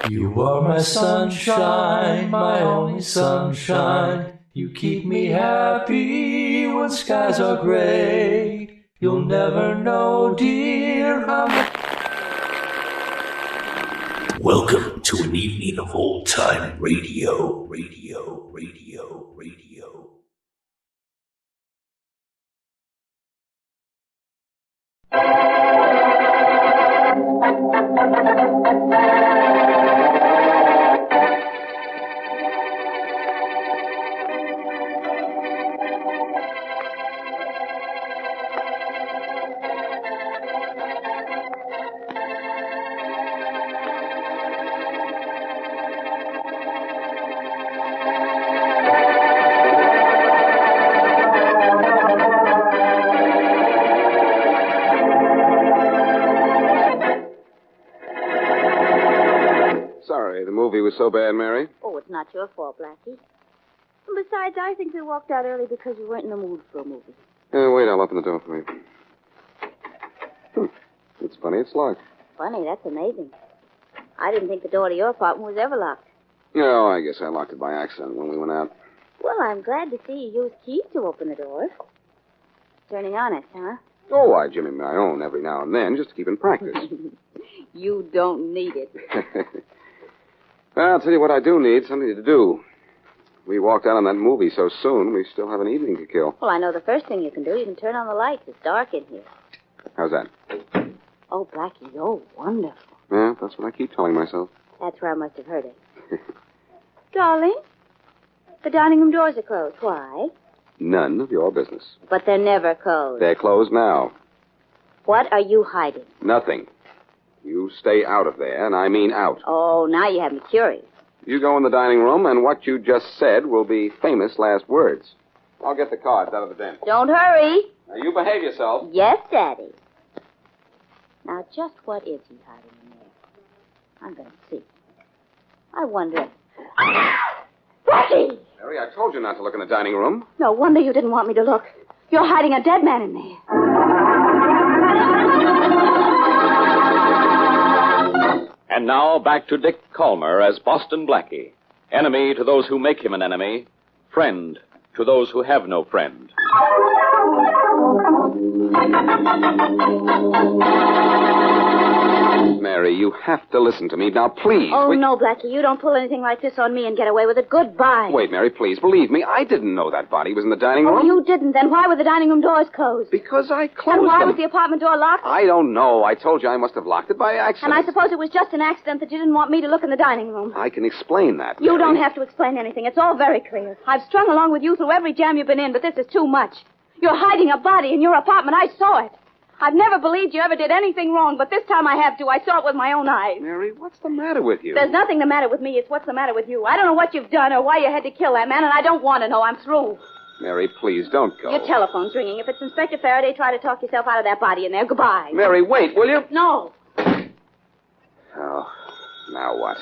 You are my sunshine, my only sunshine. You keep me happy when skies are gray. You'll never know, dear, how much... Welcome to an evening of old-time radio. Sorry, the movie was so bad, Mary. Oh, it's not your fault, Blackie. And besides, I think we walked out early because we weren't in the mood for a movie. Wait, I'll open the door for you. It's funny, it's locked. Funny, that's amazing. I didn't think the door to your apartment was ever locked. No, I guess I locked it by accident when we went out. Well, I'm glad to see you used keys to open the door. Turning honest, huh? Oh, I jimmy my own every now and then just to keep in practice. You don't need it. Well, I'll tell you what I do need, something to do. We walked out on that movie so soon, we still have an evening to kill. Well, I know the first thing you can do. You can turn on the lights. It's dark in here. How's that? Oh, Blackie, you're wonderful. Yeah, that's what I keep telling myself. That's where I must have heard it. Darling, the dining room doors are closed. Why? None of your business. But they're never closed. They're closed now. What are you hiding? Nothing. You stay out of there, and I mean out. Oh, now you have me curious. You go in the dining room, and what you just said will be famous last words. I'll get the cards out of the den. Don't hurry. Now, you behave yourself. Yes, Daddy. Now, just what is he hiding in there? I'm going to see. I wonder... Blackie! Mary, I told you not to look in the dining room. No wonder you didn't want me to look. You're hiding a dead man in there. And now, back to Dick Calmer as Boston Blackie. Enemy to those who make him an enemy. Friend to those who have no friend. Mary, you have to listen to me. Now, please. Oh, no, Blackie. You don't pull anything like this on me and get away with it. Goodbye. Wait, Mary, please. Believe me, I didn't know that body was in the dining room. Oh, you didn't? Then why were the dining room doors closed? Because I closed And why them. was the apartment door locked? I don't know. I told you I must have locked it by accident. And I suppose it was just an accident that you didn't want me to look in the dining room. I can explain that, You Mary. don't have to explain anything. It's all very clear. I've strung along with you through every jam you've been in, but this is too much. You're hiding a body in your apartment. I saw it. I've never believed you ever did anything wrong, but this time I have to. I saw it with my own eyes. Mary, what's the matter with you? There's nothing the matter with me. It's what's the matter with you. I don't know what you've done or why you had to kill that man, and I don't want to know. I'm through. Mary, please, don't go. Your telephone's ringing. If it's Inspector Faraday, try to talk yourself out of that body in there. Goodbye. Mary, wait, will you? No. Oh, now what?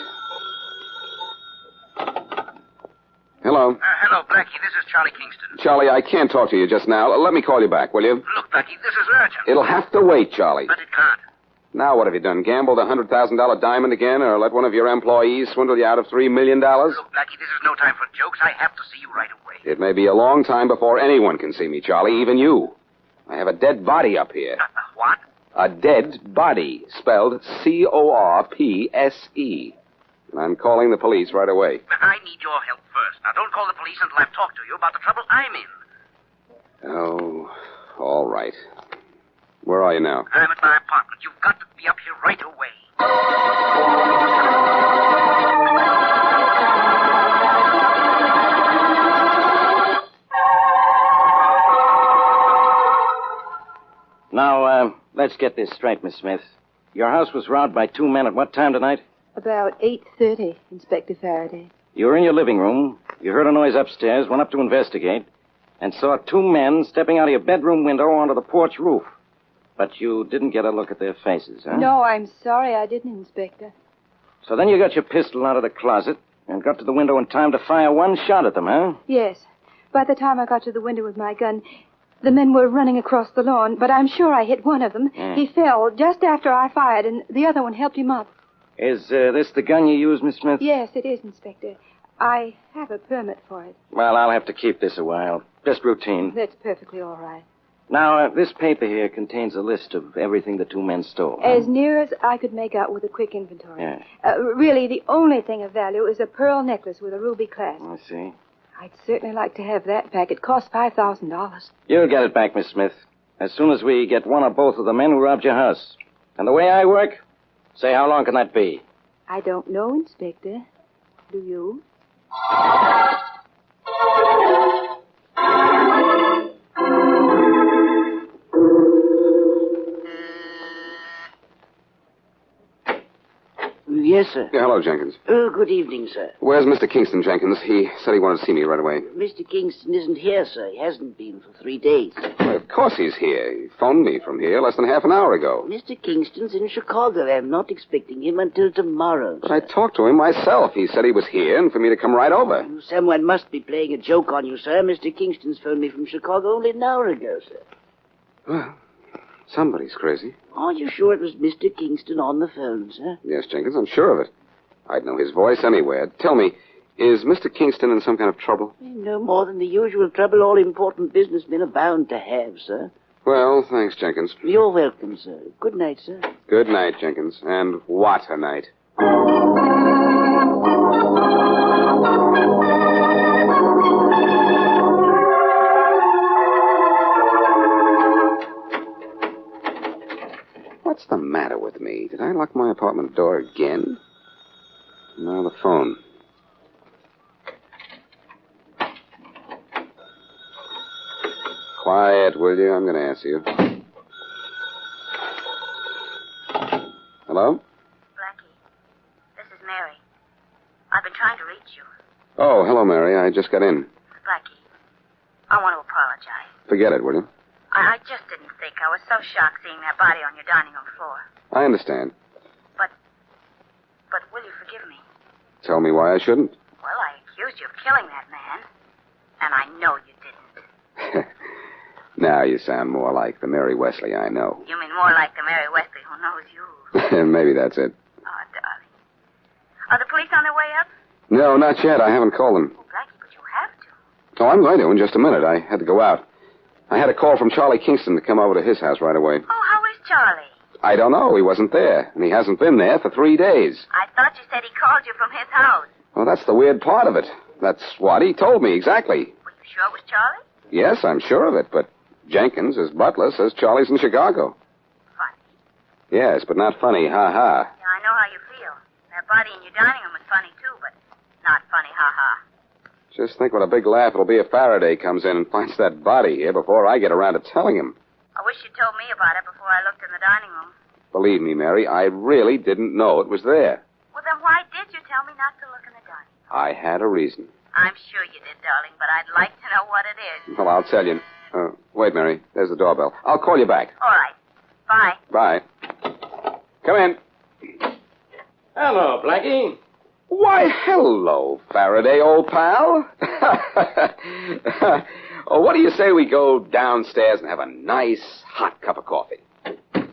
Hello. Hello, Blackie. This is Charlie Kingston. Charlie, I can't talk to you just now. Let me call you back, will you? Look, Blackie, this is urgent. It'll have to wait, Charlie. But it can't. Now what have you done? Gambled a $100,000 diamond again, or let one of your employees swindle you out of $3 million? Look, Blackie, this is no time for jokes. I have to see you right away. It may be a long time before anyone can see me, Charlie, even you. I have a dead body up here. What? A dead body, spelled C-O-R-P-S-E. And I'm calling the police right away. I need your help first. Now, don't call the police until I've talked to you about the trouble I'm in. Oh, all right. Where are you now? I'm at my apartment. You've got to be up here right away. Now, let's get this straight, Miss Smith. Your house was robbed by two men at what time tonight? About 8:30, Inspector Faraday. You were in your living room. You heard a noise upstairs, went up to investigate, and saw two men stepping out of your bedroom window onto the porch roof. But you didn't get a look at their faces, huh? No, I'm sorry I didn't, Inspector. So then you got your pistol out of the closet and got to the window in time to fire one shot at them, huh? Yes. By the time I got to the window with my gun, the men were running across the lawn, but I'm sure I hit one of them. Hmm. He fell just after I fired, and the other one helped him up. Is this the gun you use, Miss Smith? Yes, it is, Inspector. I have a permit for it. Well, I'll have to keep this a while. Just routine. That's perfectly all right. Now, this paper here contains a list of everything the two men stole. As near as I could make out with a quick inventory. Yes. Really, the only thing of value is a pearl necklace with a ruby clasp. I see. I'd certainly like to have that back. It cost $5,000. You'll get it back, Miss Smith, as soon as we get one or both of the men who robbed your house. And the way I work, say how long can that be? I don't know, Inspector. Do you? Yes, sir. Yeah, hello, Jenkins. Oh, good evening, sir. Where's Mr. Kingston, Jenkins? He said he wanted to see me right away. Mr. Kingston isn't here, sir. He hasn't been for 3 days. Well, of course he's here. He phoned me from here less than half an hour ago. Mr. Kingston's in Chicago. I'm not expecting him until tomorrow, But sir. I talked to him myself. He said he was here and for me to come right over. Someone must be playing a joke on you, sir. Mr. Kingston's phoned me from Chicago only an hour ago, sir. Well, somebody's crazy. Are you sure it was Mr. Kingston on the phone, sir? Yes, Jenkins, I'm sure of it. I'd know his voice anywhere. Tell me, is Mr. Kingston in some kind of trouble? No more than the usual trouble all important businessmen are bound to have, sir. Well, thanks, Jenkins. You're welcome, sir. Good night, sir. Good night, Jenkins. And what a night. What's the matter with me? Did I lock my apartment door again? Now the phone. Quiet, will you? I'm going to answer you. Hello? Blackie, this is Mary. I've been trying to reach you. Oh, hello, Mary. I just got in. Blackie, I want to apologize. Forget it, will you? I just didn't think. I was so shocked seeing that body on your dining room floor. I understand. But will you forgive me? Tell me why I shouldn't. Well, I accused you of killing that man, and I know you didn't. Now you sound more like the Mary Wesley I know. You mean more like the Mary Wesley who knows you. Maybe that's it. Oh, darling. Are the police on their way up? No, not yet. I haven't called them. Oh, Blackie, but you have to. Oh, I'm going to in just a minute. I had to go out. I had a call from Charlie Kingston to come over to his house right away. Oh, how is Charlie? I don't know. He wasn't there, and he hasn't been there for 3 days. I thought you said he called you from his house. Well, that's the weird part of it. That's what he told me exactly. Were you sure it was Charlie? Yes, I'm sure of it, but Jenkins, his butler, says Charlie's in Chicago. Funny. Yes, but not funny, ha-ha. Yeah, I know how you feel. That body in your dining room was funny, too, but not funny, ha-ha. Just think what a big laugh it'll be if Faraday comes in and finds that body here before I get around to telling him. I wish you told me about it before I looked in the dining room. Believe me, Mary, I really didn't know it was there. Well, then why did you tell me not to look in the dining room? I had a reason. I'm sure you did, darling, but I'd like to know what it is. Well, I'll tell you. Wait, Mary. There's the doorbell. I'll call you back. All right. Bye. Bye. Come in. Hello, Blackie. Why, hello, Faraday, old pal. Oh, what do you say we go downstairs and have a nice hot cup of coffee?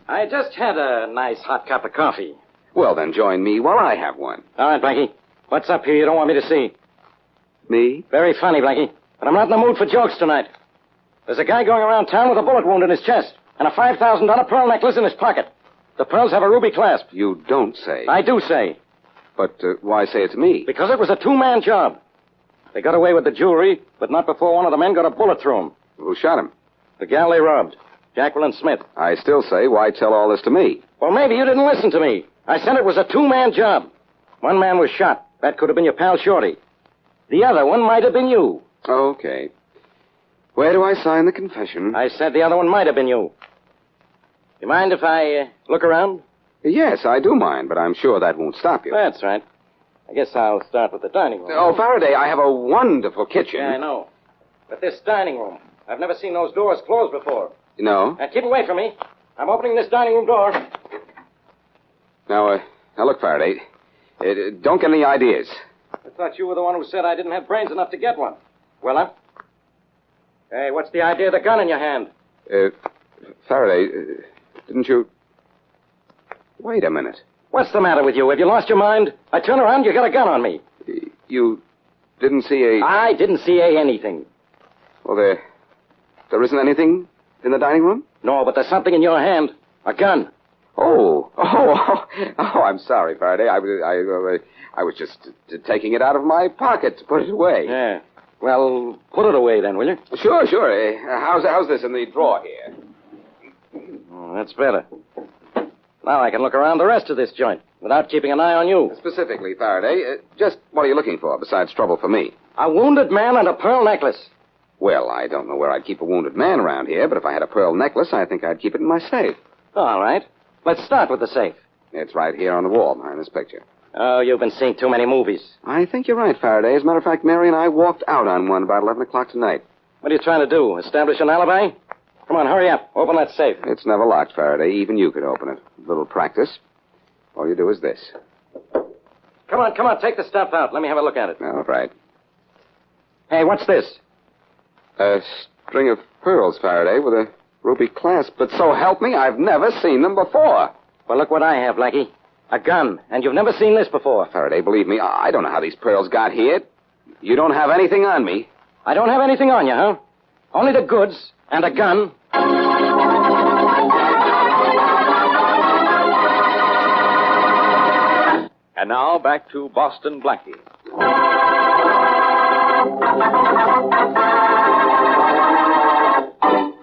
I just had a nice hot cup of coffee. Well, then join me while I have one. All right, Blackie. What's up here you don't want me to see? Me? Very funny, Blackie. But I'm not in the mood for jokes tonight. There's a guy going around town with a bullet wound in his chest and a $5,000 pearl necklace in his pocket. The pearls have a ruby clasp. You don't say. I do say. But why say it's me? Because it was a two-man job. They got away with the jewelry, but not before one of the men got a bullet through him. Who shot him? The gal they robbed, Jacqueline Smith. I still say, why tell all this to me? Well, maybe you didn't listen to me. I said it was a two-man job. One man was shot. That could have been your pal Shorty. The other one might have been you. Okay. Where do I sign the confession? I said the other one might have been you. You mind if I look around? Yes, I do mind, but I'm sure that won't stop you. That's right. I guess I'll start with the dining room. Oh, Faraday, I have a wonderful kitchen. Yeah, I know. But this dining room, I've never seen those doors closed before. No? Now, keep away from me. I'm opening this dining room door. Now look, Faraday. Don't get any ideas. I thought you were the one who said I didn't have brains enough to get one. Well, huh? Hey, what's the idea of the gun in your hand? Faraday, didn't you... Wait a minute. What's the matter with you? Have you lost your mind? I turn around, you got a gun on me. You didn't see a... I didn't see anything. Well, there isn't anything in the dining room? No, but there's something in your hand. A gun. Oh, I'm sorry, Faraday. I was just taking it out of my pocket to put it away. Yeah. Well, put it away then, will you? Sure. How's this in the drawer here? Oh, that's better. Now I can look around the rest of this joint without keeping an eye on you. Specifically, Faraday, just what are you looking for besides trouble for me? A wounded man and a pearl necklace. Well, I don't know where I'd keep a wounded man around here, but if I had a pearl necklace, I think I'd keep it in my safe. All right. Let's start with the safe. It's right here on the wall behind this picture. Oh, you've been seeing too many movies. I think you're right, Faraday. As a matter of fact, Mary and I walked out on one about 11 o'clock tonight. What are you trying to do? Establish an alibi? Come on, hurry up. Open that safe. It's never locked, Faraday. Even you could open it. A little practice. All you do is this. Come on. Take the stuff out. Let me have a look at it. All right. Hey, what's this? A string of pearls, Faraday, with a ruby clasp. But so help me, I've never seen them before. Well, look what I have, Blackie. A gun. And you've never seen this before. Faraday, believe me, I don't know how these pearls got here. You don't have anything on me. I don't have anything on you, huh? Only the goods and a gun. And now back to Boston Blackie.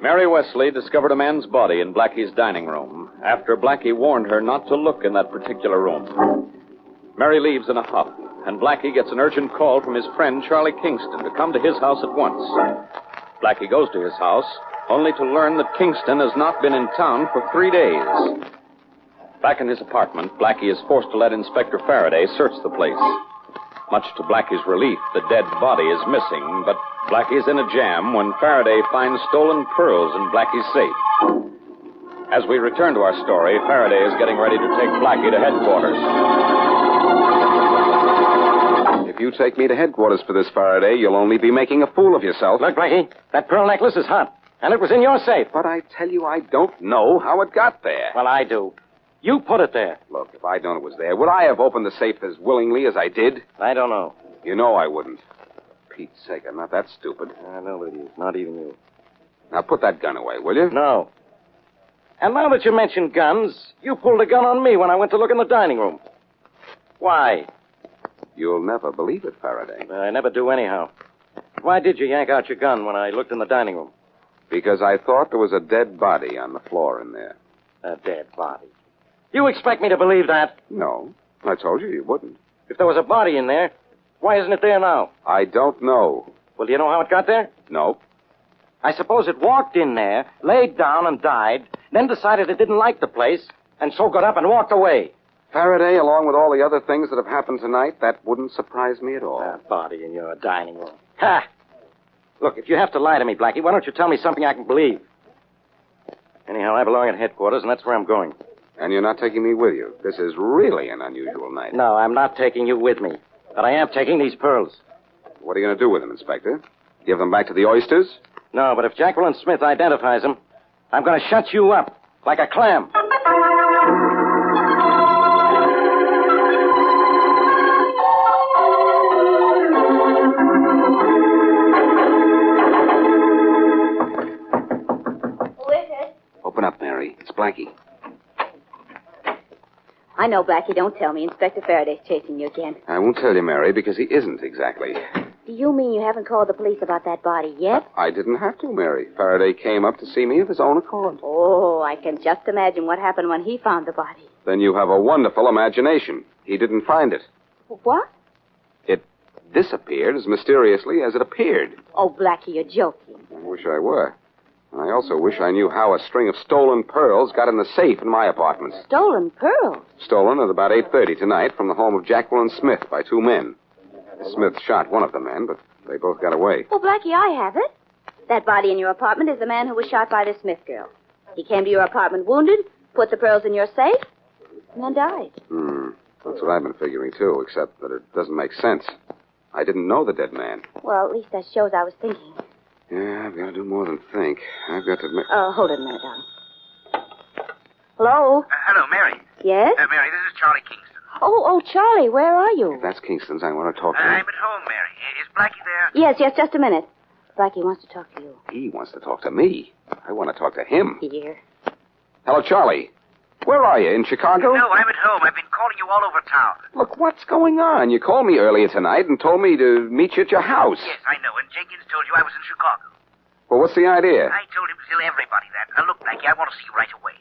Mary Wesley discovered a man's body in Blackie's dining room after Blackie warned her not to look in that particular room. Mary leaves in a huff, and Blackie gets an urgent call from his friend Charlie Kingston to come to his house at once. Blackie goes to his house, only to learn that Kingston has not been in town for 3 days. Back in his apartment, Blackie is forced to let Inspector Faraday search the place. Much to Blackie's relief, the dead body is missing, but Blackie's in a jam when Faraday finds stolen pearls in Blackie's safe. As we return to our story, Faraday is getting ready to take Blackie to headquarters. If you take me to headquarters for this, Faraday, you'll only be making a fool of yourself. Look, Blackie, that pearl necklace is hot, and it was in your safe. But I tell you, I don't know how it got there. Well, I do. You put it there. Look, if I'd known it was there, would I have opened the safe as willingly as I did? I don't know. You know I wouldn't. Pete's sake, I'm not that stupid. Nobody is. Not even you. Now put that gun away, will you? No. And now that you mention guns, you pulled a gun on me when I went to look in the dining room. Why? You'll never believe it, Faraday. I never do anyhow. Why did you yank out your gun when I looked in the dining room? Because I thought there was a dead body on the floor in there. A dead body. You expect me to believe that? No. I told you wouldn't. If there was a body in there, why isn't it there now? I don't know. Well, do you know how it got there? No. I suppose it walked in there, laid down and died, then decided it didn't like the place, and so got up and walked away. Faraday, along with all the other things that have happened tonight, that wouldn't surprise me at all. A body in your dining room. Ha! Look, if you have to lie to me, Blackie, why don't you tell me something I can believe? Anyhow, I belong at headquarters, and that's where I'm going. And you're not taking me with you. This is really an unusual night. No, I'm not taking you with me. But I am taking these pearls. What are you going to do with them, Inspector? Give them back to the oysters? No, but if Jacqueline Smith identifies them, I'm going to shut you up like a clam. Who is it? Open up, Mary. It's Blackie. I know, Blackie. Don't tell me. Inspector Faraday's chasing you again. I won't tell you, Mary, because he isn't exactly. Do you mean you haven't called the police about that body yet? I didn't have to, Mary. Faraday came up to see me of his own accord. Oh, I can just imagine what happened when he found the body. Then you have a wonderful imagination. He didn't find it. What? It disappeared as mysteriously as it appeared. Oh, Blackie, you're joking. I wish I were. And I also wish I knew how a string of stolen pearls got in the safe in my apartment. Stolen pearls? Stolen at about 8:30 tonight from the home of Jacqueline Smith by two men. Smith shot one of the men, but they both got away. Well, Blackie, I have it. That body in your apartment is the man who was shot by the Smith girl. He came to your apartment wounded, put the pearls in your safe, and then died. That's what I've been figuring, too, except that it doesn't make sense. I didn't know the dead man. Well, at least that shows I was thinking. Yeah, I've got to do more than think. I've got to Hold it a minute, darling. Hello? Hello, Mary. Yes? Mary, this is Charlie Kingston. Oh, Charlie, where are you? If that's Kingston's, I want to talk to him. I'm at home, Mary. Is Blackie there? Yes, just a minute. Blackie wants to talk to you. He wants to talk to me. I want to talk to him. Here. Hello, Charlie. Where are you, in Chicago? No, I'm at home. I've been calling you all over town. Look, what's going on? You called me earlier tonight and told me to meet you at your house. Yes, I know, and Jenkins told you I was in Chicago. Well, what's the idea? I told him to tell everybody that. Now, look, Blackie, I want to see you right away.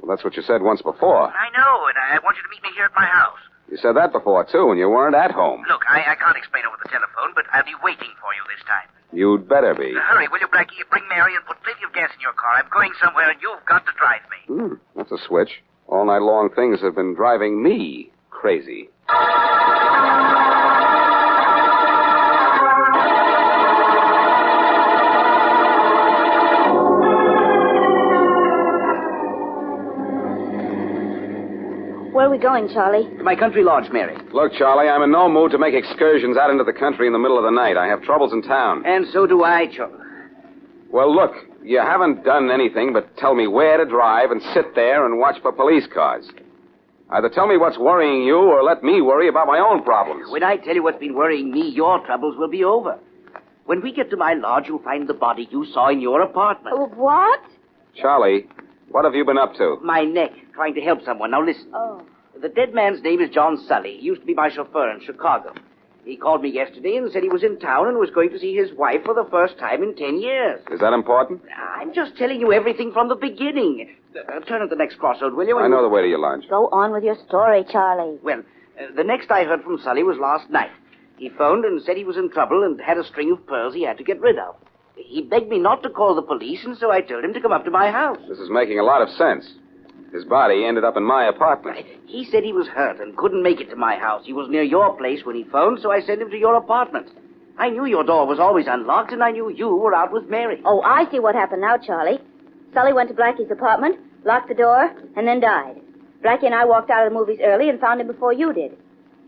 Well, that's what you said once before. I know, and I want you to meet me here at my house. You said that before, too, and you weren't at home. Look, I can't explain over the telephone, but I'll be waiting for you this time. You'd better be. Hurry, will you, Blackie? Bring Mary and put plenty of gas in your car. I'm going somewhere, and you've got to drive me. That's a switch. All night long, things have been driving me crazy. Where are we going, Charlie? To my country lodge, Mary. Look, Charlie, I'm in no mood to make excursions out into the country in the middle of the night. I have troubles in town. And so do I, Charlie. Well, look, you haven't done anything but tell me where to drive and sit there and watch for police cars. Either tell me what's worrying you or let me worry about my own problems. When I tell you what's been worrying me, your troubles will be over. When we get to my lodge, you'll find the body you saw in your apartment. Oh, what? Charlie, what have you been up to? My neck, trying to help someone. Now listen. Oh. The dead man's name is John Sully. He used to be my chauffeur in Chicago. He called me yesterday and said he was in town and was going to see his wife for the first time in 10 years. Is that important? I'm just telling you everything from the beginning. Turn at the next crossroad, will you? I know the way to your lodge. Go on with your story, Charlie. Well, the next I heard from Sully was last night. He phoned and said he was in trouble and had a string of pearls he had to get rid of. He begged me not to call the police, and so I told him to come up to my house. This is making a lot of sense. His body ended up in my apartment. He said he was hurt and couldn't make it to my house. He was near your place when he phoned, so I sent him to your apartment. I knew your door was always unlocked, and I knew you were out with Mary. Oh, I see what happened now, Charlie. Sully went to Blackie's apartment, locked the door, and then died. Blackie and I walked out of the movies early and found him before you did.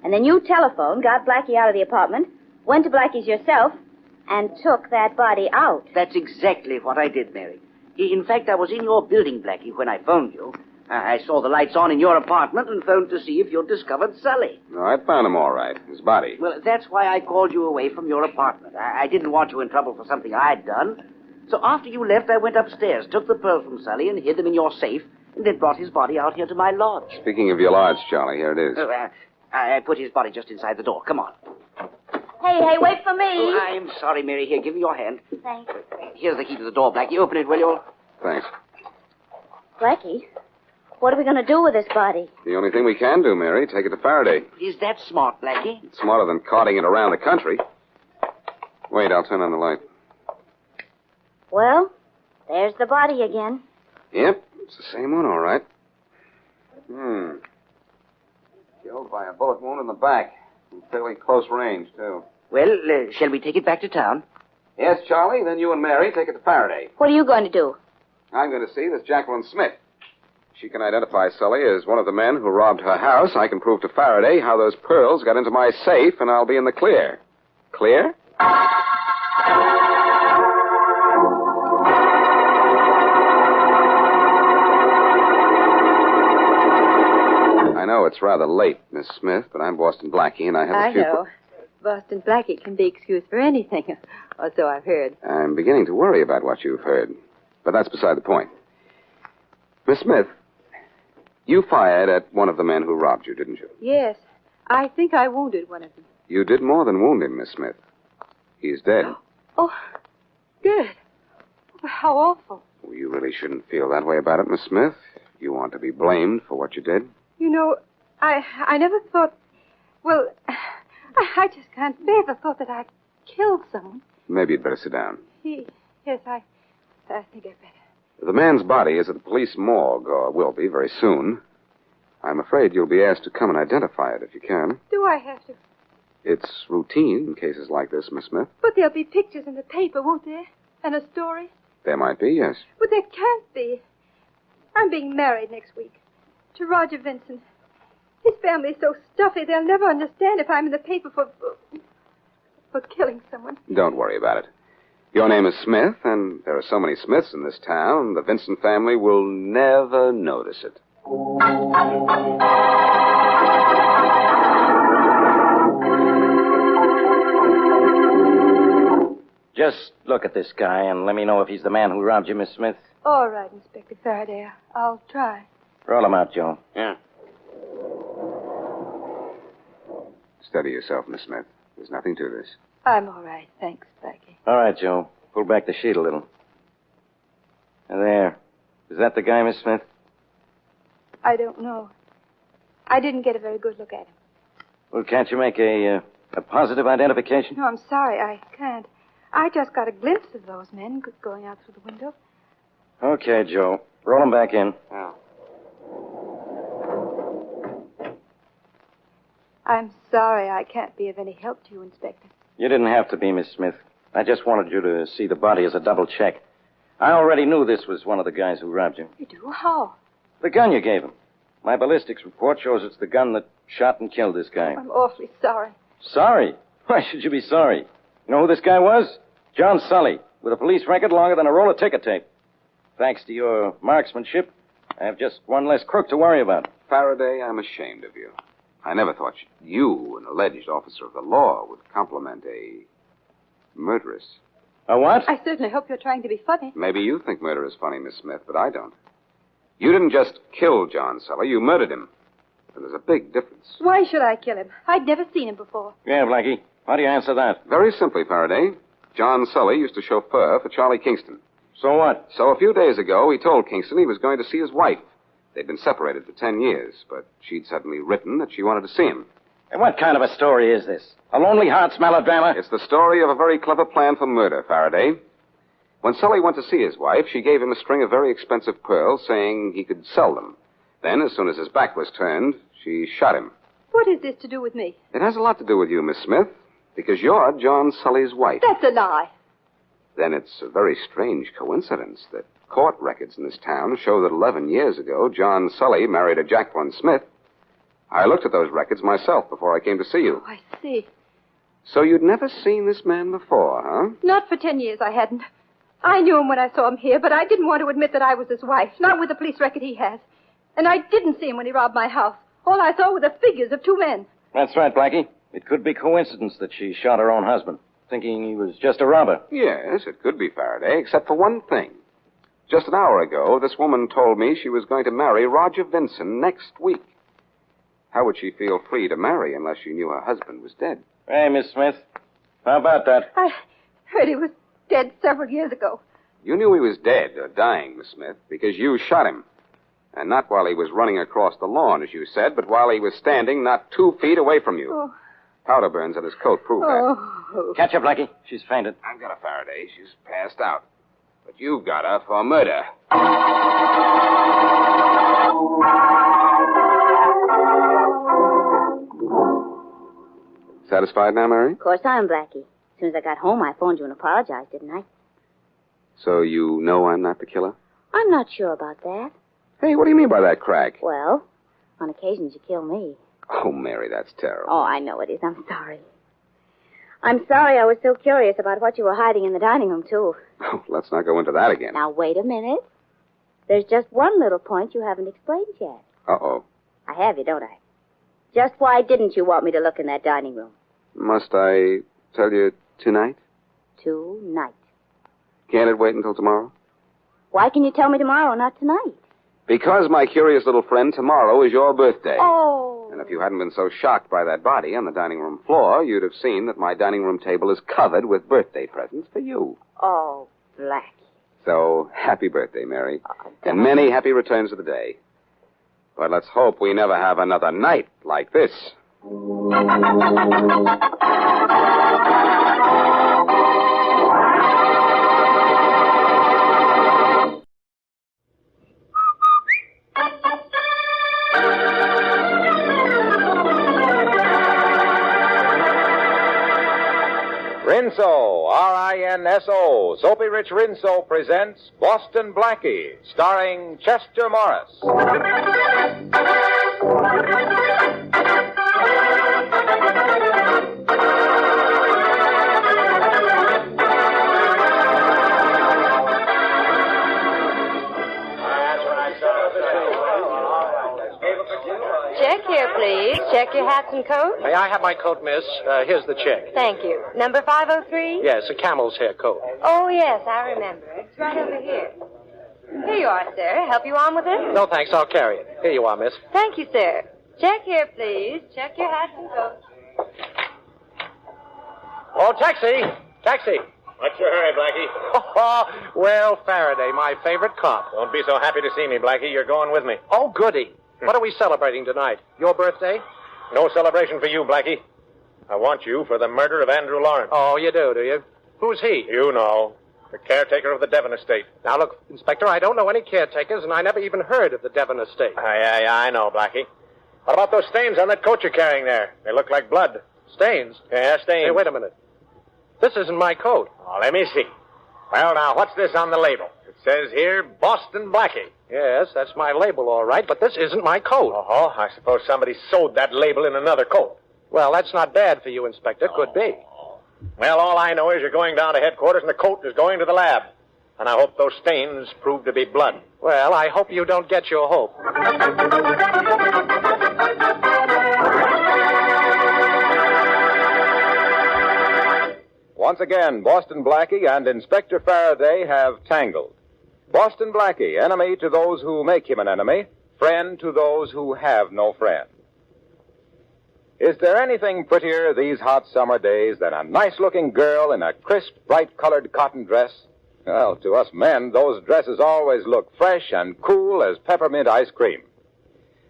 And then you telephoned, got Blackie out of the apartment, went to Blackie's yourself, and took that body out. That's exactly what I did, Mary. In fact, I was in your building, Blackie, when I phoned you. I saw the lights on in your apartment and phoned to see if you'd discovered Sully. No, I found him all right. His body. Well, that's why I called you away from your apartment. I didn't want you in trouble for something I'd done. So after you left, I went upstairs, took the pearls from Sully and hid them in your safe, and then brought his body out here to my lodge. Speaking of your lodge, Charlie, here it is. I put his body just inside the door. Come on. Hey, wait for me. Oh, I'm sorry, Mary. Here, give me your hand. Thanks. Here's the key to the door, Blackie. Open it, will you? Thanks. Blackie, what are we going to do with this body? The only thing we can do, Mary, take it to Faraday. Is that smart, Blackie? It's smarter than carting it around the country. Wait, I'll turn on the light. Well, there's the body again. Yep, it's the same one, all right. Killed by a bullet wound in the back. From fairly close range, too. Well, shall we take it back to town? Yes, Charlie, then you and Mary take it to Faraday. What are you going to do? I'm going to see this Jacqueline Smith. She can identify Sully as one of the men who robbed her house. I can prove to Faraday how those pearls got into my safe, and I'll be in the clear. Clear? I know it's rather late, Miss Smith, but I'm Boston Blackie, and I have a few... I know. Boston Blackie can be excused for anything, or so I've heard. I'm beginning to worry about what you've heard, but that's beside the point. Miss Smith, you fired at one of the men who robbed you, didn't you? Yes. I think I wounded one of them. You did more than wound him, Miss Smith. He's dead. Oh, good. Oh, how awful. Well, you really shouldn't feel that way about it, Miss Smith. You aren't to be blamed for what you did. You know, I never thought... Well, I just can't bear the thought that I'd killed someone. Maybe you'd better sit down. Yes, I think I'd better. The man's body is at the police morgue, or will be very soon. I'm afraid you'll be asked to come and identify it if you can. Do I have to? It's routine in cases like this, Miss Smith. But there'll be pictures in the paper, won't there? And a story? There might be, yes. But there can't be. I'm being married next week to Roger Vincent. His family's so stuffy they'll never understand if I'm in the paper for killing someone. Don't worry about it. Your name is Smith, and there are so many Smiths in this town, the Vincent family will never notice it. Just look at this guy and let me know if he's the man who robbed you, Miss Smith. All right, Inspector Faraday. I'll try. Roll him out, Joe. Yeah. Steady yourself, Miss Smith. There's nothing to this. I'm all right. Thanks, Blackie. All right, Joe. Pull back the sheet a little. There. Is that the guy, Miss Smith? I don't know. I didn't get a very good look at him. Well, can't you make a positive identification? No, I'm sorry. I can't. I just got a glimpse of those men going out through the window. Okay, Joe. Roll him back in. Oh. I'm sorry I can't be of any help to you, Inspector. You didn't have to be, Miss Smith. I just wanted you to see the body as a double check. I already knew this was one of the guys who robbed you. You do? How? The gun you gave him. My ballistics report shows it's the gun that shot and killed this guy. I'm awfully sorry. Sorry? Why should you be sorry? You know who this guy was? John Sully, with a police record longer than a roll of ticker tape. Thanks to your marksmanship, I have just one less crook to worry about. Faraday, I'm ashamed of you. I never thought you, an alleged officer of the law, would compliment a murderess. A what? I certainly hope you're trying to be funny. Maybe you think murder is funny, Miss Smith, but I don't. You didn't just kill John Sully, you murdered him. And there's a big difference. Why should I kill him? I'd never seen him before. Yeah, Blackie. How do you answer that? Very simply, Faraday. John Sully used to chauffeur for Charlie Kingston. So what? So a few days ago, he told Kingston he was going to see his wife. They'd been separated for 10 years, but she'd suddenly written that she wanted to see him. And what kind of a story is this? A Lonely Hearts melodrama? It's the story of a very clever plan for murder, Faraday. When Sully went to see his wife, she gave him a string of very expensive pearls, saying he could sell them. Then, as soon as his back was turned, she shot him. What is this to do with me? It has a lot to do with you, Miss Smith, because you're John Sully's wife. That's a lie. Then it's a very strange coincidence that court records in this town show that 11 years ago, John Sully married a Jacqueline Smith. I looked at those records myself before I came to see you. Oh, I see. So you'd never seen this man before, huh? Not for 10 years, I hadn't. I knew him when I saw him here, but I didn't want to admit that I was his wife, not with the police record he has. And I didn't see him when he robbed my house. All I saw were the figures of two men. That's right, Blackie. It could be coincidence that she shot her own husband, thinking he was just a robber. Yes, it could be Faraday, except for one thing. Just an hour ago, this woman told me she was going to marry Roger Vinson next week. How would she feel free to marry unless she knew her husband was dead? Hey, Miss Smith. How about that? I heard he was dead several years ago. You knew he was dead or dying, Miss Smith, because you shot him. And not while he was running across the lawn, as you said, but while he was standing not 2 feet away from you. Oh. Powder burns on his coat prove that. Oh. Catch her, Blackie. She's fainted. I've got a Faraday. She's passed out. But you've got her for murder. Satisfied now, Mary? Of course I am, Blackie. As soon as I got home, I phoned you and apologized, didn't I? So you know I'm not the killer? I'm not sure about that. Hey, what do you mean by that, Crack? Well, on occasions you kill me. Oh, Mary, that's terrible. Oh, I know it is. I'm sorry. I'm sorry I was so curious about what you were hiding in the dining room, too. Oh, let's not go into that again. Now, wait a minute. There's just one little point you haven't explained yet. Uh-oh. I have you, don't I? Just why didn't you want me to look in that dining room? Must I tell you tonight? Tonight. Can't it wait until tomorrow? Why can you tell me tomorrow, not tonight? Because, my curious little friend, tomorrow is your birthday. Oh. And if you hadn't been so shocked by that body on the dining room floor, you'd have seen that my dining room table is covered with birthday presents for you. Oh, Blackie. So, happy birthday, Mary. Oh, and many happy returns of the day. But let's hope we never have another night like this. Rinso, R-I-N-S-O, Soapy Rich Rinso presents Boston Blackie, starring Chester Morris. Check here, please. Check your hats and coats. May I have my coat, miss? Here's the check. Thank you. Number 503? Yes, a camel's hair coat. Oh, yes, I remember. It's right over here. Here you are, sir. Help you on with it? No, thanks. I'll carry it. Here you are, miss. Thank you, sir. Check here, please. Check your hats and coats. Oh, taxi! Taxi! What's your hurry, Blackie? Well, Faraday, my favorite cop. Don't be so happy to see me, Blackie. You're going with me. Oh, goody. What are we celebrating tonight? Your birthday? No celebration for you, Blackie. I want you for the murder of Andrew Lawrence. Oh, you do you? Who's he? You know. The caretaker of the Devon estate. Now, look, Inspector, I don't know any caretakers, and I never even heard of the Devon estate. I know, Blackie. What about those stains on that coat you're carrying there? They look like blood. Stains? Yeah, stains. Hey, wait a minute. This isn't my coat. Oh, let me see. Well, now, what's this on the label? It says here, Boston Blackie. Yes, that's my label, all right, but this isn't my coat. Oh, I suppose somebody sewed that label in another coat. Well, that's not bad for you, Inspector. Could be. Well, all I know is you're going down to headquarters and the coat is going to the lab. And I hope those stains prove to be blood. Well, I hope you don't get your hope. Once again, Boston Blackie and Inspector Faraday have tangled. Boston Blackie, enemy to those who make him an enemy, friend to those who have no friend. Is there anything prettier these hot summer days than a nice-looking girl in a crisp, bright-colored cotton dress? Well, to us men, those dresses always look fresh and cool as peppermint ice cream.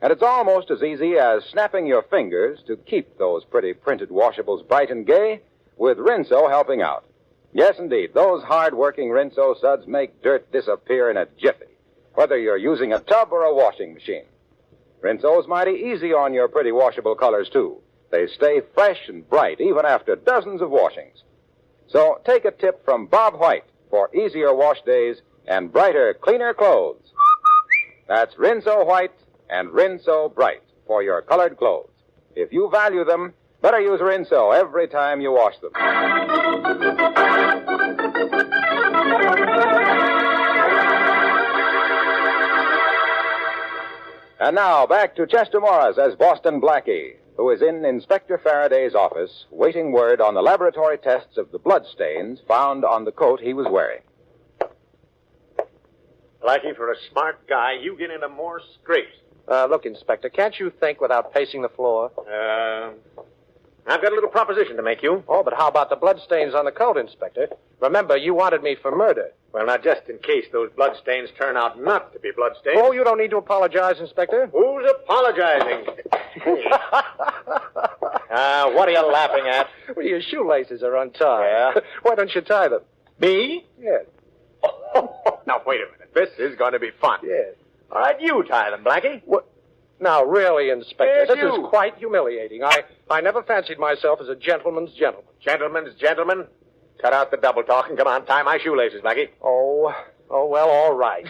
And it's almost as easy as snapping your fingers to keep those pretty printed washables bright and gay, with Rinso helping out. Yes, indeed, those hard-working Rinso suds make dirt disappear in a jiffy, whether you're using a tub or a washing machine. Rinso's mighty easy on your pretty washable colors, too. They stay fresh and bright even after dozens of washings. So take a tip from Bob White for easier wash days and brighter, cleaner clothes. That's Rinso White and Rinso Bright for your colored clothes. If you value them, better use Rinso every time you wash them. And now, back to Chester Morris as Boston Blackie, who is in Inspector Faraday's office, waiting word on the laboratory tests of the bloodstains found on the coat he was wearing. Blackie, for a smart guy, you get into more scrapes. Look, Inspector, can't you think without pacing the floor? I've got a little proposition to make you. Oh, but how about the bloodstains on the coat, Inspector? Remember, you wanted me for murder. Well, now, just in case those bloodstains turn out not to be bloodstains. Oh, you don't need to apologize, Inspector. Who's apologizing? What are you laughing at? Well, your shoelaces are untied. Yeah? Why don't you tie them? Me? Yes. Now, wait a minute. This is going to be fun. Yes. All right, you tie them, Blackie. What? Now, really, Inspector, Yes, this you. is quite humiliating. I never fancied myself as a gentleman's gentleman. Gentlemen's gentlemen, cut out the double talk and come on, tie my shoelaces, Blackie. Oh, well, all right.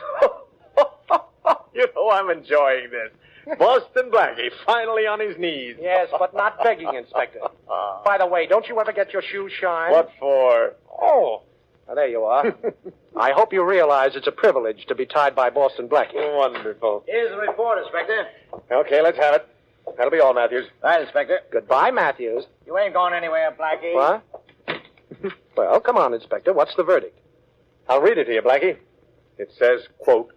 You know I'm enjoying this. Boston Blackie, finally on his knees. Yes, but not begging, Inspector. By the way, don't you ever get your shoes shined? What for? Oh, now, there you are. I hope you realize it's a privilege to be tied by Boston Blackie. Wonderful. Here's the report, Inspector. Okay, let's have it. That'll be all, Matthews. Right, Inspector. Goodbye, Matthews. You ain't going anywhere, Blackie. What? Well, come on, Inspector. What's the verdict? I'll read it to you, Blackie. It says, quote,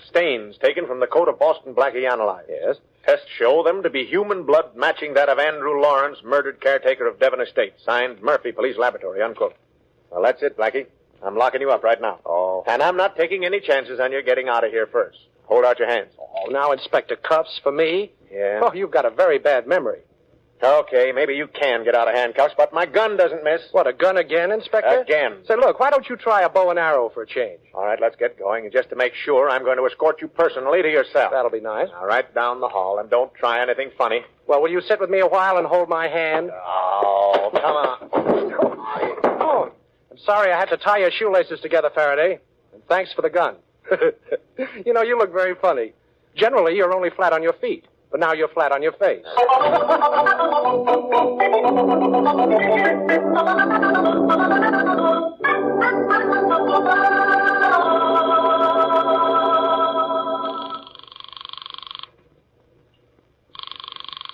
stains taken from the coat of Boston Blackie analyzed. Yes? Tests show them to be human blood matching that of Andrew Lawrence, murdered caretaker of Devon Estate. Signed, Murphy Police Laboratory, unquote. Well, that's it, Blackie. I'm locking you up right now. Oh. And I'm not taking any chances on your getting out of here first. Hold out your hands. Oh, now, Inspector, cuffs for me? Yeah. Oh, you've got a very bad memory. Okay, maybe you can get out of handcuffs, but my gun doesn't miss. What, a gun again, Inspector? Again. Say, look, why don't you try a bow and arrow for a change? All right, let's get going. And just to make sure, I'm going to escort you personally to your cell. That'll be nice. Now, right down the hall, and don't try anything funny. Well, will you sit with me a while and hold my hand? Oh, come on. Oh, I'm sorry I had to tie your shoelaces together, Faraday. And thanks for the gun. You know, you look very funny. Generally, you're only flat on your feet. But now you're flat on your face.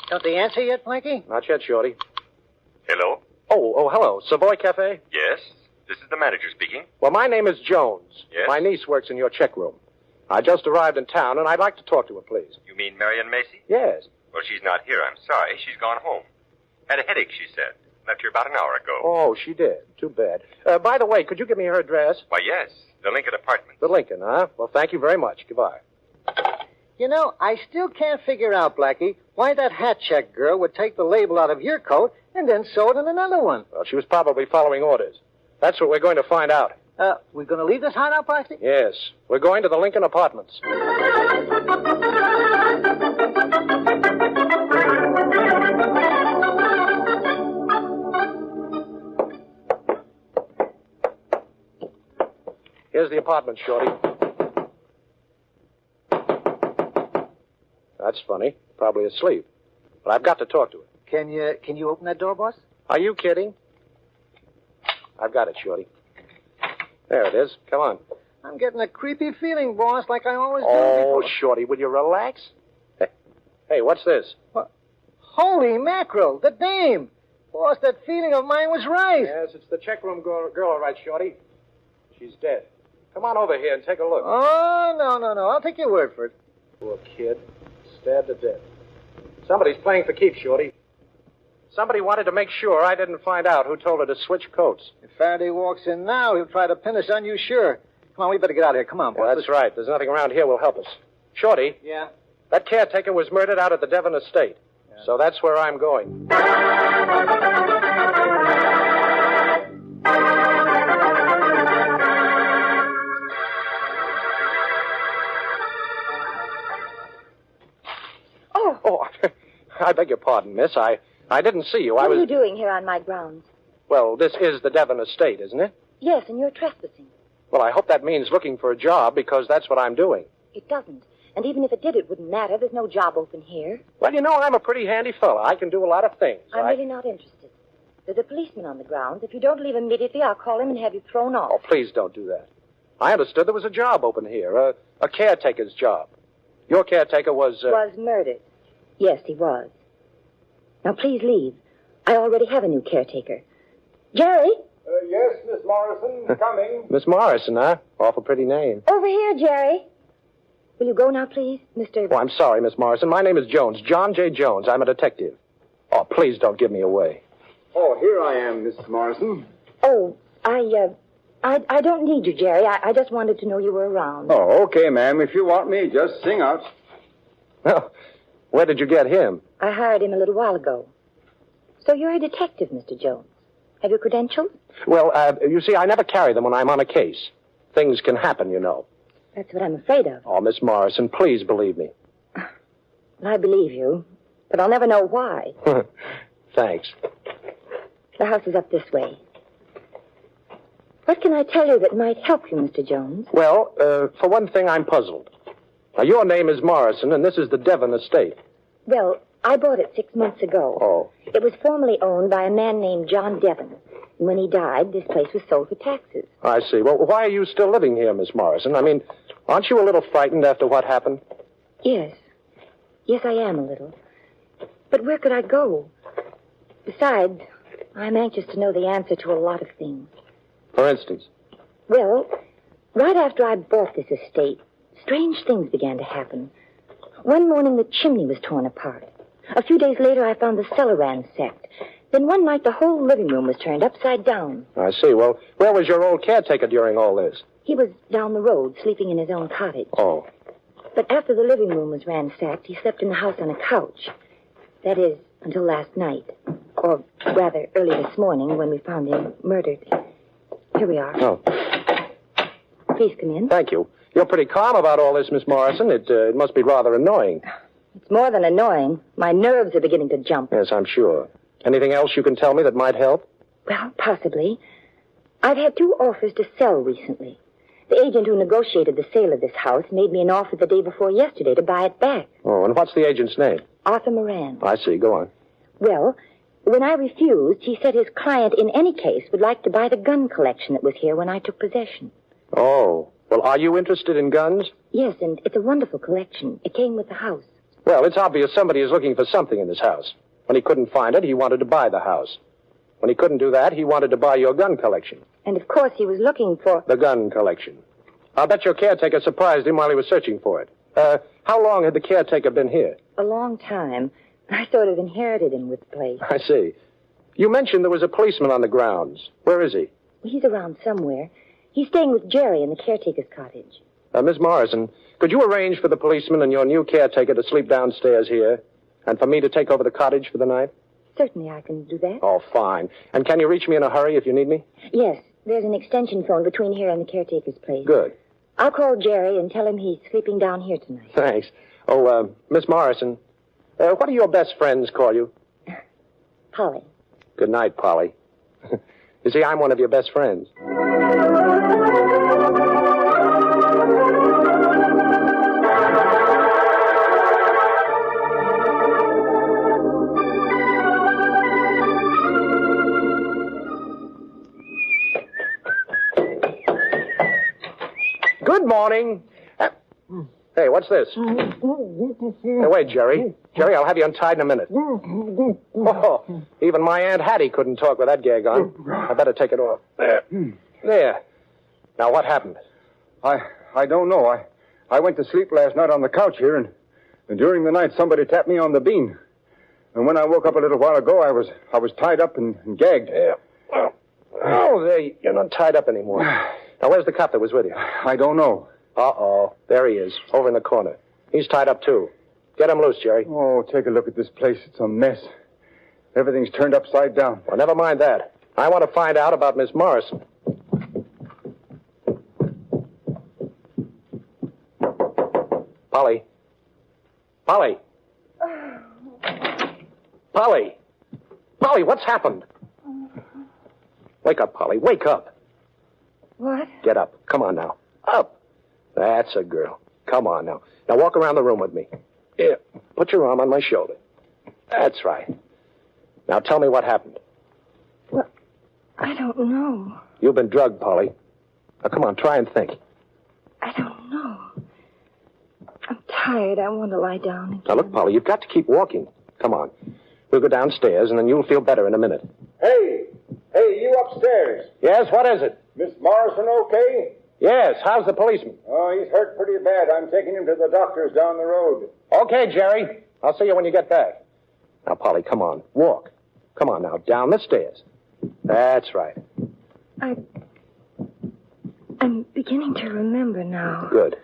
Don't they answer yet, Blackie? Not yet, Shorty. Hello? Oh, hello. Savoy Cafe? Yes? This is the manager speaking. Well, my name is Jones. Yes? My niece works in your check room. I just arrived in town, and I'd like to talk to her, please. You mean Marion Macy? Yes. Well, she's not here. I'm sorry. She's gone home. Had a headache, she said. Left here about an hour ago. Oh, she did. Too bad. By the way, could you give me her address? Why, yes. The Lincoln Apartment. The Lincoln, huh? Well, thank you very much. Goodbye. You know, I still can't figure out, Blackie, why that hat check girl would take the label out of your coat and then sew it in another one. Well, she was probably following orders. That's what we're going to find out. We're going to leave this hideout, Blackie? Yes. We're going to the Lincoln Apartments. Here's the apartment, Shorty. That's funny. Probably asleep. But I've got to talk to her. Can you open that door, boss? Are you kidding? I've got it, Shorty. There it is. Come on. I'm getting a creepy feeling, boss, like I always do Oh, before. Shorty, will you relax? Hey, what's this? What? Holy mackerel, the dame. Boss, that feeling of mine was right. Yes, it's the check room girl, all right, Shorty. She's dead. Come on over here and take a look. Oh, no. I'll take your word for it. Poor kid. Stabbed to death. Somebody's playing for keeps, Shorty. Somebody wanted to make sure I didn't find out who told her to switch coats. If Faraday walks in now, he'll try to pin us on you, sure. Come on, we better get out of here. Come on, boss. Yeah, that's right. There's nothing around here will help us. Shorty. Yeah? That caretaker was murdered out at the Devon estate. Yeah. So that's where I'm going. Oh, I beg your pardon, miss. I didn't see you. What are you doing here on my grounds? Well, this is the Devon estate, isn't it? Yes, and you're trespassing. Well, I hope that means looking for a job, because that's what I'm doing. It doesn't. And even if it did, it wouldn't matter. There's no job open here. Well, you know, I'm a pretty handy fella. I can do a lot of things. I'm really not interested. There's a policeman on the grounds. If you don't leave immediately, I'll call him and have you thrown off. Oh, please don't do that. I understood there was a job open here, a caretaker's job. Your caretaker was... Was murdered. Yes, he was. Now, please leave. I already have a new caretaker. Jerry? Yes, Miss Morrison, coming. Miss Morrison, huh? Awful pretty name. Over here, Jerry. Will you go now, please, Mr... Oh, I'm sorry, Miss Morrison. My name is Jones. John J. Jones. I'm a detective. Oh, please don't give me away. Oh, here I am, Miss Morrison. Oh, I don't need you, Jerry. I just wanted to know you were around. Oh, okay, ma'am. If you want me, just sing out. Well, where did you get him? I hired him a little while ago. So you're a detective, Mr. Jones. Have you credentials? Well, you see, I never carry them when I'm on a case. Things can happen, you know. That's what I'm afraid of. Oh, Miss Morrison, please believe me. Well, I believe you, but I'll never know why. Thanks. The house is up this way. What can I tell you that might help you, Mr. Jones? Well, for one thing, I'm puzzled. Now, your name is Morrison, and this is the Devon estate. Well, I bought it 6 months ago. Oh. It was formerly owned by a man named John Devon. And when he died, this place was sold for taxes. I see. Well, why are you still living here, Miss Morrison? I mean, aren't you a little frightened after what happened? Yes. Yes, I am a little. But where could I go? Besides, I'm anxious to know the answer to a lot of things. For instance? Well, right after I bought this estate, strange things began to happen. One morning, the chimney was torn apart. A few days later, I found the cellar ransacked. Then one night, the whole living room was turned upside down. I see. Well, where was your old caretaker during all this? He was down the road, sleeping in his own cottage. Oh. But after the living room was ransacked, he slept in the house on a couch. That is, until last night. Or rather, early this morning, when we found him murdered. Here we are. Oh. Please come in. Thank you. You're pretty calm about all this, Miss Morrison. It must be rather annoying. It's more than annoying. My nerves are beginning to jump. Yes, I'm sure. Anything else you can tell me that might help? Well, possibly. I've had 2 offers to sell recently. The agent who negotiated the sale of this house made me an offer the day before yesterday to buy it back. Oh, and what's the agent's name? Arthur Moran. I see. Go on. Well, when I refused, he said his client in any case would like to buy the gun collection that was here when I took possession. Oh. Well, are you interested in guns? Yes, and it's a wonderful collection. It came with the house. Well, it's obvious somebody is looking for something in this house. When he couldn't find it, he wanted to buy the house. When he couldn't do that, he wanted to buy your gun collection. And of course he was looking for... The gun collection. I'll bet your caretaker surprised him while he was searching for it. How long had the caretaker been here? A long time. I sort of inherited him with the place. I see. You mentioned there was a policeman on the grounds. Where is he? He's around somewhere. He's staying with Jerry in the caretaker's cottage. Miss Morrison, could you arrange for the policeman and your new caretaker to sleep downstairs here, and for me to take over the cottage for the night? Certainly I can do that. Oh, fine. And can you reach me in a hurry if you need me? Yes, there's an extension phone between here and the caretaker's place. Good. I'll call Jerry and tell him he's sleeping down here tonight. Thanks. Oh, Miss Morrison, what do your best friends call you? Polly. Good night, Polly. You see, I'm one of your best friends. Good morning. Hey, what's this? Hey, wait, Jerry. Jerry, I'll have you untied in a minute. Oh, even my Aunt Hattie couldn't talk with that gag on. I better take it off. There. There. Now, what happened? I don't know. I went to sleep last night on the couch here, and during the night somebody tapped me on the bean. And when I woke up a little while ago, I was tied up and gagged. Yeah. You're not tied up anymore. Now, where's the cop that was with you? I don't know. Uh-oh. There he is, over in the corner. He's tied up, too. Get him loose, Jerry. Oh, take a look at this place. It's a mess. Everything's turned upside down. Well, never mind that. I want to find out about Miss Morrison. Polly. Polly. Polly. Polly, what's happened? Wake up, Polly. Wake up. What? Get up. Come on now. Up. That's a girl. Come on now. Now walk around the room with me. Here. Put your arm on my shoulder. That's right. Now tell me what happened. Well, I don't know. You've been drugged, Polly. Now come on, try and think. I don't know. I'm tired. I want to lie down again. Now look, Polly, you've got to keep walking. Come on. We'll go downstairs, and then you'll feel better in a minute. Hey, you upstairs. Yes, what is it? Miss Morrison okay? Yes, how's the policeman? Oh, he's hurt pretty bad. I'm taking him to the doctor's down the road. Okay, Jerry. I'll see you when you get back. Now, Polly, come on. Walk. Come on now, down the stairs. That's right. I'm beginning to remember now. Good.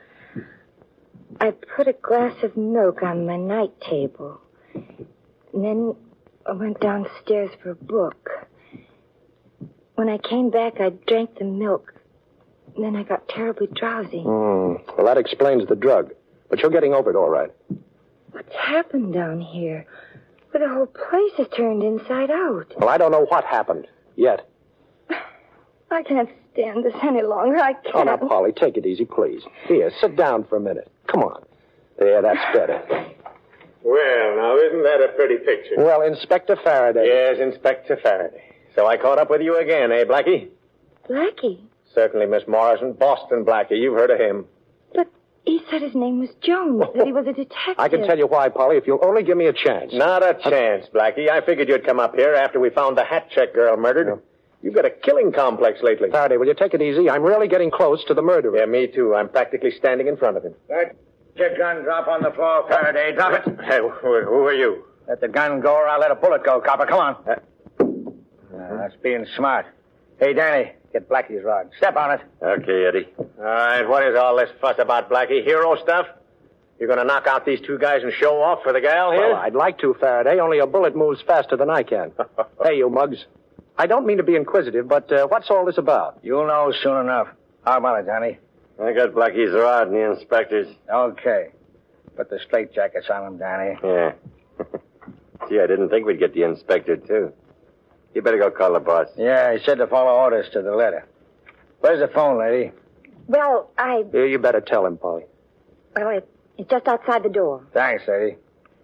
I put a glass of milk on my night table. And then I went downstairs for a book. When I came back, I drank the milk. And then I got terribly drowsy. Well, that explains the drug. But you're getting over it all right. What's happened down here? Well, the whole place has turned inside out. Well, I don't know what happened yet. I can't stand this any longer. I can't. Oh, now, Polly, take it easy, please. Here, sit down for a minute. Come on. There, that's better. Well, now, isn't that a pretty picture? Well, Inspector Faraday. Yes, Inspector Faraday. So I caught up with you again, eh, Blackie? Blackie? Certainly, Miss Morrison. Boston Blackie. You've heard of him. But he said his name was Jones, that he was a detective. I can tell you why, Polly, if you'll only give me a chance. Not a chance, Blackie. I figured you'd come up here after we found the hat check girl murdered. Yeah. You've got a killing complex lately. Faraday, will you take it easy? I'm really getting close to the murderer. Yeah, me too. I'm practically standing in front of him. Let your gun drop on the floor, Faraday. Drop it. Hey, who are you? Let the gun go or I'll let a bullet go, copper. Come on. That's being smart. Hey, Danny, get Blackie's rod. Step on it. Okay, Eddie. All right, what is all this fuss about, Blackie? Hero stuff? You're going to knock out these two guys and show off for the gal here? Well, I'd like to, Faraday, only a bullet moves faster than I can. Hey, you mugs. I don't mean to be inquisitive, but what's all this about? You'll know soon enough. How about it, Danny? I got Blackie's rod and the inspector's. Okay. Put the straitjackets on him, Danny. Yeah. Gee, I didn't think we'd get the inspector, too. You better go call the boss. Yeah, he said to follow orders to the letter. Where's the phone, lady? Well, You better tell him, Polly. Well, it's just outside the door. Thanks, lady.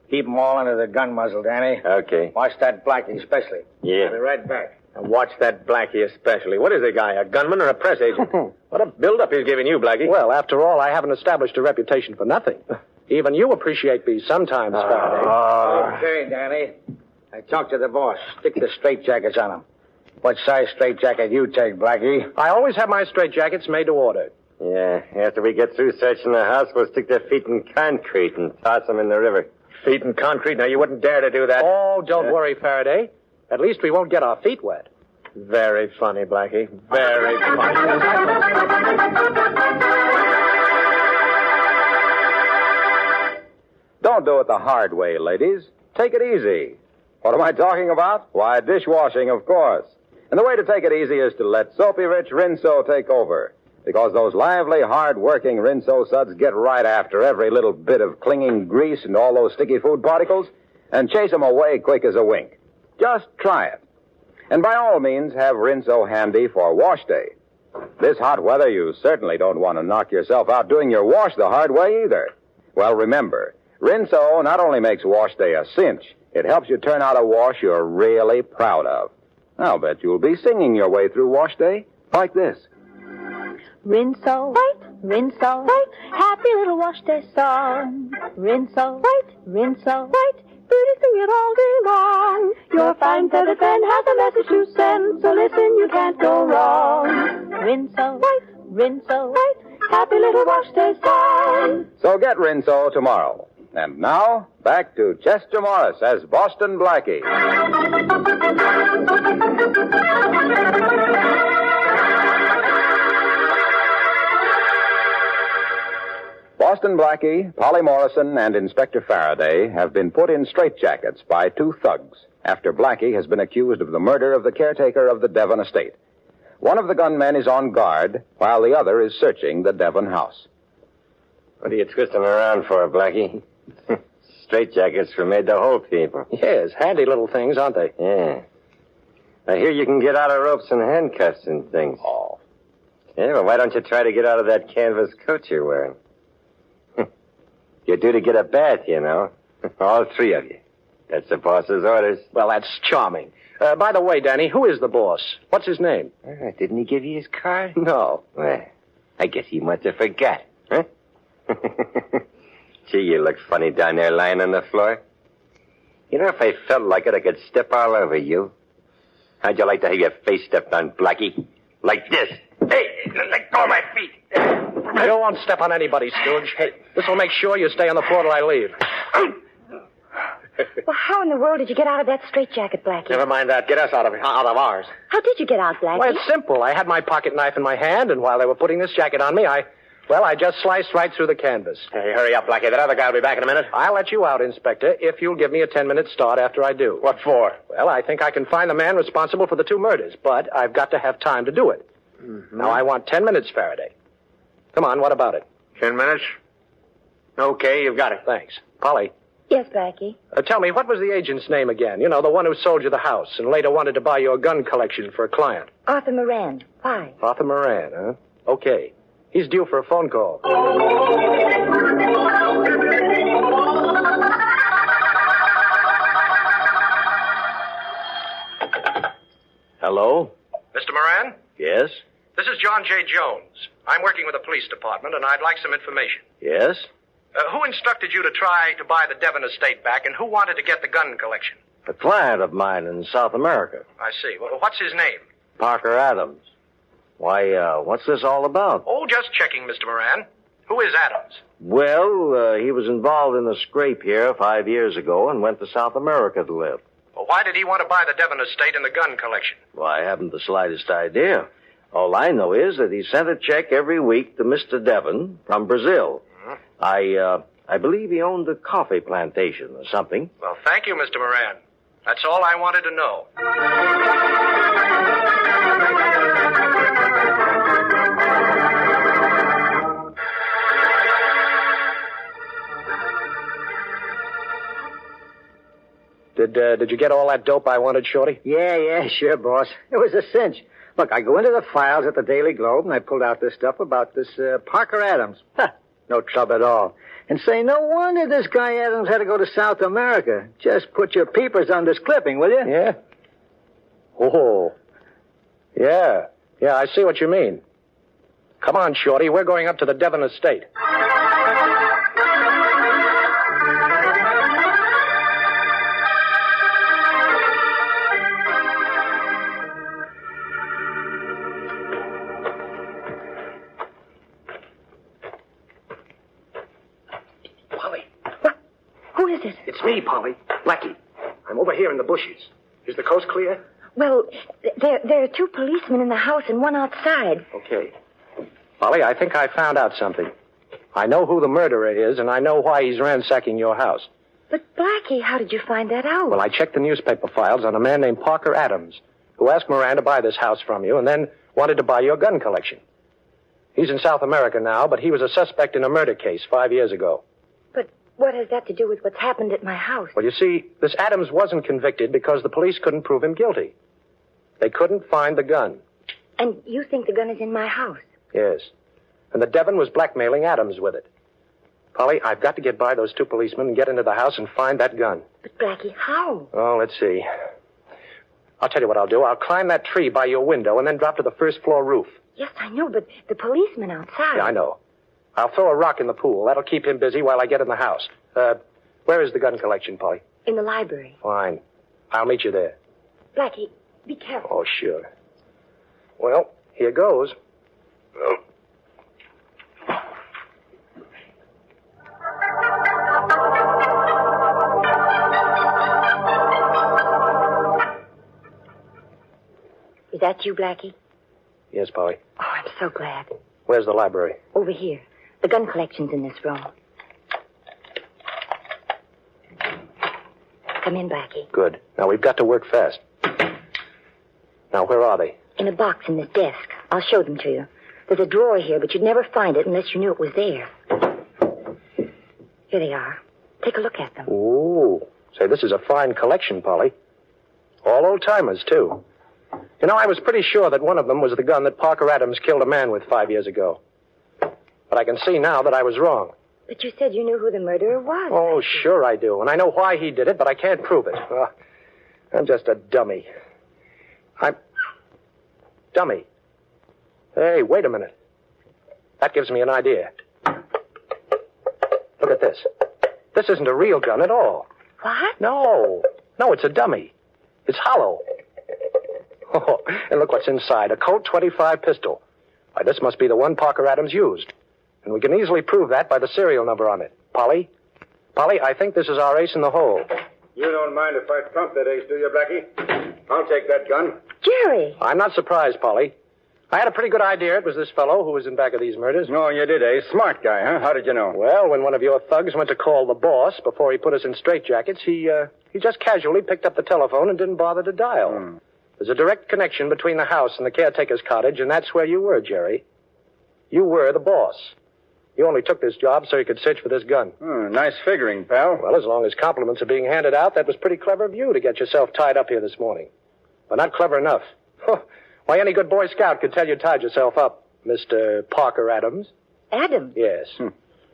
Keep them all under the gun muzzle, Danny. Okay. Watch that Blackie especially. Yeah. I'll be right back. And watch that Blackie especially. What is the guy, a gunman or a press agent? What a build-up he's giving you, Blackie. Well, after all, I haven't established a reputation for nothing. Even you appreciate me sometimes, Faraday. Okay, Danny. I talked to the boss. Stick the straitjackets on him. What size straitjacket you take, Blackie? I always have my straitjackets made to order. Yeah, after we get through searching the house, we'll stick their feet in concrete and toss them in the river. Feet in concrete? Now, you wouldn't dare to do that. Oh, don't worry, Faraday. At least we won't get our feet wet. Very funny, Blackie. Very funny. Don't do it the hard way, ladies. Take it easy. What am I talking about? Why, dishwashing, of course. And the way to take it easy is to let Soapy Rich Rinso take over. Because those lively, hard-working Rinso suds get right after every little bit of clinging grease and all those sticky food particles and chase them away quick as a wink. Just try it. And by all means, have Rinso handy for wash day. This hot weather, you certainly don't want to knock yourself out doing your wash the hard way either. Well, remember, Rinso not only makes wash day a cinch, it helps you turn out a wash you're really proud of. I'll bet you'll be singing your way through wash day like this. Rinso, right, Rinso, right, happy little wash day song. Rinso, right, Birdie sing it all day long. Your fine feathered friend has a message to send, so listen, you can't go wrong. Rinso, right, happy little wash day song. So get Rinso tomorrow. And now, back to Chester Morris as Boston Blackie. Boston Blackie, Polly Morrison, and Inspector Faraday have been put in straitjackets by two thugs after Blackie has been accused of the murder of the caretaker of the Devon estate. One of the gunmen is on guard, while the other is searching the Devon house. What are you twisting around for, Blackie? Straitjackets were made to hold people. Yes, handy little things, aren't they? Yeah. I hear you can get out of ropes and handcuffs and things. Oh. Yeah, well, why don't you try to get out of that canvas coat you're wearing? You're due to get a bath, you know. All three of you. That's the boss's orders. Well, that's charming. By the way, Danny, who is the boss? What's his name? Didn't he give you his card? No. Well, I guess he must have forgot, huh? Gee, you look funny down there lying on the floor. You know, if I felt like it, I could step all over you. How'd you like to have your face stepped on, Blackie? Like this. Hey, let go of my feet. You won't step on anybody, Stooge. Hey, this will make sure you stay on the floor till I leave. Well, how in the world did you get out of that straitjacket, Blackie? Never mind that. Get us out of ours. How did you get out, Blackie? Well, it's simple. I had my pocket knife in my hand, and while they were putting this jacket on me, I just sliced right through the canvas. Hey, hurry up, Blackie. That other guy will be back in a minute. I'll let you out, Inspector, if you'll give me a 10-minute start after I do. What for? Well, I think I can find the man responsible for the two murders, but I've got to have time to do it. Mm-hmm. Now, I want 10 minutes, Faraday. Come on, what about it? 10 minutes? Okay, you've got it. Thanks. Polly. Yes, Blackie? Tell me, what was the agent's name again? You know, the one who sold you the house and later wanted to buy your gun collection for a client. Arthur Moran. Why? Arthur Moran, huh? Okay. He's due for a phone call. Hello? Mr. Moran? Yes? This is John J. Jones. I'm working with the police department, and I'd like some information. Yes? Who instructed you to try to buy the Devon estate back, and who wanted to get the gun collection? A client of mine in South America. I see. Well, what's his name? Parker Adams. Why, what's this all about? Oh, just checking, Mr. Moran. Who is Adams? Well, he was involved in a scrape here 5 years ago and went to South America to live. Well, why did he want to buy the Devon estate and the gun collection? Well, I haven't the slightest idea. All I know is that he sent a check every week to Mr. Devon from Brazil. Mm-hmm. I believe he owned a coffee plantation or something. Well, thank you, Mr. Moran. That's all I wanted to know. Did you get all that dope I wanted, Shorty? Yeah, sure, boss. It was a cinch. Look, I go into the files at the Daily Globe, and I pulled out this stuff about this Parker Adams. No trouble at all. And say, no wonder this guy Adams had to go to South America. Just put your peepers on this clipping, will you? Yeah? Oh. Yeah, I see what you mean. Come on, Shorty, we're going up to the Devon estate. Who is it? It's me, Polly. Blackie. I'm over here in the bushes. Is the coast clear? Well, there are 2 policemen in the house and one outside. Okay. Polly, I think I found out something. I know who the murderer is, and I know why he's ransacking your house. But, Blackie, how did you find that out? Well, I checked the newspaper files on a man named Parker Adams, who asked Moran to buy this house from you and then wanted to buy your gun collection. He's in South America now, but he was a suspect in a murder case 5 years ago. But what has that to do with what's happened at my house? Well, you see, this Adams wasn't convicted because the police couldn't prove him guilty. They couldn't find the gun. And you think the gun is in my house? Yes. And the Devon was blackmailing Adams with it. Polly, I've got to get by those 2 policemen and get into the house and find that gun. But, Blackie, how? Oh, let's see. I'll tell you what I'll do. I'll climb that tree by your window and then drop to the first-floor roof. Yes, I know, but the policeman outside... Yeah, I know. I'll throw a rock in the pool. That'll keep him busy while I get in the house. Where is the gun collection, Polly? In the library. Fine. I'll meet you there. Blackie, be careful. Oh, sure. Well, here goes. Is that you, Blackie? Yes, Polly. Oh, I'm so glad. Where's the library? Over here. The gun collection's in this room. Come in, Blackie. Good. Now, we've got to work fast. Now, where are they? In a box in this desk. I'll show them to you. There's a drawer here, but you'd never find it unless you knew it was there. Here they are. Take a look at them. Ooh. Say, this is a fine collection, Polly. All old-timers, too. You know, I was pretty sure that one of them was the gun that Parker Adams killed a man with 5 years ago. But I can see now that I was wrong. But you said you knew who the murderer was. Oh, sure I do. And I know why he did it, but I can't prove it. I'm just a dummy. Dummy. Hey, wait a minute. That gives me an idea. Look at this. This isn't a real gun at all. What? No, it's a dummy. It's hollow. Oh, and look what's inside. A Colt 25 pistol. Why, this must be the one Parker Adams used. And we can easily prove that by the serial number on it. Polly, I think this is our ace in the hole. You don't mind if I trump that ace, do you, Blackie? I'll take that gun. Jerry! I'm not surprised, Polly. I had a pretty good idea it was this fellow who was in back of these murders. No, you did, Ace. Smart guy, huh? How did you know? Well, when one of your thugs went to call the boss before he put us in straitjackets, he just casually picked up the telephone and didn't bother to dial. There's a direct connection between the house and the caretaker's cottage, and that's where you were, Jerry. You were the boss. You only took this job so you could search for this gun. Nice figuring, pal. Well, as long as compliments are being handed out, that was pretty clever of you to get yourself tied up here this morning. But not clever enough. Why, any good Boy Scout could tell you tied yourself up, Mr. Parker Adams. Adams? Yes.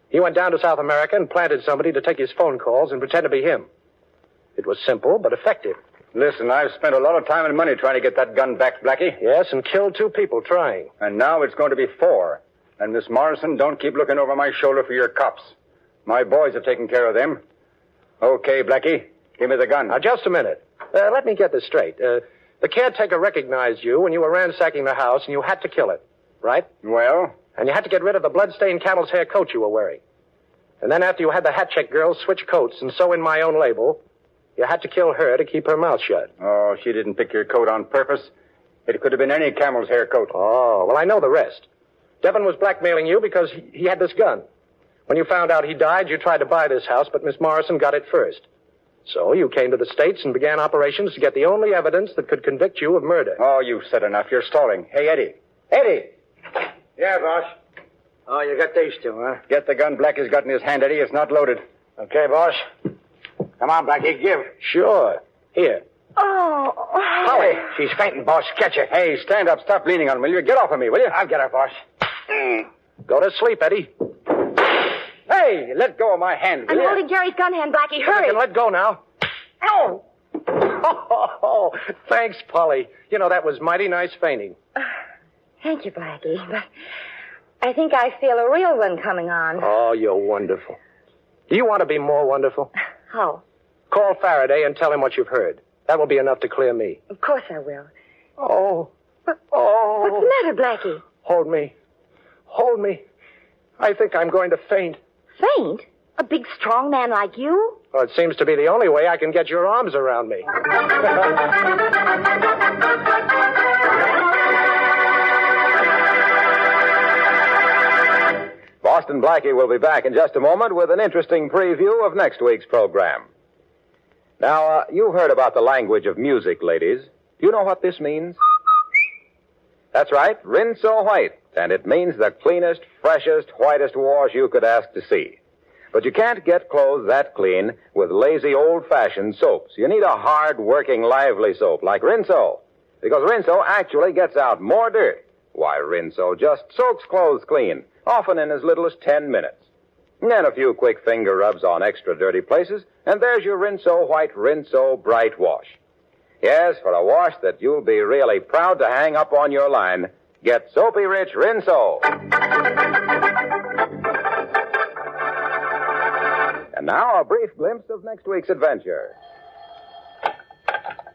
He went down to South America and planted somebody to take his phone calls and pretend to be him. It was simple, but effective. Listen, I've spent a lot of time and money trying to get that gun back, Blackie. Yes, and killed 2 people trying. And now it's going to be 4. And Miss Morrison, don't keep looking over my shoulder for your cops. My boys have taken care of them. Okay, Blackie, give me the gun. Now, just a minute. Let me get this straight. The caretaker recognized you when you were ransacking the house, and you had to kill it, right? Well? And you had to get rid of the blood-stained camel's hair coat you were wearing. And then after you had the hat-check girls switch coats and sew in my own label, you had to kill her to keep her mouth shut. Oh, she didn't pick your coat on purpose. It could have been any camel's hair coat. Oh, well, I know the rest. Devon was blackmailing you because he had this gun. When you found out he died, you tried to buy this house, but Miss Morrison got it first. So you came to the States and began operations to get the only evidence that could convict you of murder. Oh, you've said enough. You're stalling. Hey, Eddie. Eddie! Yeah, boss. Oh, you got these 2, huh? Get the gun Blackie's got in his hand, Eddie. It's not loaded. Okay, boss. Come on, Blackie, give. Sure. Here. Oh. Polly, she's fainting, boss. Catch her. Hey, stand up. Stop leaning on me. Will you? Get off of me, will you? I'll get her, boss. Go to sleep, Eddie. Hey, let go of my hand, will I'm you? holding Jerry's gun hand, Blackie. Hurry. You can let go now. Ow! Oh, thanks, Polly. You know, that was mighty nice fainting. Thank you, Blackie, but I think I feel a real one coming on. Oh, you're wonderful. Do you want to be more wonderful? How? Call Faraday and tell him what you've heard. That will be enough to clear me. Of course I will. Oh. What's the matter, Blackie? Hold me. Hold me. I think I'm going to faint. Faint? A big, strong man like you? Well, it seems to be the only way I can get your arms around me. Boston Blackie will be back in just a moment with an interesting preview of next week's program. Now, you've heard about the language of music, ladies. Do you know what this means? That's right, Rinso White. And it means the cleanest, freshest, whitest wash you could ask to see. But you can't get clothes that clean with lazy, old-fashioned soaps. You need a hard-working, lively soap like Rinso. Because Rinso actually gets out more dirt. Why, Rinso just soaks clothes clean, often in as little as 10 minutes. And then a few quick finger rubs on extra dirty places, and there's your Rinso White, Rinso Bright wash. Yes, for a wash that you'll be really proud to hang up on your line, get Soapy Rich Rinso. And now a brief glimpse of next week's adventure.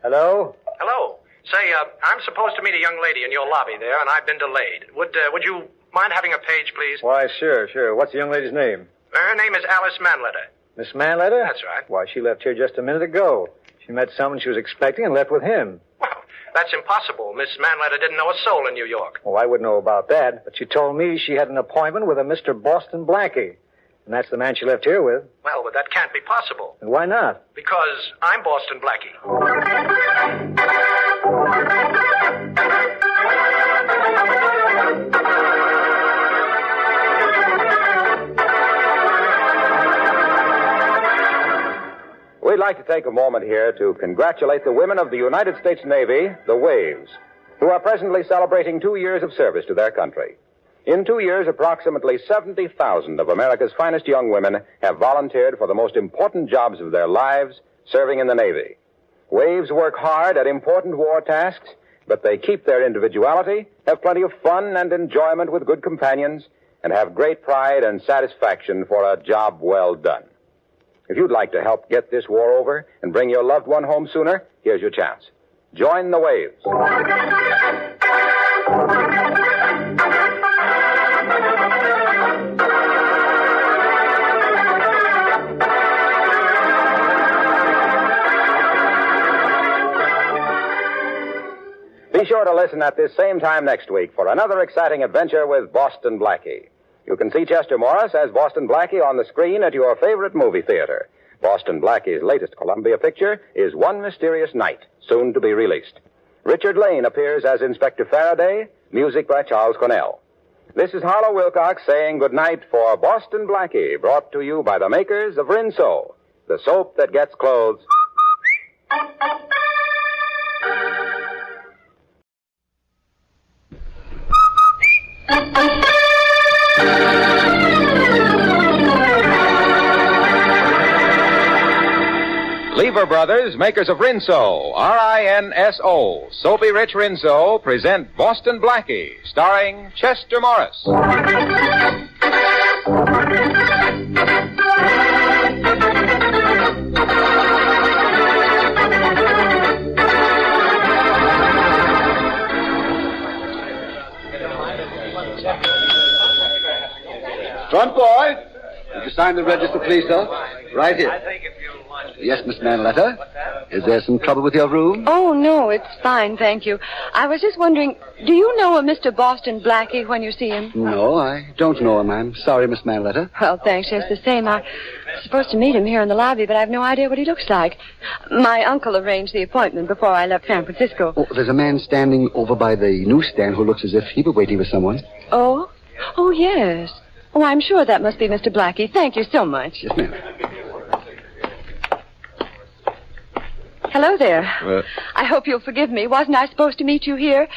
Hello? Hello. Say, I'm supposed to meet a young lady in your lobby there, and I've been delayed. Would you mind having a page, please? Why, sure. What's the young lady's name? Her name is Alice Manletter. Miss Manletter? That's right. Why, she left here just a minute ago. She met someone she was expecting and left with him. Well, that's impossible. Miss Manletter didn't know a soul in New York. Oh, I wouldn't know about that, but she told me she had an appointment with a Mr. Boston Blackie. And that's the man she left here with. Well, but that can't be possible. And why not? Because I'm Boston Blackie. We'd like to take a moment here to congratulate the women of the United States Navy, the Waves, who are presently celebrating 2 years of service to their country. In 2 years, approximately 70,000 of America's finest young women have volunteered for the most important jobs of their lives, serving in the Navy. Waves work hard at important war tasks, but they keep their individuality, have plenty of fun and enjoyment with good companions, and have great pride and satisfaction for a job well done. If you'd like to help get this war over and bring your loved one home sooner, here's your chance. Join the Waves. Be sure to listen at this same time next week for another exciting adventure with Boston Blackie. You can see Chester Morris as Boston Blackie on the screen at your favorite movie theater. Boston Blackie's latest Columbia picture is One Mysterious Night, soon to be released. Richard Lane appears as Inspector Faraday, music by Charles Cornell. This is Harlow Wilcox saying goodnight for Boston Blackie, brought to you by the makers of Rinso, the soap that gets clothes. Lever Brothers, makers of Rinso, R-I-N-S-O, Soapy Rich Rinso, present Boston Blackie, starring Chester Morris. Front boy, did you sign the register, please, sir? Right here. Yes, Miss Manletter. Is there some trouble with your room? Oh, no, it's fine, thank you. I was just wondering, do you know a Mr. Boston Blackie when you see him? No, I don't know him. I'm sorry, Miss Manletter. Well, thanks, just the same. I was supposed to meet him here in the lobby, but I have no idea what he looks like. My uncle arranged the appointment before I left San Francisco. Oh, there's a man standing over by the newsstand who looks as if he were waiting for someone. Oh? Oh, yes. Oh, I'm sure that must be Mr. Blackie. Thank you so much. Yes, ma'am. Hello there. I hope you'll forgive me. Wasn't I supposed to meet you here?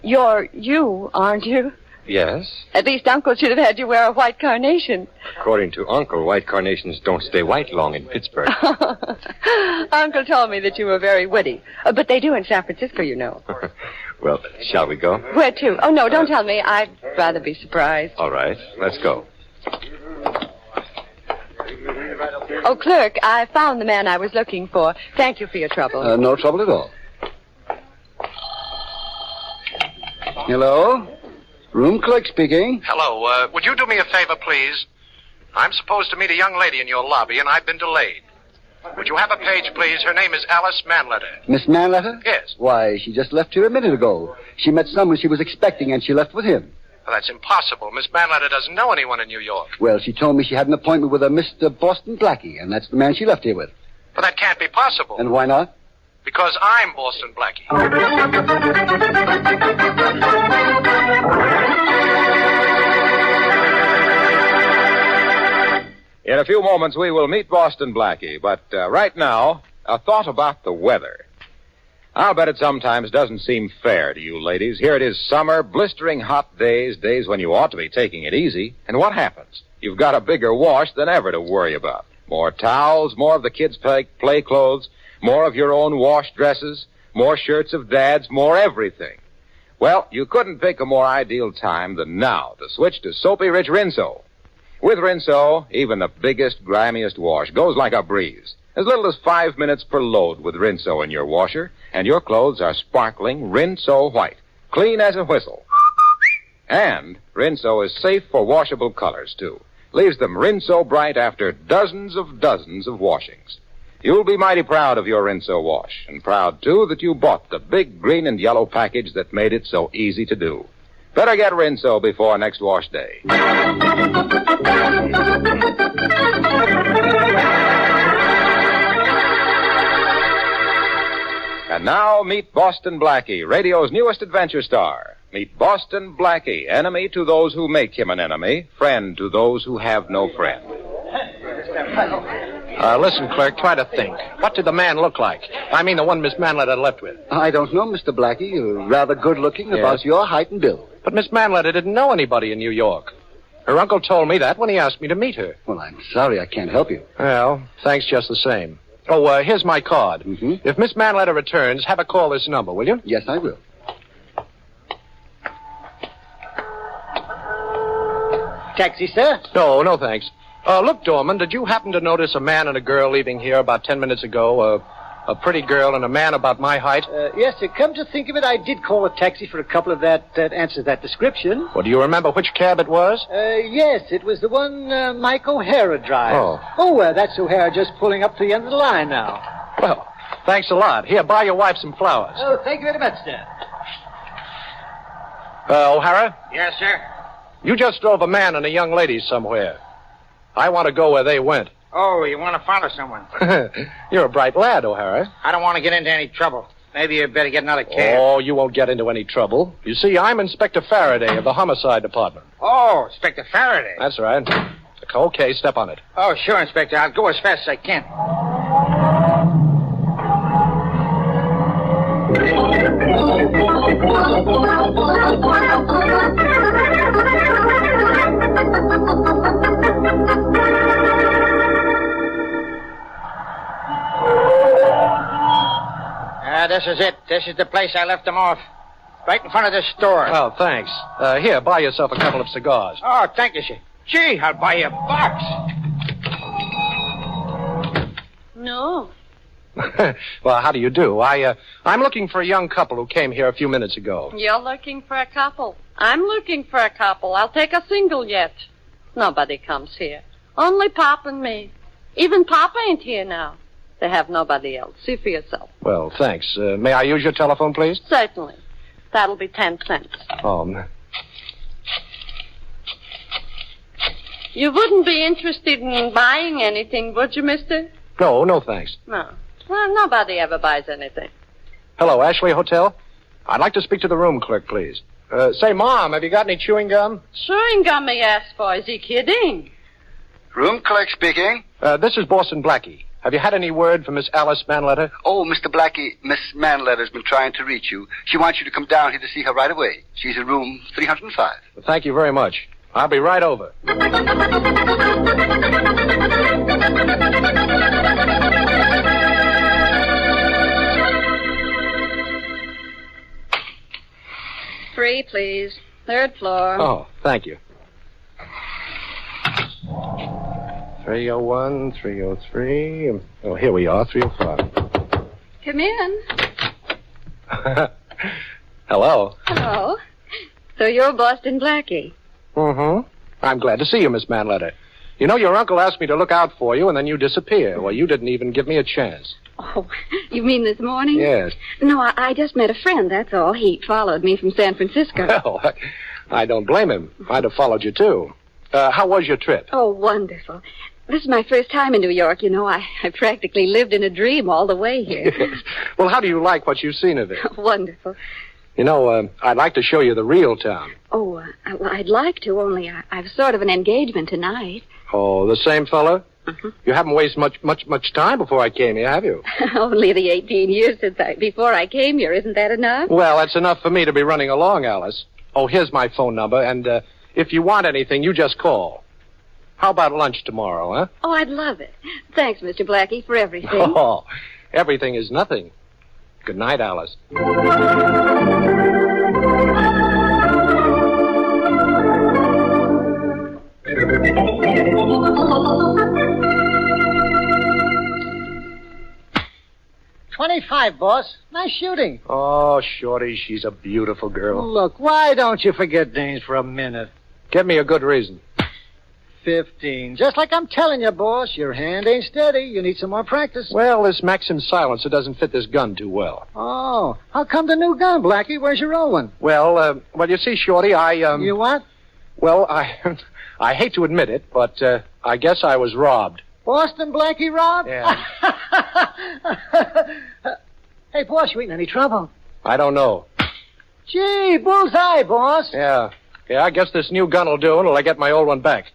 You're you, aren't you? Yes. At least Uncle should have had you wear a white carnation. According to Uncle, white carnations don't stay white long in Pittsburgh. Uncle told me that you were very witty. But they do in San Francisco, you know. Well, shall we go? Where to? Oh, no, don't tell me. I'd rather be surprised. All right, let's go. Oh, clerk, I found the man I was looking for. Thank you for your trouble. No trouble at all. Hello? Room clerk speaking. Hello, would you do me a favor, please? I'm supposed to meet a young lady in your lobby, and I've been delayed. Would you have a page, please? Her name is Alice Manletter. Miss Manletter? Yes. Why, she just left here a minute ago. She met someone she was expecting, and she left with him. Well, that's impossible. Miss Manletter doesn't know anyone in New York. Well, she told me she had an appointment with a Mr. Boston Blackie, and that's the man she left here with. But that can't be possible. And why not? Because I'm Boston Blackie. In a few moments, we will meet Boston Blackie, but right now, a thought about the weather. I'll bet it sometimes doesn't seem fair to you ladies. Here it is summer, blistering hot days when you ought to be taking it easy. And what happens? You've got a bigger wash than ever to worry about. More towels, more of the kids' play clothes, more of your own wash dresses, more shirts of Dad's, more everything. Well, you couldn't pick a more ideal time than now to switch to Soapy Rich Rinso. With Rinso, even the biggest, grimiest wash goes like a breeze. As little as 5 minutes per load with Rinso in your washer, and your clothes are sparkling Rinso white, clean as a whistle. And Rinso is safe for washable colors, too. Leaves them Rinso bright after dozens of washings. You'll be mighty proud of your Rinso wash, and proud, too, that you bought the big green and yellow package that made it so easy to do. Better get Rinso before next wash day. And now, meet Boston Blackie, radio's newest adventure star. Meet Boston Blackie, enemy to those who make him an enemy, friend to those who have no friend. Listen, clerk, try to think. What did the man look like? I mean, the one Miss Manletter left with. I don't know, Mr. Blackie. You're rather good-looking, Yes. about your height and build. But Miss Manletter didn't know anybody in New York. Her uncle told me that when he asked me to meet her. Well, I'm sorry I can't help you. Well, thanks just the same. Oh, here's my card. Mm-hmm. If Miss Manletter returns, have her call this number, will you? Yes, I will. Taxi, sir? No, thanks. Look, Dorman, did you happen to notice a man and a girl leaving here about 10 minutes ago? A pretty girl and a man about my height? Yes, sir. Come to think of it, I did call a taxi for a couple of that answers that description. Well, do you remember which cab it was? Yes, it was the one Mike O'Hara drives. Oh. That's O'Hara just pulling up to the end of the line now. Well, thanks a lot. Here, buy your wife some flowers. Oh, thank you very much, sir. O'Hara? Yes, sir? You just drove a man and a young lady somewhere. I want to go where they went. Oh, you want to follow someone? You're a bright lad, O'Hara. I don't want to get into any trouble. Maybe you better get another cab. Oh, you won't get into any trouble. You see, I'm Inspector Faraday of the Homicide Department. Oh, Inspector Faraday. That's right. Okay, step on it. Oh, sure, Inspector. I'll go as fast as I can. This is it. This is the place I left them off. Right in front of this store. Oh, thanks. Here, buy yourself a couple of cigars. Oh, thank you, sir. Gee, I'll buy you a box. No. Well, how do you do? I'm looking for a young couple who came here a few minutes ago. You're looking for a couple. I'm looking for a couple. I'll take a single yet. Nobody comes here. Only Pop and me. Even Pop ain't here now. They have nobody else. See for yourself. Well, thanks. May I use your telephone, please? Certainly. That'll be 10 cents. You wouldn't be interested in buying anything, would you, mister? No, thanks. No. Well, nobody ever buys anything. Hello, Ashley Hotel? I'd like to speak to the room clerk, please. Say, Mom, have you got any chewing gum? Chewing gum he asked for. Is he kidding? Room clerk speaking. This is Boston Blackie. Have you had any word from Miss Alice Manletter? Oh, Mr. Blackie, Miss Manletter's been trying to reach you. She wants you to come down here to see her right away. She's in room 305. Well, thank you very much. I'll be right over. Free, please. Third floor. Oh, thank you. 301, 303. Oh, here we are, 305. Come in. Hello. Hello. So you're Boston Blackie. Mm-hmm. I'm glad to see you, Miss Manletter. You know, your uncle asked me to look out for you, and then you disappear. Well, you didn't even give me a chance. Oh, you mean this morning? Yes. No, I just met a friend, that's all. He followed me from San Francisco. Well, I don't blame him. I'd have followed you, too. How was your trip? Oh, wonderful. This is my first time in New York, you know. I practically lived in a dream all the way here. Well, how do you like what you've seen of it? Wonderful. You know, I'd like to show you the real town. Oh, well, I'd like to, only I've sort of an engagement tonight. Oh, the same fella? Mm-hmm. You haven't wasted much time before I came here, have you? Only the 18 years before I came here. Isn't that enough? Well, that's enough for me to be running along, Alice. Oh, here's my phone number, and if you want anything, you just call. How about lunch tomorrow, huh? Oh, I'd love it. Thanks, Mr. Blackie, for everything. Oh, everything is nothing. Good night, Alice. 25, boss. Nice shooting. Oh, Shorty, she's a beautiful girl. Look, why don't you forget names for a minute? Give me a good reason. 15. Just like I'm telling you, boss, your hand ain't steady. You need some more practice. Well, this Maxim silencer doesn't fit this gun too well. Oh, how come the new gun, Blackie? Where's your old one? Well, you see, Shorty, You what? Well, I hate to admit it, but I guess I was robbed. Boston Blackie robbed? Yeah. Hey, boss, you ain't in any trouble. I don't know. Gee, bullseye, boss. Yeah, I guess this new gun will do until I get my old one back.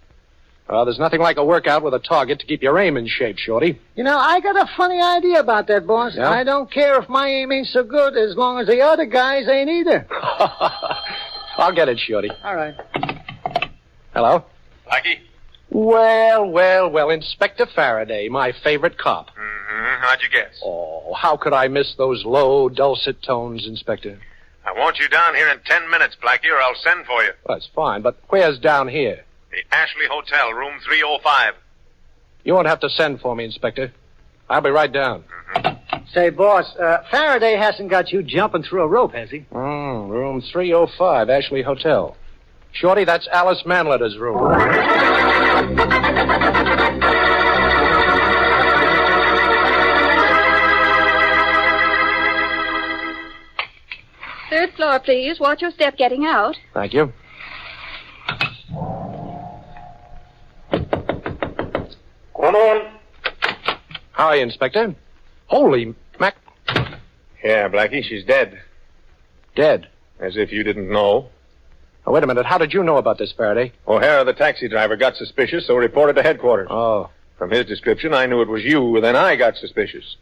There's nothing like a workout with a target to keep your aim in shape, Shorty. You know, I got a funny idea about that, boss. Yeah? I don't care if my aim ain't so good as long as the other guys ain't either. I'll get it, Shorty. All right. Hello? Blackie? Well, Inspector Faraday, my favorite cop. Mm-hmm. How'd you guess? Oh, how could I miss those low, dulcet tones, Inspector? I want you down here in 10 minutes, Blackie, or I'll send for you. Well, that's fine, but where's down here? The Ashley Hotel, room 305. You won't have to send for me, Inspector. I'll be right down. Mm-hmm. Say, boss, Faraday hasn't got you jumping through a rope, has he? Room 305, Ashley Hotel. Shorty, that's Alice Manletter's room. Third floor, please. Watch your step getting out. Thank you. Come on. Hi, Inspector. Holy Mac... Yeah, Blackie, she's dead. Dead? As if you didn't know. Oh, wait a minute. How did you know about this, Faraday? O'Hara, the taxi driver, got suspicious, so reported to headquarters. Oh. From his description, I knew it was you, and then I got suspicious.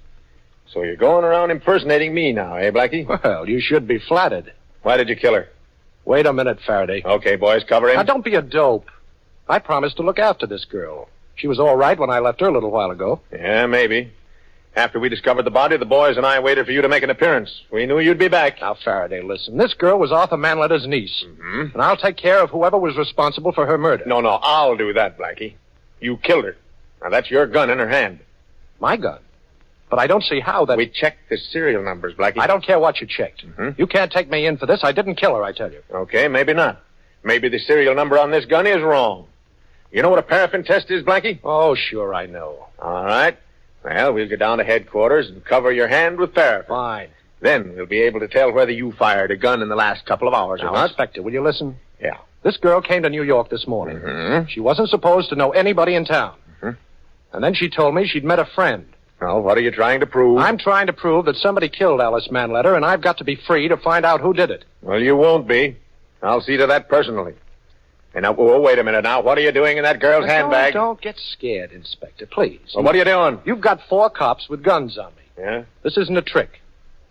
So you're going around impersonating me now, eh, Blackie? Well, you should be flattered. Why did you kill her? Wait a minute, Faraday. Okay, boys, cover him. Now, don't be a dope. I promised to look after this girl. She was all right when I left her a little while ago. Yeah, maybe. After we discovered the body, the boys and I waited for you to make an appearance. We knew you'd be back. Now, Faraday, listen. This girl was Arthur Manletter's niece. Mm-hmm. And I'll take care of whoever was responsible for her murder. No, I'll do that, Blackie. You killed her. Now, that's your gun in her hand. My gun? But I don't see how that... We checked the serial numbers, Blackie. I don't care what you checked. Mm-hmm. You can't take me in for this. I didn't kill her, I tell you. Okay, maybe not. Maybe the serial number on this gun is wrong. You know what a paraffin test is, Blackie? Oh, sure, I know. All right. Well, we'll go down to headquarters and cover your hand with paraffin. Fine. Then we'll be able to tell whether you fired a gun in the last couple of hours Now, or not. Inspector, will you listen? Yeah. This girl came to New York this morning. Mm-hmm. She wasn't supposed to know anybody in town. Mm-hmm. And then she told me she'd met a friend. Well, what are you trying to prove? I'm trying to prove that somebody killed Alice Manletter, and I've got to be free to find out who did it. Well, you won't be. I'll see to that personally. And now, wait a minute now. What are you doing in that girl's handbag? Don't get scared, Inspector, please. Well, what are you doing? You've got 4 cops with guns on me. Yeah? This isn't a trick.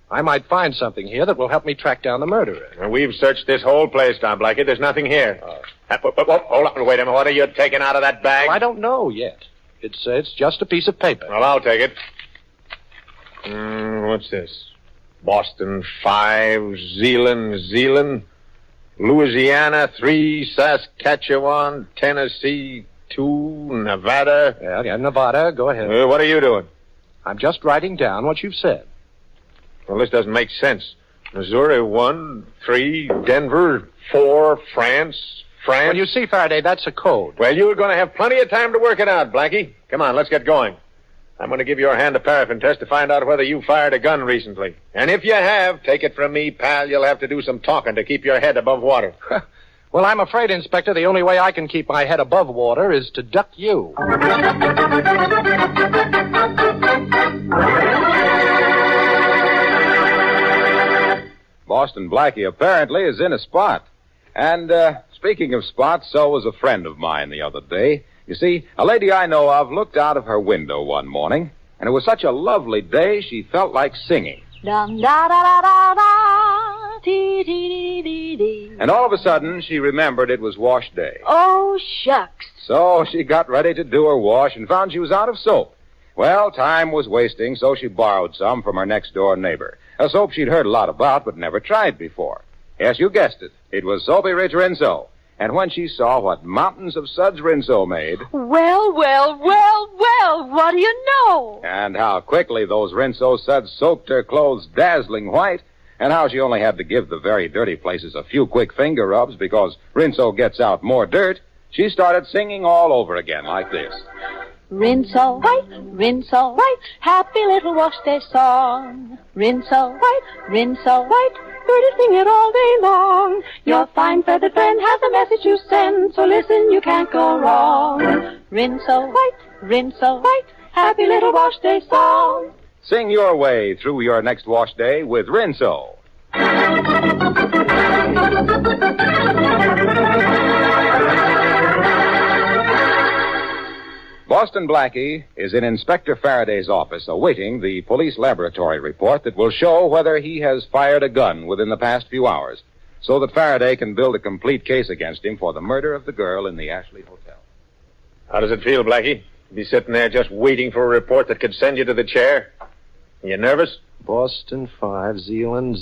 I might find something here that will help me track down the murderer. Well, we've searched this whole place now, Blackie. There's nothing here. Hold on. Wait a minute. What are you taking out of that bag? Well, I don't know yet. It's just a piece of paper. Well, I'll take it. What's this? Boston 5, Zealand, Louisiana 3, Saskatchewan, Tennessee 2, Nevada. Yeah, Nevada. Go ahead. What are you doing? I'm just writing down what you've said. Well, this doesn't make sense. Missouri 1, 3, Denver 4, France France? Well, you see, Faraday, that's a code. Well, you're going to have plenty of time to work it out, Blackie. Come on, let's get going. I'm going to give your hand a paraffin test to find out whether you fired a gun recently. And if you have, take it from me, pal, you'll have to do some talking to keep your head above water. Well, I'm afraid, Inspector, the only way I can keep my head above water is to duck you. Boston Blackie apparently is in a spot. And, speaking of spots, so was a friend of mine the other day. You see, a lady I know of looked out of her window one morning, and it was such a lovely day she felt like singing. Dum da da da da da, dee dee dee dee dee. And all of a sudden, she remembered it was wash day. Oh, shucks. So she got ready to do her wash and found she was out of soap. Well, time was wasting, so she borrowed some from her next-door neighbor. A soap she'd heard a lot about but never tried before. Yes, you guessed it. It was Soapy Ridge Rinso. And when she saw what mountains of suds Rinso made... Well, what do you know? And how quickly those Rinso suds soaked her clothes dazzling white, and how she only had to give the very dirty places a few quick finger rubs because Rinso gets out more dirt, she started singing all over again like this. Rinso white, happy little wash day song. Rinso white, birdie sing it all day long. Your fine feathered friend has a message to send, so listen, you can't go wrong. Rinso white, happy little wash day song. Sing your way through your next wash day with Rinso. Boston Blackie is in Inspector Faraday's office awaiting the police laboratory report that will show whether he has fired a gun within the past few hours, so that Faraday can build a complete case against him for the murder of the girl in the Ashley Hotel. How does it feel, Blackie? Be sitting there just waiting for a report that could send you to the chair? You nervous? Boston 5, Zealand.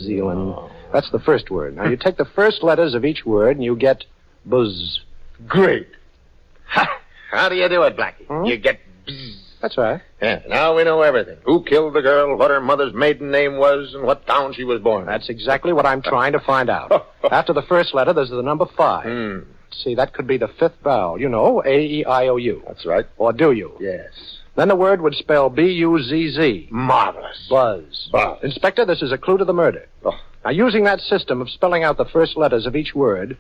Oh. That's the first word. Now, you take the first letters of each word, and you get buzz. Great. Ha! How do you do it, Blackie? You get bzz. That's right. Yeah, now we know everything. Who killed the girl, what her mother's maiden name was, and what town she was born in. That's exactly what I'm trying to find out. After the first letter, there's the number 5. See, that could be the fifth vowel. You know, A-E-I-O-U. That's right. Or do you? Yes. Then the word would spell B-U-Z-Z. Marvelous. Buzz. Inspector, this is a clue to the murder. Now, using that system of spelling out the first letters of each word,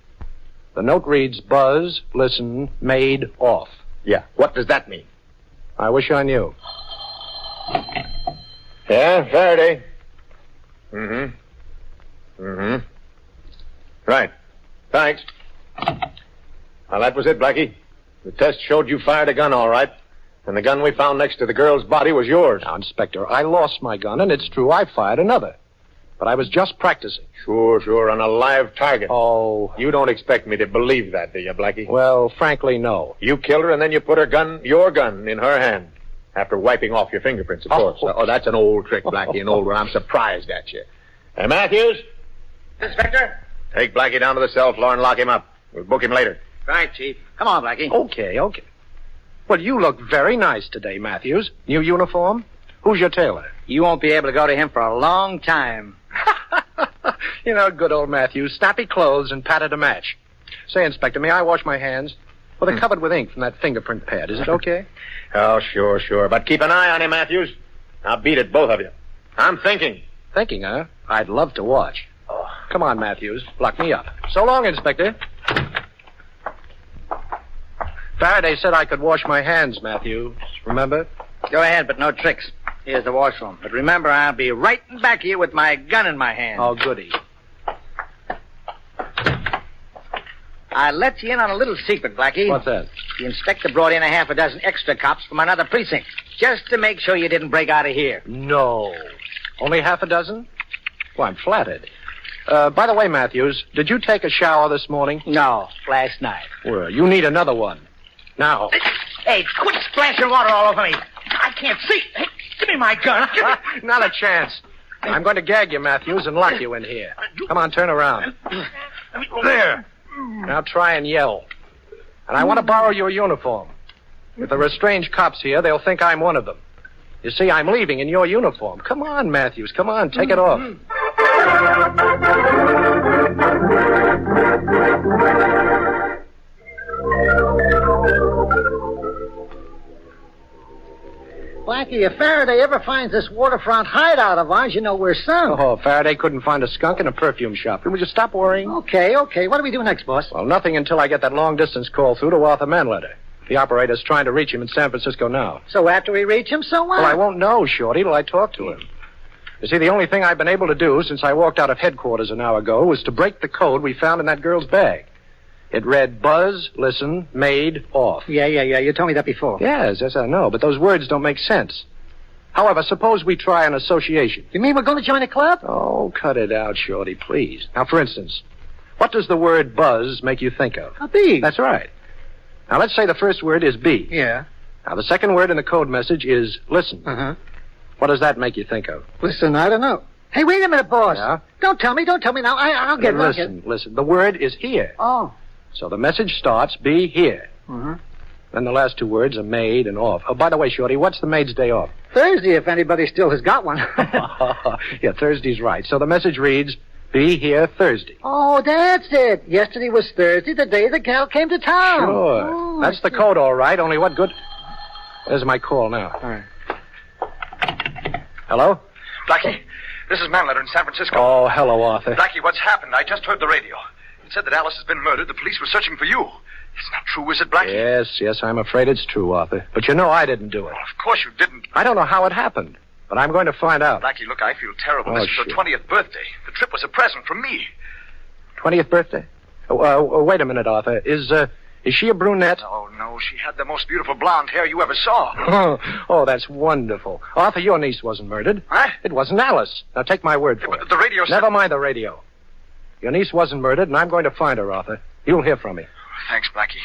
the note reads buzz, listen, made, off. Yeah. What does that mean? I wish I knew. Yeah, Faraday. Right. Thanks. Well, that was it, Blackie. The test showed you fired a gun, all right. And the gun we found next to the girl's body was yours. Now, Inspector, I lost my gun, and it's true I fired another. But I was just practicing. Sure, on a live target. Oh. You don't expect me to believe that, do you, Blackie? Well, frankly, no. You killed her, and then you put your gun, in her hand. After wiping off your fingerprints, of course. Oh, that's an old trick, Blackie, an old one. I'm surprised at you. Hey, Matthews? Inspector? Take Blackie down to the cell floor and lock him up. We'll book him later. Right, Chief. Come on, Blackie. Okay. Well, you look very nice today, Matthews. New uniform? Who's your tailor? You won't be able to go to him for a long time. You know, good old Matthews. Snappy clothes and pattern to match. Say, Inspector, may I wash my hands? Well, they're covered with ink from that fingerprint pad. Is it okay? Oh, sure. But keep an eye on him, Matthews. I'll beat it, both of you. I'm thinking. Thinking, huh? I'd love to watch. Come on, Matthews. Lock me up. So long, Inspector. Faraday said I could wash my hands, Matthews. Remember? Go ahead, but no tricks. Here's the washroom. But remember, I'll be right back here with my gun in my hand. Oh, goody. I let you in on a little secret, Blackie. What's that? The inspector brought in a half a dozen extra cops from another precinct, just to make sure you didn't break out of here. No. Only half a dozen? Well, I'm flattered. By the way, Matthews, did you take a shower this morning? No, last night. Well, you need another one. Now. Hey, quit splashing water all over me. I can't see. Hey, give me my gun. Not a chance. I'm going to gag you, Matthews, and lock you in here. Come on, turn around. There. Now try and yell. And I want to borrow your uniform. If there are strange cops here, they'll think I'm one of them. You see, I'm leaving in your uniform. Come on, Matthews. Come on, take it off. Blackie, if Faraday ever finds this waterfront hideout of ours, you know we're sunk. Oh, Faraday couldn't find a skunk in a perfume shop. Can we just stop worrying? Okay. What do we do next, boss? Well, nothing until I get that long-distance call through to Arthur Manletter. The operator's trying to reach him in San Francisco now. So after we reach him, so what? Well, I won't know, Shorty, till I talk to him. You see, the only thing I've been able to do since I walked out of headquarters an hour ago was to break the code we found in that girl's bag. It read buzz, listen, made, off. Yeah. You told me that before. Yes, I know, but those words don't make sense. However, suppose we try an association. You mean we're going to join a club? Oh, cut it out, Shorty, please. Now, for instance, what does the word buzz make you think of? A bee. That's right. Now, let's say the first word is bee. Yeah. Now, the second word in the code message is listen. Uh-huh. What does that make you think of? Listen, I don't know. Hey, wait a minute, boss. Yeah? Don't tell me now. I'll get Listen. The word is here. Oh. So the message starts, be here. Mm-hmm. Then the last two words are made and off. Oh, by the way, Shorty, what's the maid's day off? Thursday, if anybody still has got one. Yeah, Thursday's right. So the message reads, be here Thursday. Oh, that's it. Yesterday was Thursday, the day the gal came to town. Sure. Oh, that's the code, all right. Only what good... There's my call now. All right. Hello? Blackie, this is Manletter in San Francisco. Oh, hello, Arthur. Blackie, what's happened? I just heard the radio. It said that Alice has been murdered. The police were searching for you. It's not true, is it, Blackie? Yes, I'm afraid it's true, Arthur. But you know I didn't do it. Well, of course you didn't. I don't know how it happened, but I'm going to find out. Blackie, look, I feel terrible. Oh, This is her 20th birthday. The trip was a present from me. 20th birthday? Wait a minute, Arthur. Is she a brunette? Oh, no, she had the most beautiful blonde hair you ever saw. Oh, that's wonderful. Arthur, your niece wasn't murdered. Huh? It wasn't Alice. Now, take my word for it. The radio said... Never mind the radio. Your niece wasn't murdered, and I'm going to find her, Arthur. You'll hear from me. Thanks, Blackie.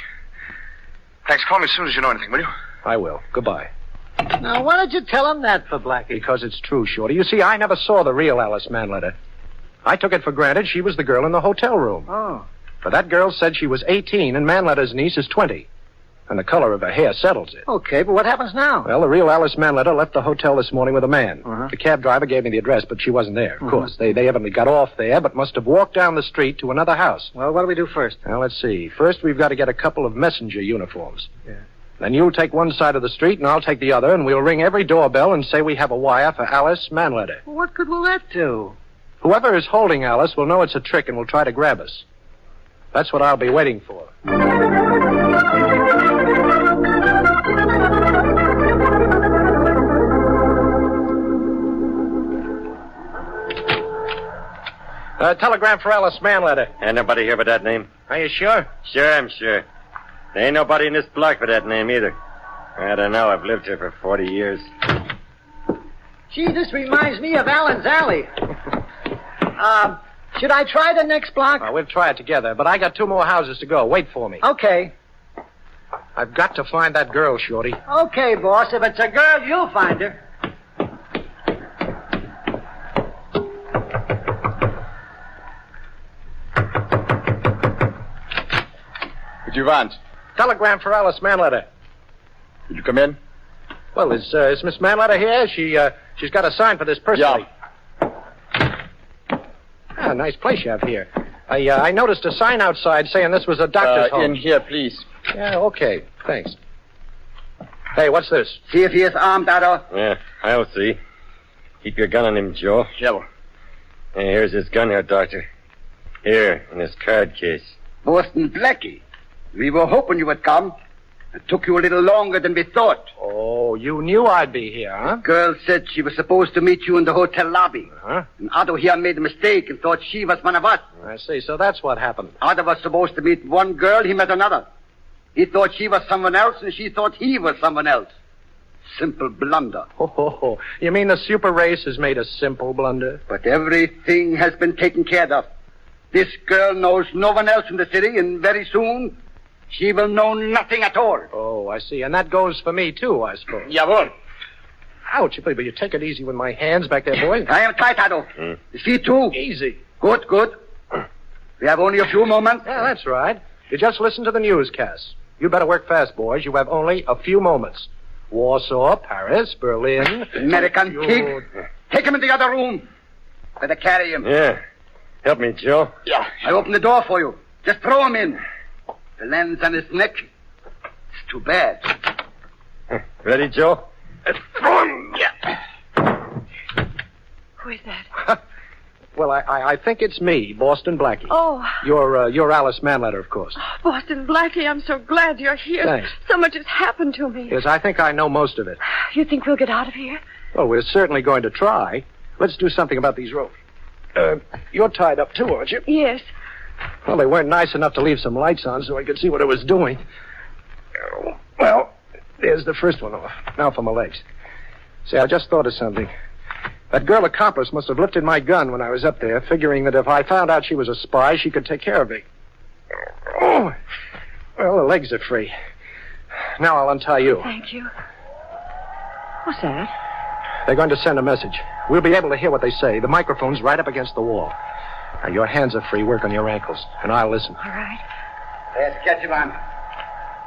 Thanks. Call me as soon as you know anything, will you? I will. Goodbye. Now, why did you tell him that for, Blackie? Because it's true, Shorty. You see, I never saw the real Alice Manletter. I took it for granted she was the girl in the hotel room. Oh. But that girl said she was 18, and Manletter's niece is 20. And the color of her hair settles it. Okay, but what happens now? Well, the real Alice Manletter left the hotel this morning with a man. Uh-huh. The cab driver gave me the address, but she wasn't there, of course. They evidently got off there, but must have walked down the street to another house. Well, what do we do first? Now, let's see. First, we've got to get a couple of messenger uniforms. Yeah. Then you'll take one side of the street, and I'll take the other, and we'll ring every doorbell and say we have a wire for Alice Manletter. Well, what good will that do? Whoever is holding Alice will know it's a trick and will try to grab us. That's what I'll be waiting for. Telegram for Alice Manletter. Ain't nobody here with that name? Are you sure? Sure, I'm sure. There ain't nobody in this block with that name either. I don't know. I've lived here for 40 years. Gee, this reminds me of Allen's Alley. Should I try the next block? We'll try it together, but I got 2 more houses to go. Wait for me. Okay. I've got to find that girl, Shorty. Okay, boss. If it's a girl, you'll find her. What do you want? Telegram for Alice Manletter. Did you come in? Well, is Miss Manletter here? She's got a sign for this personally. Ah, nice place you have here. I noticed a sign outside saying this was a doctor's home. In here, please. Yeah, okay. Thanks. Hey, what's this? See if he is armed, Otto. Yeah, I'll see. Keep your gun on him, Joe. Yeah. Hey, here's his gun here, Doctor. Here, in this card case. Boston Blackie. We were hoping you would come. It took you a little longer than we thought. Oh, you knew I'd be here, huh? The girl said she was supposed to meet you in the hotel lobby. Huh? And Otto here made a mistake and thought she was one of us. I see. So that's what happened. Otto was supposed to meet one girl, he met another. He thought she was someone else, and she thought he was someone else. Simple blunder. Oh, you mean the super race has made a simple blunder? But everything has been taken care of. This girl knows no one else in the city, and very soon she will know nothing at all. Oh, I see. And that goes for me, too, I suppose. Jawohl. Ouch, but you take it easy with my hands back there, boy. I am tight, Otto. You see, too? Easy. Good. We have only a few moments. Yeah, that's right. You just listen to the newscasts. You better work fast, boys. You have only a few moments. Warsaw, Paris, Berlin. American pig. Take him in the other room. Better carry him. Yeah. Help me, Joe. Yeah. I open the door for you. Just throw him in. The lens on his neck. It's too bad. Ready, Joe? Who is that? Well, I think it's me, Boston Blackie. Oh. You're Alice Manletter, of course. Boston Blackie, I'm so glad you're here. Thanks. So much has happened to me. Yes, I think I know most of it. You think we'll get out of here? Well, we're certainly going to try. Let's do something about these ropes. You're tied up too, aren't you? Yes. Well, they weren't nice enough to leave some lights on so I could see what it was doing. Well, there's the first one off. Now for my legs. Say, I just thought of something. That girl accomplice must have lifted my gun when I was up there, figuring that if I found out she was a spy, she could take care of me. Oh, well, the legs are free. Now I'll untie you. Thank you. What's that? They're going to send a message. We'll be able to hear what they say. The microphone's right up against the wall. Now, your hands are free. Work on your ankles, and I'll listen. All right. There's Ketchivan.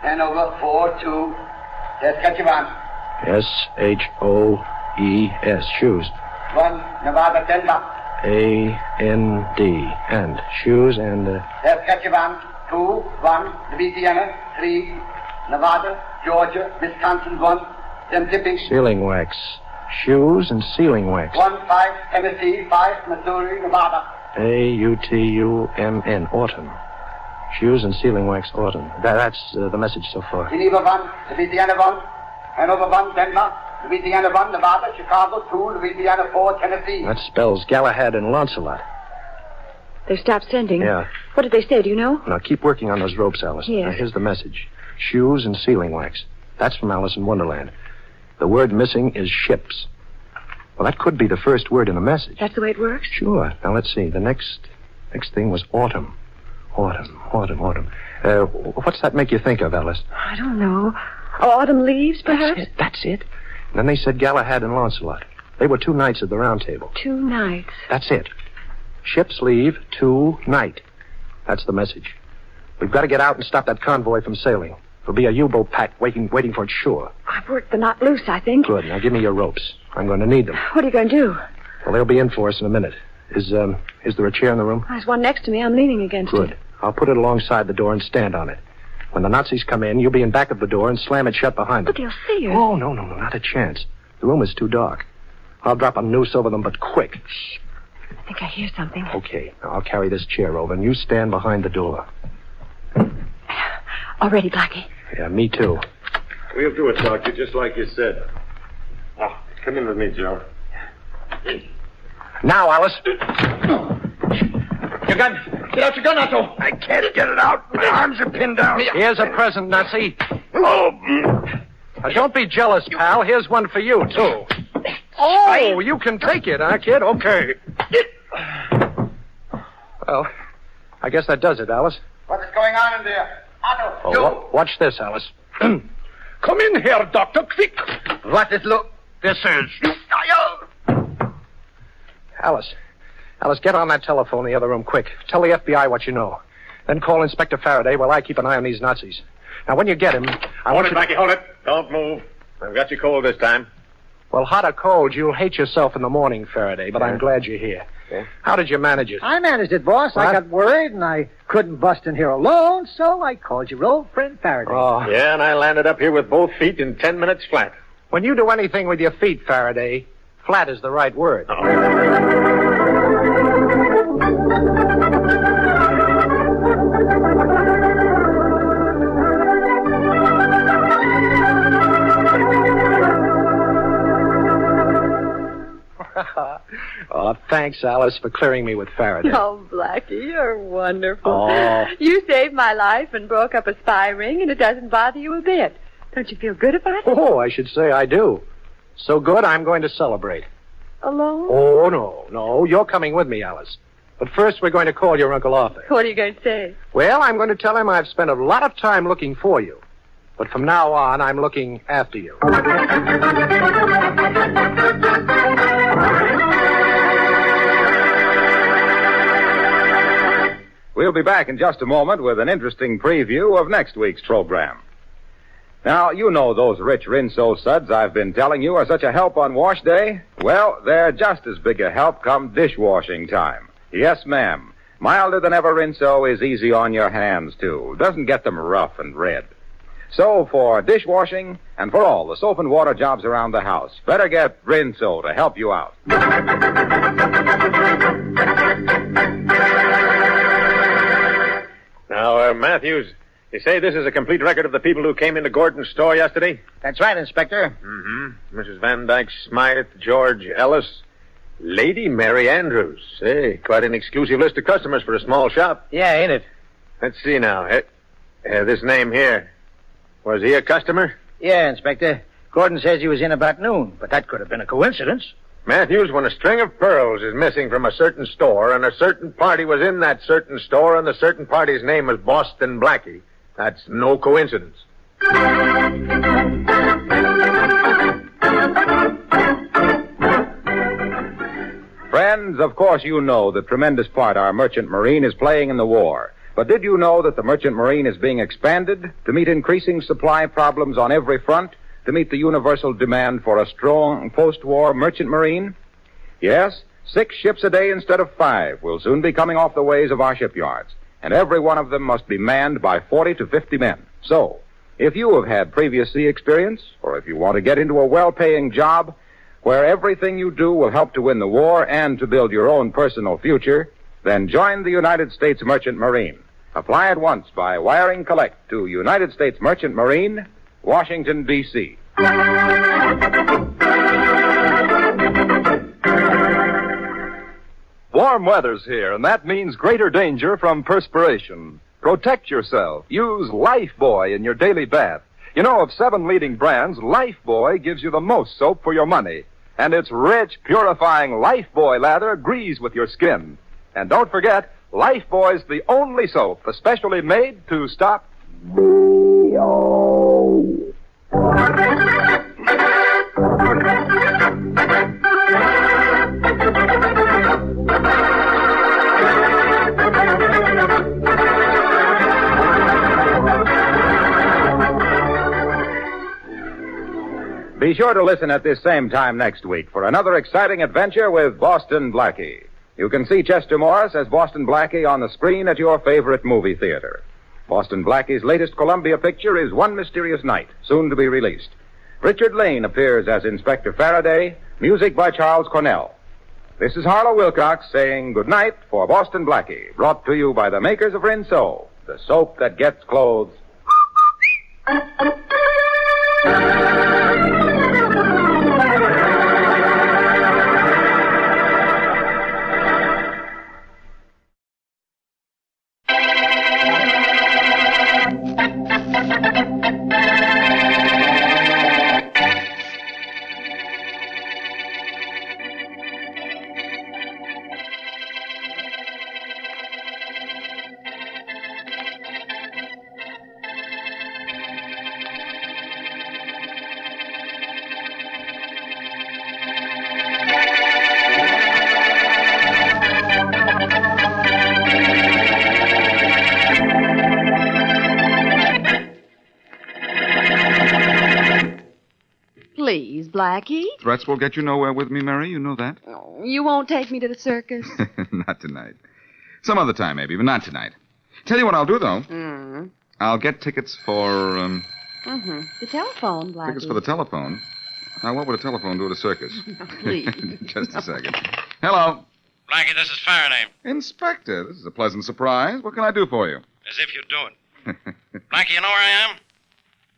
Hanover 4-2. There's Ketchivan. S-H-O-E-S. Shoes. 1, Nevada Denver. A-N-D. And. Shoes and... There's Ketchivan. 2, 1, Louisiana. 3, Nevada, Georgia, Wisconsin 1. Then tipping. Sealing wax. Shoes and sealing wax. 1, 5, Tennessee. 5, Missouri, Nevada. A-U-T-U-M-N. Autumn. Shoes and sealing wax, autumn. That's the message so far. Geneva 1, Louisiana 1, Hanover 1, Denver, Louisiana 1, Nevada, Chicago 2, Louisiana 4, Tennessee. That spells Galahad and Lancelot. They stopped sending. Yeah. What did they say? Do you know? Now, keep working on those ropes, Alice. Yes. Now, here's the message. Shoes and sealing wax. That's from Alice in Wonderland. The word missing is ships. Well, that could be the first word in the message. That's the way it works? Sure. Now, let's see. The next thing was autumn. Autumn. What's that make you think of, Alice? I don't know. Autumn leaves, perhaps? That's it. And then they said Galahad and Lancelot. They were 2 knights of the Round Table. 2 nights. That's it. Ships leave, 2 night. That's the message. We've got to get out and stop that convoy from sailing. There'll be a U-boat pack waiting for its shore. I've worked the knot loose, I think. Good. Now give me your ropes. I'm going to need them. What are you going to do? Well, they'll be in for us in a minute. Is there a chair in the room? There's one next to me. I'm leaning against Good. it. I'll put it alongside the door and stand on it. When the Nazis come in, you'll be in back of the door and slam it shut behind them. But they'll see us. Oh, no, not a chance. The room is too dark. I'll drop a noose over them, but quick. Shh. I think I hear something. Okay. Now, I'll carry this chair over, and you stand behind the door. All ready, Blackie? Yeah, me too. We'll do it, Doctor, just like you said. Oh, come in with me, Joe. Now, Alice. Your gun. Get out your gun, Otto. I can't get it out. My arms are pinned down. Here's a present, Nazi. Oh. Now, don't be jealous, pal. Here's one for you, too. Oh, you can take it, huh, kid? Okay. Well, I guess that does it, Alice. What is going on in there? Otto, Oh, watch this, Alice. Come in here, Doctor, quick. What is This is... Alice, get on that telephone in the other room, quick. Tell the FBI what you know. Then call Inspector Faraday while I keep an eye on these Nazis. Now, when you get him, I want you to... Blackie, hold it. Don't move. I've got you cold this time. Well, hot or cold, you'll hate yourself in the morning, Faraday, but I'm glad you're here. Yeah. How did you manage it? I managed it, boss. What? I got worried, and I couldn't bust in here alone, so I called your old friend Faraday. Oh. Yeah, and I landed up here with both feet in 10 minutes flat. When you do anything with your feet, Faraday, flat is the right word. Oh, thanks, Alice, for clearing me with Faraday. Oh, Blackie, you're wonderful. Oh. You saved my life and broke up a spy ring, and it doesn't bother you a bit. Don't you feel good about it? Oh, I should say I do. So good, I'm going to celebrate. Alone? Oh, no. You're coming with me, Alice. But first, we're going to call your Uncle Arthur. What are you going to say? Well, I'm going to tell him I've spent a lot of time looking for you. But from now on, I'm looking after you. We'll be back in just a moment with an interesting preview of next week's program. Now, you know those rich Rinso suds I've been telling you are such a help on wash day? Well, they're just as big a help come dishwashing time. Yes, ma'am. Milder than ever Rinso is easy on your hands, too. Doesn't get them rough and red. So for dishwashing and for all the soap and water jobs around the house, better get Rinso to help you out. Now, Matthews, you say this is a complete record of the people who came into Gordon's store yesterday? That's right, Inspector. Mm-hmm. Mrs. Van Dyke Smythe, George Ellis, Lady Mary Andrews. Hey, quite an exclusive list of customers for a small shop. Yeah, ain't it? Let's see now. This name here. Was he a customer? Yeah, Inspector. Gordon says he was in about noon, but that could have been a coincidence. Matthews, when a string of pearls is missing from a certain store and a certain party was in that certain store and the certain party's name was Boston Blackie, that's no coincidence. Friends, of course you know the tremendous part our merchant marine is playing in the war. But did you know that the merchant marine is being expanded to meet increasing supply problems on every front, to meet the universal demand for a strong post-war merchant marine? Yes, 6 ships a day instead of 5 will soon be coming off the ways of our shipyards, and every one of them must be manned by 40 to 50 men. So, if you have had previous sea experience, or if you want to get into a well-paying job where everything you do will help to win the war and to build your own personal future, then join the United States Merchant Marine. Apply at once by wiring collect to United States Merchant Marine, Washington, D.C. Warm weather's here, and that means greater danger from perspiration. Protect yourself. Use Lifebuoy in your daily bath. You know, of 7 leading brands, Lifebuoy gives you the most soap for your money. And its rich, purifying Lifebuoy lather agrees with your skin. And don't forget, Lifebuoy's the only soap especially made to stop Be sure to listen at this same time next week for another exciting adventure with Boston Blackie. You can see Chester Morris as Boston Blackie on the screen at your favorite movie theater. Boston Blackie's latest Columbia picture is One Mysterious Night, soon to be released. Richard Lane appears as Inspector Faraday, music by Charles Cornell. This is Harlow Wilcox saying good night for Boston Blackie, brought to you by the makers of Rinso, the soap that gets clothes. Please, Blackie. Threats will get you nowhere with me, Mary. You know that. You won't take me to the circus? Not tonight. Some other time, maybe, but not tonight. Tell you what I'll do, though. I'll get tickets for, The telephone, Blackie. Tickets for the telephone. Now, what would a telephone do at a circus? Please. Just a second. Hello. Blackie, this is Faraday. Inspector, this is a pleasant surprise. What can I do for you? As if you'd do it. Blackie, you know where I am?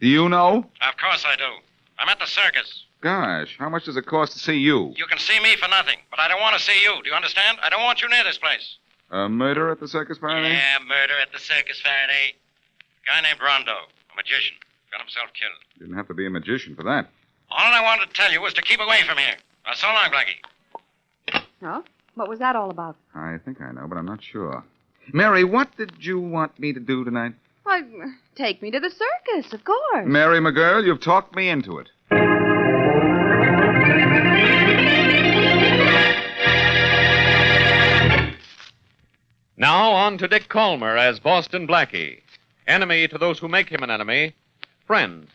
Do you know? Of course I do. I'm at the circus. Gosh, how much does it cost to see you? You can see me for nothing, but I don't want to see you. Do you understand? I don't want you near this place. Murder at the circus, Faraday? Yeah, murder at the circus, Faraday. Guy named Rondo, a magician. Got himself killed. Didn't have to be a magician for that. All I wanted to tell you was to keep away from here. Now, so long, Blackie. Oh? What was that all about? I think I know, but I'm not sure. Mary, what did you want me to do tonight? Why, take me to the circus, of course. Mary, my girl, you've talked me into it. Now on to Dick Calmer as Boston Blackie. Enemy to those who make him an enemy. Friend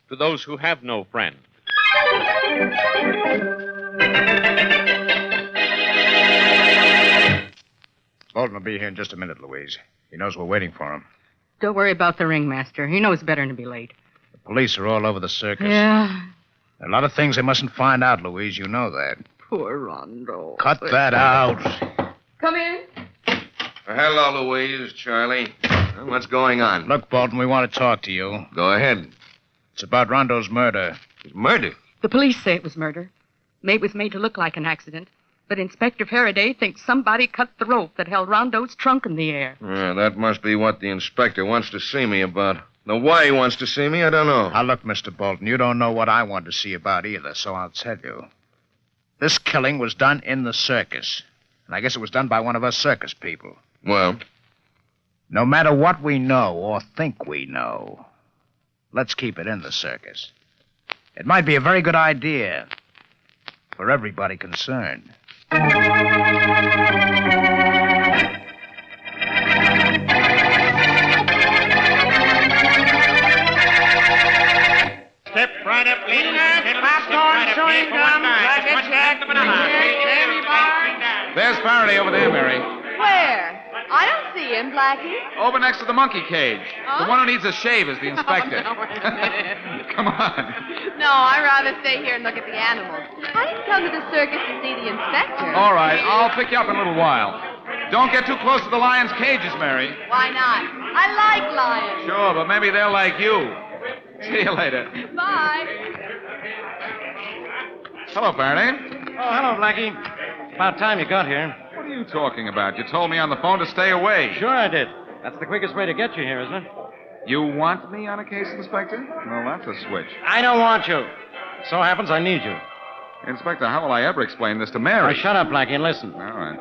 to those who have no friend. Bolton will be here in just a minute, Louise. He knows we're waiting for him. Don't worry about the ringmaster. He knows better than to be late. Police are all over the circus. Yeah. There are a lot of things they mustn't find out, Louise. You know that. Poor Rondo. Cut that out. Come in. Hello, Louise, Charlie. What's going on? Look, Bolton, we want to talk to you. Go ahead. It's about Rondo's murder. Murder? The police say it was murder. It was made to look like an accident. But Inspector Faraday thinks somebody cut the rope that held Rondo's trunk in the air. Yeah, that must be what the inspector wants to see me about. Now, why he wants to see me, I don't know. Now, look, Mr. Bolton, you don't know what I want to see about either, so I'll tell you. This killing was done in the circus. And I guess it was done by one of us circus people. Well? No matter what we know or think we know, let's keep it in the circus. It might be a very good idea for everybody concerned. Step right up, ladies. Step popcorn, chewing gum, Racket Jack, There's Faraday over there, Mary. Where? I don't see him, Blackie. Over next to the monkey cage. Huh? The one who needs a shave is the inspector. Oh, no, wait a minute. Come on. No, I'd rather stay here and look at the animals. I didn't come to the circus to see the inspector. All right, I'll pick you up in a little while. Don't get too close to the lions' cages, Mary. Why not? I like lions. Sure, but maybe they'll like you. See you later. Bye. Hello, Faraday. Oh, hello, Blackie. About time you got here. What are you talking about? You told me on the phone to stay away. Sure I did. That's the quickest way to get you here, isn't it? You want me on a case, Inspector? Well, that's a switch. I don't want you. So happens I need you. Inspector, how will I ever explain this to Mary? Now, shut up, Blackie, and listen. All right.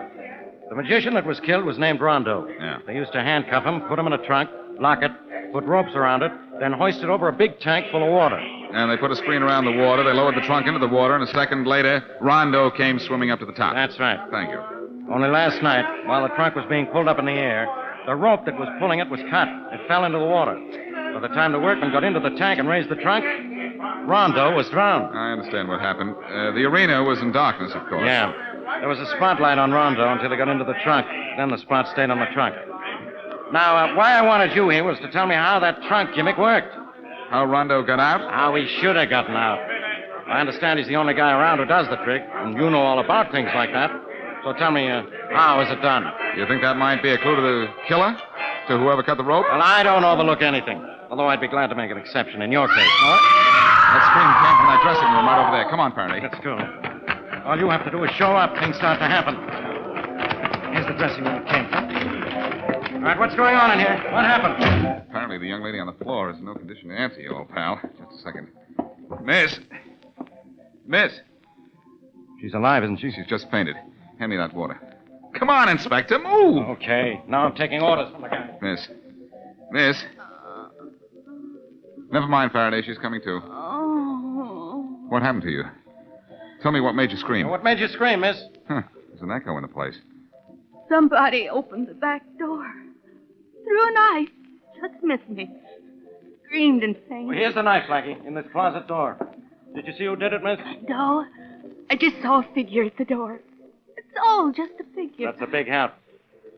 The magician that was killed was named Rondo. Yeah. They used to handcuff him, put him in a trunk, lock it, put ropes around it, then hoist it over a big tank full of water. And they put a screen around the water. They lowered the trunk into the water, and a second later, Rondo came swimming up to the top. That's right. Thank you. Only last night, while the trunk was being pulled up in the air, the rope that was pulling it was cut. It fell into the water. By the time the workmen got into the tank and raised the trunk, Rondo was drowned. I understand what happened. The arena was in darkness, of course. Yeah. There was a spotlight on Rondo until he got into the trunk. Then the spot stayed on the trunk. Now, why I wanted you here was to tell me how that trunk gimmick worked. How Rondo got out? How he should have gotten out. I understand he's the only guy around who does the trick, and you know all about things like that. So tell me, how is it done? You think that might be a clue to the killer? To whoever cut the rope? Well, I don't overlook anything. Although I'd be glad to make an exception in your case. That scream came from that dressing room right over there. Come on, Faraday. Let's go. All you have to do is show up. Things start to happen. Here's the dressing room it came from. All right, what's going on in here? What happened? Apparently the young lady on the floor is in no condition to answer you, old pal. Just a second. Miss. She's alive, isn't she? She's just fainted. Hand me that water. Come on, Inspector, move! Okay. Now I'm taking orders from the guy. Miss. Never mind, Faraday. She's coming to. Oh. What happened to you? Tell me what made you scream. What made you scream, miss? There's an echo in the place. Somebody opened the back door. Threw a knife. Just missed me. Screamed and fainted. Well, here's the knife, Blackie, in this closet door. Did you see who did it, miss? No. I just saw a figure at the door. It's all just a figure. That's a big help.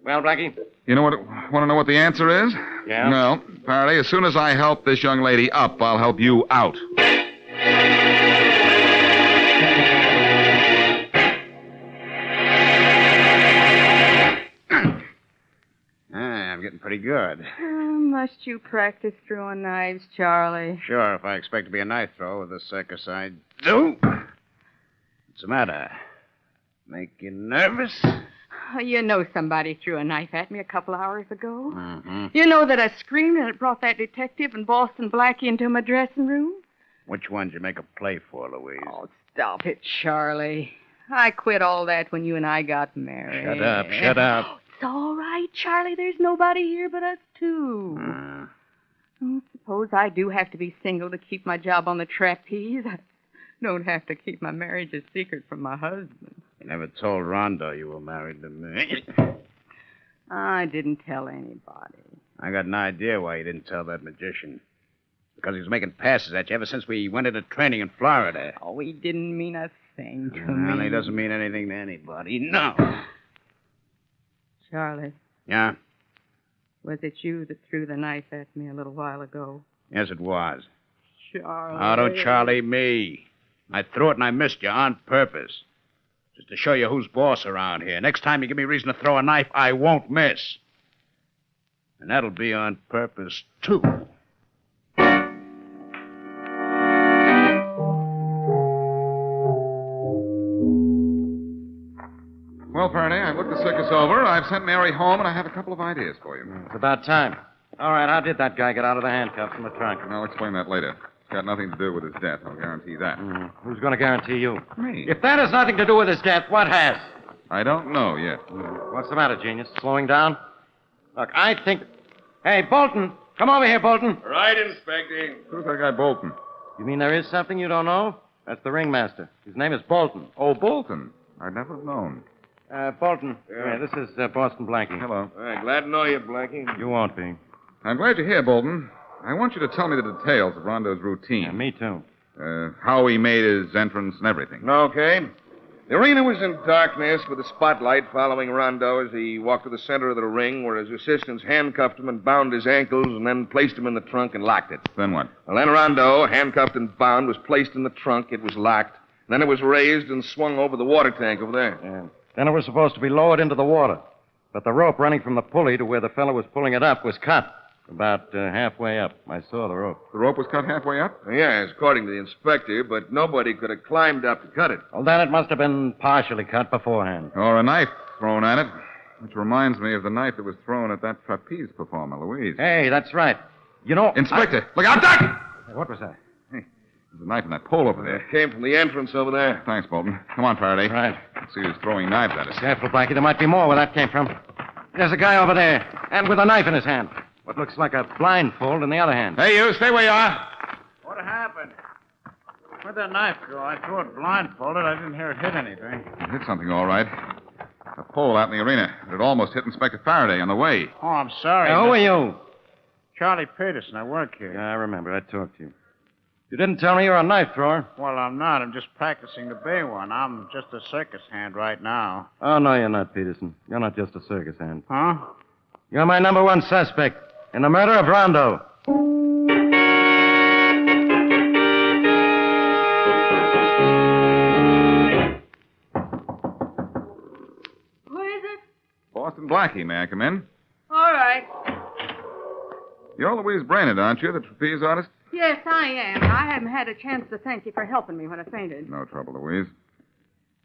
Well, Blackie? You know what? Want to know what the answer is? Yeah? No. Faraday, as soon as I help this young lady up, I'll help you out. I'm getting pretty good. Must you practice throwing knives, Charlie? Sure, if I expect to be a knife thrower with the circus, I do. What's the matter? Make you nervous? You know somebody threw a knife at me a couple hours ago. Mm-hmm. You know that I screamed and it brought that detective and Boston Blackie into my dressing room? Which one'd you make a play for, Louise? Oh, stop it, Charlie. I quit all that when you and I got married. Shut up. It's all right, Charlie. There's nobody here but us two. Suppose I do have to be single to keep my job on the trapeze. I don't have to keep my marriage a secret from my husband. You never told Rondo you were married to me. I didn't tell anybody. I got an idea why you didn't tell that magician. Because he was making passes at you ever since we went into training in Florida. Oh, he didn't mean a thing to Well, me. he doesn't mean anything to anybody. No. Charlie, Yeah? was it you that threw the knife at me a little while ago? Yes, it was. Charlie. Oh, don't Charlie me. I threw it and I missed you on purpose. Just to show you who's boss around here. Next time you give me reason to throw a knife, I won't miss. And that'll be on purpose, too. Well, Faraday, I've looked the circus over. I've sent Mary home, and I have a couple of ideas for you. It's about time. All right, how did that guy get out of the handcuffs from the trunk? I'll explain that later. It's got nothing to do with his death, I'll guarantee that. Who's going to guarantee you? Me. If that has nothing to do with his death, what has? I don't know yet. What's the matter, genius? Slowing down? Look, I think... Hey, Bolton! Come over here, Bolton. Right, Inspector. Who's that guy Bolton? You mean there is something you don't know? That's the ringmaster. His name is Bolton. Oh, Bolton. I'd never have known. Bolton. Yeah, this is Boston Blackie. Hello. All right, glad to know you, Blackie. You won't be. I'm glad you're here, Bolton. I want you to tell me the details of Rondo's routine. Yeah, me too. How he made his entrance and everything. Okay. The arena was in darkness with a spotlight following Rondo as he walked to the center of the ring where his assistants handcuffed him and bound his ankles and then placed him in the trunk and locked it. Then what? Well, then Rondo, handcuffed and bound, was placed in the trunk. It was locked. Then it was raised and swung over the water tank over there. Yeah. Then it was supposed to be lowered into the water. But the rope running from the pulley to where the fellow was pulling it up was cut. About halfway up. I saw the rope. The rope was cut halfway up? Yes, according to the inspector, but nobody could have climbed up to cut it. Well, then it must have been partially cut beforehand. Or a knife thrown at it. Which reminds me of the knife that was thrown at that trapeze performer, Louise. Hey, that's right. You know... Inspector, look out, Doc! What was that? Hey, there's a knife in that pole over there. It came from the entrance over there. Thanks, Bolton. Come on, Faraday. Right. Let's see who's throwing knives at us. Careful, Blackie. There might be more where that came from. There's a guy over there, and with a knife in his hand. What looks like a blindfold in the other hand. Hey, you, stay where you are. What happened? Where'd that knife go? I threw it blindfolded. I didn't hear it hit anything. It hit something, all right. A pole out in the arena. It almost hit Inspector Faraday on the way. Oh, I'm sorry. Who are you? Charlie Peterson. I work here. Yeah, I remember. I talked to you. You didn't tell me you were a knife thrower. Well, I'm not. I'm just practicing to be one. I'm just a circus hand right now. Oh, no, you're not, Peterson. You're not just a circus hand. Huh? You're my number one suspect in the murder of Rondo. Who is it? Boston Blackie, may I come in? All right. You're Louise Brainerd, aren't you, the trapeze artist? Yes, I am. I haven't had a chance to thank you for helping me when I fainted. No trouble, Louise.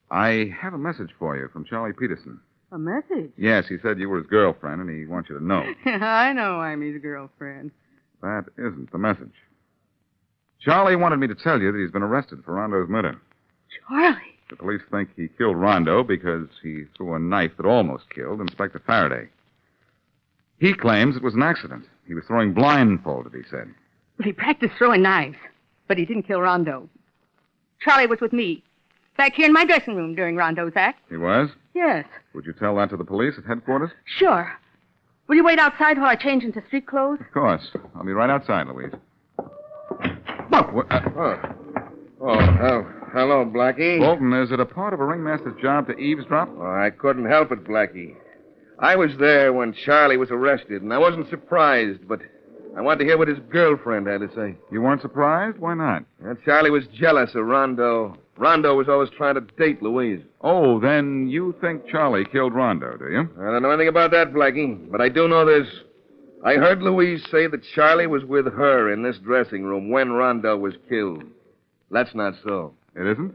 I have a message for you from Charlie Peterson. A message? Yes, he said you were his girlfriend, and he wants you to know. I know I'm his girlfriend. That isn't the message. Charlie wanted me to tell you that he's been arrested for Rondo's murder. Charlie? The police think he killed Rondo because he threw a knife that almost killed Inspector Faraday. He claims it was an accident. He was throwing blindfolded, he said. Well, he practiced throwing knives, but he didn't kill Rondo. Charlie was with me, back here in my dressing room during Rondo's act. He was? Yes. Would you tell that to the police at headquarters? Sure. Will you wait outside while I change into street clothes? Of course. I'll be right outside, Louise. Hello, Blackie. Bolton, is it a part of a ringmaster's job to eavesdrop? Oh, I couldn't help it, Blackie. I was there when Charlie was arrested, and I wasn't surprised, but I wanted to hear what his girlfriend had to say. You weren't surprised? Why not? Well, Charlie was jealous of Rondo. Rondo was always trying to date Louise. Oh, then you think Charlie killed Rondo, do you? I don't know anything about that, Blackie, but I do know this. I heard Louise say that Charlie was with her in this dressing room when Rondo was killed. That's not so. It isn't?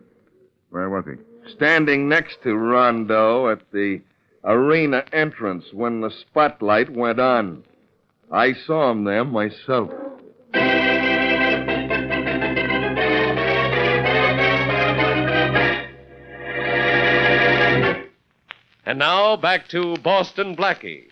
Where was he? Standing next to Rondo at the arena entrance when the spotlight went on. I saw him there myself. And now, back to Boston Blackie.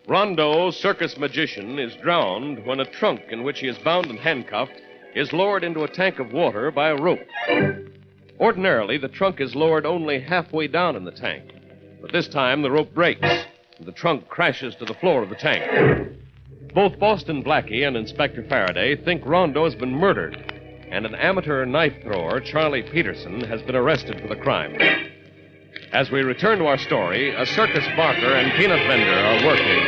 Rondo, circus magician, is drowned when a trunk in which he is bound and handcuffed is lowered into a tank of water by a rope. Ordinarily, the trunk is lowered only halfway down in the tank. But this time, the rope breaks, and the trunk crashes to the floor of the tank. Both Boston Blackie and Inspector Faraday think Rondo has been murdered, and an amateur knife thrower, Charlie Peterson, has been arrested for the crime. As we return to our story, a circus barker and peanut vendor are working.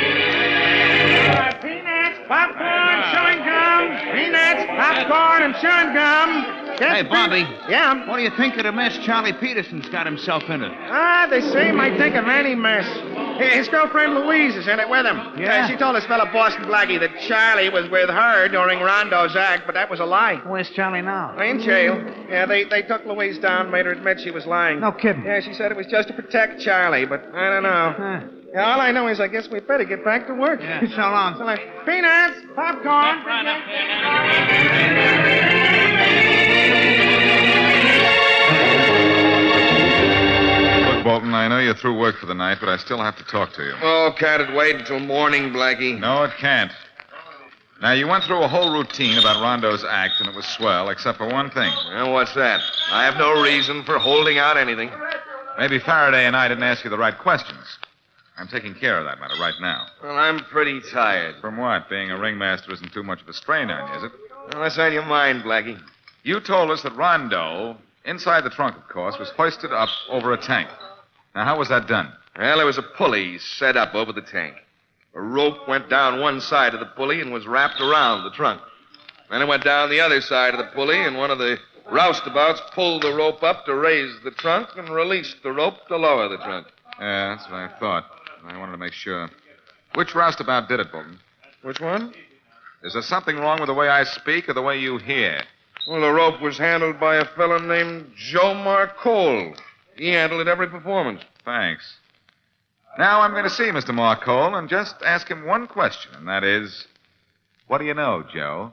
popcorn and chewing gum. Hey, Bobby. Yeah? What do you think of the mess Charlie Peterson's got himself into? They say he might think of any mess. His girlfriend Louise is in it with him. Yeah? She told this fellow Boston Blackie that Charlie was with her during Rondo's act, but that was a lie. Where's Charlie now? In jail. Yeah, they took Louise down, made her admit she was lying. No kidding. Yeah, she said it was just to protect Charlie, but I don't know. Huh. Yeah, all I know is I guess we better get back to work. Yeah, so long. So long. Peanuts, popcorn. Look, Bolton, I know you're through work for the night, but I still have to talk to you. Oh, can't it wait until morning, Blackie? No, it can't. Now, you went through a whole routine about Rondo's act, and it was swell, except for one thing. Well, what's that? I have no reason for holding out anything. Maybe Faraday and I didn't ask you the right questions. I'm taking care of that matter right now. Well, I'm pretty tired. From what? Being a ringmaster isn't too much of a strain on you, is it? Well, that's on your mind, Blackie. You told us that Rondo, inside the trunk, of course, was hoisted up over a tank. Now, how was that done? Well, there was a pulley set up over the tank. A rope went down one side of the pulley and was wrapped around the trunk. Then it went down the other side of the pulley, and one of the roustabouts pulled the rope up to raise the trunk and released the rope to lower the trunk. Yeah, that's what I thought. I wanted to make sure. Which roustabout did it, Bolton? Which one? Is there something wrong with the way I speak or the way you hear? Well, the rope was handled by a fellow named Joe Marcole. He handled it every performance. Thanks. Now I'm going to see Mr. Marcole and just ask him one question, and that is, what do you know, Joe?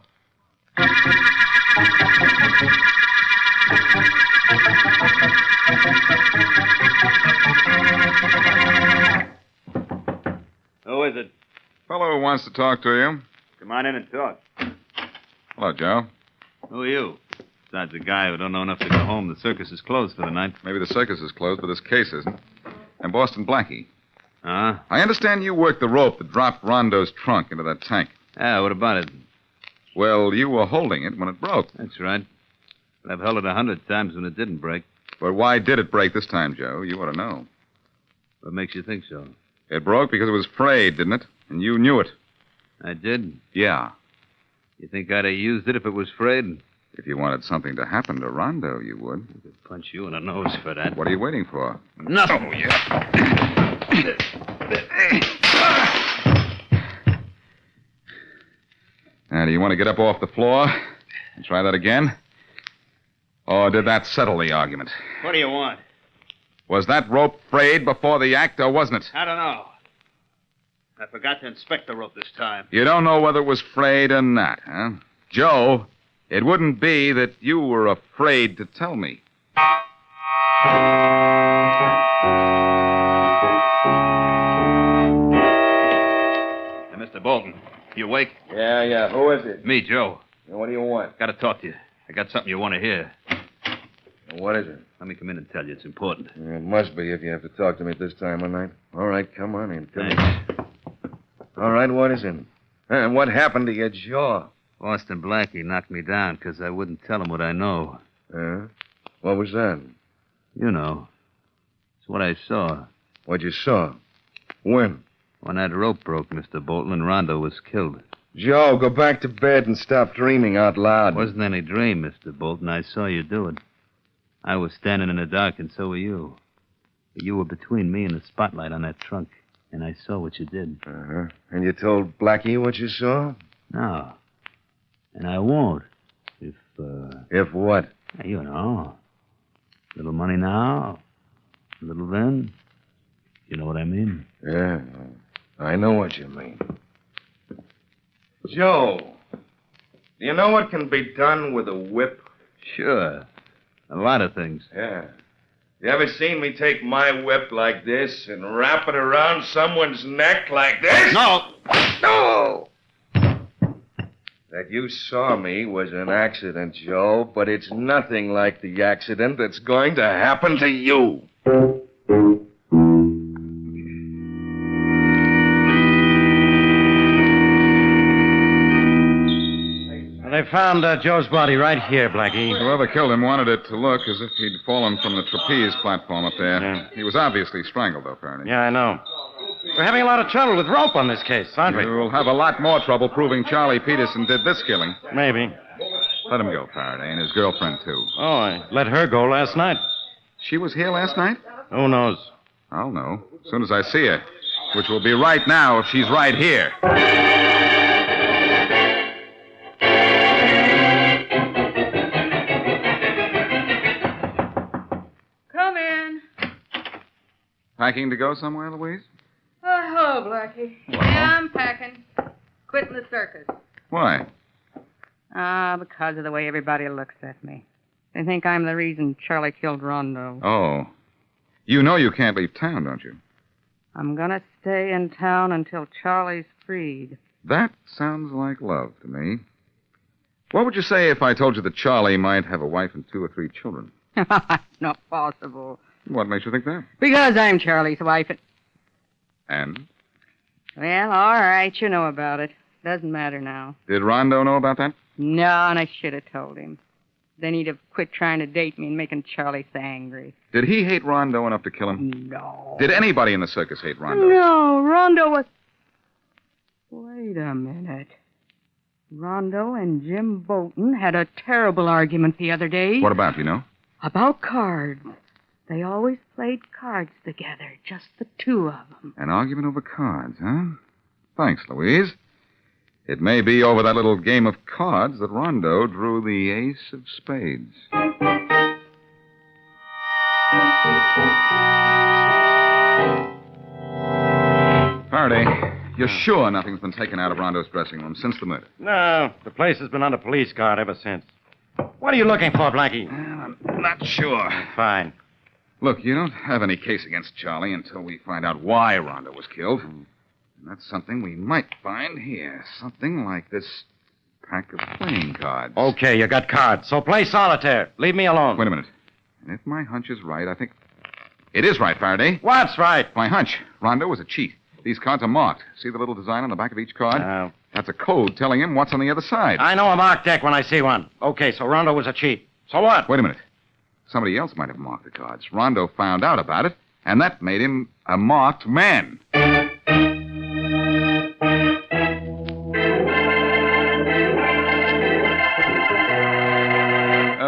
Who is it? Fellow who wants to talk to you. Come on in and talk. Hello, Joe. Who are you? Besides a guy who don't know enough to go home, the circus is closed for the night. Maybe the circus is closed, but this case isn't. I'm Boston Blackie. Huh? I understand you worked the rope that dropped Rondo's trunk into that tank. Yeah, what about it? Well, you were holding it when it broke. That's right. But I've held it 100 times when it didn't break. But why did it break this time, Joe? You ought to know. What makes you think so? It broke because it was frayed, didn't it? And you knew it. I did? Yeah. You think I'd have used it if it was frayed? If you wanted something to happen to Rondo, you would. I could punch you in the nose for that. What are you waiting for? Nothing. Oh, yeah. Now, do you want to get up off the floor and try that again? Or did that settle the argument? What do you want? Was that rope frayed before the act, or wasn't it? I don't know. I forgot to inspect the rope this time. You don't know whether it was frayed or not, huh? Joe, it wouldn't be that you were afraid to tell me. Hey, Mr. Bolton, you awake? Yeah. Who is it? Me, Joe. What do you want? Got to talk to you. I got something you want to hear. What is it? Let me come in and tell you. It's important. It must be if you have to talk to me at this time of night. All right, come on in. Come Thanks. in. All right, what is it? And what happened to your jaw? Boston Blackie knocked me down because I wouldn't tell him what I know. What was that? You know. It's what I saw. What you saw? When? When that rope broke, Mr. Bolton, and Rondo was killed. Joe, go back to bed and stop dreaming out loud. It wasn't any dream, Mr. Bolton. I saw you do it. I was standing in the dark, and so were you. But you were between me and the spotlight on that trunk, and I saw what you did. Uh-huh. And you told Blackie what you saw? No. And I won't. If what? You know. Little money now, little then. You know what I mean? Yeah, I know what you mean. Joe, do you know what can be done with a whip? Sure. A lot of things. Yeah. You ever seen me take my whip like this and wrap it around someone's neck like this? No! No! That you saw me was an accident, Joe, but it's nothing like the accident that's going to happen to you. They found Joe's body right here, Blackie. Whoever killed him wanted it to look as if he'd fallen from the trapeze platform up there. Yeah. He was obviously strangled, though, Faraday. Yeah, I know. We're having a lot of trouble with rope on this case, aren't we? We'll have a lot more trouble proving Charlie Peterson did this killing. Maybe. Let him go, Faraday, and his girlfriend, too. Oh, I let her go last night. She was here last night? Who knows? I'll know. As soon as I see her. Which will be right now if she's right here. Come in. Packing to go somewhere, Louise? Oh, hello, Blackie. Well? Yeah, I'm packing. Quitting the circus. Why? Because of the way everybody looks at me. They think I'm the reason Charlie killed Rondo. Oh. You know you can't leave town, don't you? I'm gonna stay in town until Charlie's freed. That sounds like love to me. What would you say if I told you that Charlie might have a wife and 2 or 3 children? Not possible. What makes you think that? Because I'm Charlie's wife. And? Well, all right, you know about it. Doesn't matter now. Did Rondo know about that? No, and I should have told him. Then he'd have quit trying to date me and making Charlie so angry. Did he hate Rondo enough to kill him? No. Did anybody in the circus hate Rondo? No, Rondo was... Wait a minute. Rondo and Jim Bolton had a terrible argument the other day. What about, you know? About cards. They always played cards together, just the 2 of them. An argument over cards, huh? Thanks, Louise. It may be over that little game of cards that Rondo drew the ace of spades. Faraday, you're sure nothing's been taken out of Rondo's dressing room since the murder? No, the place has been under police guard ever since. What are you looking for, Blackie? I'm not sure. Fine. Look, you don't have any case against Charlie until we find out why Rondo was killed. And that's something we might find here. Something like this pack of playing cards. Okay, you got cards, so play solitaire. Leave me alone. Wait a minute. And if my hunch is right, I think... It is right, Faraday. What's right? My hunch. Rondo was a cheat. These cards are marked. See the little design on the back of each card? No. That's a code telling him what's on the other side. I know a marked deck when I see one. Okay, so Rondo was a cheat. So what? Wait a minute. Somebody else might have marked the cards. Rondo found out about it, and that made him a marked man.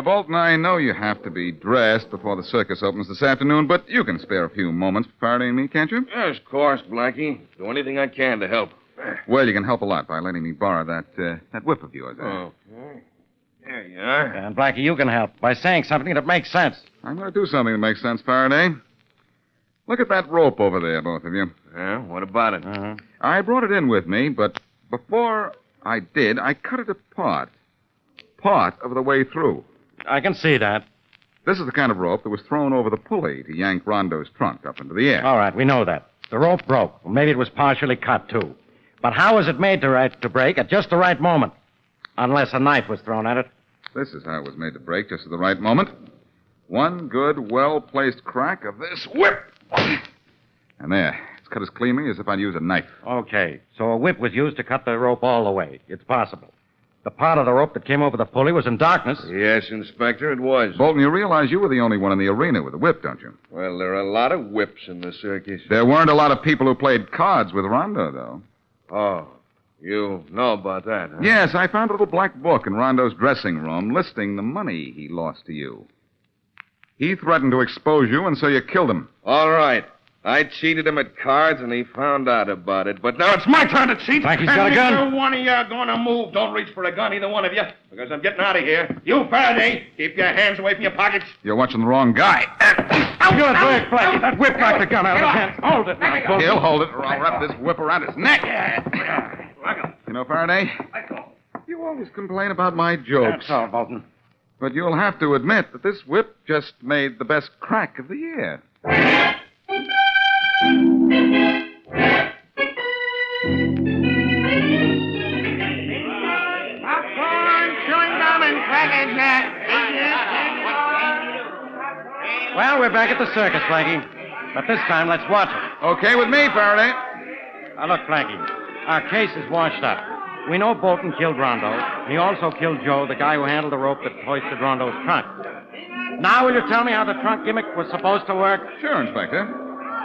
Bolton, I know you have to be dressed before the circus opens this afternoon, but you can spare a few moments for Faraday and me, can't you? Yes, of course, Blackie. Do anything I can to help. Well, you can help a lot by letting me borrow that whip of yours. Okay. There you are. And Blackie, you can help by saying something that makes sense. I'm going to do something that makes sense, Faraday. Look at that rope over there, both of you. Yeah, what about it? I brought it in with me, but before I did, I cut it apart. Part of the way through. I can see that. This is the kind of rope that was thrown over the pulley to yank Rondo's trunk up into the air. All right, we know that. The rope broke. Well, maybe it was partially cut, too. But how was it made to break at just the right moment? Unless a knife was thrown at it. This is how it was made to break, just at the right moment. One good, well-placed crack of this whip. And there. It's cut as cleanly as if I'd use a knife. Okay, so a whip was used to cut the rope all the way. It's possible. The part of the rope that came over the pulley was in darkness. Yes, Inspector, it was. Bolton, you realize you were the only one in the arena with a whip, don't you? Well, there are a lot of whips in the circus. There weren't a lot of people who played cards with Rondo, though. Oh, you know about that, huh? Yes, I found a little black book in Rondo's dressing room listing the money he lost to you. He threatened to expose you, and so you killed him. All right. I cheated him at cards, and he found out about it. But now it's my turn to cheat. Blackie's got a gun. Either one of you are going to move. Don't reach for a gun, either one of you, because I'm getting out of here. You, Faraday, keep your hands away from your pockets. You're watching the wrong guy. Good work, Blackie. That whip knocked the gun out of his hand. Hold it now, Bolton. He'll hold it, or I'll wrap this whip around his neck. You know, Faraday, you always complain about my jokes. That's all, Bolton. But you'll have to admit that this whip just made the best crack of the year. Popcorn, chewing gum, and crackers, Well, we're back at the circus, Blackie. But this time, let's watch it. Okay with me, Faraday. Now, look, Blackie. Our case is washed up. We know Bolton killed Rondo. And he also killed Joe, the guy who handled the rope that hoisted Rondo's trunk. Now, will you tell me how the trunk gimmick was supposed to work? Sure, Inspector.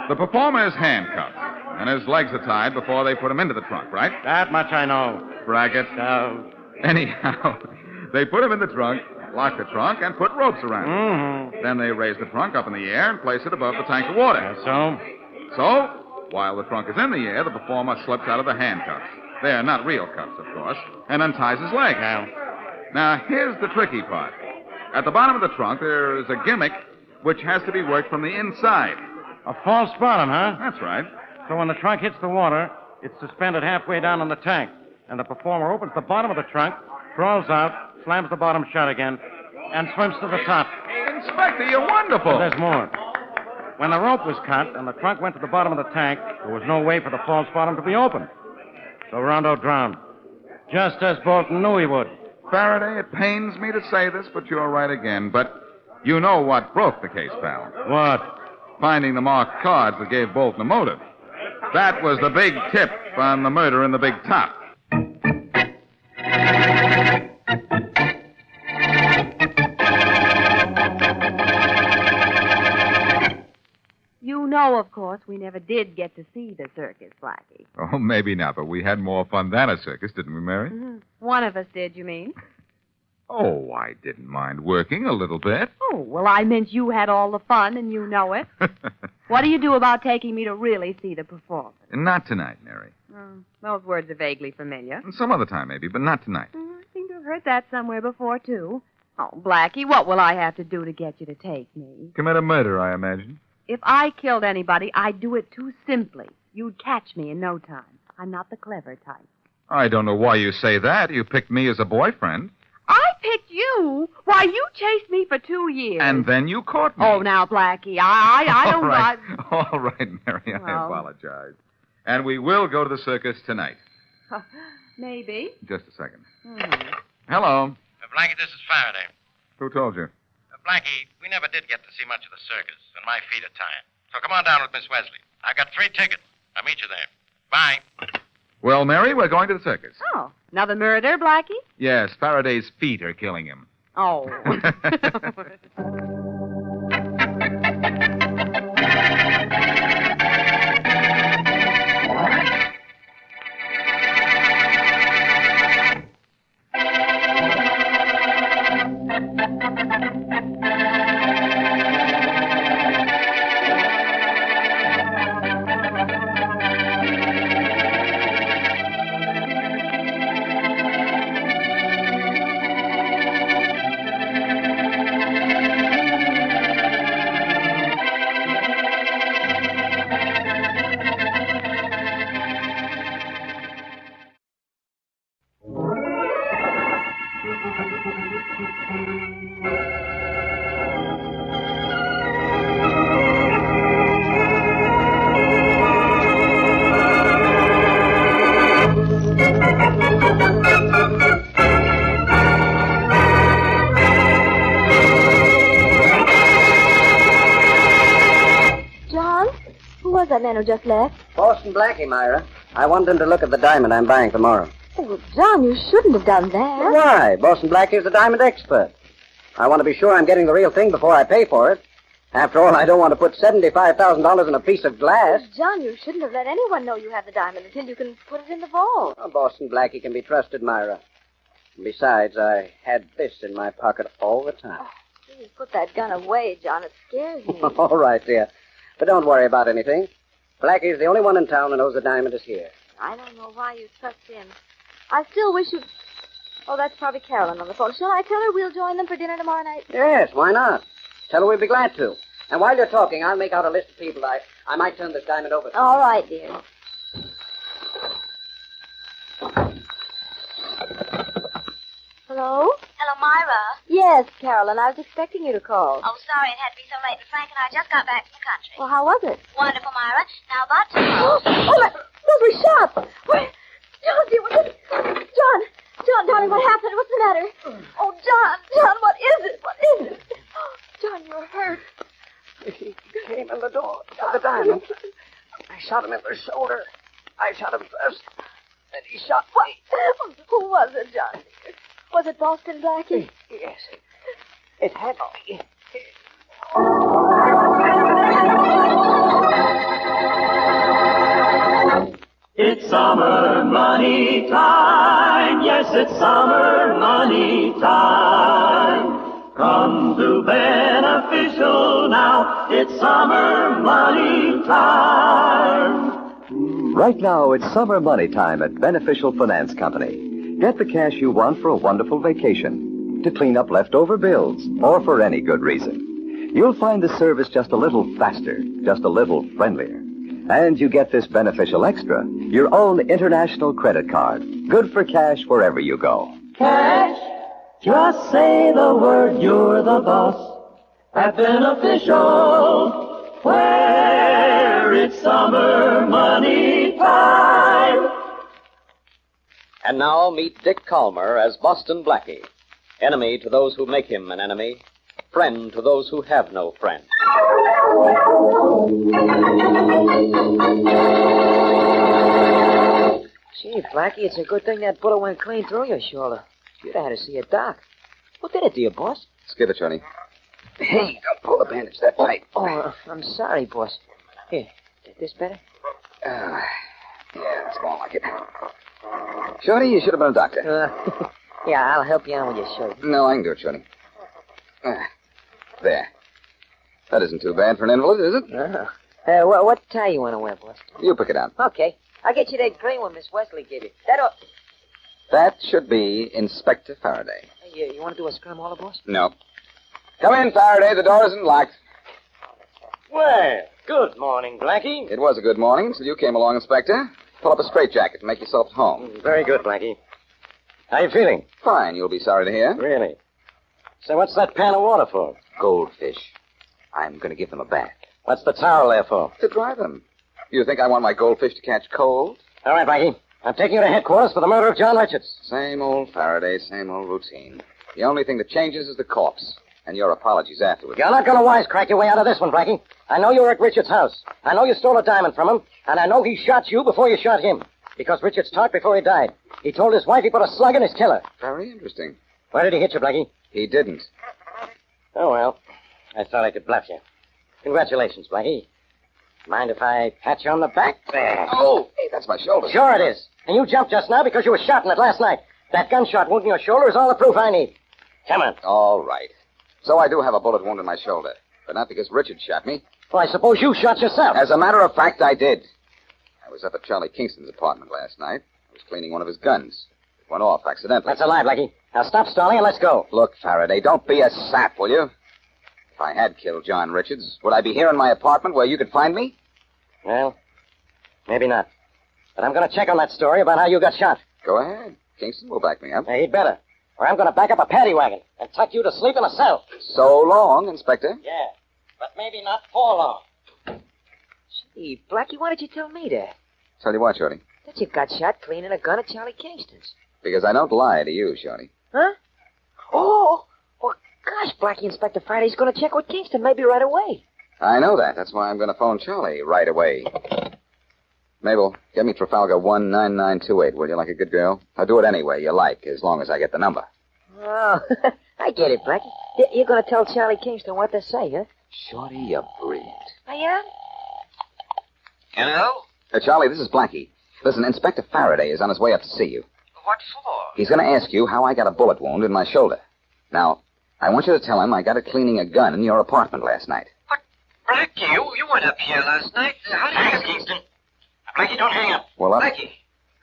The performer is handcuffed, and his legs are tied before they put him into the trunk, right? That much I know. Bracket. No. Anyhow, They put him in the trunk, lock the trunk, and put ropes around it. Then they raise the trunk up in the air and place it above the tank of water. So, while the trunk is in the air, the performer slips out of the handcuffs. They're not real cuffs, of course, and unties his leg. Now, here's the tricky part. At the bottom of the trunk, there is a gimmick which has to be worked from the inside. A false bottom, huh? That's right. So when the trunk hits the water, it's suspended halfway down in the tank, and the performer opens the bottom of the trunk, crawls out, slams the bottom shut again, and swims to the top. Inspector, you're wonderful. There's more. When the rope was cut and the trunk went to the bottom of the tank, there was no way for the false bottom to be opened. So Rondo drowned, just as Bolton knew he would. Faraday, it pains me to say this, but you're right again. But you know what broke the case, pal. What? Finding the marked cards that gave Bolton a motive. That was the big tip on the murder in the big top. You know, of course, we never did get to see the circus, Blackie. Oh, maybe not, but we had more fun than a circus, didn't we, Mary? Mm-hmm. One of us did, you mean? Oh, I didn't mind working a little bit. Oh, well, I meant you had all the fun, and you know it. What do you do about taking me to really see the performance? Not tonight, Mary. Those words are vaguely familiar. Some other time, maybe, but not tonight. I seem to have heard that somewhere before, too. Oh, Blackie, what will I have to do to get you to take me? Commit a murder, I imagine. If I killed anybody, I'd do it too simply. You'd catch me in no time. I'm not the clever type. I don't know why you say that. You picked me as a boyfriend. I picked you? Why, you chased me for 2 years. And then you caught me. Oh, now, Blackie, I don't... All right, Mary, I apologize. And we will go to the circus tonight. Maybe. Just a second. Hello. Blackie, this is Faraday. Who told you? Blackie, we never did get to see much of the circus, and my feet are tired. So come on down with Miss Wesley. I've got 3 tickets. I'll meet you there. Bye. Well, Mary, we're going to the circus. Oh, another murder, Blackie? Yes, Faraday's feet are killing him. Oh. that man who just left? Boston Blackie, Myra. I want him to look at the diamond I'm buying tomorrow. Oh, John, you shouldn't have done that. Why? Boston Blackie is the diamond expert. I want to be sure I'm getting the real thing before I pay for it. After all, I don't want to put $75,000 in a piece of glass. Oh, John, you shouldn't have let anyone know you have the diamond until you can put it in the vault. Oh, Boston Blackie can be trusted, Myra. Besides, I had this in my pocket all the time. Oh, please put that gun away, John. It scares me. All right, dear. But don't worry about anything. Blackie's the only one in town that knows the diamond is here. I don't know why you trust him. I still wish you'd... Oh, that's probably Carolyn on the phone. Shall I tell her we'll join them for dinner tomorrow night? Yes, why not? Tell her we'd be glad to. And while you're talking, I'll make out a list of people I might turn this diamond over to. All right, dear. Hello? Hello, Myra. Yes, Carolyn. I was expecting you to call. Oh, sorry it had to be so late, but Frank and I just got back from the country. Well, how was it? Wonderful, Myra. Now, about tomorrow. Oh, my... Those were shots. Wait. John, dear, what is... John, darling, what happened? What's the matter? Oh, John, what is it? What is it? John, you're hurt. He came in the door of the diamond. I shot him in the shoulder. I shot him first. Then he shot me. Who was it, John? Was it Boston Blackie? Yes. It had to be. It's summer money time, yes. Yes, it's summer money time. Come to Beneficial now. It's summer money time. Right now, it's summer money time at Beneficial Finance Company. Get the cash you want for a wonderful vacation, to clean up leftover bills, or for any good reason. You'll find the service just a little faster, just a little friendlier. And you get this Beneficial Extra, your own international credit card. Good for cash wherever you go. Cash? Just say the word, you're the boss. At Beneficial, where it's summer money time. And now meet Dick Calmer as Boston Blackie. Enemy to those who make him an enemy. Friend to those who have no friend. Gee, Blackie, it's a good thing that bullet went clean through your shoulder. You'd have had to see a doc. What did it to you, boss? Let's give it, Johnny. Hey, don't pull the bandage that tight. Oh, I'm sorry, boss. Here, this better? Yeah, it's more like it. Shorty, you should have been a doctor. Yeah, I'll help you out with your shirt. No, I can do it, Shorty. There. That isn't too bad for an invalid, is it? What tie you want to wear, boss? You pick it out. Okay. I'll get you that green one Miss Wesley gave you. That should be Inspector Faraday. Hey, you want to do a scrum all boss? No. Come in, Faraday. The door isn't locked. Well, good morning, Blackie. It was a good morning until you came along, Inspector. Pull up a straitjacket and make yourself at home. Very good, Blackie. How you feeling? Fine, you'll be sorry to hear. Really? So what's that pan of water for? Goldfish. I'm going to give them a bath. What's the towel there for? To dry them. You think I want my goldfish to catch cold? All right, Blackie. I'm taking you to headquarters for the murder of John Richards. Same old Faraday, same old routine. The only thing that changes is the corpse. And your apologies afterwards. You're not going to wisecrack your way out of this one, Blackie. I know you were at Richards' house. I know you stole a diamond from him. And I know he shot you before you shot him. Because Richards talked before he died. He told his wife he put a slug in his killer. Very interesting. Where did he hit you, Blackie? He didn't. Oh, well. I thought I could bluff you. Congratulations, Blackie. Mind if I pat you on the back? There. Oh, hey, that's my shoulder. Sure it is. And you jumped just now because you were shot in it last night. That gunshot wound in your shoulder is all the proof I need. Come on. All right. So I do have a bullet wound in my shoulder. But not because Richard shot me. Well, I suppose you shot yourself. As a matter of fact, I did. I was up at Charlie Kingston's apartment last night. I was cleaning one of his guns. It went off accidentally. That's a lie, Blackie. Now stop stalling and let's go. Look, Faraday, don't be a sap, will you? If I had killed John Richards, would I be here in my apartment where you could find me? Well, maybe not. But I'm going to check on that story about how you got shot. Go ahead. Kingston will back me up. Hey, he'd better. Or I'm going to back up a paddy wagon and tuck you to sleep in a cell. So long, Inspector. Yeah, but maybe not for long. Gee, Blackie, why did you tell me that? Tell you what, Shorty. That you got shot cleaning a gun at Charlie Kingston's. Because I don't lie to you, Shorty. Huh? Oh, well, gosh, Blackie, Inspector Faraday's going to check with Kingston maybe right away. I know that. That's why I'm going to phone Charlie right away. Mabel, get me Trafalgar 19928, will you, like a good girl? I'll do it any way you like, as long as I get the number. Oh, I get it, Blackie. You're going to tell Charlie Kingston what to say, huh? Shorty, you're brilliant. Oh, yeah? Hello? Charlie, this is Blackie. Listen, Inspector Faraday is on his way up to see you. What for? He's going to ask you how I got a bullet wound in my shoulder. Now, I want you to tell him I got it cleaning a gun in your apartment last night. Blackie, you weren't up here last night. How did Thanks, Kingston. Blackie, don't hang up. Well, Blackie.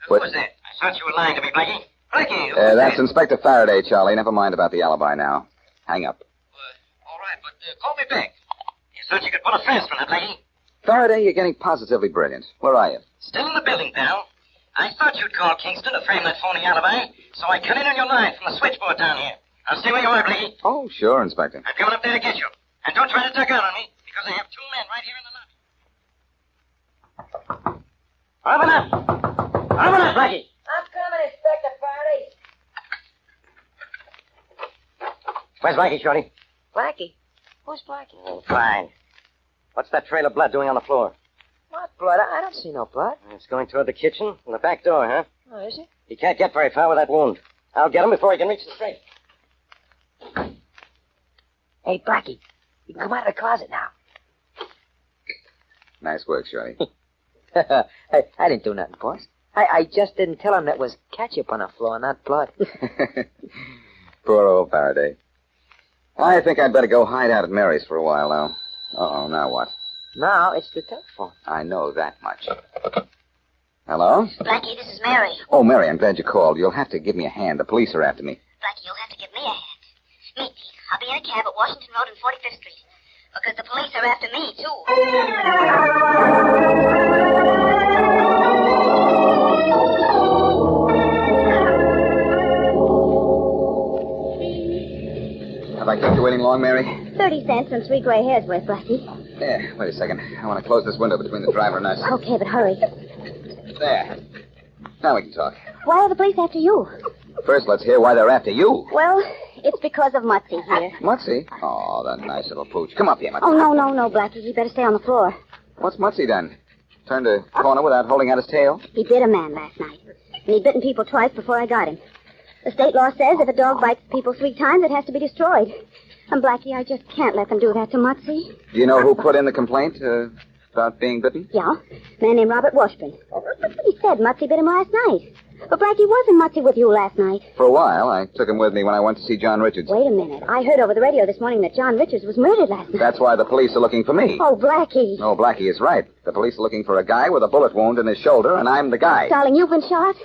Who was that? I thought you were lying to me, Blackie. Blackie, who was that's that? Inspector Faraday, Charlie. Never mind about the alibi now. Hang up. All right, but call me back. You thought you could pull a fast one, Blackie? Faraday, you're getting positively brilliant. Where are you? Still in the building, pal. I thought you'd call Kingston to frame that phony alibi, so I cut in on your line from the switchboard down here. I'll stay where you are, Blackie. Oh, sure, Inspector. I'm coming up there to get you. And don't try to duck out on me, because I have two men right here in the lobby. Open up! Open up, Blackie! I'm coming, Inspector Faraday. Where's Blackie, Shorty? Blackie? Who's Blackie? Oh, fine. What's that trail of blood doing on the floor? What blood? I don't see no blood. It's going toward the kitchen and the back door, huh? Oh, is it? He can't get very far with that wound. I'll get him before he can reach the street. Hey, Blackie, you can come out of the closet now. Nice work, Shorty. Hey, I didn't do nothing, boss. I just didn't tell him that was ketchup on the floor, not blood. Poor old Faraday. I think I'd better go hide out at Mary's for a while now. Uh-oh, now what? Now it's the telephone. I know that much. Hello? Blackie, this is Mary. Oh, Mary, I'm glad you called. You'll have to give me a hand. The police are after me. Blackie, you'll have to give me a hand. Meet me. I'll be in a cab at Washington Road and 45th Street. Because the police are after me, too. Have I kept you waiting long, Mary? 30 cents and 3 gray hairs worth, Blackie. Yeah, wait a second. I want to close this window between the driver and us. Okay, but hurry. There. Now we can talk. Why are the police after you? First, let's hear why they're after you. Well, it's because of Mutsy here. Mutsy? Oh, that nice little pooch. Come up here, Mutsy. Oh, no, Blackie. You better stay on the floor. What's Mutsy done? Turned a corner without holding out his tail? He bit a man last night. And he'd bitten people twice before I got him. The state law says if a dog bites people 3 times, it has to be destroyed. And, Blackie, I just can't let them do that to Mutsy. Do you know who put in the complaint about being bitten? Yeah, a man named Robert Washburn. He said Mutsy bit him last night. But, Blackie, wasn't Mutsy with you last night? For a while. I took him with me when I went to see John Richards. Wait a minute. I heard over the radio this morning that John Richards was murdered last night. That's why the police are looking for me. Oh, Blackie. No, Blackie is right. The police are looking for a guy with a bullet wound in his shoulder, and I'm the guy. Darling, you've been shot?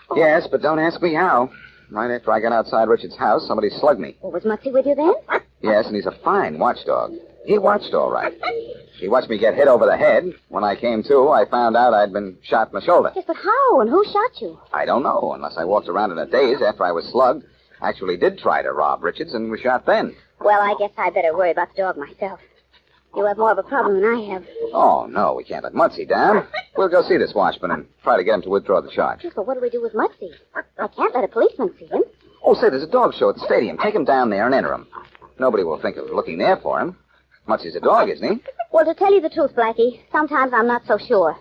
Oh. Yes, but don't ask me how. Right after I got outside Richards' house, somebody slugged me. Well, was Mutsy with you then? Yes, and he's a fine watchdog. He watched all right. He watched me get hit over the head. When I came to, I found out I'd been shot in the shoulder. Yes, but how? And who shot you? I don't know, unless I walked around in a daze after I was slugged. Actually did try to rob Richards and was shot then. Well, I guess I better worry about the dog myself. You have more of a problem than I have. Oh, no, we can't let Mutsy down. We'll go see this Washburn and try to get him to withdraw the charge. Yes, but what do we do with Mutsy? I can't let a policeman see him. Oh, say, there's a dog show at the stadium. Take him down there and enter him. Nobody will think of looking there for him. Mutsy's a dog, isn't he? Well, to tell you the truth, Blackie, sometimes I'm not so sure.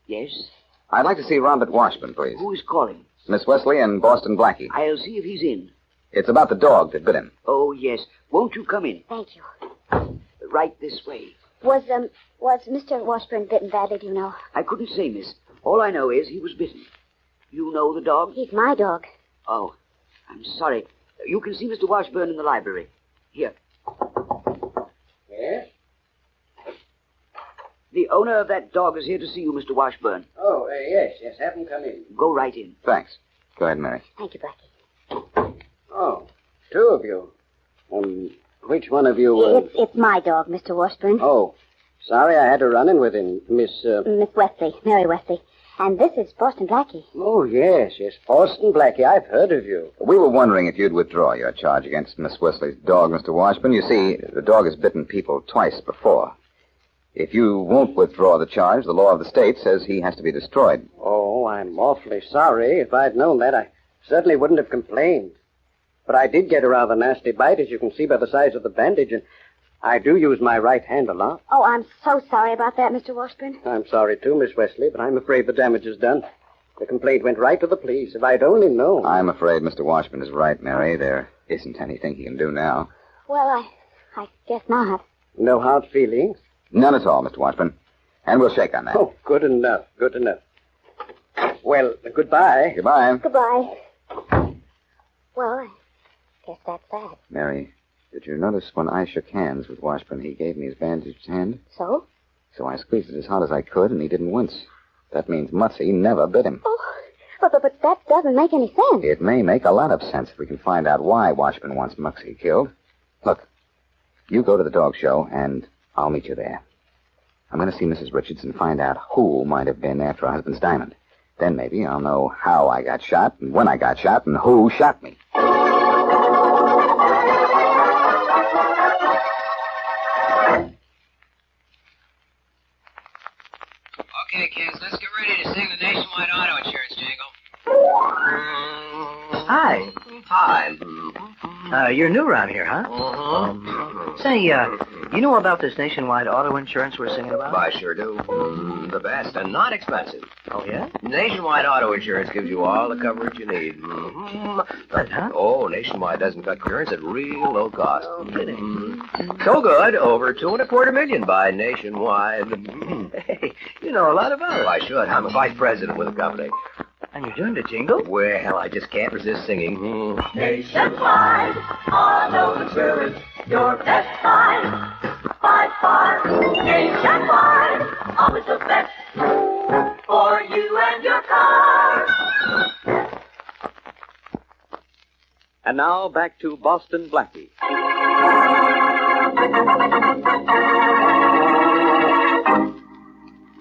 Yes? I'd like to see Robert Washburn, please. Who is calling? Miss Wesley and Boston Blackie. I'll see if he's in. It's about the dog that bit him. Oh, yes. Won't you come in? Thank you. Right this way. Was Mr. Washburn bitten badly, do you know? I couldn't say, miss. All I know is he was bitten. You know the dog? He's my dog. Oh, I'm sorry. You can see Mr. Washburn in the library. Here. Yes? The owner of that dog is here to see you, Mr. Washburn. Oh, yes. Have him come in. Go right in. Thanks. Go ahead, Mary. Thank you, Blackie. Oh, 2 of you. Which one of you... It's my dog, Mr. Washburn. Oh, sorry I had to run in with him, Miss Wesley, Mary Wesley. And this is Boston Blackie. Oh, yes, Boston Blackie. I've heard of you. We were wondering if you'd withdraw your charge against Miss Wesley's dog, Mr. Washburn. You see, the dog has bitten people twice before. If you won't withdraw the charge, the law of the state says he has to be destroyed. Oh, I'm awfully sorry. If I'd known that, I certainly wouldn't have complained. But I did get a rather nasty bite, as you can see by the size of the bandage, and I do use my right hand a lot. Oh, I'm so sorry about that, Mr. Washburn. I'm sorry, too, Miss Wesley, but I'm afraid the damage is done. The complaint went right to the police. If I'd only known... I'm afraid Mr. Washburn is right, Mary. There isn't anything he can do now. Well, I guess not. No hard feelings? None at all, Mr. Washburn. And we'll shake on that. Oh, good enough. Well, goodbye. Goodbye. Goodbye. Well, I guess that's that. Mary, did you notice when I shook hands with Washburn, he gave me his bandaged hand? So? So I squeezed it as hard as I could, and he didn't wince. That means Mutsy never bit him. Oh, but that doesn't make any sense. It may make a lot of sense if we can find out why Washburn wants Mutsy killed. Look, you go to the dog show, and I'll meet you there. I'm going to see Mrs. Richards and find out who might have been after her husband's diamond. Then maybe I'll know how I got shot, and when I got shot, and who shot me. Okay, kids, let's get ready to sing the nationwide auto insurance jingle. Hi. Hi. You're new around here, huh? Say, You know about this nationwide auto insurance we're singing about? I sure do. The best and not expensive. Oh, yeah? Nationwide auto insurance gives you all the coverage you need. Oh, Nationwide doesn't cut insurance at real low cost. Oh, kidding. So good, over $2.25 million by Nationwide. Hey, you know a lot about it. I should. I'm a vice president with the company. And you're doing the jingle? Well, I just can't resist singing. Nationwide auto insurance, your best buy by far. Nationwide, always the best for you and your car. And now back to Boston Blackie.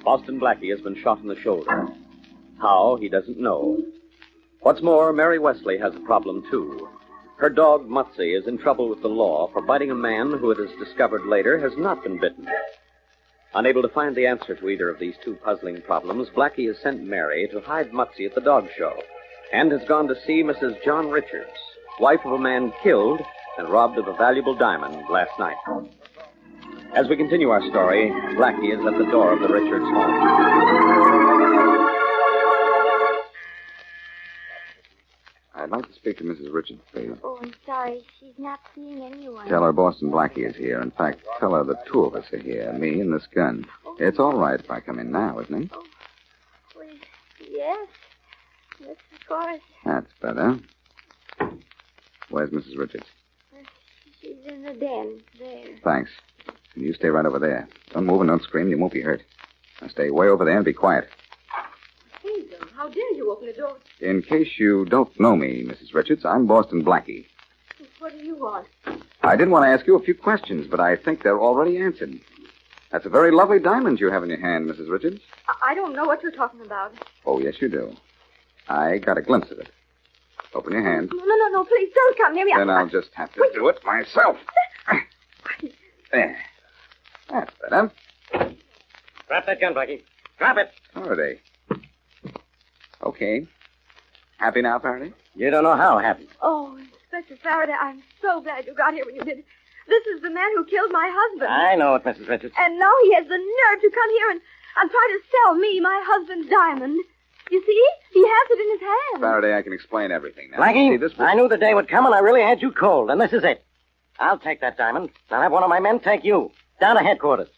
Boston Blackie has been shot in the shoulder. How, he doesn't know. What's more, Mary Wesley has a problem, too. Her dog, Mutsy, is in trouble with the law for biting a man who, it is discovered later, has not been bitten. Unable to find the answer to either of these two puzzling problems, Blackie has sent Mary to hide Mutsy at the dog show and has gone to see Mrs. John Richards, wife of a man killed and robbed of a valuable diamond last night. As we continue our story, Blackie is at the door of the Richards home. I'd like to speak to Mrs. Richards, please. Oh, I'm sorry. She's not seeing anyone. Tell her Boston Blackie is here. In fact, tell her the two of us are here, me and this gun. It's all right if I come in now, isn't it? Well, yes. Yes, of course. That's better. Where's Mrs. Richards? She's in the den, there. Thanks. And you stay right over there. Don't move and don't scream. You won't be hurt. Now stay way over there and be quiet. Hazel, how dare you open the door? In case you don't know me, Mrs. Richards, I'm Boston Blackie. What do you want? I did want to ask you a few questions, but I think they're already answered. That's a very lovely diamond you have in your hand, Mrs. Richards. I don't know what you're talking about. Oh, yes, you do. I got a glimpse of it. Open your hand. No, please don't come near me. Then I'll just have to do it myself. There. That's better. Drop that gun, Blackie. Drop it. Faraday. Okay. Happy now, Faraday? You don't know how happy. Oh, Inspector Faraday, I'm so glad you got here when you did. This is the man who killed my husband. I know it, Mrs. Richards. And now he has the nerve to come here and try to sell me my husband's diamond. You see? He has it in his hand. Faraday, I can explain everything now. Blackie, See, this was... I knew the day would come and I really had you cold, and this is it. I'll take that diamond. I'll have one of my men take you. Down to headquarters.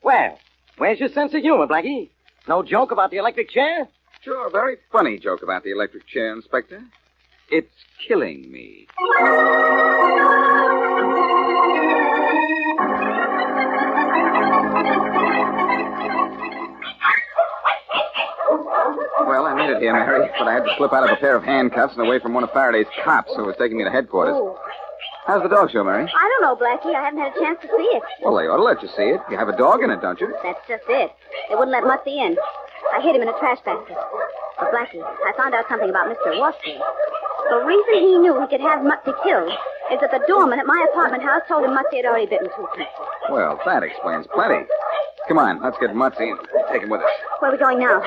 Well, where's your sense of humor, Blackie? No joke about the electric chair? Sure, a very funny joke about the electric chair, Inspector. It's killing me. Well, I made it here, Mary, but I had to slip out of a pair of handcuffs and away from one of Faraday's cops who was taking me to headquarters. Oh. How's the dog show, Mary? I don't know, Blackie. I haven't had a chance to see it. Well, they ought to let you see it. You have a dog in it, don't you? That's just it. They wouldn't let Mutsy in. I hid him in a trash basket. But, Blackie, I found out something about Mr. Washburn. The reason he knew he could have Mutsy killed is that the doorman at my apartment house told him Mutsy had already bitten 2 people. Well, that explains plenty. Come on, let's get Mutsy and take him with us. Where are we going now?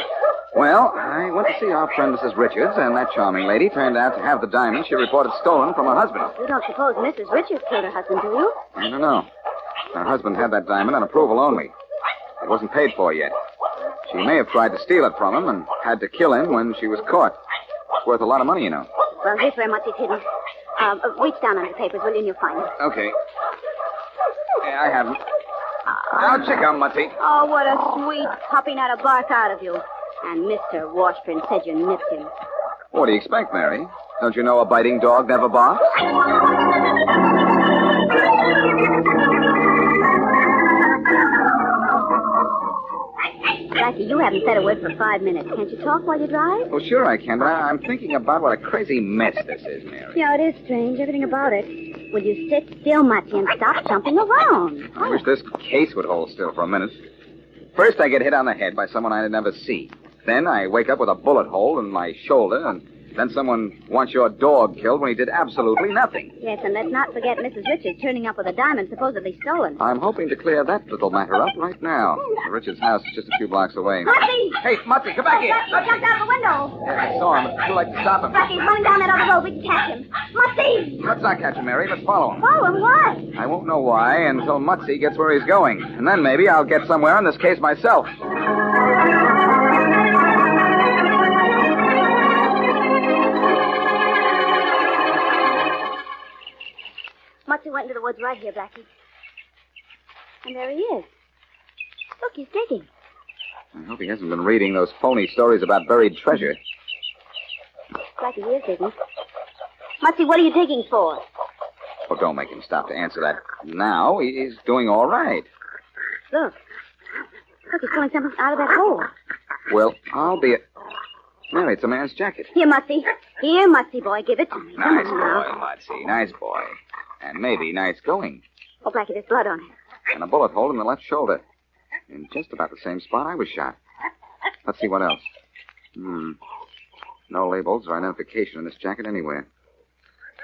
Well, I went to see our friend Mrs. Richards, and that charming lady turned out to have the diamond she reported stolen from her husband. You don't suppose Mrs. Richards killed her husband, do you? I don't know. Her husband had that diamond on approval only. It wasn't paid for yet. She may have tried to steal it from him and had to kill him when she was caught. It's worth a lot of money, you know. Well, here's where Mutsy's hidden. Reach down on the papers, will you, and you'll find it. Okay. Yeah, I have him. Now, check out Mutsy. Oh, what a sweet puppy, not a bark out of you. And Mr. Washburn said you nipped him. What do you expect, Mary? Don't you know a biting dog never barks? Blackie, you haven't said a word for 5 minutes. Can't you talk while you drive? Oh, sure I can, but I'm thinking about what a crazy mess this is, Mary. Yeah, it is strange, everything about it. Will you sit still, Mutsy, and stop jumping around? I wish this case would hold still for a minute. First, I get hit on the head by someone I'd never see. Then I wake up with a bullet hole in my shoulder, and Then someone wants your dog killed when he did absolutely nothing. Yes, and let's not forget Mrs. Richards turning up with a diamond supposedly stolen. I'm hoping to clear that little matter up right now. Richard's house is just a few blocks away. Mutzy! Hey, Mutzy, come back here. Blackie, jumped out of the window. Yeah, I saw him. It's too late to stop him. Blackie's running down that other road. We can catch him. Mutzy! Let's not catch him, Mary. Let's follow him. Follow him, why? I won't know why until Mutzy gets where he's going. And then maybe I'll get somewhere on this case myself. Mutzy went into the woods right here, Blackie. And there he is. Look, he's digging. I hope he hasn't been reading those phony stories about buried treasure. Blackie, he is digging. Mutzy, what are you digging for? Oh, don't make him stop to answer that now. He's doing all right. Look. Look, he's pulling something out of that hole. Well, I'll be... Mary, it's a man's jacket. Here, Mutzy. Here, Mutzy, boy. Give it to me. Nice Come boy, on now. Mutzy. Nice boy. And maybe nice going. Oh, Blackie, there's blood on it. And a bullet hole in the left shoulder. In just about the same spot I was shot. Let's see what else. No labels or identification in this jacket anywhere.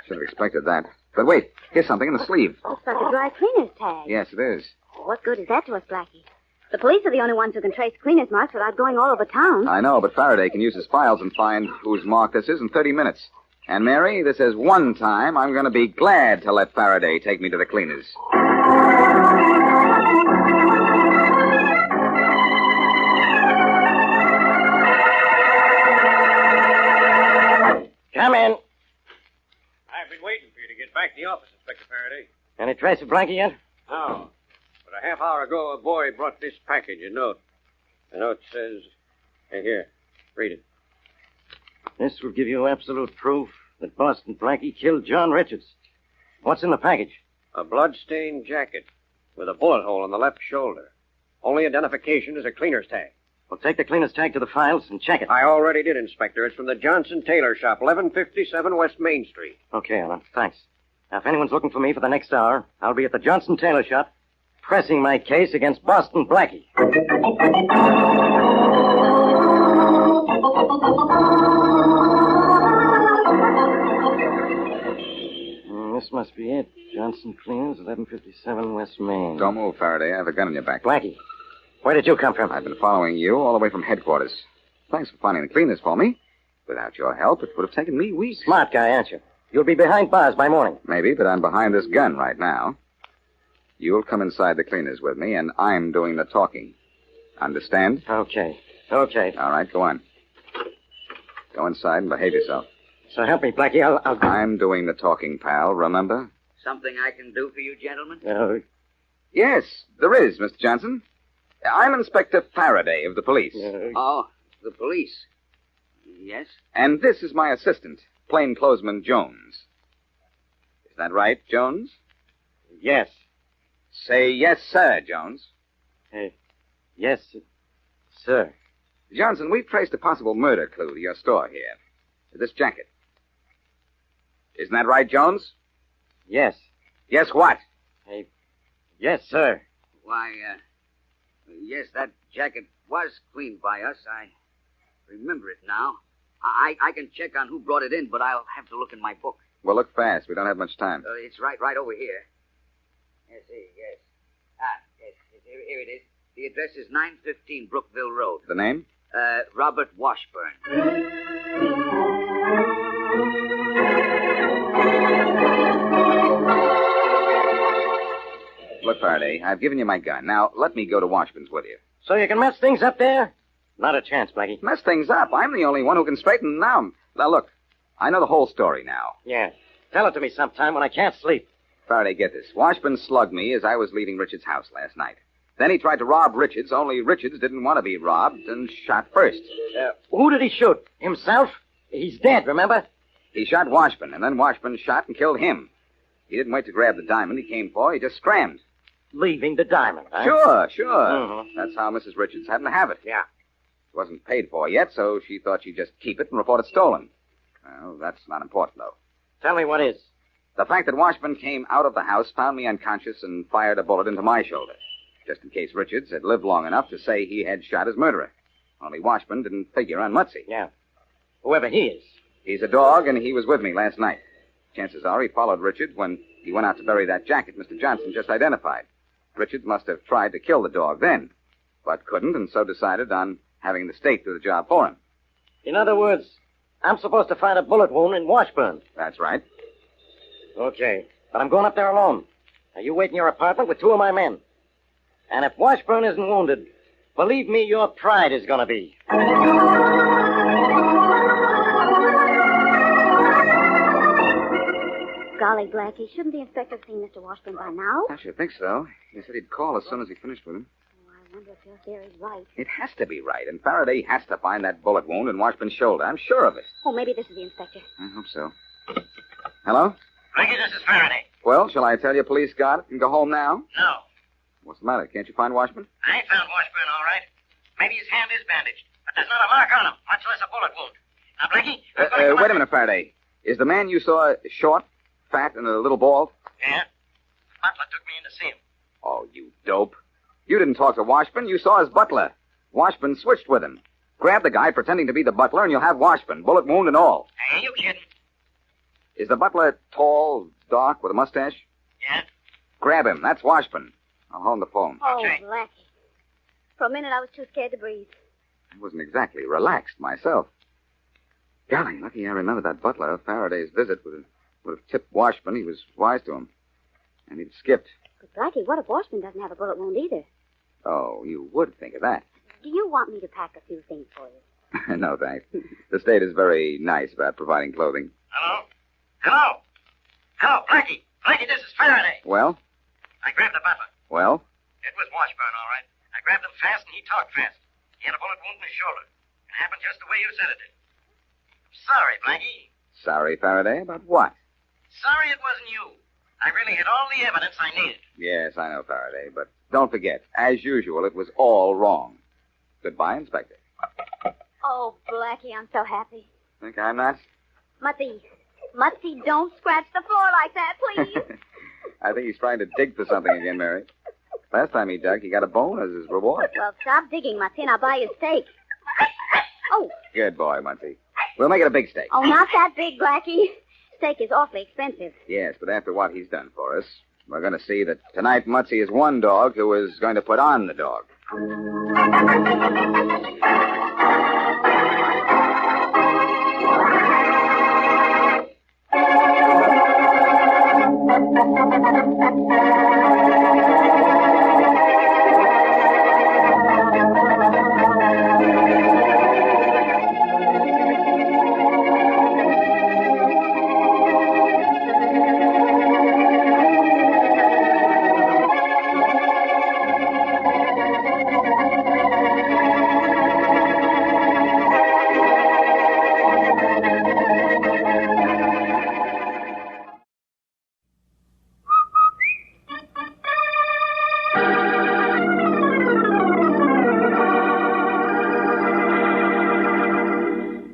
Should have expected that. But wait, here's something in the sleeve. Looks like a dry cleaner's tag. Yes, it is. What good is that to us, Blackie? The police are the only ones who can trace cleaner's marks without going all over town. I know, but Faraday can use his files and find whose mark this is in 30 minutes. And, Mary, this is one time I'm going to be glad to let Faraday take me to the cleaners. Come in. I've been waiting for you to get back to the office, Inspector Faraday. Any trace of Blackie yet? No. But a half hour ago, a boy brought this package, a note. The note says... Here, read it. This will give you absolute proof that Boston Blackie killed John Richards. What's in the package? A blood-stained jacket with a bullet hole in the left shoulder. Only identification is a cleaner's tag. Well, take the cleaner's tag to the files and check it. I already did, Inspector. It's from the Johnson Tailor Shop, 1157 West Main Street. Okay, Alan. Thanks. Now, if anyone's looking for me for the next hour, I'll be at the Johnson Tailor Shop pressing my case against Boston Blackie. This must be it. Johnson Cleaners, 1157 West Main. Don't move, Faraday. I have a gun in your back. Blackie, where did you come from? I've been following you all the way from headquarters. Thanks for finding the cleaners for me. Without your help, it would have taken me weeks. Smart guy, aren't you? You'll be behind bars by morning. Maybe, but I'm behind this gun right now. You'll come inside the cleaners with me, and I'm doing the talking. Understand? Okay. All right, go on. Go inside and behave yourself. So help me, Blackie. I'll... I'm doing the talking, pal, remember? Something I can do for you, gentlemen? Yes, there is, Mr. Johnson. I'm Inspector Faraday of the police. Oh, the police. Yes? And this is my assistant, plainclothesman Jones. Is that right, Jones? Yes. Say yes, sir, Jones. Yes, sir. Johnson, we've traced a possible murder clue to your store here. This jacket. Isn't that right, Jones? Yes. Yes, what? Yes, sir. Why, yes, that jacket was cleaned by us. I remember it now. I can check on who brought it in, but I'll have to look in my book. Well, look fast. We don't have much time. It's right over here. Yes, yes. Yes, here it is. The address is 915 Brookville Road. The name? Robert Washburn. Look, Faraday, I've given you my gun. Now, let me go to Washburn's with you. So you can mess things up there? Not a chance, Blackie. Mess things up? I'm the only one who can straighten them out. Now, look, I know the whole story now. Yeah. Tell it to me sometime when I can't sleep. Faraday, get this. Washburn slugged me as I was leaving Richards' house last night. Then he tried to rob Richards, only Richards didn't want to be robbed and shot first. Who did he shoot? Himself? He's dead, remember? He shot Washburn, and then Washburn shot and killed him. He didn't wait to grab the diamond he came for. He just scrammed. Leaving the diamond, huh? Sure. Mm-hmm. That's how Mrs. Richards happened to have it. Yeah. It wasn't paid for yet, so she thought she'd just keep it and report it stolen. Well, that's not important, though. Tell me what is. The fact that Washburn came out of the house, found me unconscious, and fired a bullet into my shoulder. Just in case Richards had lived long enough to say he had shot his murderer. Only Washburn didn't figure on Mutzy. Yeah. Whoever he is, He's a dog, and he was with me last night. Chances are he followed Richard when he went out to bury that jacket Mr. Johnson just identified. Richard must have tried to kill the dog then, but couldn't, and so decided on having the state do the job for him. In other words, I'm supposed to find a bullet wound in Washburn. That's right. Okay, but I'm going up there alone. Now, you wait in your apartment with 2 of my men. And if Washburn isn't wounded, believe me, your pride is going to be. Golly, Blackie, shouldn't the inspector have seen Mr. Washburn by now? I should think so. He said he'd call as soon as he finished with him. Oh, I wonder if your theory's right. It has to be right, and Faraday has to find that bullet wound in Washburn's shoulder. I'm sure of it. Oh, maybe this is the inspector. I hope so. Hello? Blackie, this is Faraday. Well, shall I tell you police got it and go home now? No, What's the matter? Can't you find Washburn? I found Washburn all right. Maybe his hand is bandaged, but there's not a mark on him, much less a bullet wound. Now, Blackie, Wait a minute, Faraday. Is the man you saw short, fat, and a little bald? Yeah. The butler took me in to see him. Oh, you dope. You didn't talk to Washburn. You saw his butler. Washburn switched with him. Grab the guy pretending to be the butler, and you'll have Washburn, bullet wound and all. Hey, you kidding? Is the butler tall, dark, with a mustache? Yeah. Grab him. That's Washburn. I'll hold the phone. Oh, Blackie. For a minute, I was too scared to breathe. I wasn't exactly relaxed myself. Golly, lucky I remembered that butler. Faraday's visit would have tipped Washburn. He was wise to him. And he'd skipped. But, Blackie, what if Washburn doesn't have a bullet wound either? Oh, you would think of that. Do you want me to pack a few things for you? No, thanks. The state is very nice about providing clothing. Hello? Hello? Hello, Blackie. Blackie, this is Faraday. Well? I grabbed the butler. Well? It was Washburn, all right. I grabbed him fast, and he talked fast. He had a bullet wound in his shoulder. It happened just the way you said it did. I'm sorry, Blackie. Sorry, Faraday. About what? Sorry it wasn't you. I really had all the evidence I needed. Yes, I know, Faraday. But don't forget, as usual, it was all wrong. Goodbye, Inspector. Oh, Blackie, I'm so happy. Think I'm not? Mutsy, don't scratch the floor like that, please. I think he's trying to dig for something again, Mary. Last time he dug, he got a bone as his reward. Well, stop digging, Mutsy, and I'll buy you steak. Oh. Good boy, Muncie. We'll make it a big steak. Oh, not that big, Blackie. Steak is awfully expensive. Yes, but after what he's done for us, we're going to see that tonight Muncie is one dog who is going to put on the dog.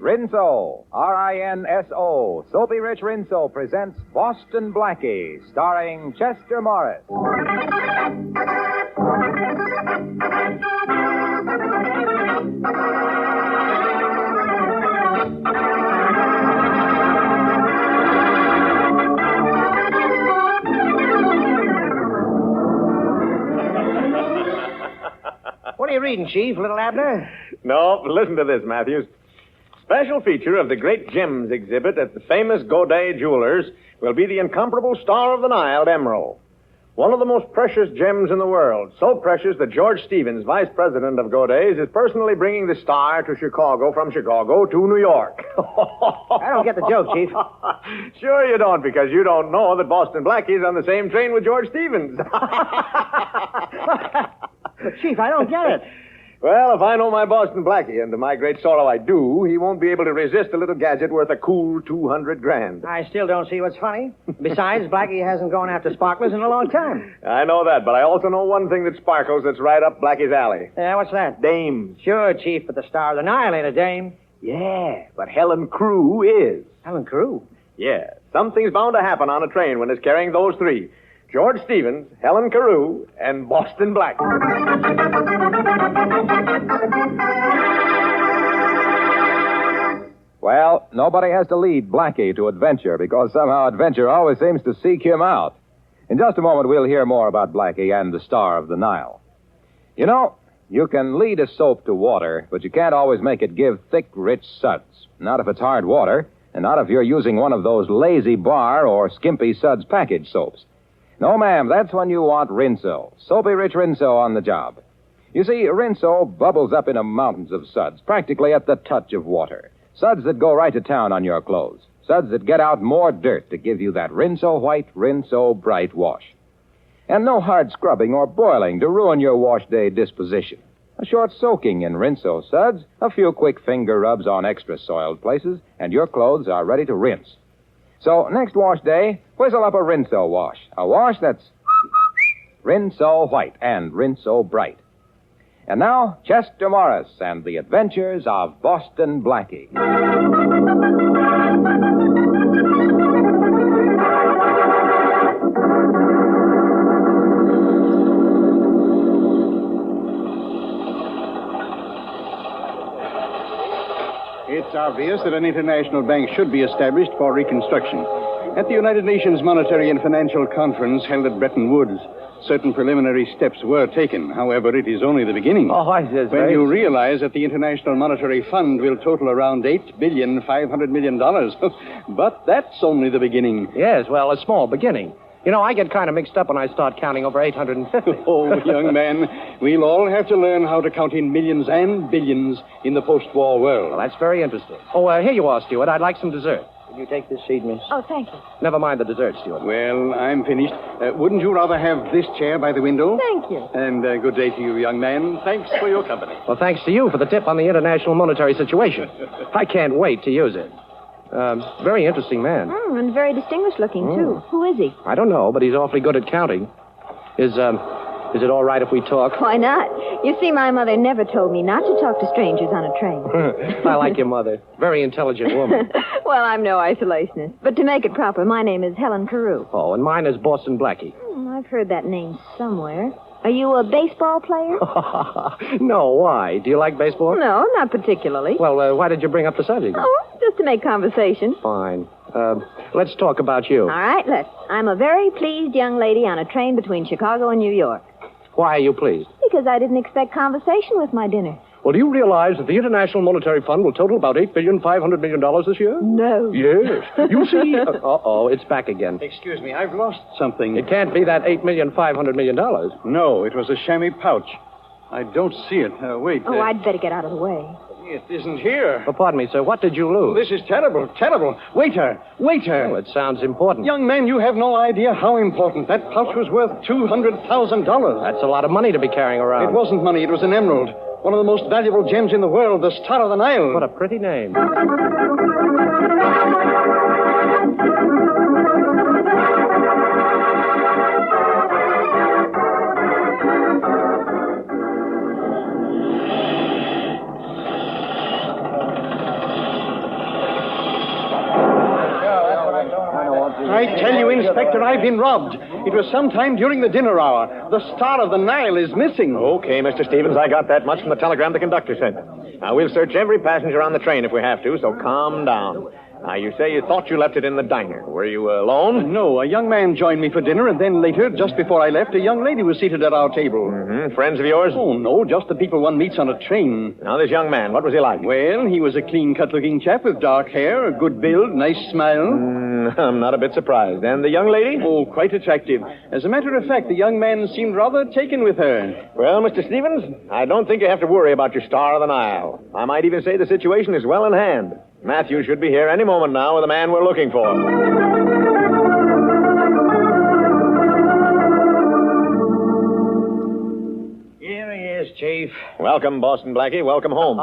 Rinso, R-I-N-S-O, Soapy Rich Rinso presents Boston Blackie, starring Chester Morris. What are you reading, Chief? Little Abner? No, listen to this, Matthews. Special feature of the Great Gems exhibit at the famous Godet Jewelers will be the incomparable Star of the Nile emerald. One of the most precious gems in the world. So precious that George Stevens, vice president of Godet's, is personally bringing the star to Chicago, from Chicago to New York. I don't get the joke, Chief. Sure you don't, because you don't know that Boston Blackie's on the same train with George Stevens. But, Chief, I don't get it. Well, if I know my Boston Blackie, and to my great sorrow I do, he won't be able to resist a little gadget worth a cool $200,000. I still don't see what's funny. Besides, Blackie hasn't gone after sparklers in a long time. I know that, but I also know one thing that sparkles that's right up Blackie's alley. Yeah, what's that? Dames. Sure, Chief, but the Star of the Nile ain't a dame. Yeah, but Helen Crew is. Helen Crew? Yeah, something's bound to happen on a train when it's carrying those three. George Stevens, Helen Carew, and Boston Blackie. Well, nobody has to lead Blackie to adventure because somehow adventure always seems to seek him out. In just a moment, we'll hear more about Blackie and the Star of the Nile. You know, you can lead a soap to water, but you can't always make it give thick, rich suds. Not if it's hard water, and not if you're using one of those Lazy Bar or Skimpy Suds package soaps. No, ma'am, that's when you want Rinso. Soapy Rich Rinso on the job. You see, Rinso bubbles up into mountains of suds, practically at the touch of water. Suds that go right to town on your clothes. Suds that get out more dirt to give you that Rinso white, Rinso bright wash. And no hard scrubbing or boiling to ruin your wash day disposition. A short soaking in Rinso suds, a few quick finger rubs on extra soiled places, and your clothes are ready to rinse. So, next wash day, whistle up a Rinso wash. A wash that's Rinso white and Rinso bright. And now, Chester Morris and the Adventures of Boston Blackie. It's obvious that an international bank should be established for reconstruction. At the United Nations Monetary and Financial Conference held at Bretton Woods, certain preliminary steps were taken. However, it is only the beginning. Oh, I says when you realize that the International Monetary Fund will total around $8.5 billion. But that's only the beginning. Yes, well, a small beginning. You know, I get kind of mixed up when I start counting over 850. Oh, young man, we'll all have to learn how to count in millions and billions in the post-war world. Well, that's very interesting. Oh, here you are, Stuart. I'd like some dessert. Will you take this seat, miss? Oh, thank you. Never mind the dessert, Stuart. Well, I'm finished. Wouldn't you rather have this chair by the window? Thank you. And good day to you, young man. Thanks for your company. Well, thanks to you for the tip on the international monetary situation. I can't wait to use it. Very interesting man. And very distinguished looking, too. Who is he? I don't know, but he's awfully good at counting. Is it all right if we talk? Why not? You see, my mother never told me not to talk to strangers on a train. I like your mother. Very intelligent woman. Well, I'm no isolationist. But to make it proper, my name is Helen Carew. Oh, and mine is Boston Blackie. I've heard that name somewhere. Are you a baseball player? No, why? Do you like baseball? No, not particularly. Well, why did you bring up the subject? Oh, just to make conversation. Fine. Let's talk about you. All right, let's. I'm a very pleased young lady on a train between Chicago and New York. Why are you pleased? Because I didn't expect conversation with my dinner. Well, do you realize that the International Monetary Fund will total about $8.5 billion this year? No. Yes. You see... Uh-oh, it's back again. Excuse me, I've lost something. It can't be that $8.5 billion. No, it was a chamois pouch. I don't see it. Wait. Oh, I'd better get out of the way. It isn't here. Oh, pardon me, sir. What did you lose? This is terrible, terrible. Waiter! Oh, it sounds important. Young man, you have no idea how important. That pouch was worth $200,000. That's a lot of money to be carrying around. It wasn't money. It was an emerald. One of the most valuable gems in the world, the Star of the Nile. What a pretty name. I tell you, Inspector, I've been robbed. It was sometime during the dinner hour. The Star of the Nile is missing. Okay, Mr. Stevens, I got that much from the telegram the conductor sent. Now, we'll search every passenger on the train if we have to, so calm down. Now, you say you thought you left it in the diner. Were you alone? No, a young man joined me for dinner, and then later, just before I left, a young lady was seated at our table. Mm-hmm. Friends of yours? Oh, no, just the people one meets on a train. Now, this young man, what was he like? Well, he was a clean-cut-looking chap with dark hair, a good build, nice smile. I'm not a bit surprised. And the young lady? Oh, quite attractive. As a matter of fact, the young man seemed rather taken with her. Well, Mr. Stevens, I don't think you have to worry about your Star of the Nile. I might even say the situation is well in hand. Matthew should be here any moment now with the man we're looking for. Here he is, Chief. Welcome, Boston Blackie. Welcome home.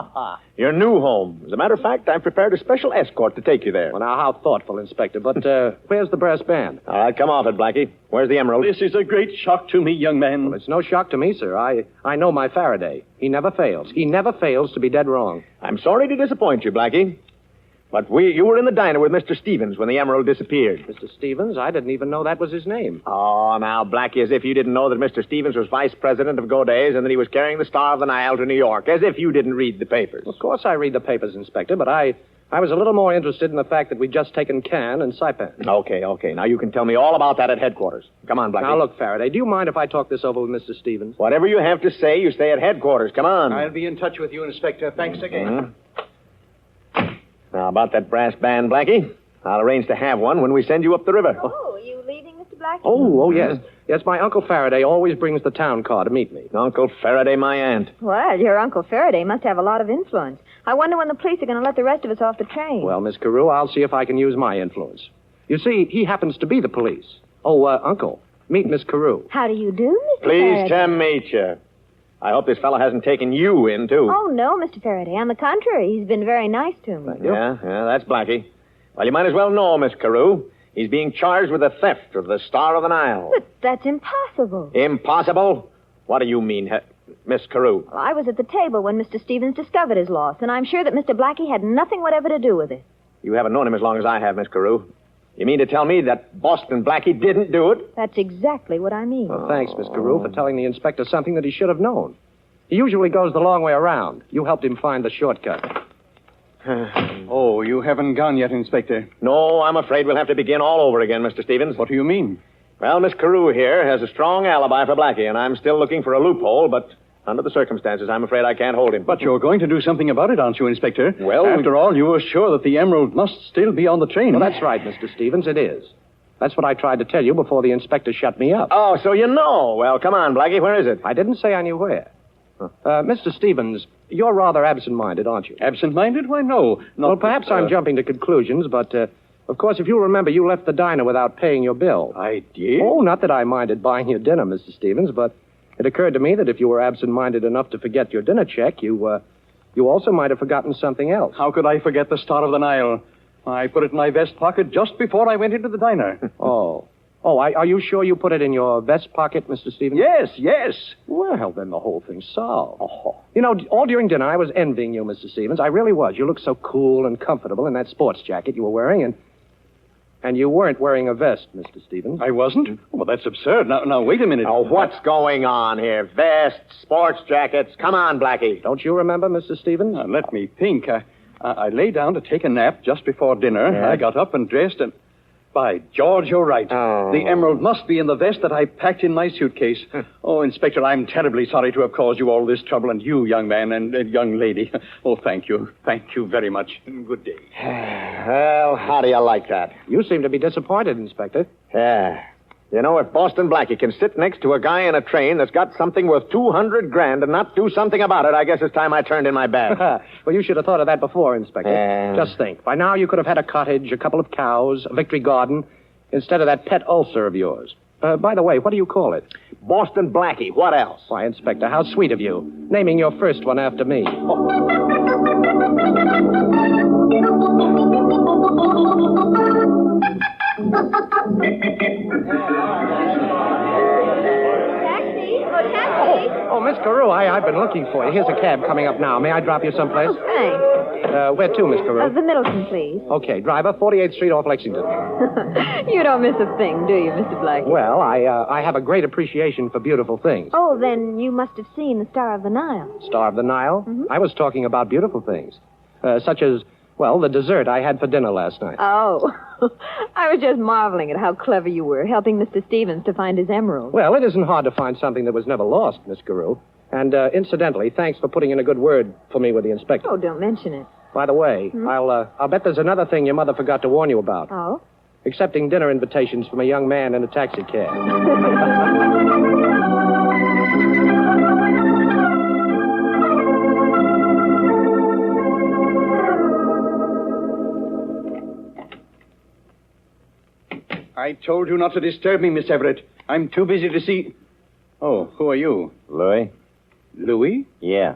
Your new home. As a matter of fact, I've prepared a special escort to take you there. Well, now, how thoughtful, Inspector. But where's the brass band? All right, come off it, Blackie. Where's the emerald? This is a great shock to me, young man. Well, it's no shock to me, sir. I know my Faraday. He never fails. He never fails to be dead wrong. I'm sorry to disappoint you, Blackie. But you were in the diner with Mr. Stevens when the emerald disappeared. Mr. Stevens? I didn't even know that was his name. Oh, now, Blackie, as if you didn't know that Mr. Stevens was vice president of Goday's and that he was carrying the Star of the Nile to New York. As if you didn't read the papers. Of course I read the papers, Inspector, but I I was a little more interested in the fact that we'd just taken Can and Saipan. Okay. Now you can tell me all about that at headquarters. Come on, Blackie. Now, look, Faraday, do you mind if I talk this over with Mr. Stevens? Whatever you have to say, you stay at headquarters. Come on. I'll be in touch with you, Inspector. Thanks again. Now, about that brass band, Blackie, I'll arrange to have one when we send you up the river. Oh, you leaving, Mr. Blackie? Oh, yes. Yes, my Uncle Faraday always brings the town car to meet me. Uncle Faraday, my aunt. Well, your Uncle Faraday must have a lot of influence. I wonder when the police are going to let the rest of us off the train. Well, Miss Carew, I'll see if I can use my influence. You see, he happens to be the police. Oh, Uncle, meet Miss Carew. How do you do, Mr. Pleased Faraday? to meet you. I hope this fellow hasn't taken you in, too. Oh, no, Mr. Faraday. On the contrary, he's been very nice to me. Yeah, that's Blackie. Well, you might as well know, Miss Carew. He's being charged with the theft of the Star of the Nile. But that's impossible. Impossible? What do you mean, Miss Carew? Well, I was at the table when Mr. Stevens discovered his loss, and I'm sure that Mr. Blackie had nothing whatever to do with it. You haven't known him as long as I have, Miss Carew. You mean to tell me that Boston Blackie didn't do it? That's exactly what I mean. Well, thanks, Miss Carew, for telling the inspector something that he should have known. He usually goes the long way around. You helped him find the shortcut. Oh, you haven't gone yet, Inspector. No, I'm afraid we'll have to begin all over again, Mr. Stevens. What do you mean? Well, Miss Carew here has a strong alibi for Blackie, and I'm still looking for a loophole, but under the circumstances, I'm afraid I can't hold him. But you're going to do something about it, aren't you, Inspector? Well, after all, you were sure that the emerald must still be on the train. Well, that's right, Mr. Stevens, it is. That's what I tried to tell you before the inspector shut me up. Oh, so you know. Well, come on, Blackie, where is it? I didn't say I knew where. Mr. Stevens, you're rather absent-minded, aren't you? Absent-minded? Why, no. Well, perhaps I'm jumping to conclusions, but, of course, if you remember, you left the diner without paying your bill. I did? Oh, not that I minded buying your dinner, Mr. Stevens, but it occurred to me that if you were absent-minded enough to forget your dinner check, you also might have forgotten something else. How could I forget the Star of the Nile? I put it in my vest pocket just before I went into the diner. Oh, are you sure you put it in your vest pocket, Mr. Stevens? Yes. Well, then the whole thing's solved. Oh. You know, all during dinner I was envying you, Mr. Stevens. I really was. You looked so cool and comfortable in that sports jacket you were wearing, and you weren't wearing a vest, Mr. Stevens. I wasn't? Well, that's absurd. Now, wait a minute. Oh, what's going on here? Vests, sports jackets. Come on, Blackie. Don't you remember, Mr. Stevens? Let me think. I lay down to take a nap just before dinner. Yeah. I got up and dressed and... By George, you're right. Oh. The emerald must be in the vest that I packed in my suitcase. Oh, Inspector, I'm terribly sorry to have caused you all this trouble, and you, young man, and young lady. Oh, thank you. Thank you very much. Good day. Well, how do you like that? You seem to be disappointed, Inspector. Yeah. You know, if Boston Blackie can sit next to a guy in a train that's got something worth $200,000 and not do something about it, I guess it's time I turned in my bag. Well, you should have thought of that before, Inspector. Just think. By now you could have had a cottage, a couple of cows, a victory garden, instead of that pet ulcer of yours. By the way, what do you call it? Boston Blackie. What else? Why, Inspector, how sweet of you. Naming your first one after me. Taxi. Oh, Miss Carew, I've been looking for you. Here's a cab coming up now. May I drop you someplace? Thanks. Where to, Miss Carew? The Middleton, please. Okay, driver, 48th Street off Lexington. You don't miss a thing, do you, Mr. Blackie? Well, I have a great appreciation for beautiful things. Oh, then you must have seen the Star of the Nile. Star of the Nile? Mm-hmm. I was talking about beautiful things. Such as, well, the dessert I had for dinner last night. Oh, I was just marveling at how clever you were, helping Mr. Stevens to find his emerald. Well, it isn't hard to find something that was never lost, Miss Carew. And, incidentally, thanks for putting in a good word for me with the inspector. Oh, don't mention it. By the way, I'll bet there's another thing your mother forgot to warn you about. Oh? Accepting dinner invitations from a young man in a taxi cab. I told you not to disturb me, Miss Everett. I'm too busy to see... Oh, who are you? Louis? Louis? Yeah.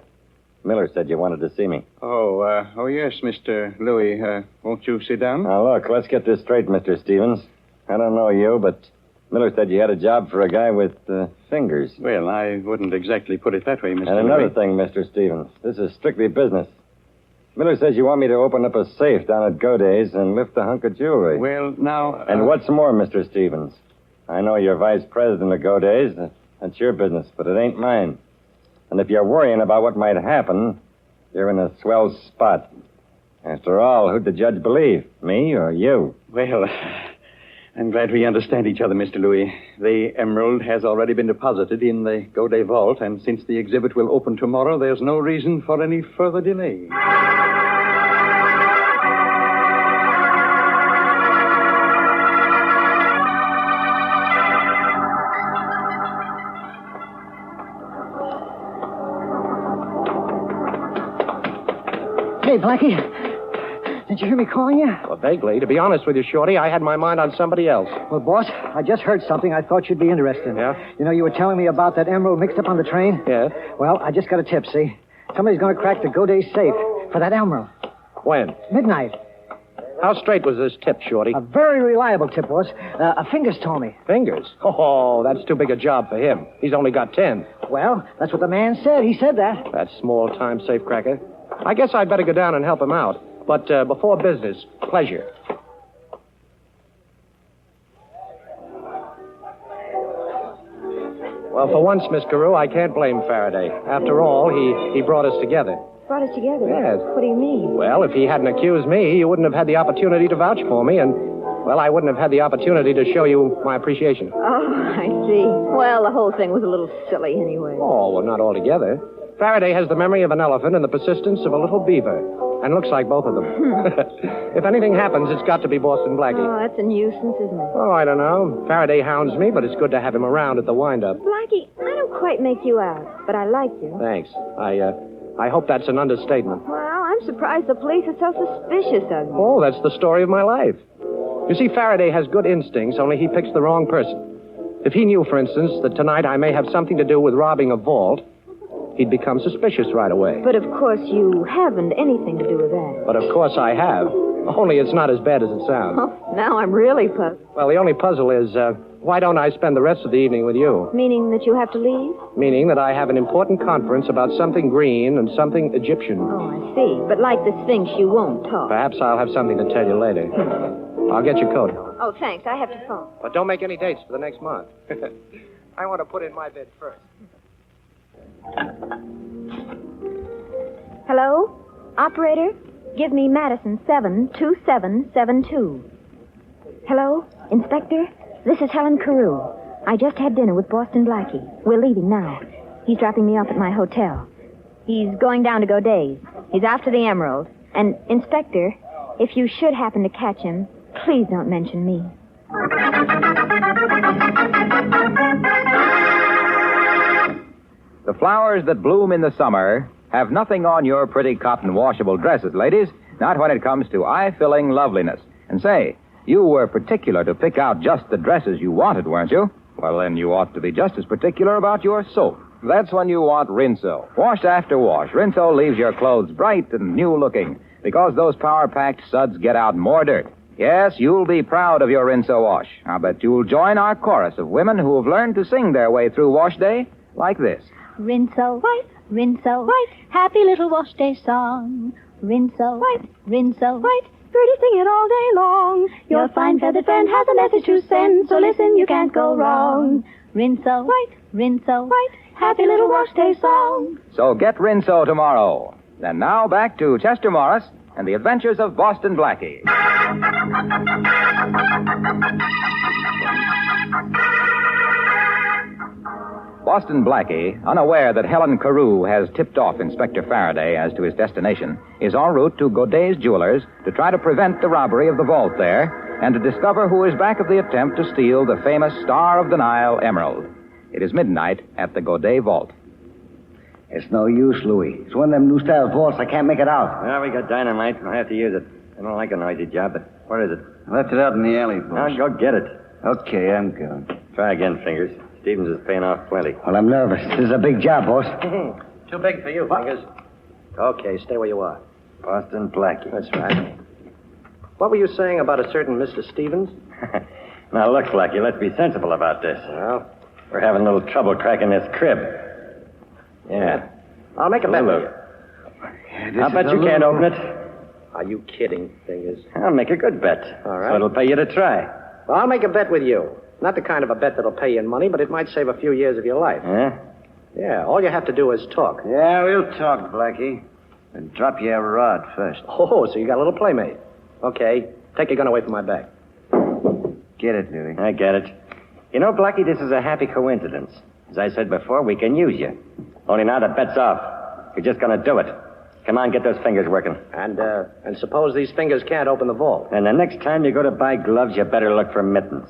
Miller said you wanted to see me. Oh, yes, Mr. Louis. Won't you sit down? Now, look, let's get this straight, Mr. Stevens. I don't know you, but Miller said you had a job for a guy with fingers. Well, I wouldn't exactly put it that way, Mr. And another Louis. thing, Mr. Stevens. This is strictly business. Miller says you want me to open up a safe down at Goday's and lift a hunk of jewelry. Well, now... And what's more, Mr. Stevens, I know you're vice president of Goday's. That's your business, but it ain't mine. And if you're worrying about what might happen, you're in a swell spot. After all, who'd the judge believe? Me or you? Well, I'm glad we understand each other, Mr. Louis. The emerald has already been deposited in the Godet vault, and since the exhibit will open tomorrow, there's no reason for any further delay. Hey, Blackie. Did you hear me calling you? Well, vaguely. To be honest with you, Shorty, I had my mind on somebody else. Well, boss, I just heard something I thought you'd be interested in. Yeah? You know, you were telling me about that emerald mixed up on the train? Yeah. Well, I just got a tip, see? Somebody's going to crack the Godet safe for that emerald. When? Midnight. How straight was this tip, Shorty? A very reliable tip, boss. Fingers told me. Fingers? Oh, that's too big a job for him. He's only got 10. Well, that's what the man said. He said that. That small-time safecracker. I guess I'd better go down and help him out. But before business, pleasure. Well, for once, Miss Carew, I can't blame Faraday. After all, he brought us together. Brought us together? Yes. What do you mean? Well, if he hadn't accused me, you wouldn't have had the opportunity to vouch for me, and, well, I wouldn't have had the opportunity to show you my appreciation. Oh, I see. Well, the whole thing was a little silly anyway. Oh, well, not altogether. Faraday has the memory of an elephant and the persistence of a little beaver. And looks like both of them. If anything happens, it's got to be Boston Blackie. Oh, that's a nuisance, isn't it? Oh, I don't know. Faraday hounds me, but it's good to have him around at the wind-up. Blackie, I don't quite make you out, but I like you. Thanks. I hope that's an understatement. Well, I'm surprised the police are so suspicious of you. Oh, that's the story of my life. You see, Faraday has good instincts, only he picks the wrong person. If he knew, for instance, that tonight I may have something to do with robbing a vault, he'd become suspicious right away. But, of course, you haven't anything to do with that. But, of course, I have. Only it's not as bad as it sounds. Oh, now I'm really puzzled. Well, the only puzzle is, why don't I spend the rest of the evening with you? Meaning that you have to leave? Meaning that I have an important conference about something green and something Egyptian. Oh, I see. But like the Sphinx, you won't talk. Perhaps I'll have something to tell you later. I'll get your coat. Oh, thanks. I have to phone. But don't make any dates for the next month. I want to put in my bid first. Hello? Operator? Give me Madison 72772. Hello? Inspector? This is Helen Carew. I just had dinner with Boston Blackie. We're leaving now. He's dropping me off at my hotel. He's going down to Godet's. He's after the emerald. And, Inspector, if you should happen to catch him, please don't mention me. The flowers that bloom in the summer have nothing on your pretty cotton washable dresses, ladies. Not when it comes to eye-filling loveliness. And say, you were particular to pick out just the dresses you wanted, weren't you? Well, then you ought to be just as particular about your soap. That's when you want Rinso. Wash after wash, Rinso leaves your clothes bright and new-looking because those power-packed suds get out more dirt. Yes, you'll be proud of your Rinso wash. I bet you'll join our chorus of women who have learned to sing their way through wash day like this. Rinso white, Rinso white, happy little wash day song. Rinso white, Rinso white, birdie sing it all day long. Your fine feathered friend has a message to send, so listen, you can't go wrong. Rinso white, Rinso white, happy little wash day song. So get Rinso tomorrow. And now back to Chester Morris and the adventures of Boston Blackie. Boston Blackie, unaware that Helen Carew has tipped off Inspector Faraday as to his destination, is en route to Godet's Jewelers to try to prevent the robbery of the vault there and to discover who is back of the attempt to steal the famous Star of the Nile emerald. It is midnight at the Godet vault. It's no use, Louis. It's one of them new-style vaults. I can't make it out. Well, we got dynamite. We'll have to use it. I don't like a noisy job, but where is it? I left it out in the alley, boss. Now, go get it. Okay, I'm going. Try again, Fingers. Stevens is paying off plenty. Well, I'm nervous. This is a big job, boss. Too big for you, Fingers. Okay, stay where you are. Boston Blackie. That's right. What were you saying about a certain Mr. Stevens? Now, look, Blackie, let's be sensible about this. Well, we're having a little trouble cracking this crib. Yeah. I'll make a bet with you. I'll bet you can't open it. Are you kidding, Fingers? I'll make a good bet. All right. So it'll pay you to try. Well, I'll make a bet with you. Not the kind of a bet that'll pay you in money, but it might save a few years of your life. Huh? Yeah, all you have to do is talk. Yeah, we'll talk, Blackie. And drop your rod first. Oh, so you got a little playmate. Okay, take your gun away from my back. Get it, Louie. I get it. You know, Blackie, this is a happy coincidence. As I said before, we can use you. Only now the bet's off. You're just gonna do it. Come on, get those fingers working. And suppose these fingers can't open the vault. And the next time you go to buy gloves, you better look for mittens.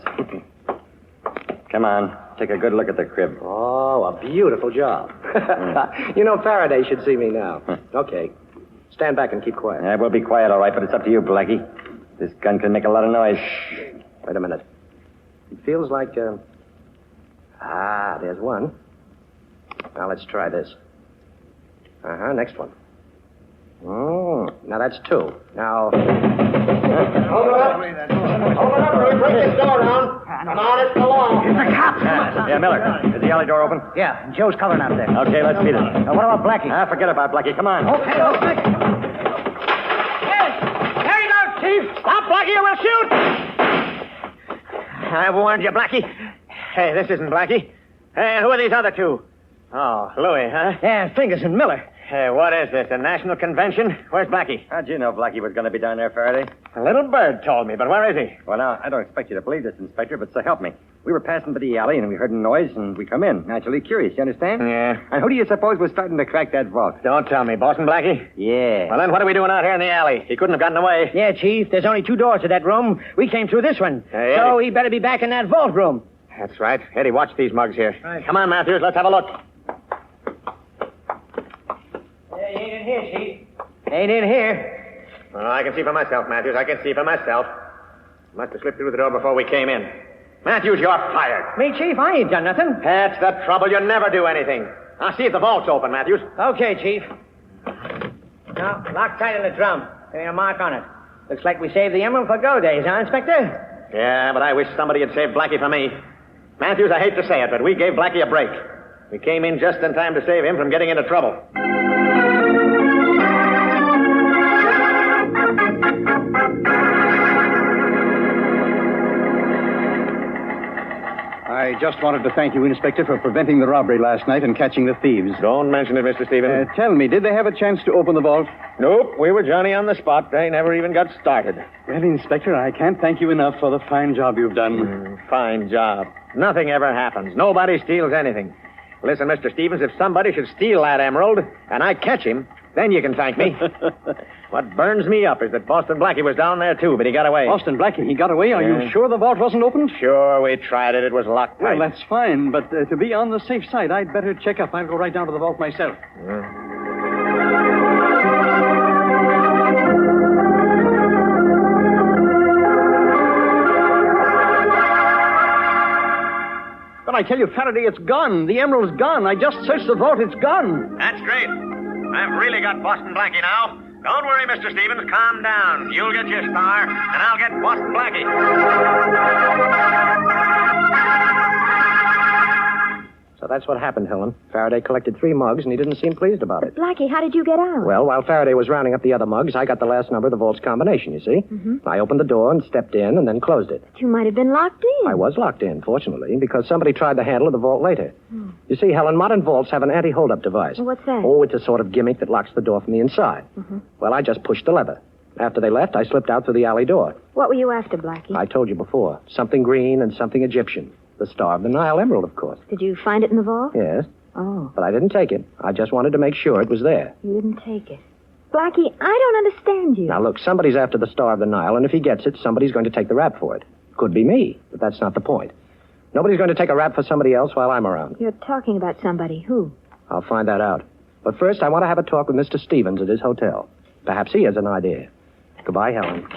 Come on, take a good look at the crib. Oh, a beautiful job. You know, Faraday should see me now. Okay. Stand back and keep quiet. Yeah, we'll be quiet, all right, but it's up to you, Blackie. This gun can make a lot of noise. Wait a minute. It feels like, there's one. Now, let's try this. Next one. Oh, now that's two. Now... Open up, Louie. Break this door down. Come on, it's along. It's the cops. Yeah, Miller. Is the alley door open? Yeah, and Joe's covering out there. Okay, let's beat it. What about Blackie? Forget about Blackie. Come on. Okay. Hey, there you go, Chief. Stop, Blackie, or we'll shoot. I warned you, Blackie. Hey, this isn't Blackie. Hey, who are these other two? Oh, Louie, huh? Yeah, Fingers and Miller. Hey, what is this, a national convention? Where's Blackie? How'd you know Blackie was going to be down there, Faraday? A little bird told me, but where is he? Well, now, I don't expect you to believe this, Inspector, but so help me. We were passing by the alley, and we heard a noise, and we come in. Naturally curious, you understand? Yeah. And who do you suppose was starting to crack that vault? Don't tell me. Boston Blackie? Yeah. Well, then what are we doing out here in the alley? He couldn't have gotten away. Yeah, Chief, there's only 2 doors to that room. We came through this one. Hey, so Eddie. he better be back in that vault room. That's right. Eddie, watch these mugs here. Right. Come on, Matthews, let's have a look. He ain't in here, Chief. Ain't in here. Oh, I can see for myself, Matthews. I can see for myself. Must have slipped through the door before we came in. Matthews, you're fired. Me, Chief? I ain't done nothing. That's the trouble. You never do anything. I'll see if the vault's open, Matthews. Okay, Chief. Now, lock tight on the drum. Give me a mark on it. Looks like we saved the emerald for go days, huh, Inspector? Yeah, but I wish somebody had saved Blackie for me. Matthews, I hate to say it, but we gave Blackie a break. We came in just in time to save him from getting into trouble. I just wanted to thank you, Inspector, for preventing the robbery last night and catching the thieves. Don't mention it, Mr. Stevens. Tell me, did they have a chance to open the vault? Nope, we were Johnny on the spot. They never even got started. Well, Inspector, I can't thank you enough for the fine job you've done. Fine job. Nothing ever happens. Nobody steals anything. Listen, Mr. Stevens, if somebody should steal that emerald and I catch him, then you can thank me. What burns me up is that Boston Blackie was down there, too, but he got away. Boston Blackie, he got away? Are you sure the vault wasn't opened? Sure, we tried it. It was locked tight. Well, that's fine, but to be on the safe side, I'd better check up. I'll go right down to the vault myself. But I tell you, Faraday, it's gone. The emerald's gone. I just searched the vault. It's gone. That's great. I've really got Boston Blackie now. Don't worry, Mr. Stevens. Calm down. You'll get your star, and I'll get Boston Blackie. So that's what happened, Helen. Faraday collected 3 mugs, and he didn't seem pleased about it. Blackie, how did you get out? Well, while Faraday was rounding up the other mugs, I got the last number of the vault's combination, you see? Mm-hmm. I opened the door and stepped in and then closed it. But you might have been locked in. I was locked in, fortunately, because somebody tried the handle of the vault later. You see, Helen, modern vaults have an anti-hold-up device. Well, what's that? Oh, it's a sort of gimmick that locks the door from the inside. Mm-hmm. Well, I just pushed the lever. After they left, I slipped out through the alley door. What were you after, Blackie? I told you before. Something green and something Egyptian. The Star of the Nile emerald, of course. Did you find it in the vault? Yes. Oh. But I didn't take it. I just wanted to make sure it was there. You didn't take it. Blackie, I don't understand you. Now, look, somebody's after the Star of the Nile, and if he gets it, somebody's going to take the rap for it. Could be me, but that's not the point. Nobody's going to take a rap for somebody else while I'm around. You're talking about somebody. Who? I'll find that out. But first, I want to have a talk with Mr. Stevens at his hotel. Perhaps he has an idea. Goodbye, Helen.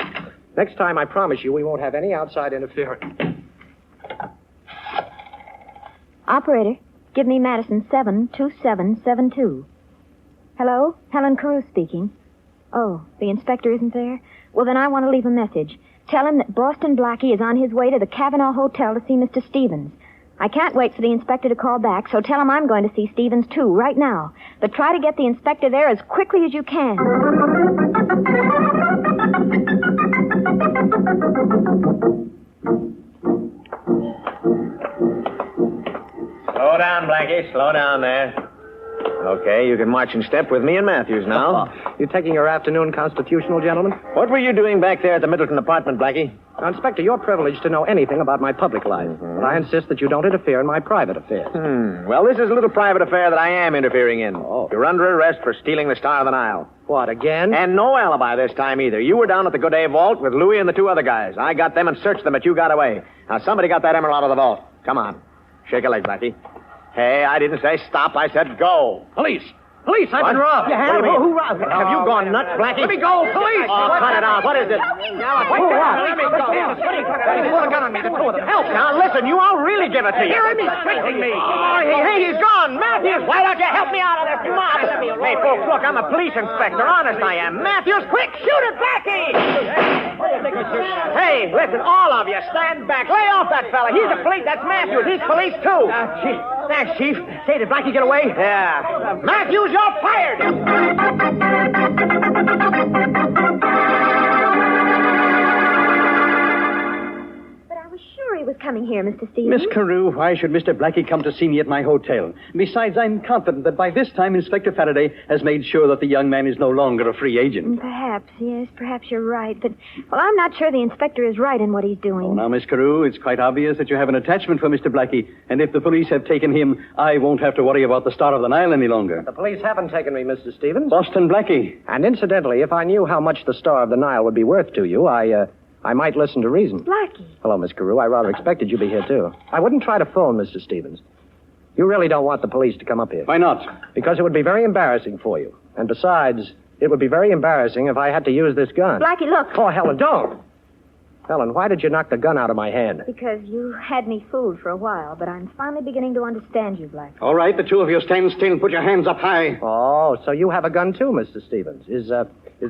Next time, I promise you, we won't have any outside interference. Operator, give me Madison 72772. Hello? Helen Carew speaking. Oh, the inspector isn't there? Well, then I want to leave a message. Tell him that Boston Blackie is on his way to the Cavanaugh Hotel to see Mr. Stevens. I can't wait for the inspector to call back, so tell him I'm going to see Stevens, too, right now. But try to get the inspector there as quickly as you can. Slow down, Blackie. Slow down there. Okay, you can march in step with me and Matthews now. You taking your afternoon constitutional, gentlemen? What were you doing back there at the Middleton apartment, Blackie? Now, Inspector, you're privileged to know anything about my public life. But I insist that you don't interfere in my private affairs. Well, this is a little private affair that I am interfering in. You're under arrest for stealing the Star of the Nile. What, again? And no alibi this time either. You were down at the Good Day vault with Louis and the two other guys. I got them and searched them, but you got away. Now, somebody got that emerald out of the vault. Come on. Shake a leg, Blackie. Hey, I didn't say stop. I said go. Police! Police, I've been robbed. You have? Who robbed? Have you gone nuts, Blackie? Let me go, police! Oh, cut it out. What is it? Now, let me go. They pulled a gun on me, the two of them. Help. Now, listen, you, I'll really give it to you. Hearing me, strafing me. Hey, he's gone. Matthews, why don't you help me out of this mob? Hey, folks, look, I'm a police inspector. Honest, I am. Matthews, quick, shoot it, Blackie! Hey, listen, all of you, stand back. Lay off that fella. He's a police. That's Matthews. He's police, too. Thanks, Chief. Say, did Blackie get away? Yeah. Matthews, you're fired! But I was sure he was coming here, Mr. Stevens. Miss Carew, why should Mr. Blackie come to see me at my hotel? Besides, I'm confident that by this time Inspector Faraday has made sure that the young man is no longer a free agent. Perhaps, yes, perhaps you're right. But, well, I'm not sure the inspector is right in what he's doing. Oh, now, Miss Carew, it's quite obvious that you have an attachment for Mr. Blackie, and if the police have taken him, I won't have to worry about the Star of the Nile any longer. The police haven't taken me, Mr. Stevens. Boston Blackie. And incidentally, if I knew how much the Star of the Nile would be worth to you, I might listen to reason. Blackie. Hello, Miss Carew. I rather expected you'd be here, too. I wouldn't try to phone Mr. Stevens. You really don't want the police to come up here. Why not? Because it would be very embarrassing for you. And besides, it would be very embarrassing if I had to use this gun. Blackie, look. Oh, Helen, don't. Helen, why did you knock the gun out of my hand? Because you had me fooled for a while, but I'm finally beginning to understand you, Blackie. All right, the two of you stand still and put your hands up high. Oh, so you have a gun, too, Mr. Stevens. Is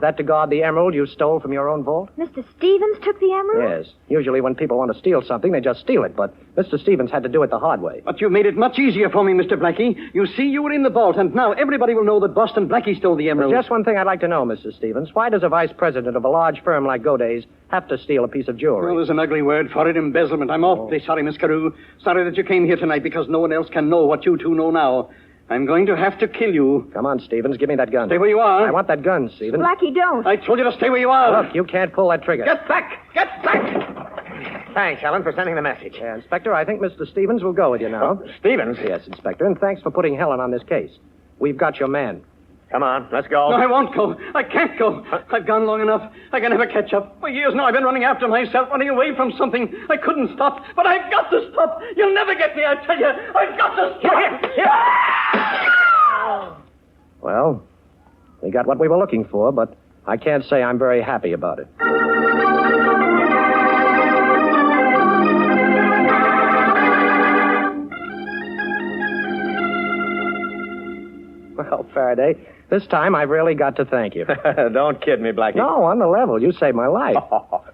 that to guard the emerald you stole from your own vault? Mr. Stevens took the emerald? Yes. Usually when people want to steal something, they just steal it. But Mr. Stevens had to do it the hard way. But you made it much easier for me, Mr. Blackie. You see, you were in the vault, and now everybody will know that Boston Blackie stole the emerald. There's just one thing I'd like to know, Mr. Stevens. Why does a vice president of a large firm like Goday's have to steal a piece of jewelry? Well, there's an ugly word for it, embezzlement. I'm awfully sorry, Miss Carew. Sorry that you came here tonight because no one else can know what you two know now. I'm going to have to kill you. Come on, Stevens. Give me that gun. Stay where you are. I want that gun, Stevens. Blackie, don't. I told you to stay where you are. Look, you can't pull that trigger. Get back! Get back! Thanks, Helen, for sending the message. Inspector, I think Mr. Stevens will go with you now. Stevens? Yes, Inspector, and thanks for putting Helen on this case. We've got your man. Come on, let's go. No, I won't go. I can't go. I've gone long enough. I can never catch up. For years now, I've been running after myself, running away from something. I couldn't stop, but I've got to stop. You'll never get me, I tell you. I've got to stop. Well, we got what we were looking for, but I can't say I'm very happy about it. Well, Faraday, this time I've really got to thank you. Don't kid me, Blackie. No, on the level. You saved my life.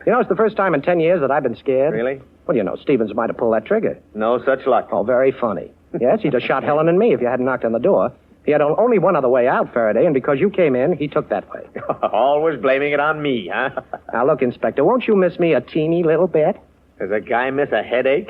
You know, it's the first time in 10 years that I've been scared. Really? Well, you know, Stevens might have pulled that trigger. No such luck. Oh, very funny. Yes, he'd have shot Helen and me if you hadn't knocked on the door. He had only one other way out, Faraday, and because you came in, he took that way. Always blaming it on me, huh? Now, look, Inspector, won't you miss me a teeny little bit? Does a guy miss a headache?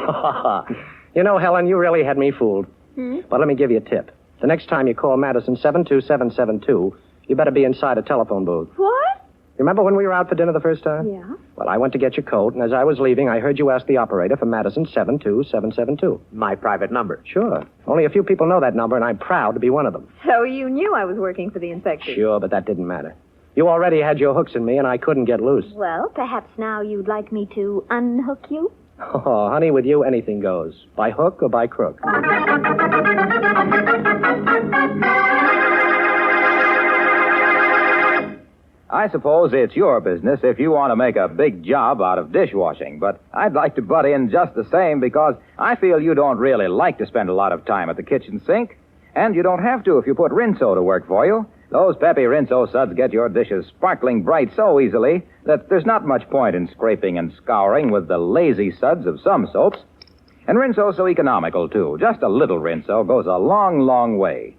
You know, Helen, you really had me fooled. But let me give you a tip. The next time you call Madison 72772, you better be inside a telephone booth. What? Remember when we were out for dinner the first time? Yeah. Well, I went to get your coat, and as I was leaving, I heard you ask the operator for Madison 72772. My private number. Sure. Only a few people know that number, and I'm proud to be one of them. So you knew I was working for the inspector? Sure, but that didn't matter. You already had your hooks in me, and I couldn't get loose. Well, perhaps now you'd like me to unhook you? Oh, honey, with you, anything goes. By hook or by crook. I suppose it's your business if you want to make a big job out of dishwashing, but I'd like to butt in just the same because I feel you don't really like to spend a lot of time at the kitchen sink, and you don't have to if you put Rinso to work for you. Those peppy Rinso suds get your dishes sparkling bright so easily that there's not much point in scraping and scouring with the lazy suds of some soaps. And Rinso's so economical, too. Just a little Rinso goes a long, long way.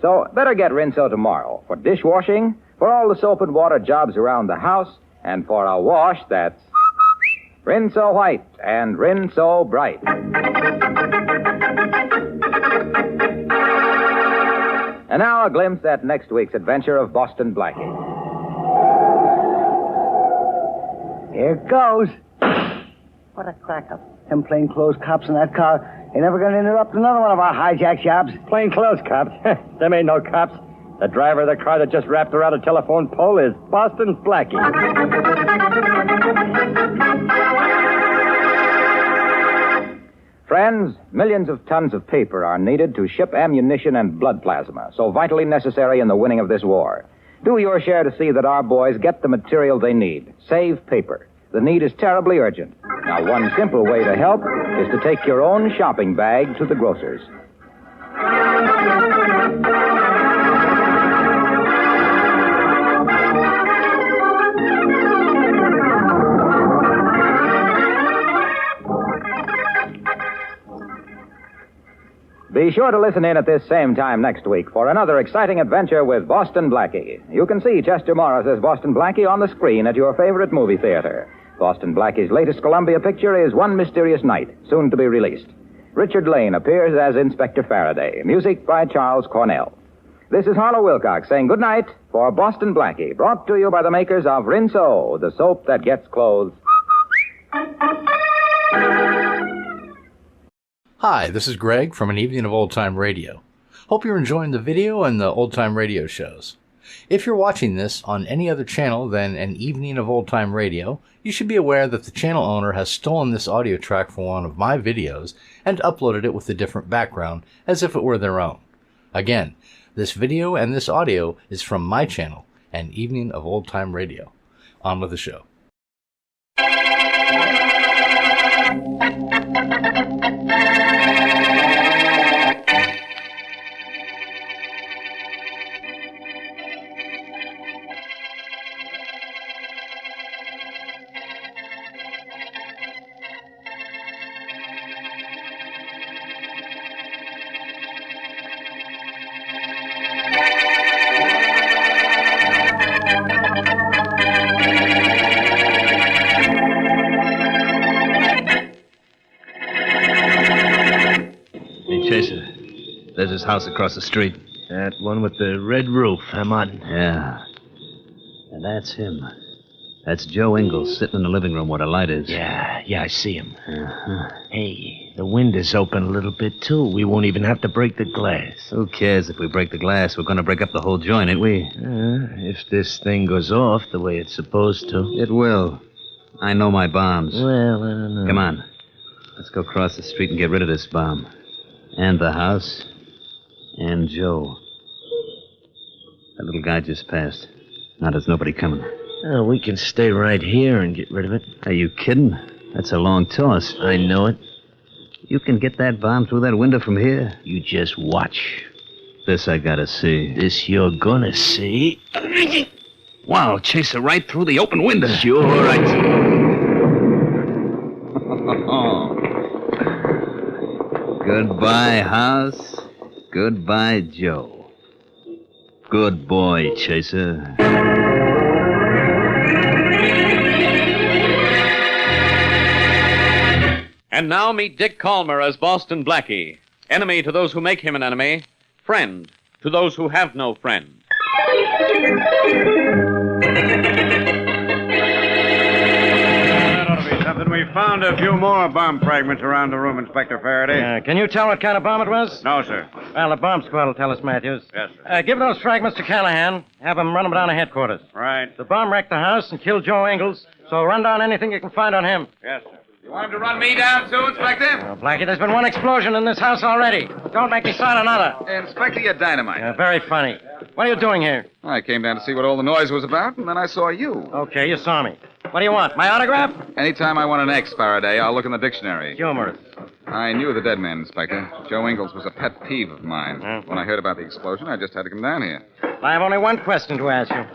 So better get Rinso tomorrow for dishwashing, for all the soap and water jobs around the house, and for a wash that's Rinso White and Rinso Bright. And now a glimpse at next week's adventure of Boston Blackie. Here goes. What a crack-up. Them plainclothes cops in that car ain't never going to interrupt another one of our hijack jobs. Plainclothes cops? Them ain't no cops. The driver of the car that just wrapped around a telephone pole is Boston Blackie. Friends, millions of tons of paper are needed to ship ammunition and blood plasma, so vitally necessary in the winning of this war. Do your share to see that our boys get the material they need. Save paper. The need is terribly urgent. Now, one simple way to help is to take your own shopping bag to the grocer's. Be sure to listen in at this same time next week for another exciting adventure with Boston Blackie. You can see Chester Morris as Boston Blackie on the screen at your favorite movie theater. Boston Blackie's latest Columbia picture is One Mysterious Night, soon to be released. Richard Lane appears as Inspector Faraday. Music by Charles Cornell. This is Harlow Wilcox saying good night for Boston Blackie, brought to you by the makers of Rinso, the soap that gets clothes. Hi, this is Greg from An Evening of Old Time Radio. Hope you're enjoying the video and the old time radio shows. If you're watching this on any other channel than An Evening of Old Time Radio, you should be aware that the channel owner has stolen this audio track from one of my videos and uploaded it with a different background as if it were their own. Again, this video and this audio is from my channel, An Evening of Old Time Radio. On with the show. There's his house across the street. That one with the red roof, huh, Martin? Yeah. And that's him. That's Joe Ingalls sitting in the living room where the light is. Yeah, I see him. Uh-huh. Hey, the window's open a little bit, too. We won't even have to break the glass. Who cares if we break the glass? We're going to break up the whole joint, ain't we? If this thing goes off the way it's supposed to. It will. I know my bombs. Well, I don't know. Come on. Let's go across the street and get rid of this bomb. And the house. And Joe. That little guy just passed. Now there's nobody coming. Oh, we can stay right here and get rid of it. Are you kidding? That's a long toss. I know it. You can get that bomb through that window from here? You just watch. This I gotta see. This you're gonna see. Wow, chase her right through the open window. Sure, Goodbye, house. Goodbye, Joe. Good boy, Chaser. And now meet Dick Calmer as Boston Blackie. Enemy to those who make him an enemy. Friend to those who have no friend. We found a few more bomb fragments around the room, Inspector Faraday. Can you tell what kind of bomb it was? No, sir. Well, the bomb squad will tell us, Matthews. Yes, sir. Give those fragments to Callahan. Have him run them down to headquarters. Right. The bomb wrecked the house and killed Joe Ingalls, so run down anything you can find on him. Yes, sir. You want him to run me down, too, Inspector? Oh, Blackie, there's been one explosion in this house already. Don't make me sign another. Inspector, you're dynamite. Very funny. What are you doing here? I came down to see what all the noise was about, and then I saw you. Okay, you saw me. What do you want? My autograph? Anytime I want an X, Faraday, I'll look in the dictionary. Humorous. I knew the dead man, Inspector. Joe Ingalls was a pet peeve of mine. When I heard about the explosion, I just had to come down here. I have only one question to ask you.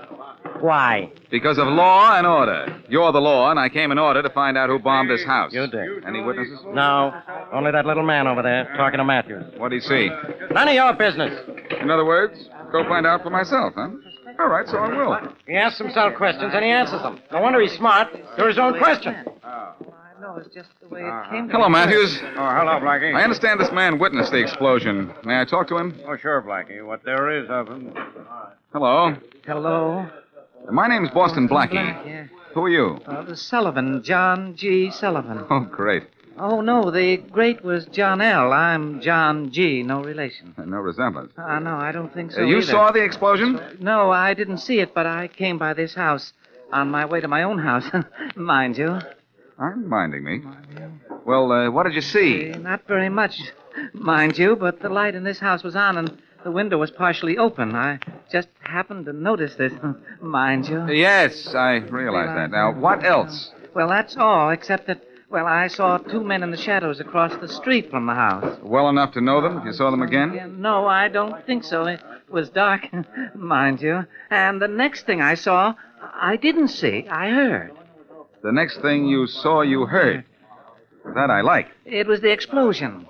Why? Because of law and order. You're the law, and I came in order to find out who bombed this house. You did. Any witnesses? No. Only that little man over there talking to Matthews. What'd he see? None of your business. In other words, go find out for myself, huh? All right, so I will. He asks himself questions and he answers them. No wonder he's smart. They're his own questions. No, it's just the way it came to Hello, me. Matthews. Oh, hello, Blackie. I understand this man witnessed the explosion. May I talk to him? Oh, sure, Blackie. What there is of him. Hello. Hello? My name's Boston Blackie. Yeah. Who are you? Sullivan, John G. Sullivan. Oh, great. Oh, no, the great was John L. I'm John G., no relation. No resemblance. No, I don't think so You either. saw the explosion? No, I didn't see it, but I came by this house on my way to my own house, mind you. I'm minding me. Well, what did you see? Not very much, mind you, but the light in this house was on and the window was partially open. I just happened to notice this, mind you. Yes, I realize that. Now, what else? Well, that's all, except that, well, I saw two men in the shadows across the street from the house. Well enough to know them? You saw them again? No, I don't think so. It was dark, mind you. And the next thing I saw, I didn't see. I heard. The next thing you saw, you heard. That I like. It was the explosion.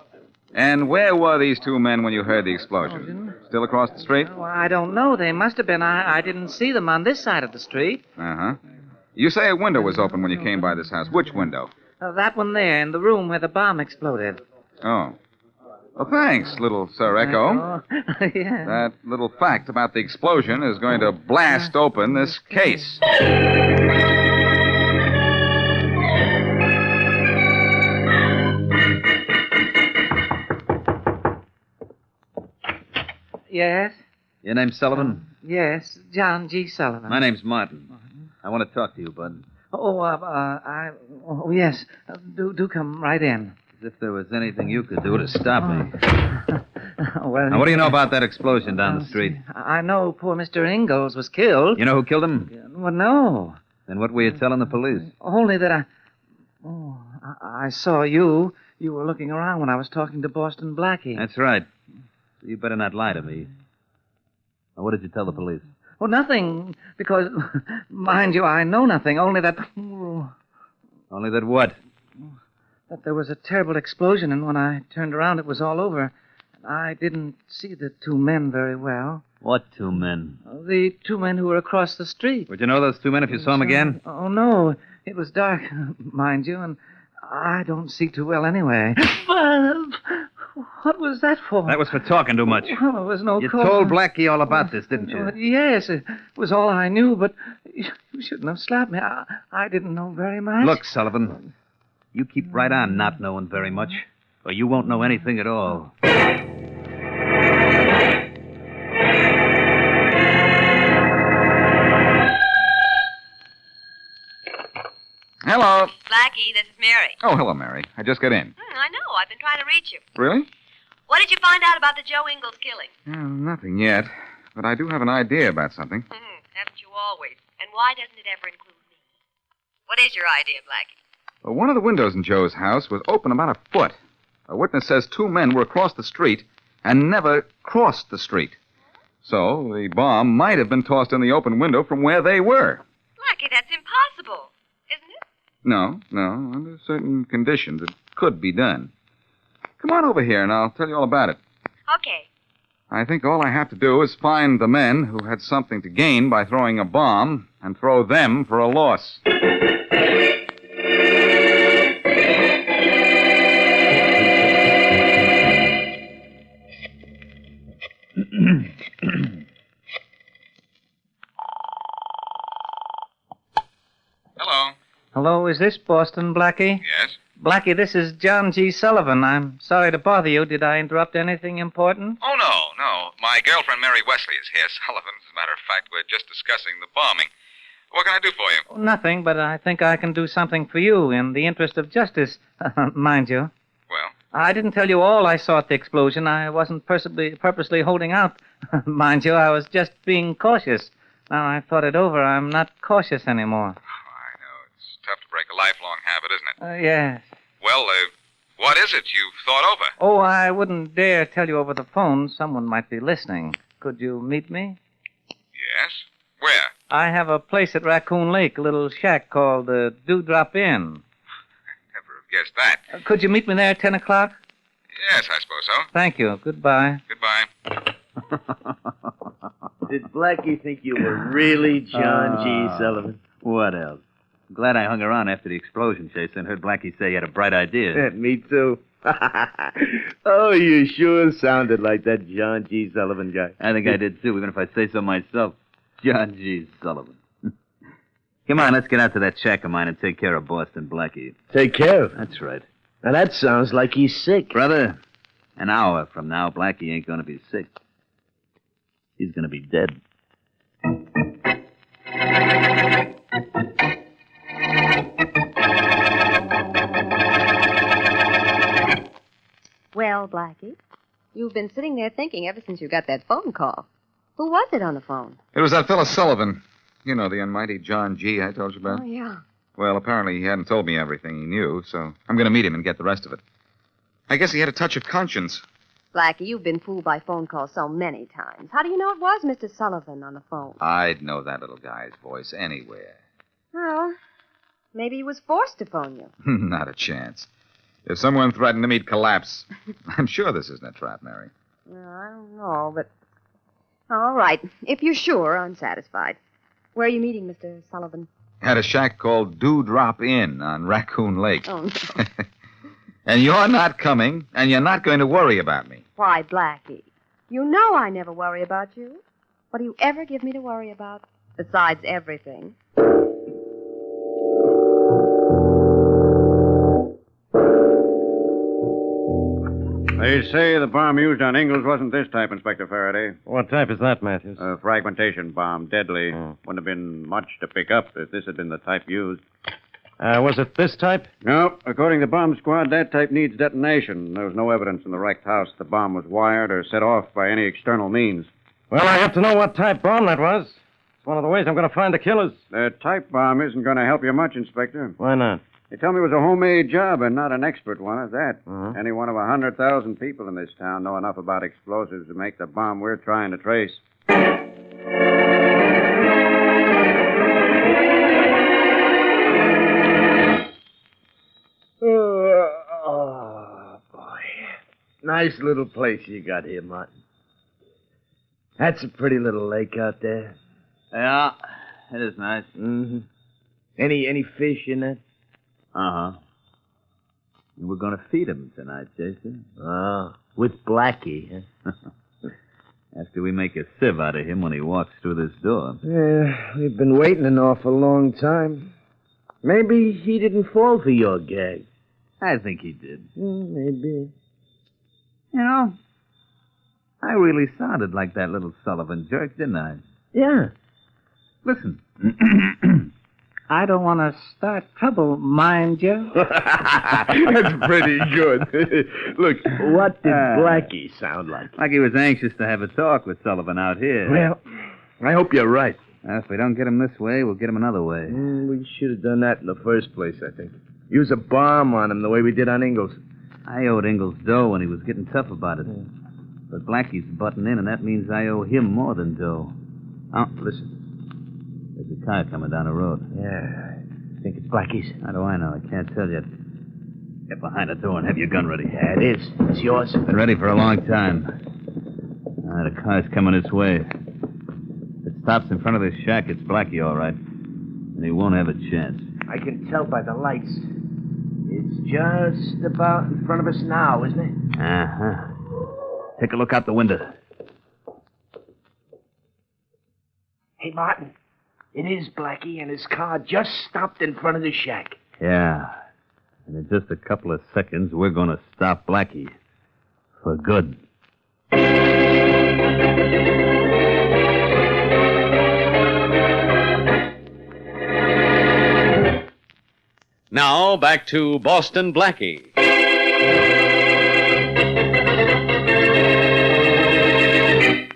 And where were these two men when you heard the explosion? Still across the street? Oh, I don't know. They must have been. I didn't see them on this side of the street. Uh-huh. You say a window was open when you came by this house. Which window? That one there, in the room where the bomb exploded. Oh. Well, thanks, little Sir Echo. Yeah. That little fact about the explosion is going to blast open this case. Yes? Your name's Sullivan? Yes, John G. Sullivan. My name's Martin. I want to talk to you, bud. Oh, yes. Do come right in. As if there was anything you could do to stop me. Well, Now, what do you know about that explosion down the street? I know poor Mr. Ingalls was killed. You know who killed him? Well, no. Then what were you telling the police? Only that I saw you. You were looking around when I was talking to Boston Blackie. That's right. You better not lie to me. Now, what did you tell the police? Oh, nothing, because, mind you, I know nothing, only that... Only that what? That there was a terrible explosion, and when I turned around, it was all over. I didn't see the two men very well. What two men? The two men who were across the street. Would you know those two men if you saw them again? Oh, no. It was dark, mind you, and I don't see too well anyway. What was that for? That was for talking too much. Well, there was no You cause. told Blackie all about this, didn't you? Yes, it was all I knew, but you shouldn't have slapped me. I didn't know very much. Look, Sullivan, you keep right on not knowing very much, or you won't know anything at all. Hello. Blackie, this is Mary. Oh, hello, Mary. I just got in. I know. I've been trying to reach you. Really? What did you find out about the Joe Ingalls killing? Nothing yet. But I do have an idea about something. Haven't you always? And why doesn't it ever include me? What is your idea, Blackie? Well, one of the windows in Joe's house was open about a foot. A witness says two men were across the street and never crossed the street. So the bomb might have been tossed in the open window from where they were. Blackie, that's impossible, isn't it? No. Under certain conditions, it could be done. Come on over here, and I'll tell you all about it. Okay. I think all I have to do is find the men who had something to gain by throwing a bomb and throw them for a loss. Hello. Hello, is this Boston Blackie? Yes? Blackie, this is John G. Sullivan. I'm sorry to bother you. Did I interrupt anything important? Oh, no. My girlfriend Mary Wesley is here, Sullivan. As a matter of fact, we're just discussing the bombing. What can I do for you? Nothing, but I think I can do something for you in the interest of justice, mind you. Well? I didn't tell you all I saw at the explosion. I wasn't purposely holding out, mind you. I was just being cautious. Now I thought it over. I'm not cautious anymore. I know. It's tough to break a lifelong habit, isn't it? Yes. Well, what is it you've thought over? Oh, I wouldn't dare tell you over the phone. Someone might be listening. Could you meet me? Yes? Where? I have a place at Raccoon Lake, a little shack called the Dewdrop Inn. Never have guessed that. Could you meet me there at 10 o'clock? Yes, I suppose so. Thank you. Goodbye. Goodbye. Did Blackie think you were really John G. Sullivan? What else? Glad I hung around after the explosion, Chaser, and heard Blackie say he had a bright idea. Me too. Oh, you sure sounded like that John G. Sullivan guy. I think I did, too, even if I say so myself. John G. Sullivan. Come on, let's get out to that shack of mine and take care of Boston Blackie. Take care of him? That's right. Now, that sounds like he's sick. Brother, an hour from now, Blackie ain't going to be sick. He's going to be dead. Well, Blackie, you've been sitting there thinking ever since you got that phone call. Who was it on the phone? It was that fellow Sullivan. You know, the unmighty John G. I told you about. Oh, yeah. Well, apparently he hadn't told me everything he knew, so I'm going to meet him and get the rest of it. I guess he had a touch of conscience. Blackie, you've been fooled by phone calls so many times. How do you know it was Mr. Sullivan on the phone? I'd know that little guy's voice anywhere. Well, maybe he was forced to phone you. Not a chance. If someone threatened him, he'd collapse. I'm sure this isn't a trap, Mary. Well, I don't know, but... All right. If you're sure, I'm satisfied. Where are you meeting, Mr. Sullivan? At a shack called Dewdrop Inn on Raccoon Lake. Oh, no. And you're not coming, and you're not going to worry about me. Why, Blackie, you know I never worry about you. What do you ever give me to worry about? Besides everything. They say the bomb used on Ingalls wasn't this type, Inspector Faraday. What type is that, Matthews? A fragmentation bomb, deadly. Wouldn't have been much to pick up if this had been the type used. Was it this type? No. According to the bomb squad, that type needs detonation. There was no evidence in the wrecked house the bomb was wired or set off by any external means. Well, I have to know what type bomb that was. It's one of the ways I'm going to find the killers. The type bomb isn't going to help you much, Inspector. Why not? They tell me it was a homemade job and not an expert one at that. Any one of 100,000 people in this town know enough about explosives to make the bomb we're trying to trace. Oh, boy. Nice little place you got here, Martin. That's a pretty little lake out there. Yeah, it is nice. Mm-hmm. Any fish in it? Uh-huh. And we're going to feed him tonight, Jason. Oh, with Blackie, huh? After we make a sieve out of him when he walks through this door. Yeah, we've been waiting an awful long time. Maybe he didn't fall for your gag. I think he did. Maybe. You know, I really sounded like that little Sullivan jerk, didn't I? Yeah. Listen. I don't want to start trouble, mind you. That's pretty good. Look, what did Blackie sound like? Like he was anxious to have a talk with Sullivan out here. Well, I hope you're right. If we don't get him this way, we'll get him another way. We should have done that in the first place, I think. Use a bomb on him the way we did on Ingalls. I owed Ingalls dough, and he was getting tough about it. But Blackie's butting in, and that means I owe him more than dough. Oh, listen. There's a car coming down the road. Yeah, I think it's Blackie's. How do I know? I can't tell yet. Get behind the door and have your gun ready. Yeah, it is. It's yours. Been ready for a long time. The car's coming this way. If it stops in front of this shack, it's Blackie, all right. And he won't have a chance. I can tell by the lights. It's just about in front of us now, isn't it? Uh-huh. Take a look out the window. Hey, Martin. It is Blackie, and his car just stopped in front of the shack. Yeah. And in just a couple of seconds, we're going to stop Blackie. For good. Now, back to Boston Blackie.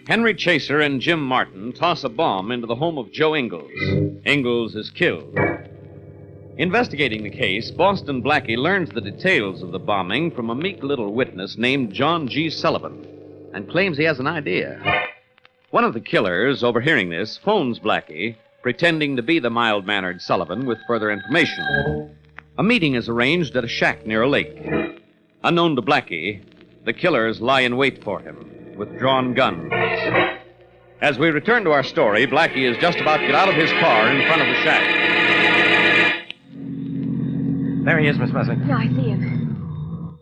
Henry Chaser and Jim Martin toss a bomb into the home of Joe Ingalls. Ingalls is killed. Investigating the case, Boston Blackie learns the details of the bombing from a meek little witness named John G. Sullivan and claims he has an idea. One of the killers, overhearing this, phones Blackie, pretending to be the mild-mannered Sullivan with further information. A meeting is arranged at a shack near a lake. Unknown to Blackie, the killers lie in wait for him with drawn guns. As we return to our story, Blackie is just about to get out of his car in front of the shack. There he is, Miss Wesley. Yeah, I see him.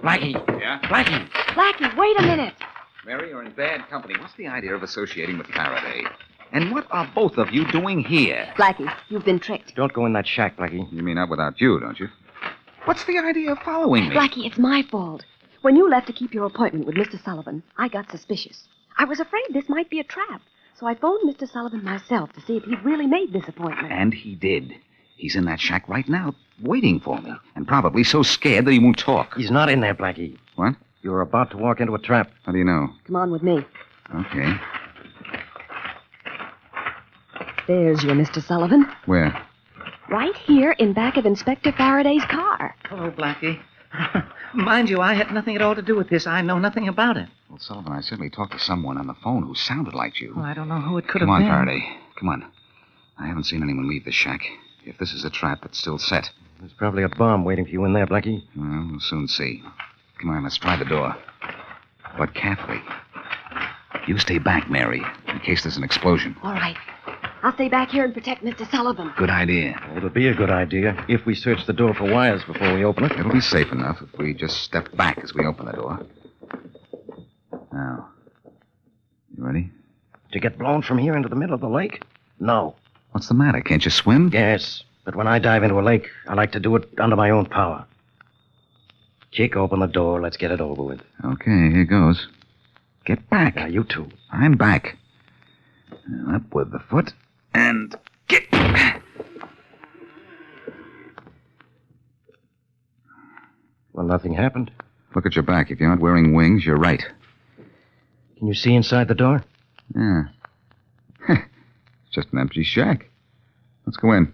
Blackie. Yeah? Blackie. Blackie, wait a minute. Mary, you're in bad company. What's the idea of associating with Faraday? And what are both of you doing here? Blackie, you've been tricked. Don't go in that shack, Blackie. You mean not without you, don't you? What's the idea of following me? Blackie, it's my fault. When you left to keep your appointment with Mr. Sullivan, I got suspicious. I was afraid this might be a trap. So I phoned Mr. Sullivan myself to see if he'd really made this appointment. And he did. He's in that shack right now, waiting for me. And probably so scared that he won't talk. He's not in there, Blackie. What? You're about to walk into a trap. How do you know? Come on with me. Okay. There's your Mr. Sullivan. Where? Right here in back of Inspector Faraday's car. Hello, Blackie. Mind you, I had nothing at all to do with this. I know nothing about it. Well, Sullivan, I certainly talked to someone on the phone who sounded like you. Well, I don't know who it could Come have on, been. Faraday. Come on. I haven't seen anyone leave the shack. If this is a trap, it's still set. There's probably a bomb waiting for you in there, Blackie. Well, we'll soon see. Come on, let's try the door. But carefully. You stay back, Mary, in case there's an explosion. All right. I'll stay back here and protect Mr. Sullivan. Good idea. It'll be a good idea if we search the door for wires before we open it. It'll be safe enough if we just step back as we open the door. Now, you ready? To get blown from here into the middle of the lake? No. What's the matter? Can't you swim? Yes, but when I dive into a lake, I like to do it under my own power. Kick open the door. Let's get it over with. Okay, here goes. Get back. Now, you two. I'm back. Up with the foot and get. Well, nothing happened. Look at your back. If you aren't wearing wings, you're right. Can you see inside the door? Yeah. It's just an empty shack. Let's go in.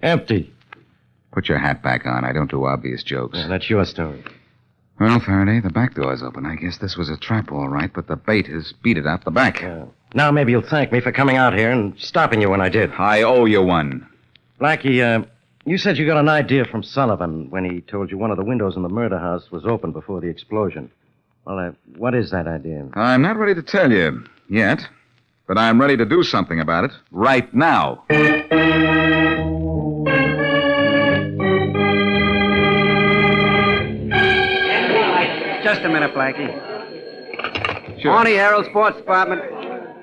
Empty. Put your hat back on. I don't do obvious jokes. Yeah, that's your story. Well, Faraday, the back door's open. I guess this was a trap, all right, but the bait has beat it out the back. Now maybe you'll thank me for coming out here and stopping you when I did. I owe you one. Blackie, you said you got an idea from Sullivan when he told you one of the windows in the murder house was open before the explosion. Well, what is that idea? I'm not ready to tell you yet, but I'm ready to do something about it right now. Just a minute, Blackie. Sure. Morning, Herald Sports Department.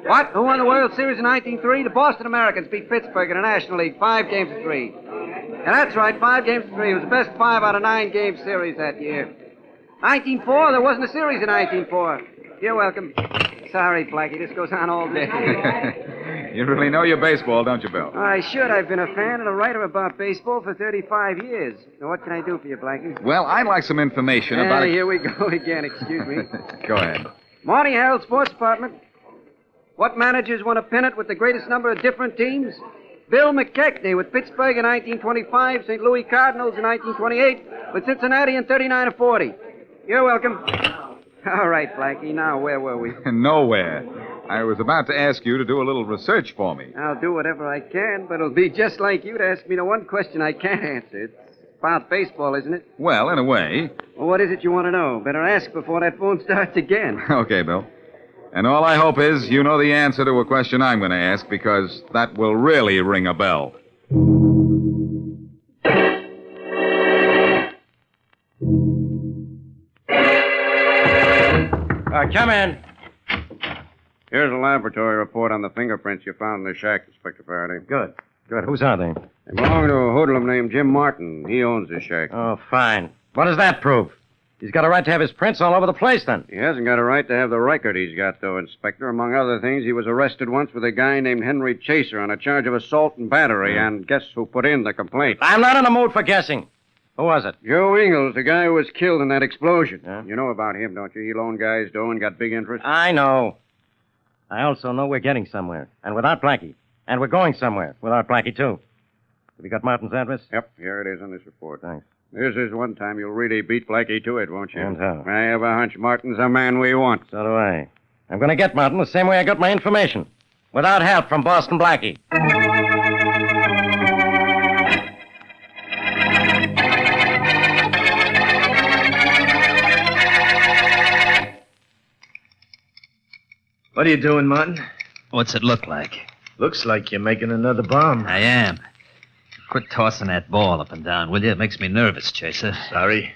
What? Who won the World Series in 1903? The Boston Americans beat Pittsburgh in the National League 5-3. Yeah, that's right, 5-3. It was the best 5 out of 9 game series that year. 1904, there wasn't a series in 1904. You're welcome. Sorry, Blackie, this goes on all day. You really know your baseball, don't you, Bill? I should. I've been a fan and a writer about baseball for 35 years. Now, what can I do for you, Blackie? Well, I'd like some information about... Here we go again. Excuse me. Go ahead. Morning, Herald Sports Department. What managers won a pennant with the greatest number of different teams? Bill McKechnie with Pittsburgh in 1925, St. Louis Cardinals in 1928, with Cincinnati in 39 or 40. You're welcome. All right, Blackie. Now, where were we? Nowhere. I was about to ask you to do a little research for me. I'll do whatever I can, but it'll be just like you to ask me the one question I can't answer. It's about baseball, isn't it? Well, in a way. Well, what is it you want to know? Better ask before that phone starts again. Okay, Bill. And all I hope is you know the answer to a question I'm going to ask, because that will really ring a bell. Come in. Here's a laboratory report on the fingerprints you found in the shack, Inspector Faraday. Good. Good. Whose are they? They belong to a hoodlum named Jim Martin. He owns the shack. Oh, fine. What does that prove? He's got a right to have his prints all over the place, then. He hasn't got a right to have the record he's got, though, Inspector. Among other things, he was arrested once with a guy named Henry Chaser on a charge of assault and battery, and guess who put in the complaint? I'm not in the mood for guessing. Who was it? Joe Ingalls, the guy who was killed in that explosion. Yeah? You know about him, don't you? He loaned guys dough and got big interest. I know. I also know we're getting somewhere, and without Blackie. And we're going somewhere without Blackie, too. Have you got Martin's address? Yep, here it is on this report. Thanks. This is one time you'll really beat Blackie to it, won't you? And how? I have a hunch Martin's a man we want. So do I. I'm going to get Martin the same way I got my information. Without help from Boston Blackie. What are you doing, Martin? What's it look like? Looks like you're making another bomb. I am. Quit tossing that ball up and down, will you? It makes me nervous, Chaser. Sorry.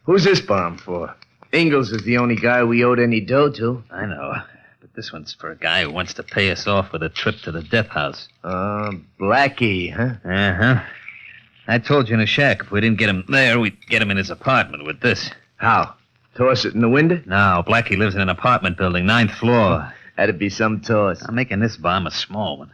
Who's this bomb for? Ingalls is the only guy we owed any dough to. I know. But this one's for a guy who wants to pay us off with a trip to the death house. Blackie, huh? Uh-huh. I told you in a shack if we didn't get him there, we'd get him in his apartment with this. How? Toss it in the window? No, Blackie lives in an apartment building, 9th floor. That'd be some toss. I'm making this bomb a small one.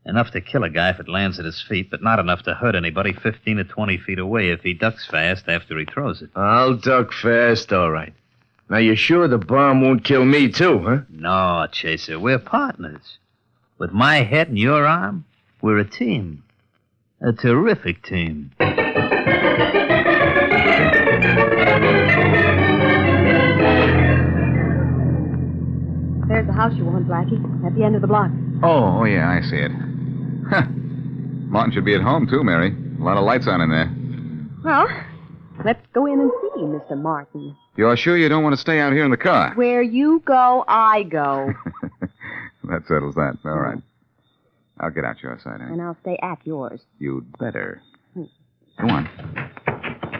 Enough to kill a guy if it lands at his feet, but not enough to hurt anybody 15 to 20 feet away if he ducks fast after he throws it. I'll duck fast, all right. Now, you're sure the bomb won't kill me, too, huh? No, Chaser, we're partners. With my head and your arm, we're a team. A terrific team. There's the house you want, Blackie, at the end of the block. Oh, yeah, I see it. Huh. Martin should be at home, too, Mary. A lot of lights on in there. Well, let's go in and see, Mr. Martin. You're sure you don't want to stay out here in the car? Where you go, I go. That settles that. All right. I'll get out your side, And I'll stay at yours. You'd better. Go on.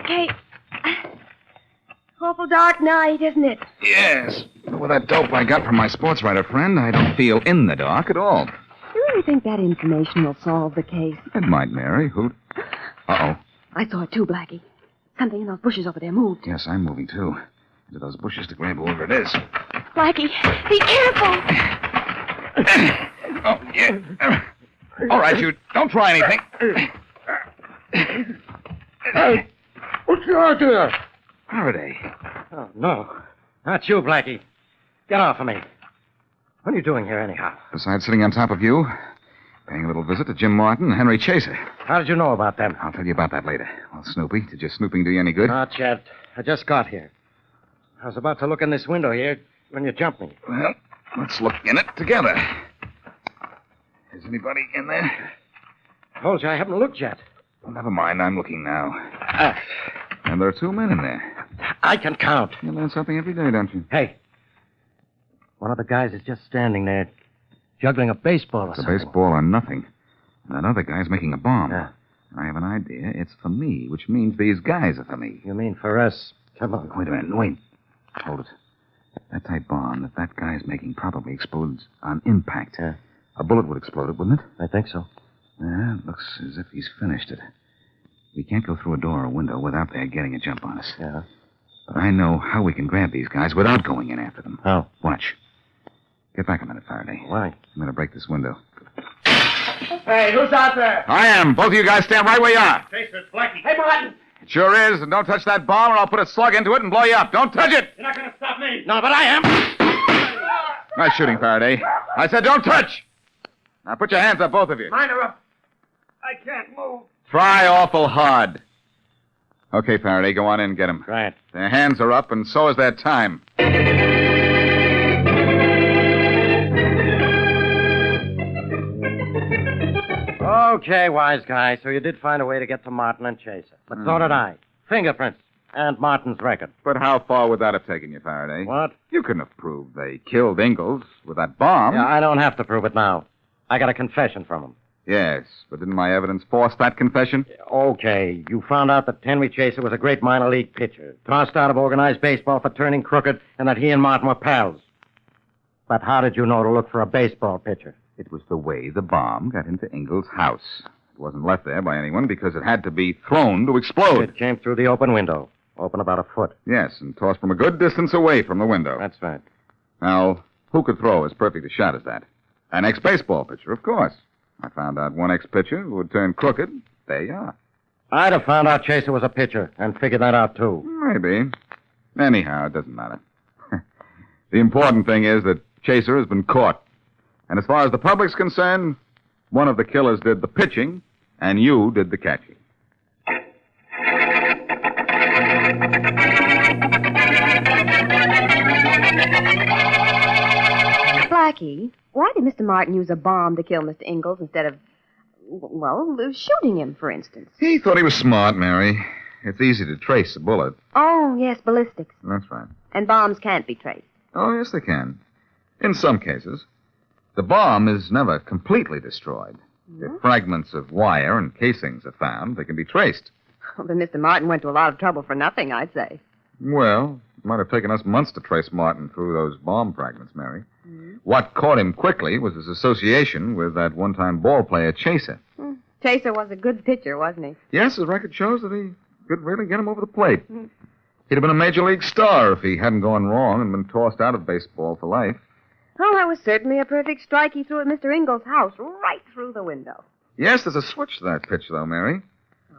Hey, awful dark night, isn't it? Yes. But with that dope I got from my sports writer friend, I don't feel in the dark at all. You really think that information will solve the case? It might, Mary. Who? Uh-oh. I saw it too, Blackie. Something in those bushes over there moved. Yes, I'm moving, too. Into those bushes to grab whoever it is. Blackie, be careful. Oh, yeah. All right, you don't try anything. Hey, what's out there? Faraday. Oh, no. Not you, Blackie. Get off of me. What are you doing here, anyhow? Besides sitting on top of you, paying a little visit to Jim Martin and Henry Chaser. How did you know about them? I'll tell you about that later. Well, Snoopy, did your snooping do you any good? Not yet. I just got here. I was about to look in this window here when you jumped me. Well, let's look in it together. Is anybody in there? Told you I haven't looked yet. Well, never mind. I'm looking now. And there are 2 men in there. I can count. You learn something every day, don't you? Hey. One of the guys is just standing there, juggling a baseball or It's something. a baseball or nothing. And that other guy's making a bomb. Yeah. I have an idea. It's for me, which means these guys are for me. You mean for us? Come on. Wait a minute. Wait. Hold it. That type bomb that guy's making probably explodes on impact. Yeah. A bullet would explode it, wouldn't it? I think so. Yeah, it looks as if he's finished it. We can't go through a door or window without their getting a jump on us. Yeah. But I know how we can grab these guys without going in after them. How? Watch. Get back a minute, Faraday. Why? I'm going to break this window. Hey, who's out there? I am. Both of you guys stand right where you are. Chaser, it's Blackie. Hey, Martin! It sure is. And don't touch that bomb or I'll put a slug into it and blow you up. Don't touch it. You're not going to stop me. No, but I am. Nice shooting, Faraday. I said don't touch. Now put your hands up, both of you. Mine are up. I can't move. Try awful hard. Okay, Faraday, go on in and get them. Right. Their hands are up, and so is their time. Okay, wise guy. So you did find a way to get to Martin and Chaser. But so did I. Fingerprints. And Martin's record. But how far would that have taken you, Faraday? What? You couldn't have proved they killed Ingalls with that bomb. Yeah, I don't have to prove it now. I got a confession from him. Yes, but didn't my evidence force that confession? Okay, you found out that Henry Chaser was a great minor league pitcher, tossed out of organized baseball for turning crooked, and that he and Martin were pals. But how did you know to look for a baseball pitcher? It was the way the bomb got into Ingalls' house. It wasn't left there by anyone because it had to be thrown to explode. It came through the open window. Open about a foot. Yes, and tossed from a good distance away from the window. That's right. Now, who could throw as perfect a shot as that? An ex-baseball pitcher, of course. I found out one ex-pitcher who would turn crooked. There you are. I'd have found out Chaser was a pitcher and figured that out, too. Maybe. Anyhow, it doesn't matter. The important thing is that Chaser has been caught. And as far as the public's concerned, one of the killers did the pitching, and you did the catching. Blackie, why did Mr. Martin use a bomb to kill Mr. Ingalls instead of, well, shooting him, for instance? He thought he was smart, Mary. It's easy to trace a bullet. Oh, yes, ballistics. That's right. And bombs can't be traced. Oh, yes, they can. In some cases. The bomb is never completely destroyed. If fragments of wire and casings are found, they can be traced. Well, then Mr. Martin went to a lot of trouble for nothing, I'd say. Well, it might have taken us months to trace Martin through those bomb fragments, Mary. What caught him quickly was his association with that one-time ball player, Chaser. Chaser was a good pitcher, wasn't he? Yes, his record shows that he could really get him over the plate. He'd have been a major league star if he hadn't gone wrong and been tossed out of baseball for life. Oh, that was certainly a perfect strike he threw at Mr. Ingalls' house, right through the window. Yes, there's a switch to that pitch, though, Mary.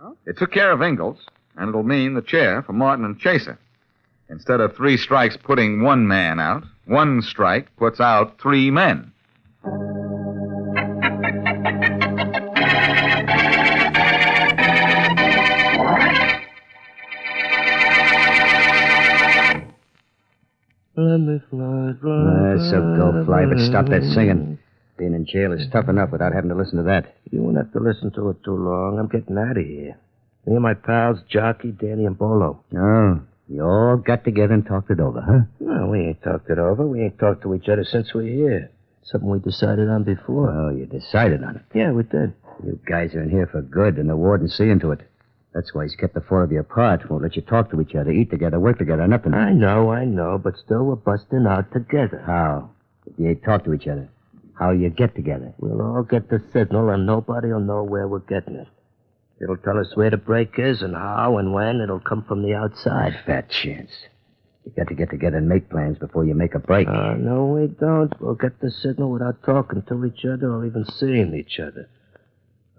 Oh? It took care of Ingalls, and it'll mean the chair for Martin and Chaser. Instead of 3 strikes putting 1 man out, 1 strike puts out 3 men. Let me fly. So go fly, but stop that singing. Being in jail is tough enough without having to listen to that. You won't have to listen to it too long. I'm getting out of here. Me and my pals, Jockey, Danny, and Bolo. Oh, you all got together and talked it over, huh? No, we ain't talked it over. We ain't talked to each other since we're here. Something we decided on before. Oh, you decided on it? Yeah, we did. You guys are in here for good, and the warden's seeing to it. That's why he's kept the 4 of you apart. Won't let you talk to each other, eat together, work together, nothing. I know, but still we're busting out together. How? If you ain't talk to each other, how you get together? We'll all get the signal, and nobody will know where we're getting it. It'll tell us where the break is and how and when. It'll come from the outside. Fat chance. You got to get together and make plans before you make a break. No, we don't. We'll get the signal without talking to each other or even seeing each other.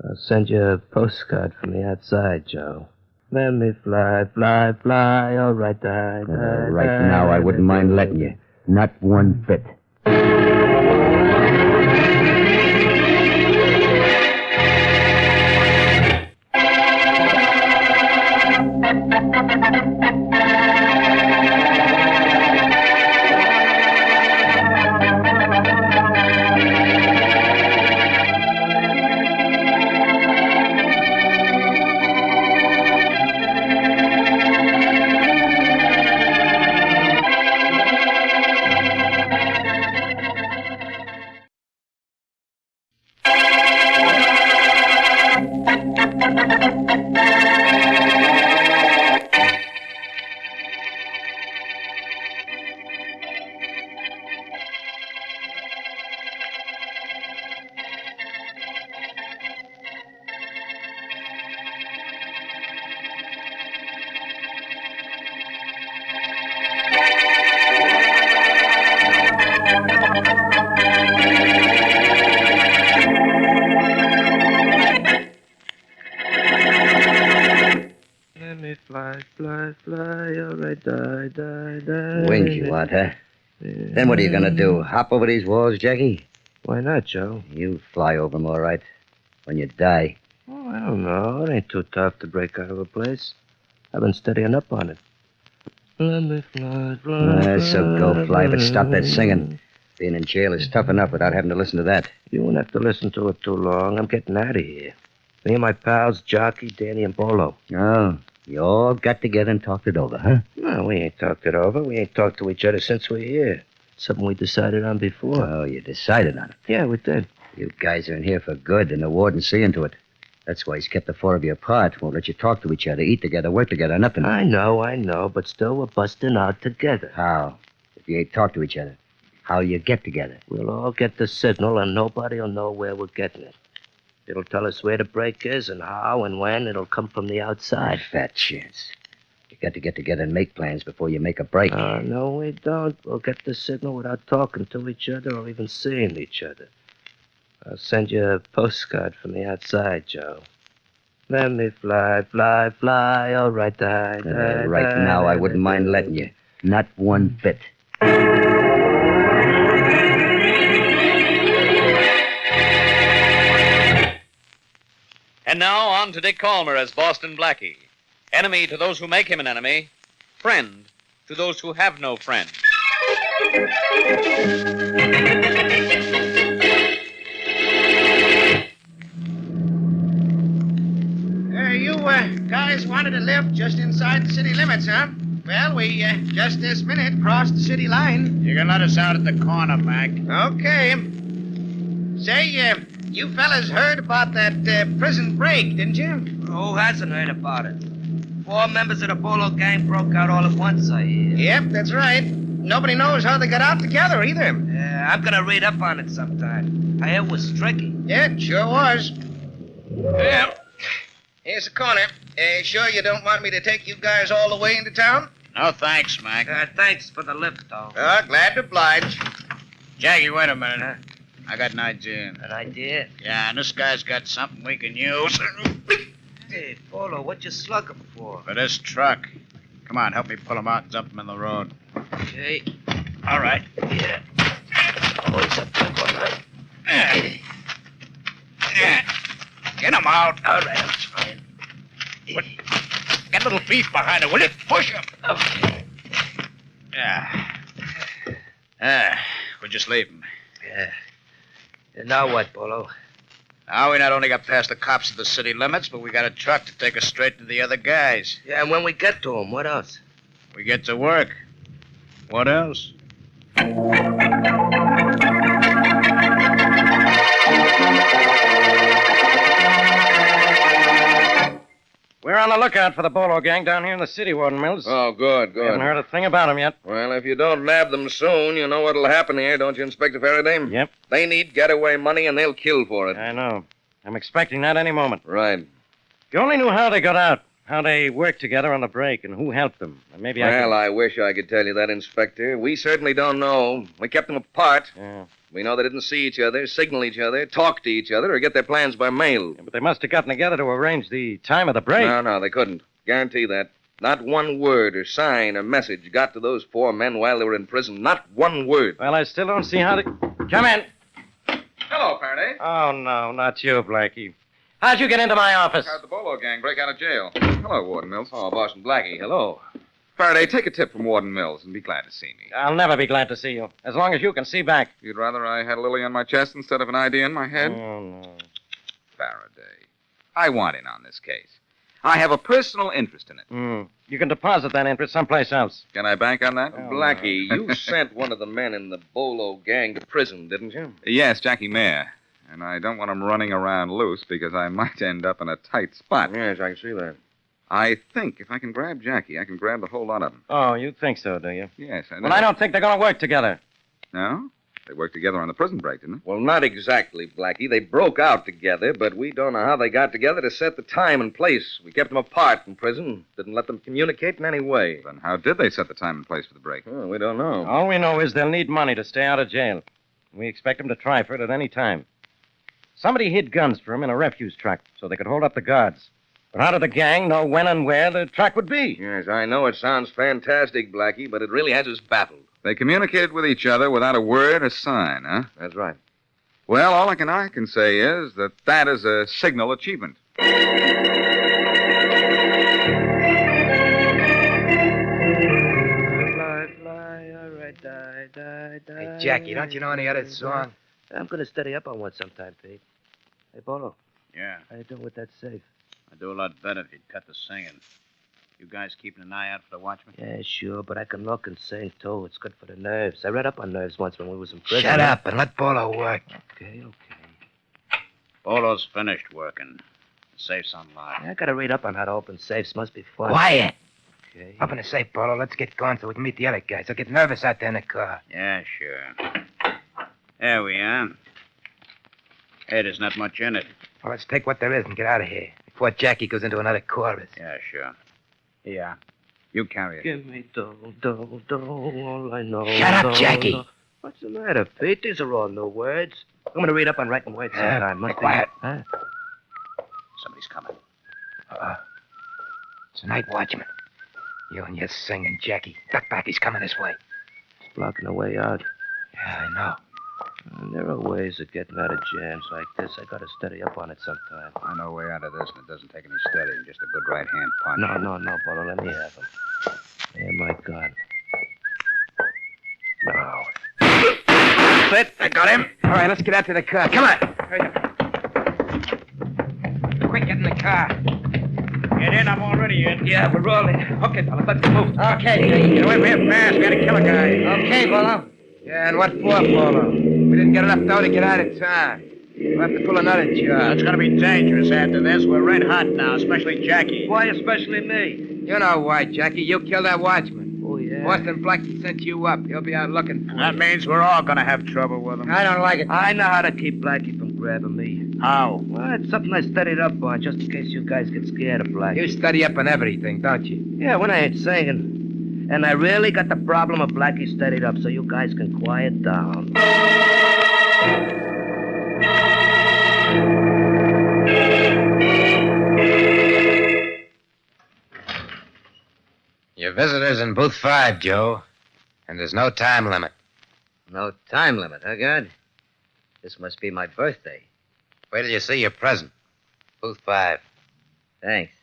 I'll send you a postcard from the outside, Joe. Let me fly, fly, fly. All right, right now, I wouldn't mind letting you. Not one bit. Wings you want, huh? Then what are you going to do? Hop over these walls, Jackie? Why not, Joe? You fly over them, all right. When you die. Oh, I don't know. It ain't too tough to break out of a place. I've been steadying up on it. Let me fly, fly. So go fly, but stop that singing. Being in jail is tough enough without having to listen to that. You won't have to listen to it too long. I'm getting out of here. Me and my pals, Jockey, Danny, and Bolo. Oh, you all got together and talked it over, huh? No, we ain't talked it over. We ain't talked to each other since we're here. Something we decided on before. Oh, you decided on it? Yeah, we did. You guys are in here for good, and the warden's seeing to it. That's why he's kept the 4 of you apart. Won't let you talk to each other, eat together, work together, nothing. I know, but still we're busting out together. How? If you ain't talk to each other, how you get together? We'll all get the signal, and nobody will know where we're getting it. It'll tell us where the break is and how and when. It'll come from the outside. Fat chance. You got to get together and make plans before you make a break. No, we don't. We'll get the signal without talking to each other or even seeing each other. I'll send you a postcard from the outside, Joe. Let me fly, fly, fly. All right, right now, I wouldn't mind letting you. Not one bit. And now on to Dick Calmer as Boston Blackie. Enemy to those who make him an enemy. Friend to those who have no friend. You guys wanted to live just inside the city limits, huh? Well, we just this minute crossed the city line. You can let us out at the corner, Mac. Okay. Say, you fellas heard about that prison break, didn't you? Who hasn't heard about it? 4 members of the Bolo gang broke out all at once, I hear. Yep, that's right. Nobody knows how they got out together either. Yeah, I'm gonna read up on it sometime. I hear it was tricky. Yeah, it sure was. Yeah. Here's the corner. Sure you don't want me to take you guys all the way into town? No, thanks, Mac. Thanks for the lift, though. Glad to oblige. Jackie, wait a minute. I got an idea. An idea? Yeah, and this guy's got something we can use. Hey, Polo, what you slugging for? For this truck. Come on, help me pull him out and dump him in the road. Okay. All right. Yeah. Oh, he's up there, all right. Get him out. All right, I'm trying. What? Get a little beef behind it, will you? Push him. Okay. Yeah. We'll just leave him. Yeah. And now what, Polo? Now we not only got past the cops at the city limits, but we got a truck to take us straight to the other guys. Yeah, and when we get to them, what else? We get to work. What else? We're on the lookout for the Bolo gang down here in the city, Warden Mills. Oh, good, good. Haven't heard a thing about them yet. Well, if you don't nab them soon, you know what'll happen here, don't you, Inspector Faraday? Yep. They need getaway money, and they'll kill for it. I know. I'm expecting that any moment. Right. If you only knew how they got out, how they worked together on the break, and who helped them, and maybe I wish I could tell you that, Inspector. We certainly don't know. We kept them apart. Yeah. We know they didn't see each other, signal each other, talk to each other, or get their plans by mail. But they must have gotten together to arrange the time of the break. No, they couldn't. Guarantee that. Not one word or sign or message got to those 4 men while they were in prison. Not one word. Well, I still don't see how they... Come in. Hello, Faraday. Oh, no, not you, Blackie. How'd you get into my office? How'd the Bolo gang break out of jail? Hello, Warden Mills. Oh, Boston Blackie, hello. Faraday, take a tip from Warden Mills and be glad to see me. I'll never be glad to see you, as long as you can see back. You'd rather I had a lily on my chest instead of an idea in my head? Oh, no. Faraday, I want in on this case. I have a personal interest in it. You can deposit that interest someplace else. Can I bank on that? Blackie, you sent one of the men in the Bolo gang to prison, didn't you? Yes, Jackie Mayer. And I don't want him running around loose because I might end up in a tight spot. Yes, I can see that. I think if I can grab Jackie, I can grab the whole lot of them. Oh, you think so, do you? Yes, I know. Well, I don't think they're going to work together. No? They worked together on the prison break, didn't they? Well, not exactly, Blackie. They broke out together, but we don't know how they got together to set the time and place. We kept them apart in prison, didn't let them communicate in any way. Then how did they set the time and place for the break? Oh, we don't know. All we know is they'll need money to stay out of jail. We expect them to try for it at any time. Somebody hid guns for them in a refuse truck so they could hold up the guards. But how did the gang know when and where the truck would be? Yes, I know it sounds fantastic, Blackie, but it really has us baffled. They communicated with each other without a word or sign, huh? That's right. Well, all I can say is that is a signal achievement. Fly, fly, all right, die, die, die. Hey, Jackie, don't you know any other song? I'm going to study up on one sometime, Pete. Hey, Bolo. Yeah. How you doing with that safe? I'd do a lot better if you'd cut the singing. You guys keeping an eye out for the watchman? Yeah, sure, but I can look and sing, too. It's good for the nerves. I read up on nerves once when we was in prison. Shut up and let Bolo work. Okay. Bolo's finished working. The safe's unlocked. I got to read up on how to open safes. Must be fun. Quiet. Okay. Open the safe, Bolo. Let's get going so we can meet the other guys. They'll get nervous out there in the car. Yeah, sure. There we are. Hey, there's not much in it. Well, let's take what there is and get out of here before Jackie goes into another chorus. Yeah, sure. Yeah. You carry it. Give me dough, all I know. Shut up, Jackie. What's the matter, Pete? These are all new words. I'm going to read up on writing words sometime. Be quiet. Huh? Somebody's coming. It's a night watchman. You and your singing, Jackie. Duck back, he's coming this way. It's blocking the way out. Yeah, I know. There are ways of getting out of jams like this. I got to study up on it sometime. I know a way out of this, and it doesn't take any studying. Just a good right-hand punch. No, Bolo. Let me have him. Yeah, my God. No. That's it. I got him. All right, let's get out to the car. Come on. Hurry up. Quick, get in the car. Get in, I'm already in. Yeah, we're rolling. Okay, fellas, let's move. Okay. Get away from here fast. We gotta kill a guy. Okay, Bolo. Yeah, and what for, Bolo? We didn't get enough dough to get out of town. We'll have to pull another job. It's gonna be dangerous after this. We're red hot now, especially Jackie. Why especially me? You know why, Jackie. You killed that watchman. Oh, yeah. Boston Blackie sent you up. He'll be out looking for you. That means we're all gonna have trouble with him. I don't like it. I know how to keep Blackie from grabbing me. How? Well, it's something I studied up on, just in case you guys get scared of Blackie. You study up on everything, don't you? Yeah, when I ain't singing. And I really got the problem of Blackie studied up, so you guys can quiet down. Your visitor's in booth 5, Joe. And there's no time limit. No time limit, huh, God? This must be my birthday. Wait till you see your present. Booth 5. Thanks.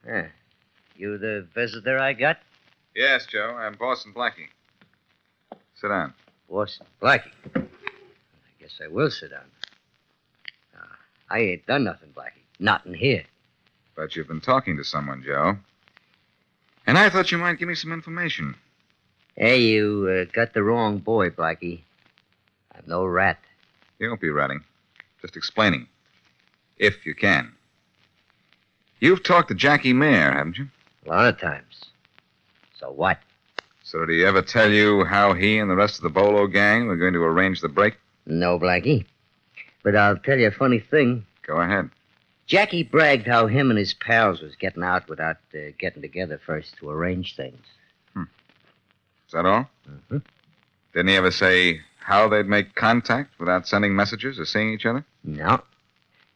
Yeah. You the visitor I got? Yes, Joe. I'm Boston Blackie. Sit down. Boston Blackie. I guess I will sit down. I ain't done nothing, Blackie. Not in here. But you've been talking to someone, Joe. And I thought you might give me some information. Hey, you got the wrong boy, Blackie. I'm no rat. You won't be ratting. Just explaining. If you can. You've talked to Jackie Mayer, haven't you? A lot of times. So what? So did he ever tell you how he and the rest of the Bolo gang were going to arrange the break? No, Blackie. But I'll tell you a funny thing. Go ahead. Jackie bragged how him and his pals was getting out without getting together first to arrange things. Is that all? Mm-hmm. Didn't he ever say how they'd make contact without sending messages or seeing each other? No.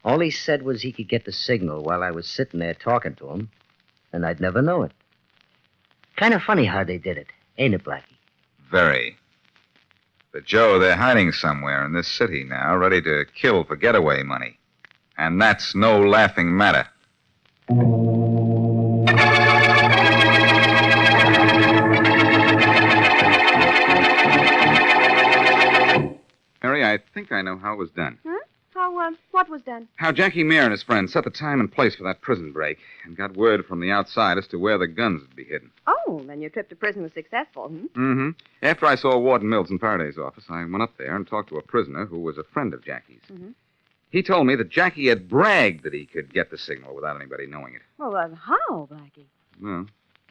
All he said was he could get the signal while I was sitting there talking to him, and I'd never know it. Kind of funny how they did it, ain't it, Blackie? Very. But, Joe, they're hiding somewhere in this city now, ready to kill for getaway money. And that's no laughing matter. Mary, I think I know how it was done. Huh? What was done? How Jackie Mayer and his friends set the time and place for that prison break and got word from the outside as to where the guns would be hidden. Oh, then your trip to prison was successful, hmm? Mm-hmm. After I saw Warden Mills in Faraday's office, I went up there and talked to a prisoner who was a friend of Jackie's. Mm-hmm. He told me that Jackie had bragged that he could get the signal without anybody knowing it. Well, how, Blackie? Well,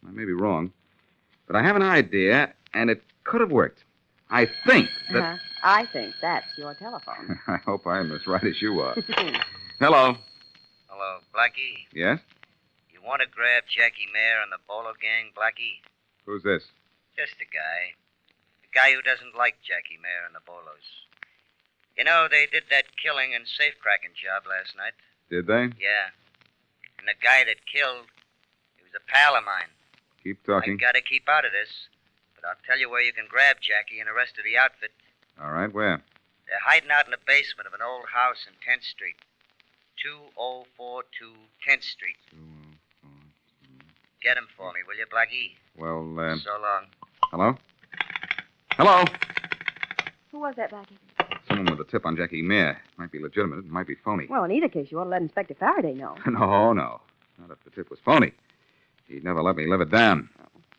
I may be wrong. But I have an idea, and it could have worked. I think that... I think that's your telephone. I hope I'm as right as you are. Hello. Hello, Blackie. Yes? You want to grab Jackie Mayer and the Bolo gang, Blackie? Who's this? Just a guy. A guy who doesn't like Jackie Mayer and the Bolos. You know, they did that killing and safe-cracking job last night. Did they? Yeah. And the guy that killed, he was a pal of mine. Keep talking. I gotta keep out of this. But I'll tell you where you can grab Jackie and the rest of the outfit. All right, where? They're hiding out in the basement of an old house in 10th Street. 2042 10th Street. Get him for me, will you, Blackie? Well, So long. Hello? Hello? Who was that, Blackie? Someone with a tip on Jackie Mayer. Might be legitimate. It might be phony. Well, in either case, you ought to let Inspector Faraday know. No. Not if the tip was phony. He'd never let me live it down.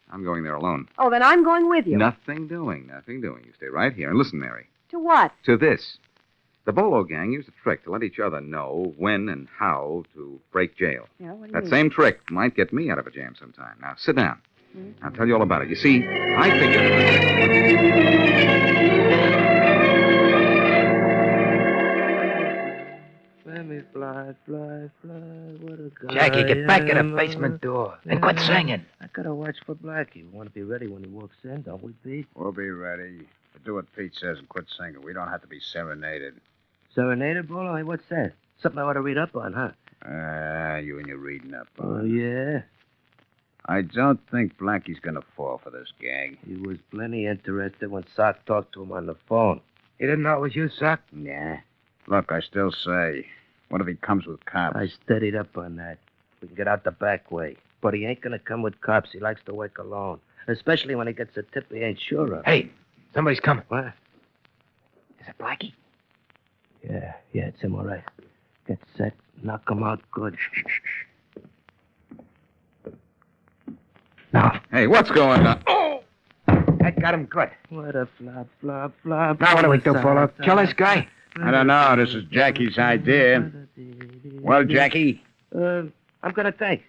I'm going there alone. Oh, then I'm going with you. Nothing doing. You stay right here and listen, Mary. To what? To this. The Bolo gang used a trick to let each other know when and how to break jail. Yeah, what do you That mean? same trick might get me out of a jam sometime. Now, sit down. I'll tell you all about it. You see, I Let me fly, fly, fly. What a guy. Jackie, get back in I am. the basement door and quit singing. I gotta watch for Blackie. We want to be ready when he walks in, don't we, Pete? We'll be ready. But do what Pete says and quit singing. We don't have to be serenaded. Serenaded, Bolo? Hey, what's that? Something I ought to read up on, huh? You and your reading up. Oh, yeah? I don't think Blackie's gonna fall for this gag. He was plenty interested when Sock talked to him on the phone. He didn't know it was you, Sock? Nah. Look, I still say, what if he comes with cops? I studied up on that. We can get out the back way. But he ain't gonna come with cops. He likes to work alone. Especially when he gets a tip he ain't sure of. Hey, somebody's coming. What? Is it Blackie? Yeah, it's him, all right. Get set. Knock him out good. Hey, what's going on? Oh! got him good. What a flop, flop, flop. Now what do we do, Polo? Kill this guy? I don't know. This is Jackie's idea. Well, Jackie? I'm gonna think.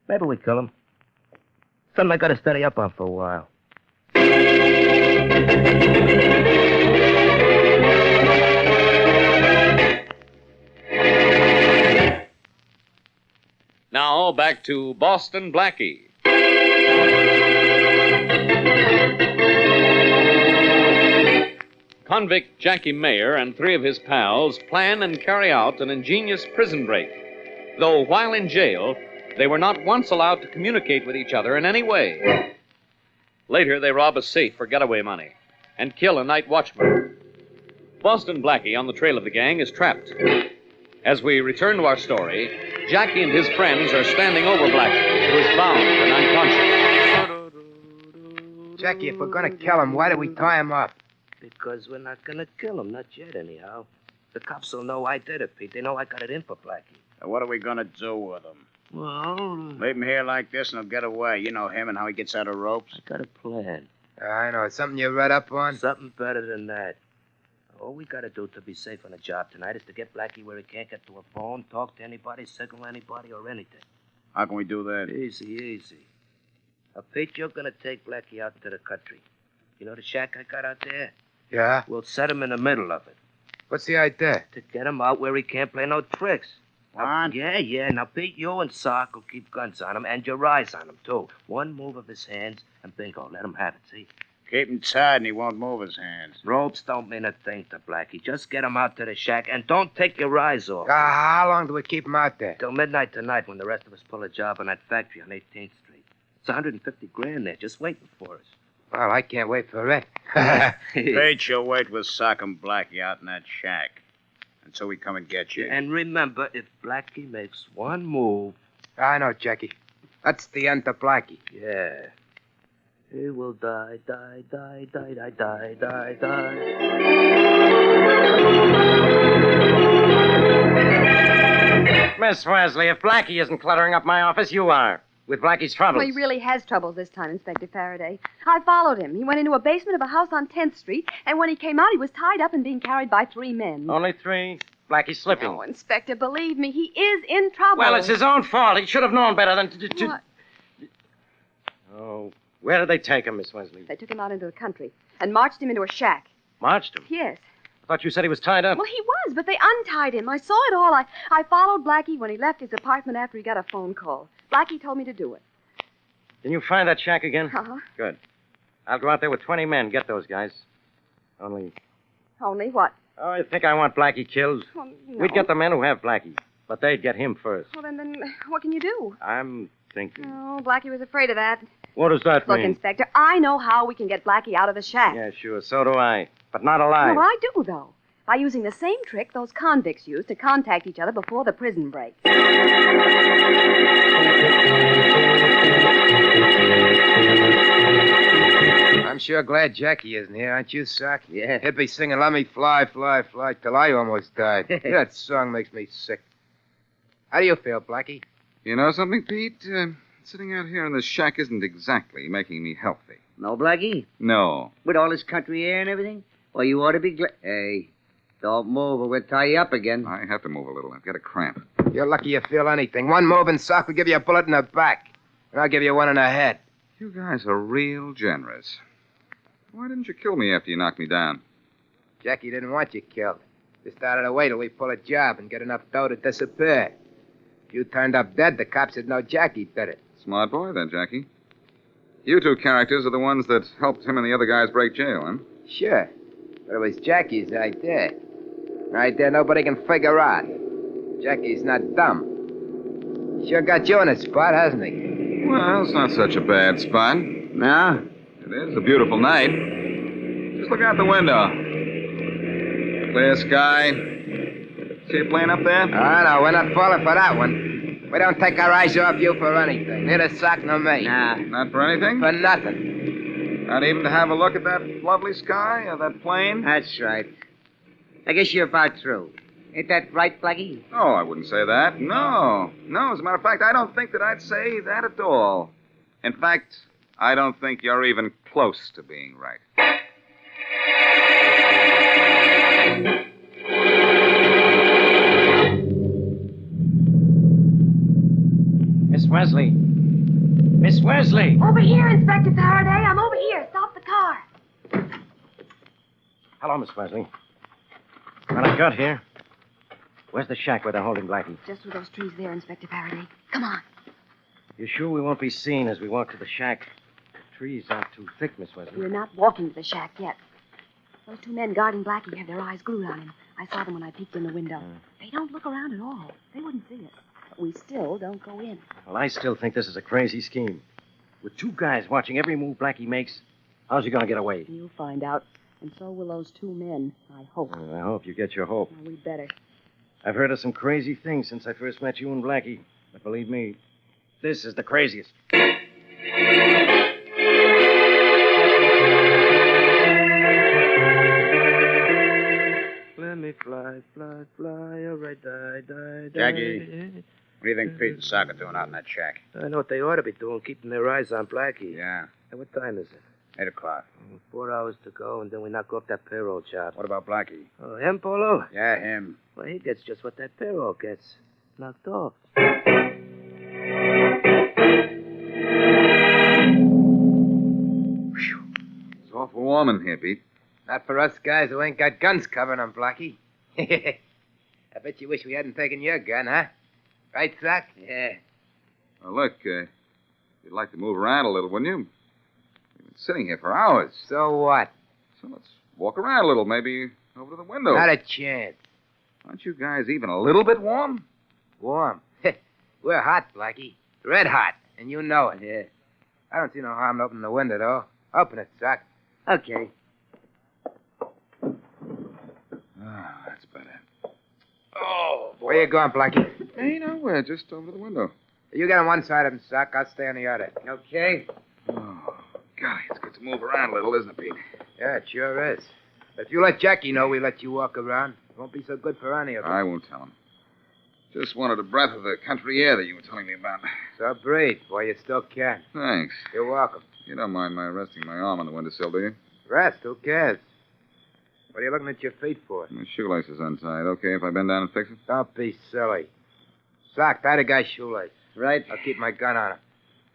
Maybe we kill him. Something I gotta study up on for a while. Now, back to Boston Blackie. Convict Jackie Mayer and 3 of his pals plan and carry out an ingenious prison break. Though while in jail, they were not once allowed to communicate with each other in any way. Later, they rob a safe for getaway money and kill a night watchman. Boston Blackie, on the trail of the gang, is trapped. As we return to our story, Jackie and his friends are standing over Blackie, who is bound and unconscious. Jackie, if we're gonna kill him, why do we tie him up? Because we're not gonna kill him, not yet anyhow. The cops will know I did it, Pete. They know I got it in for Blackie. Now, what are we going to do with him? Well... Leave him here like this and he'll get away. You know him and how he gets out of ropes. I got a plan. I know. Something you read up on? Something better than that. All we gotta do to be safe on the job tonight is to get Blackie where he can't get to a phone, talk to anybody, signal anybody, or anything. How can we do that? Easy, easy. Now, Pete, you're gonna take Blackie out into the country. You know the shack I got out there? Yeah? We'll set him in the middle of it. What's the idea? To get him out where he can't play no tricks. What? Yeah. Now, Pete, you and Sock will keep guns on him, and your eyes on him, too. One move of his hands, and bingo, let him have it, see? Keep him tied and he won't move his hands. Ropes don't mean a thing to Blackie. Just get him out to the shack, and don't take your eyes off. How long do we keep him out there? Till midnight tonight, when the rest of us pull a job on that factory on 18th Street. It's $150,000 there, just waiting for us. Well, I can't wait for it. Pete, you'll wait with Sock and Blackie out in that shack until we come and get you. And remember, if Blackie makes one move... I know, Jackie. That's the end of Blackie. Yeah. He will die, die, die, die, die, die, die, die. Miss Wesley, if Blackie isn't cluttering up my office, you are. With Blackie's troubles. Well, he really has troubles this time, Inspector Faraday. I followed him. He went into a basement of a house on 10th Street, and when he came out, he was tied up and being carried by 3 men. Only 3? Blackie's slipping. Oh, Inspector, believe me, he is in trouble. Well, it's his own fault. He should have known better than to... What? Oh, where did they take him, Miss Wesley? They took him out into the country and marched him into a shack. Marched him? Yes. I thought you said he was tied up. Well, he was, but they untied him. I saw it all. I followed Blackie when he left his apartment after he got a phone call. Blackie told me to do it. Can you find that shack again? Uh-huh. Good. I'll go out there with 20 men, get those guys. Only what? Oh, you think I want Blackie killed? Well, no. We'd get the men who have Blackie, but they'd get him first. Well, then what can you do? I'm thinking. Oh, Blackie was afraid of that. What does that Look, mean? Inspector, I know how we can get Blackie out of the shack. Yeah, sure, so do I. But not alive. Well, I do, though. By using the same trick those convicts use to contact each other before the prison break. I'm sure glad Jackie isn't here, aren't you, Sock? Yeah. He'd be singing Let Me Fly, Fly, Fly till I almost died. That song makes me sick. How do you feel, Blackie? You know something, Pete? Sitting out here in this shack isn't exactly making me healthy. No, Blackie? No. With all this country air and everything? Well, you ought to be glad. Hey, don't move or we'll tie you up again. I have to move a little. I've got a cramp. You're lucky you feel anything. One move and Sock will give you a bullet in the back. And I'll give you one in the head. You guys are real generous. Why didn't you kill me after you knocked me down? Jackie didn't want you killed. Just out of the way till we pull a job and get enough dough to disappear. If you turned up dead, the cops would know Jackie did it. Smart boy, then, Jackie. You two characters are the ones that helped him and the other guys break jail, huh? Sure. But it was Jackie's idea. An idea nobody can figure out. Jackie's not dumb. Sure got you in a spot, hasn't he? Well, it's not such a bad spot. No? It is a beautiful night. Just look out the window. Clear sky. See a plane up there? Oh, no, we're not falling for that one. We don't take our eyes off you for anything. Neither Sock nor me. Nah. Not for anything? For nothing. Not even to have a look at that lovely sky or that plane? That's right. I guess you're about through. Ain't that right, Blackie? Oh, I wouldn't say that. No. No, as a matter of fact, I don't think that I'd say that at all. In fact, I don't think you're even close to being right. Miss Wesley. Miss Wesley! Over here, Inspector Faraday. I'm over here. Stop the car. Hello, Miss Wesley. Well, I got here. Where's the shack where they're holding Blackie? Just through those trees there, Inspector Faraday. Come on. You sure we won't be seen as we walk to the shack? The trees aren't too thick, Miss Wesley. We're not walking to the shack yet. Those two men guarding Blackie have their eyes glued on him. I saw them when I peeked in the window. They don't look around at all. They wouldn't see us. But we still don't go in. Well, I still think this is a crazy scheme. With two guys watching every move Blackie makes, how's he going to get away? You'll find out. And so will those two men, I hope. I hope you get your hope. Well, we better. I've heard of some crazy things since I first met you and Blackie. But believe me, this is the craziest. Let me fly, fly, fly, all right, die, die, die. Jackie, what do you think Pete and Sock are doing out in that shack? I know what they ought to be doing, keeping their eyes on Blackie. Yeah. Hey, what time is it? 8 o'clock. 4 hours to go, and then we knock off that payroll job. What about Blackie? Oh, him, Polo? Yeah, him. Well, he gets just what that payroll gets. Knocked off. It's awful warm in here, Pete. Not for us guys who ain't got guns covering them, Blackie. I bet you wish we hadn't taken your gun, huh? Right, Sock? Yeah. Well, look, you'd like to move around a little, wouldn't you? We've been sitting here for hours. So what? So let's walk around a little, maybe over to the window. Not a chance. Aren't you guys even a little bit warm? Warm. We're hot, Blackie. Red hot, and you know it. Yeah. I don't see no harm in opening the window, though. Open it, Sock. Okay. Ah, that's better. Oh, boy. Where you going, Blackie? Hey, nowhere, just over to the window. You get on one side of him, Sock. I'll stay on the other. Okay? Oh, golly, it's good to move around a little, isn't it, Pete? Yeah, it sure is. But if you let Jackie know we let you walk around, it won't be so good for any of us. I won't tell him. Just wanted a breath of the country air that you were telling me about. So breathe, boy. You still can. Thanks. You're welcome. You don't mind my resting my arm on the windowsill, do you? Rest? Who cares? What are you looking at your feet for? My shoelace is untied. Okay if I bend down and fix it? Don't be silly. Sock, tie the guy's shoelace. Right. I'll keep my gun on him.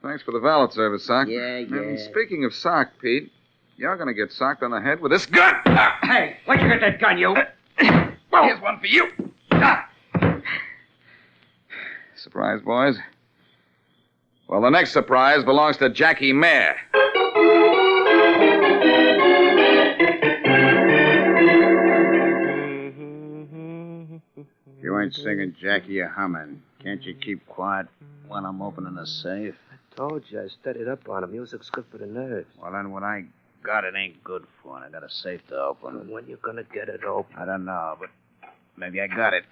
Thanks for the valet service, Sock. Yeah. And speaking of Sock, Pete, you're going to get socked on the head with this gun. Hey, where'd you get that gun, you? Here's one for you. Surprise, boys? Well, the next surprise belongs to Jackie Mayer. You ain't singing, Jackie, you're humming. Can't you keep quiet when I'm opening a safe? I told you, I studied up on it. Music's good for the nerves. Well, then what I got, it ain't good for, and I got a safe to open. When you gonna get it open? I don't know, but maybe I got it.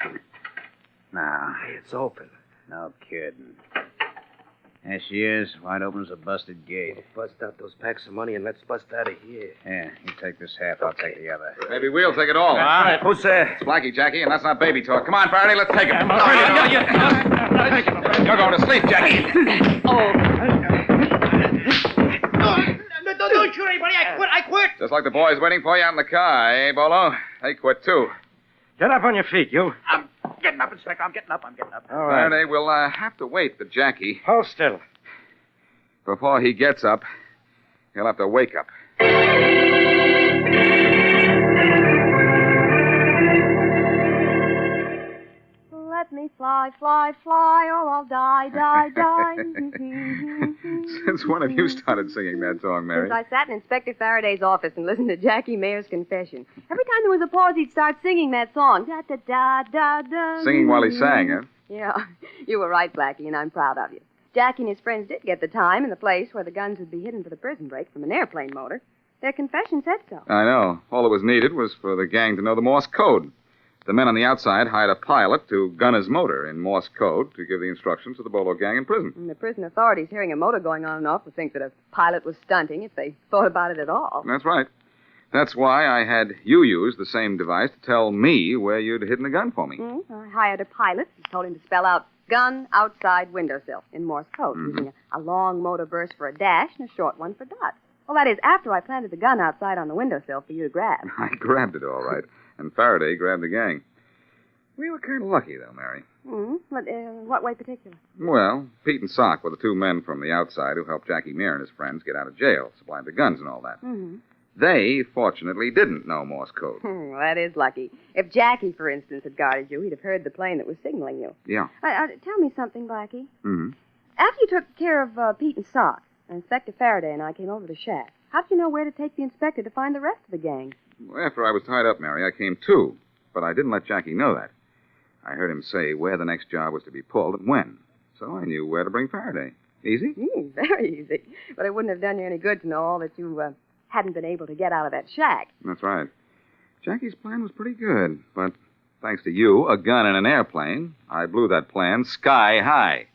Now. Hey, it's open. No kidding. There she is, wide open as a busted gate. We'll bust out those packs of money and let's bust out of here. Yeah, you take this half, I'll take the other. Maybe we'll take it all. All right, who's there? It's Blackie, Jackie, and that's not baby talk. Come on, Faraday, let's take him. You're going to sleep, Jackie. Don't shoot anybody. I quit. Just like the boys waiting for you out in the car, eh, Bolo? They quit, too. Get up on your feet, you. I'm getting up, Inspector. I'm getting up. All right. Faraday, we'll have to wait for Jackie. Hold still. Before he gets up, he'll have to wake up. Let me fly, fly, fly, or I'll die, die, die. Since when have you started singing that song, Mary? Since I sat in Inspector Faraday's office and listened to Jackie Mayer's confession. Every time there was a pause, he'd start singing that song. Da, da, da, da, da. Singing while he sang, huh? Yeah, you were right, Blackie, and I'm proud of you. Jackie and his friends did get the time and the place where the guns would be hidden for the prison break from an airplane motor. Their confession said so. I know. All that was needed was for the gang to know the Morse code. The men on the outside hired a pilot to gun his motor in Morse code to give the instructions to the Bolo gang in prison. And the prison authorities, hearing a motor going on and off, would think that a pilot was stunting if they thought about it at all. That's right. That's why I had you use the same device to tell me where you'd hidden the gun for me. I hired a pilot. Told him to spell out Gun outside windowsill in Morse code, using a long motor burst for a dash and a short one for dots. Well, that is after I planted the gun outside on the windowsill for you to grab. I grabbed it all right, and Faraday grabbed the gang. We were kind of lucky, though, Mary. But what way particular? Well, Pete and Sock were the two men from the outside who helped Jackie Meir and his friends get out of jail, supplied the guns and all that. They, fortunately, didn't know Morse code. Well, that is lucky. If Jackie, for instance, had guarded you, he'd have heard the plane that was signaling you. Yeah. Tell me something, Blackie. After you took care of Pete and Sock, Inspector Faraday and I came over to the shack, how did you know where to take the inspector to find the rest of the gang? Well, after I was tied up, Mary, I came to, but I didn't let Jackie know that. I heard him say where the next job was to be pulled and when, so I knew where to bring Faraday. Easy? Very easy. But it wouldn't have done you any good to know all that you hadn't been able to get out of that shack. That's right. Jackie's plan was pretty good, but thanks to you, a gun, and an airplane, I blew that plan sky high.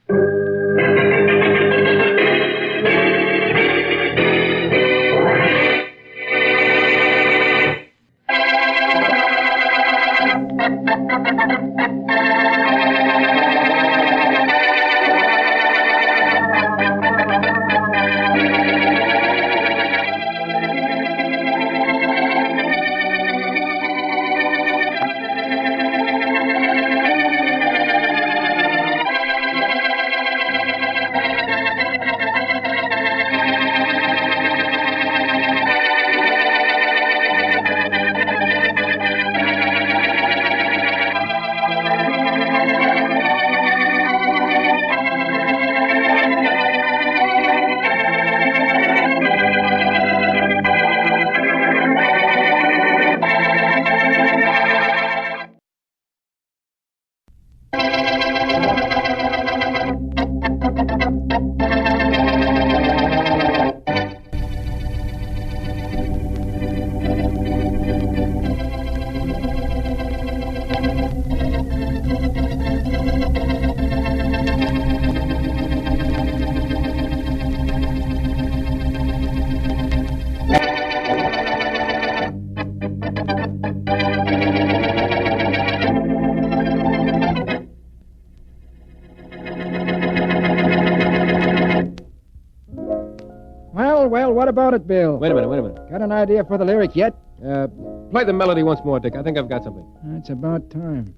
Well, what about it, Bill? Wait a minute. Got an idea for the lyric yet? Play the melody once more, Dick. I think I've got something. It's about time.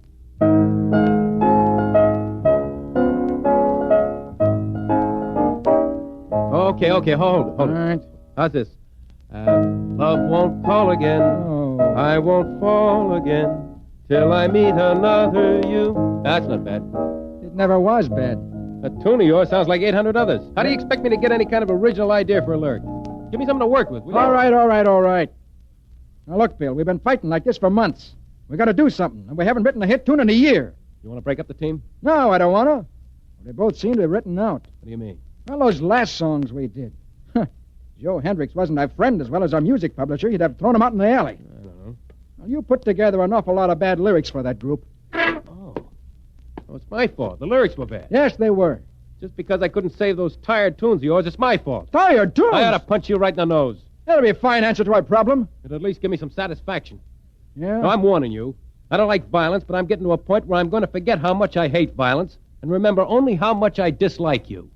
Okay, hold it. All right. How's this? Love won't call again. Oh. I won't fall again till I meet another you. That's not bad. It never was bad. That tune of yours sounds like 800 others. How do you expect me to get any kind of original idea for a lyric? Give me something to work with, will you? All right. Now, look, Bill, we've been fighting like this for months. We got to do something, and we haven't written a hit tune in a year. You want to break up the team? No, I don't want to. They both seem to be written out. What do you mean? Well, those last songs we did. Joe Hendricks wasn't our friend as well as our music publisher. You'd have thrown him out in the alley. I don't know. Well, you put together an awful lot of bad lyrics for that group. Oh, it's my fault. The lyrics were bad. Yes, they were. Just because I couldn't save those tired tunes of yours, it's my fault. Tired tunes? I ought to punch you right in the nose. That'll be a fine answer to our problem. It'll at least give me some satisfaction. Yeah? Now, I'm warning you. I don't like violence, but I'm getting to a point where I'm going to forget how much I hate violence and remember only how much I dislike you.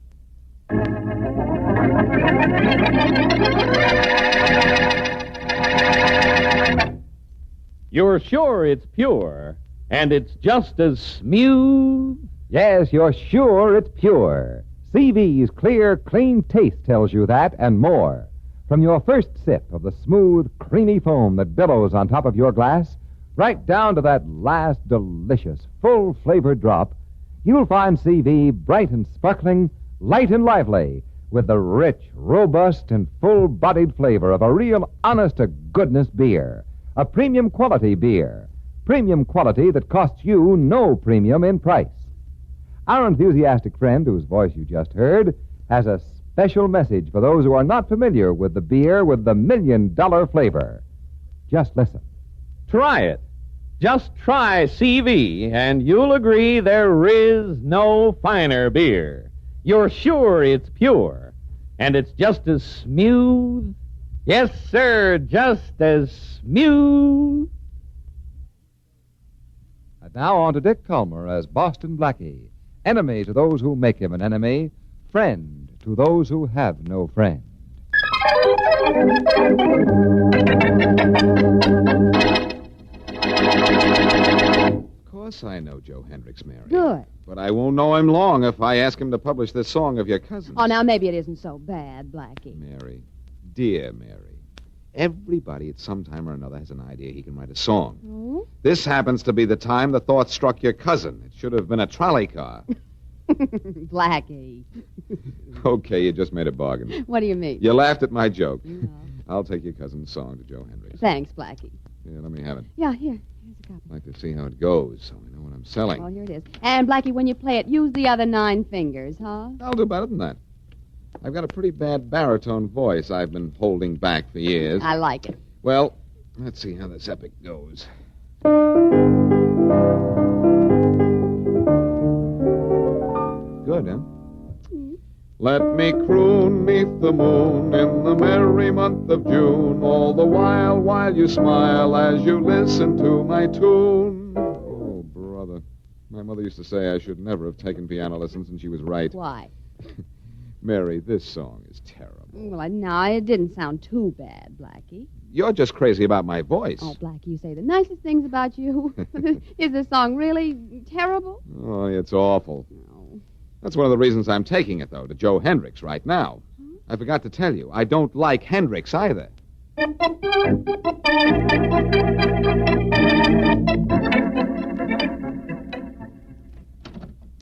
You're sure it's pure, and it's just as smooth? Yes, you're sure it's pure. CV's clear, clean taste tells you that and more. From your first sip of the smooth, creamy foam that billows on top of your glass, right down to that last delicious, full-flavored drop, you'll find CV bright and sparkling, light and lively, with the rich, robust, and full-bodied flavor of a real honest-to-goodness beer. A premium quality beer. Premium quality that costs you no premium in price. Our enthusiastic friend, whose voice you just heard, has a special message for those who are not familiar with the beer with the $1 million flavor. Just listen. Try it. Just try CV, and you'll agree there is no finer beer. You're sure it's pure, and it's just as smooth. Yes, sir, just as smooth. And now on to Dick Culmer as Boston Blackie. enemy to those who make him an enemy, friend to those who have no friend. Of course I know Joe Hendricks, Mary. Good. But I won't know him long if I ask him to publish this song of your cousin's. Oh, now maybe it isn't so bad, Blackie. Mary, dear Mary, everybody at some time or another has an idea he can write a song. Oh? This happens to be the time the thought struck your cousin. It should have been a trolley car. Blackie. Okay, you just made a bargain. What do you mean? You laughed at my joke. No. I'll take your cousin's song to Joe Hendricks. Thanks, Blackie. Yeah, let me have it. Yeah, here's a copy. I'd like to see how it goes so I know what I'm selling. Oh, here it is. And, Blackie, when you play it, use the other 9 fingers, huh? I'll do better than that. I've got a pretty bad baritone voice I've been holding back for years. I like it. Well, let's see how this epic goes. Good, huh? Let me croon 'neath the moon in the merry month of June, all the while you smile as you listen to my tune. Oh, brother. My mother used to say I should never have taken piano lessons, and she was right. Why? Mary, this song is terrible. Well, no, it didn't sound too bad, Blackie. You're just crazy about my voice. Oh, Blackie, you say the nicest things about you. Is this song really terrible? Oh, it's awful. No. That's one of the reasons I'm taking it, though, to Joe Hendricks right now. I forgot to tell you, I don't like Hendricks either.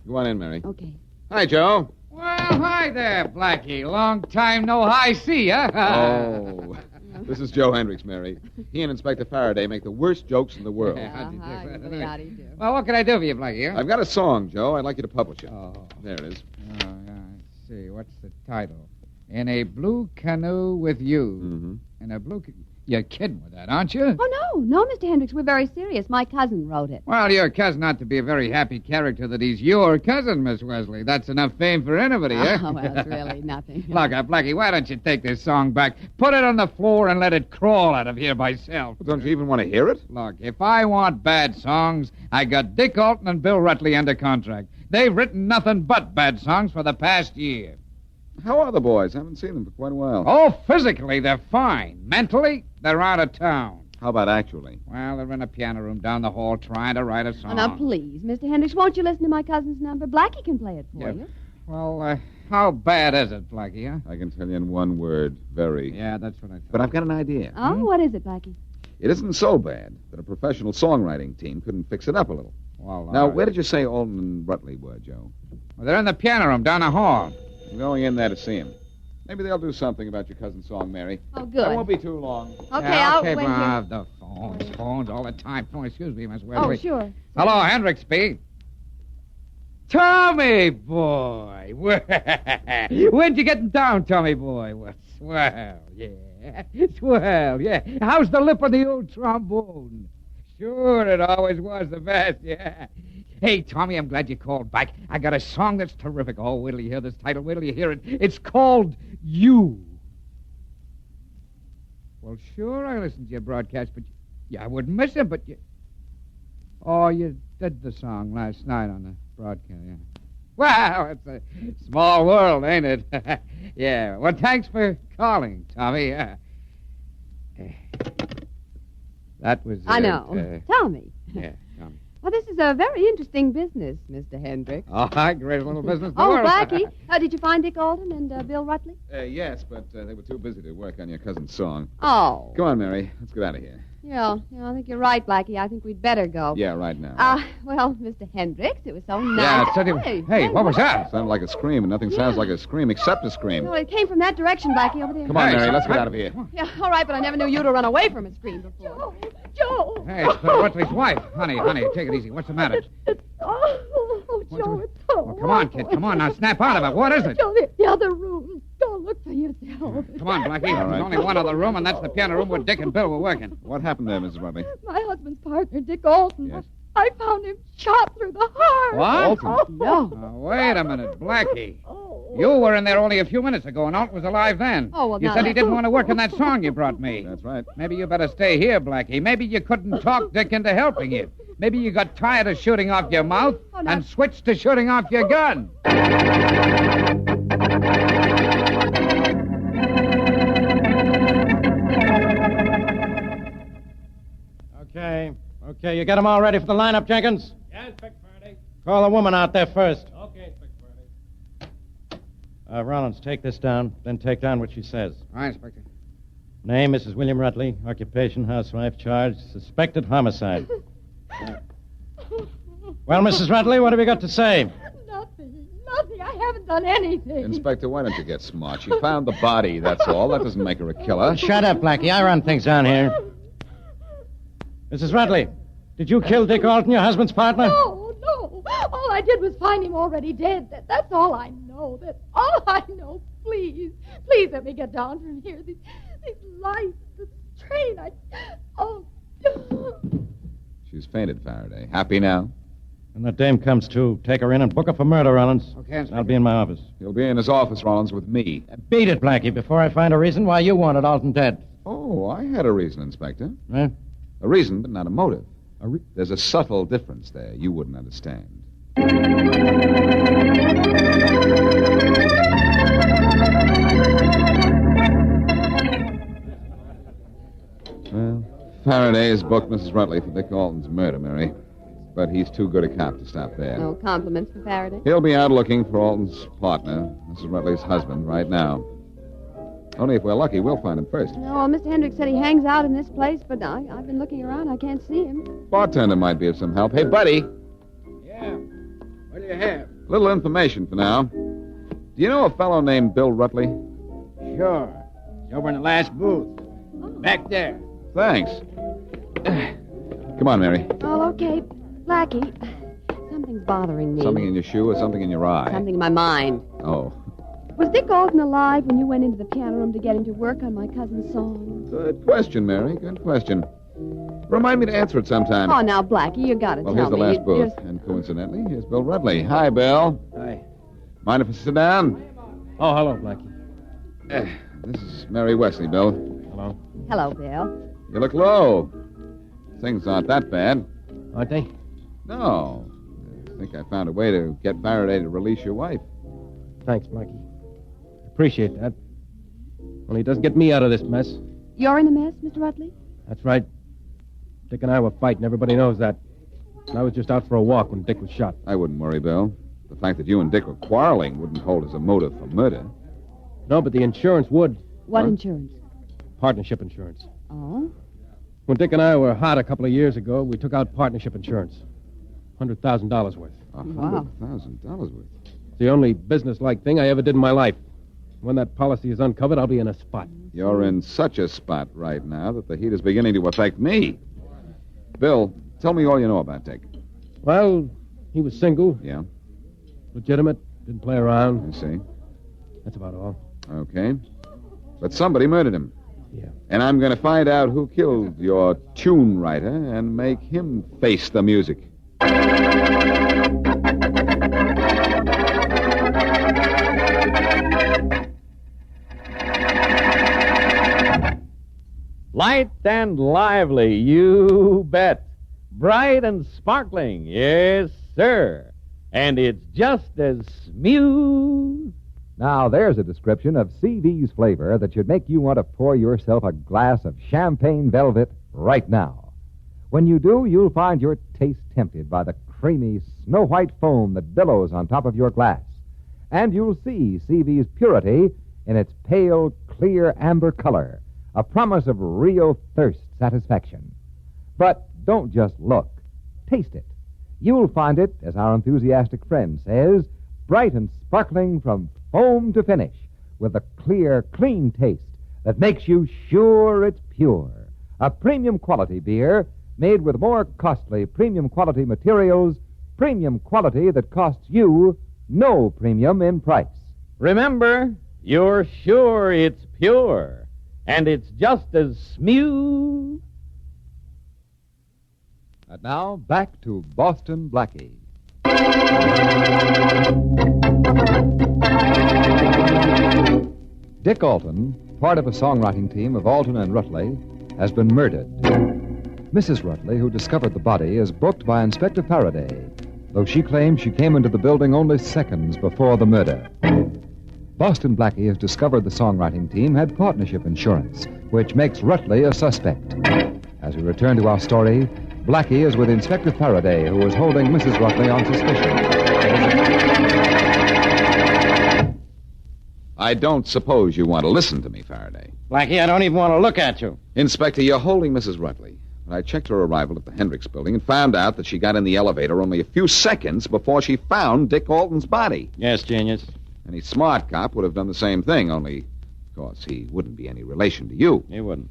Go on in, Mary. Okay. Hi, Joe. Well, hi there, Blackie. Long time no high see, huh? Oh, this is Joe Hendricks, Mary. He and Inspector Faraday make the worst jokes in the world. How'd you do? How do you do? Well, what can I do for you, Blackie? Huh? I've got a song, Joe. I'd like you to publish it. Oh. There it is. Oh, yeah, let's see. What's the title? In a Blue Canoe with You. Mm-hmm. In a blue... You're kidding with that, aren't you? Oh, no, Mr. Hendricks, we're very serious. My cousin wrote it. Well, your cousin ought to be a very happy character that he's your cousin, Miss Wesley. That's enough fame for anybody, eh? Oh, well, it's really nothing. Look, Blackie, why don't you take this song back, put it on the floor, and let it crawl out of here by itself? Well, don't you even want to hear it? Look, if I want bad songs, I got Dick Alton and Bill Rutley under contract. They've written nothing but bad songs for the past year. How are the boys? I haven't seen them for quite a while. Oh, physically, they're fine. Mentally, they're out of town. How about actually? Well, they're in a piano room down the hall trying to write a song. Oh, now, please, Mr. Hendricks, won't you listen to my cousin's number? Blackie can play it for you. Well, how bad is it, Blackie, huh? I can tell you in one word, very. Yeah, that's what I thought. But I've got an idea. Oh, what is it, Blackie? It isn't so bad that a professional songwriting team couldn't fix it up a little. Well, now, where did you say Alton and Rutley were, Joe? Well, they're in the piano room down the hall. I'm going in there to see them. Maybe they'll do something about your cousin's song, Mary. Oh, good. That won't be too long. Okay, yeah, I'll wait here. The phones all the time. Oh, excuse me, Miss Wesley. Oh, sure. Hello, Hendricks B. Tommy boy. When'd you get down, Tommy boy? Well, swell, yeah. Swell, yeah. How's the lip of the old trombone? Sure, it always was the best, yeah. Hey, Tommy, I'm glad you called back. I got a song that's terrific. Oh, wait till you hear this title. Wait till you hear it. It's called You. Well, sure, I listened to your broadcast, but... I wouldn't miss it, but you... Oh, you did the song last night on the broadcast, yeah. Wow, it's a small world, ain't it? Yeah. Well, thanks for calling, Tommy. That was... I know. Tommy. Yeah, Tommy. Well, this is a very interesting business, Mr. Hendricks. Oh, great little business. Oh, Blackie, did you find Dick Alton and Bill Rutley? Yes, but they were too busy to work on your cousin's song. Oh. Come on, Mary. Let's get out of here. Yeah, I think you're right, Blackie. I think we'd better go. Yeah, right now. Well, Mr. Hendricks, it was so nice. Yeah, hey, what was that? Sounded like a scream, and nothing sounds like a scream except a scream. Well, it came from that direction, Blackie, over there. Come on, Mary, let's get out of here. Yeah, all right, but I never knew you to run away from a scream before. Joe! Hey, it's Rutley's wife. Honey, take it easy. What's the matter? Joe, it's so Well, come on, kid. Come on, now snap out of it. What is it? Joe, the other room. Go look for yourself. Come on, Blackie. All right. There's only one other room, and that's the piano room where Dick and Bill were working. What happened there, Mrs. Rutley? My husband's partner, Dick Alton. Yes. I found him shot through the heart. What? Alton? No. Wait a minute, Blackie. You were in there only a few minutes ago, and Alton was alive then. Oh, well, You now said he that- didn't want to work on that song you brought me. That's right. Maybe you better stay here, Blackie. Maybe you couldn't talk Dick into helping you. Maybe you got tired of shooting off your mouth and switched to shooting off your gun. Okay, you got them all ready for the lineup, Jenkins? Yeah, Inspector Faraday. Call the woman out there first. Okay, Inspector Faraday. Rollins, take this down, then take down what she says. All right, Inspector. Name, Mrs. William Rutley. Occupation, housewife. Charge, suspected homicide. Well, Mrs. Rutley, what have you got to say? Nothing. I haven't done anything. Inspector, why don't you get smart? She found the body, that's all. That doesn't make her a killer. Shut up, Blackie. I run things down here. Mrs. Rutley, did you kill Dick Alton, your husband's partner? No. All I did was find him already dead. That's all I know. That's all I know. Please let me get down from here. These lights, this train, Oh. She's fainted, Faraday. Happy now? When that dame comes to, take her in and book her for murder, Rollins. Okay, Inspector. I'll be in my office. He'll be in his office, Rollins, with me. Beat it, Blackie, before I find a reason why you wanted Alton dead. Oh, I had a reason, Inspector. Huh? A reason, but not a motive. There's a subtle difference there you wouldn't understand. Well, Faraday has booked Mrs. Rutley for Dick Alton's murder, Mary. But he's too good a cop to stop there. No compliments for Faraday. He'll be out looking for Alton's partner, Mrs. Rutley's husband, right now. Only if we're lucky, we'll find him first. No, well, Mr. Hendricks said he hangs out in this place, but I've been looking around. I can't see him. Bartender might be of some help. Hey, buddy. Yeah. What do you have? Little information for now. Do you know a fellow named Bill Rutley? Sure. He's over in the last booth. Back there. Thanks. Come on, Mary. Oh, okay. Blackie, something's bothering me. Something in your shoe or something in your eye? Something in my mind. Oh. Was Dick Alton alive when you went into the piano room to get him to work on my cousin's song? Good question, Mary. Good question. Remind me to answer it sometime. Oh, now, Blackie, you gotta Well, tell here's the me. last booth. And coincidentally, here's Bill Rutley. Hi, Bill. Hi. Mind if I sit down? Oh, hello, Blackie. This is Mary Wesley, Bill. Hello. Hello, Bill. You look low. Things aren't that bad. Aren't they? No. I think I found a way to get Faraday to release your wife. Thanks, Blackie. Appreciate that. Only it doesn't get me out of this mess. You're in a mess, Mr. Rutley? That's right. Dick and I were fighting. Everybody knows that. I was just out for a walk when Dick was shot. I wouldn't worry, Bill. The fact that you and Dick were quarreling wouldn't hold as a motive for murder. No, but the insurance would. What insurance? Partnership insurance. Oh? When Dick and I were hot a couple of years ago, we took out partnership insurance. $100,000 worth. $100,000 worth? It's the only business-like thing I ever did in my life. When that policy is uncovered, I'll be in a spot. You're in such a spot right now that the heat is beginning to affect me. Bill, tell me all you know about Dick. Well, he was single. Yeah? Legitimate. Didn't play around. I see. That's about all. Okay. But somebody murdered him. Yeah. And I'm going to find out who killed your tune writer and make him face the music. Light and lively, you bet. Bright and sparkling, yes, sir. And it's just as smooth. Now, there's a description of CV's flavor that should make you want to pour yourself a glass of champagne velvet right now. When you do, you'll find your taste tempted by the creamy, snow-white foam that billows on top of your glass. And you'll see CV's purity in its pale, clear amber color, a promise of real thirst satisfaction. But don't just look. Taste it. You'll find it, as our enthusiastic friend says, bright and sparkling from foam to finish, with a clear, clean taste that makes you sure it's pure. A premium quality beer made with more costly premium quality materials, premium quality that costs you no premium in price. Remember, you're sure it's pure, and it's just as smooth. And now, back to Boston Blackie. Dick Alton, part of a songwriting team of Alton and Rutley, has been murdered. Mrs. Rutley, who discovered the body, is booked by Inspector Faraday, though she claims she came into the building only seconds before the murder. Boston Blackie has discovered the songwriting team had partnership insurance, which makes Rutley a suspect. As we return to our story, Blackie is with Inspector Faraday, who is holding Mrs. Rutley on suspicion. I don't suppose you want to listen to me, Faraday. Blackie, I don't even want to look at you. Inspector, you're holding Mrs. Rutley. I checked her arrival at the Hendricks building and found out that she got in the elevator only a few seconds before she found Dick Alton's body. Yes, genius. Any smart cop would have done the same thing, only, of course, he wouldn't be any relation to you. He wouldn't.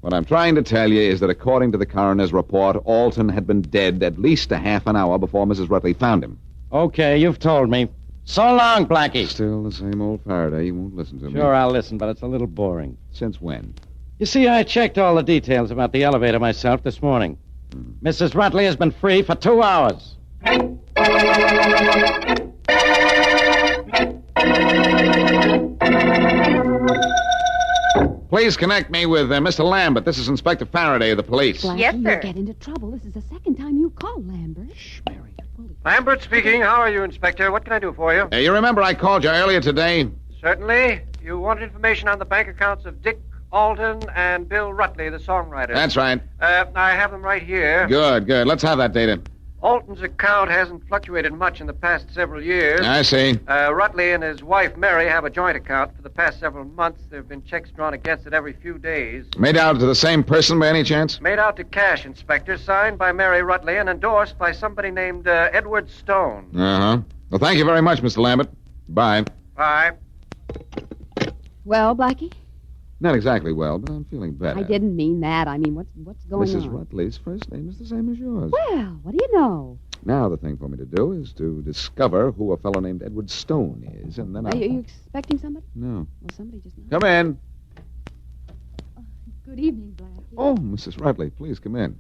What I'm trying to tell you is that according to the coroner's report, Alton had been dead at least a half an hour before Mrs. Rutley found him. Okay, you've told me. So long, Blackie. Still the same old Faraday. You won't listen to me. Sure, I'll listen, but it's a little boring. Since when? You see, I checked all the details about the elevator myself this morning. Mrs. Rutley has been free for 2 hours. Please connect me with Mr. Lambert. This is Inspector Faraday of the police. Blackie, Yes, sir. you'll get into trouble. This is the second time you called, Lambert. Shh, Mary. Lambert speaking. How are you, Inspector? What can I do for you? You remember I called you earlier today? Certainly. You wanted information on the bank accounts of Dick Alton and Bill Rutley, the songwriter. That's right. I have them right here. Good. Let's have that data. Alton's account hasn't fluctuated much in the past several years. I see. Rutley and his wife, Mary, have a joint account. For the past several months, there have been checks drawn against it every few days. Made out to the same person by any chance? Made out to cash, Inspector, signed by Mary Rutley and endorsed by somebody named Edward Stone. Uh-huh. Well, thank you very much, Mr. Lambert. Bye. Bye. Well, Blackie? Not exactly well, but I'm feeling better. I didn't mean that. I mean, what's going Mrs. on? Rutley's first name is the same as yours. Well, what do you know? Now the thing for me to do is to discover who a fellow named Edward Stone is, and then Are you expecting somebody? No. Well, somebody just... Come in. Good evening, Blackie. Oh, Mrs. Rutley, please come in.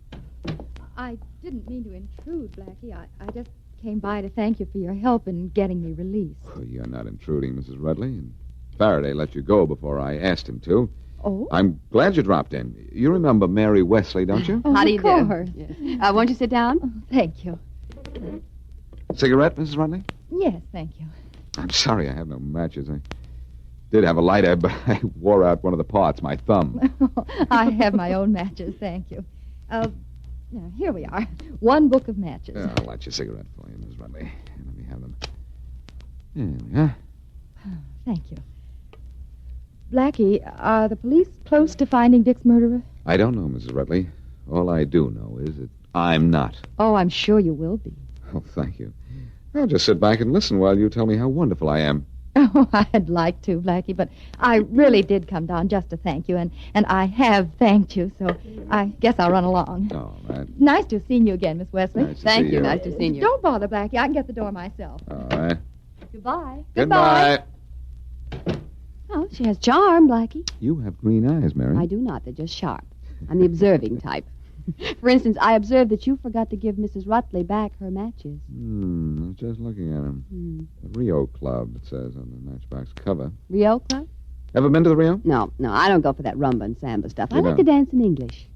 I didn't mean to intrude, Blackie. I just came by to thank you for your help in getting me released. Oh, you're not intruding, Mrs. Rutley, and Faraday let you go before I asked him to. Oh? I'm glad you dropped in. You remember Mary Wesley, don't you? How do you Of do? course. Yeah. Won't you sit down? Oh, thank you. Cigarette, Mrs. Rutley? Yes, thank you. I'm sorry I have no matches. I did have a lighter, but I wore out one of the parts, my thumb. I have my own matches, thank you. Now, here we are. One book of matches. Yeah, I'll light your cigarette for you, Mrs. Rutley. Let me have them. There we are. Thank you. Blackie, are the police close to finding Dick's murderer? I don't know, Mrs. Rutley. All I do know is that I'm not. Oh, I'm sure you will be. Oh, thank you. I'll just sit back and listen while you tell me how wonderful I am. Oh, I'd like to, Blackie, but I really did come down just to thank you, and I have thanked you, so I guess I'll run along. All right. Nice to have seen you again, Miss Wesley. Nice to Thank see you. Nice to see you. Don't bother, Blackie. I can get the door myself. All right. Goodbye. Goodbye. Oh, she has charm, Blackie. You have green eyes, Mary. I do not. They're just sharp. I'm the observing type. For instance, I observed that you forgot to give Mrs. Rutley back her matches. I was just looking at them. The Rio Club, it says on the matchbox cover. Rio Club? Ever been to the Rio? No, I don't go for that rumba and samba stuff. I You like don't? to dance in English.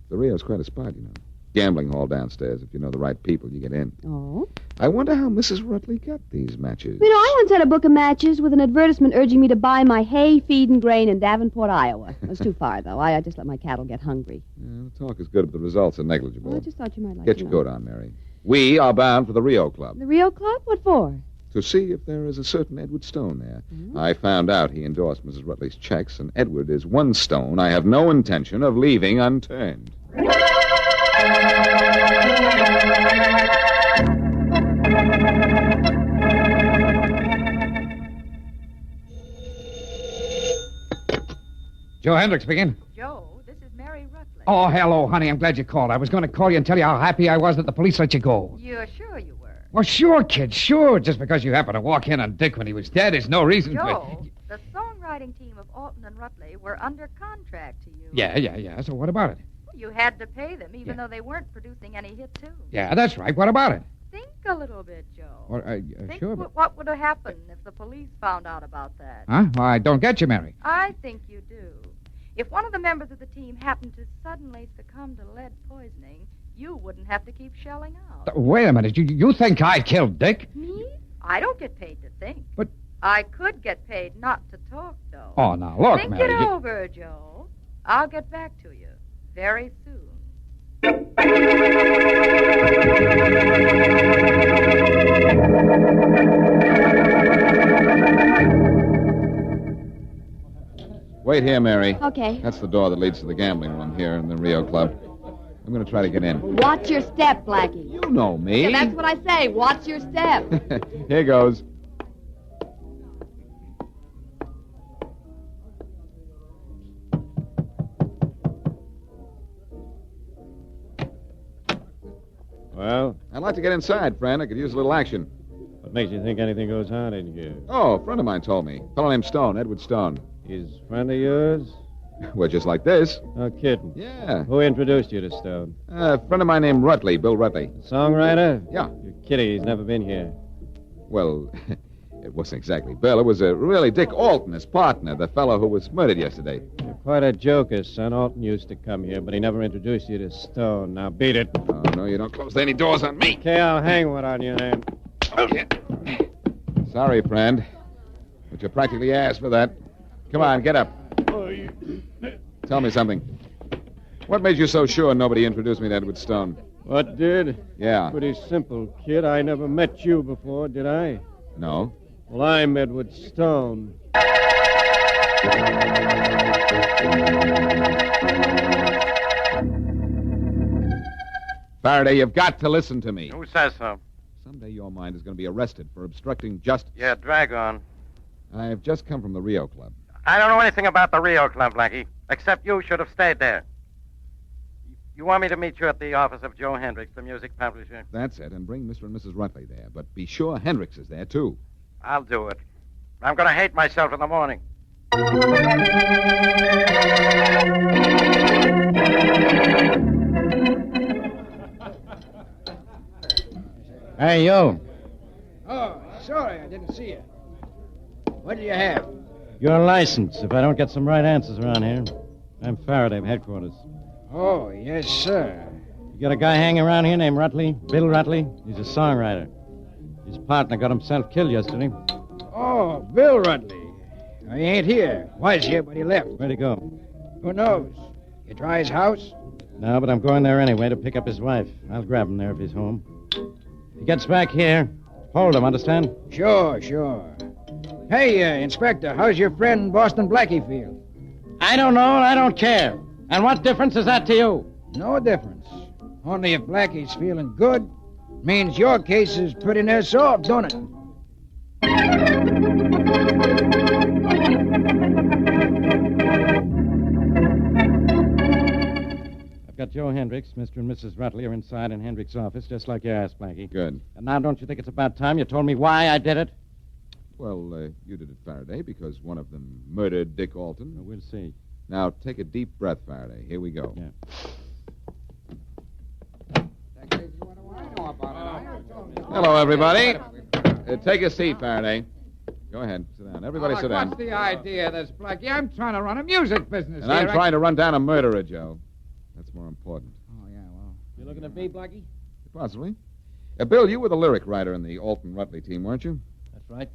The Rio's quite a spot, you know. Gambling hall downstairs. If you know the right people, you get in. Oh? I wonder how Mrs. Rutley got these matches. You know, I once had a book of matches with an advertisement urging me to buy my hay, feed, and grain in Davenport, Iowa. It was too far, though. I just let my cattle get hungry. Yeah, the talk is good, but the results are negligible. Well, I just thought you might like Get to your know. coat on, Mary. We are bound for the Rio Club The Rio Club? What for? to see if there is a certain Edward Stone there. I found out he endorsed Mrs. Rutley's checks, and Edward is one stone I have no intention of leaving unturned. Joe Hendricks speaking. Joe, this is Mary Rutley. Oh, hello, honey. I'm glad you called. I was going to call you and tell you how happy I was that the police let you go. You're sure you were? Well, sure, kid, sure. Just because you happened to walk in on Dick when he was dead is no reason Joe, the songwriting team of Alton and Rutley were under contract to you. Yeah. So what about it? You had to pay them, even though they weren't producing any hit tunes. Yeah, that's right. What about it? Think a little bit, Joe. Well, Think sure, but... what would have happened if the police found out about that. Huh? Well, I don't get you, Mary. I think you do. If one of the members of the team happened to suddenly succumb to lead poisoning, you wouldn't have to keep shelling out. Wait a minute. You think I killed Dick? Me? I don't get paid to think. But... I could get paid not to talk, though. Oh, now, look, Think Mary. it over, Joe. I'll get back to you very soon. Wait here, Mary. Okay. That's the door that leads to the gambling room here in the Rio Club. I'm going to try to get in. Watch your step, Blackie. You know me. Yeah, that's what I say. Watch your step. Here goes. Well? I'd like to get inside, friend. I could use a little action. What makes you think anything goes on in here? Oh, a friend of mine told me. A fellow named Stone, Edward Stone. He's a friend of yours? Well, just like this. No kidding. Yeah. Who introduced you to Stone? A friend of mine named Rutley, Bill Rutley. Songwriter? Yeah. You're kidding. He's never been here. Well, it wasn't exactly Bill. It was really Dick Alton, his partner, the fellow who was murdered yesterday. You're quite a joker, son. Alton used to come here, but he never introduced you to Stone. Now beat it. Oh, no, you don't close any doors on me. Okay, I'll hang one on you then. Okay. Sorry, friend. But you practically asked for that. Come on, get up. Tell me something. What made you so sure nobody introduced me to Edward Stone? What did? Yeah. Pretty simple, kid. I never met you before, did I? No. Well, I'm Edward Stone. Faraday, you've got to listen to me. Who says so? Someday your mind is going to be arrested for obstructing justice. Yeah, drag on. I've just come from the Rio Club. I don't know anything about the Rio Club, Blackie, except you should have stayed there. You want me to meet you at the office of Joe Hendricks, the music publisher? That's it, and bring Mr. and Mrs. Rutley there. But be sure Hendricks is there, too. I'll do it. I'm going to hate myself in the morning. Hey, you. Oh, sorry, I didn't see you. What do you have? Your license, if I don't get some right answers around here. I'm Faraday of headquarters. Oh, yes, sir. You got a guy hanging around here named Rutley, Bill Rutley. He's a songwriter. His partner got himself killed yesterday. Oh, Bill Rutley. He ain't here. Was here, but he left. Where'd he go? Who knows? You try his house? No, but I'm going there anyway to pick up his wife. I'll grab him there if he's home. If he gets back here, hold him, understand? Sure. Hey, Inspector, how's your friend Boston Blackie feel? I don't know, and I don't care. And what difference is that to you? No difference. Only if Blackie's feeling good, means your case is pretty near solved, don't it? I've got Joe Hendricks. Mr. and Mrs. Rutley are inside in Hendricks' office, just like you asked, Blackie. Good. And now don't you think it's about time you told me why I did it? Well, you did it, Faraday, because one of them murdered Dick Alton. Well, we'll see. Now, take a deep breath, Faraday. Here we go. Yeah. Hello, everybody. Take a seat, Faraday. Go ahead. Sit down. Everybody sit down. What's the idea of this, Blackie? I'm trying to run a music business And I'm trying to run down a murderer, Joe. That's more important. Oh, yeah, well. You looking at me, Blackie? Possibly. Bill, you were the lyric writer in the Alton Rutley team, weren't you? That's right.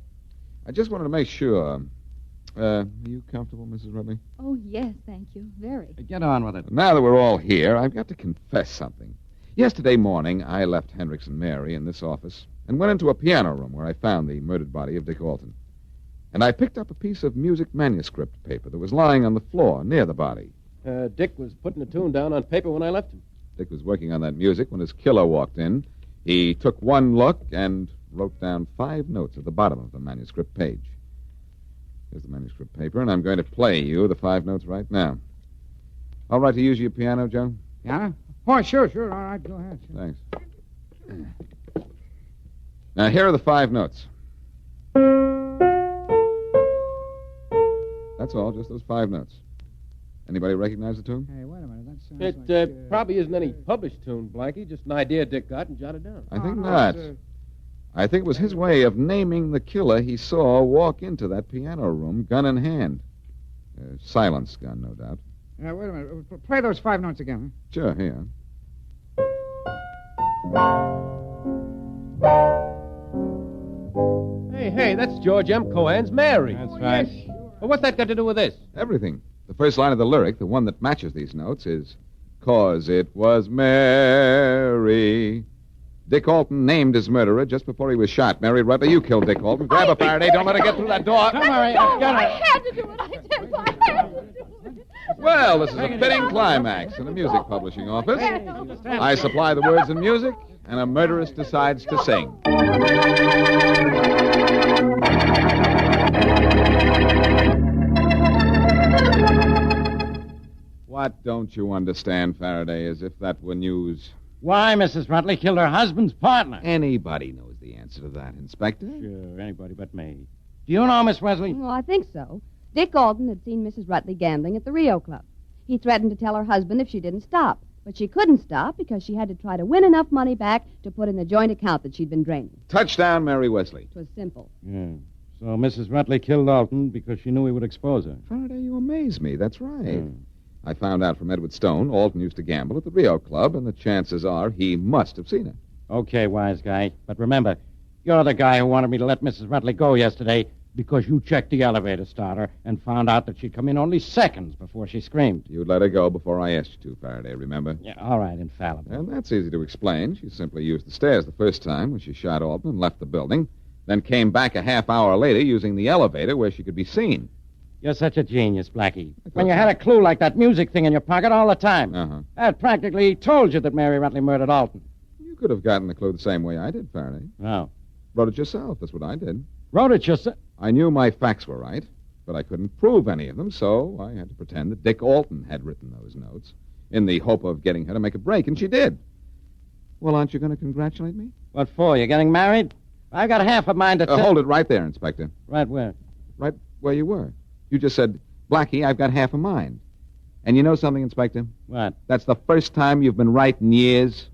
I just wanted to make sure. Are you comfortable, Mrs. Rutley? Oh, yes, thank you. Very. Get on with it. Now that we're all here, I've got to confess something. Yesterday morning, I left Hendricks and Mary in this office and went into a piano room where I found the murdered body of Dick Alton. And I picked up a piece of music manuscript paper that was lying on the floor near the body. Dick was putting a tune down on paper when I left him. Dick was working on that music when his killer walked in. He took one look and wrote down 5 notes at the bottom of the manuscript page. Here's the manuscript paper, and I'm going to play you the 5 notes right now. All right to use your piano, Joe? Yeah? Oh, sure. All right, go ahead. Sure. Thanks. Now, here are the 5 notes. That's all, just those 5 notes. Anybody recognize the tune? Hey, wait a minute. That sounds It probably isn't any published tune, Blackie. Just an idea Dick got and jotted down. I think not. I think it was his way of naming the killer he saw walk into that piano room, gun in hand. Silence gun, no doubt. Wait a minute. Play those 5 notes again. Sure, here. Hey, that's George M. Cohan's Mary. That's right. Yes. Well, what's that got to do with this? Everything. The first line of the lyric, the one that matches these notes, is, "'Cause it was Mary." Dick Alton named his murderer just before he was shot. Mary Rutley, you killed Dick Alton. Grab her, Faraday. Don't let her get through that door. Don't worry. I've got I her. had to do it. I did. I had to do it. Well, this is a fitting climax in a music publishing office. I supply the words and music, and a murderess decides to sing. What don't you understand, Faraday, as if that were news? Why Mrs. Rutley killed her husband's partner? Anybody knows the answer to that, Inspector. Sure, anybody but me. Do you know, Miss Wesley? Well, I think so. Dick Alton had seen Mrs. Rutley gambling at the Rio Club. He threatened to tell her husband if she didn't stop. But she couldn't stop because she had to try to win enough money back to put in the joint account that she'd been draining. Touchdown, Mary Wesley. It was simple. Yeah. So Mrs. Rutley killed Alton because she knew he would expose her. Faraday, you amaze me. That's right. I found out from Edward Stone Alton used to gamble at the Rio Club, and the chances are he must have seen her. Okay, wise guy. But remember, you're the guy who wanted me to let Mrs. Rutley go yesterday because you checked the elevator starter and found out that she'd come in only seconds before she screamed. You'd let her go before I asked you to, Faraday, remember? Yeah, all right, infallible. And that's easy to explain. She simply used the stairs the first time when she shot Alton and left the building, then came back a half hour later using the elevator where she could be seen. You're such a genius, Blackie. When you had a clue like that music thing in your pocket all the time. Uh-huh. That practically told you that Mary Rutley murdered Alton. You could have gotten the clue the same way I did, Faraday. No. Wrote it yourself. That's what I did. Wrote it yourself? I knew my facts were right, but I couldn't prove any of them, so I had to pretend that Dick Alton had written those notes in the hope of getting her to make a break, and she did. Well, aren't you going to congratulate me? What for? You getting married? I've got half a mind to... Hold it right there, Inspector. Right where? Right where you were. You just said, Blackie, I've got half a mind. And you know something, Inspector? What? That's the first time you've been right in years.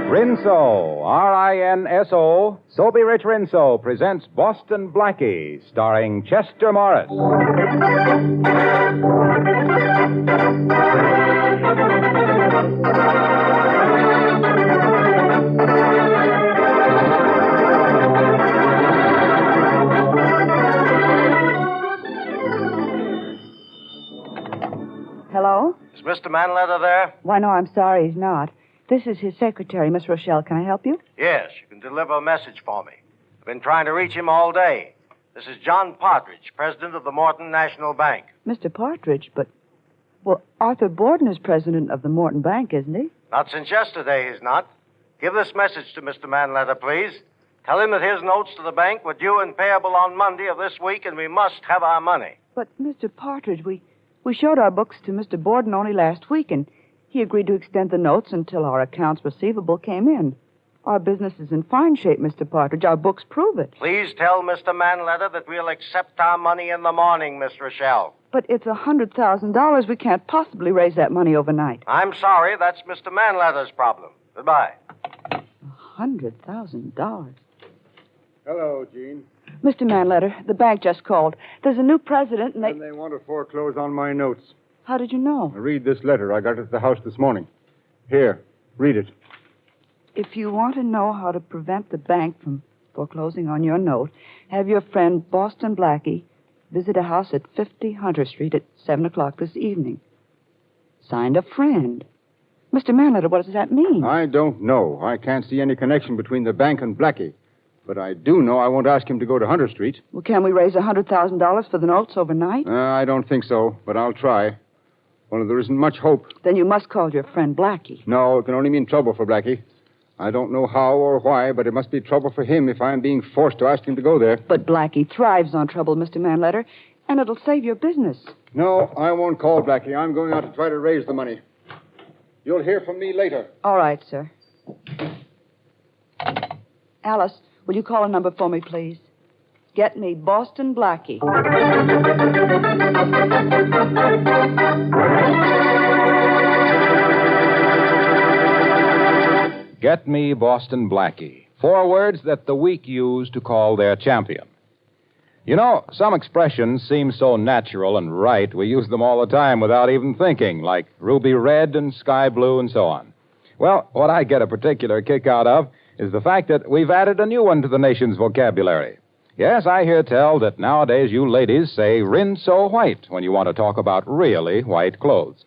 Rinso, R-I-N-S-O, Soapy Rich Rinso presents Boston Blackie, starring Chester Morris. Hello? Is Mr. Manletter there? Why, no, I'm sorry he's not. This is his secretary, Miss Rochelle. Can I help you? Yes, you can deliver a message for me. I've been trying to reach him all day. This is John Partridge, president of the Morton National Bank. Mr. Partridge, but... Well, Arthur Borden is president of the Morton Bank, isn't he? Not since yesterday, he's not. Give this message to Mr. Manletter, please. Tell him that his notes to the bank were due and payable on Monday of this week, and we must have our money. But, Mr. Partridge, we showed our books to Mr. Borden only last week, and he agreed to extend the notes until our accounts receivable came in. Our business is in fine shape, Mr. Partridge. Our books prove it. Please tell Mr. Manletter that we'll accept our money in the morning, Miss Rochelle. But it's $100,000. We can't possibly raise that money overnight. I'm sorry, that's Mr. Manletter's problem. Goodbye. $100,000. Hello, Gene. Mr. Manletter, the bank just called. There's a new president, and they want to foreclose on my notes. How did you know? Read this letter. I got it at the house this morning. Here, read it. If you want to know how to prevent the bank from foreclosing on your note, have your friend Boston Blackie visit a house at 50 Hunter Street at 7 o'clock this evening. Signed, a friend. Mr. Manletter, what does that mean? I don't know. I can't see any connection between the bank and Blackie. But I do know I won't ask him to go to Hunter Street. Well, can we raise $100,000 for the notes overnight? I don't think so, but I'll try. Only there isn't much hope. Then you must call your friend Blackie. No, it can only mean trouble for Blackie. I don't know how or why, but it must be trouble for him if I'm being forced to ask him to go there. But Blackie thrives on trouble, Mr. Manletter, and it'll save your business. No, I won't call Blackie. I'm going out to try to raise the money. You'll hear from me later. All right, sir. Alice, will you call a number for me, please? Get me Boston Blackie. Get me Boston Blackie. 4 words that the weak use to call their champion. You know, some expressions seem so natural and right, we use them all the time without even thinking, like ruby red and sky blue and so on. Well, what I get a particular kick out of is the fact that we've added a new one to the nation's vocabulary. Yes, I hear tell that nowadays you ladies say Rinso white when you want to talk about really white clothes.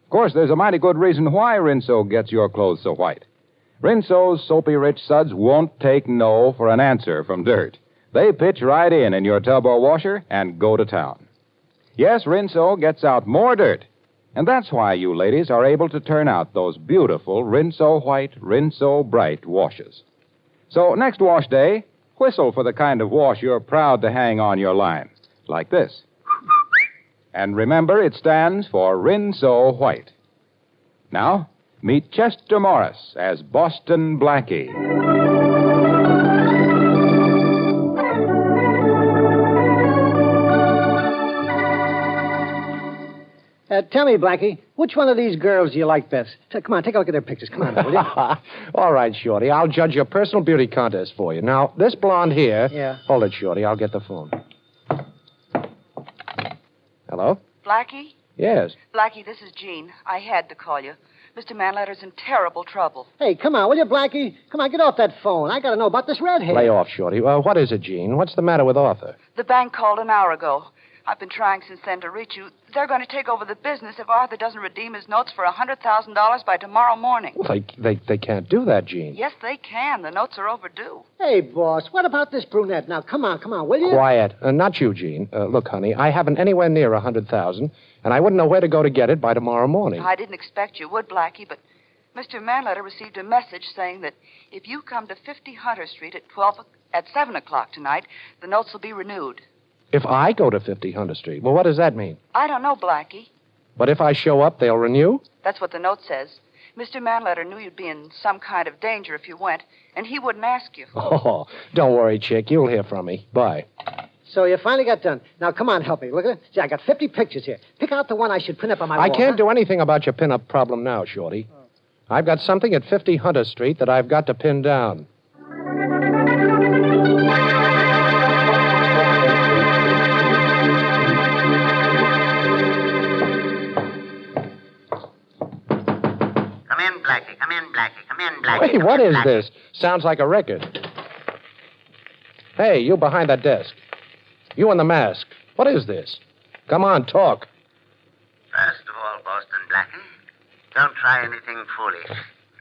Of course, there's a mighty good reason why Rinso gets your clothes so white. Rinso's soapy rich suds won't take no for an answer from dirt. They pitch right in your tub or washer and go to town. Yes, Rinso gets out more dirt. And that's why you ladies are able to turn out those beautiful Rinso white, Rinso bright washes. So next wash day, whistle for the kind of wash you're proud to hang on your line. Like this. And remember, it stands for Rinso White. Now, meet Chester Morris as Boston Blackie. Tell me, Blackie, which one of these girls do you like best? Come on, take a look at their pictures. Come on, will you? All right, Shorty. I'll judge your personal beauty contest for you. Now, this blonde here... Yeah. Hold it, Shorty. I'll get the phone. Hello? Blackie? Yes. Blackie, this is Jean. I had to call you. Mr. Manletter's in terrible trouble. Hey, come on, will you, Blackie? Come on, get off that phone. I got to know about this redhead. Lay off, Shorty. What is it, Jean? What's the matter with Arthur? The bank called an hour ago. I've been trying since then to reach you. They're going to take over the business if Arthur doesn't redeem his notes for $100,000 by tomorrow morning. Well, they can't do that, Jean. Yes, they can. The notes are overdue. Hey, boss, what about this brunette? Now, come on, will you? Quiet. Not you, Jean. Look, honey, I haven't anywhere near $100,000, and I wouldn't know where to go to get it by tomorrow morning. I didn't expect you would, Blackie, but Mr. Manletter received a message saying that if you come to 50 Hunter Street at 7 o'clock tonight, the notes will be renewed. If I go to 50 Hunter Street, well, what does that mean? I don't know, Blackie. But if I show up, they'll renew? That's what the note says. Mr. Manletter knew you'd be in some kind of danger if you went, and he wouldn't ask you. Oh, don't worry, chick. You'll hear from me. Bye. So you finally got done. Now, come on, help me. Look at it. See, I got 50 pictures here. Pick out the one I should print up on my wall. I can't do anything about your pin-up problem now, Shorty. Oh. I've got something at 50 Hunter Street that I've got to pin down. Blackie. Come in, Blackie. Hey, what is this? Sounds like a record. Hey, you behind that desk. You in the mask. What is this? Come on, talk. First of all, Boston Blackie, don't try anything foolish.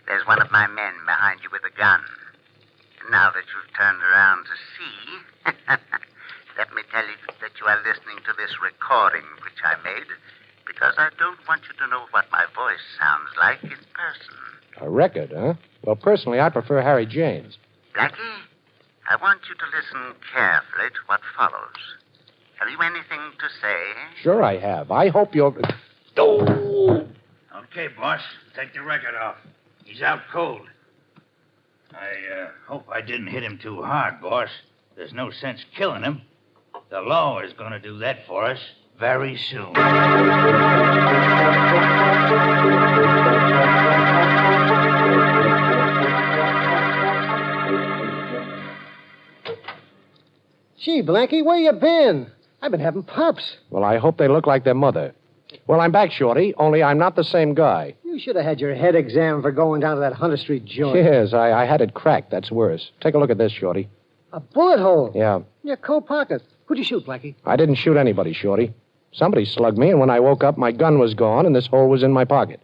There's one of my men behind you with a gun. And now that you've turned around to see, let me tell you that you are listening to this recording which I made, because I don't want you to know what my voice sounds like in person. A record, huh? Well, personally, I prefer Harry Jane's. Blackie, I want you to listen carefully to what follows. Have you anything to say? Sure I have. I hope you're... Oh! Okay, boss. Take the record off. He's out cold. I hope I didn't hit him too hard, boss. There's no sense killing him. The law is going to do that for us very soon. Gee, Blackie, where you been? I've been having pups. Well, I hope they look like their mother. Well, I'm back, Shorty, only I'm not the same guy. You should have had your head examined for going down to that Hunter Street joint. Yes, I had it cracked. That's worse. Take a look at this, Shorty. A bullet hole? Yeah. In your coat pocket. Who'd you shoot, Blackie? I didn't shoot anybody, Shorty. Somebody slugged me, and when I woke up, my gun was gone, and this hole was in my pocket.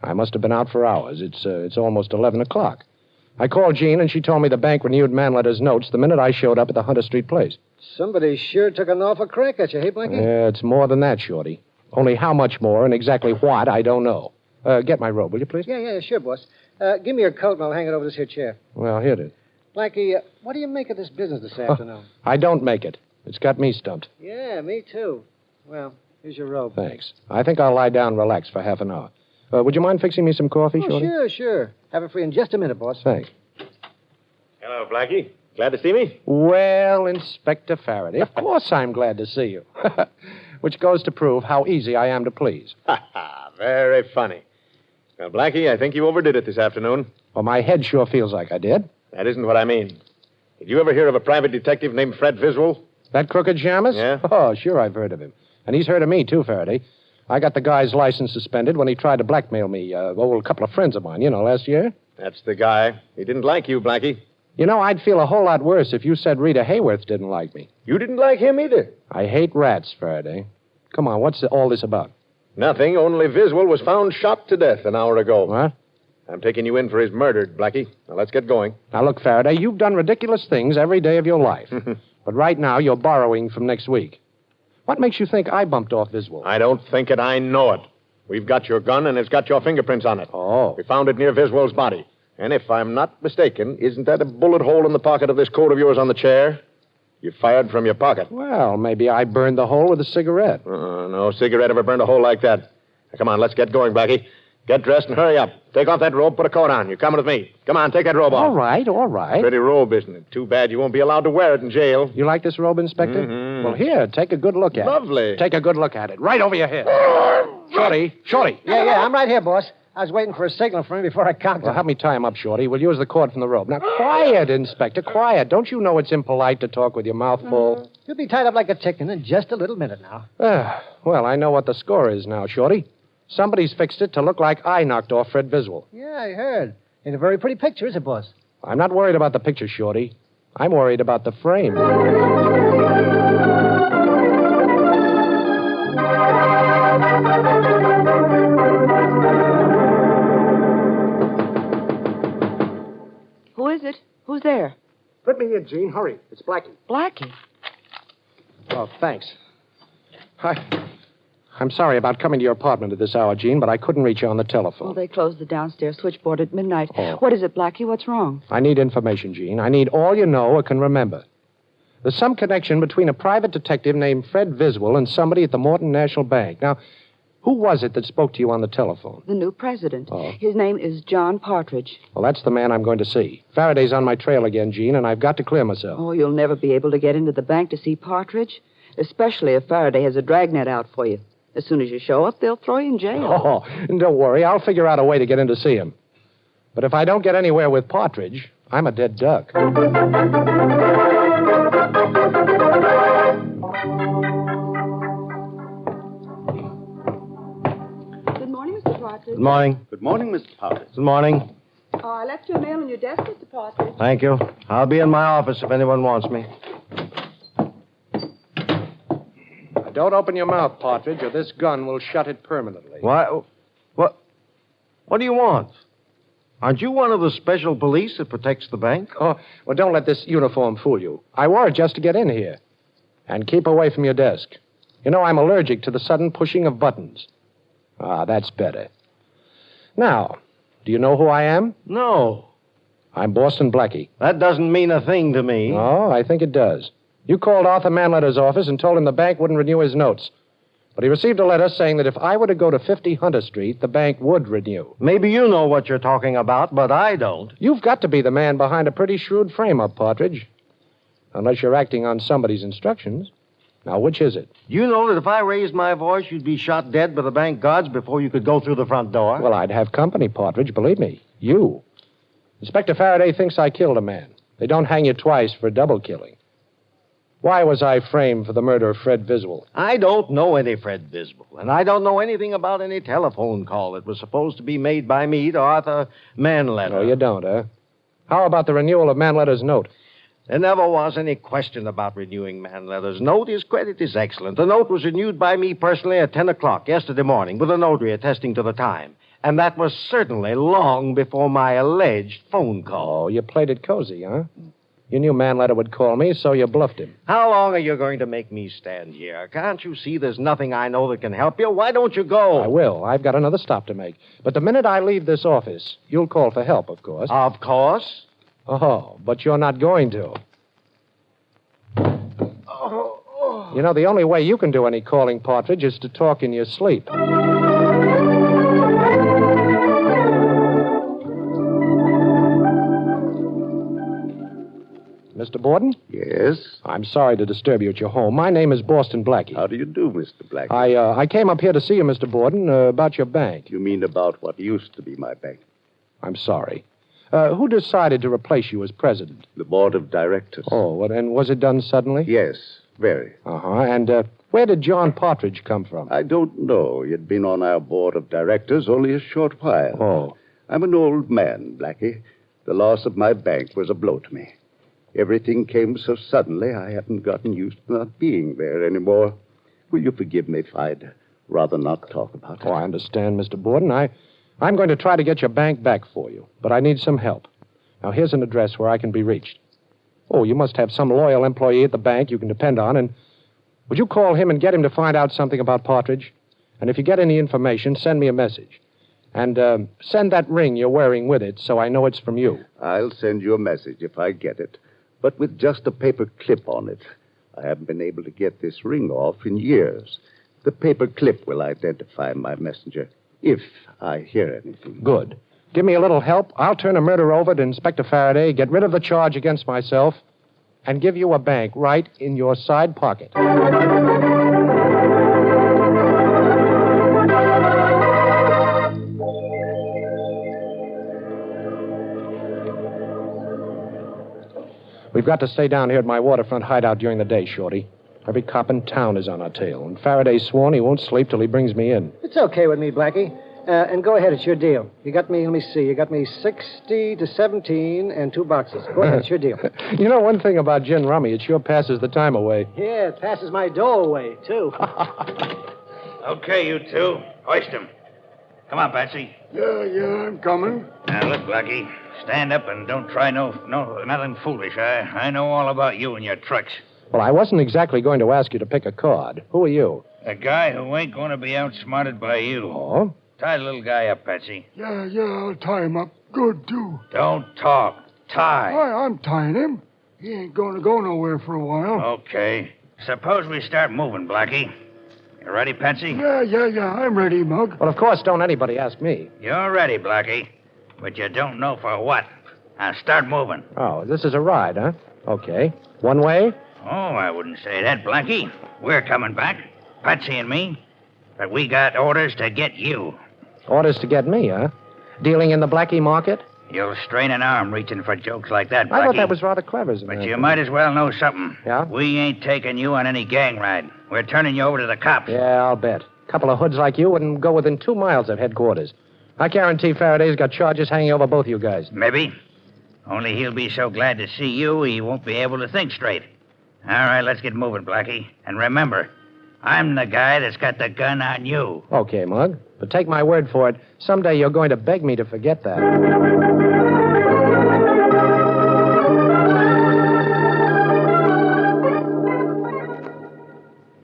I must have been out for hours. It's almost 11 o'clock. I called Jean, and she told me the bank renewed Manletter's notes the minute I showed up at the Hunter Street place. Somebody sure took an awful crack at you, hey, Blackie? Yeah, it's more than that, Shorty. Only how much more and exactly what, I don't know. Get my robe, will you, please? Yeah, sure, boss. Give me your coat, and I'll hang it over this here chair. Well, here it is. Blackie, what do you make of this business this afternoon? I don't make it. It's got me stumped. Yeah, me too. Well, here's your robe. Thanks. I think I'll lie down and relax for half an hour. Would you mind fixing me some coffee, Shorty? Sure. Have it free in just a minute, boss. Thanks. Hello, Blackie. Glad to see me? Well, Inspector Faraday, of course I'm glad to see you. Which goes to prove how easy I am to please. Very funny. Well, Blackie, I think you overdid it this afternoon. Well, my head sure feels like I did. That isn't what I mean. Did you ever hear of a private detective named Fred Viswell? That crooked Shamus? Yeah? Oh, sure, I've heard of him. And he's heard of me, too, Faraday. I got the guy's license suspended when he tried to blackmail me. A couple of friends of mine, last year. That's the guy. He didn't like you, Blackie. I'd feel a whole lot worse if you said Rita Hayworth didn't like me. You didn't like him either. I hate rats, Faraday. Come on, what's all this about? Nothing, only Viswell was found shot to death an hour ago. What? I'm taking you in for his murder, Blackie. Now, let's get going. Now, look, Faraday, you've done ridiculous things every day of your life. But right now, you're borrowing from next week. What makes you think I bumped off Viswell? I don't think it. I know it. We've got your gun, and it's got your fingerprints on it. Oh. We found it near Viswell's body. And if I'm not mistaken, isn't that a bullet hole in the pocket of this coat of yours on the chair? You fired from your pocket. Well, maybe I burned the hole with a cigarette. No cigarette ever burned a hole like that. Now, come on, let's get going, Blackie. Get dressed and hurry up. Take off that robe, put a coat on. You're coming with me. Come on, take that robe off. All right. Pretty robe, isn't it? Too bad you won't be allowed to wear it in jail. You like this robe, Inspector? Mm-hmm. Well, here, take a good look at it. Lovely. Take a good look at it. Right over your head. Shorty. Yeah, I'm right here, boss. I was waiting for a signal from him before I conked him. Well, help me tie him up, Shorty. We'll use the cord from the rope. Now, quiet, Inspector, quiet. Don't you know it's impolite to talk with your mouth full? You'll be tied up like a chicken in just a little minute now. Well, I know what the score is now, Shorty. Somebody's fixed it to look like I knocked off Fred Viswell. Yeah, I heard. Ain't a very pretty picture, is it, boss? I'm not worried about the picture, Shorty. I'm worried about the frame. Who is it? Who's there? Let me in, Jean. Hurry. It's Blackie. Blackie. Oh, thanks. I'm sorry about coming to your apartment at this hour, Jean, but I couldn't reach you on the telephone. Well, they closed the downstairs switchboard at midnight. Oh. What is it, Blackie? What's wrong? I need information, Jean. I need all you know or can remember. There's some connection between a private detective named Fred Viswell and somebody at the Morton National Bank. Now, who was it that spoke to you on the telephone? The new president. Oh. His name is John Partridge. Well, that's the man I'm going to see. Faraday's on my trail again, Jean, and I've got to clear myself. Oh, you'll never be able to get into the bank to see Partridge, especially if Faraday has a dragnet out for you. As soon as you show up, they'll throw you in jail. Oh, don't worry. I'll figure out a way to get in to see him. But if I don't get anywhere with Partridge, I'm a dead duck. Good morning, Mr. Partridge. Good morning. Good morning, Mr. Partridge. Good morning. Oh, I left your mail on your desk, Mr. Partridge. Thank you. I'll be in my office if anyone wants me. Don't open your mouth, Partridge, or this gun will shut it permanently. Why? What do you want? Aren't you one of the special police that protects the bank? Oh, well, don't let this uniform fool you. I wore it just to get in here. And keep away from your desk. You know, I'm allergic to the sudden pushing of buttons. Ah, that's better. Now, do you know who I am? No. I'm Boston Blackie. That doesn't mean a thing to me. Oh, I think it does. You called Arthur Manletter's office and told him the bank wouldn't renew his notes. But he received a letter saying that if I were to go to 50 Hunter Street, the bank would renew. Maybe you know what you're talking about, but I don't. You've got to be the man behind a pretty shrewd frame-up, Partridge. Unless you're acting on somebody's instructions. Now, which is it? You know that if I raised my voice, you'd be shot dead by the bank guards before you could go through the front door. Well, I'd have company, Partridge, believe me. You. Inspector Faraday thinks I killed a man. They don't hang you twice for double killing. Why was I framed for the murder of Fred Viswell? I don't know any Fred Viswell, and I don't know anything about any telephone call that was supposed to be made by me to Arthur Manletter. Oh, you don't, huh? How about the renewal of Manletter's note? There never was any question about renewing man letters' note. His credit is excellent. The note was renewed by me personally at 10 o'clock yesterday morning with a notary attesting to the time. And that was certainly long before my alleged phone call. Oh, you played it cozy, huh? You knew Manletter would call me, so you bluffed him. How long are you going to make me stand here? Can't you see there's nothing I know that can help you? Why don't you go? I will. I've got another stop to make. But the minute I leave this office, you'll call for help, of course. Of course. Oh, but you're not going to. You know, the only way you can do any calling, Partridge, is to talk in your sleep. Mr. Borden? Yes? I'm sorry to disturb you at your home. My name is Boston Blackie. How do you do, Mr. Blackie? I came up here to see you, Mr. Borden, about your bank. You mean about what used to be my bank? I'm sorry. Who decided to replace you as president? The board of directors. Oh, and was it done suddenly? Yes, very. Uh-huh. And where did John Partridge come from? I don't know. He'd been on our board of directors only a short while. Oh. I'm an old man, Blackie. The loss of my bank was a blow to me. Everything came so suddenly, I haven't gotten used to not being there anymore. Will you forgive me if I'd rather not talk about it? Oh, I understand, Mr. Borden. I'm going to try to get your bank back for you, but I need some help. Now, here's an address where I can be reached. Oh, you must have some loyal employee at the bank you can depend on, and would you call him and get him to find out something about Partridge? And if you get any information, send me a message. And send that ring you're wearing with it so I know it's from you. I'll send you a message if I get it, but with just a paper clip on it. I haven't been able to get this ring off in years. The paper clip will identify my messenger if I hear anything. Good. Give me a little help. I'll turn a murder over to Inspector Faraday, get rid of the charge against myself, and give you a bank right in your side pocket. We've got to stay down here at my waterfront hideout during the day, Shorty. Every cop in town is on our tail, and Faraday's sworn he won't sleep till he brings me in. It's okay with me, Blackie. And go ahead, it's your deal. You got me, let me see, you got me 60 to 17 and 2 boxes. Go ahead, it's your deal. You know one thing about gin rummy, it sure passes the time away. Yeah, it passes my dough away, too. Okay, you two. Hoist him. Come on, Patsy. Yeah, I'm coming. Now, look, Blackie. Stand up and don't try nothing foolish. I know all about you and your tricks. Well, I wasn't exactly going to ask you to pick a card. Who are you? A guy who ain't going to be outsmarted by you. Oh? Tie the little guy up, Patsy. Yeah, I'll tie him up. Good, too. Don't talk. Tie. I'm tying him. He ain't going to go nowhere for a while. Okay. Suppose we start moving, Blackie. You ready, Patsy? Yeah, I'm ready, Mug. Well, of course, don't anybody ask me. You're ready, Blackie. But you don't know for what. Now, start moving. Oh, this is a ride, huh? Okay. One way? Oh, I wouldn't say that, Blackie. We're coming back. Patsy and me. But we got orders to get you. Orders to get me, huh? Dealing in the Blackie market? You'll strain an arm reaching for jokes like that, Blackie. I thought that was rather clever, But you might as well know something. Yeah? We ain't taking you on any gang ride. We're turning you over to the cops. Yeah, I'll bet. A couple of hoods like you wouldn't go within 2 miles of headquarters. I guarantee Faraday's got charges hanging over both you guys. Maybe. Only he'll be so glad to see you, he won't be able to think straight. All right, let's get moving, Blackie. And remember, I'm the guy that's got the gun on you. Okay, Mug. But take my word for it, someday you're going to beg me to forget that.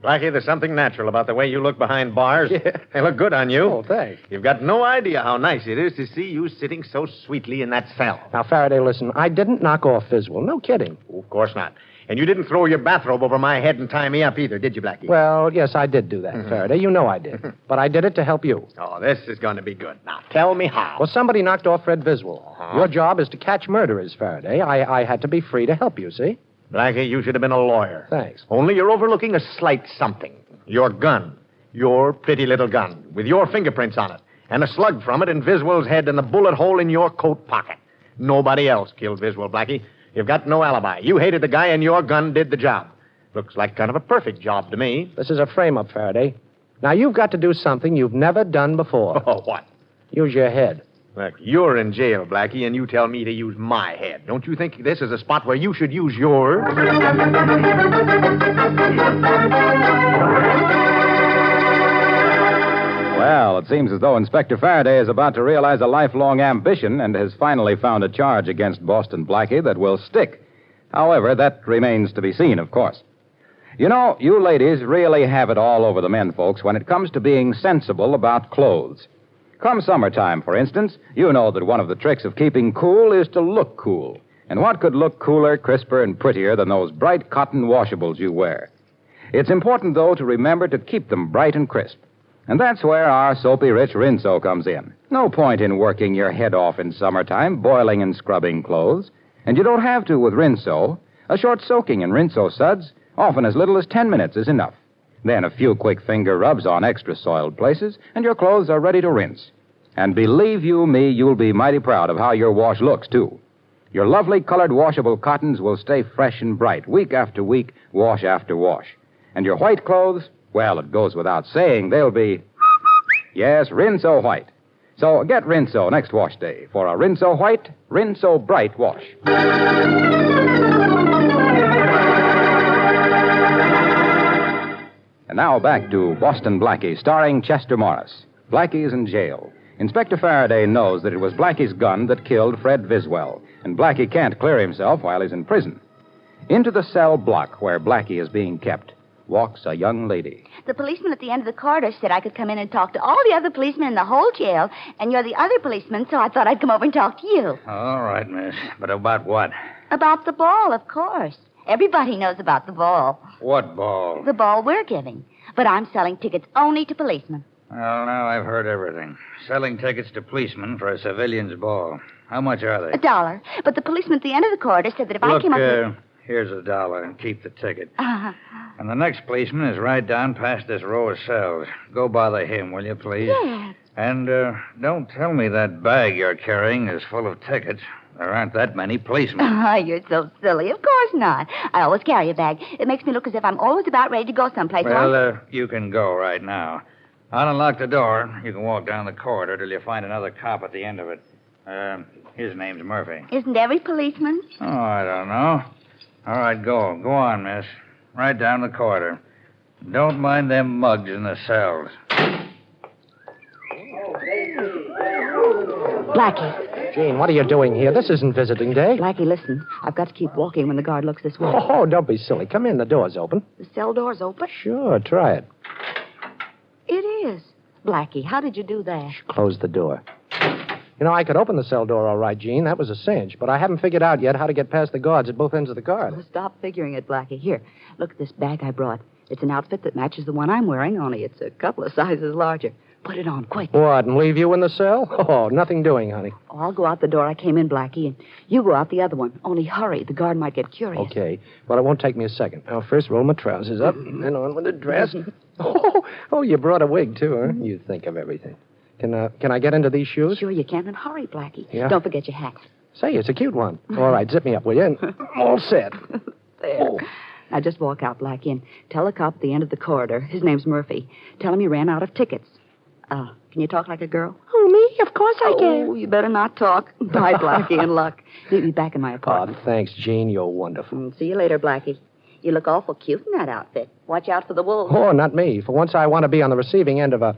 Blackie, there's something natural about the way you look behind bars. Yeah. They look good on you. Oh, thanks. You've got no idea how nice it is to see you sitting so sweetly in that cell. Now, Faraday, listen, I didn't knock off Fiswell. No kidding. Oh, of course not. And you didn't throw your bathrobe over my head and tie me up either, did you, Blackie? Well, yes, I did do that, Faraday. You know I did. But I did it to help you. Oh, this is going to be good. Now, tell me how. Well, somebody knocked off Fred Viswell. Your job is to catch murderers, Faraday. I had to be free to help you, see? Blackie, you should have been a lawyer. Thanks. Only you're overlooking a slight something. Your gun. Your pretty little gun. With your fingerprints on it. And a slug from it in Viswell's head and the bullet hole in your coat pocket. Nobody else killed Viswell, Blackie. You've got no alibi. You hated the guy and your gun did the job. Looks like kind of a perfect job to me. This is a frame-up, Faraday. Now, you've got to do something you've never done before. Oh, what? Use your head. Look, you're in jail, Blackie, and you tell me to use my head. Don't you think this is a spot where you should use yours? Well, it seems as though Inspector Faraday is about to realize a lifelong ambition and has finally found a charge against Boston Blackie that will stick. However, that remains to be seen, of course. You know, you ladies really have it all over the men folks when it comes to being sensible about clothes. Come summertime, for instance, you know that one of the tricks of keeping cool is to look cool. And what could look cooler, crisper, and prettier than those bright cotton washables you wear? It's important, though, to remember to keep them bright and crisp. And that's where our soapy-rich Rinso comes in. No point in working your head off in summertime, boiling and scrubbing clothes. And you don't have to with Rinso. A short soaking in Rinso suds, often as little as 10 minutes, is enough. Then a few quick finger rubs on extra soiled places, and your clothes are ready to rinse. And believe you me, you'll be mighty proud of how your wash looks, too. Your lovely colored washable cottons will stay fresh and bright week after week, wash after wash. And your white clothes, well, it goes without saying, they'll be, yes, Rinso white. So get Rinso next wash day for a Rinso white, Rinso bright wash. And now back to Boston Blackie, starring Chester Morris. Blackie is in jail. Inspector Faraday knows that it was Blackie's gun that killed Fred Viswell, and Blackie can't clear himself while he's in prison. Into the cell block where Blackie is being kept walks a young lady. The policeman at the end of the corridor said I could come in and talk to all the other policemen in the whole jail, and you're the other policeman, so I thought I'd come over and talk to you. All right, miss. But about what? About the ball, of course. Everybody knows about the ball. What ball? The ball we're giving. But I'm selling tickets only to policemen. Well, now I've heard everything. Selling tickets to policemen for a civilian's ball. How much are they? $1. But the policeman at the end of the corridor said that if I came up here... Here's $1 and keep the ticket. And the next policeman is right down past this row of cells. Go bother him, will you, please? Yes. And don't tell me that bag you're carrying is full of tickets. There aren't that many policemen. Oh, you're so silly. Of course not. I always carry a bag. It makes me look as if I'm always about ready to go someplace. Well, you can go right now. I'll unlock the door. You can walk down the corridor till you find another cop at the end of it. His name's Murphy. Isn't every policeman? Oh, I don't know. All right, go. Go on, miss. Right down the corridor. Don't mind them mugs in the cells. Blackie. Gene, what are you doing here? This isn't visiting day. Blackie, listen. I've got to keep walking when the guard looks this way. Oh, don't be silly. Come in. The door's open. The cell door's open? Sure, try it. It is. Blackie, how did you do that? Close the door. You know, I could open the cell door all right, Gene. That was a cinch. But I haven't figured out yet how to get past the guards at both ends of the guard. Well, stop figuring it, Blackie. Here, look at this bag I brought. It's an outfit that matches the one I'm wearing, only it's a couple of sizes larger. Put it on, quick. What, and leave you in the cell? Oh, nothing doing, honey. Oh, I'll go out the door I came in, Blackie, and you go out the other one. Only hurry. The guard might get curious. Okay. Well, it won't take me a second. I'll first roll my trousers up, and then on with the dress. Oh, you brought a wig, too, huh? You think of everything. Can I get into these shoes? Sure you can, and hurry, Blackie. Yeah? Don't forget your hat. Say, it's a cute one. All right, zip me up, will you? All set. There. Oh. Now just walk out, Blackie, and tell the cop at the end of the corridor. His name's Murphy. Tell him he ran out of tickets. Can you talk like a girl? Oh, me? Of course I can. Oh, you better not talk. Bye, Blackie, and luck. Meet me back in my apartment. Oh, thanks, Gene. You're wonderful. See you later, Blackie. You look awful cute in that outfit. Watch out for the wolves. Oh, not me. For once, I want to be on the receiving end of a...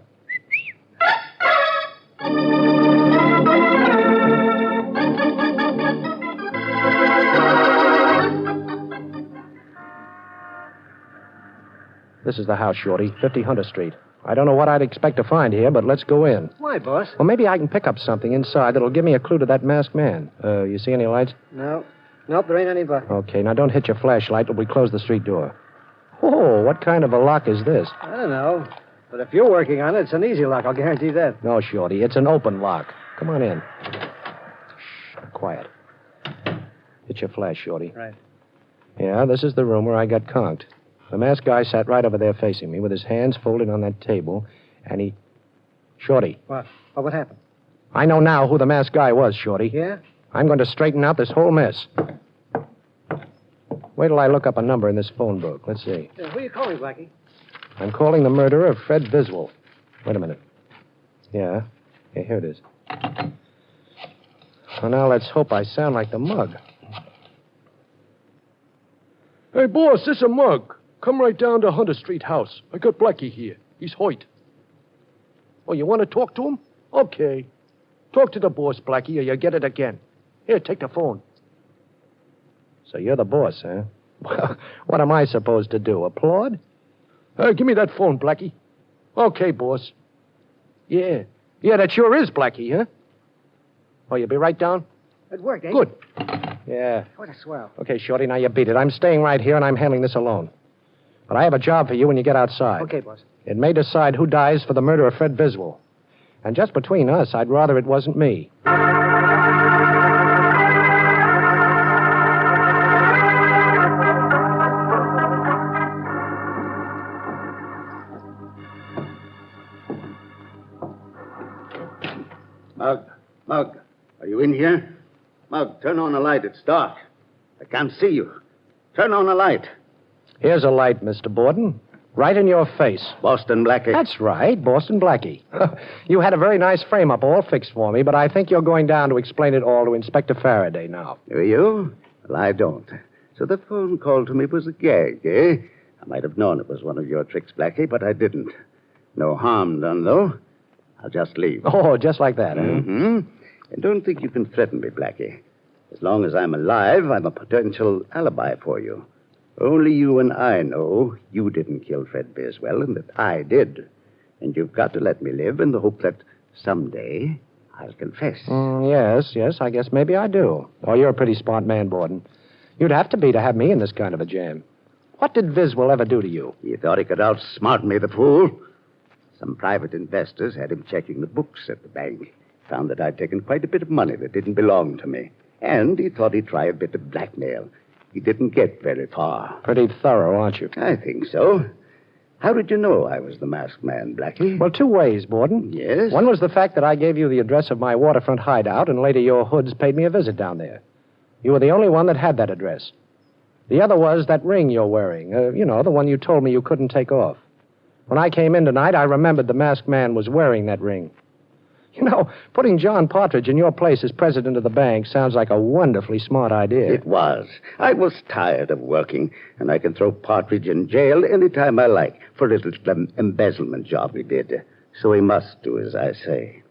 This is the house, Shorty, 50 Hunter Street. I don't know what I'd expect to find here, but let's go in. Why, boss? Well, maybe I can pick up something inside that'll give me a clue to that masked man. You see any lights? No. Nope, there ain't any but. Okay, now don't hit your flashlight till we close the street door. Oh, what kind of a lock is this? I don't know. But if you're working on it, it's an easy lock, I'll guarantee that. No, Shorty, it's an open lock. Come on in. Shh, quiet. Hit your flash, Shorty. Right. Yeah, this is the room where I got conked. The masked guy sat right over there facing me with his hands folded on that table, and he... Shorty. What? What happened? I know now who the masked guy was, Shorty. Yeah? I'm going to straighten out this whole mess. Wait till I look up a number in this phone book. Let's see. Who are you calling, Blackie? I'm calling the murderer of Fred Viswell. Wait a minute. Yeah, here it is. Well, now let's hope I sound like the mug. Hey, boss, this is a mug. Come right down to Hunter Street house. I got Blackie here. He's Hoyt. Oh, you want to talk to him? Okay. Talk to the boss, Blackie, or you get it again. Here, take the phone. So you're the boss, huh? Well, what am I supposed to do, applaud? Give me that phone, Blackie. Okay, boss. Yeah. Yeah, that sure is Blackie, huh? Oh, you'll be right down? It worked, eh? Good. Yeah. What a swell. Okay, Shorty, now you beat it. I'm staying right here, and I'm handling this alone. But I have a job for you when you get outside. Okay, boss. It may decide who dies for the murder of Fred Viswell. And just between us, I'd rather it wasn't me. Mug, are you in here? Mug, turn on the light. It's dark. I can't see you. Turn on the light. Here's a light, Mr. Borden. Right in your face. Boston Blackie. That's right, Boston Blackie. You had a very nice frame-up all fixed for me, but I think you're going down to explain it all to Inspector Faraday now. Do you? Well, I don't. So the phone call to me was a gag, eh? I might have known it was one of your tricks, Blackie, but I didn't. No harm done, though. I'll just leave. Oh, just like that, huh? Mm-hmm. And don't think you can threaten me, Blackie. As long as I'm alive, I'm a potential alibi for you. Only you and I know you didn't kill Fred Biswell and that I did. And you've got to let me live in the hope that someday I'll confess. Yes, I guess maybe I do. Oh, you're a pretty smart man, Borden. You'd have to be to have me in this kind of a jam. What did Viswell ever do to you? He thought he could outsmart me, the fool. Some private investors had him checking the books at the bank. Found that I'd taken quite a bit of money that didn't belong to me. And he thought he'd try a bit of blackmail. He didn't get very far. Pretty thorough, aren't you? I think so. How did you know I was the masked man, Blackie? Well, two ways, Borden. Yes? One was the fact that I gave you the address of my waterfront hideout, and later your hoods paid me a visit down there. You were the only one that had that address. The other was that ring you're wearing. The one you told me you couldn't take off. When I came in tonight, I remembered the masked man was wearing that ring. You know, putting John Partridge in your place as president of the bank sounds like a wonderfully smart idea. It was. I was tired of working, and I can throw Partridge in jail any time I like for a little embezzlement job he did. So he must do as I say.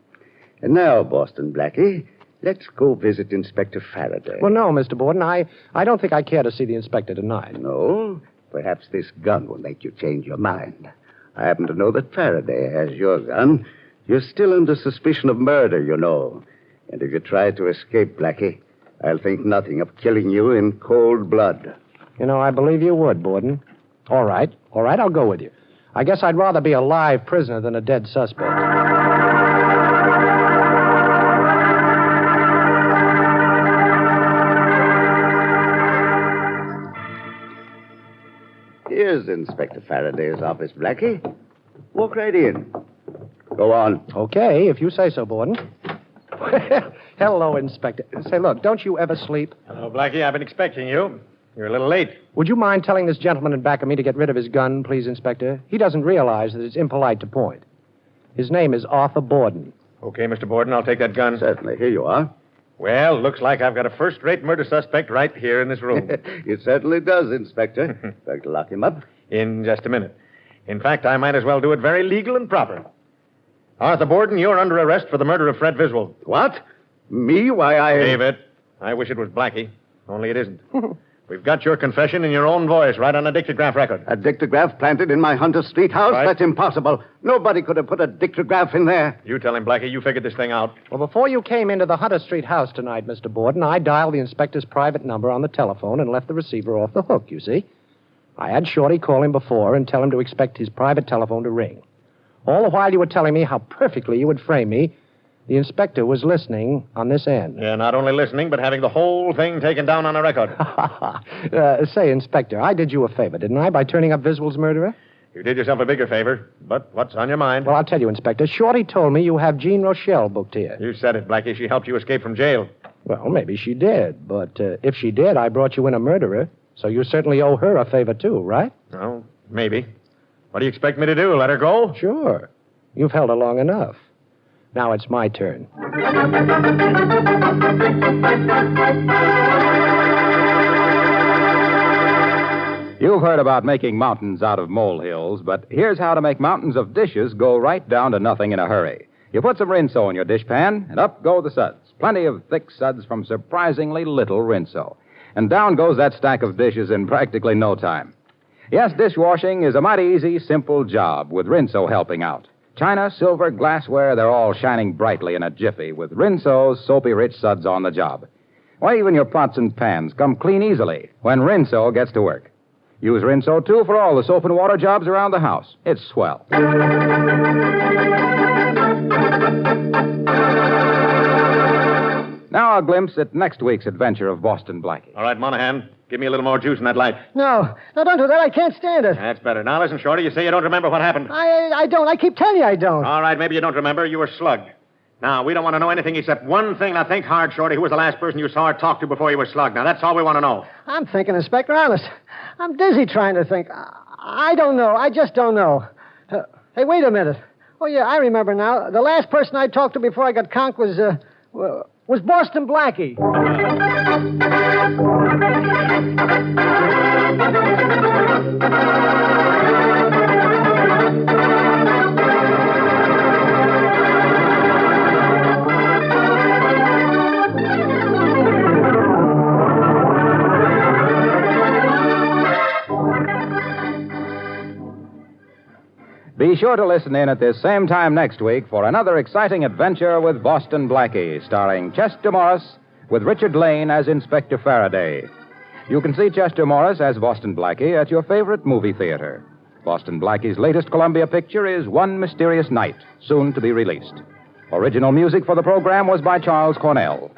And now, Boston Blackie, let's go visit Inspector Faraday. Well, no, Mr. Borden, I don't think I care to see the inspector tonight. No? Perhaps this gun will make you change your mind. I happen to know that Faraday has your gun. You're still under suspicion of murder, you know. And if you try to escape, Blackie, I'll think nothing of killing you in cold blood. You know, I believe you would, Borden. All right, I'll go with you. I guess I'd rather be a live prisoner than a dead suspect. Here's Inspector Faraday's office, Blackie. Walk right in. Go on. Okay, if you say so, Borden. Hello, Inspector. Say, look, don't you ever sleep? Hello, Blackie. I've been expecting you. You're a little late. Would you mind telling this gentleman in back of me to get rid of his gun, please, Inspector? He doesn't realize that it's impolite to point. His name is Arthur Borden. Okay, Mr. Borden, I'll take that gun. Certainly. Here you are. Well, looks like I've got a first-rate murder suspect right here in this room. It certainly does, Inspector. Going to lock him up? In just a minute. In fact, I might as well do it very legal and proper. Arthur Borden, you're under arrest for the murder of Fred Viswell. What? Me? Why, Save it. I wish it was Blackie. Only it isn't. We've got your confession in your own voice right on a dictograph record. A dictograph planted in my Hunter Street house? Right. That's impossible. Nobody could have put a dictograph in there. You tell him, Blackie. You figured this thing out. Well, before you came into the Hunter Street house tonight, Mr. Borden, I dialed the inspector's private number on the telephone and left the receiver off the hook, you see. I had Shorty call him before and tell him to expect his private telephone to ring. All the while you were telling me how perfectly you would frame me, the inspector was listening on this end. Yeah, not only listening, but having the whole thing taken down on a record. Say, Inspector, I did you a favor, didn't I, by turning up Viswell's murderer? You did yourself a bigger favor, but what's on your mind? Well, I'll tell you, Inspector. Shorty told me you have Jean Rochelle booked here. You said it, Blackie. She helped you escape from jail. Well, maybe she did, but if she did, I brought you in a murderer, so you certainly owe her a favor, too, right? Well, maybe. What do you expect me to do, let her go? Sure. You've held her long enough. Now it's my turn. You've heard about making mountains out of molehills, but here's how to make mountains of dishes go right down to nothing in a hurry. You put some Rinso in your dishpan, and up go the suds. Plenty of thick suds from surprisingly little Rinso. And down goes that stack of dishes in practically no time. Yes, dishwashing is a mighty easy, simple job with Rinso helping out. China, silver, glassware, they're all shining brightly in a jiffy with Rinso's soapy-rich suds on the job. Why, even your pots and pans come clean easily when Rinso gets to work. Use Rinso, too, for all the soap and water jobs around the house. It's swell. Now a glimpse at next week's adventure of Boston Blackie. All right, Monahan, give me a little more juice in that light. No, don't do that. I can't stand it. That's better. Now, listen, Shorty, you say you don't remember what happened. I don't. I keep telling you I don't. All right, maybe you don't remember. You were slugged. Now, we don't want to know anything except one thing. Now, think hard, Shorty. Who was the last person you saw or talked to before you were slugged? Now, that's all we want to know. I'm thinking, Inspector, honest. I'm dizzy trying to think. I don't know. I just don't know. Hey, wait a minute. Oh, yeah, I remember now. The last person I talked to before I got conked was Boston Blackie. Be sure to listen in at this same time next week for another exciting adventure with Boston Blackie, starring Chester Morris with Richard Lane as Inspector Faraday. You can see Chester Morris as Boston Blackie at your favorite movie theater. Boston Blackie's latest Columbia picture is One Mysterious Night, soon to be released. Original music for the program was by Charles Cornell.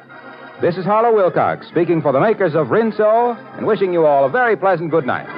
This is Harlow Wilcox speaking for the makers of Rinso and wishing you all a very pleasant good night.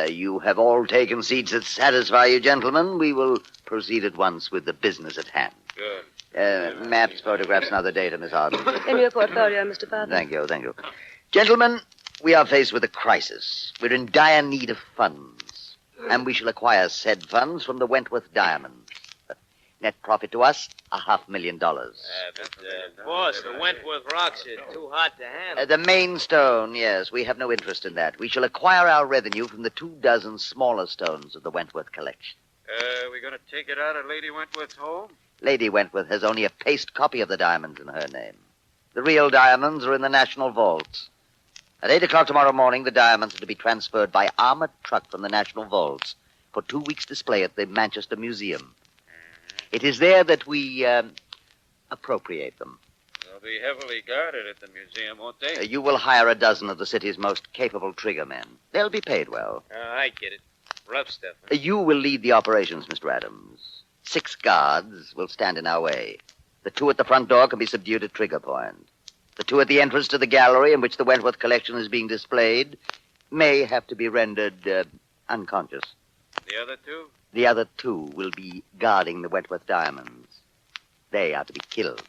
You have all taken seats that satisfy you, gentlemen. We will proceed at once with the business at hand. Good. Maps, photographs, and other data, Miss Harden. In your portfolio, Mr. Father. Thank you. Gentlemen, we are faced with a crisis. We're in dire need of funds, and we shall acquire said funds from the Wentworth diamonds. Net profit to us, $500,000. Boss, the Wentworth rocks are too hot to handle. The main stone, yes. We have no interest in that. We shall acquire our revenue from the 24 smaller stones of the Wentworth collection. We going to take it out of Lady Wentworth's home? Lady Wentworth has only a paste copy of the diamonds in her name. The real diamonds are in the National Vaults. At 8 o'clock tomorrow morning, the diamonds are to be transferred by armored truck from the National Vaults for 2 weeks' display at the Manchester Museum. It is there that we appropriate them. They'll be heavily guarded at the museum, won't they? You will hire a dozen of the city's most capable trigger men. They'll be paid well. I get it. Rough stuff. Huh? You will lead the operations, Mr. Adams. 6 guards will stand in our way. The 2 at the front door can be subdued at trigger point. The 2 at the entrance to the gallery in which the Wentworth collection is being displayed may have to be rendered unconscious. The other 2? The other 2 will be guarding the Wentworth diamonds. They are to be killed.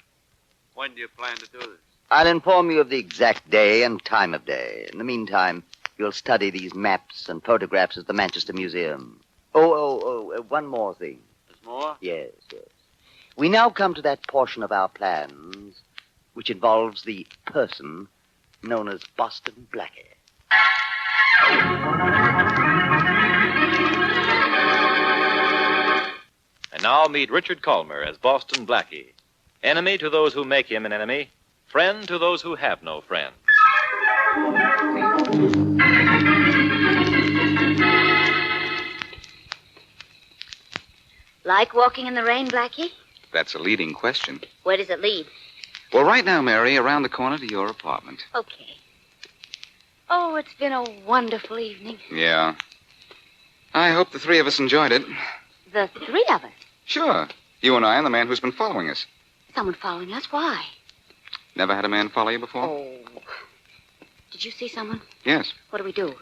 When do you plan to do this? I'll inform you of the exact day and time of day. In the meantime, you'll study these maps and photographs at the Manchester Museum. One more thing. There's more? Yes. We now come to that portion of our plans which involves the person known as Boston Blackie. And now meet Richard Culmer as Boston Blackie. Enemy to those who make him an enemy, friend to those who have no friend. Like walking in the rain, Blackie? That's a leading question. Where does it lead? Well, right now, Mary, around the corner to your apartment. Okay. Oh, it's been a wonderful evening. Yeah. I hope the three of us enjoyed it. The three of us? Sure. You and I and the man who's been following us. Someone following us? Why? Never had a man follow you before? Oh. Did you see someone? Yes. What do we do?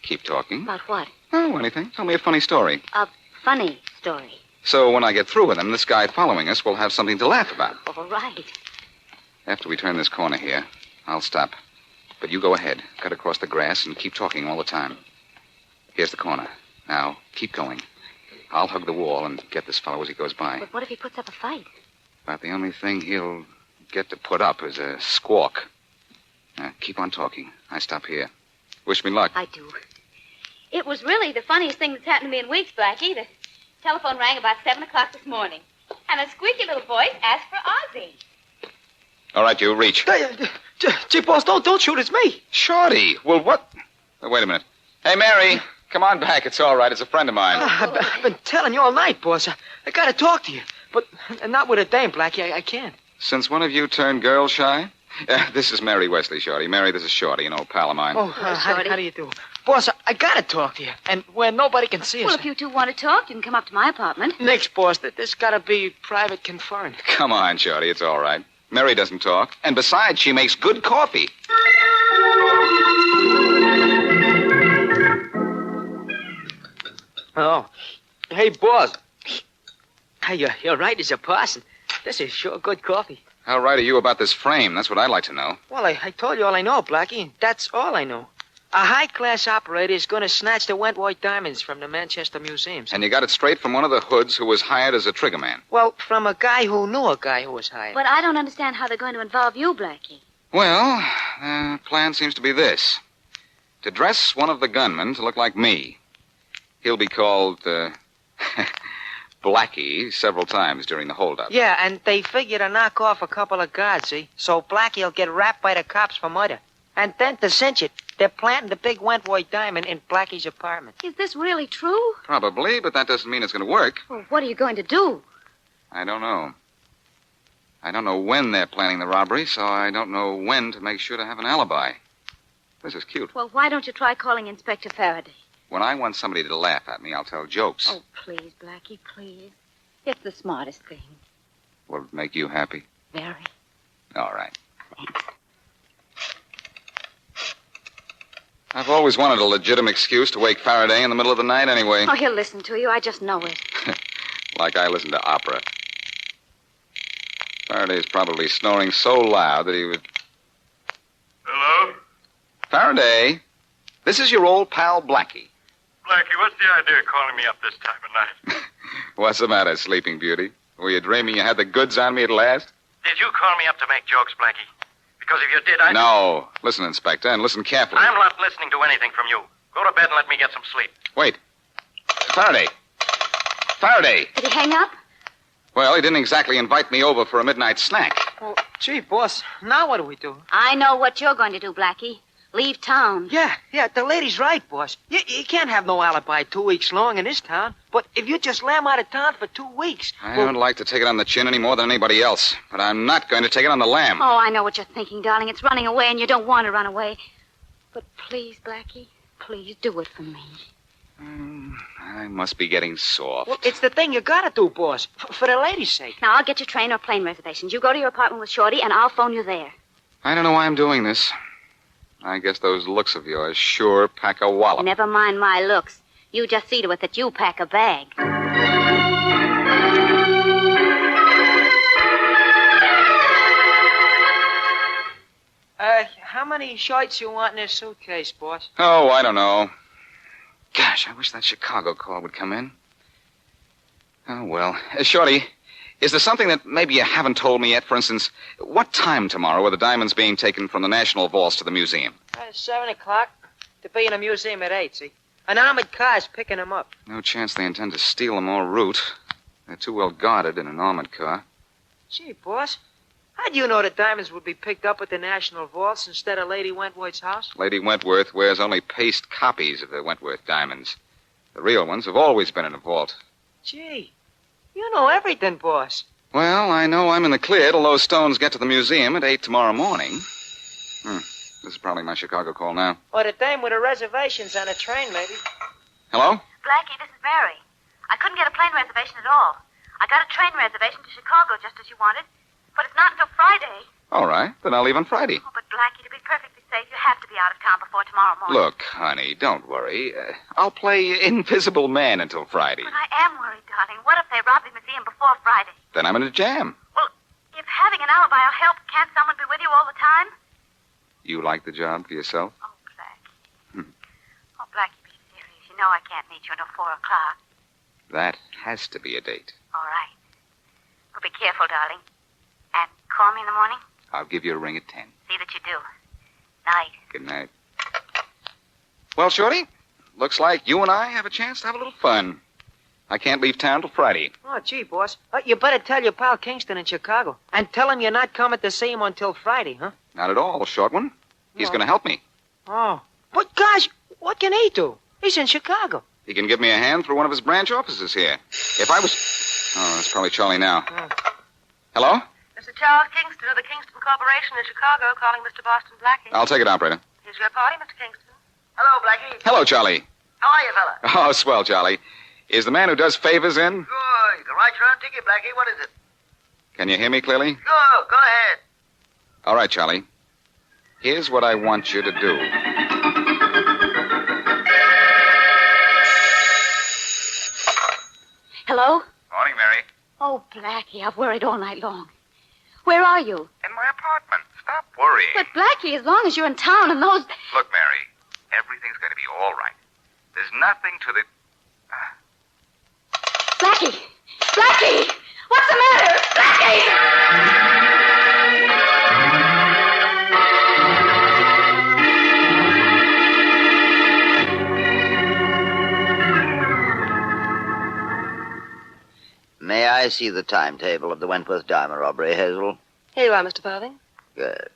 Keep talking. About what? Oh, anything. Tell me a funny story. A funny story. So when I get through with him, this guy following us will have something to laugh about. All right. After we turn this corner here, I'll stop. But you go ahead. Cut across the grass and keep talking all the time. Here's the corner. Now, keep going. I'll hug the wall and get this fellow as he goes by. But what if he puts up a fight? About the only thing he'll get to put up is a squawk. Now, keep on talking. I stop here. Wish me luck. I do. It was really the funniest thing that's happened to me in weeks, Blackie. The telephone rang about 7 o'clock this morning. And a squeaky little voice asked for Ozzie. All right, you, reach. Gee, boss, don't shoot. It's me. Shorty. Well, what? Wait a minute. Hey, Mary, come on back. It's all right. It's a friend of mine. I've been telling you all night, boss. I got to talk to you. But not with a dame, Blackie. I can't. Since when have you turned girl shy? This is Mary Wesley, Shorty. Mary, this is Shorty, an old pal of mine. Oh, how do you do? Boss, I got to talk to you. And where nobody can see us. Well, if you two want to talk, you can come up to my apartment. Nix, boss. This got to be private confined. Come on, Shorty. It's all right. Mary doesn't talk. And besides, she makes good coffee. Oh. Hey, boss. Hey, you're right as a parson. This is sure good coffee. How right are you about this frame? That's what I'd like to know. Well, I told you all I know, Blackie, and that's all I know. A high-class operator is going to snatch the Wentworth diamonds from the Manchester museums. And you got it straight from one of the hoods who was hired as a triggerman. Well, from a guy who knew a guy who was hired. But I don't understand how they're going to involve you, Blackie. Well, the plan seems to be this. To dress one of the gunmen to look like me. He'll be called, Blackie several times during the holdup. Yeah, and they figure to knock off a couple of guards, see? So Blackie'll get wrapped by the cops for murder. And then to cinch it, they're planting the big Wentworth diamond in Blackie's apartment. Is this really true? Probably, but that doesn't mean it's going to work. Well, what are you going to do? I don't know. I don't know when they're planning the robbery, so I don't know when to make sure to have an alibi. This is cute. Well, why don't you try calling Inspector Faraday? When I want somebody to laugh at me, I'll tell jokes. Oh, please, Blackie, please. It's the smartest thing. Will it make you happy? Very. All right. I've always wanted a legitimate excuse to wake Faraday in the middle of the night anyway. Oh, he'll listen to you. I just know it. Like I listen to opera. Faraday's probably snoring so loud that he would... Hello? Faraday, this is your old pal Blackie. Blackie, what's the idea of calling me up this time of night? What's the matter, Sleeping Beauty? Were you dreaming you had the goods on me at last? Did you call me up to make jokes, Blackie? Because if you did, I... No. Listen, Inspector, and listen carefully. I'm not listening to anything from you. Go to bed and let me get some sleep. Wait. Faraday. Faraday. Did he hang up? Well, he didn't exactly invite me over for a midnight snack. Well, gee, boss, now what do we do? I know what you're going to do, Blackie. Leave town. Yeah, the lady's right, boss. You can't have no alibi 2 weeks long in this town. But if you just lamb out of town for 2 weeks... I don't like to take it on the chin any more than anybody else. But I'm not going to take it on the lamb. Oh, I know what you're thinking, darling. It's running away, and you don't want to run away. But please, Blackie, please do it for me. I must be getting soft. Well, it's the thing you gotta do, boss. For the lady's sake. Now, I'll get your train or plane reservations. You go to your apartment with Shorty, and I'll phone you there. I don't know why I'm doing this. I guess those looks of yours sure pack a wallop. Never mind my looks. You just see to it that you pack a bag. How many shirts you want in this suitcase, boss? Oh, I don't know. Gosh, I wish that Chicago call would come in. Oh, well. Shorty, is there something that maybe you haven't told me yet? For instance, what time tomorrow are the diamonds being taken from the National Vaults to the museum? 7 o'clock. To be in the museum at 8, see? An armored car's picking them up. No chance they intend to steal them en route. They're too well guarded in an armored car. Gee, boss, how'd you know the diamonds would be picked up at the National Vaults instead of Lady Wentworth's house? Lady Wentworth wears only paste copies of the Wentworth diamonds. The real ones have always been in a vault. Gee, You know everything, boss. Well, I know I'm in the clear till those stones get to the museum at 8 tomorrow morning. This is probably my Chicago call now. Or the dame with the reservations on a train, maybe. Hello? Blackie, this is Mary. I couldn't get a plane reservation at all. I got a train reservation to Chicago just as you wanted, but it's not until Friday. All right, then I'll leave on Friday. Oh, but Blackie, to be perfectly safe, you have to be out of town before tomorrow morning. Look, honey, don't worry. I'll play Invisible Man until Friday. But I am worried, darling. What if they rob the museum before Friday? Then I'm in a jam. Well, if having an alibi will help, can't someone be with you all the time? You like the job for yourself? Oh, Blackie. Oh, Blackie, be serious. You know I can't meet you until 4 o'clock. That has to be a date. All right. Well, be careful, darling. And call me in the morning. I'll give you a ring at 10. See that you do. Night. Good night. Well, Shorty, looks like you and I have a chance to have a little fun. I can't leave town till Friday. Oh, gee, boss. You better tell your pal Kingston in Chicago. And tell him you're not coming to see him until Friday, huh? Not at all, short one. He's No. going to help me. Oh. But, gosh, what can he do? He's in Chicago. He can give me a hand through one of his branch offices here. If I was... Oh, that's probably Charlie now. Hello? Mr. Charles Kingston of the Kingston Corporation in Chicago calling Mr. Boston Blackie. I'll take it, operator. Here's your party, Mr. Kingston. Hello, Blackie. Hello, Charlie. How are you, fella? Oh, swell, Charlie. Is the man who does favors in? Good. You can write your own ticket, Blackie. What is it? Can you hear me clearly? Go ahead. All right, Charlie. Here's what I want you to do. Hello? Morning, Mary. Oh, Blackie, I've worried all night long. Where are you? In my apartment. Stop worrying. But, Blackie, as long as you're in town and those... Look, Mary, everything's going to be all right. There's nothing to the... Blackie! Blackie! What's the matter? Blackie! May I see the timetable of the Wentworth diamond robbery, Hazel? Here you are, Mr. Farthing. Good.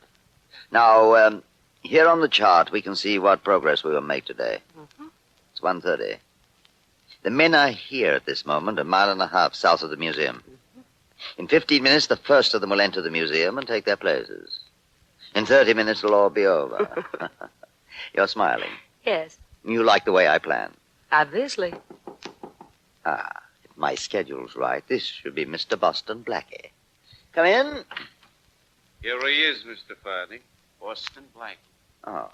Now, here on the chart, we can see what progress we will make today. Mm-hmm. It's 1:30. The men are here at this moment, a mile and a half south of the museum. In 15 minutes, the first of them will enter the museum and take their places. In 30 minutes, it'll all be over. You're smiling. Yes, You like the way I plan. obviously. If my schedule's right, this should be Mr. Boston Blackie. Come in. Here he is, Mr. Farthing. Boston Blackie. Oh.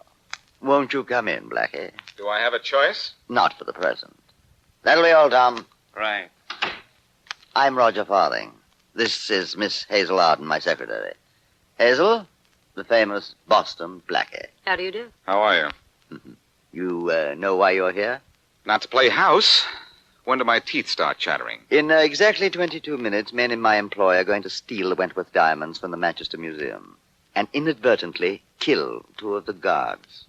Won't you come in, Blackie? Do I have a choice? Not for the present. That'll be all, Tom. Right. I'm Roger Farthing. This is Miss Hazel Arden, my secretary. Hazel, the famous Boston Blackie. How do you do? How are you? You know why you're here? Not to play house. When do my teeth start chattering? In exactly 22 minutes, men in my employ are going to steal the Wentworth diamonds from the Manchester Museum and inadvertently kill 2 of the guards.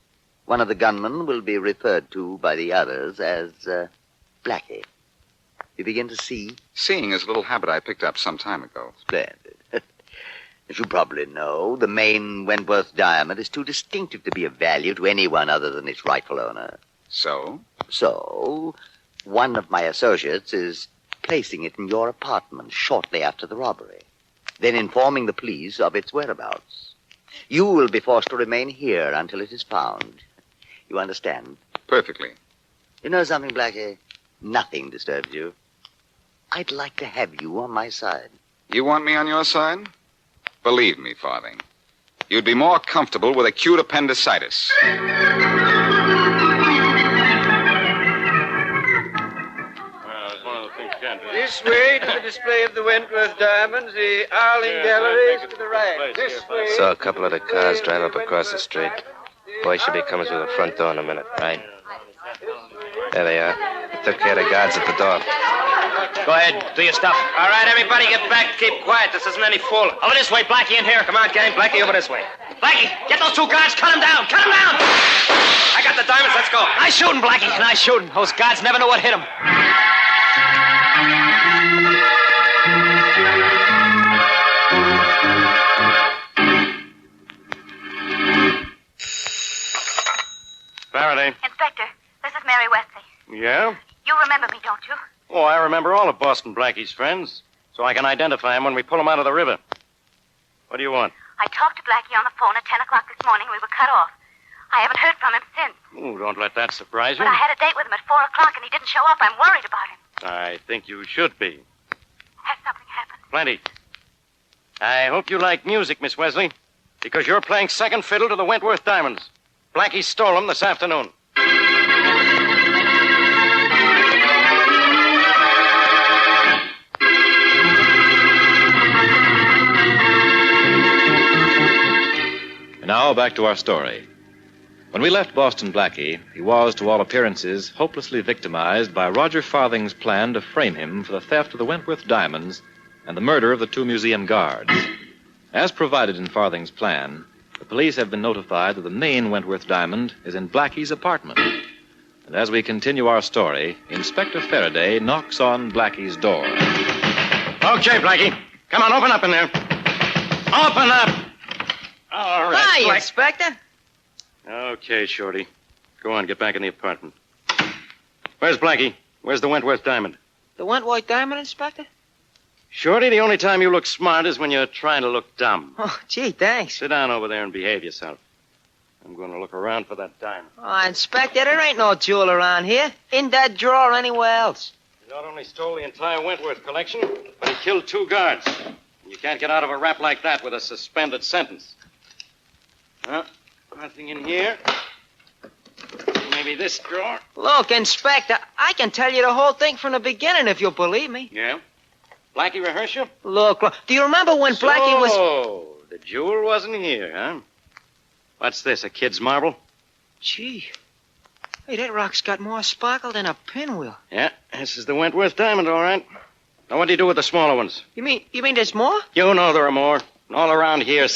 One of the gunmen will be referred to by the others as Blackie. You begin to see? Seeing is a little habit I picked up some time ago. Splendid. As you probably know, the main Wentworth diamond is too distinctive to be of value to anyone other than its rightful owner. So? So, one of my associates is placing it in your apartment shortly after the robbery, then informing the police of its whereabouts. You will be forced to remain here until it is found. You understand? Perfectly. You know something, Blackie? Nothing disturbs you. I'd like to have you on my side. You want me on your side? Believe me, Farthing. You'd be more comfortable with acute appendicitis. This way to the display of the Wentworth diamonds, the Arling Galleries to the right. This way. Saw a couple of the cars drive up across the street. Boy should be coming through the front door in a minute, right? There they are. Took care of the guards at the door. Go ahead, do your stuff. All right, everybody get back. Keep quiet. This isn't any fool. Over this way, Blackie in here. Come on, gang. Blackie, over this way. Blackie, get those 2 guards. Cut them down. Cut them down. I got the diamonds. Let's go. I shoot 'em, Blackie. And I shoot 'em. Those guards never know what hit 'em. Faraday. Inspector, this is Mary Wesley. Yeah? You remember me, don't you? Oh, I remember all of Boston Blackie's friends, so I can identify him when we pull him out of the river. What do you want? I talked to Blackie on the phone at 10 o'clock this morning. We were cut off. I haven't heard from him since. Oh, don't let that surprise you. But I had a date with him at 4 o'clock, and he didn't show up. I'm worried about him. I think you should be. Has something happened? Plenty. I hope you like music, Miss Wesley, because you're playing second fiddle to the Wentworth Diamonds. Blackie stole them this afternoon. And now back to our story. When we left Boston Blackie, he was, to all appearances, hopelessly victimized by Roger Farthing's plan to frame him for the theft of the Wentworth diamonds and the murder of the 2 museum guards. As provided in Farthing's plan, the police have been notified that the main Wentworth diamond is in Blackie's apartment. And as we continue our story, Inspector Faraday knocks on Blackie's door. Okay, Blackie. Come on, open up in there. Open up! All right, Hi, Black. Inspector. Okay, Shorty. Go on, get back in the apartment. Where's Blackie? Where's the Wentworth diamond? The Wentworth diamond, Inspector? Shorty, the only time you look smart is when you're trying to look dumb. Oh, gee, thanks. Sit down over there and behave yourself. I'm going to look around for that diamond. Oh, Inspector, there ain't no jewel around here. In that drawer or anywhere else. He not only stole the entire Wentworth collection, but he killed 2 guards. And you can't get out of a rap like that with a suspended sentence. Huh? Nothing in here. Maybe this drawer. Look, Inspector, I can tell you the whole thing from the beginning if you'll believe me. Yeah? Blackie rehearse you? Look, do you remember when Blackie was... Oh, the jewel wasn't here, huh? What's this, a kid's marble? Gee. Hey, that rock's got more sparkle than a pinwheel. Yeah, this is the Wentworth diamond, all right. Now, what do you do with the smaller ones? You mean there's more? You know there are more. All around here,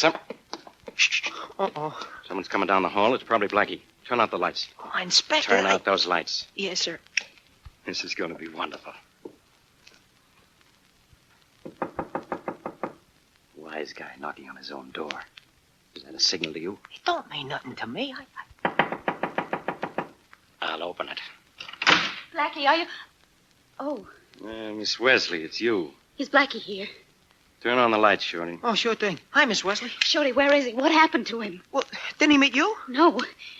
Uh-oh. Someone's coming down the hall. It's probably Blackie. Turn out the lights. Oh, Inspector, Turn out those lights. Yes, sir. This is going to be wonderful. Wise guy knocking on his own door. Is that a signal to you? It don't mean nothing to me. I'll open it. Blackie, are you... Oh, Miss Wesley, it's you. is Blackie here? Turn on the lights, Shorty. Oh, sure thing. Hi, Miss Wesley. Shorty, where is he? What happened to him? Well, didn't he meet you? No.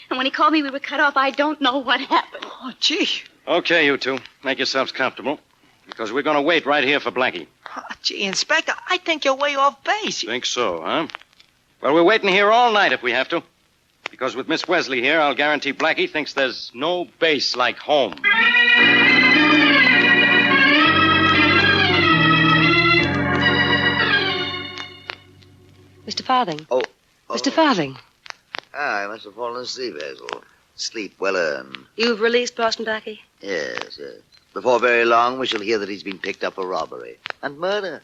And when he called me, we were cut off. I don't know what happened. Oh, gee. Okay, you two. Make yourselves comfortable. Because we're going to wait right here for Blackie. Oh, gee, Inspector, I think you're way off base. Think so, huh? Well, we're waiting here all night if we have to. Because with Miss Wesley here, I'll guarantee Blackie thinks there's no base like home. Mr. Farthing. Oh. Mr. Farthing, I must have fallen asleep, Hazel. Sleep well earned. you've released Boston Blackie? Yes, yes. Before very long, we shall hear that he's been picked up for robbery and murder.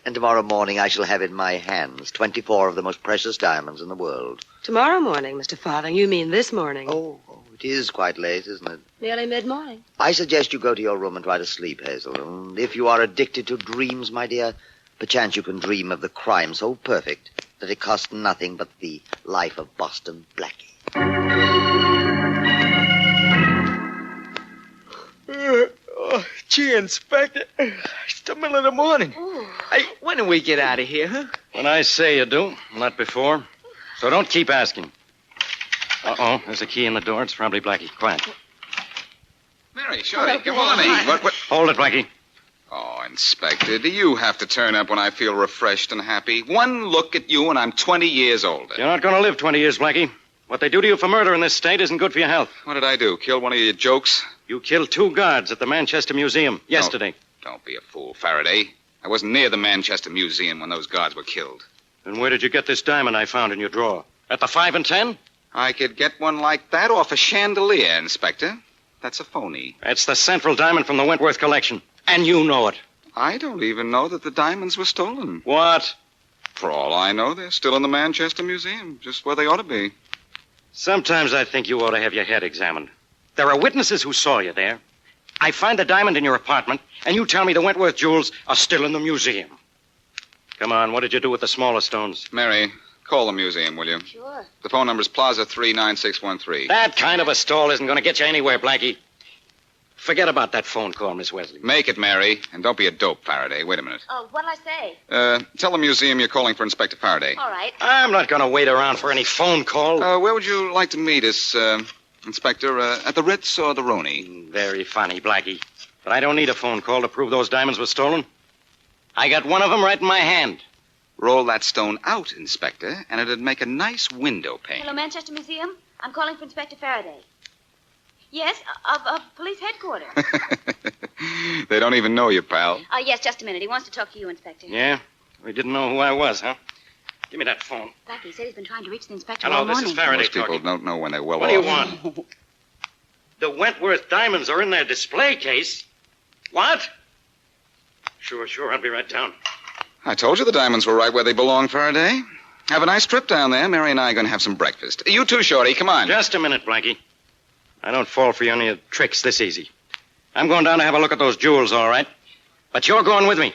And tomorrow morning, I shall have in my hands 24 of the most precious diamonds in the world. Tomorrow morning, Mr. Farthing. You mean this morning? Oh, it is quite late, isn't it? Nearly mid-morning. I suggest you go to your room and try to sleep, Hazel. And if you are addicted to dreams, my dear, perchance you can dream of the crime so perfect that it cost nothing but the life of Boston Blackie. Oh, gee, Inspector. It's the middle of the morning. Hey, when do we get out of here, huh? When I say you do, not before. So don't keep asking. Uh-oh, there's a key in the door. It's probably Blackie. Quiet. Mary, Shorty, good morning. What? Hold it, Blackie. Oh, Inspector, do you have to turn up when I feel refreshed and happy? One look at you and I'm 20 years older. You're not going to live 20 years, Blackie. What they do to you for murder in this state isn't good for your health. What did I do? Kill one of your jokes? You killed 2 guards at the Manchester Museum yesterday. Don't be a fool, Faraday. I wasn't near the Manchester Museum when those guards were killed. Then where did you get this diamond I found in your drawer? At the 5 and 10? I could get one like that off a chandelier, Inspector. That's a phony. That's the central diamond from the Wentworth collection. And you know it. I don't even know that the diamonds were stolen. What? For all I know, they're still in the Manchester Museum, just where they ought to be. Sometimes I think you ought to have your head examined. There are witnesses who saw you there. I find the diamond in your apartment, and you tell me the Wentworth jewels are still in the museum. Come on, what did you do with the smaller stones? Mary, call the museum, will you? Sure. The phone number's Plaza 39613. That kind of a stall isn't going to get you anywhere, Blackie. Forget about that phone call, Miss Wesley. Make it, Mary. And don't be a dope, Faraday. Wait a minute. Oh, what'll I say? Tell the museum you're calling for Inspector Faraday. All right. I'm not going to wait around for any phone call. Where would you like to meet us, Inspector? At the Ritz or the Roni? Very funny, Blackie. But I don't need a phone call to prove those diamonds were stolen. I got one of them right in my hand. Roll that stone out, Inspector, and it'd make a nice window pane. Hello, Manchester Museum. I'm calling for Inspector Faraday. Yes, of police headquarters. They don't even know you, pal. Yes, just a minute. He wants to talk to you, Inspector. Yeah? We didn't know who I was, huh? Give me that phone. Blackie said he's been trying to reach the inspector Hello, all morning. this is Faraday Most people talking. don't know when they're well What do you off. want? The Wentworth diamonds are in their display case. What? Sure. I'll be right down. I told you the diamonds were right where they belong, Faraday. Have a nice trip down there. Mary and I are going to have some breakfast. You too, Shorty. Come on. Just a minute, Blackie. I don't fall for any tricks this easy. I'm going down to have a look at those jewels, all right. But you're going with me.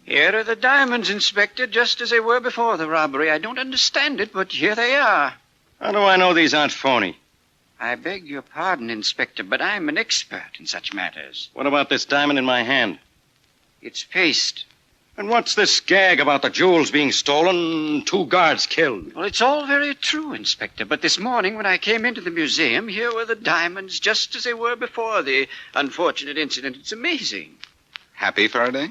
Here are the diamonds, Inspector, just as they were before the robbery. I don't understand it, but here they are. How do I know these aren't phony? I beg your pardon, Inspector, but I'm an expert in such matters. What about this diamond in my hand? It's paste. And what's this gag about the jewels being stolen, 2 guards killed? Well, it's all very true, Inspector, but this morning when I came into the museum, here were the diamonds just as they were before the unfortunate incident. It's amazing. Happy, Faraday?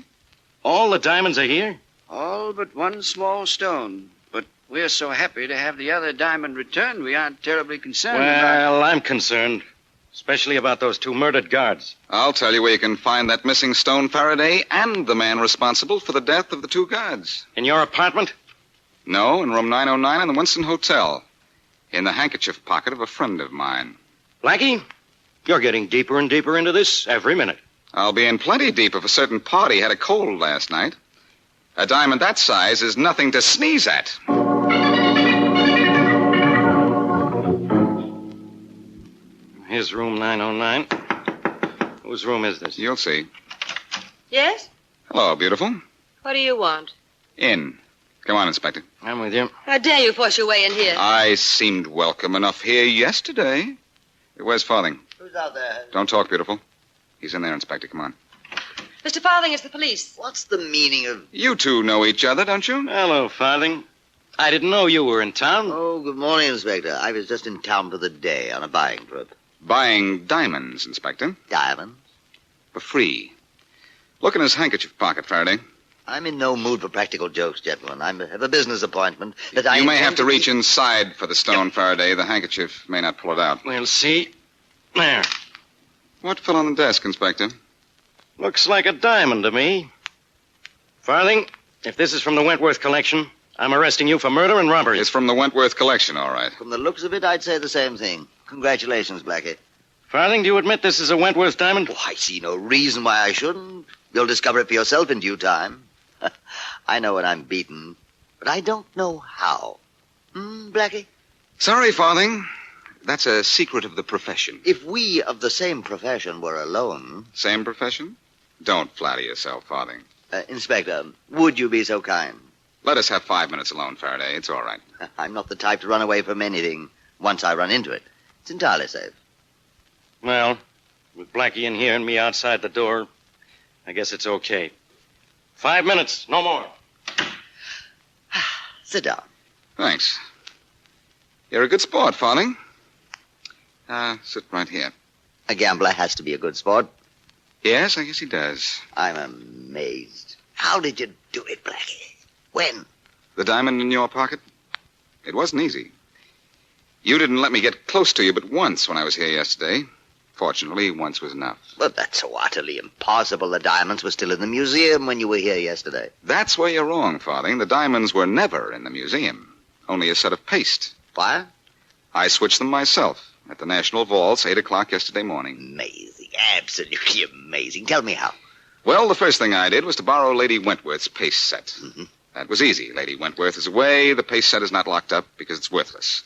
All the diamonds are here? All but one small stone. But we're so happy to have the other diamond returned, we aren't terribly concerned about it. Well, I'm concerned. Especially about those 2 murdered guards. I'll tell you where you can find that missing stone, Faraday, and the man responsible for the death of the 2 guards. In your apartment? No, in room 909 in the Winston Hotel. In the handkerchief pocket of a friend of mine. Blackie, you're getting deeper and deeper into this every minute. I'll be in plenty deep if a certain party had a cold last night. A diamond that size is nothing to sneeze at. Here's room 909. Whose room is this? You'll see. Yes? Hello, beautiful. What do you want? In. Come on, Inspector. I'm with you. How dare you force your way in here? I seemed welcome enough here yesterday. Where's Farthing? Who's out there? Don't talk, beautiful. He's in there, Inspector. Come on. Mr. Farthing, it's the police. What's the meaning of... You two know each other, don't you? Hello, Farthing. I didn't know you were in town. Oh, good morning, Inspector. I was just in town for the day on a buying trip. Buying diamonds, Inspector. Diamonds? For free. Look in his handkerchief pocket, Faraday. I'm in no mood for practical jokes, gentlemen. I have a business appointment that I... You may have to reach inside for the stone, Faraday. The handkerchief may not pull it out. We'll see. There. What fell on the desk, Inspector? Looks like a diamond to me. Farthing, if this is from the Wentworth collection, I'm arresting you for murder and robbery. It's from the Wentworth collection, all right. From the looks of it, I'd say the same thing. Congratulations, Blackie. Farthing, do you admit this is a Wentworth diamond? Oh, I see no reason why I shouldn't. You'll discover it for yourself in due time. I know when I'm beaten, but I don't know how. Blackie? Sorry, Farthing. That's a secret of the profession. If we of the same profession were alone... Same profession? Don't flatter yourself, Farthing. Inspector, would you be so kind? Let us have 5 minutes alone, Faraday. It's all right. I'm not the type to run away from anything once I run into it. It's entirely safe. Well, with Blackie in here and me outside the door, I guess it's okay. 5 minutes, no more. Sit down. Thanks. You're a good sport, Farthing. Sit right here. A gambler has to be a good sport. Yes, I guess he does. I'm amazed. How did you do it, Blackie? When? The diamond in your pocket? It wasn't easy. You didn't let me get close to you but once when I was here yesterday. Fortunately, once was enough. But that's so utterly impossible. The diamonds were still in the museum when you were here yesterday. That's where you're wrong, Farthing. The diamonds were never in the museum. Only a set of paste. Why? I switched them myself at the National Vaults, 8 o'clock yesterday morning. Amazing. Absolutely amazing. Tell me how. Well, the first thing I did was to borrow Lady Wentworth's paste set. Mm-hmm. That was easy. Lady Wentworth is away. The paste set is not locked up because it's worthless.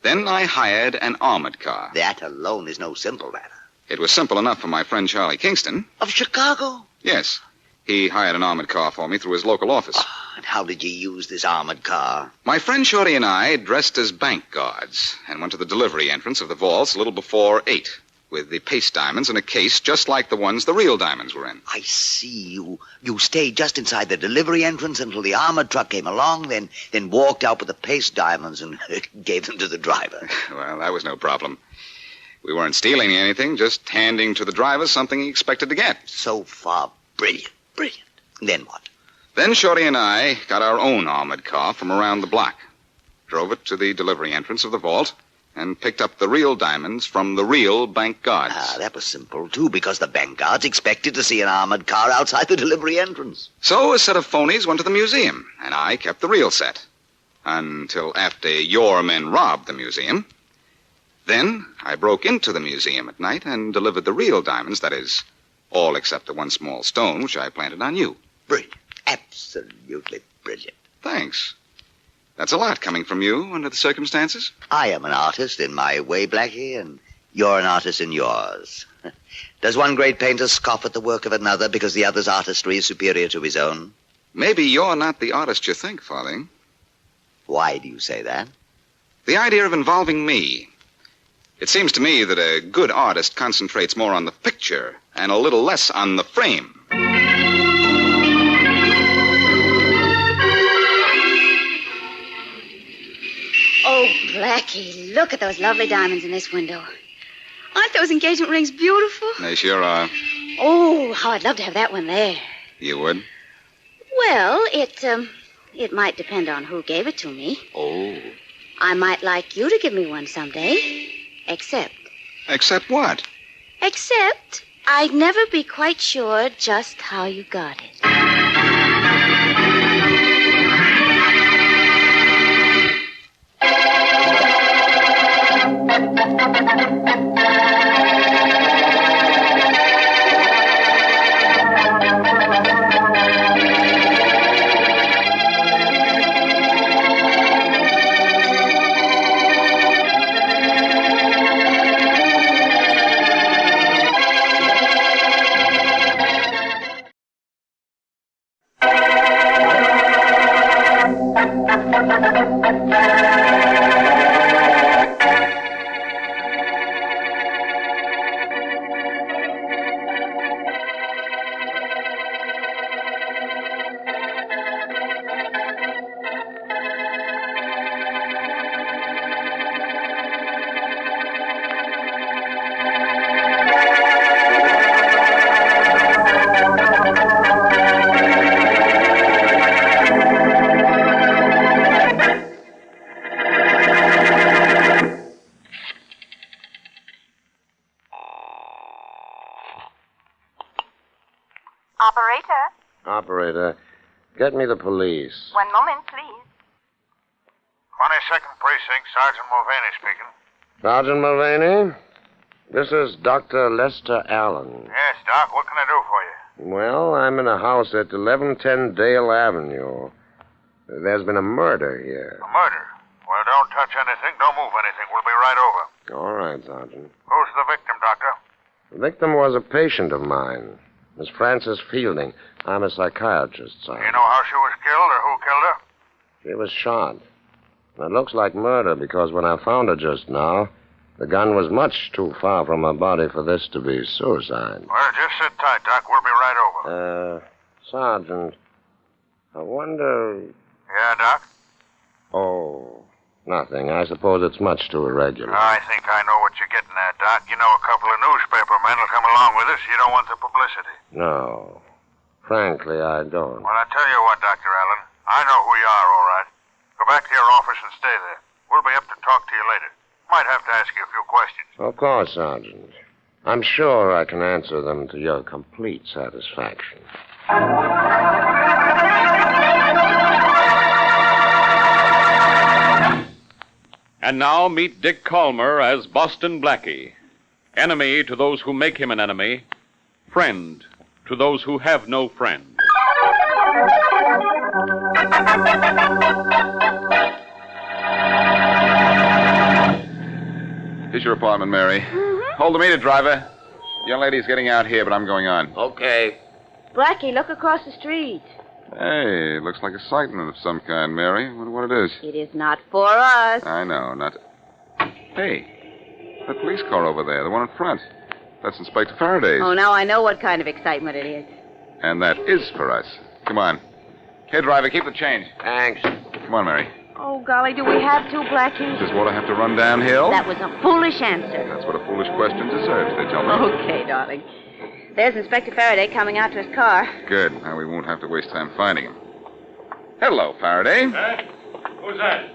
Then I hired an armored car. That alone is no simple matter. It was simple enough for my friend Charlie Kingston. Of Chicago? Yes. He hired an armored car for me through his local office. And how did you use this armored car? My friend Shorty and I dressed as bank guards and went to the delivery entrance of the vaults a little before 8 with the paste diamonds in a case just like the ones the real diamonds were in. I see. You stayed just inside the delivery entrance until the armored truck came along, then walked out with the paste diamonds and gave them to the driver. Well, that was no problem. We weren't stealing anything, just handing to the driver something he expected to get. So far, brilliant. Brilliant. Then what? Then Shorty and I got our own armored car from around the block, drove it to the delivery entrance of the vault, and picked up the real diamonds from the real bank guards. That was simple, too, because the bank guards expected to see an armored car outside the delivery entrance. So a set of phonies went to the museum, and I kept the real set. Until after your men robbed the museum. Then I broke into the museum at night and delivered the real diamonds, that is, all except the one small stone which I planted on you. Brilliant. Absolutely brilliant. Thanks. That's a lot coming from you under the circumstances. I am an artist in my way, Blackie, and you're an artist in yours. Does one great painter scoff at the work of another because the other's artistry is superior to his own? Maybe you're not the artist you think, Farthing. Why do you say that? The idea of involving me. It seems to me that a good artist concentrates more on the picture and a little less on the frame. Oh, Blackie, look at those lovely diamonds in this window. Aren't those engagement rings beautiful? They sure are. Oh, how I'd love to have that one there. You would? Well, it might depend on who gave it to me. Oh. I might like you to give me one someday. Except what? Except I'd never be quite sure just how you got it. Operator, get me the police. 1 moment, please. 22nd Precinct, Sergeant Mulvaney speaking. Sergeant Mulvaney, this is Dr. Lester Allen. Yes, Doc, what can I do for you? Well, I'm in a house at 1110 Dale Avenue. There's been a murder here. A murder? Well, don't touch anything, don't move anything. We'll be right over. All right, Sergeant. Who's the victim, Doctor? The victim was a patient of mine, Miss Frances Fielding. I'm a psychiatrist, Sergeant. You know how she was killed or who killed her? She was shot. It looks like murder because when I found her just now, the gun was much too far from her body for this to be suicide. Well, just sit tight, Doc. We'll be right over. Sergeant, I wonder... Yeah, Doc? Oh, nothing. I suppose it's much too irregular. I think I know what you're getting at, Doc. You know a couple of newspaper men will come along with us. You don't want the publicity. No. Frankly, I don't. Well, I tell you what, Dr. Allen. I know who you are, all right. Go back to your office and stay there. We'll be up to talk to you later. Might have to ask you a few questions. Of course, Sergeant. I'm sure I can answer them to your complete satisfaction. And now meet Dick Calmer as Boston Blackie. Enemy to those who make him an enemy. Friend to those who have no friend. Here's your apartment, Mary. Hold the meter, driver. The young lady's getting out here, but I'm going on. Okay. Blackie, look across the street. Hey, looks like a sighting of some kind, Mary. I wonder what it is. It is not for us. I know, not... Hey, that police car over there, the one in front. That's Inspector Faraday's. Oh, now I know what kind of excitement it is. And that is for us. Come on. Here, driver, keep the change. Thanks. Come on, Mary. Oh, golly, do we have to, Blackie? Does water have to run downhill? That was a foolish answer. That's what a foolish question deserves, they tell me. Okay, darling. There's Inspector Faraday coming out to his car. Good. Now we won't have to waste time finding him. Hello, Faraday. Who's that?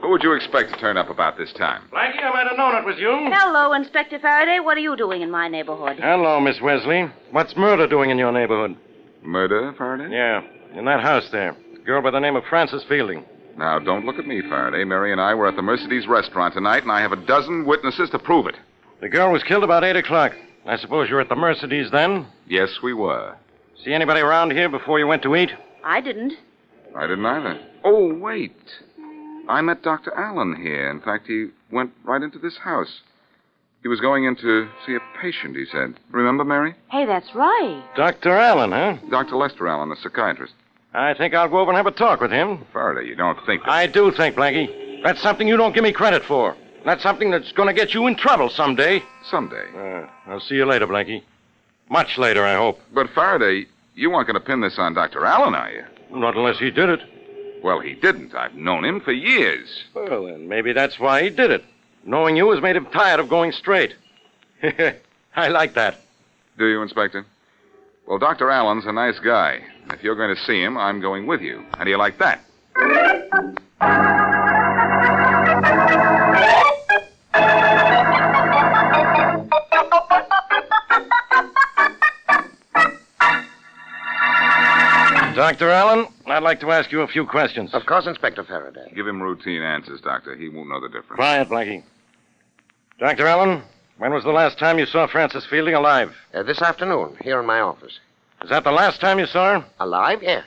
Who would you expect to turn up about this time? Blackie, I might have known it was you. Hello, Inspector Faraday. What are you doing in my neighborhood? Hello, Miss Wesley. What's murder doing in your neighborhood? Murder, Faraday? Yeah, in that house there. A girl by the name of Frances Fielding. Now, don't look at me, Faraday. Mary and I were at the Mercedes restaurant tonight, and I have a dozen witnesses to prove it. The girl was killed about 8 o'clock. I suppose you were at the Mercedes then? Yes, we were. See anybody around here before you went to eat? I didn't. I didn't either. Oh, wait. I met Dr. Allen here. In fact, he went right into this house. He was going in to see a patient, he said. Remember, Mary? Hey, that's right. Dr. Allen, huh? Dr. Lester Allen, the psychiatrist. I think I'll go over and have a talk with him. Faraday, you don't think that... I do think, Blackie. That's something you don't give me credit for. That's something that's going to get you in trouble someday. Someday? I'll see you later, Blackie. Much later, I hope. But, Faraday, you aren't going to pin this on Dr. Allen, are you? Not unless he did it. Well, he didn't. I've known him for years. Well, then, maybe that's why he did it. Knowing you has made him tired of going straight. I like that. Do you, Inspector? Well, Dr. Allen's a nice guy. If you're going to see him, I'm going with you. How do you like that? Dr. Allen, I'd like to ask you a few questions. Of course, Inspector Faraday. Give him routine answers, Doctor. He won't know the difference. Quiet, Blackie. Dr. Allen, when was the last time you saw Frances Fielding alive? This afternoon, here in my office. Is that the last time you saw her? Alive? Yes.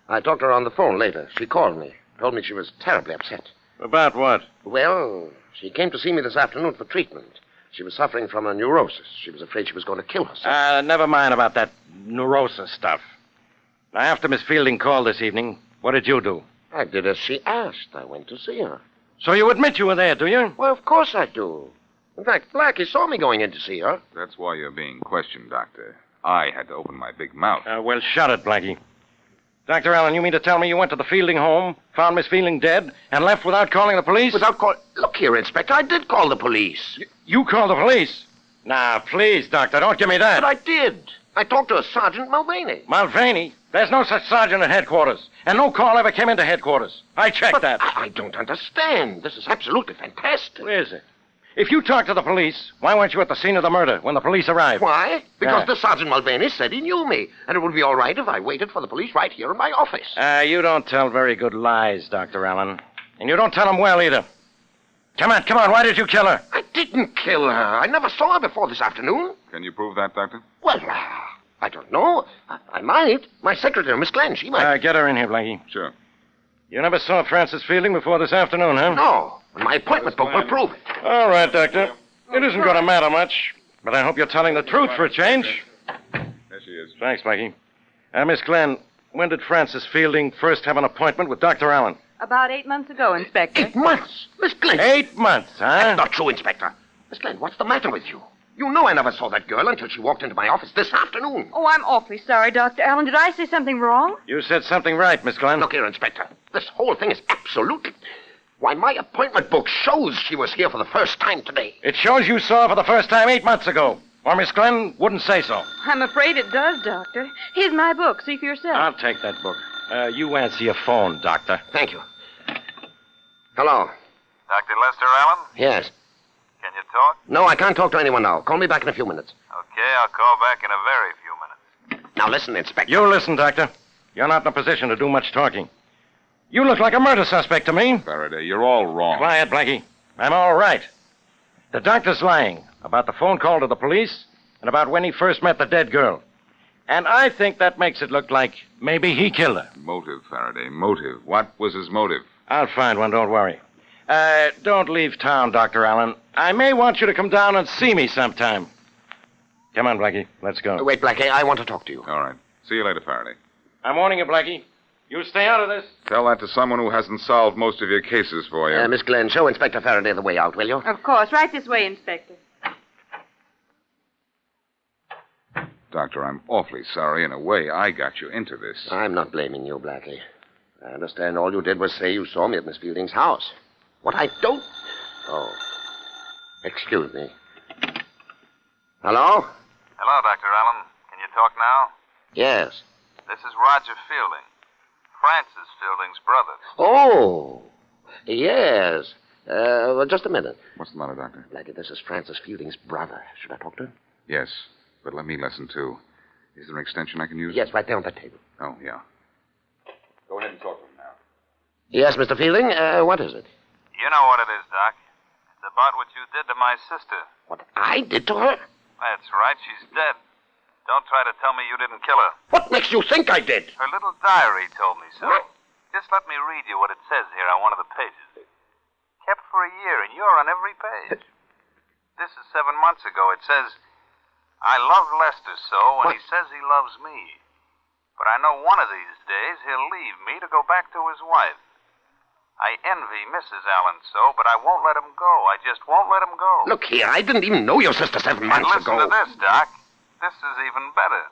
I talked to her on the phone later. She called me. Told me she was terribly upset. About what? Well, she came to see me this afternoon for treatment. She was suffering from a neurosis. She was afraid she was going to kill herself. Never mind about that neurosis stuff. Now, after Miss Fielding called this evening, what did you do? I did as she asked. I went to see her. So you admit you were there, do you? Well, of course I do. In fact, Blackie saw me going in to see her. That's why you're being questioned, Doctor. I had to open my big mouth. Well, shut it, Blackie. Dr. Allen, you mean to tell me you went to the Fielding home, found Miss Fielding dead, and left without calling the police? Look here, Inspector. I did call the police. You called the police? Now, please, Doctor, don't give me that. But I did. I talked to a Sergeant Mulvaney. Mulvaney? There's no such sergeant at headquarters. And no call ever came into headquarters. I checked that. I don't understand. This is absolutely fantastic. Where is it? If you talked to the police, why weren't you at the scene of the murder when the police arrived? Why? Because the Sergeant Mulvaney said he knew me, and it would be all right if I waited for the police right here in my office. You don't tell very good lies, Dr. Allen. And you don't tell them well, either. Come on. Why did you kill her? I didn't kill her. I never saw her before this afternoon. Can you prove that, Doctor? Well, I don't know. I might. My secretary, Miss Glenn, she might. Get her in here, Blackie. Sure. You never saw Frances Fielding before this afternoon, huh? No. My appointment book will prove it. All right, Doctor. It isn't going to matter much, but I hope you're telling the truth for a change. There she is. Thanks, Blackie. Miss Glenn, when did Frances Fielding first have an appointment with Dr. Allen? About 8 months ago, Inspector. 8 months? Miss Glenn. 8 months, huh? That's not true, Inspector. Miss Glenn, what's the matter with you? You know I never saw that girl until she walked into my office this afternoon. Oh, I'm awfully sorry, Dr. Allen. Did I say something wrong? You said something right, Miss Glenn. Look here, Inspector. This whole thing is absolutely... Why, my appointment book shows she was here for the first time today. It shows you saw her for the first time 8 months ago. Or Miss Glenn wouldn't say so. I'm afraid it does, Doctor. Here's my book. See for yourself. I'll take that book. You answer your phone, Doctor. Thank you. Hello. Dr. Lester Allen? Yes. Can you talk? No, I can't talk to anyone now. Call me back in a few minutes. Okay, I'll call back in a very few minutes. Now listen, Inspector. You listen, Doctor. You're not in a position to do much talking. You look like a murder suspect to me. Faraday, you're all wrong. Quiet, Blackie. I'm all right. The doctor's lying about the phone call to the police and about when he first met the dead girl. And I think that makes it look like maybe he killed her. Motive, Faraday, motive. What was his motive? I'll find one, don't worry. Don't leave town, Dr. Allen. I may want you to come down and see me sometime. Come on, Blackie. Let's go. Wait, Blackie, I want to talk to you. All right. See you later, Faraday. I'm warning you, Blackie. You stay out of this. Tell that to someone who hasn't solved most of your cases for you. Miss Glenn, show Inspector Faraday the way out, will you? Of course. Right this way, Inspector. Doctor, I'm awfully sorry. In a way, I got you into this. I'm not blaming you, Blackie. I understand all you did was say you saw me at Miss Fielding's house. What I don't... Oh. Excuse me. Hello? Hello, Dr. Allen. Can you talk now? Yes. This is Roger Fielding. Francis Fielding's brother. Oh, yes. Well, just a minute. What's the matter, Doctor? Blackie, this is Francis Fielding's brother. Should I talk to him? Yes, but let me listen, too. Is there an extension I can use? Yes, right there on the table. Oh, yeah. Go ahead and talk to him now. Yes, Mr. Fielding, what is it? You know what it is, Doc. It's about what you did to my sister. What I did to her? That's right. She's dead. Don't try to tell me you didn't kill her. What makes you think I did? Her little diary told me so. What? Just let me read you what it says here on one of the pages. Kept for a year, and you're on every page. This is 7 months ago. It says, I love Lester so, and he says he loves me. But I know one of these days he'll leave me to go back to his wife. I envy Mrs. Allen so, but I won't let him go. I just won't let him go. Look here, I didn't even know your sister 7 months ago. Listen to this, Doc. This is even better.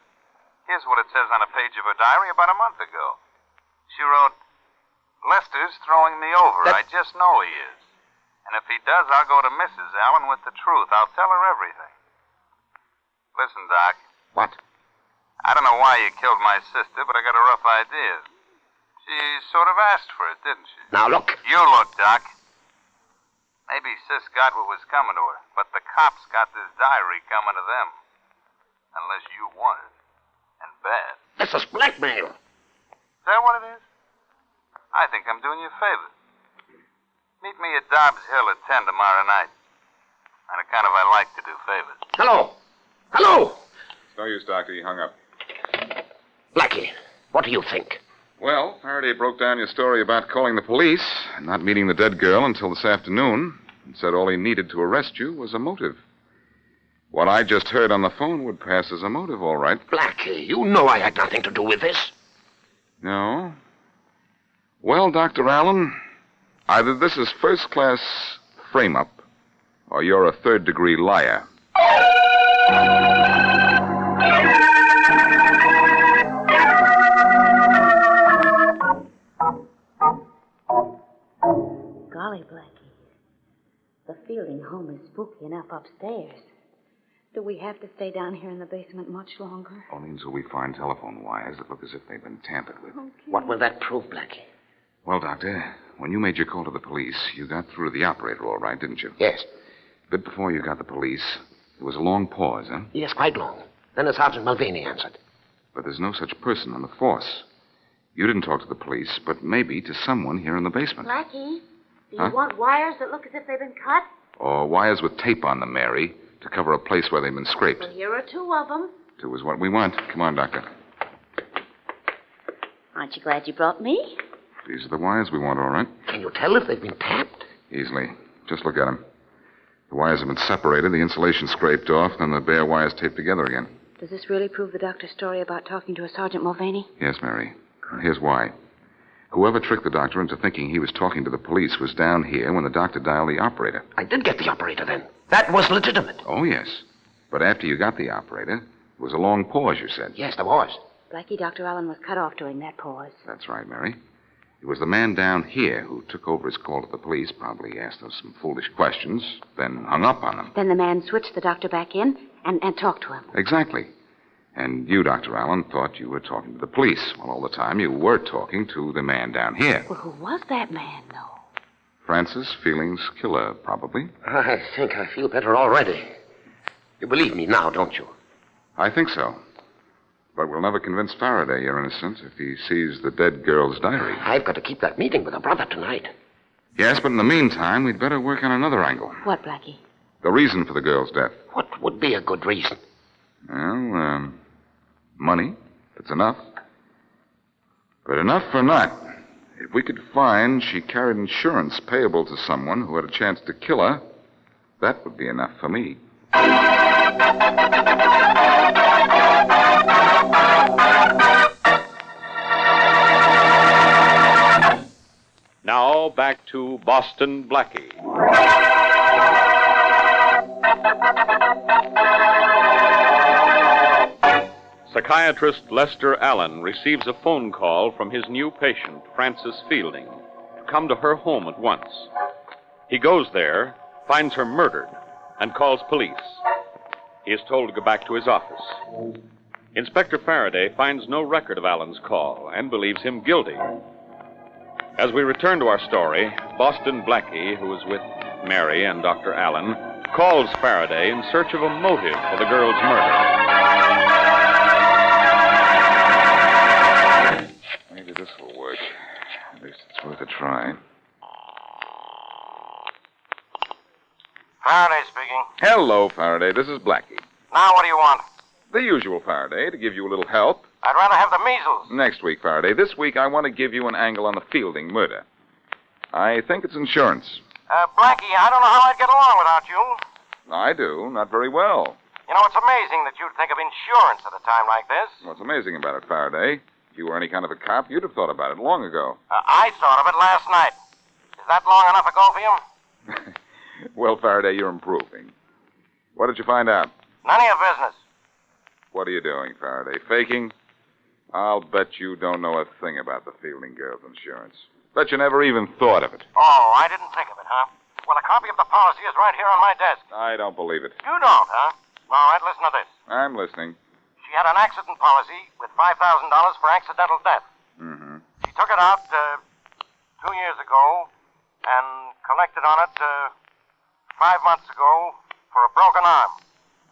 Here's what it says on a page of her diary about a month ago. She wrote, Lester's throwing me over. I just know he is. And if he does, I'll go to Mrs. Allen with the truth. I'll tell her everything. Listen, Doc. What? I don't know why you killed my sister, but I got a rough idea. She sort of asked for it, didn't she? Now, look. You look, Doc. Maybe Sis got what was coming to her, but the cops got this diary coming to them. Unless you want it. And bad. This is blackmail. Is that what it is? I think I'm doing you a favor. Meet me at Dobbs Hill at 10 tomorrow night. On account of I like to do favors. Hello. Hello. No use, Doctor. He hung up. Blackie, what do you think? Well, Faraday broke down your story about calling the police and not meeting the dead girl until this afternoon and said all he needed to arrest you was a motive. What I just heard on the phone would pass as a motive, all right. Blackie, you know I had nothing to do with this. No? Well, Dr. Allen, either this is first-class frame-up or you're a third-degree liar. Golly, Blackie. The Fielding home is spooky enough upstairs. Do we have to stay down here in the basement much longer? Only until we find telephone wires that look as if they've been tampered with. Okay. What will that prove, Blackie? Well, Doctor, when you made your call to the police, you got through to the operator, all right, didn't you? Yes. A bit before you got the police, there was a long pause, huh? Yes, quite long. Then the Sergeant Mulvaney answered. But there's no such person on the force. You didn't talk to the police, but maybe to someone here in the basement. Blackie, do you want wires that look as if they've been cut? Or wires with tape on them, Mary, to cover a place where they've been scraped. Well, here are 2 of them. 2 is what we want. Come on, Doctor. Aren't you glad you brought me? These are the wires we want, all right? Can you tell if they've been tapped? Easily. Just look at them. The wires have been separated, the insulation scraped off, then the bare wires taped together again. Does this really prove the doctor's story about talking to a Sergeant Mulvaney? Yes, Mary. Here's why. Whoever tricked the doctor into thinking he was talking to the police was down here when the doctor dialed the operator. I did get the operator then. That was legitimate. Oh, yes. But after you got the operator, there was a long pause, you said. Yes, there was. Blackie, Dr. Allen was cut off during that pause. That's right, Mary. It was the man down here who took over his call to the police, probably asked us some foolish questions, then hung up on them. Then the man switched the doctor back in and talked to him. Exactly. And you, Dr. Allen, thought you were talking to the police, while all the time you were talking to the man down here. Well, who was that man, though? Francis Fielding's killer, probably. I think I feel better already. You believe me now, don't you? I think so. But we'll never convince Faraday you're innocent if he sees the dead girl's diary. I've got to keep that meeting with her brother tonight. Yes, but in the meantime, we'd better work on another angle. What, Blackie? The reason for the girl's death. What would be a good reason? Well, money, if it's enough. But enough or not, if we could find she carried insurance payable to someone who had a chance to kill her, that would be enough for me. Now back to Boston Blackie. Psychiatrist Lester Allen receives a phone call from his new patient, Frances Fielding, to come to her home at once. He goes there, finds her murdered, and calls police. He is told to go back to his office. Inspector Faraday finds no record of Allen's call and believes him guilty. As we return to our story, Boston Blackie, who is with Mary and Dr. Allen, calls Faraday in search of a motive for the girl's murder. Maybe this will work. At least it's worth a try. Faraday speaking. Hello, Faraday. This is Blackie. Now what do you want? The usual, Faraday, to give you a little help. I'd rather have the measles. Next week, Faraday. This week, I want to give you an angle on the Fielding murder. I think it's insurance. Blackie, I don't know how I'd get along without you. I do. Not very well. You know, it's amazing that you'd think of insurance at a time like this. What's amazing about it, Faraday? If you were any kind of a cop, you'd have thought about it long ago. I thought of it last night. Is that long enough ago for you? Well, Faraday, you're improving. What did you find out? None of your business. What are you doing, Faraday? Faking? I'll bet you don't know a thing about the Fielding girl's insurance. Bet you never even thought of it. Oh, I didn't think of it, huh? Well, a copy of the policy is right here on my desk. I don't believe it. You don't, huh? All right, listen to this. I'm listening. She had an accident policy with $5,000 for accidental death. Mm-hmm. She took it out 2 years ago and collected on it 5 months ago for a broken arm.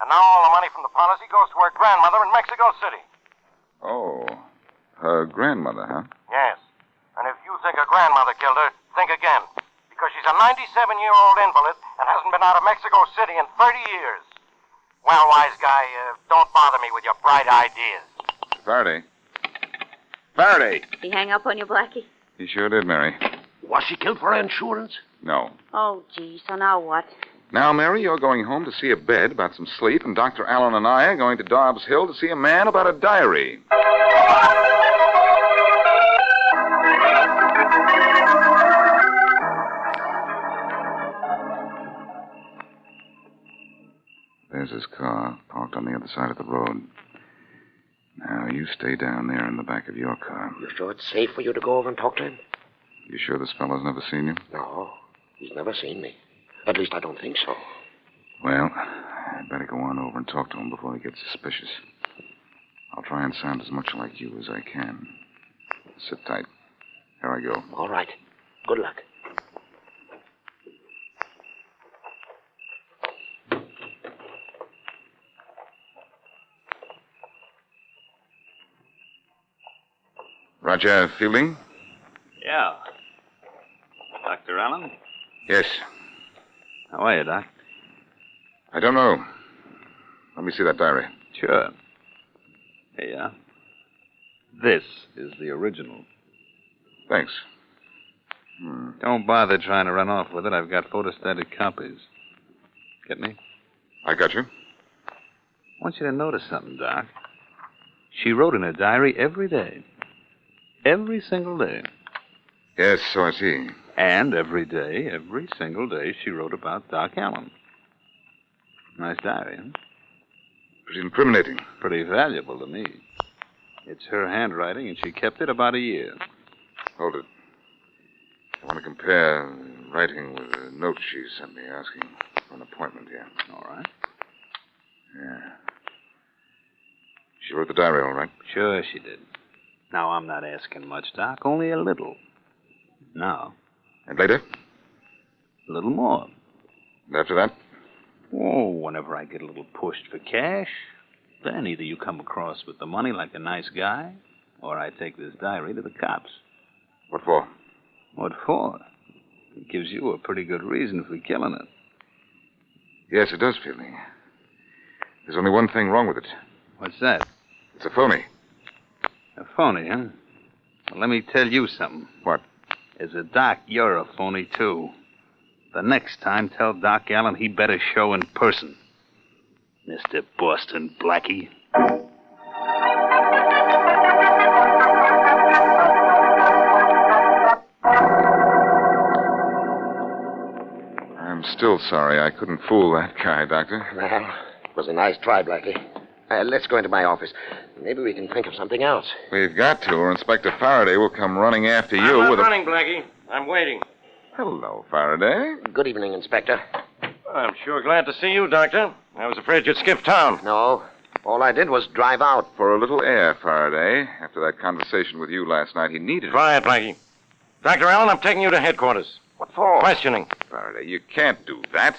And now all the money from the policy goes to her grandmother in Mexico City. Oh, her grandmother, huh? Yes. And if you think her grandmother killed her, think again. Because she's a 97-year-old invalid and hasn't been out of Mexico City in 30 years. Well, wise guy, don't bother me with your bright ideas. Faraday. Faraday! He hang up on you, Blackie? He sure did, Mary. Was she killed for insurance? No. Oh, gee, so now what? Now, Mary, you're going home to see a bed about some sleep, and Dr. Allen and I are going to Dobbs Hill to see a man about a diary. There's his car, parked on the other side of the road. Now, you stay down there in the back of your car. You sure it's safe for you to go over and talk to him? You sure this fellow's never seen you? No, he's never seen me. At least I don't think so. Well, I'd better go on over and talk to him before he gets suspicious. I'll try and sound as much like you as I can. Sit tight. Here I go. All right. Good luck. Roger Fielding? Yeah. Dr. Allen? Yes. How are you, Doc? I don't know. Let me see that diary. Sure. Here you are. This is the original. Thanks. Don't bother trying to run off with it. I've got photostated copies. Get me? I got you. I want you to notice something, Doc. She wrote in her diary every day. Every single day. Yes, so I see. And every day, every single day, she wrote about Doc Allen. Nice diary, huh? Pretty incriminating. Pretty valuable to me. It's her handwriting, and she kept it about a year. Hold it. I want to compare the writing with the note she sent me asking for an appointment here. All right. Yeah. She wrote the diary, all right? Sure she did. Now, I'm not asking much, Doc, only a little. Now. And later? A little more. And after that? Oh, whenever I get a little pushed for cash, then either you come across with the money like a nice guy, or I take this diary to the cops. What for? What for? It gives you a pretty good reason for killing it. Yes, it does, Fielding. There's only one thing wrong with it. What's that? It's a phony. A phony, huh? Well, let me tell you something. What? As a doc, you're a phony, too. The next time, tell Doc Allen he better show in person. Mr. Boston Blackie. still sorry I couldn't fool that guy, Doctor. Well, it was a nice try, Blackie. Let's go into my office. Maybe we can think of something else. We've got to, or Inspector Faraday will come running after you I'm not with running, Blackie. I'm waiting. Hello, Faraday. Good evening, Inspector. I'm sure glad to see you, Doctor. I was afraid you'd skip town. No. All I did was drive out. For a little air, Faraday. After that conversation with you last night, he needed it. Quiet, Blackie. Dr. Allen, I'm taking you to headquarters. What for? Questioning. Faraday, you can't do that.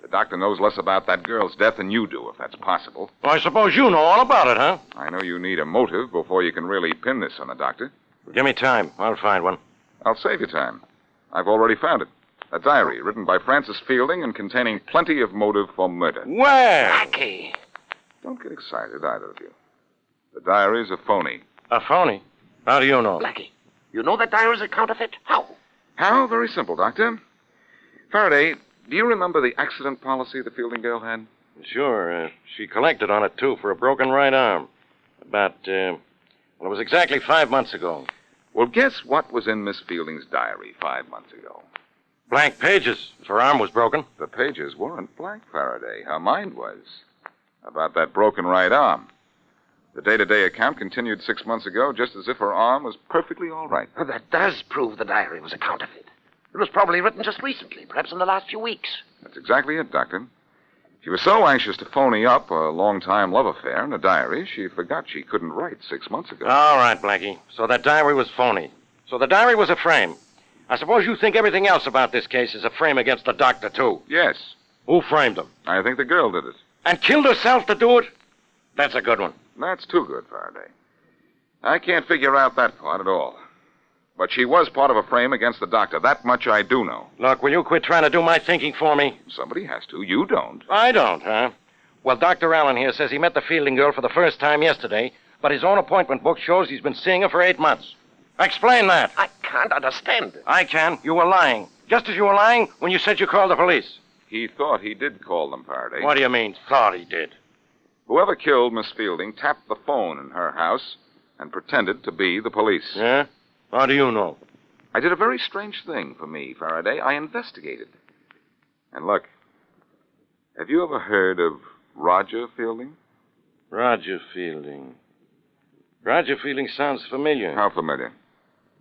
The doctor knows less about that girl's death than you do, if that's possible. Well, I suppose you know all about it, huh? I know you need a motive before you can really pin this on the doctor. Give me time. I'll find one. I'll save you time. I've already found it. A diary written by Francis Fielding and containing plenty of motive for murder. Where? Blackie. Don't get excited, either of you. The diary's a phony. A phony? How do you know? Blackie, you know that diary's a counterfeit? How? How? Very simple, Doctor. Faraday, do you remember the accident policy the Fielding girl had? Sure. She collected on it, too, for a broken right arm. It was exactly 5 months ago. Well, guess what was in Miss Fielding's diary 5 months ago? Blank pages. Her arm was broken. The pages weren't blank, Faraday. Her mind was. About that broken right arm. The day-to-day account continued 6 months ago, just as if her arm was perfectly all right. Well, that does prove the diary was a counterfeit. It was probably written just recently, perhaps in the last few weeks. That's exactly it, Doctor. She was so anxious to phony up a long-time love affair in a diary, she forgot she couldn't write 6 months ago. All right, Blackie. So that diary was phony. So the diary was a frame. I suppose you think everything else about this case is a frame against the doctor, too. Yes. Who framed him? I think the girl did it. And killed herself to do it? That's a good one. That's too good, Faraday. I can't figure out that part at all. But she was part of a frame against the doctor. That much I do know. Look, will you quit trying to do my thinking for me? Somebody has to. You don't. I don't, huh? Well, Dr. Allen here says he met the Fielding girl for the first time yesterday, but his own appointment book shows he's been seeing her for 8 months. Explain that. I can't understand it. I can. You were lying. Just as you were lying when you said you called the police. He thought he did call them, Faraday. What do you mean, thought he did? Whoever killed Miss Fielding tapped the phone in her house and pretended to be the police. Yeah? How do you know? I did a very strange thing for me, Faraday. I investigated. And look, have you ever heard of Roger Fielding? Roger Fielding. Roger Fielding sounds familiar. How familiar?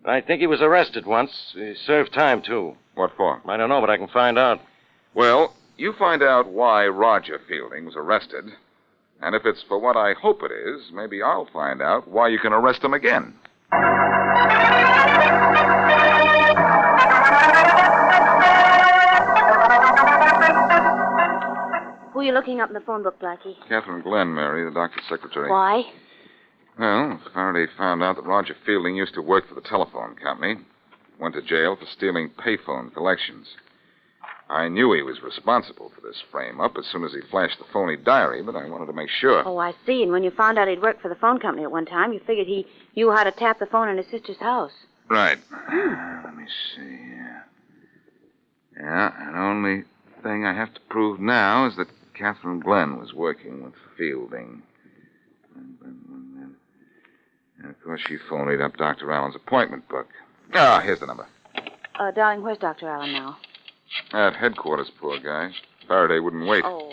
I think he was arrested once. He served time, too. What for? I don't know, but I can find out. Well, you find out why Roger Fielding was arrested. And if it's for what I hope it is, maybe I'll find out why you can arrest him again. Who are you looking up in the phone book, Blackie? Catherine Glenn, Mary, the doctor's secretary. Why? Well, Faraday found out that Roger Fielding used to work for the telephone company. Went to jail for stealing payphone collections. I knew he was responsible for this frame-up as soon as he flashed the phony diary, but I wanted to make sure. Oh, I see. And when you found out he'd worked for the phone company at one time, you figured he knew how to tap the phone in his sister's house. Right. Let me see. Yeah, and the only thing I have to prove now is that Catherine Glenn was working with Fielding. And, of course, she phoned up Dr. Allen's appointment book. Ah, here's the number. Darling, where's Dr. Allen now? At headquarters, poor guy. Faraday wouldn't wait. Oh.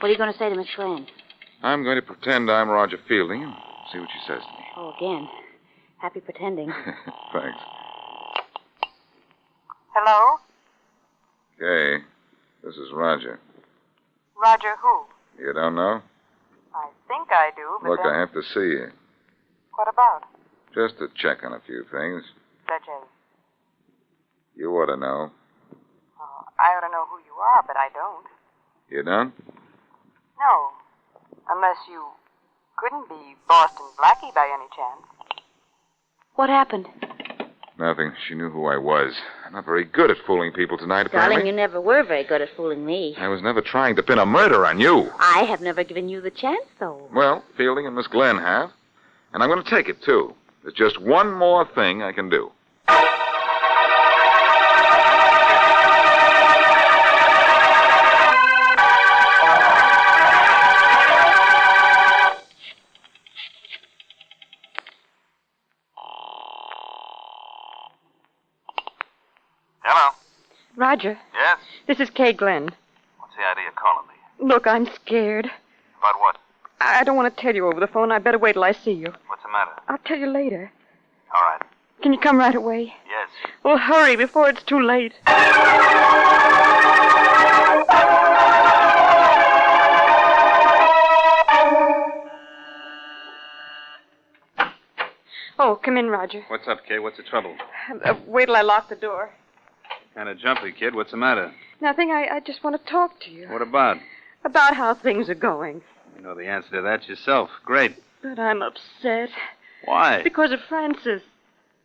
What are you going to say to Miss Glenn? I'm going to pretend I'm Roger Fielding and see what she says to me. Oh, again. Happy pretending. Thanks. Hello? Okay. This is Roger. Roger who? You don't know? I think I do, but Look, then... I have to see you. What about? Just to check on a few things. Such as... You ought to know. Oh, I ought to know who you are, but I don't. You don't? No. Unless you couldn't be Boston Blackie by any chance. What happened? Nothing. She knew who I was. I'm not very good at fooling people tonight, apparently. Darling, you never were very good at fooling me. I was never trying to pin a murder on you. I have never given you the chance, though. Well, Fielding and Miss Glenn have. And I'm going to take it, too. There's just one more thing I can do. Hello. Roger, Yes? this is Kay Glenn. What's the idea of calling me? Look, I'm scared. About what? I don't want to tell you over the phone. I'd better wait till I see you. What's the matter? I'll tell you later. All right. Can you come right away? Yes. Well, hurry before it's too late. Oh, come in, Roger. What's up, Kay? What's the trouble? Wait till I lock the door. Kind of jumpy, kid. What's the matter? Nothing. I just want to talk to you. What about? About how things are going. You know the answer to that yourself. Great. But I'm upset. Why? Because of Frances.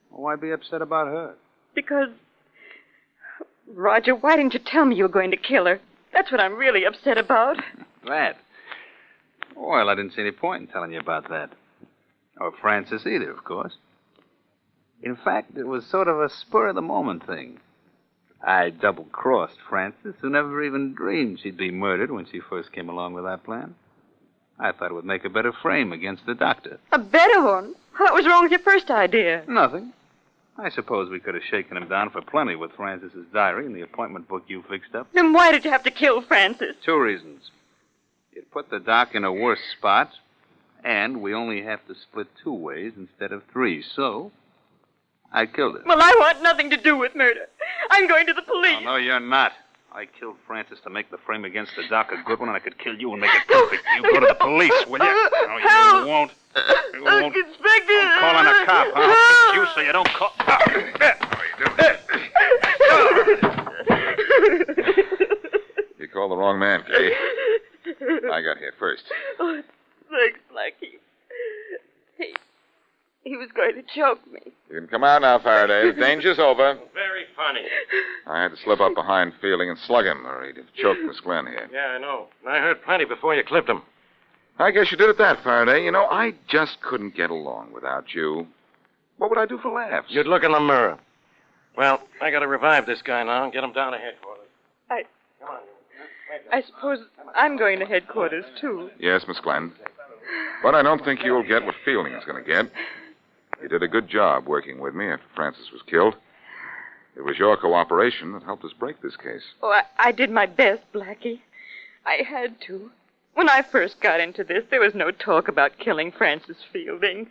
Well, why be upset about her? Because... Roger, why didn't you tell me you were going to kill her? That's what I'm really upset about. That? Well, I didn't see any point in telling you about that. Or Frances either, of course. In fact, it was sort of a spur-of-the-moment thing. I double-crossed Frances, who never even dreamed she'd be murdered when she first came along with that plan. I thought it would make a better frame against the doctor. A better one? What was wrong with your first idea? Nothing. I suppose we could have shaken him down for plenty with Frances's diary and the appointment book you fixed up. Then why did you have to kill Frances? 2 reasons. It put the doc in a worse spot, and we only have to split 2 ways instead of 3, so I killed her. Well, I want nothing to do with murder. I'm going to the police. Oh, no, you're not. I killed Frances to make the frame against the doc a good one, and I could kill you and make it perfect. You go to the police, will you? No, you won't. You won't. Inspector! I'm calling a cop, huh? You so you don't call... You called the wrong man, Kay. I got here first. Oh, thanks, Blackie. He was going to choke me. You can come out now, Faraday. The danger's over. Very funny. I had to slip up behind Fielding and slug him, or he'd have choked Miss Glenn here. Yeah, I know. I heard plenty before you clipped him. I guess you did it that, Faraday. You know, I just couldn't get along without you. What would I do for laughs? You'd look in the mirror. Well, I got to revive this guy now and get him down to headquarters. I suppose I'm going to headquarters, too. Yes, Miss Glenn. But I don't think you'll get what Fielding is going to get. You did a good job working with me after Frances was killed. It was your cooperation that helped us break this case. Oh, I did my best, Blackie. I had to. When I first got into this, there was no talk about killing Frances Fielding.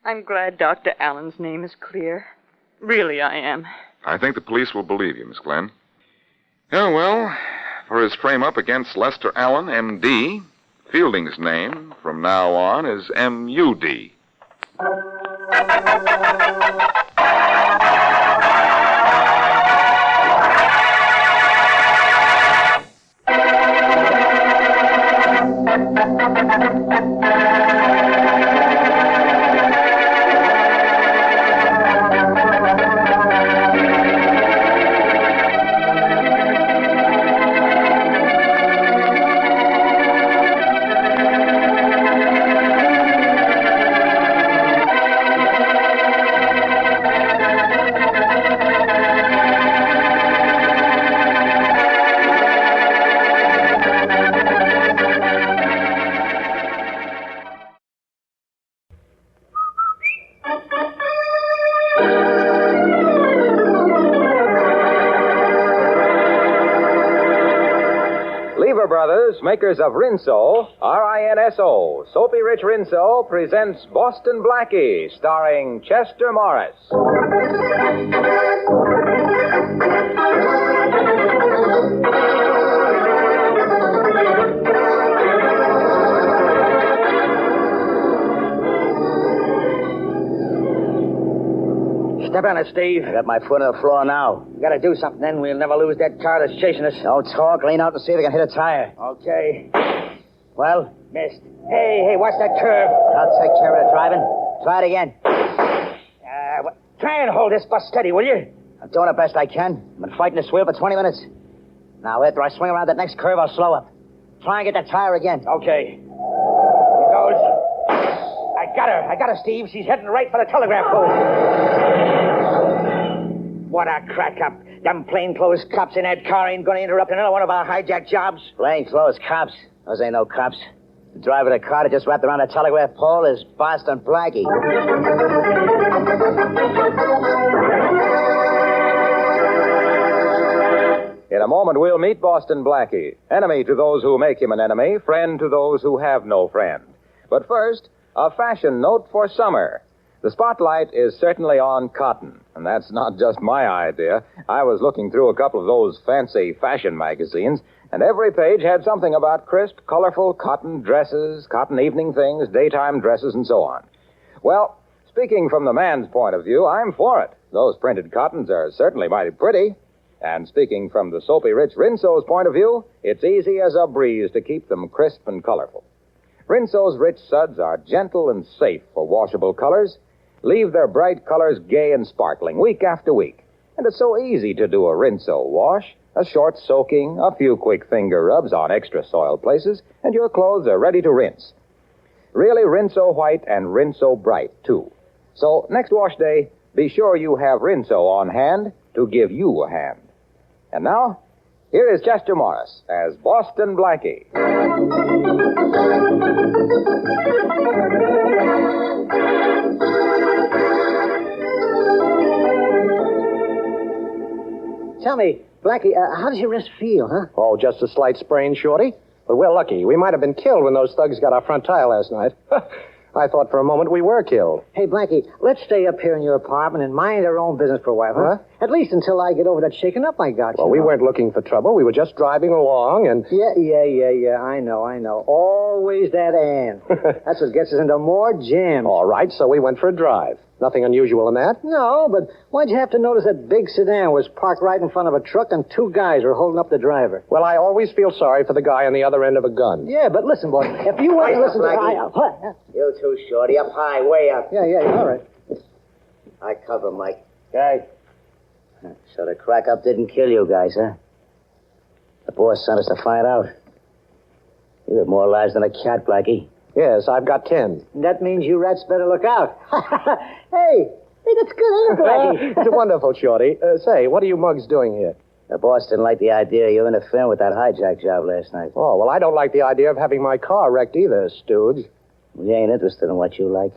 I'm glad Dr. Allen's name is clear. Really, I am. I think the police will believe you, Miss Glenn. Oh, well, for his frame-up against Lester Allen, M.D., Fielding's name from now on is M.U.D. Brothers, makers of Rinso, R-I-N-S-O, Soapy Rich Rinso, presents Boston Blackie, starring Chester Morris. Step on it, Steve. I got my foot on the floor now. You gotta do something then. We'll never lose that car that's chasing us. Don't talk. Lean out and see if I can hit a tire. Okay. Well, missed. Hey, watch that curve. I'll take care of the driving. Try it again. Try and hold this bus steady, will you? I'm doing the best I can. I've been fighting this wheel for 20 minutes. Now, after I swing around that next curve, I'll slow up. Try and get that tire again. Okay. Here goes. I got her, Steve. She's heading right for the telegraph pole. What a crack-up. Them plainclothes cops in that car ain't going to interrupt another one of our hijack jobs. Plainclothes cops? Those ain't no cops. The driver of the car that just wrapped around the telegraph pole is Boston Blackie. In a moment, we'll meet Boston Blackie, enemy to those who make him an enemy, friend to those who have no friend. But first, a fashion note for summer. The spotlight is certainly on cotton, and that's not just my idea. I was looking through a couple of those fancy fashion magazines, and every page had something about crisp, colorful cotton dresses, cotton evening things, daytime dresses, and so on. Well, speaking from the man's point of view, I'm for it. Those printed cottons are certainly mighty pretty. And speaking from the soapy rich Rinso's point of view, it's easy as a breeze to keep them crisp and colorful. Rinso's rich suds are gentle and safe for washable colors, leave their bright colors gay and sparkling week after week. And it's so easy to do a Rinso wash, a short soaking, a few quick finger rubs on extra soiled places, and your clothes are ready to rinse. Really Rinso white and Rinso bright, too. So next wash day, be sure you have Rinso on hand to give you a hand. And now, here is Chester Morris as Boston Blackie. Tell me, Blackie, how does your wrist feel, huh? Oh, just a slight sprain, Shorty. But we're lucky. We might have been killed when those thugs got our front tire last night. I thought for a moment we were killed. Hey, Blackie, let's stay up here in your apartment and mind our own business for a while, huh? At least until I get over that shaking up I got. Well, we weren't looking for trouble. We were just driving along and... Yeah. I know. Always that and. That's what gets us into more jams. All right, so we went for a drive. Nothing unusual in that? No, but why'd you have to notice that big sedan was parked right in front of a truck and two guys were holding up the driver? Well, I always feel sorry for the guy on the other end of a gun. Yeah, but listen, boy, if you want to listen to... You too, Shorty. Up high, way up. Yeah, all right. I cover, Mike. Okay. So the crack-up didn't kill you guys, huh? The boss sent us to find out. You have more lives than a cat, Blackie. Yes, I've got 10. That means you rats better look out. Hey, that's good, ain't it, Blackie? It's wonderful, Shorty. Say, what are you mugs doing here? The boss didn't like the idea of you interfering with that hijack job last night. Oh, well, I don't like the idea of having my car wrecked either, Stooge. We ain't interested in what you like.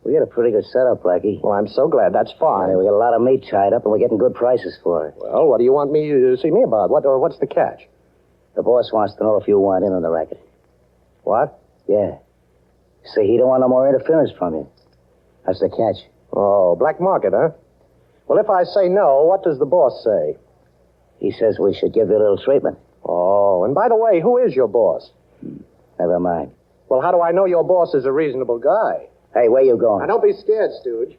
We got a pretty good setup, Blackie. Well, I'm so glad. That's fine. Yeah, we got a lot of meat tied up, and we're getting good prices for it. Well, what do you want me to see me about? What's the catch? The boss wants to know if you want in on the racket. What? Yeah. See, he don't want no more interference from you. That's the catch. Oh, black market, huh? Well, if I say no, what does the boss say? He says we should give you a little treatment. Oh, and by the way, who is your boss? Never mind. Well, how do I know your boss is a reasonable guy? Hey, where you going? Now, don't be scared, Stooge.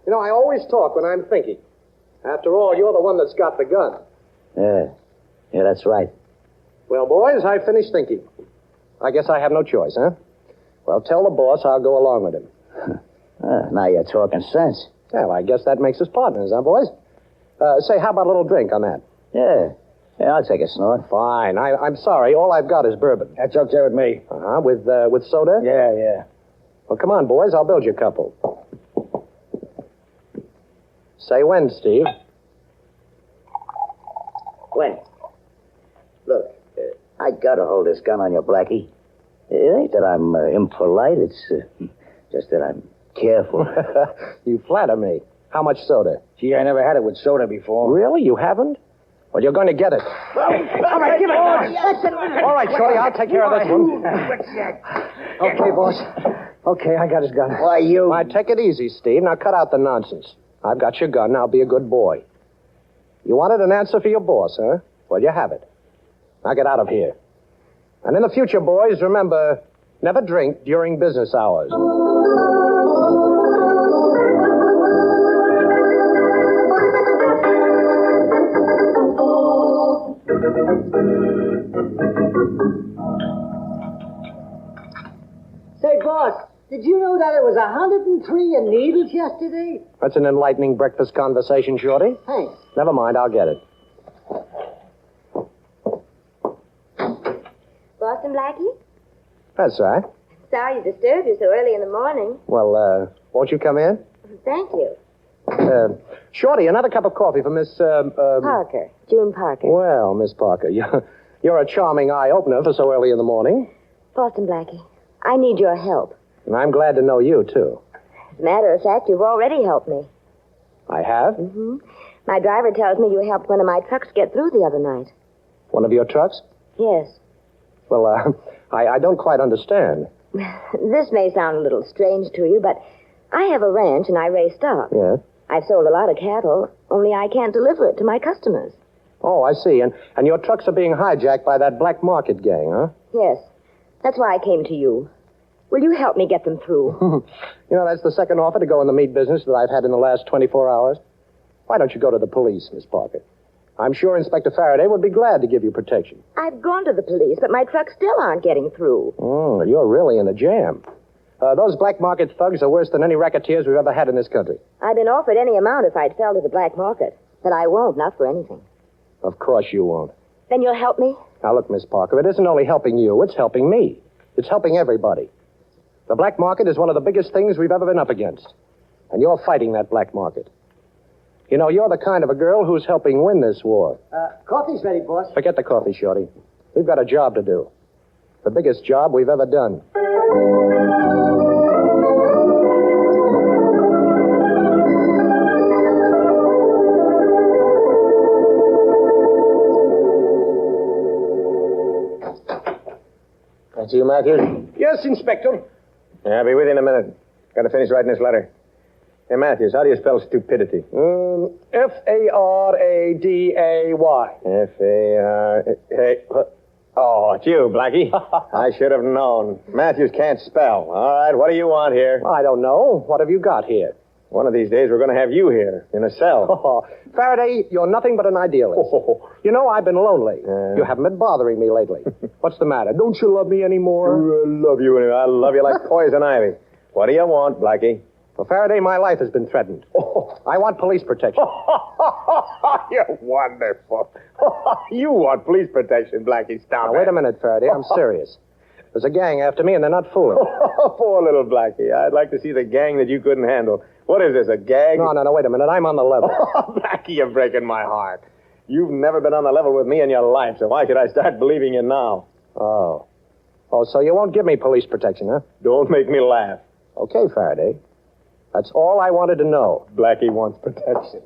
You know, I always talk when I'm thinking. After all, you're the one that's got the gun. Yeah, that's right. Well, boys, I finished thinking. I guess I have no choice, huh? Well, tell the boss I'll go along with him. Now you're talking sense. Well, I guess that makes us partners, huh, boys? Say, how about a little drink on that? Yeah, I'll take a snort. Fine. I'm sorry. All I've got is bourbon. That's okay with me. Uh-huh. With soda? Yeah. Well, come on, boys. I'll build you a couple. Say when, Steve. When? Look, I gotta hold this gun on you, Blackie. It ain't that I'm impolite. It's just that I'm careful. You flatter me. How much soda? Gee, I never had it with soda before. Really? You haven't? Well, you're going to get it. All right, give it. All right, Shorty, I'll take care of this one. Okay, boss. Okay, I got his gun. Why, you... All right, take it easy, Steve. Now, cut out the nonsense. I've got your gun. Now, be a good boy. You wanted an answer for your boss, huh? Well, you have it. Now, get out of here. And in the future, boys, remember, never drink during business hours. Say, boss, did you know that it was 103 in Needles yesterday? That's an enlightening breakfast conversation, Shorty. Thanks. Never mind, I'll get it. Boston Blackie? That's right. Sorry to disturb you so early in the morning. Well, won't you come in? Thank you. Shorty, another cup of coffee for Miss, Parker. June Parker. Well, Miss Parker, you're a charming eye-opener for so early in the morning. Boston Blackie, I need your help. And I'm glad to know you, too. As a matter of fact, you've already helped me. I have? Mm-hmm. My driver tells me you helped one of my trucks get through the other night. One of your trucks? Yes. Well, I don't quite understand. This may sound a little strange to you, but I have a ranch and I raise stock. Yeah? I've sold a lot of cattle, only I can't deliver it to my customers. Oh, I see. And your trucks are being hijacked by that black market gang, huh? Yes. That's why I came to you. Will you help me get them through? That's the second offer to go in the meat business that I've had in the last 24 hours. Why don't you go to the police, Miss Parker? I'm sure Inspector Faraday would be glad to give you protection. I've gone to the police, but my trucks still aren't getting through. Oh, you're really in a jam. Those black market thugs are worse than any racketeers we've ever had in this country. I've been offered any amount if I'd fell to the black market. But I won't, not for anything. Of course you won't. Then you'll help me? Now, look, Miss Parker, it isn't only helping you, it's helping me. It's helping everybody. The black market is one of the biggest things we've ever been up against. And you're fighting that black market. You're the kind of a girl who's helping win this war. Coffee's ready, boss. Forget the coffee, Shorty. We've got a job to do. The biggest job we've ever done. That's you, Matthews? Yes, Inspector. Yeah, I'll be with you in a minute. Got to finish writing this letter. Hey, Matthews, how do you spell stupidity? F-A-R-A-D-A-Y. F-A-R... Oh, it's you, Blackie. I should have known. Matthews can't spell. All right, what do you want here? I don't know. What have you got here? One of these days, we're going to have you here, in a cell. Faraday, you're nothing but an idealist. I've been lonely. You haven't been bothering me lately. What's the matter? Don't you love me anymore? I love you. I love you like poison ivy. What do you want, Blackie? Well, Faraday, my life has been threatened. I want police protection. You're wonderful. You want police protection, Blackie. Stop Now, wait a minute, Faraday. I'm serious. There's a gang after me, and they're not fooling. Poor little Blackie. I'd like to see the gang that you couldn't handle. What is this, a gag? No, wait a minute. I'm on the level. Blackie, you're breaking my heart. You've never been on the level with me in your life, so why should I start believing you now? Oh, so you won't give me police protection, huh? Don't make me laugh. Okay, Faraday. That's all I wanted to know. Blackie wants protection.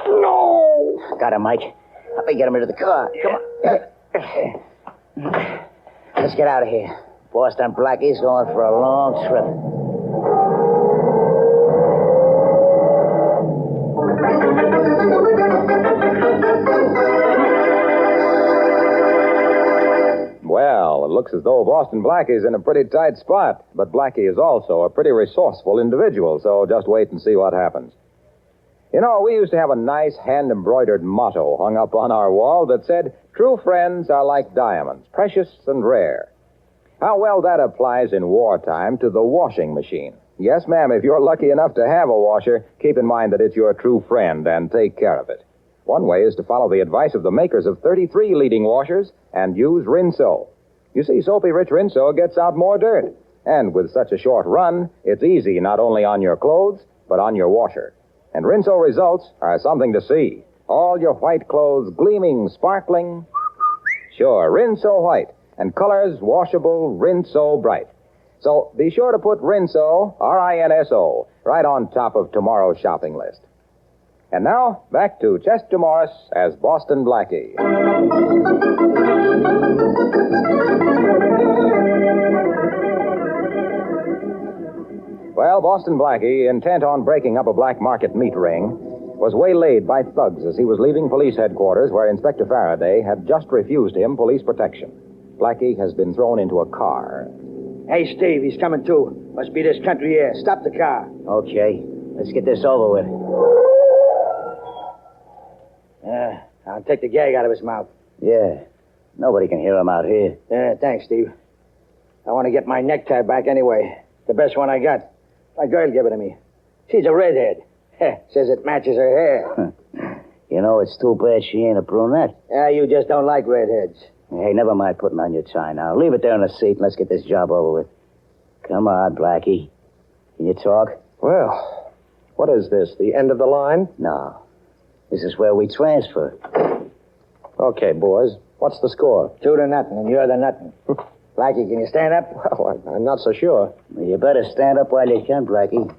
No! Got him, Mike. Help me get him into the car. Come on. Let's get out of here. Boston Blackie's going for a long trip. Well, it looks as though Boston Blackie's in a pretty tight spot, but Blackie is also a pretty resourceful individual, so just wait and see what happens. We used to have a nice hand-embroidered motto hung up on our wall that said, "True friends are like diamonds, precious and rare." How well that applies in wartime to the washing machine. Yes, ma'am, if you're lucky enough to have a washer, keep in mind that it's your true friend and take care of it. One way is to follow the advice of the makers of 33 leading washers and use Rinso. You see, Soapy Rich Rinso gets out more dirt. And with such a short run, it's easy not only on your clothes, but on your washer. And Rinso results are something to see. All your white clothes gleaming, sparkling. Sure, Rinso White. And colors washable, Rinso Bright. So be sure to put Rinso, R-I-N-S-O, right on top of tomorrow's shopping list. And now, back to Chester Morris as Boston Blackie. Well, Boston Blackie, intent on breaking up a black market meat ring, was waylaid by thugs as he was leaving police headquarters where Inspector Faraday had just refused him police protection. Blackie has been thrown into a car. Hey, Steve, he's coming too. Must be this country air. Stop the car. Okay, let's get this over with. I'll take the gag out of his mouth. Yeah, nobody can hear him out here. Thanks, Steve. I want to get my necktie back anyway. The best one I got. My girl gave it to me. She's a redhead. Says it matches her hair. It's too bad she ain't a brunette. You just don't like redheads. Hey, never mind putting on your tie now. Leave it there in the seat and let's get this job over with. Come on, Blackie. Can you talk? Well, what is this, the end of the line? No. This is where we transfer. Okay, boys. What's the score? 2-0, and you're the nothing. Blackie, can you stand up? Well, I'm not so sure. Well, you better stand up while you can, Blackie.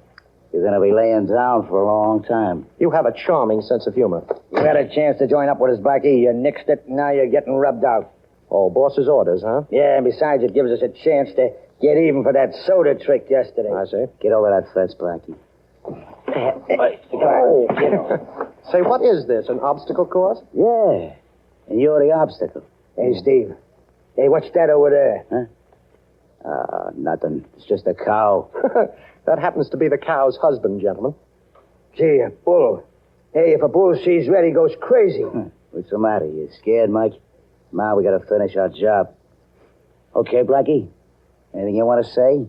You're going to be laying down for a long time. You have a charming sense of humor. You had a chance to join up with us, Blackie. You nixed it, and now you're getting rubbed out. Oh, boss's orders, huh? Yeah, and besides, it gives us a chance to get even for that soda trick yesterday. I see. Get over that fence, Blackie. Say, what is this, an obstacle course? Yeah, and you're the obstacle. Hey, Steve. Hey, what's that over there? Huh? Nothing. It's just a cow. That happens to be the cow's husband, gentlemen. Gee, a bull. Hey, if a bull sees red, he goes crazy. What's the matter? You scared, Mike? Now we gotta finish our job. Okay, Blackie? Anything you want to say?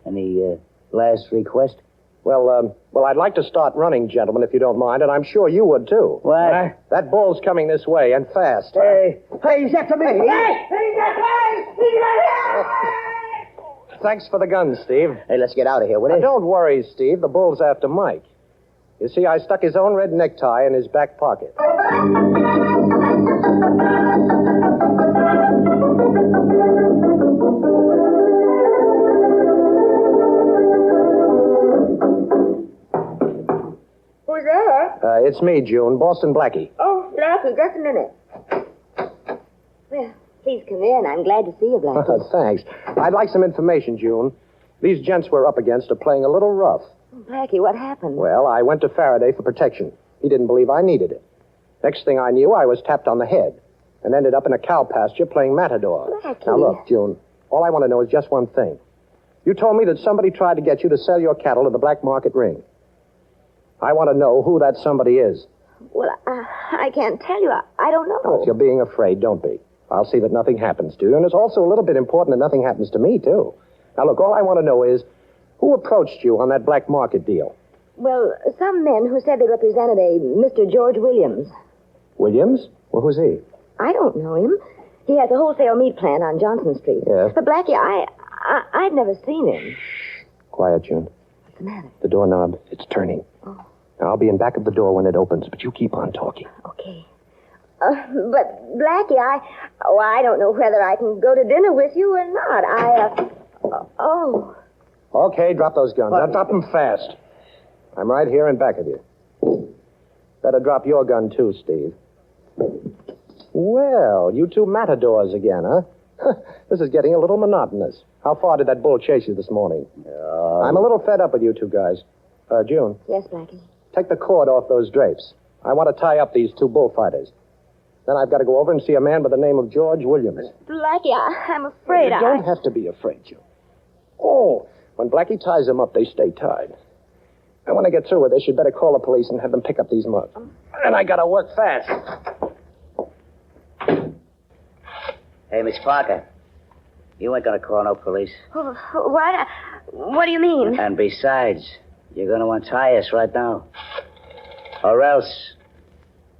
Any last request? Well, I'd like to start running, gentlemen, if you don't mind, and I'm sure you would, too. What? That bull's coming this way, and fast. Hey, he's after me. Thanks for the gun, Steve. Hey, let's get out of here, will you? Don't worry, Steve. The bull's after Mike. You see, I stuck his own red necktie in his back pocket. Who's there? It's me, June. Boston Blackie. Oh, Blackie, just a minute. Well, please come in. I'm glad to see you, Blackie. Thanks. I'd like some information, June. These gents we're up against are playing a little rough. Blackie, what happened? Well, I went to Faraday for protection. He didn't believe I needed it. Next thing I knew, I was tapped on the head and ended up in a cow pasture playing matador. Blackie. Now, look, June, all I want to know is just one thing. You told me that somebody tried to get you to sell your cattle to the black market ring. I want to know who that somebody is. Well, I can't tell you. I don't know. Well, if you're being afraid, don't be. I'll see that nothing happens to you, and it's also a little bit important that nothing happens to me, too. Now, look, all I want to know is who approached you on that black market deal? Well, some men who said they represented a Mr. George Williams. Williams? Well, who's he? I don't know him. He has a wholesale meat plant on Johnson Street. Yes? But, Blackie, I've never seen him. Quiet, June. What's the matter? The doorknob, it's turning. Oh. Now, I'll be in back of the door when it opens, but you keep on talking. Okay. But, Blackie, I don't know whether I can go to dinner with you or not. Oh. Okay, drop those guns. Now, drop them fast. I'm right here in back of you. Better drop your gun, too, Steve. Well, you two matadors again, huh? This is getting a little monotonous. How far did that bull chase you this morning? I'm a little fed up with you two guys. June. Yes, Blackie. Take the cord off those drapes. I want to tie up these two bullfighters. Then I've got to go over and see a man by the name of George Williams. Blackie, I'm afraid You don't have to be afraid, June. Oh, when Blackie ties them up, they stay tied. And when I get through with this, you'd better call the police and have them pick up these mugs. And I got to work fast. Hey, Miss Parker. You ain't gonna call no police. What do you mean? And besides, you're gonna untie us right now. Or else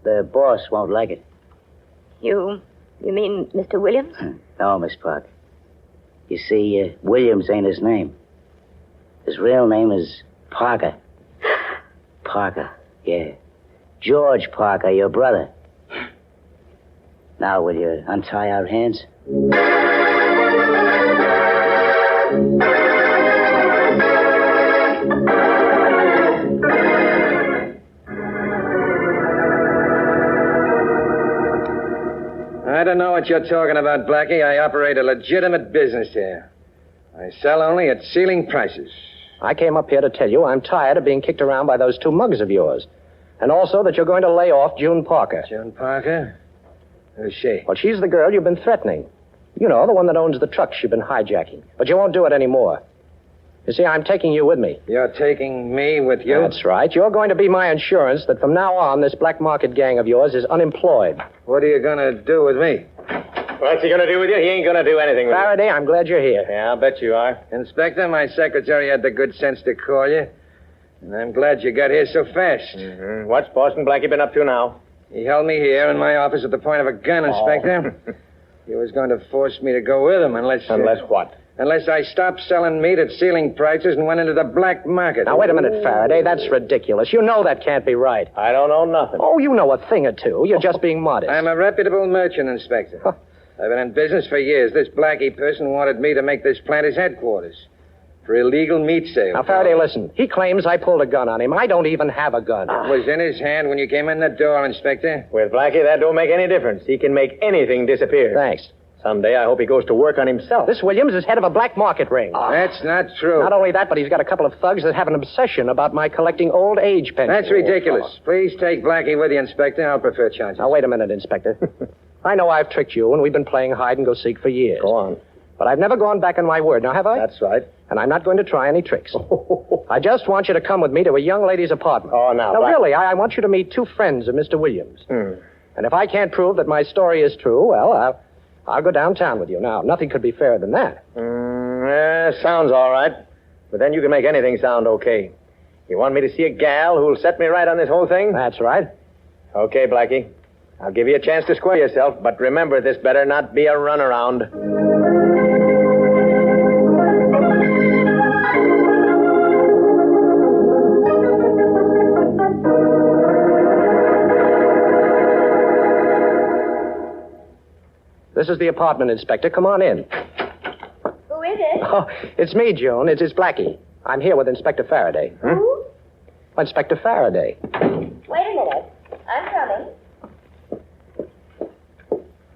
the boss won't like it. You mean Mr. Williams? No, Miss Parker. You see, Williams ain't his name. His real name is Parker. Parker, yeah. George Parker, your brother. Now, will you untie our hands? I don't know what you're talking about, Blackie. I operate a legitimate business here. I sell only at ceiling prices. I came up here to tell you I'm tired of being kicked around by those two mugs of yours. And also that you're going to lay off June Parker. June Parker? Who's she? Well, she's the girl you've been threatening. You know, the one that owns the trucks you've been hijacking. But you won't do it anymore. You see, I'm taking you with me. You're taking me with you? That's right. You're going to be my insurance that from now on, this black market gang of yours is unemployed. What are you going to do with me? What's he going to do with you? He ain't going to do anything with Faraday, I'm glad you're here. you. Yeah, I'll bet you are. Inspector, my secretary had the good sense to call you. And I'm glad you got here so fast. Mm-hmm. What's Boston Blackie been up to now? He held me here in my office at the point of a gun, Inspector. He was going to force me to go with him unless... Unless what? unless I stopped selling meat at ceiling prices and went into the black market. Now, wait a minute, Faraday. That's ridiculous. You know that can't be right. I don't know nothing. Oh, you know a thing or two. You're just being modest. I'm a reputable merchant, Inspector. I've been in business for years. This Blackie person wanted me to make this plant his headquarters for illegal meat sales. Now, Faraday, listen. He claims I pulled a gun on him. I don't even have a gun. It was in his hand when you came in the door, Inspector. With Blackie, that don't make any difference. He can make anything disappear. Thanks. Someday I hope he goes to work on himself. This Williams is head of a black market ring. That's not true. Not only that, but he's got a couple of thugs that have an obsession about my collecting old age pensions. That's ridiculous. Please take Blackie with you, Inspector. I'll prefer charges. Now, wait a minute, Inspector. I know I've tricked you, and we've been playing hide-and-go-seek for years. Go on. But I've never gone back on my word, now have I? That's right. And I'm not going to try any tricks. I just want you to come with me to a young lady's apartment. Oh, now, really, I want you to meet two friends of Mr. Williams. And if I can't prove that my story is true, well, I'll go downtown with you. Now, nothing could be fairer than that. Sounds all right. But then you can make anything sound okay. You want me to see a gal who'll set me right on this whole thing? That's right. Okay, Blackie. I'll give you a chance to square yourself, but remember, this better not be a runaround. This is the apartment, Inspector. Come on in. Who is it? Oh, it's me, June. It's Blackie. I'm here with Inspector Faraday. Who? Inspector Faraday. Wait a minute. I'm coming.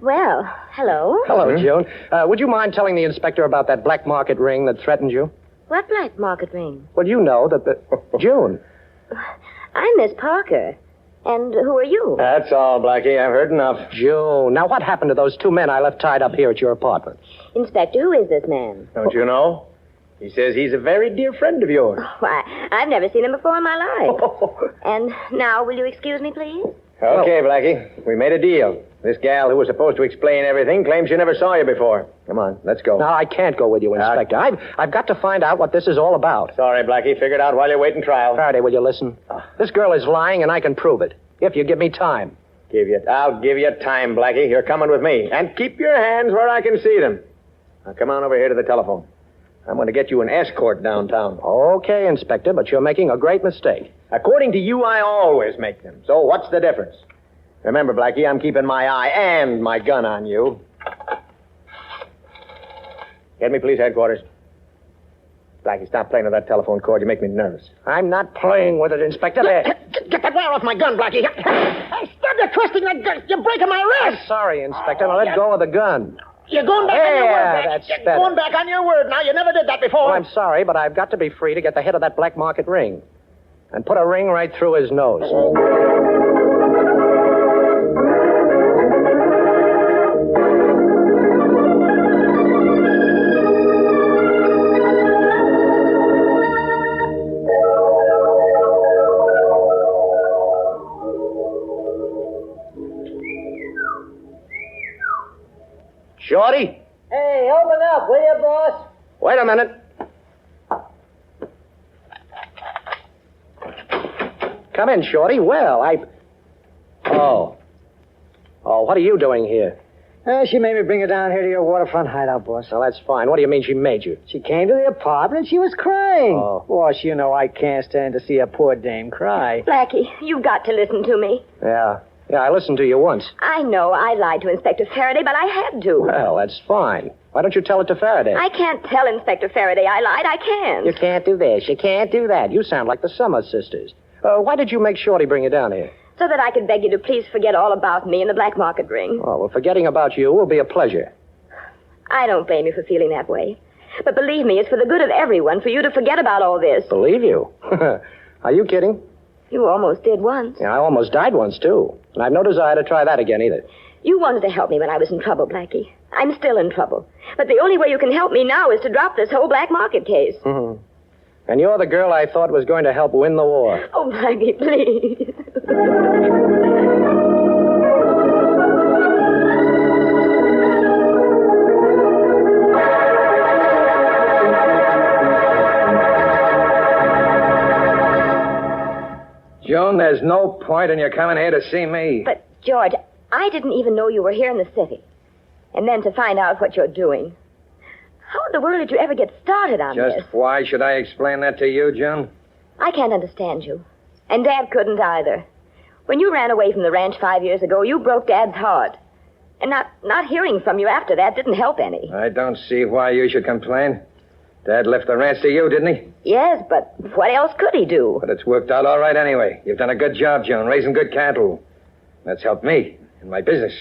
Well, hello. Hello, June. Would you mind telling the inspector about that black market ring that threatened you? What black market ring? Well, you know that the... June. I'm Miss Parker. And who are you? That's all, Blackie. I've heard enough. June. Now, what happened to those two men I left tied up here at your apartment? Inspector, who is this man? Don't you know? He says he's a very dear friend of yours. Why, I've never seen him before in my life. And now, will you excuse me, please? Okay, Blackie. We made a deal. This gal who was supposed to explain everything claims she never saw you before. Come on, let's go. No, I can't go with you, Inspector. I've got to find out what this is all about. Sorry, Blackie. Figure it out while you're waiting trial. Faraday, will you listen? This girl is lying, and I can prove it. If you give me time. I'll give you time, Blackie. You're coming with me. And keep your hands where I can see them. Now, come on over here to the telephone. I'm going to get you an escort downtown. Okay, Inspector, but you're making a great mistake. According to you, I always make them. So what's the difference? Remember, Blackie, I'm keeping my eye and my gun on you. Get me, please, headquarters. Blackie, stop playing with that telephone cord. You make me nervous. I'm not playing with it, Inspector. Get that wire off my gun, Blackie. Hey, stop you twisting that gun. You're breaking my wrist. I'm sorry, Inspector. Now let go of the gun. You're going back on your word. That's You're better. going back on your word now. You never did that before. Well, I'm sorry, but I've got to be free to get the head of that black market ring. And put a ring right through his nose. Shorty? Hey, open up, will you, boss? Wait a minute. Come in, Shorty. Well, Oh, what are you doing here? She made me bring her down here to your waterfront hideout, boss. Well, that's fine. What do you mean she made you? She came to the apartment and she was crying. Oh. Boss, you know I can't stand to see a poor dame cry. Blackie, you've got to listen to me. Yeah, I listened to you once. I know I lied to Inspector Faraday, but I had to. Well, that's fine. Why don't you tell it to Faraday? I can't tell Inspector Faraday I lied. I can't. You can't do this. You can't do that. You sound like the Summer Sisters. Why did you make Shorty bring you down here? So that I could beg you to please forget all about me and the black market ring. Oh, well, forgetting about you will be a pleasure. I don't blame you for feeling that way. But believe me, it's for the good of everyone for you to forget about all this. Believe you? Are you kidding? You almost did once. Yeah, I almost died once, too. And I've no desire to try that again, either. You wanted to help me when I was in trouble, Blackie. I'm still in trouble. But the only way you can help me now is to drop this whole black market case. Mm-hmm. And you're the girl I thought was going to help win the war. Oh, Blackie, please. Joan, there's no point in your coming here to see me. But, George, I didn't even know you were here in the city. And then to find out what you're doing. How in the world did you ever get started on this? Just why should I explain that to you, June? I can't understand you. And Dad couldn't either. When you ran away from the ranch 5 years ago, you broke Dad's heart. And not hearing from you after that didn't help any. I don't see why you should complain. Dad left the ranch to you, didn't he? Yes, but what else could he do? But it's worked out all right anyway. You've done a good job, June, raising good cattle. That's helped me in my business.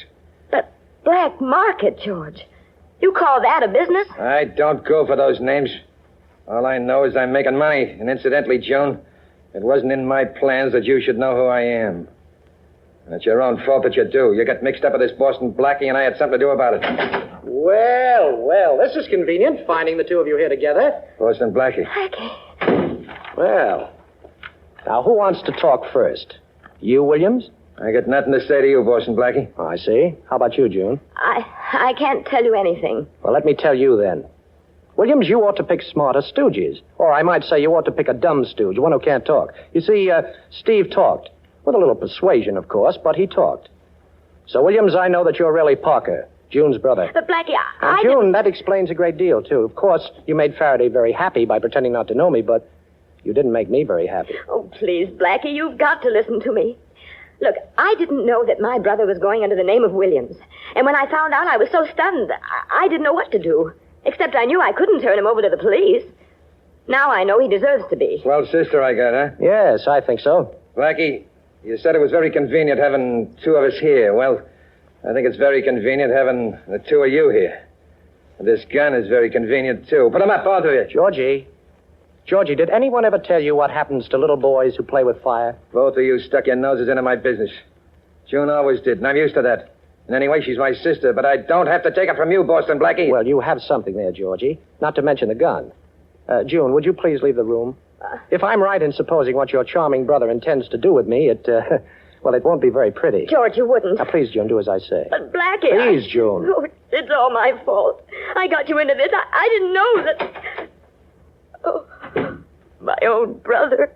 But black market, George. You call that a business? I don't go for those names. All I know is I'm making money. And incidentally, June, it wasn't in my plans that you should know who I am. And it's your own fault that you do. You got mixed up with this Boston Blackie, and I had something to do about it. Well, this is convenient, finding the two of you here together. Boston Blackie. Well, now who wants to talk first? You, Williams? I got nothing to say to you, Boston Blackie. Oh, I see. How about you, June? I can't tell you anything. Well, let me tell you then. Williams, you ought to pick smarter stooges. Or I might say you ought to pick a dumb stooge, one who can't talk. You see, Steve talked. With a little persuasion, of course, but he talked. So, Williams, I know that you're really Parker, June's brother. But, Blackie, Now, June, that explains a great deal, too. Of course, you made Faraday very happy by pretending not to know me, but you didn't make me very happy. Oh, please, Blackie, you've got to listen to me. Look, I didn't know that my brother was going under the name of Williams. And when I found out, I was so stunned, I didn't know what to do. Except I knew I couldn't turn him over to the police. Now I know he deserves to be. Swell sister I got, huh? Yes, I think so. Blackie, you said it was very convenient having two of us here. Well, I think it's very convenient having the two of you here. And this gun is very convenient, too. Put them up, both of you. Georgie, did anyone ever tell you what happens to little boys who play with fire? Both of you stuck your noses into my business. June always did, and I'm used to that. And anyway, she's my sister, but I don't have to take it from you, Boston Blackie. Well, you have something there, Georgie. Not to mention the gun. June, would you please leave the room? If I'm right in supposing what your charming brother intends to do with me, it won't be very pretty. George, you wouldn't. Now, please, June, do as I say. But, Blackie, Please, June. Oh, it's all my fault. I got you into this. I didn't know that... Oh, my own brother.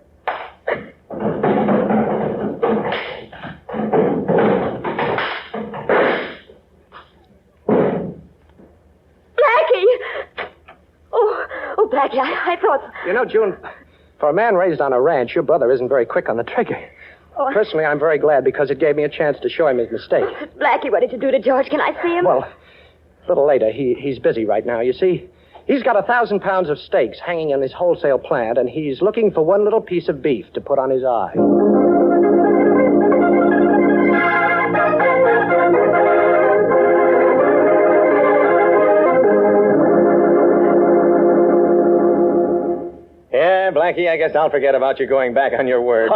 Oh, Blackie, I thought... You know, June, for a man raised on a ranch, your brother isn't very quick on the trigger. Oh, Personally, I'm very glad because it gave me a chance to show him his mistake. Blackie, what did you do to George? Can I see him? Well, a little later. He's busy right now. You see, he's got 1,000 pounds of steaks hanging in his wholesale plant, and he's looking for one little piece of beef to put on his eye. Yeah, Blackie, I guess I'll forget about you going back on your word.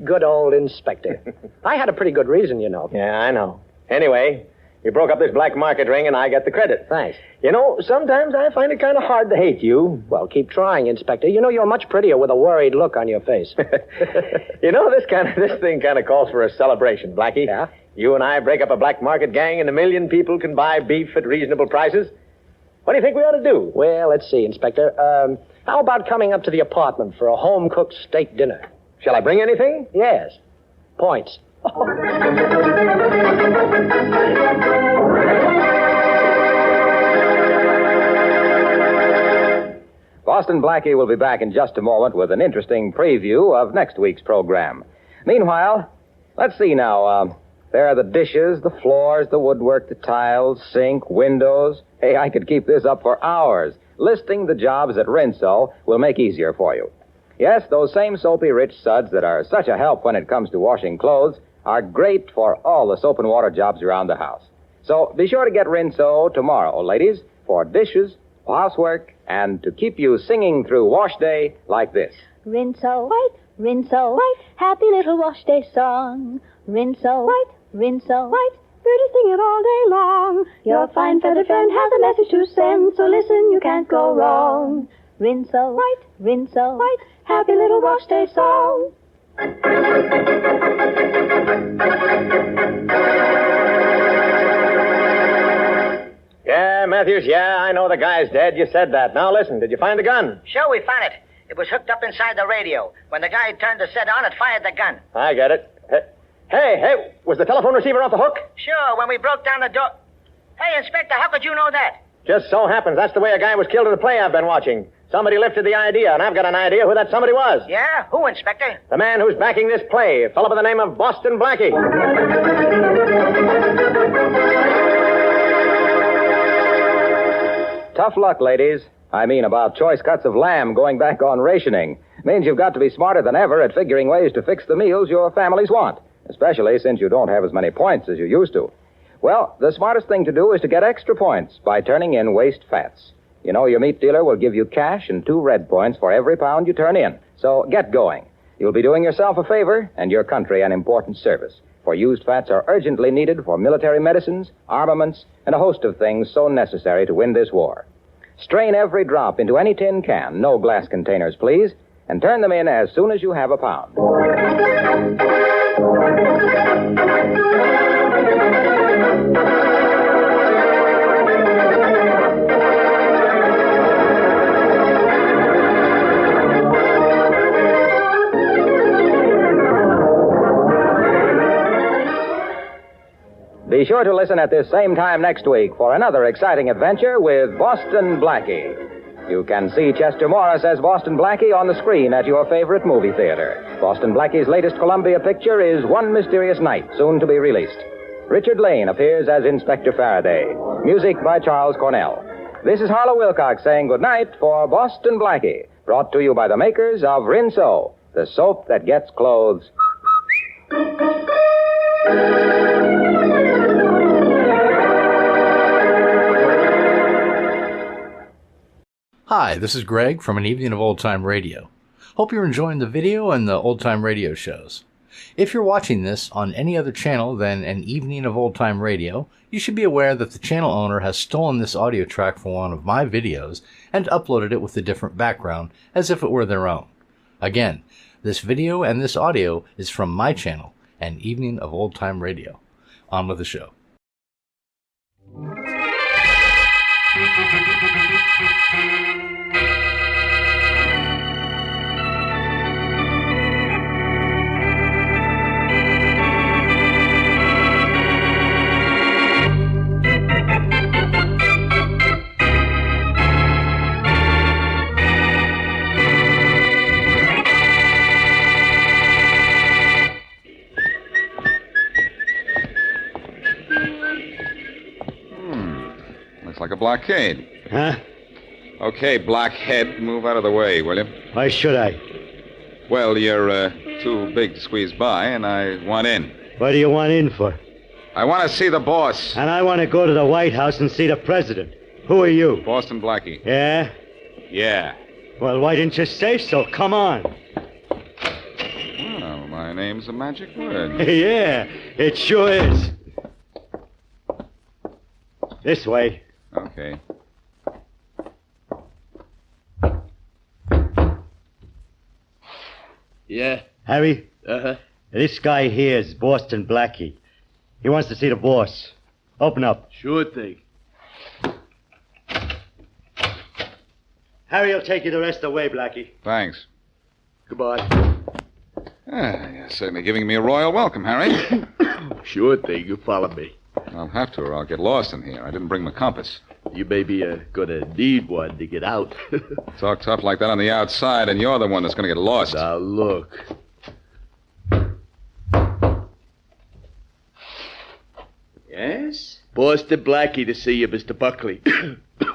Good old inspector. I had a pretty good reason, you know. Yeah, I know. Anyway, you broke up this black market ring, and I get the credit. Thanks. You know, sometimes I find it kind of hard to hate you. Well, keep trying, Inspector. You know you're much prettier with a worried look on your face. You know, this thing kind of calls for a celebration, Blackie. Yeah? You and I break up a black market gang, and 1 million people can buy beef at reasonable prices. What do you think we ought to do? Well, let's see, Inspector. How about coming up to the apartment for a home-cooked steak dinner? Shall I bring anything? Yes. Points. Boston Blackie will be back in just a moment with an interesting preview of next week's program. Meanwhile, let's see now. There are the dishes, the floors, the woodwork, the tiles, sink, windows. Hey, I could keep this up for hours. Listing the jobs that Rinso will make easier for you. Yes, those same soapy rich suds that are such a help when it comes to washing clothes are great for all the soap and water jobs around the house. So be sure to get Rinso tomorrow, ladies, for dishes, housework, and to keep you singing through wash day like this. Rinso, white, Rinso, white, happy little wash day song. Rinso, white, Rinso, white, birdies sing it all day long. Your fine feathered friend has a message to send, so listen, you can't go wrong. Rinso, white, happy little wash day song. Yeah, Matthews, I know the guy's dead. You said that. Now listen, did you find the gun? Sure, we found it. It was hooked up inside the radio. When the guy turned the set on, it fired the gun. I get it. Hey, was the telephone receiver off the hook? Sure, when we broke down the door... Hey, Inspector, how could you know that? Just so happens that's the way a guy was killed in the play I've been watching. Somebody lifted the idea, and I've got an idea who that somebody was. Yeah? Who, Inspector? The man who's backing this play, a fellow by the name of Boston Blackie. Tough luck, ladies. I mean about choice cuts of lamb going back on rationing. Means you've got to be smarter than ever at figuring ways to fix the meals your families want, especially since you don't have as many points as you used to. Well, the smartest thing to do is to get extra points by turning in waste fats. You know, your meat dealer will give you cash and 2 red points for every pound you turn in. So get going. You'll be doing yourself a favor and your country an important service. For used fats are urgently needed for military medicines, armaments, and a host of things so necessary to win this war. Strain every drop into any tin can, no glass containers, please, and turn them in as soon as you have a pound. Be sure to listen at this same time next week for another exciting adventure with Boston Blackie. You can see Chester Morris as Boston Blackie on the screen at your favorite movie theater. Boston Blackie's latest Columbia picture is One Mysterious Night, soon to be released. Richard Lane appears as Inspector Faraday. Music by Charles Cornell. This is Harlow Wilcox saying goodnight for Boston Blackie, brought to you by the makers of Rinso, the soap that gets clothes. Hi, this is Greg from An Evening of Old Time Radio. Hope you're enjoying the video and the old time radio shows. If you're watching this on any other channel than An Evening of Old Time Radio, you should be aware that the channel owner has stolen this audio track from one of my videos and uploaded it with a different background as if it were their own. Again, this video and this audio is from my channel, An Evening of Old Time Radio. On with the show. Like a blockade. Huh? Okay, blockhead, move out of the way, will you? Why should I? Well, you're too big to squeeze by, and I want in. What do you want in for? I want to see the boss. And I want to go to the White House and see the president. Who are you? Boston Blackie. Yeah? Yeah. Well, why didn't you say so? Come on. Well, my name's a magic word. Yeah, it sure is. This way. Okay. Yeah? Harry? Uh-huh. This guy here is Boston Blackie. He wants to see the boss. Open up. Sure thing. Harry will take you the rest of the way, Blackie. Thanks. Goodbye. You're certainly giving me a royal welcome, Harry. Sure thing. You follow me. I'll have to, or I'll get lost in here. I didn't bring my compass. You may be gonna need one to get out. Talk tough like that on the outside, and you're the one that's gonna get lost. Now, look. Yes? Boston Blackie to see you, Mr. Buckley.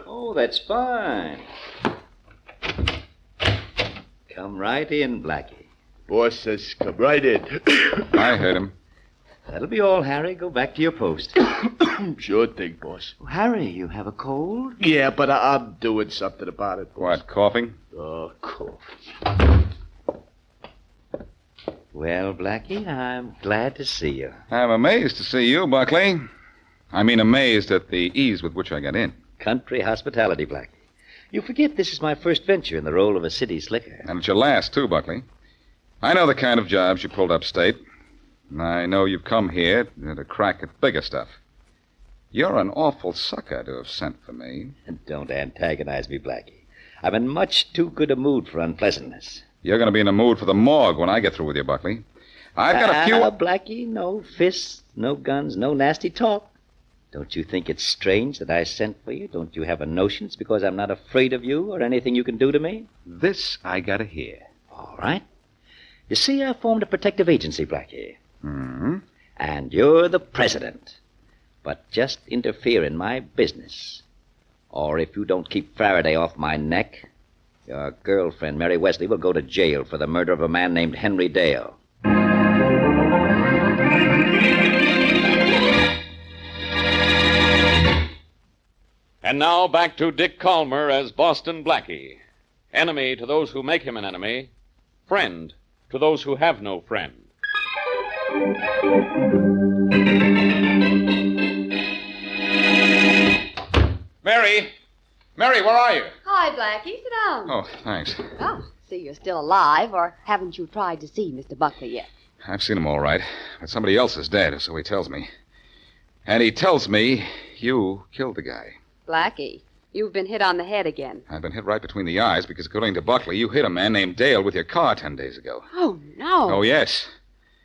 Oh, that's fine. Come right in, Blackie. Boss says come right in. I heard him. That'll be all, Harry. Go back to your post. Sure thing, boss. Harry, you have a cold? Yeah, but I'm doing something about it, boss. What, coughing? Oh, cough. Well, Blackie, I'm glad to see you. I'm amazed to see you, Buckley. I mean, amazed at the ease with which I got in. Country hospitality, Blackie. You forget this is my first venture in the role of a city slicker. And it's your last, too, Buckley. I know the kind of jobs you pulled upstate. And I know you've come here to crack at bigger stuff. You're an awful sucker to have sent for me. Don't antagonize me, Blackie. I'm in much too good a mood for unpleasantness. You're going to be in a mood for the morgue when I get through with you, Buckley. I've got a few... Blackie, no fists, no guns, no nasty talk. Don't you think it's strange that I sent for you? Don't you have a notion it's because I'm not afraid of you or anything you can do to me? This I gotta hear. All right. You see, I formed a protective agency, Blackie. Hmm? And you're the president. But just interfere in my business. Or if you don't keep Faraday off my neck, your girlfriend, Mary Wesley, will go to jail for the murder of a man named Henry Dale. And now back to Dick Calmer as Boston Blackie. Enemy to those who make him an enemy. Friend to those who have no friend. Mary! Mary, where are you? Hi, Blackie. Sit down. Oh, thanks. Oh, see, you're still alive, or haven't you tried to see Mr. Buckley yet? I've seen him all right, but somebody else is dead, so he tells me. And he tells me you killed the guy. Blackie, you've been hit on the head again. I've been hit right between the eyes because, according to Buckley, you hit a man named Dale with your car 10 days ago. Oh, no. Oh, yes.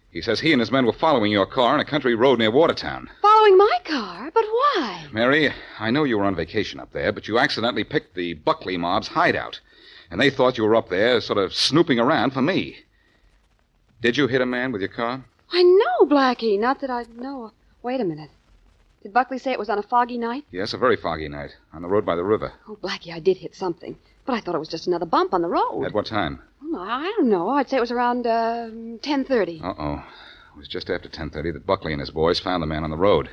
He says he and his men were following your car on a country road near Watertown. Following my car? But why? Mary, I know you were on vacation up there, but you accidentally picked the Buckley mob's hideout. And they thought you were up there sort of snooping around for me. Did you hit a man with your car? I know, Blackie. Not that I know. Wait a minute. Did Buckley say it was on a foggy night? Yes, a very foggy night, on the road by the river. Oh, Blackie, I did hit something. But I thought it was just another bump on the road. At what time? Oh, I don't know. I'd say it was around 10:30. Uh-oh. It was just after 10:30 that Buckley and his boys found the man on the road.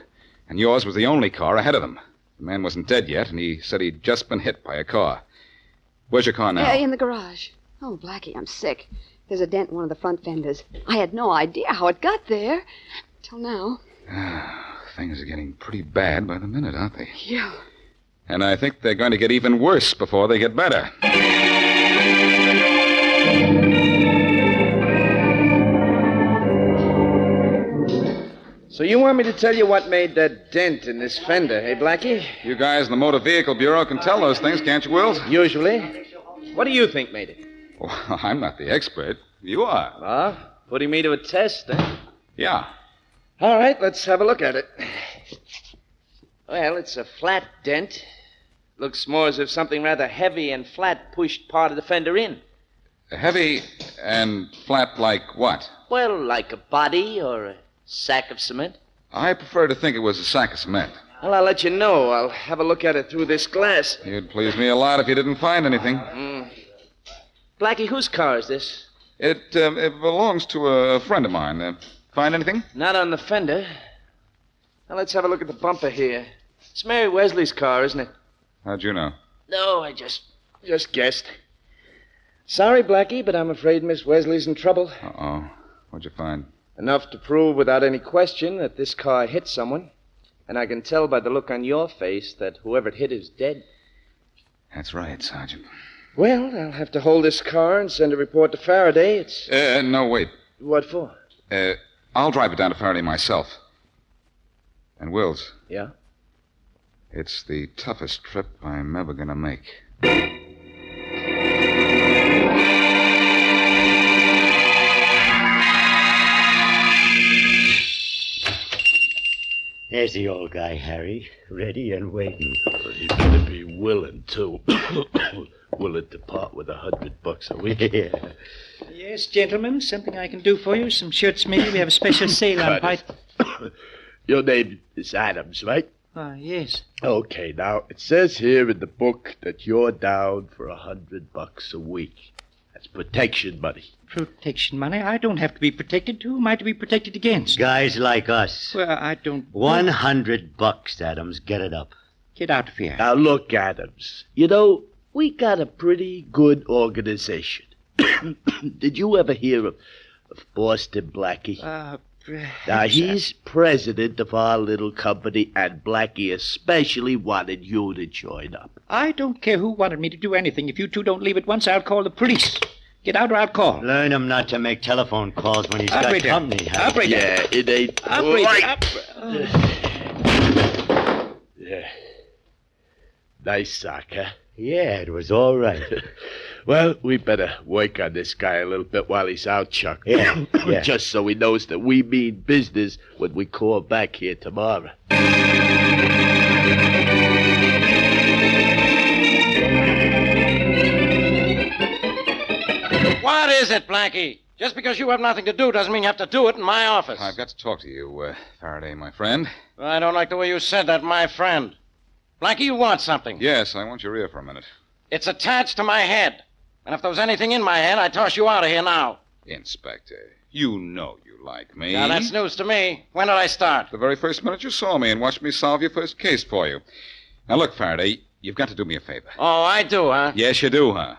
And yours was the only car ahead of them. The man wasn't dead yet, and he said he'd just been hit by a car. Where's your car now? In the garage. Oh, Blackie, I'm sick. There's a dent in one of the front fenders. I had no idea how it got there. Till now. Things are getting pretty bad by the minute, aren't they? Yeah. And I think they're going to get even worse before they get better. So you want me to tell you what made that dent in this fender, hey, Blackie? You guys in the Motor Vehicle Bureau can tell those things, can't you, Wills? Usually. What do you think made it? Well, I'm not the expert. You are. Putting me to a test, eh? Yeah. All right, let's have a look at it. Well, it's a flat dent. Looks more as if something rather heavy and flat pushed part of the fender in. Heavy and flat like what? Well, like a body or a sack of cement. I prefer to think it was a sack of cement. Well, I'll let you know. I'll have a look at it through this glass. You'd please me a lot if you didn't find anything. Blackie, whose car is this? It belongs to a friend of mine. Find anything? Not on the fender. Now, let's have a look at the bumper here. It's Mary Wesley's car, isn't it? How'd you know? No, I just guessed. Sorry, Blackie, but I'm afraid Miss Wesley's in trouble. Uh-oh. What'd you find? Enough to prove without any question that this car hit someone. And I can tell by the look on your face that whoever it hit is dead. That's right, Sergeant. Well, I'll have to hold this car and send a report to Faraday. It's... No, wait. What for? I'll drive it down to Faraday myself. And Wills. Yeah? It's the toughest trip I'm ever going to make. There's the old guy, Harry, ready and waiting. He better be willing, too. Willing to part with $100 a week. Yeah. Yes, gentlemen, something I can do for you. Some shirts, maybe. We have a special sale on pipe. Your name is Adams, right? Yes. Okay, now, it says here in the book that you're down for $100 a week. That's protection money. Protection money? I don't have to be protected. Who am I to be protected against? Guys like us. Well, I don't... $100, Adams. Get it up. Get out of here. Now, look, Adams. You know, we got a pretty good organization. Did you ever hear of Boston Blackie? Now, he's president of our little company, and Blackie especially wanted you to join up. I don't care who wanted me to do anything. If you two don't leave at once, I'll call the police. Get out or I'll call. Learn him not to make telephone calls when he's Operator. got company. Operator. Yeah, it ain't Operator. Yeah. Nice sock, huh? Yeah, it was all right. Well, we better work on this guy a little bit while he's out, Chuck. Yeah. Just so he knows that we mean business when we call back here tomorrow. What is it, Blackie? Just because you have nothing to do doesn't mean you have to do it in my office. I've got to talk to you, Faraday, my friend. I don't like the way you said that, my friend. Blackie, you want something. Yes, I want your ear for a minute. It's attached to my head. And if there was anything in my head, I'd toss you out of here now. Inspector, you know you like me. Now, that's news to me. When did I start? The very first minute you saw me and watched me solve your first case for you. Now, look, Faraday, you've got to do me a favor. Oh, I do, huh? Yes, you do, huh?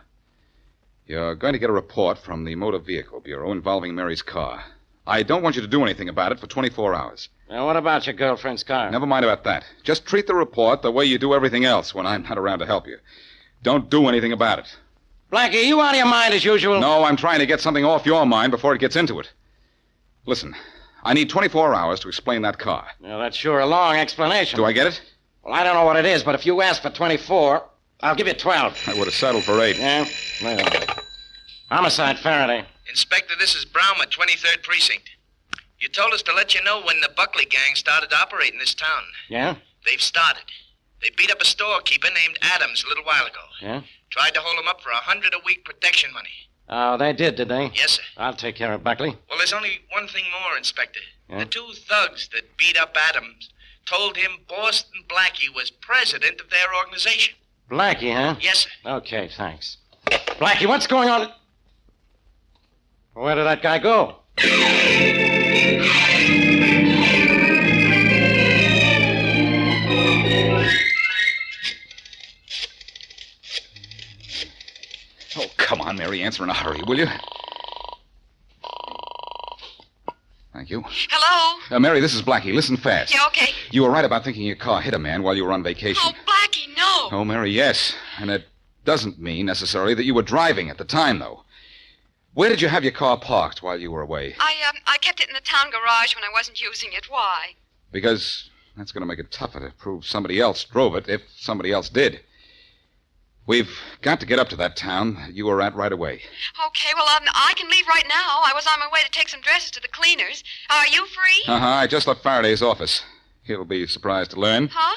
You're going to get a report from the Motor Vehicle Bureau involving Mary's car. I don't want you to do anything about it for 24 hours. Now, what about your girlfriend's car? Never mind about that. Just treat the report the way you do everything else when I'm not around to help you. Don't do anything about it. Blackie, you out of your mind as usual? No, I'm trying to get something off your mind before it gets into it. Listen, I need 24 hours to explain that car. Well, that's sure a long explanation. Do I get it? Well, I don't know what it is, but if you ask for 24, I'll give you 12. I would have settled for 8. Yeah? Well, Homicide, Faraday. Inspector, this is Brown at 23rd Precinct. You told us to let you know when the Buckley gang started operating this town. Yeah? They've started. They beat up a storekeeper named Adams a little while ago. Yeah? Tried to hold him up for $100 a week protection money. Oh, they did they? Yes, sir. I'll take care of Buckley. Well, there's only one thing more, Inspector. Yeah? The 2 thugs that beat up Adams told him Boston Blackie was president of their organization. Blackie, huh? Yes, sir. Okay, thanks. Blackie, what's going on? Where did that guy go? Oh, come on, Mary. Answer in a hurry, will you? Thank you. Hello? Mary, this is Blackie. Listen fast. Yeah, okay. You were right about thinking your car hit a man while you were on vacation. Oh, Blackie, no. Oh, Mary, yes. And it doesn't mean necessarily that you were driving at the time, though. Where did you have your car parked while you were away? I kept it in the town garage when I wasn't using it. Why? Because that's going to make it tougher to prove somebody else drove it, if somebody else did. We've got to get up to that town you were at right away. Okay, well, I can leave right now. I was on my way to take some dresses to the cleaners. Are you free? Uh-huh. I just left Faraday's office. He'll be surprised to learn. Huh?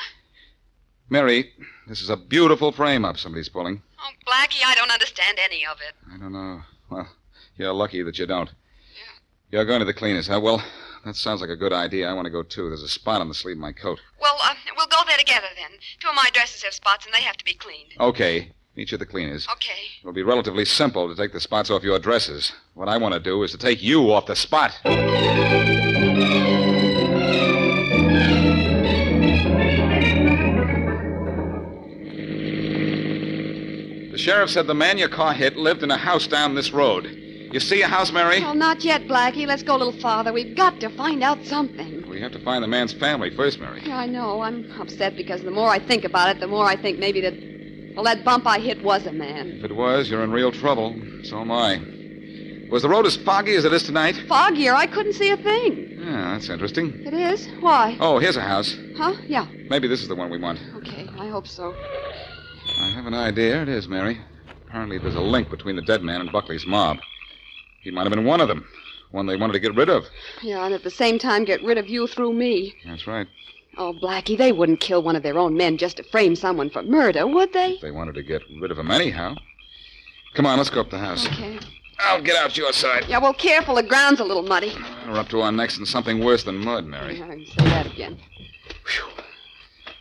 Mary, this is a beautiful frame-up somebody's pulling. Oh, Blackie, I don't understand any of it. I don't know. Well, you're lucky that you don't. Yeah. You're going to the cleaners, huh? Well, that sounds like a good idea. I want to go, too. There's a spot on the sleeve of my coat. Well, we'll go there together, then. 2 of my dresses have spots, and they have to be cleaned. Okay. Meet you at the cleaners. Okay. It'll be relatively simple to take the spots off your dresses. What I want to do is to take you off the spot. The sheriff said the man your car hit lived in a house down this road. You see a house, Mary? Well, not yet, Blackie. Let's go a little farther. We've got to find out something. We have to find the man's family first, Mary. Yeah, I know. I'm upset because the more I think about it, the more I think maybe that bump I hit was a man. If it was, you're in real trouble. So am I. Was the road as foggy as it is tonight? Foggier? I couldn't see a thing. Yeah, that's interesting. It is? Why? Oh, here's a house. Huh? Yeah. Maybe this is the one we want. Okay, I hope so. I have an idea. It is, Mary. Apparently there's a link between the dead man and Buckley's mob. He might have been one of them. One they wanted to get rid of. Yeah, and at the same time get rid of you through me. That's right. Oh, Blackie, they wouldn't kill one of their own men just to frame someone for murder, would they? If they wanted to get rid of him anyhow. Come on, let's go up the house. Okay. I'll get out your side. Yeah, well, careful. The ground's a little muddy. We're up to our necks in something worse than mud, Mary. Yeah, I can say that again.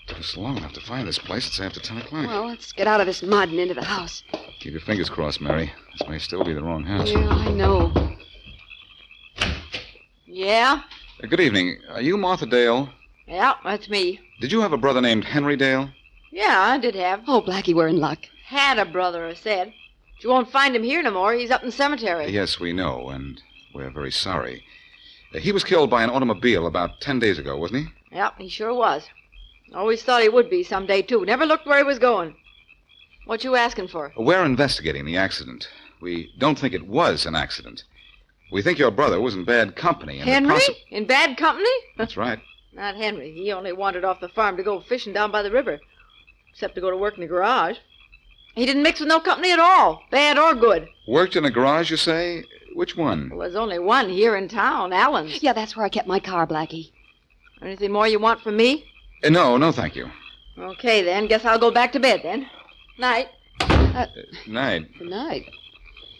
Took us long enough to find this place. It's after 10 o'clock. Well, let's get out of this mud and into the house. Keep your fingers crossed, Mary. This may still be the wrong house. Yeah, I know. Yeah? Good evening. Are you Martha Dale? Yeah, that's me. Did you have a brother named Henry Dale? Yeah, I did have. Oh, Blackie, we're in luck. Had a brother, I said. But you won't find him here no more. He's up in the cemetery. Yes, we know, and we're very sorry. He was killed by an automobile about 10 days ago, wasn't he? Yeah, he sure was. Always thought he would be someday, too. Never looked where he was going. What you asking for? We're investigating the accident. We don't think it was an accident. We think your brother was in bad company. And Henry? In bad company? That's right. Not Henry. He only wandered off the farm to go fishing down by the river. Except to go to work in the garage. He didn't mix with no company at all, bad or good. Worked in a garage, you say? Which one? Well, there's only one here in town, Allen's. Yeah, that's where I kept my car, Blackie. Anything more you want from me? No, thank you. Okay, then. Guess I'll go back to bed, then. Night. Night. Good night.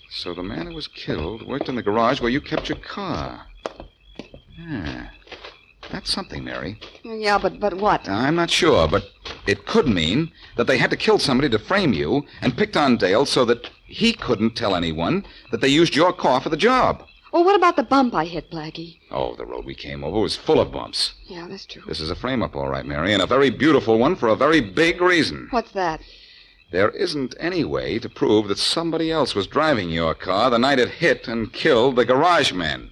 So the man who was killed worked in the garage where you kept your car. Yeah. That's something, Mary. Yeah, but what? I'm not sure, but it could mean that they had to kill somebody to frame you and picked on Dale so that he couldn't tell anyone that they used your car for the job. Well, what about the bump I hit, Blackie? Oh, the road we came over was full of bumps. Yeah, that's true. This is a frame-up, all right, Mary, and a very beautiful one for a very big reason. What's that? There isn't any way to prove that somebody else was driving your car the night it hit and killed the garage man.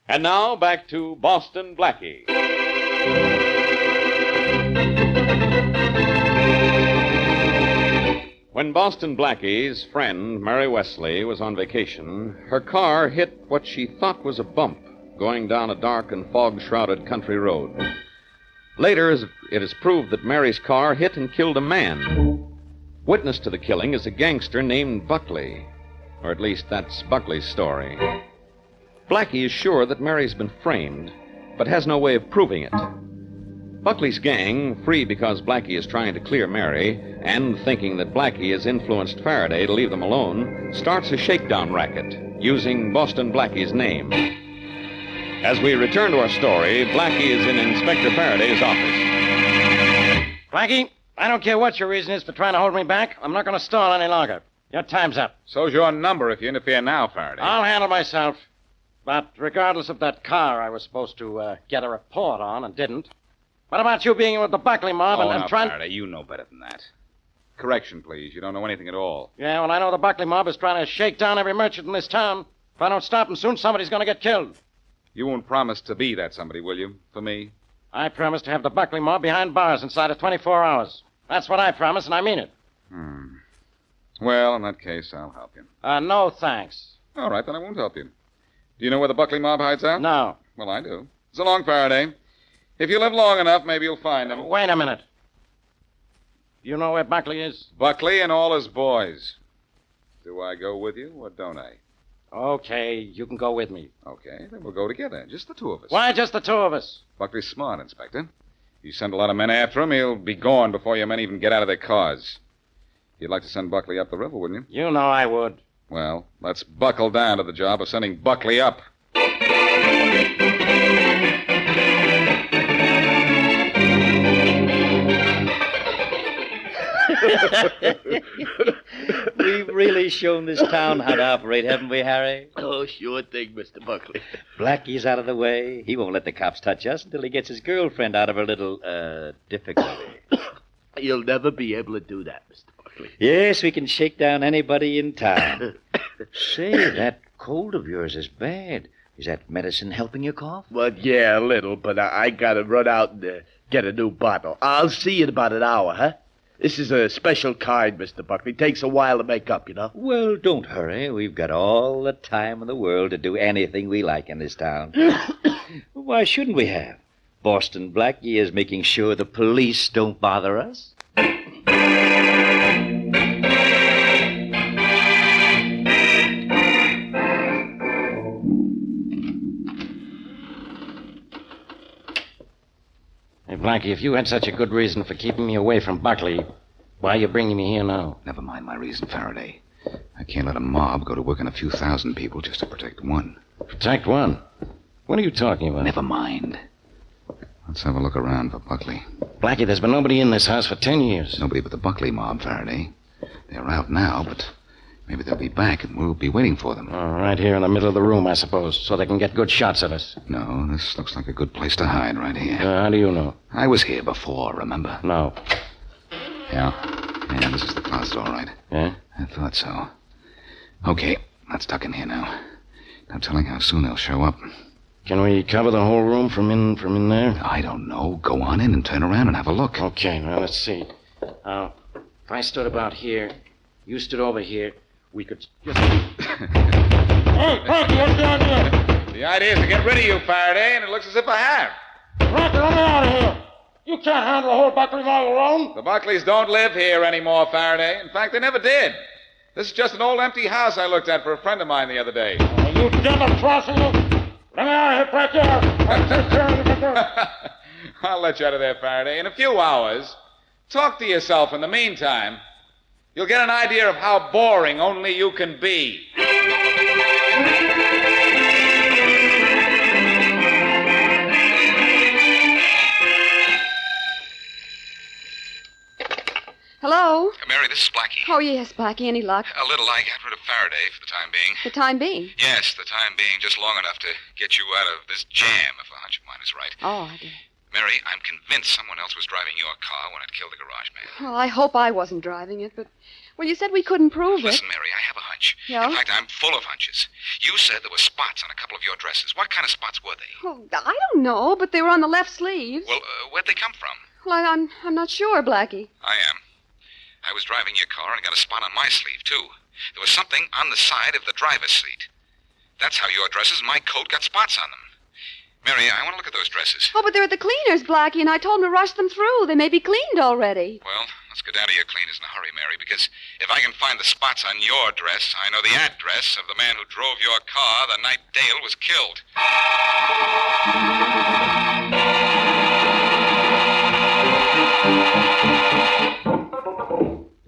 And now back to Boston Blackie. When Boston Blackie's friend, Mary Wesley, was on vacation, her car hit what she thought was a bump going down a dark and fog-shrouded country road. Later, it is proved that Mary's car hit and killed a man. Witness to the killing is a gangster named Buckley, or at least that's Buckley's story. Blackie is sure that Mary's been framed, but has no way of proving it. Buckley's gang, free because Blackie is trying to clear Mary, and thinking that Blackie has influenced Faraday to leave them alone, starts a shakedown racket, using Boston Blackie's name. As we return to our story, Blackie is in Inspector Faraday's office. Blackie, I don't care what your reason is for trying to hold me back. I'm not going to stall any longer. Your time's up. So's your number if you interfere now, Faraday. I'll handle myself. But regardless of that car I was supposed to get a report on and didn't, what about you being with the Buckley mob and trying... Faraday, you know better than that. Correction, please. You don't know anything at all. Yeah, well, I know the Buckley mob is trying to shake down every merchant in this town. If I don't stop them soon, somebody's going to get killed. You won't promise to be that somebody, will you? For me? I promise to have the Buckley mob behind bars inside of 24 hours. That's what I promise, and I mean it. Well, in that case, I'll help you. No, thanks. All right, then I won't help you. Do you know where the Buckley mob hides out? No. Well, I do. So long, Faraday. If you live long enough, maybe you'll find him. Wait a minute. You know where Buckley is? Buckley and all his boys. Do I go with you, or don't I? Okay, you can go with me. Okay, then we'll go together. Just the two of us. Why just the two of us? Buckley's smart, Inspector. You send a lot of men after him, he'll be gone before your men even get out of their cars. You'd like to send Buckley up the river, wouldn't you? You know I would. Well, let's buckle down to the job of sending Buckley up. We've really shown this town how to operate, haven't we, Harry? Oh, sure thing, Mr. Buckley. Blackie's out of the way. He won't let the cops touch us until he gets his girlfriend out of her little, difficulty. You'll never be able to do that, Mr. Buckley. Yes, we can shake down anybody in town. Say, that cold of yours is bad. Is that medicine helping your cough? Well, yeah, a little, but I gotta run out and get a new bottle. I'll see you in about an hour, huh? This is a special kind, Mr. Buckley. Takes a while to make up, you know. Well, don't hurry. We've got all the time in the world to do anything we like in this town. Why shouldn't we have? Boston Blackie is making sure the police don't bother us. Hey, Blackie, if you had such a good reason for keeping me away from Buckley, why are you bringing me here now? Never mind my reason, Faraday. I can't let a mob go to work on a few thousand people just to protect one. Protect one? What are you talking about? Never mind. Let's have a look around for Buckley. Blackie, there's been nobody in this house for 10 years. Nobody but the Buckley mob, Faraday. They're out now, but maybe they'll be back and we'll be waiting for them. Right here in the middle of the room, I suppose, so they can get good shots at us. No, this looks like a good place to hide right here. How do you know? I was here before, remember? No. Yeah, this is the closet, all right. Yeah? I thought so. Okay, let's tuck in here now. No telling how soon they'll show up. Can we cover the whole room from in there? I don't know. Go on in and turn around and have a look. Okay, now let's see. If I stood about here, you stood over here, we could just... Hey, Blackie, what's down here? The idea is to get rid of you, Faraday, and it looks as if I have. Blackie, let me out of here. You can't handle the whole Buckley mob alone. The Buckleys don't live here anymore, Faraday. In fact, they never did. This is just an old empty house I looked at for a friend of mine the other day. You double-crosser, you! Let me out of here, Blackie! I'll let you out of there, Faraday, in a few hours. Talk to yourself in the meantime. You'll get an idea of how boring only you can be. Hello? Mary, this is Blackie. Oh, yes, Blackie. Any luck? A little. I got rid of Faraday for the time being. The time being? Yes, the time being, just long enough to get you out of this jam, if a hunch of mine is right. Oh, I did. Mary, I'm convinced someone else was driving your car when it killed the garage man. Well, I hope I wasn't driving it, but... Well, you said we couldn't prove Listen, Mary, I have a hunch. Yeah? In fact, I'm full of hunches. You said there were spots on a couple of your dresses. What kind of spots were they? Oh, I don't know, but they were on the left sleeves. Well, where'd they come from? Well, I'm not sure, Blackie. I am. I was driving your car and got a spot on my sleeve, too. There was something on the side of the driver's seat. That's how your dresses and my coat got spots on them. Mary, I want to look at those dresses. Oh, but they're at the cleaners, Blackie, and I told them to rush them through. They may be cleaned already. Well, let's get down to your cleaners in a hurry, Mary, because if I can find the spots on your dress, I know the address of the man who drove your car the night Dale was killed.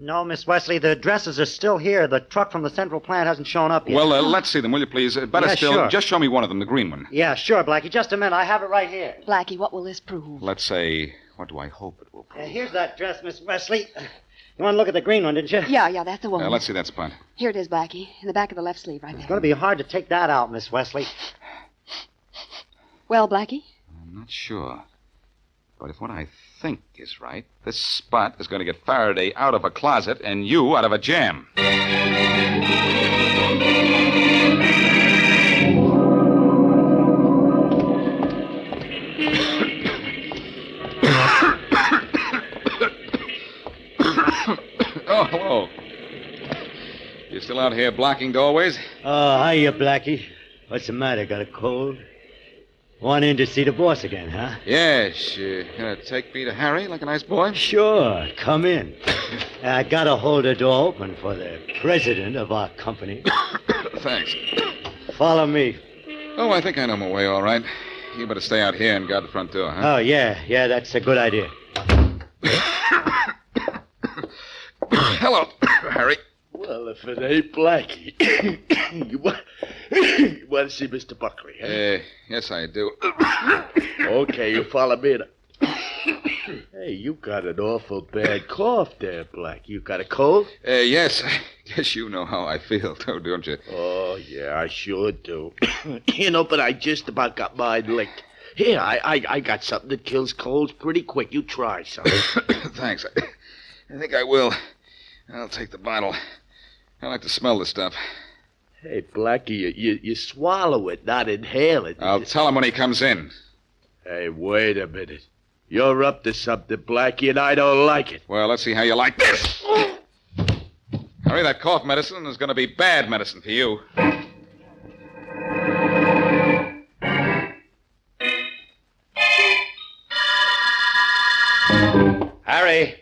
No, Miss Wesley, the dresses are still here. The truck from the central plant hasn't shown up yet. Well, let's see them, will you, please? Better Yeah, still, sure. just show me one of them, the green one. Yeah, sure, Blackie. Just a minute. I have it right here. Blackie, what will this prove? Let's say, what do I hope it will prove? Here's that dress, Miss Wesley. You want to look at the green one, didn't you? Yeah, that's the one. Let's see that spot. Here it is, Blackie, in the back of the left sleeve right there. It's going to be hard to take that out, Miss Wesley. Well, Blackie? I'm not sure. But if what I think is right, this spot is going to get Faraday out of a closet and you out of a jam. Oh, hello. You still out here blocking doorways? Oh, hiya, Blackie. What's the matter? Got a cold? Want in to see the boss again, huh? Yes. Gonna take me to Harry like a nice boy? Sure. Come in. I gotta hold the door open for the president of our company. Thanks. Follow me. Oh, I think I know my way all right. You better stay out here and guard the front door, huh? Oh, yeah, that's a good idea. Hello, Harry. Well, if it ain't Blackie. you want to see Mr. Buckley, huh? Yes, I do. Okay, you follow me. Hey, you got an awful bad cough there, Blackie. You got a cold? Yes. I guess you know how I feel, too, don't you? Oh, yeah, I sure do. But I just about got mine licked. Here, I got something that kills colds pretty quick. You try something. Thanks. I think I will. I'll take the bottle. I like to smell this stuff. Hey, Blackie, you swallow it, not inhale it. I'll tell him when he comes in. Hey, wait a minute. You're up to something, Blackie, and I don't like it. Well, let's see how you like this. Harry, that cough medicine is going to be bad medicine for you. Harry.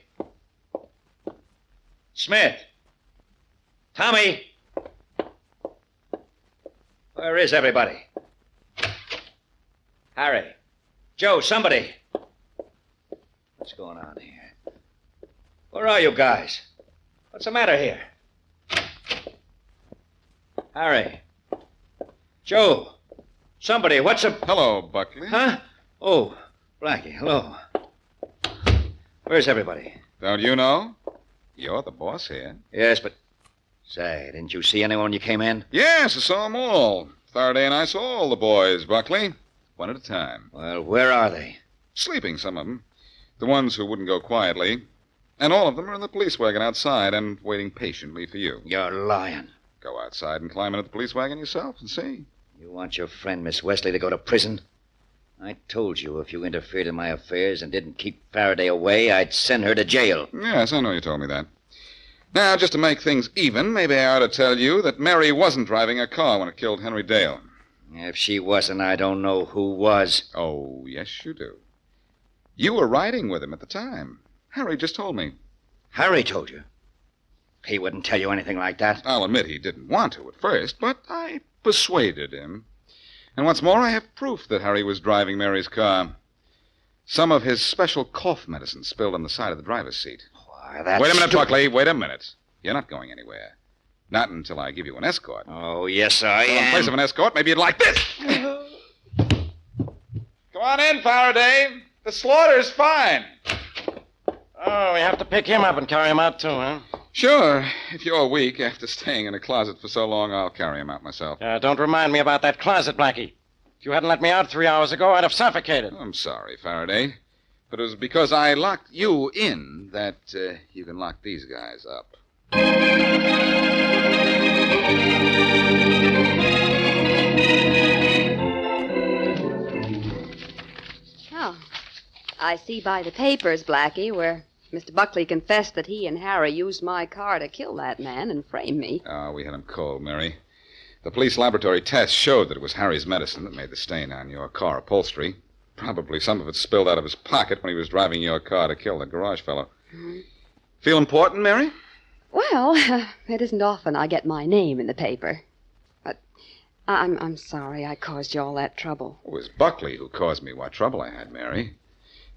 Smith. Tommy. Where is everybody? Harry. Joe, somebody. What's going on here? Where are you guys? What's the matter here? Harry. Joe. Somebody, what's the... Hello, Buckley. Huh? Oh, Blackie, hello. Where's everybody? Don't you know? You're the boss here. Yes, but... Say, didn't you see anyone when you came in? Yes, I saw them all. Faraday and I saw all the boys, Buckley. One at a time. Well, where are they? Sleeping, some of them. The ones who wouldn't go quietly. And all of them are in the police wagon outside and waiting patiently for you. You're lying. Go outside and climb into the police wagon yourself and see. You want your friend, Miss Wesley, to go to prison? I told you if you interfered in my affairs and didn't keep Faraday away, I'd send her to jail. Yes, I know you told me that. Now, just to make things even, maybe I ought to tell you that Mary wasn't driving a car when it killed Henry Dale. If she wasn't, I don't know who was. Oh, yes, you do. You were riding with him at the time. Harry just told me. Harry told you? He wouldn't tell you anything like that. I'll admit he didn't want to at first, but I persuaded him. And what's more, I have proof that Harry was driving Mary's car. Some of his special cough medicine spilled on the side of the driver's seat. Why, that's... Wait a minute, Buckley. Wait a minute. You're not going anywhere. Not until I give you an escort. Oh, yes, I So am. in place of an escort, maybe you'd like this. Come on in, Faraday. The slaughter's fine. Oh, we have to pick him up and carry him out, too, huh? Sure. If you're weak, after staying in a closet for so long, I'll carry him out myself. Don't remind me about that closet, Blackie. If you hadn't let me out 3 hours ago, I'd have suffocated. I'm sorry, Faraday. But it was because I locked you in that you can lock these guys up. Oh, I see by the papers, Blackie, where Mr. Buckley confessed that he and Harry used my car to kill that man and frame me. Oh, we had him cold, Mary. The police laboratory test showed that it was Harry's medicine that made the stain on your car upholstery. Probably some of it spilled out of his pocket when he was driving your car to kill the garage fellow. Mm-hmm. Feel important, Mary? Well, it isn't often I get my name in the paper. But I'm sorry I caused you all that trouble. It was Buckley who caused me what trouble I had, Mary.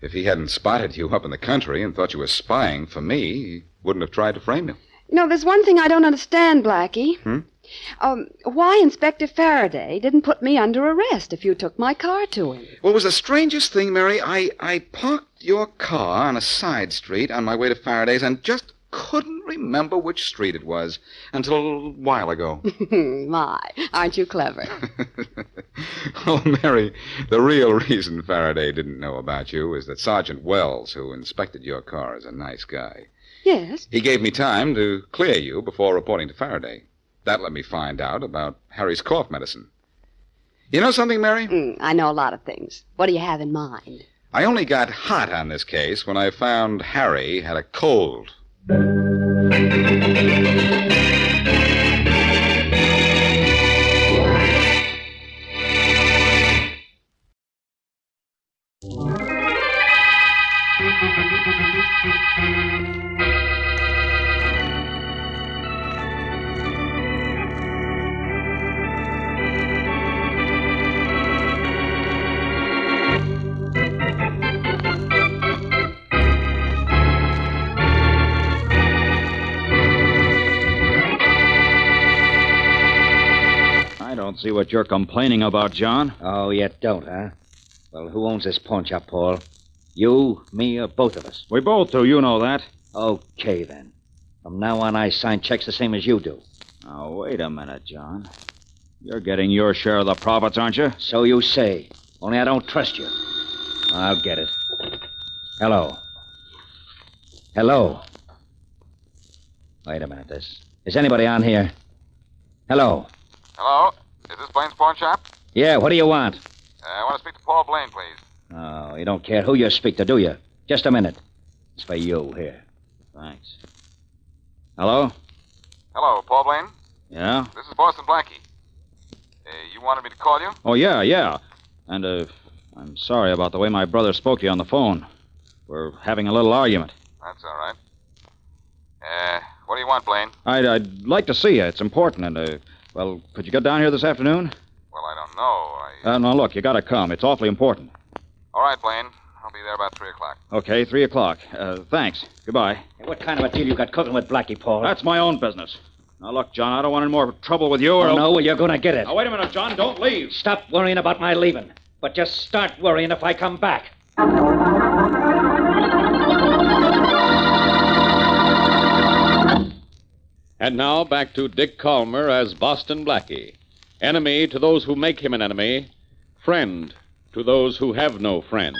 If he hadn't spotted you up in the country and thought you were spying for me, he wouldn't have tried to frame you. No, there's one thing I don't understand, Blackie. Why Inspector Faraday didn't put me under arrest if you took my car to him? Well, it was the strangest thing, Mary. I parked your car on a side street on my way to Faraday's and just couldn't remember which street it was until a little while ago. My, aren't you clever? Oh, Mary, the real reason Faraday didn't know about you is that Sergeant Wells, who inspected your car, is a nice guy. Yes? He gave me time to clear you before reporting to Faraday. That let me find out about Harry's cough medicine. You know something, Mary? I know a lot of things. What do you have in mind? I only got hot on this case when I found Harry had a cold. I don't see what you're complaining about, John. Oh, you don't, huh? Well, who owns this pawn shop, Paul? You, me, or both of us? We both do, you know that. Okay, then. From now on, I sign checks the same as you do. Now, wait a minute, John. You're getting your share of the profits, aren't you? So you say. Only I don't trust you. I'll get it. Hello. Hello. Wait a minute. Is anybody on here? Hello. Hello? Is this Blaine's pawn shop? Yeah, what do you want? I want to speak to Paul Blaine, please. Oh, you don't care who you speak to, do you? Just a minute. It's for you, here. Thanks. Hello? Hello, Paul Blaine? Yeah? This is Boston Blackie. You wanted me to call you? Oh, yeah. And, I'm sorry about the way my brother spoke to you on the phone. We're having a little argument. That's all right. What do you want, Blaine? I'd like to see you. It's important, and, well, could you get down here this afternoon? Well, I don't know. No, look, you gotta come. It's awfully important. All right, Blaine. I'll be there about 3 o'clock. Okay, 3 o'clock. Thanks. Goodbye. Hey, what kind of a deal you got cooking with Blackie, Paul? That's my own business. Now, look, John, I don't want any more trouble with you or... Oh, no, well, you're gonna get it. Now, wait a minute, John. Don't leave. Stop worrying about my leaving. But just start worrying if I come back. And now back to Dick Calmer as Boston Blackie. Enemy to those who make him an enemy. Friend to those who have no friend.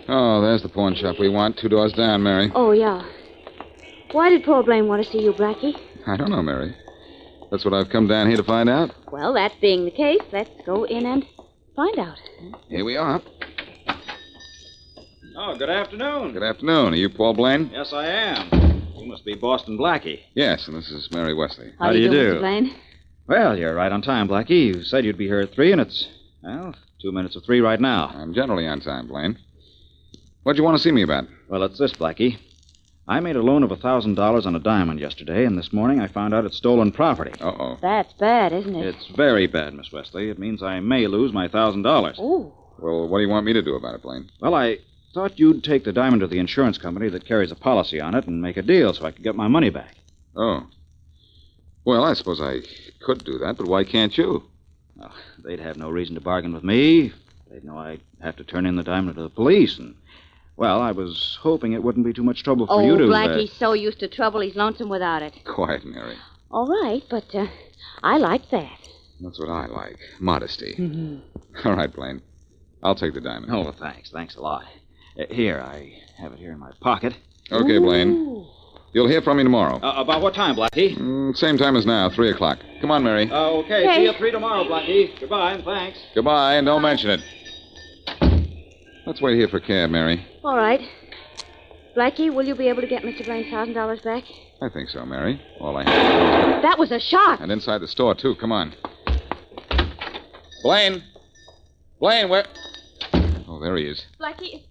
Oh, there's the pawn shop we want. 2 doors down, Mary. Oh, yeah. Why did Paul Blaine want to see you, Blackie? I don't know, Mary. That's what I've come down here to find out. Well, that being the case, let's go in and find out. Here we are. Oh, good afternoon. Good afternoon. Are you Paul Blaine? Yes, I am. You must be Boston Blackie. Yes, and this is Mary Wesley. How do you do? Mr. Blaine? Well, you're right on time, Blackie. You said you'd be here at 3, and it's Well, 2 minutes of 3 right now. I'm generally on time, Blaine. What'd you want to see me about? Well, it's this, Blackie. I made a loan of $1,000 on a diamond yesterday, and this morning I found out it's stolen property. Uh-oh. That's bad, isn't it? It's very bad, Miss Wesley. It means I may lose my $1,000. Ooh. Well, what do you want me to do about it, Blaine? Well, I thought you'd take the diamond to the insurance company that carries a policy on it and make a deal so I could get my money back. Oh. Well, I suppose I could do that, but why can't you? Well, they'd have no reason to bargain with me. They'd know I'd have to turn in the diamond to the police, and... Well, I was hoping it wouldn't be too much trouble for you to... Blackie's so used to trouble, he's lonesome without it. Quiet, Mary. All right, but I like that. That's what I like. Modesty. Mm-hmm. All right, Blaine. I'll take the diamond. Oh, thanks. Thanks a lot. Here, I have it here in my pocket. Okay, Blaine. You'll hear from me tomorrow. About what time, Blackie? Same time as now, 3 o'clock. Come on, Mary. Okay. See you at 3 tomorrow, Blackie. Goodbye, and thanks. Goodbye, and don't mention it. Let's wait here for a cab, Mary. All right. Blackie, will you be able to get Mr. Blaine's $1,000 back? I think so, Mary. All I have. That was a shot. And inside the store, too. Come on. Blaine! Blaine, where... Oh, there he is. Blackie...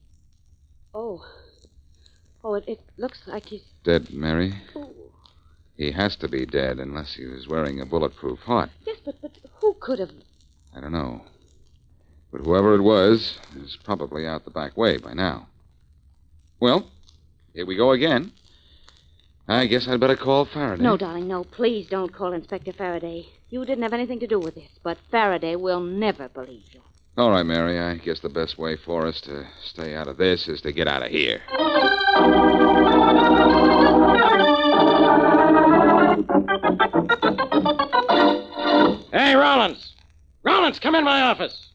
Oh, it looks like he's... Dead, Mary. Oh. He has to be dead unless he was wearing a bulletproof heart. Yes, but who could have... I don't know. But whoever it was is probably out the back way by now. Well, here we go again. I guess I'd better call Faraday. No, darling, no. Please don't call Inspector Faraday. You didn't have anything to do with this, but Faraday will never believe you. All right, Mary. I guess the best way for us to stay out of this is to get out of here. Hey, Rollins! Rollins, come in my office.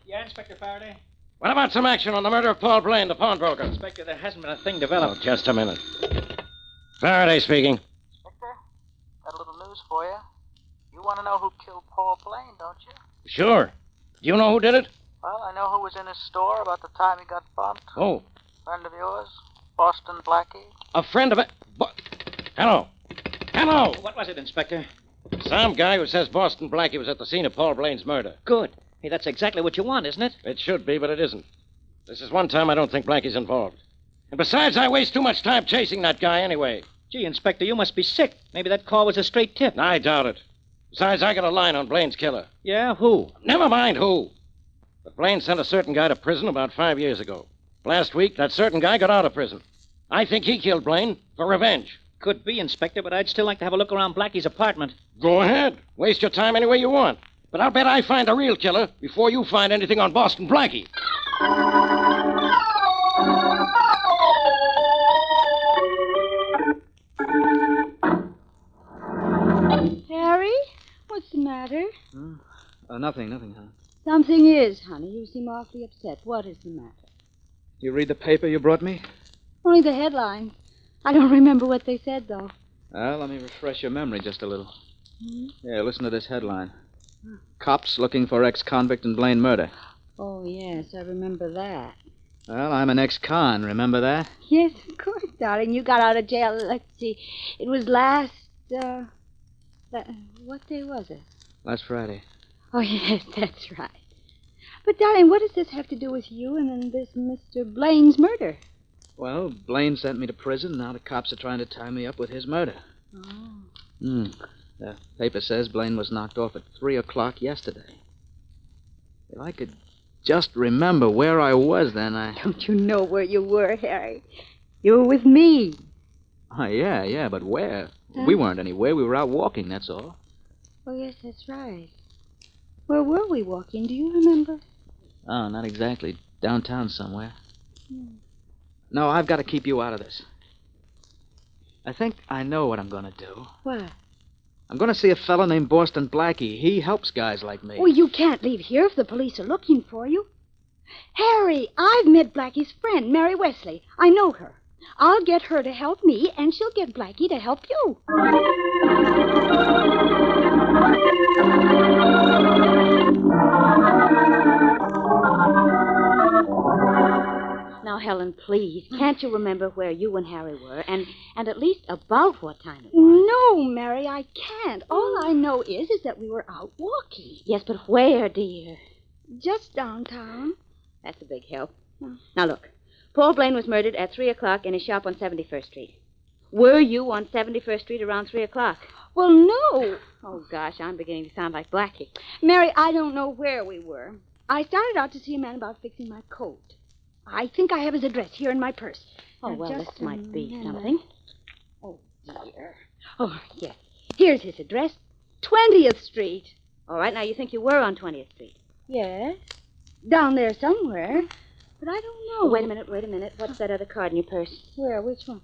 Yeah, Inspector Faraday? What about some action on the murder of Paul Blaine, the pawnbroker? Inspector, there hasn't been a thing developed. Oh, just a minute. Faraday speaking. Inspector, got a little news for you. You want to know who killed Paul Blaine, don't you? Sure. Do you know who did it? Well, I know who was in his store about the time he got bumped. Oh. Friend of yours, Boston Blackie. A friend of it. Hello. Hello. What was it, Inspector? Some guy who says Boston Blackie was at the scene of Paul Blaine's murder. Good. Hey, that's exactly what you want, isn't it? It should be, but it isn't. This is one time I don't think Blackie's involved. And besides, I waste too much time chasing that guy anyway. Gee, Inspector, you must be sick. Maybe that call was a straight tip. I doubt it. Besides, I got a line on Blaine's killer. Yeah, who? Never mind who. But Blaine sent a certain guy to prison about 5 years ago. Last week, that certain guy got out of prison. I think he killed Blaine for revenge. Could be, Inspector, but I'd still like to have a look around Blackie's apartment. Go ahead. Waste your time any way you want. But I'll bet I find the real killer before you find anything on Boston Blackie. Harry? What's the matter? Nothing, huh? Something is, honey. You seem awfully upset. What is the matter? You read the paper you brought me? Only the headlines. I don't remember what they said, though. Well, let me refresh your memory just a little. Here, listen to this headline. Cops looking for ex-convict in Blaine murder. Oh, yes, I remember that. Well, I'm an ex-con, remember that? Yes, of course, darling. You got out of jail, let's see. It was last, what day was it? Last Friday. Oh, yes, that's right. But, darling, what does this have to do with you and then this Mr. Blaine's murder? Well, Blaine sent me to prison. Now the cops are trying to tie me up with his murder. Oh. The paper says Blaine was knocked off at 3 o'clock yesterday. If I could just remember where I was then, Don't you know where you were, Harry? You were with me. Oh, yeah, but where? Huh? We weren't anywhere. We were out walking, that's all. Oh, yes, that's right. Where were we walking? Do you remember? Oh, not exactly. Downtown somewhere. No, I've got to keep you out of this. I think I know what I'm going to do. What? I'm going to see a fellow named Boston Blackie. He helps guys like me. Well, you can't leave here if the police are looking for you. Harry, I've met Blackie's friend, Mary Wesley. I know her. I'll get her to help me, and she'll get Blackie to help you. Now, Helen, please, can't you remember where you and Harry were, and at least about what time it was? No, Mary, I can't. All I know is that we were out walking. Yes, but where, dear? Just downtown. That's a big help. Now, look. Paul Blaine was murdered at 3 o'clock in his shop on 71st Street. Were you on 71st Street around 3 o'clock? Well, no. Oh, gosh, I'm beginning to sound like Blackie. Mary, I don't know where we were. I started out to see a man about fixing my coat. I think I have his address here in my purse. Oh, well, Just this might be minute. something. Oh, dear. Oh, yes. Here's his address. 20th Street. All right, now you think you were on 20th Street? Yes. Down there somewhere. But I don't know. Oh, wait a minute. What's that other card in your purse? Where? Which one?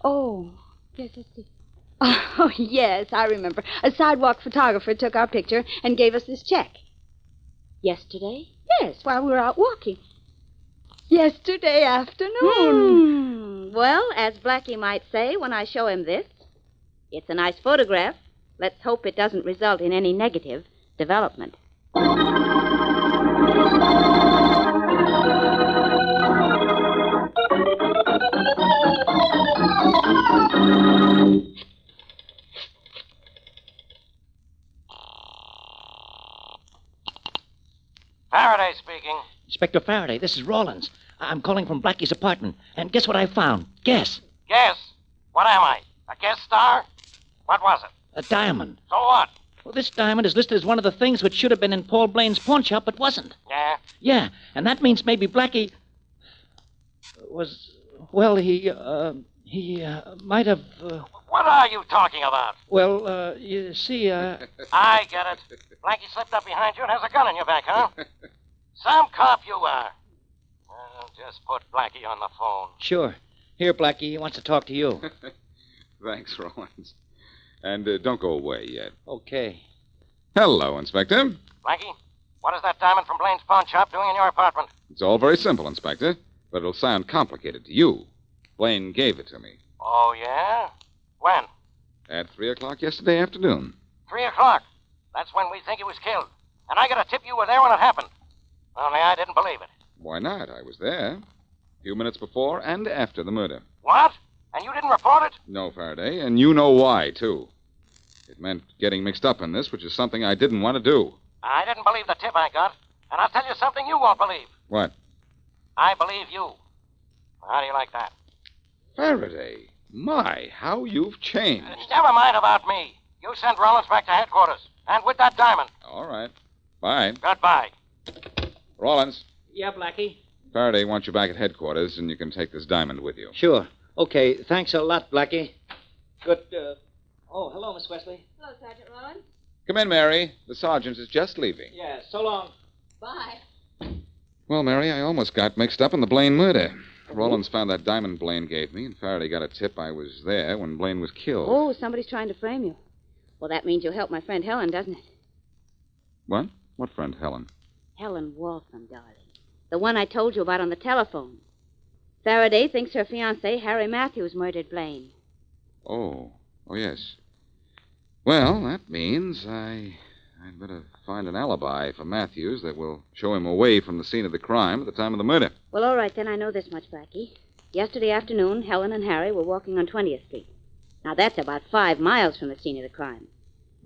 Oh, yes, let's see. Oh, yes, I remember. A sidewalk photographer took our picture and gave us this check. Yesterday? Yes, while we were out walking. Yesterday afternoon. Well, as Blackie might say when I show him this, it's a nice photograph. Let's hope it doesn't result in any negative development. Faraday speaking. Inspector Faraday, this is Rawlins. I'm calling from Blackie's apartment. And guess what I found? Guess. Guess? What am I? A guest star? What was it? A diamond. So what? Well, this diamond is listed as one of the things which should have been in Paul Blaine's pawn shop, but wasn't. Yeah? Yeah, and that means maybe Blackie was... Well, he might have... What are you talking about? Well, you see, I get it. Blackie slipped up behind you and has a gun in your back, huh? Some cop you are. Well, just put Blackie on the phone. Sure. Here, Blackie, he wants to talk to you. Thanks, Rollins. And don't go away yet. Okay. Hello, Inspector. Blackie, what is that diamond from Blaine's pawn shop doing in your apartment? It's all very simple, Inspector, but it'll sound complicated to you. Blaine gave it to me. Oh, yeah? When? At 3 o'clock yesterday afternoon. 3 o'clock. That's when we think he was killed. And I got a tip you were there when it happened. Only I didn't believe it. Why not? I was there. A few minutes before and after the murder. What? And you didn't report it? No, Faraday, and you know why, too. It meant getting mixed up in this, which is something I didn't want to do. I didn't believe the tip I got. And I'll tell you something you won't believe. What? I believe you. How do you like that? Faraday, my, how you've changed. Never mind about me. You send Rollins back to headquarters. And with that diamond. All right. Bye. Goodbye. Rollins, Yeah, Blackie? Faraday wants you back at headquarters, and you can take this diamond with you. Sure. Okay, thanks a lot, Blackie. Good, Oh, hello, Miss Wesley. Hello, Sergeant Rollins. Come in, Mary. The sergeant is just leaving. Yeah, so long. Bye. Well, Mary, I almost got mixed up in the Blaine murder. Rollins found that diamond Blaine gave me, and Faraday got a tip I was there when Blaine was killed. Oh, somebody's trying to frame you. Well, that means you'll help my friend Helen, doesn't it? What? What friend, Helen? Helen Waltham, darling. The one I told you about on the telephone. Faraday thinks her fiancé, Harry Matthews, murdered Blaine. Oh, yes. Well, that means I'd better find an alibi for Matthews that will show him away from the scene of the crime at the time of the murder. Well, all right, then I know this much, Blackie. Yesterday afternoon, Helen and Harry were walking on 20th Street. Now, that's about 5 miles from the scene of the crime.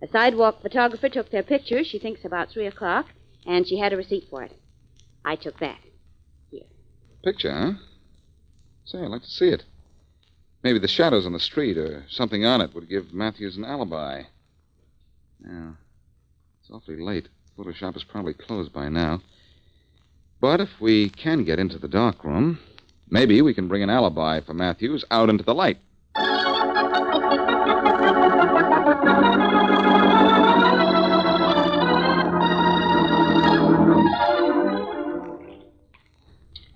A sidewalk photographer took their pictures, she thinks about 3 o'clock, and she had a receipt for it. I took that. Here. Picture, huh? Say, I'd like to see it. Maybe the shadows on the street or something on it would give Matthews an alibi. Yeah. It's awfully late. Photoshop is probably closed by now. But if we can get into the dark room, maybe we can bring an alibi for Matthews out into the light.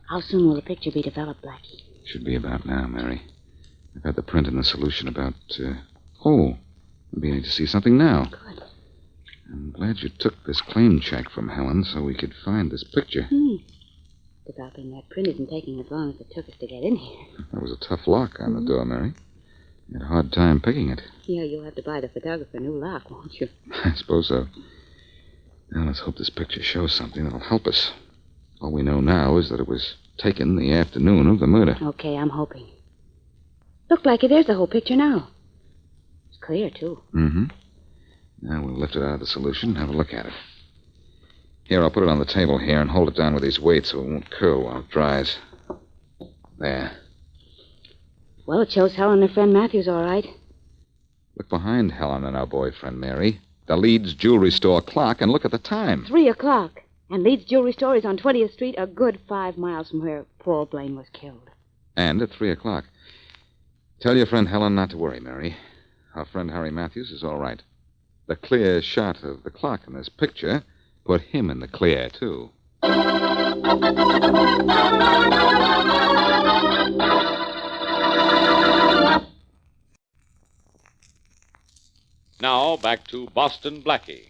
How soon will the picture be developed, Blackie? Should be about now, Mary. I've had the print and the solution about, I'm beginning to see something now. Good. I'm glad you took this claim check from Helen so we could find this picture. Developing that print isn't taking as long as it took us to get in here. That was a tough lock on the door, Mary. You had a hard time picking it. Yeah, you'll have to buy the photographer a new lock, won't you? I suppose so. Now, let's hope this picture shows something that'll help us. All we know now is that it was taken the afternoon of the murder. Okay, I'm hoping. Look, Blackie, there's the whole picture now. It's clear, too. Mm-hmm. Now we'll lift it out of the solution and have a look at it. Here, I'll put it on the table here and hold it down with these weights so it won't curl while it dries. There. Well, it shows Helen and her friend Matthews all right. Look behind Helen and our boyfriend, Mary. The Leeds jewelry store clock, and look at the time. 3 o'clock. And Leeds Jewelry Store is on 20th Street, a good 5 miles from where Paul Blaine was killed. And at 3 o'clock. Tell your friend Helen not to worry, Mary. Our friend Harry Matthews is all right. The clear shot of the clock in this picture put him in the clear, too. Now, back to Boston Blackie.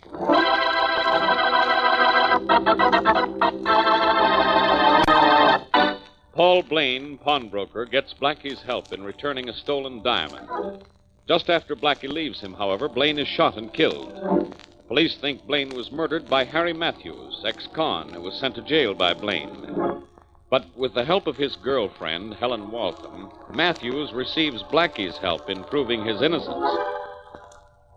Paul Blaine, pawnbroker, gets Blackie's help in returning a stolen diamond. Just after Blackie leaves him, however, Blaine is shot and killed. Police think Blaine was murdered by Harry Matthews, ex-con, who was sent to jail by Blaine. But with the help of his girlfriend, Helen Waltham, Matthews receives Blackie's help in proving his innocence.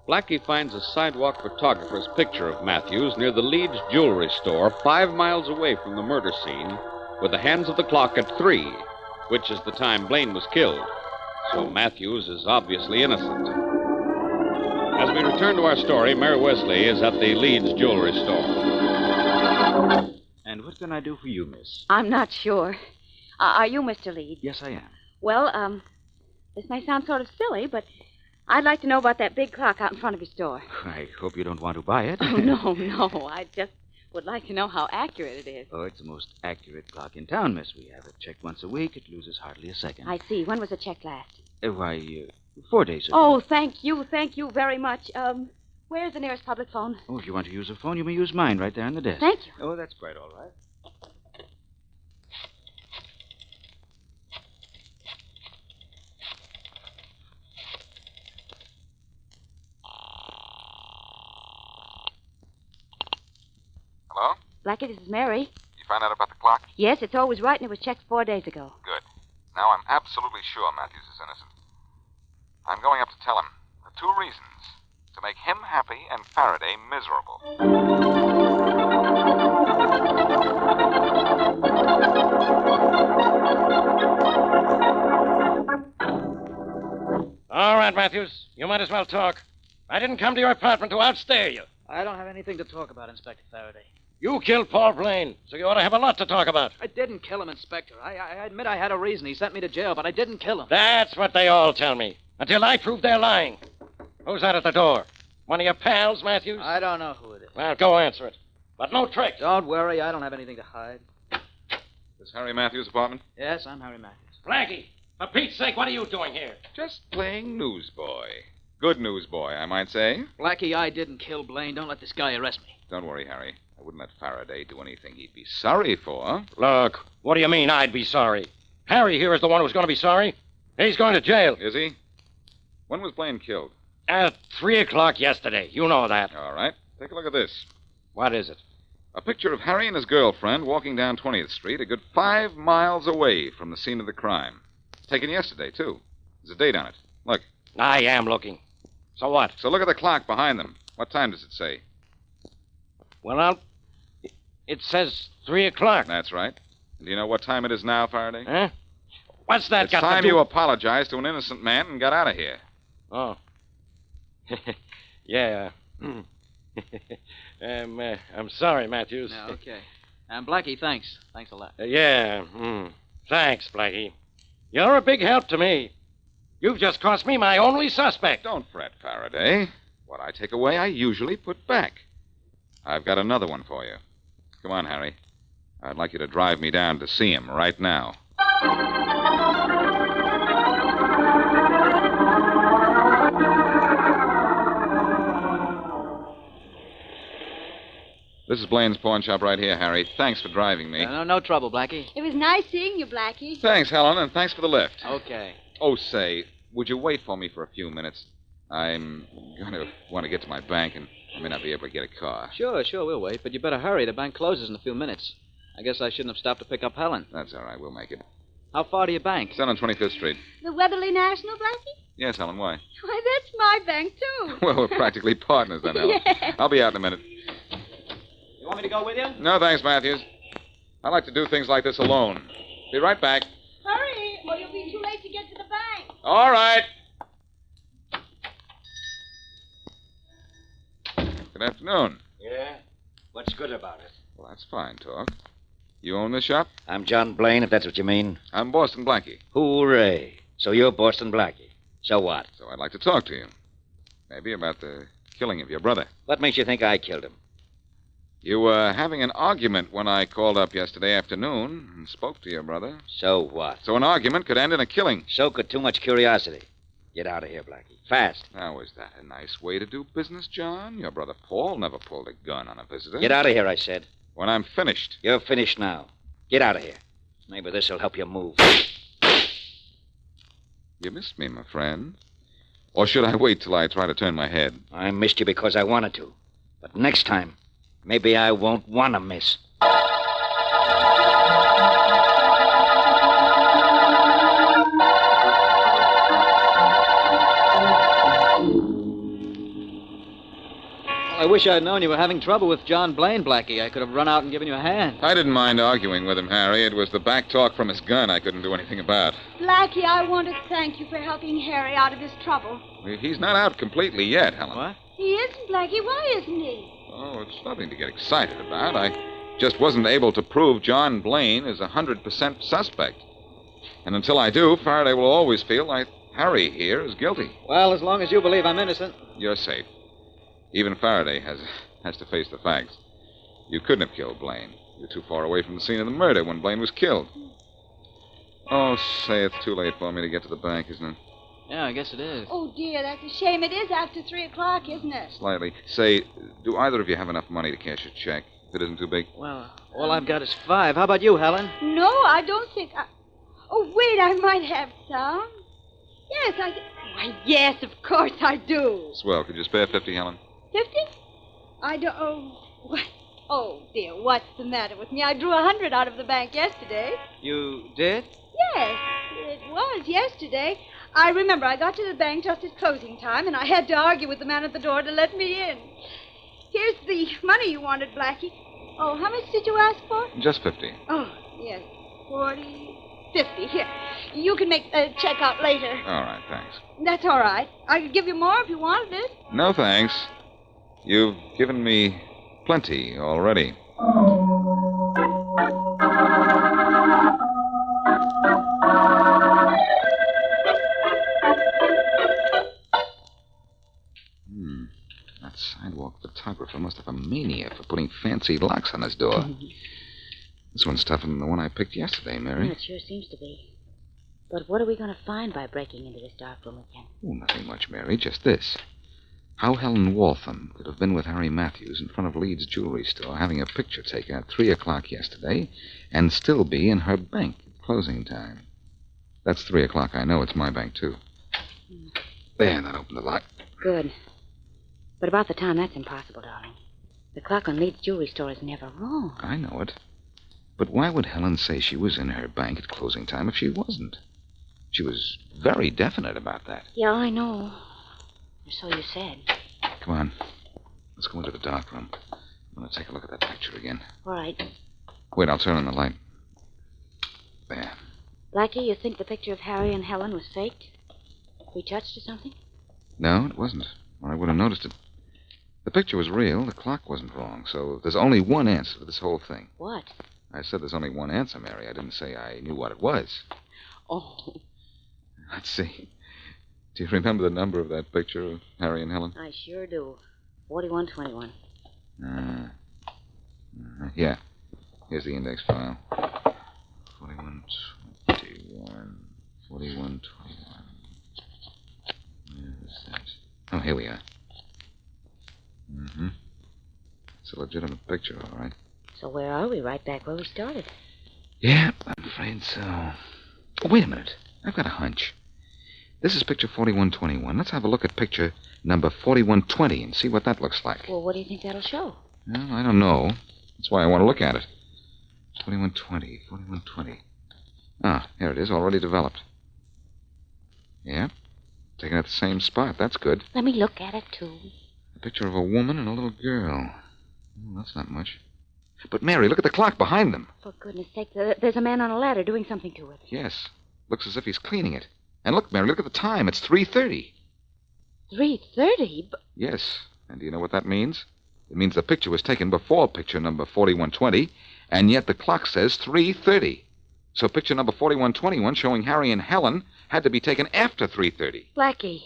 Blackie finds a sidewalk photographer's picture of Matthews near the Leeds Jewelry Store, 5 miles away from the murder scene, with the hands of the clock at 3, which is the time Blaine was killed. So Matthews is obviously innocent. As we return to our story, Mary Wesley is at the Leeds Jewelry Store. And what can I do for you, miss? I'm not sure. Are you Mr. Leeds? Yes, I am. Well, this may sound sort of silly, but I'd like to know about that big clock out in front of your store. I hope you don't want to buy it. Oh, no. I just would like to know how accurate it is. Oh, it's the most accurate clock in town, miss. We have it checked once a week. It loses hardly a second. I see. When was it checked last? Why, 4 days ago. Oh, thank you very much. Where's the nearest public phone? Oh, if you want to use a phone, you may use mine right there on the desk. Thank you. Oh, that's quite all right. Hello? Blackie, this is Mary. You found out about the clock? Yes, it's always right, and it was checked 4 days ago. Good. Now I'm absolutely sure Matthews is innocent. I'm going up to tell him. For 2 reasons. To make him happy and Faraday miserable. All right, Matthews. You might as well talk. I didn't come to your apartment to outstare you. I don't have anything to talk about, Inspector Faraday. You killed Paul Blaine, so you ought to have a lot to talk about. I didn't kill him, Inspector. I admit I had a reason. He sent me to jail, but I didn't kill him. That's what they all tell me. Until I prove they're lying. Who's that at the door? One of your pals, Matthews? I don't know who it is. Well, go answer it. But no tricks. Don't worry. I don't have anything to hide. This Harry Matthews' apartment? Yes, I'm Harry Matthews. Blackie, for Pete's sake, what are you doing here? Just playing newsboy. Good newsboy, I might say. Blackie, I didn't kill Blaine. Don't let this guy arrest me. Don't worry, Harry. I wouldn't let Faraday do anything he'd be sorry for. Look, what do you mean I'd be sorry? Harry here is the one who's going to be sorry. He's going to jail. Is he? When was Blaine killed? At 3 o'clock yesterday. You know that. All right. Take a look at this. What is it? A picture of Harry and his girlfriend walking down 20th Street, a good 5 miles away from the scene of the crime. Taken yesterday, too. There's a date on it. Look. I am looking. So what? So look at the clock behind them. What time does it say? Well, it says 3 o'clock. That's right. And do you know what time it is now, Faraday? Huh? What's that it's got to do? It's time you apologized to an innocent man and got out of here. Oh. Yeah. I'm sorry, Matthews. No, okay. Blackie, thanks. Thanks a lot. Yeah. Thanks, Blackie. You're a big help to me. You've just cost me my only suspect. Don't fret, Faraday. What I take away, I usually put back. I've got another one for you. Come on, Harry. I'd like you to drive me down to see him right now. This is Blaine's pawn shop right here, Harry. Thanks for driving me. No trouble, Blackie. It was nice seeing you, Blackie. Thanks, Helen, and thanks for the lift. Okay. Oh, say, would you wait for me for a few minutes? I'm going to want to get to my bank, and I may not be able to get a car. Sure, we'll wait. But you better hurry. The bank closes in a few minutes. I guess I shouldn't have stopped to pick up Helen. That's all right. We'll make it. How far to your bank? It's down on 25th Street. The Weatherly National, Blackie? Yes, Helen, why? Why, that's my bank, too. Well, we're practically partners then, Helen. Yeah. I'll be out in a minute. You want me to go with you? No, thanks, Matthews. I like to do things like this alone. Be right back. Hurry, or you'll be too late to get to the bank. All right. Good afternoon. Yeah? What's good about it? Well, that's fine talk. You own this shop? I'm John Blaine, if that's what you mean. I'm Boston Blackie. Hooray. So you're Boston Blackie. So what? So I'd like to talk to you. Maybe about the killing of your brother. What makes you think I killed him? You were having an argument when I called up yesterday afternoon and spoke to your brother. So what? So an argument could end in a killing. So could too much curiosity. Get out of here, Blackie. Fast. Now, is that a nice way to do business, John? Your brother Paul never pulled a gun on a visitor. Get out of here, I said. When I'm finished. You're finished now. Get out of here. Maybe this'll help you move. You missed me, my friend. Or should I wait till I try to turn my head? I missed you because I wanted to. But next time, maybe I won't want to miss. I wish I'd known you were having trouble with John Blaine, Blackie. I could have run out and given you a hand. I didn't mind arguing with him, Harry. It was the back talk from his gun I couldn't do anything about. Blackie, I want to thank you for helping Harry out of his trouble. He's not out completely yet, Helen. What? He isn't, Blackie. Why isn't he? Oh, it's nothing to get excited about. I just wasn't able to prove John Blaine is 100% suspect. And until I do, Faraday will always feel like Harry here is guilty. Well, as long as you believe I'm innocent. You're safe. Even Faraday has to face the facts. You couldn't have killed Blaine. You're too far away from the scene of the murder when Blaine was killed. Oh, say, it's too late for me to get to the bank, isn't it? Yeah, I guess it is. Oh, dear, that's a shame. It is after 3 o'clock, isn't it? Slightly. Say, do either of you have enough money to cash a check? If it isn't too big? Well, all I've got is $5. How about you, Helen? No, I don't think Oh, wait, I might have some. Yes, Why, yes, of course I do. Swell. Could you spare 50, Helen? 50? I don't... What? Oh, dear, what's the matter with me? I drew 100 out of the bank yesterday. You did? Yes, it was yesterday. I remember I got to the bank just at closing time, and I had to argue with the man at the door to let me in. Here's the money you wanted, Blackie. Oh, how much did you ask for? Just 50. Oh, yes, 40, 50. Here, you can make a check out later. All right, thanks. That's all right. I could give you more if you wanted it. No, thanks. You've given me plenty already. That sidewalk photographer must have a mania for putting fancy locks on his door. This one's tougher than the one I picked yesterday, Mary. Yeah, it sure seems to be. But what are we going to find by breaking into this dark room again? Oh, nothing much, Mary. Just this. How Helen Waltham could have been with Harry Matthews in front of Leeds jewelry store having a picture taken at 3 o'clock yesterday and still be in her bank at closing time. That's 3 o'clock. I know it's my bank, too. There, that opened the lock. Good. But about the time, that's impossible, darling. The clock on Leeds jewelry store is never wrong. I know it. But why would Helen say she was in her bank at closing time if she wasn't? She was very definite about that. Yeah, I know. Or so you said. Come on. Let's go into the dark room. I'm going to take a look at that picture again. All right. Wait, I'll turn on the light. There. Blackie, you think the picture of Harry and Helen was faked? Retouched or something? No, it wasn't. Or I would have noticed it. The picture was real. The clock wasn't wrong. So there's only one answer to this whole thing. What? I said there's only one answer, Mary. I didn't say I knew what it was. Oh. Let's see. Do you remember the number of that picture of Harry and Helen? I sure do. 4121. Yeah. Here's the index file. 4121. 4121. Where's that? Oh, here we are. Mm-hmm. It's a legitimate picture, all right. So where are we? Right back where we started. Yeah, I'm afraid so. Oh, wait a minute. I've got a hunch. This is picture 4121. Let's have a look at picture number 4120 and see what that looks like. Well, what do you think that'll show? Well, I don't know. That's why I want to look at it. 4120, 4120. Ah, here it is, already developed. Yeah, taken at the same spot. That's good. Let me look at it, too. A picture of a woman and a little girl. Well, that's not much. But, Mary, look at the clock behind them. For goodness sake, there's a man on a ladder doing something to it. Yes. Looks as if he's cleaning it. And look, Mary, look at the time. It's 3:30. 3:30? Yes. And do you know what that means? It means the picture was taken before picture number 4120, and yet the clock says 3:30. So picture number 4121 showing Harry and Helen had to be taken after 3:30. Blackie.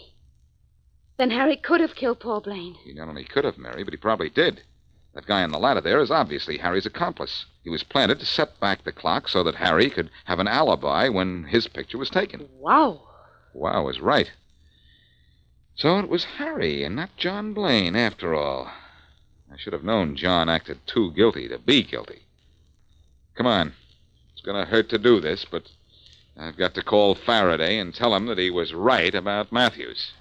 Then Harry could have killed Paul Blaine. He not only could have, Mary, but he probably did. That guy on the ladder there is obviously Harry's accomplice. He was planted to set back the clock so that Harry could have an alibi when his picture was taken. Wow. Wow is right. So it was Harry and not John Blaine, after all. I should have known John acted too guilty to be guilty. Come on. It's going to hurt to do this, but I've got to call Faraday and tell him that he was right about Matthews.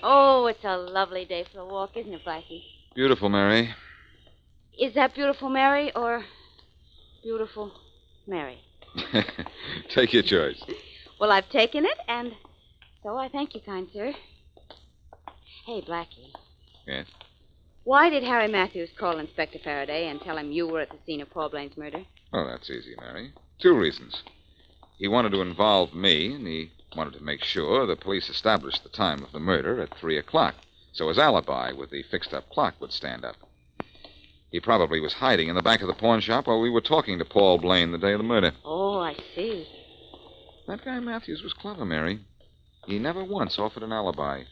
Oh, it's a lovely day for a walk, isn't it, Blackie? Beautiful, Mary. Is that Beautiful Mary or Beautiful Mary? Take your choice. Well, I've taken it, and so I thank you, kind sir. Hey, Blackie. Yes? Why did Harry Matthews call Inspector Faraday and tell him you were at the scene of Paul Blaine's murder? Oh, that's easy, Mary. 2 reasons. He wanted to involve me, and he wanted to make sure the police established the time of the murder at 3 o'clock, so his alibi with the fixed-up clock would stand up. He probably was hiding in the back of the pawn shop while we were talking to Paul Blaine the day of the murder. Oh, I see. That guy Matthews was clever, Mary. He never once offered an alibi.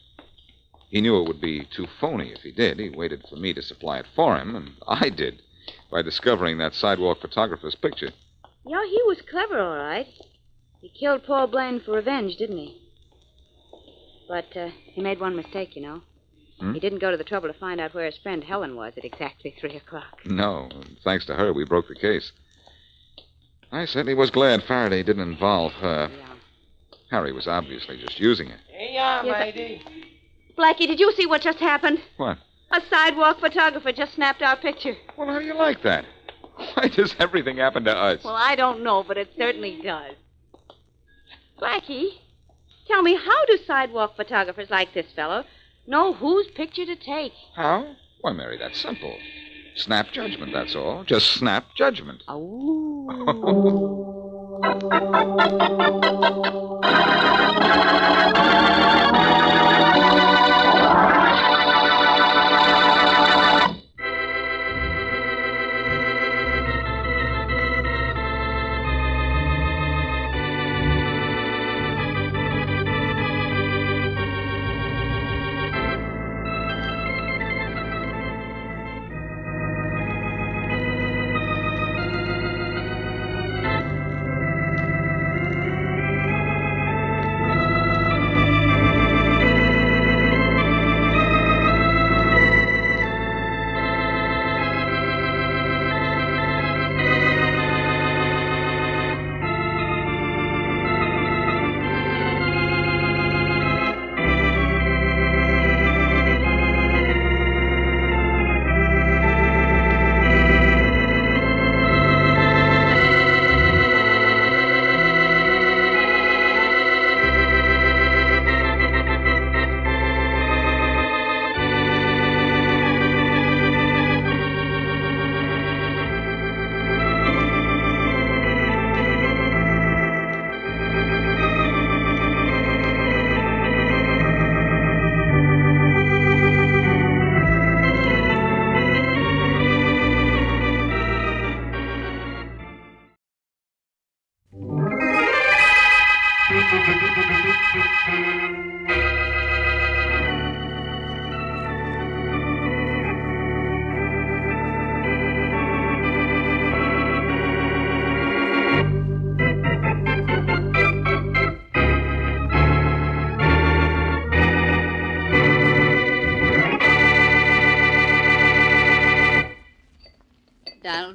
He knew it would be too phony if he did. He waited for me to supply it for him, and I did, by discovering that sidewalk photographer's picture. Yeah, he was clever, all right. He killed Paul Blaine for revenge, didn't he? But he made one mistake, you know. He didn't go to the trouble to find out where his friend Helen was at exactly 3 o'clock. No, and thanks to her, we broke the case. I certainly was glad Faraday didn't involve her. Yeah. Harry was obviously just using it. Hey, matey. Blackie, did you see what just happened? What? A sidewalk photographer just snapped our picture. Well, how do you like that? Why does everything happen to us? Well, I don't know, but it certainly does. Blackie, tell me, how do sidewalk photographers like this fellow know whose picture to take? How? Why, Mary, that's simple. Snap judgment, that's all. Just snap judgment.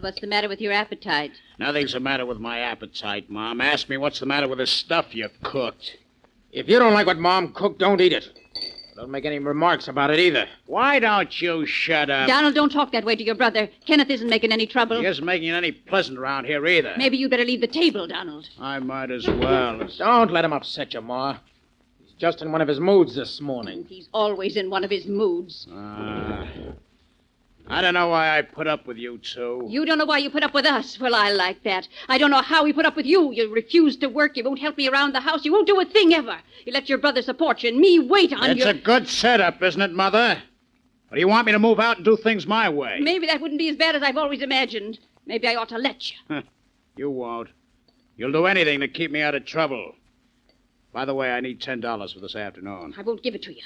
what's the matter with your appetite? Nothing's the matter with my appetite, Mom. Ask me what's the matter with the stuff you cooked. If you don't like what Mom cooked, don't eat it. Don't make any remarks about it either. Why don't you shut up? Donald, don't talk that way to your brother. Kenneth isn't making any trouble. He isn't making it any pleasant around here either. Maybe you'd better leave the table, Donald. I might as well. Don't let him upset you, Ma. He's just in one of his moods this morning. He's always in one of his moods. I don't know why I put up with you two. You don't know why you put up with us. Well, I like that. I don't know how we put up with you. You refuse to work. You won't help me around the house. You won't do a thing ever. You let your brother support you and me wait on you. It's a good setup, isn't it, Mother? Or do you want me to move out and do things my way? Maybe that wouldn't be as bad as I've always imagined. Maybe I ought to let you. You won't. You'll do anything to keep me out of trouble. By the way, I need $10 for this afternoon. I won't give it to you.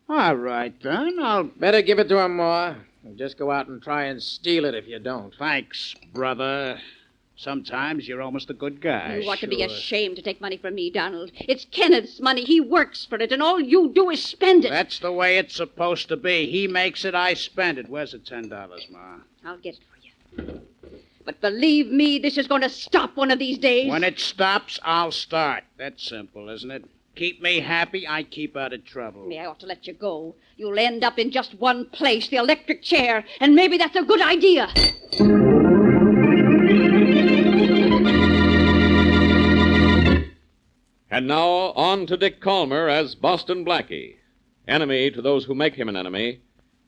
All right, then. I'll Better give it to him, Ma. Just go out and try and steal it if you don't. Thanks, brother. Sometimes you're almost a good guy. You ought to be ashamed to take money from me, Donald. It's Kenneth's money. He works for it, and all you do is spend it. That's the way it's supposed to be. He makes it, I spend it. Where's the $10, Ma? I'll get it for you. But believe me, this is going to stop one of these days. When it stops, I'll start. That's simple, isn't it? Keep me happy, I keep out of trouble. Maybe I ought to let you go. You'll end up in just one place, the electric chair, and maybe that's a good idea. And now, on to Dick Calmer as Boston Blackie. Enemy to those who make him an enemy.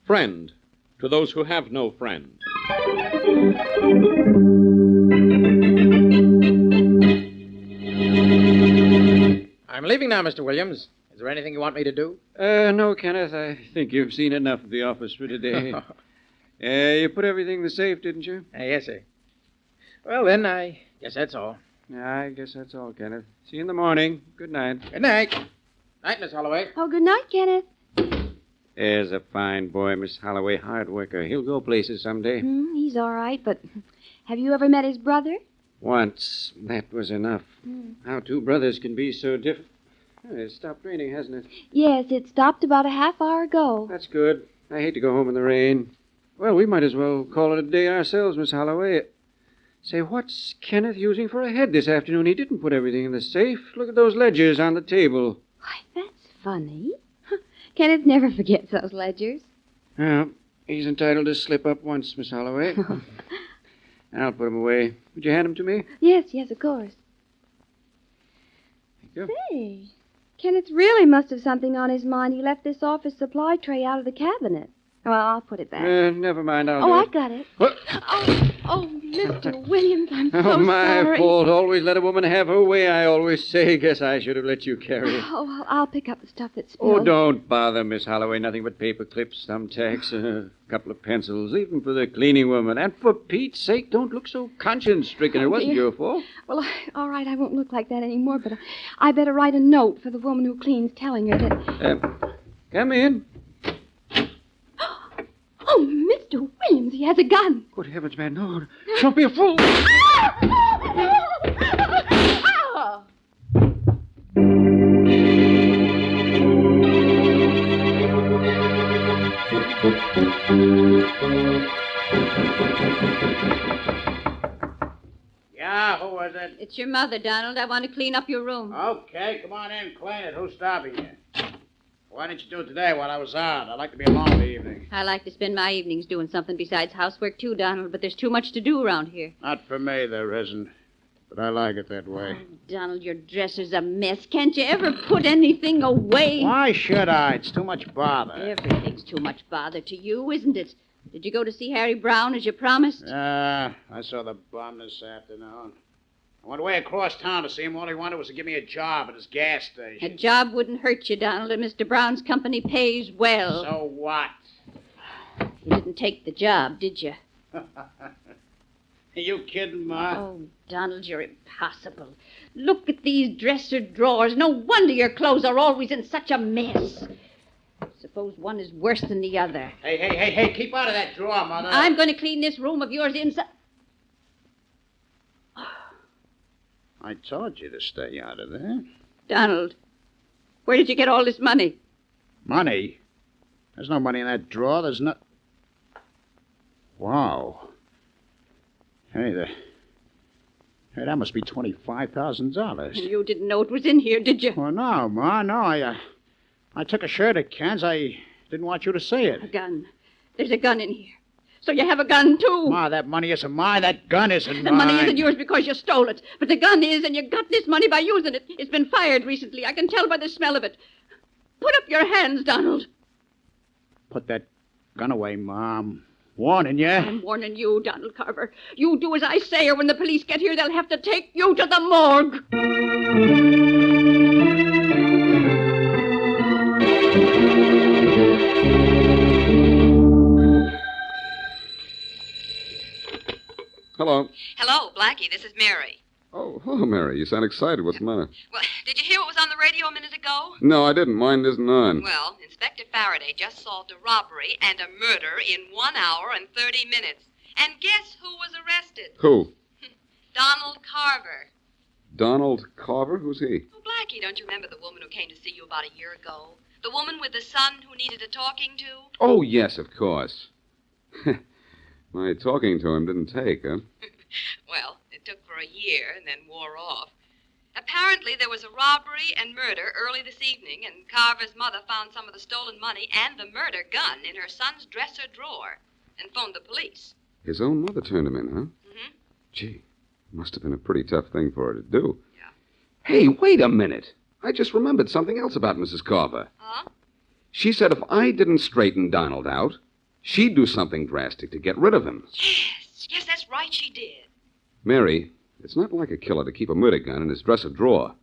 Friend to those who have no friend. I'm leaving now, Mr. Williams. Is there anything you want me to do? No, Kenneth. I think you've seen enough of the office for today. You put everything in the safe, didn't you? Yes, sir. Well, then, I guess that's all. I guess that's all, Kenneth. See you in the morning. Good night. Good night. Night, Miss Holloway. Oh, good night, Kenneth. There's a fine boy, Miss Holloway. Hard worker. He'll go places someday. He's all right, but have you ever met his brother? Once. That was enough. How two brothers can be so different. It's stopped raining, hasn't it? Yes, it stopped about a half hour ago. That's good. I hate to go home in the rain. Well, we might as well call it a day ourselves, Miss Holloway. Say, what's Kenneth using for a head this afternoon? He didn't put everything in the safe. Look at those ledgers on the table. Why, that's funny. Kenneth never forgets those ledgers. Well, he's entitled to slip up once, Miss Holloway. I'll put him away. Would you hand him to me? Yes, of course. Thank you. Say, Kenneth really must have something on his mind. He left this office supply tray out of the cabinet. Well, I'll put it back. Never mind, I'll do I it. got it. What? Oh, Mr. Williams, I'm so Oh, my sorry. fault. Always let a woman have her way, I always say. Guess I should have let you carry it. Oh, well, I'll pick up the stuff that's spilled. Oh, don't bother, Miss Holloway. Nothing but paper clips, thumbtacks, a couple of pencils, even for the cleaning woman. And for Pete's sake, don't look so conscience-stricken. It wasn't dear. your fault. Well, all right, I won't look like that anymore, but I better write a note for the woman who cleans telling her that... Come in. Oh, Mr. Williams, he has a gun. Good heavens, man, no. Don't be a fool. Yeah, who was it? It's your mother, Donald. I want to clean up your room. Okay, come on in, clean it. Who's stopping you? Why didn't you do it today while I was out? I'd like to be alone in the evening. I like to spend my evenings doing something besides housework, too, Donald, but there's too much to do around here. Not for me, there isn't. But I like it that way. Donald, your dresser's a mess. Can't you ever put anything away? Why should I? It's too much bother. Everything's too much bother to you, isn't it? Did you go to see Harry Brown as you promised? I saw the bum this afternoon. I went way across town to see him. All he wanted was to give me a job at his gas station. A job wouldn't hurt you, Donald, and Mr. Brown's company pays well. So what? You didn't take the job, did you? Are you kidding, Ma? Oh, Donald, you're impossible. Look at these dresser drawers. No wonder your clothes are always in such a mess. Suppose one is worse than the other. Hey, keep out of that drawer, Mother. I'm going to clean this room of yours inside. I told you to stay out of there. Donald, where did you get all this money? Money? There's no money in that drawer. There's no... Wow. Hey, that must be $25,000. You didn't know it was in here, did you? Well, no, Ma, no. I took a shirt at Ken's. I didn't want you to see it. A gun. There's a gun in here. So you have a gun, too. Ma, that money isn't mine. That gun isn't The mine. money isn't yours because you stole it. But the gun is, and you got this money by using it. It's been fired recently. I can tell by the smell of it. Put up your hands, Donald. Put that gun away, Mom. Warning you. I'm warning you, Donald Carver. You do as I say, or when the police get here, they'll have to take you to the morgue. Hello. Hello, Blackie. This is Mary. Oh, hello, Mary. You sound excited. What's the matter? Well, did you hear what was on the radio a minute ago? No, I didn't. Mine isn't on. Well, Inspector Faraday just solved a robbery and a murder in 1 hour and 30 minutes. And guess who was arrested? Who? Donald Carver. Donald Carver? Who's he? Oh, Blackie, don't you remember the woman who came to see you about a year ago? The woman with the son who needed a talking to? Oh, yes, of course. My talking to him didn't take, huh? Well, it took for a year and then wore off. Apparently, there was a robbery and murder early this evening, and Carver's mother found some of the stolen money and the murder gun in her son's dresser drawer and phoned the police. His own mother turned him in, huh? Mm-hmm. Gee, must have been a pretty tough thing for her to do. Yeah. Hey, wait a minute. I just remembered something else about Mrs. Carver. Huh? She said if I didn't straighten Donald out, she'd do something drastic to get rid of him. Yes, that's right, she did. Mary, it's not like a killer to keep a murder gun in his dresser drawer.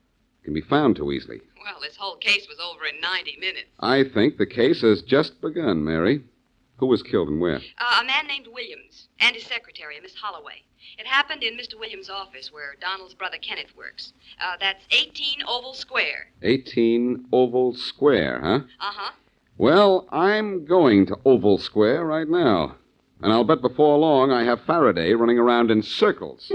It can be found too easily. Well, this whole case was over in 90 minutes. I think the case has just begun, Mary. Who was killed and where? A man named Williams and his secretary, Miss Holloway. It happened in Mr. Williams' office where Donald's brother Kenneth works. That's 18 Oval Square. 18 Oval Square, huh? Uh-huh. Well, I'm going to Oval Square right now. And I'll bet before long I have Faraday running around in circles.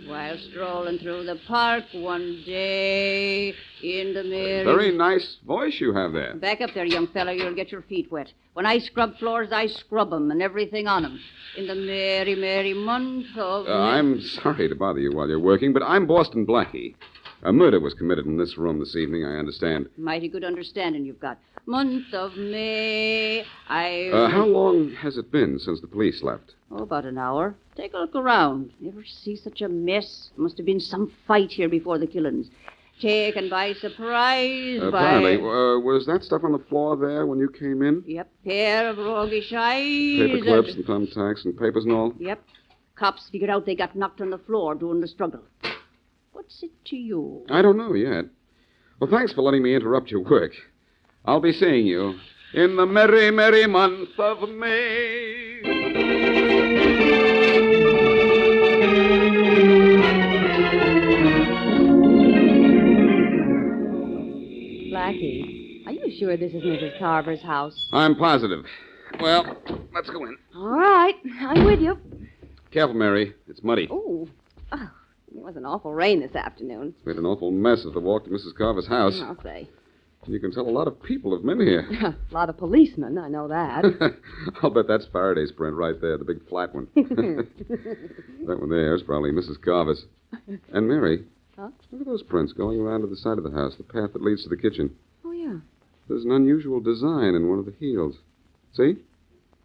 While strolling through the park one day in the merry... Very nice voice you have there. Back up there, young fella. You'll get your feet wet. When I scrub floors, I scrub 'em and everything on 'em. In the merry, merry month of... I'm sorry to bother you while you're working, but I'm Boston Blackie. A murder was committed in this room this evening, I understand. Mighty good understanding you've got. Month of May, How long has it been since the police left? Oh, about an hour. Take a look around. Ever see such a mess? Must have been some fight here before the killings. Taken by surprise Apparently. Was that stuff on the floor there when you came in? Yep, pair of roguish eyes. Paper clips and thumbtacks and papers and all? Yep. Cops figured out they got knocked on the floor during the struggle. What's it to you? I don't know yet. Well, thanks for letting me interrupt your work. I'll be seeing you in the merry, merry month of May. Blackie, are you sure this is Mrs. Carver's house? I'm positive. Well, let's go in. All right, I'm with you. Careful, Mary. It's muddy. Oh, it was an awful rain this afternoon. It's made an awful mess of the walk to Mrs. Carver's house. I'll say. You can tell a lot of people have been here. A lot of policemen, I know that. I'll bet that's Faraday's print right there, the big flat one. That one there is probably Mrs. Carver's. And Mary, Huh? look at those prints going around to the side of the house, the path that leads to the kitchen. Oh, yeah. There's an unusual design in one of the heels. See?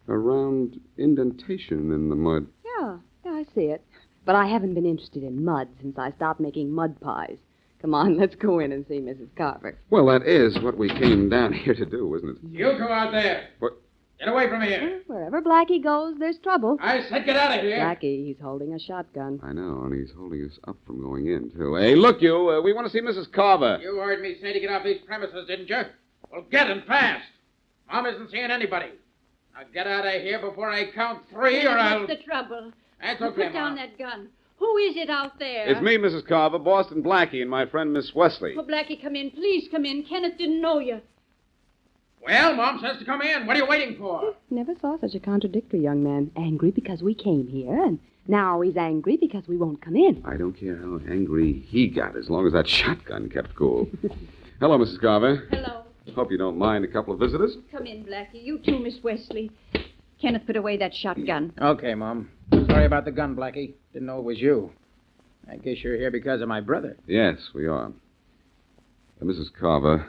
A round indentation in the mud. Yeah, I see it. But I haven't been interested in mud since I stopped making mud pies. Come on, let's go in and see Mrs. Carver. Well, that is what we came down here to do, isn't it? You go out there. What? Get away from here. Wherever Blackie goes, there's trouble. I said get out of here. Blackie, he's holding a shotgun. I know, and he's holding us up from going in, too. Hey, look, you. We want to see Mrs. Carver. You heard me say to get off these premises, didn't you? Well, get and fast. Mom isn't seeing anybody. Now get out of here before I count 3 or I'll... What's the trouble? That's okay, Put down Mom. that gun. Who is it out there? It's me, Mrs. Carver, Boston Blackie, and my friend Miss Wesley. Oh, Blackie, come in. Please come in. Kenneth didn't know you. Well, Mom says to come in. What are you waiting for? Never saw such a contradictory young man. Angry because we came here, and now he's angry because we won't come in. I don't care how angry he got, as long as that shotgun kept cool. Hello, Mrs. Carver. Hello. Hope you don't mind a couple of visitors. Come in, Blackie. You too, Miss Wesley. Kenneth, put away that shotgun. Okay, Mom. Sorry about the gun, Blackie. Didn't know it was you. I guess you're here because of my brother. Yes, we are. Mrs. Carver,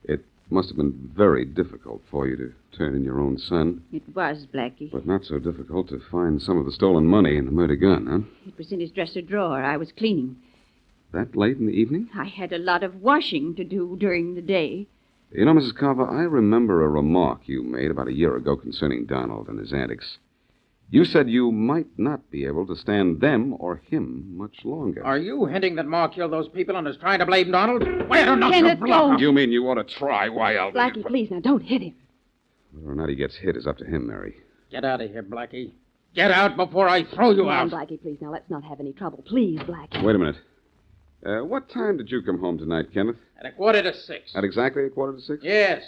it must have been very difficult for you to turn in your own son. It was, Blackie. But not so difficult to find some of the stolen money in the murder gun, huh? It was in his dresser drawer. I was cleaning. That late in the evening? I had a lot of washing to do during the day. You know, Mrs. Carver, I remember a remark you made about a year ago concerning Donald and his antics. You said you might not be able to stand them or him much longer. Are you hinting that Ma killed those people and is trying to blame Donald? Wait or not, Kenneth, you block. You mean you ought to try? Why, I'll... Blackie, please, now, don't hit him. Whether or not he gets hit is up to him, Mary. Get out of here, Blackie. Get out before I throw you Come out. on, Blackie, please. Now, let's not have any trouble. Please, Blackie. Wait a minute. What time did you come home tonight, Kenneth? At 5:45. At exactly 5:45? Yes.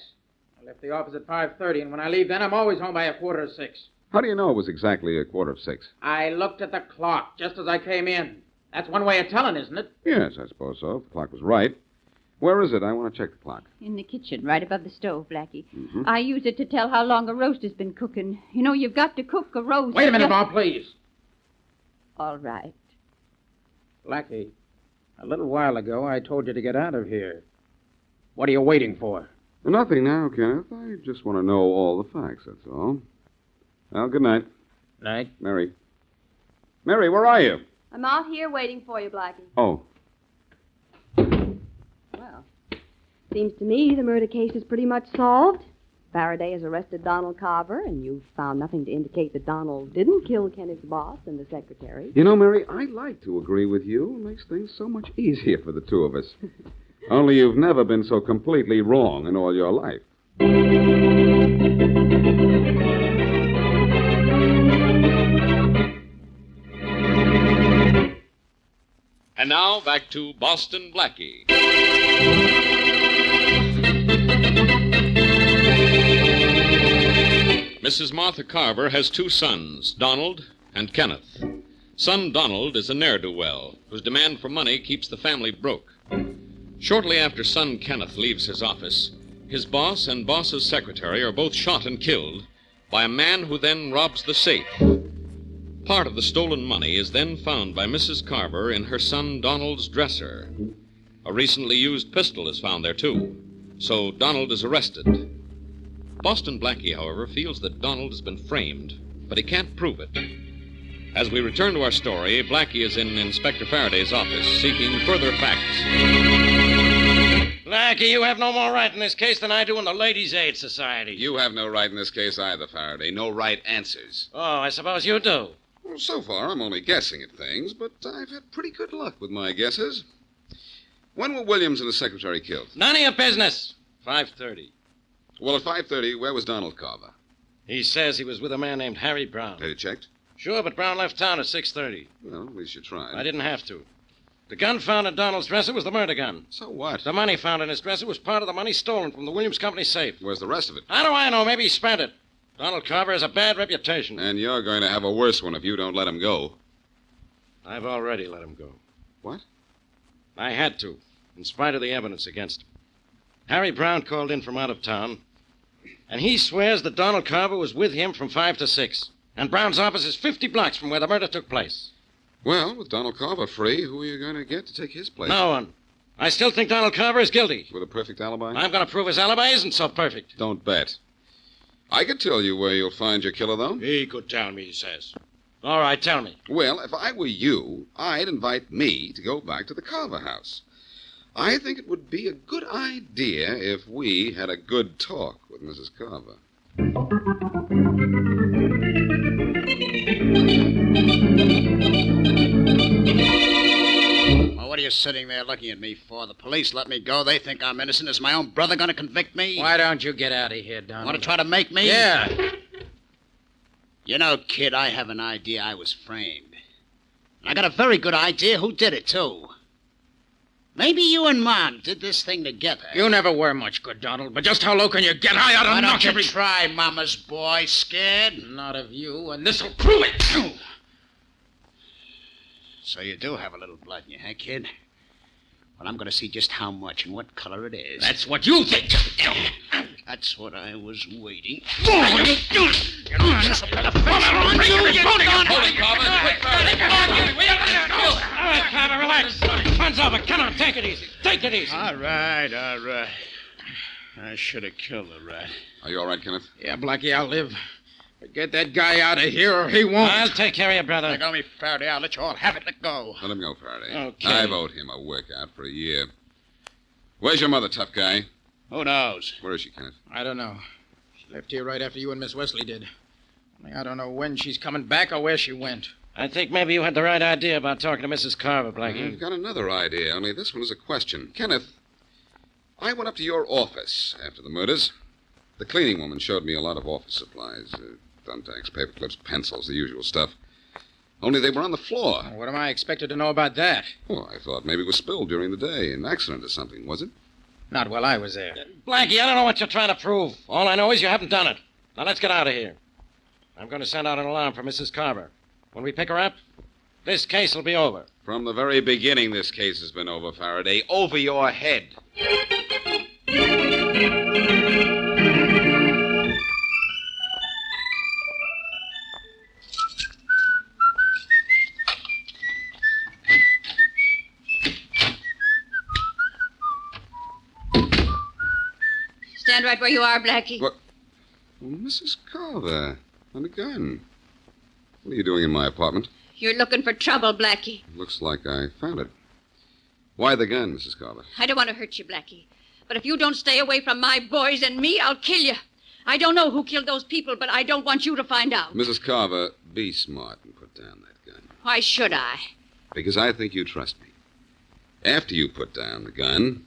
I left the office at 5:30, and when I leave then, I'm always home by 5:45. How do you know it was exactly 5:45? I looked at the clock just as I came in. That's one way of telling, isn't it? Yes, I suppose so. The clock was right. Where is it? I want to check the clock. In the kitchen, right above the stove, Blackie. Mm-hmm. I use it to tell how long a roast has been cooking. You know, you've got to cook a roast. Wait a minute, Ma, please. All right. Blackie, a little while ago, I told you to get out of here. What are you waiting for? Nothing now, Kenneth. I just want to know all the facts, that's all. Well, good night. Night. Mary. Mary, where are you? I'm out here waiting for you, Blackie. Oh. Well, seems to me the murder case is pretty much solved. Faraday has arrested Donald Carver, and you've found nothing to indicate that Donald didn't kill Kenneth's boss and the secretary. You know, Mary, I like to agree with you. It makes things so much easier for the two of us. Only you've never been so completely wrong in all your life. And now, back to Boston Blackie. Mrs. Martha Carver has two sons, Donald and Kenneth. Son Donald is a ne'er-do-well, whose demand for money keeps the family broke. Shortly after son Kenneth leaves his office, his boss and boss's secretary are both shot and killed by a man who then robs the safe. Part of the stolen money is then found by Mrs. Carver in her son Donald's dresser. A recently used pistol is found there, too. So Donald is arrested. Boston Blackie, however, feels that Donald has been framed, but he can't prove it. As we return to our story, Blackie is in Inspector Faraday's office seeking further facts. Blackie, you have no more right in this case than I do in the Ladies' Aid Society. You have no right in this case either, Faraday. No right answers. Oh, I suppose you do. Well, so far, I'm only guessing at things, but I've had pretty good luck with my guesses. When were Williams and the secretary killed? None of your business. 5:30. Well, at 5:30, where was Donald Carver? He says he was with a man named Harry Brown. Had you checked? Sure, but Brown left town at 6:30. Well, at least you tried. I didn't have to. The gun found in Donald's dresser was the murder gun. So what? The money found in his dresser was part of the money stolen from the Williams Company safe. Where's the rest of it? How do I know? Maybe he spent it. Donald Carver has a bad reputation. And you're going to have a worse one if you don't let him go. I've already let him go. What? I had to, in spite of the evidence against him. Harry Brown called in from out of town, and he swears that Donald Carver was with him from 5 to 6. And Brown's office is 50 blocks from where the murder took place. Well, with Donald Carver free, who are you going to get to take his place? No one. I still think Donald Carver is guilty. With a perfect alibi? I'm going to prove his alibi isn't so perfect. Don't bet. I could tell you where you'll find your killer, though. He could tell me, he says. All right, tell me. Well, if I were you, I'd invite me to go back to the Carver house. I think it would be a good idea if we had a good talk with Mrs. Carver. Well, what are you sitting there looking at me for? The police let me go. They think I'm innocent. Is my own brother going to convict me? Why don't you get out of here, Donald? Want to try to make me? Yeah. You know, kid, I have an idea I was framed. I got a very good idea who did it, too. Maybe you and Mom did this thing together. You never were much good, Donald, but just how low can you get? I ought to Why knock don't you every... try, Mama's boy? Scared? Not of you, and this'll prove it. So you do have a little blood in you, huh, kid? Well, I'm going to see just how much and what color it is. That's what you think. That's what I was waiting. All right, Carver, relax. Fun's over. Come on, take it easy. Take it easy. All right. I should have killed the rat. Are you all right, Kenneth? Yeah, Blackie, I'll live. But get that guy out of here or he won't. I'll take care of you, brother. Let go me, Faraday. I'll let you all have it. Let go. Let him go, Faraday. Okay. I've owed him a workout for a year. Where's your mother, tough guy? Who knows? Where is she, Kenneth? I don't know. She left here right after you and Miss Wesley did. Only I don't know when she's coming back or where she went. I think maybe you had the right idea about talking to Mrs. Carver, Blackie. I've got another idea, only this one is a question. Kenneth, I went up to your office after the murders. The cleaning woman showed me a lot of office supplies. Thumbtacks, paper clips, pencils, the usual stuff. Only they were on the floor. Well, what am I expected to know about that? Well, I thought maybe it was spilled during the day. An accident or something, was it? Not while I was there. Blackie, I don't know what you're trying to prove. All I know is you haven't done it. Now let's get out of here. I'm going to send out an alarm for Mrs. Carver. When we pick her up, this case will be over. From the very beginning, this case has been over, Faraday. Over your head. Stand right where you are, Blackie. What? Oh, Mrs. Carver, and a gun. What are you doing in my apartment? You're looking for trouble, Blackie. Looks like I found it. Why the gun, Mrs. Carver? I don't want to hurt you, Blackie. But if you don't stay away from my boys and me, I'll kill you. I don't know who killed those people, but I don't want you to find out. Mrs. Carver, be smart and put down that gun. Why should I? Because I think you trust me. After you put down the gun,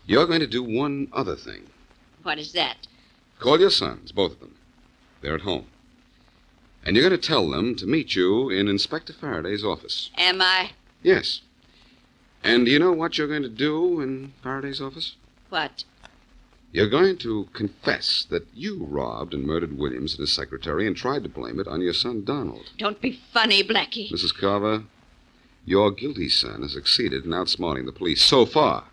you're going to do one other thing. What is that? Call your sons, both of them. They're at home. And you're going to tell them to meet you in Inspector Faraday's office. Am I? Yes. And do you know what you're going to do in Faraday's office? What? You're going to confess that you robbed and murdered Williams and his secretary and tried to blame it on your son, Donald. Don't be funny, Blackie. Mrs. Carver, your guilty son has succeeded in outsmarting the police so far.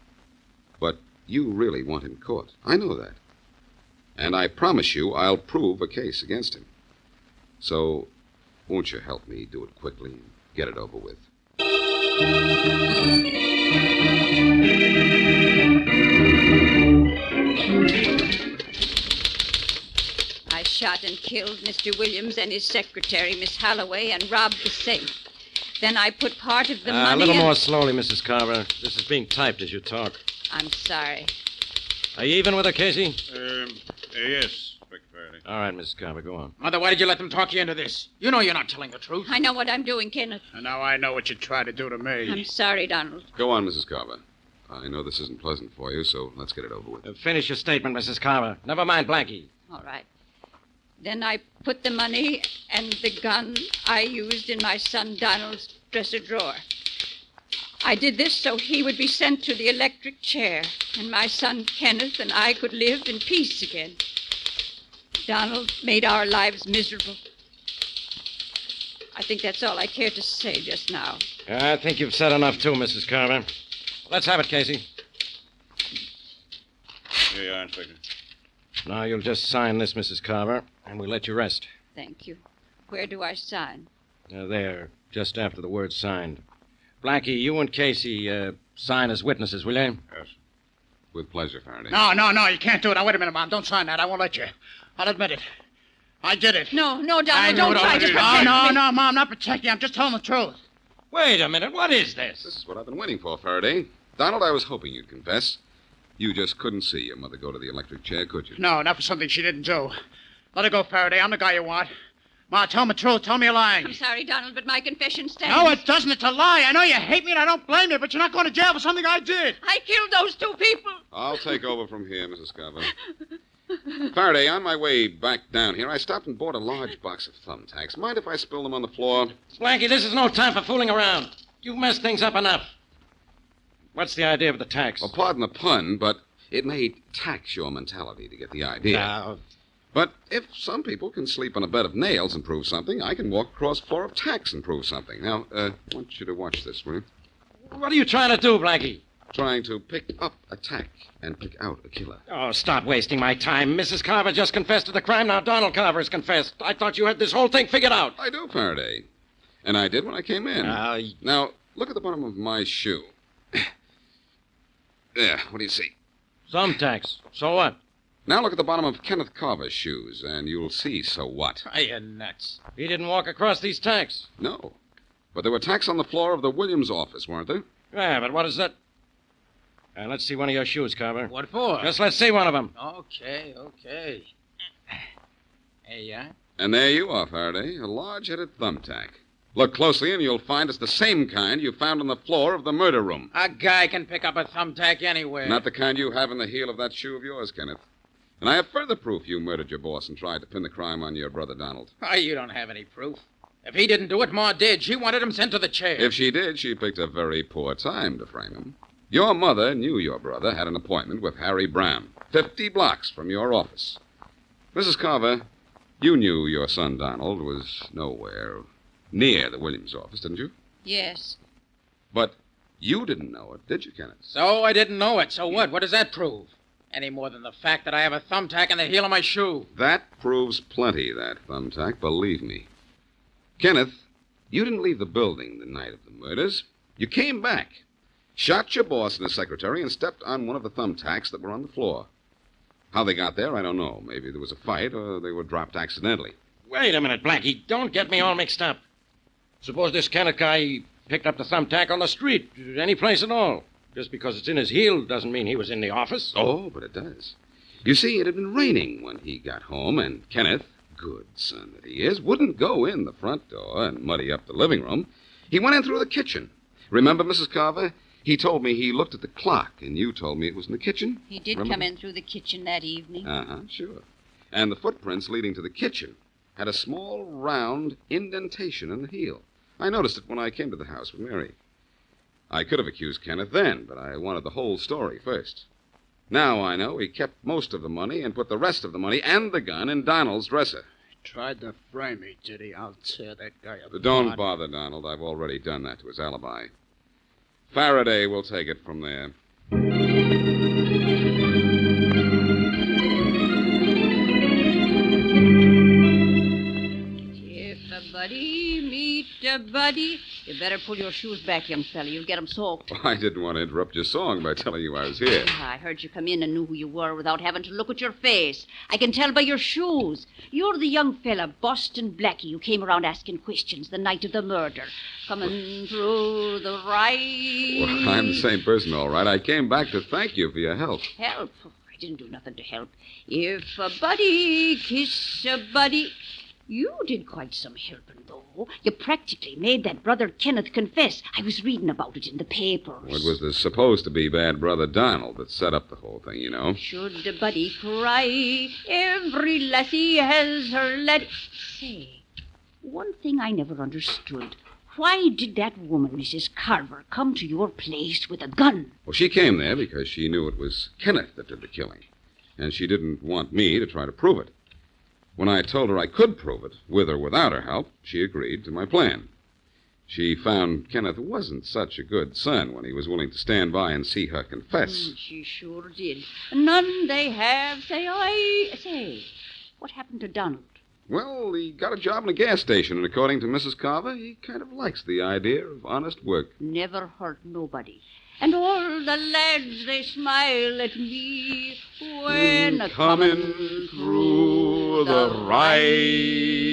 But you really want him caught. I know that. And I promise you I'll prove a case against him. So, won't you help me do it quickly and get it over with? I shot and killed Mr. Williams and his secretary, Miss Holloway, and robbed the safe. Then I put part of the money... A little more slowly, Mrs. Carver. This is being typed as you talk. I'm sorry. Are you even with her, Casey? Yes, Inspector Faraday. All right, Mrs. Carver, go on. Mother, why did you let them talk you into this? You know you're not telling the truth. I know what I'm doing, Kenneth. And now I know what you tried to do to me. I'm sorry, Donald. Go on, Mrs. Carver. I know this isn't pleasant for you, so let's get it over with. Finish your statement, Mrs. Carver. Never mind Blackie. All right. Then I put the money and the gun I used in my son Donald's dresser drawer. I did this so he would be sent to the electric chair, and my son Kenneth and I could live in peace again. Donald made our lives miserable. I think that's all I care to say just now. I think you've said enough, too, Mrs. Carver. Let's have it, Casey. Here you are, Inspector. Now you'll just sign this, Mrs. Carver, and we'll let you rest. Thank you. Where do I sign? There, just after the word signed. Blackie, you and Casey sign as witnesses, will you? Yes. With pleasure, Faraday. No, you can't do it. Now, wait a minute, Mom. Don't sign that. I won't let you. I'll admit it. I did it. No, Donald, don't try to protect me. No, Mom, I'm not protecting you. I'm just telling the truth. Wait a minute. What is this? This is what I've been waiting for, Faraday. Donald, I was hoping you'd confess. You just couldn't see your mother go to the electric chair, could you? No, not for something she didn't do. Let her go, Faraday. I'm the guy you want. Ma, tell me the truth. Tell me you're lying. I'm sorry, Donald, but my confession stands. No, it doesn't. It's a lie. I know you hate me and I don't blame you, but you're not going to jail for something I did. I killed those two people. I'll take over from here, Mrs. Carver. Faraday, on my way back down here, I stopped and bought a large box of thumbtacks. Mind if I spill them on the floor? Blackie, this is no time for fooling around. You've messed things up enough. What's the idea of the tax? Well, pardon the pun, but it may tax your mentality to get the idea. Now, but if some people can sleep on a bed of nails and prove something, I can walk across a floor of tacks and prove something. Now, I want you to watch this, will you? what are you trying to do, Blackie? trying to pick up a tack and pick out a killer. Oh, stop wasting my time. Mrs. Carver just confessed to the crime. Now Donald Carver has confessed. I thought you had this whole thing figured out. I do, Faraday. And I did when I came in. Now, look at the bottom of my shoe. There, what do you see? Thumbtacks. So what? Now look at the bottom of Kenneth Carver's shoes, and you'll see so what. Are you nuts? He didn't walk across these tacks. No. But there were tacks on the floor of the Williams office, weren't there? Yeah, but what is that? Let's see one of your shoes, Carver. What for? Just let's see one of them. Okay. There you are. And there you are, Faraday, a large-headed thumbtack. Look closely, and you'll find it's the same kind you found on the floor of the murder room. A guy can pick up a thumbtack anywhere. Not the kind you have in the heel of that shoe of yours, Kenneth. And I have further proof you murdered your boss and tried to pin the crime on your brother, Donald. Oh, you don't have any proof. If he didn't do it, Ma did. She wanted him sent to the chair. If she did, she picked a very poor time to frame him. Your mother knew your brother had an appointment with Harry Brown, 50 blocks from your office. Mrs. Carver, you knew your son Donald was nowhere near the Williams office, didn't you? Yes. But you didn't know it, did you, Kenneth? So I didn't know it. So what? What does that prove? Any more than the fact that I have a thumbtack in the heel of my shoe. That proves plenty, that thumbtack, believe me. Kenneth, you didn't leave the building the night of the murders. You came back, shot your boss and his secretary, and stepped on one of the thumbtacks that were on the floor. How they got there, I don't know. Maybe there was a fight, or they were dropped accidentally. Wait a minute, Blackie. Don't get me all mixed up. Suppose this Kenneth guy picked up the thumbtack on the street, any place at all. Just because it's in his heel doesn't mean he was in the office. Oh, but it does. You see, it had been raining when he got home, and Kenneth, good son that he is, wouldn't go in the front door and muddy up the living room. He went in through the kitchen. Remember, Mrs. Carver? He told me he looked at the clock, and you told me it was in the kitchen. He did Remember? come in through the kitchen that evening. Sure. And the footprints leading to the kitchen had a small, round indentation in the heel. I noticed it when I came to the house with Mary. I could have accused Kenneth then, but I wanted the whole story first. Now I know he kept most of the money and put the rest of the money and the gun in Donald's dresser. Tried to frame me, did he? I'll tear that guy apart. Don't bother, Donald. I've already done that to his alibi. Faraday will take it from there. If a buddy meet a buddy, you better pull your shoes back, young fella. You'll get 'em soaked. I didn't want to interrupt your song by telling you I was here. I heard you come in and knew who you were without having to look at your face. I can tell by your shoes. You're the young fella, Boston Blackie, who came around asking questions the night of the murder. Coming through the right... Well, I'm the same person, all right. I came back to thank you for your help. Help? I didn't do nothing to help. If a buddy kiss a buddy... You did quite some helping, though. You practically made that brother Kenneth confess. I was reading about it in the papers. Well, it was the supposed to be bad brother Donald that set up the whole thing, you know. Should a buddy cry, every lassie has her laddie. Say, one thing I never understood. Why did that woman, Mrs. Carver, come to your place with a gun? Well, she came there because she knew it was Kenneth that did the killing. And she didn't want me to try to prove it. When I told her I could prove it, with or without her help, she agreed to my plan. She found Kenneth wasn't such a good son when he was willing to stand by and see her confess. She sure did. None they have, say I. Say, what happened to Donald? Well, he got a job in a gas station, and according to Mrs. Carver, he kind of likes the idea of honest work. Never hurt nobody. And all the lads, they smile at me when a coming through the right.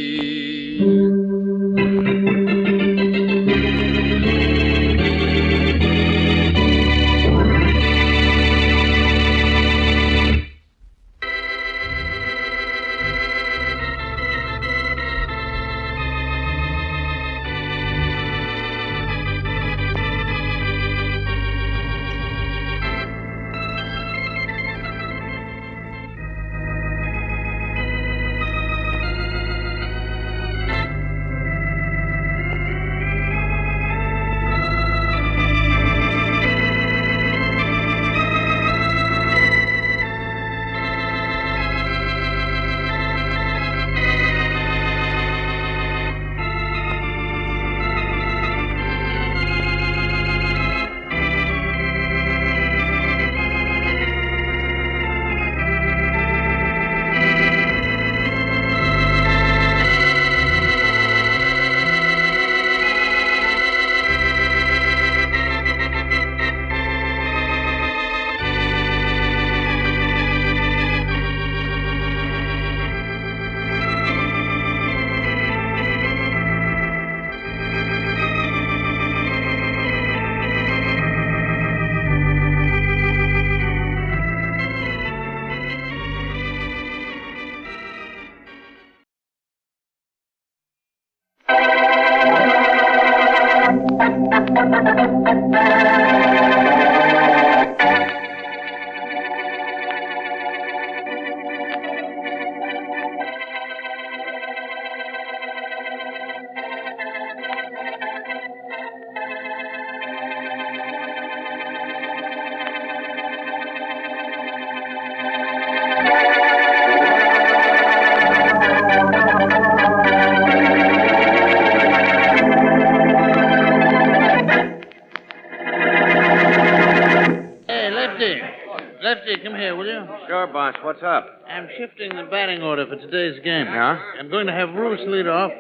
Sure, boss. What's up? I'm shifting the batting order for today's game. Yeah? I'm going to have Roos lead off,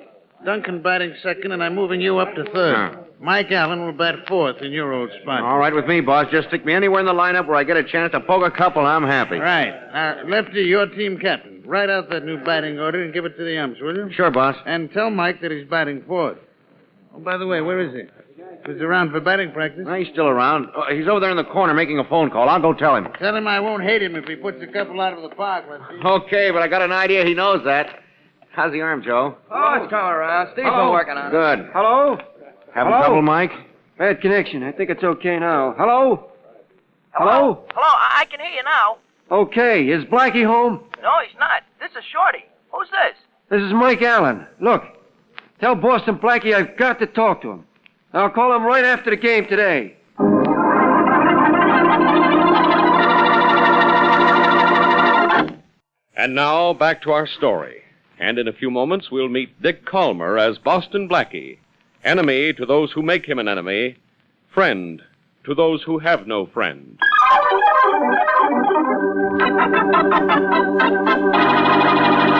Duncan batting second, and I'm moving you up to third. Huh. Mike Allen will bat fourth in your old spot. All right with me, boss. Just stick me anywhere in the lineup where I get a chance to poke a couple. I'm happy. Right. Now, Lefty, your team captain. Write out that new batting order and give it to the umps, will you? Sure, boss. And tell Mike that he's batting fourth. Oh, by the way, where is he? He's around for batting practice. No, he's still around. He's over there in the corner making a phone call. I'll go tell him. Tell him I won't hate him if he puts a couple out of the park, Lefty. Okay, but I got an idea he knows that. How's the arm, Joe? Oh, it's coming around. Steve's been working on it. Good. Hello? Having Hello? trouble, Mike? Bad connection. I think it's okay now. Hello? Hello? Hello, I can hear you now. Okay. Is Blackie home? No, he's not. This is Shorty. Who's this? This is Mike Allen. Look, tell Boston Blackie I've got to talk to him. I'll call him right after the game today. And now, back to our story. And in a few moments, we'll meet Dick Calmer as Boston Blackie. Enemy to those who make him an enemy. Friend to those who have no friend.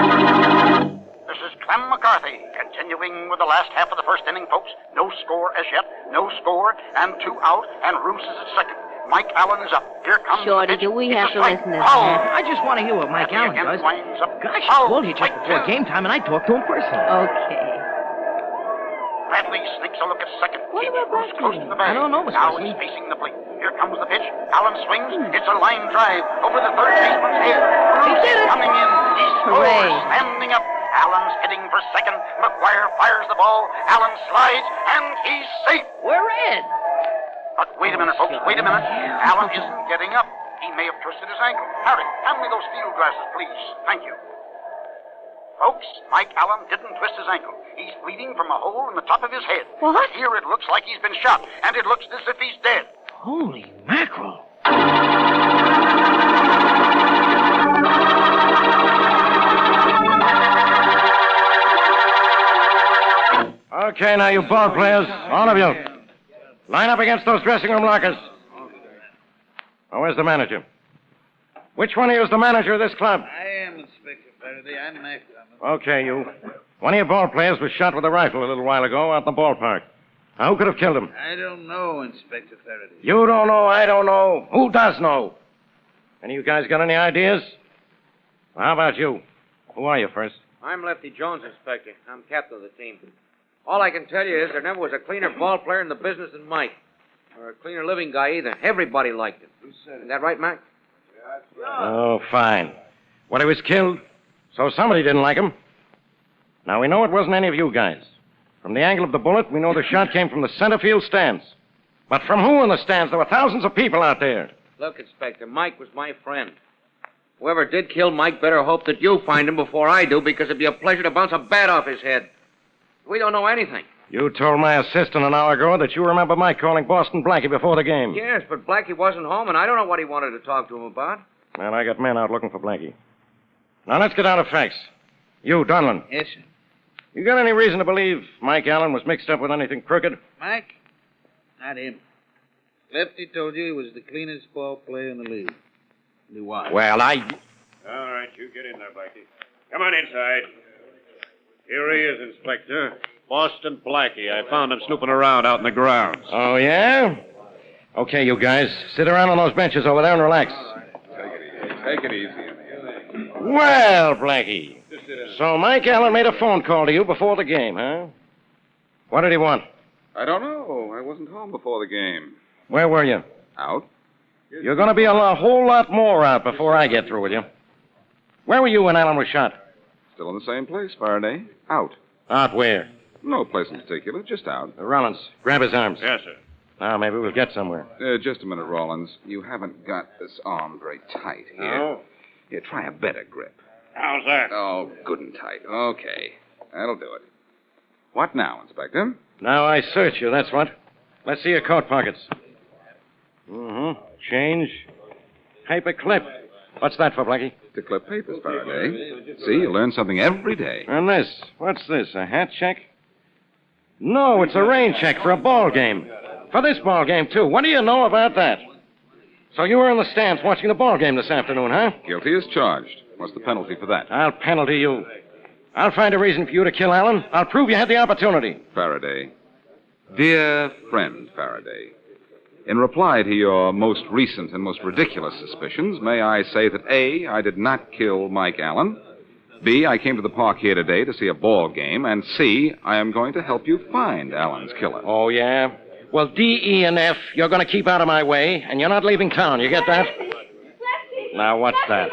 This is Clem McCarthy, continuing with the last half of the first inning, folks. No score as yet. No score, and 2 out, and Roos is at second. Mike Allen is up. Here comes Shorty, the pitch. do we It's have a to strike. listen to Foul. that? I just want to hear what Mike Allen Again does. winds up. Gosh, Foul. I called you just before game time, and I talked to him personally. Okay. Bradley sneaks a look at second. What Keeps about Roos Blackie? close to the bag. I don't know, Mr. Now Wesley. he's facing the plate. Here comes the pitch. Allen swings. It's a line drive over the third baseman's head. Roos did it. coming in. He scores, Hooray. standing up. Allen's heading for second. McGuire fires the ball. Allen slides, and he's safe. We're in. But wait a minute, folks. Wait a minute. Allen isn't getting up. He may have twisted his ankle. Harry, hand me those field glasses, please. Thank you. Folks, Mike Allen didn't twist his ankle. He's bleeding from a hole in the top of his head. What? Here it looks like he's been shot, and it looks as if he's dead. Holy mackerel. Okay, now, you ball players, all of you. Line up against those dressing room lockers. Oh, where's the manager? Which one of you is the manager of this club? I am Inspector Faraday. I'm Mac. Okay, you. One of your ball players was shot with a rifle a little while ago out in the ballpark. Now, who could have killed him? I don't know, Inspector Faraday. You don't know, I don't know. Who does know? Any of you guys got any ideas? Well, how about you? Who are you first? I'm Lefty Jones, Inspector. I'm captain of the team. All I can tell you is there never was a cleaner ball player in the business than Mike. Or a cleaner living guy either. Everybody liked him. Is that right, Mac? Oh, fine. Well, he was killed, so somebody didn't like him. Now, we know it wasn't any of you guys. From the angle of the bullet, we know the shot came from the center field stands. But from who in the stands? There were thousands of people out there. Look, Inspector, Mike was my friend. Whoever did kill Mike better hope that you find him before I do, because it'd be a pleasure to bounce a bat off his head. We don't know anything. You told my assistant an hour ago that you remember Mike calling Boston Blackie before the game. Yes, but Blackie wasn't home, and I don't know what he wanted to talk to him about. Well, I got men out looking for Blackie. Now, let's get down to facts. You, Donlin. Yes, sir. You got any reason to believe Mike Allen was mixed up with anything crooked? Mike? Not him. Lefty told you he was the cleanest ball player in the league. And he was. Well, I... All right, you get in there, Blackie. Come on inside. Here he is, Inspector. Boston Blackie. I found him snooping around out in the grounds. Oh, yeah? Okay, you guys. Sit around on those benches over there and relax. Take it easy. Well, Blackie. So Mike Allen made a phone call to you before the game, huh? What did he want? I don't know. I wasn't home before the game. Where were you? Out? You're going to be a whole lot more out before I get through with you. Where were you when Allen was shot? Still in the same place, Faraday. Out. Out where? No place in particular, just out. Rollins, grab his arms. Yes, sir. Now, maybe we'll get somewhere. Just a minute, Rollins. You haven't got this arm very tight here. No? Here, try a better grip. How's that? Oh, good and tight. Okay. That'll do it. What now, Inspector? Now I search you, that's what. Let's see your coat pockets. Mm-hmm. Change. Paper clip. What's that for, Blackie? To clip papers, Faraday. See, you learn something every day. And this. What's this, a hat check? No, it's a rain check for a ball game. For this ball game, too. What do you know about that? So you were in the stands watching the ball game this afternoon, huh? Guilty as charged. What's the penalty for that? I'll penalty you. I'll find a reason for you to kill Allen. I'll prove you had the opportunity. Faraday. Dear friend Faraday, in reply to your most recent and most ridiculous suspicions, may I say that A, I did not kill Mike Allen. B, I came to the park here today to see a ball game. And C, I am going to help you find Allen's killer. Oh, yeah? Well, D, E, and F, you're going to keep out of my way, and you're not leaving town. You get that? Now, what's that?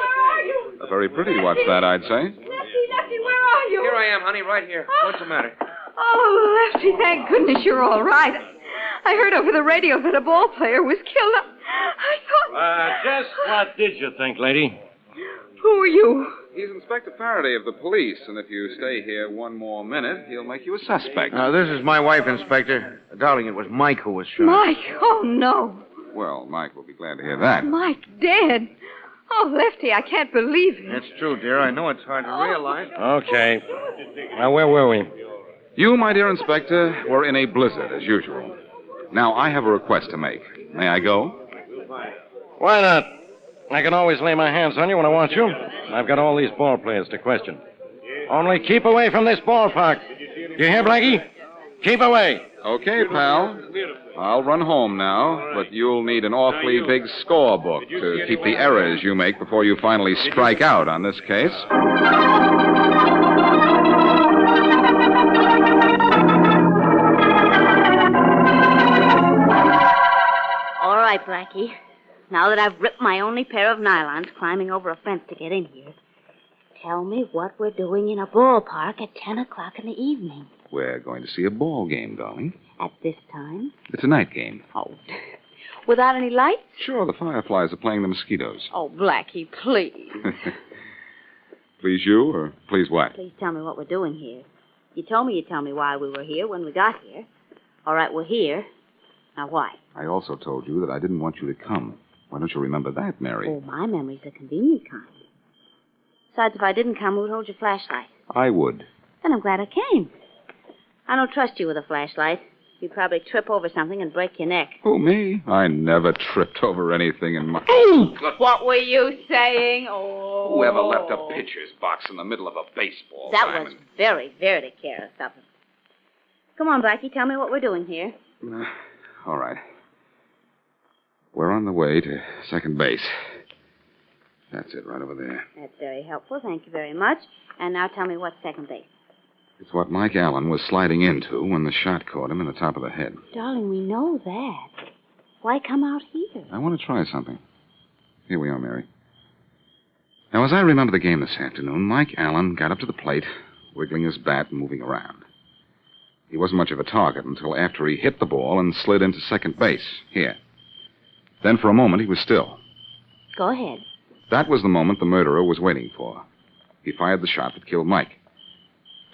A very pretty what's that, I'd say. Lefty, where are you? Here I am, honey, right here. What's the matter? Oh, Lefty, thank goodness you're all right. I heard over the radio that a ball player was killed. I thought... Just what did you think, lady? Who are you? He's Inspector Faraday of the police, and if you stay here one more minute, he'll make you a suspect. This is my wife, Inspector. Darling, it was Mike who was shot. Mike? Oh, no. Well, Mike will be glad to hear that. Mike dead? Oh, Lefty, I can't believe it. That's true, dear. I know it's hard to realize. Okay. Now, where were we? You, my dear Inspector, were in a blizzard, as usual. Now, I have a request to make. May I go? Why not? I can always lay my hands on you when I want you. I've got all these ball players to question. Only keep away from this ballpark. You hear, Blackie? Keep away. Okay, pal. I'll run home now, but you'll need an awfully big scorebook to keep the errors you make before you finally strike out on this case. All right, Blackie. Now that I've ripped my only pair of nylons climbing over a fence to get in here, tell me what we're doing in a ballpark at 10 o'clock in the evening. We're going to see a ball game, darling. At this time? It's a night game. Oh. Without any lights? Sure, the fireflies are playing the mosquitoes. Oh, Blackie, please. Please you, or please what? Please tell me what we're doing here. You told me you'd tell me why we were here when we got here. All right, we're here. Now, why? I also told you that I didn't want you to come. Why don't you remember that, Mary? Oh, my memory's a convenient kind. Besides, if I didn't come, who'd hold your flashlight? I would. Then I'm glad I came. I don't trust you with a flashlight. You'd probably trip over something and break your neck. Who, me? I never tripped over anything in my... What were you saying? Oh. Whoever left a pitcher's box in the middle of a baseball That diamond? was very, very careless of him. Come on, Blackie, tell me what we're doing here. All right. We're on the way to second base. That's it, right over there. That's very helpful. Thank you very much. And now tell me what's second base. It's what Mike Allen was sliding into when the shot caught him in the top of the head. Darling, we know that. Why come out here? I want to try something. Here we are, Mary. Now, as I remember the game this afternoon, Mike Allen got up to the plate, wiggling his bat and moving around. He wasn't much of a target until after he hit the ball and slid into second base. Here. Then for a moment, he was still. Go ahead. That was the moment the murderer was waiting for. He fired the shot that killed Mike.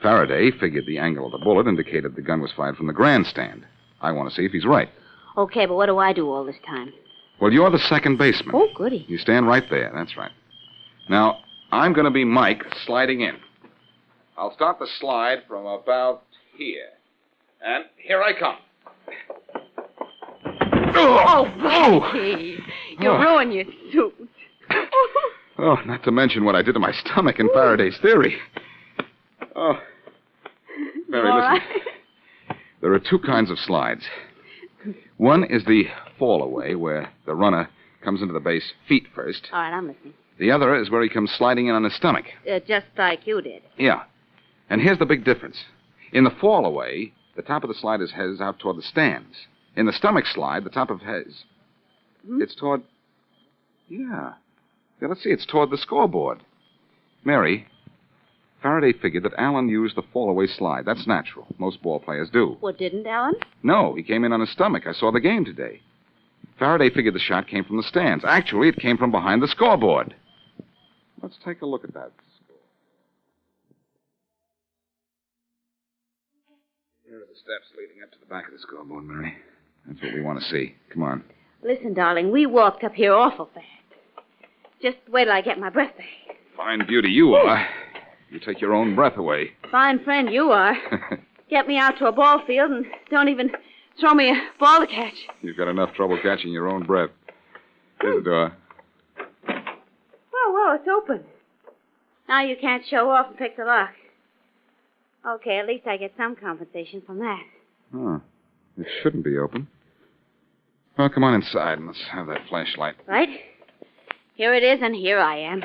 Faraday figured the angle of the bullet indicated the gun was fired from the grandstand. I want to see if he's right. Okay, but what do I do all this time? Well, you're the second baseman. Oh, goody. You stand right there. That's right. Now, I'm going to be Mike sliding in. I'll start the slide from about here. And here I come. Oh, Blackie. You'll ruin your suit. Oh, not to mention what I did to my stomach in Faraday's theory. Oh. Mary, All listen. right. There are two kinds of slides. One is the fall away, where the runner comes into the base feet first. All right, I'm listening. The other is where he comes sliding in on his stomach. Just like you did. Yeah. And here's the big difference. In the fall away, the top of the slide is heads out toward the stands. In the stomach slide, the top of heads. It's toward... Yeah, let's see. It's toward the scoreboard. Mary, Faraday figured that Allen used the fall-away slide. That's natural. Most ball players do. Well, didn't Alan? No, he came in on his stomach. I saw the game today. Faraday figured the shot came from the stands. Actually, it came from behind the scoreboard. Let's take a look at that. Here are the steps leading up to the back of the scoreboard, Mary. That's what we want to see. Come on. Listen, darling, we walked up here awful fast. Just wait till I get my breath back. Fine beauty you are. You take your own breath away. Fine friend you are. Get me out to a ball field and don't even throw me a ball to catch. You've got enough trouble catching your own breath. Here's the door. Whoa, it's open. Now you can't show off and pick the lock. Okay, at least I get some compensation from that. Oh, it shouldn't be open. Well, come on inside and let's have that flashlight. Right? Here it is, and here I am.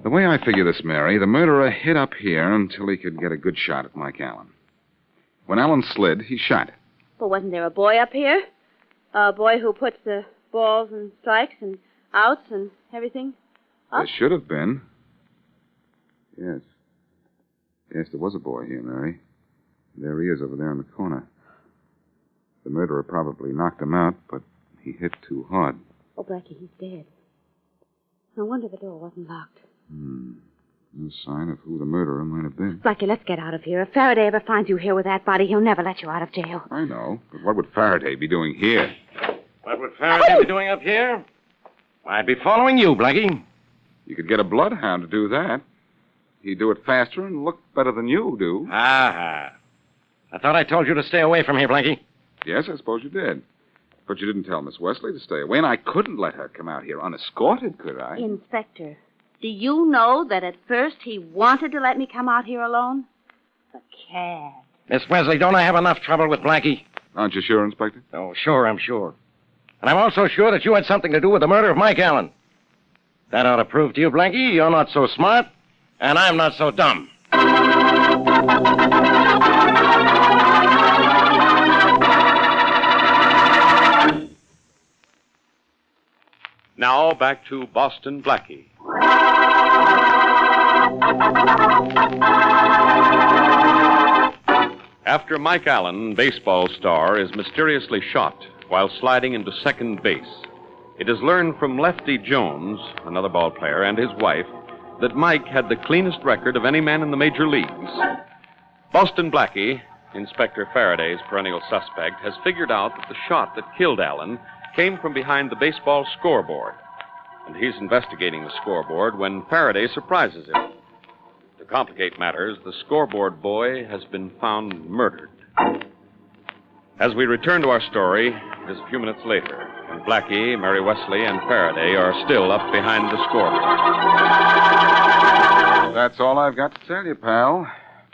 The way I figure this, Mary, the murderer hid up here until he could get a good shot at Mike Allen. When Allen slid, he shot. But wasn't there a boy up here? A boy who puts the balls and strikes and outs and everything up? There should have been. Yes. Yes, there was a boy here, Mary. There he is over there in the corner. The murderer probably knocked him out, but he hit too hard. Oh, Blackie, he's dead. No wonder the door wasn't locked. No sign of who the murderer might have been. Blackie, let's get out of here. If Faraday ever finds you here with that body, he'll never let you out of jail. I know, but what would Faraday be doing here? What would Faraday be doing up here? I'd be following you, Blackie. You could get a bloodhound to do that. He'd do it faster and look better than you do. Aha. I thought I told you to stay away from here, Blackie. Yes, I suppose you did. But you didn't tell Miss Wesley to stay away, and I couldn't let her come out here unescorted, could I? Inspector, do you know that at first he wanted to let me come out here alone? The cad. Miss Wesley, don't I have enough trouble with Blackie? Aren't you sure, Inspector? Oh, sure, I'm sure. And I'm also sure that you had something to do with the murder of Mike Allen. That ought to prove to you, Blackie, you're not so smart, and I'm not so dumb. Now back to Boston Blackie. After Mike Allen, baseball star, is mysteriously shot while sliding into second base, it is learned from Lefty Jones, another ball player, and his wife, that Mike had the cleanest record of any man in the major leagues. Boston Blackie, Inspector Faraday's perennial suspect, has figured out that the shot that killed Allen came from behind the baseball scoreboard, and he's investigating the scoreboard when Faraday surprises him. To complicate matters, the scoreboard boy has been found murdered. As we return to our story, it is a few minutes later, and Blackie, Mary Wesley, and Faraday are still up behind the scoreboard. That's all I've got to tell you, pal.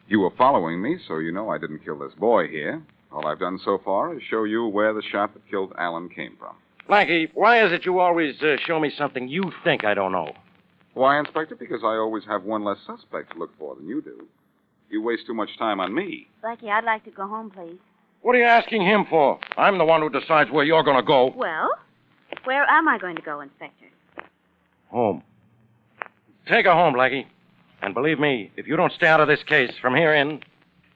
You were following me, so you know I didn't kill this boy here. All I've done so far is show you where the shot that killed Allen came from. Blackie, why is it you always show me something you think I don't know? Why, Inspector? Because I always have one less suspect to look for than you do. You waste too much time on me. Blackie, I'd like to go home, please. What are you asking him for? I'm the one who decides where you're going to go. Well, where am I going to go, Inspector? Home. Take her home, Blackie. And believe me, if you don't stay out of this case from here in,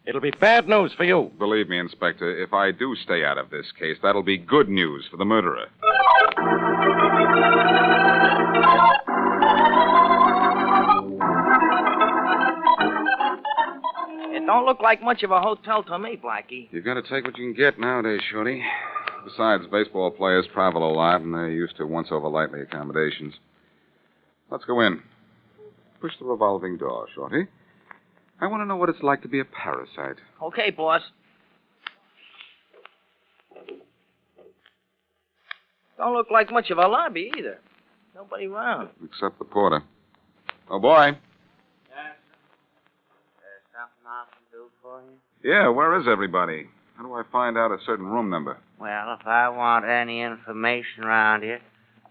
it'll be bad news for you. Believe me, Inspector, if I do stay out of this case, that'll be good news for the murderer. It don't look like much of a hotel to me, Blackie. You've got to take what you can get nowadays, Shorty. Besides, baseball players travel a lot, and they're used to once-over-lightly accommodations. Let's go in. Push the revolving door, Shorty. I want to know what it's like to be a parasite. Okay, boss. Don't look like much of a lobby either. Nobody around. Except the porter. Oh, boy. Yes. There's something I can do for you? Yeah, where is everybody? How do I find out a certain room number? Well, if I want any information around here,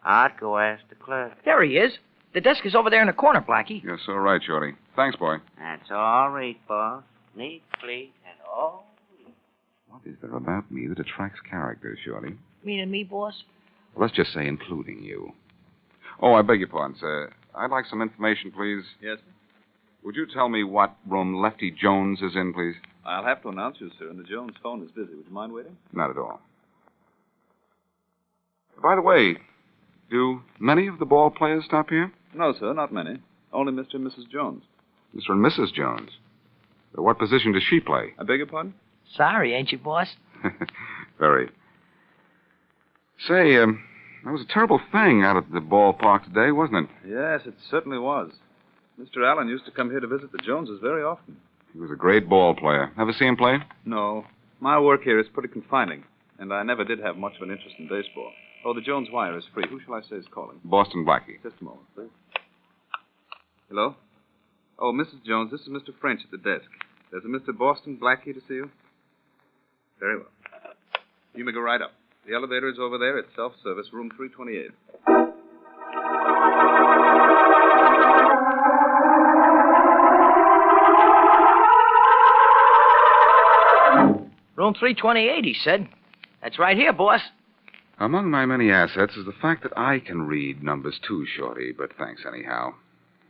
I'd go ask the clerk. There he is. The desk is over there in the corner, Blackie. You're so right, Shorty. Thanks, boy. That's all right, boss. Neat, clean, and all. What is there about me that attracts characters, Shorty? Meaning me, boss? Well, let's just say including you. Oh, I beg your pardon, sir. I'd like some information, please. Yes, sir? Would you tell me what room Lefty Jones is in, please? I'll have to announce you, sir, and the Jones phone is busy. Would you mind waiting? Not at all. By the way, do many of the ball players stop here? No, sir, not many. Only Mr. and Mrs. Jones. Mr. and Mrs. Jones. What position does she play? I beg your pardon? Sorry, ain't you, boss? Very. Say, that was a terrible thing out at the ballpark today, wasn't it? Yes, it certainly was. Mr. Allen used to come here to visit the Joneses very often. He was a great ball player. Ever see him play? No. My work here is pretty confining, and I never did have much of an interest in baseball. Oh, the Jones wire is free. Who shall I say is calling? Boston Blackie. Just a moment, please. Hello? Oh, Mrs. Jones, this is Mr. French at the desk. There's a Mr. Boston Blackie to see you. Very well. You may go right up. The elevator is over there. It's self-service, room 328. Room 328, he said. That's right here, boss. Among my many assets is the fact that I can read numbers too, Shorty, but thanks anyhow.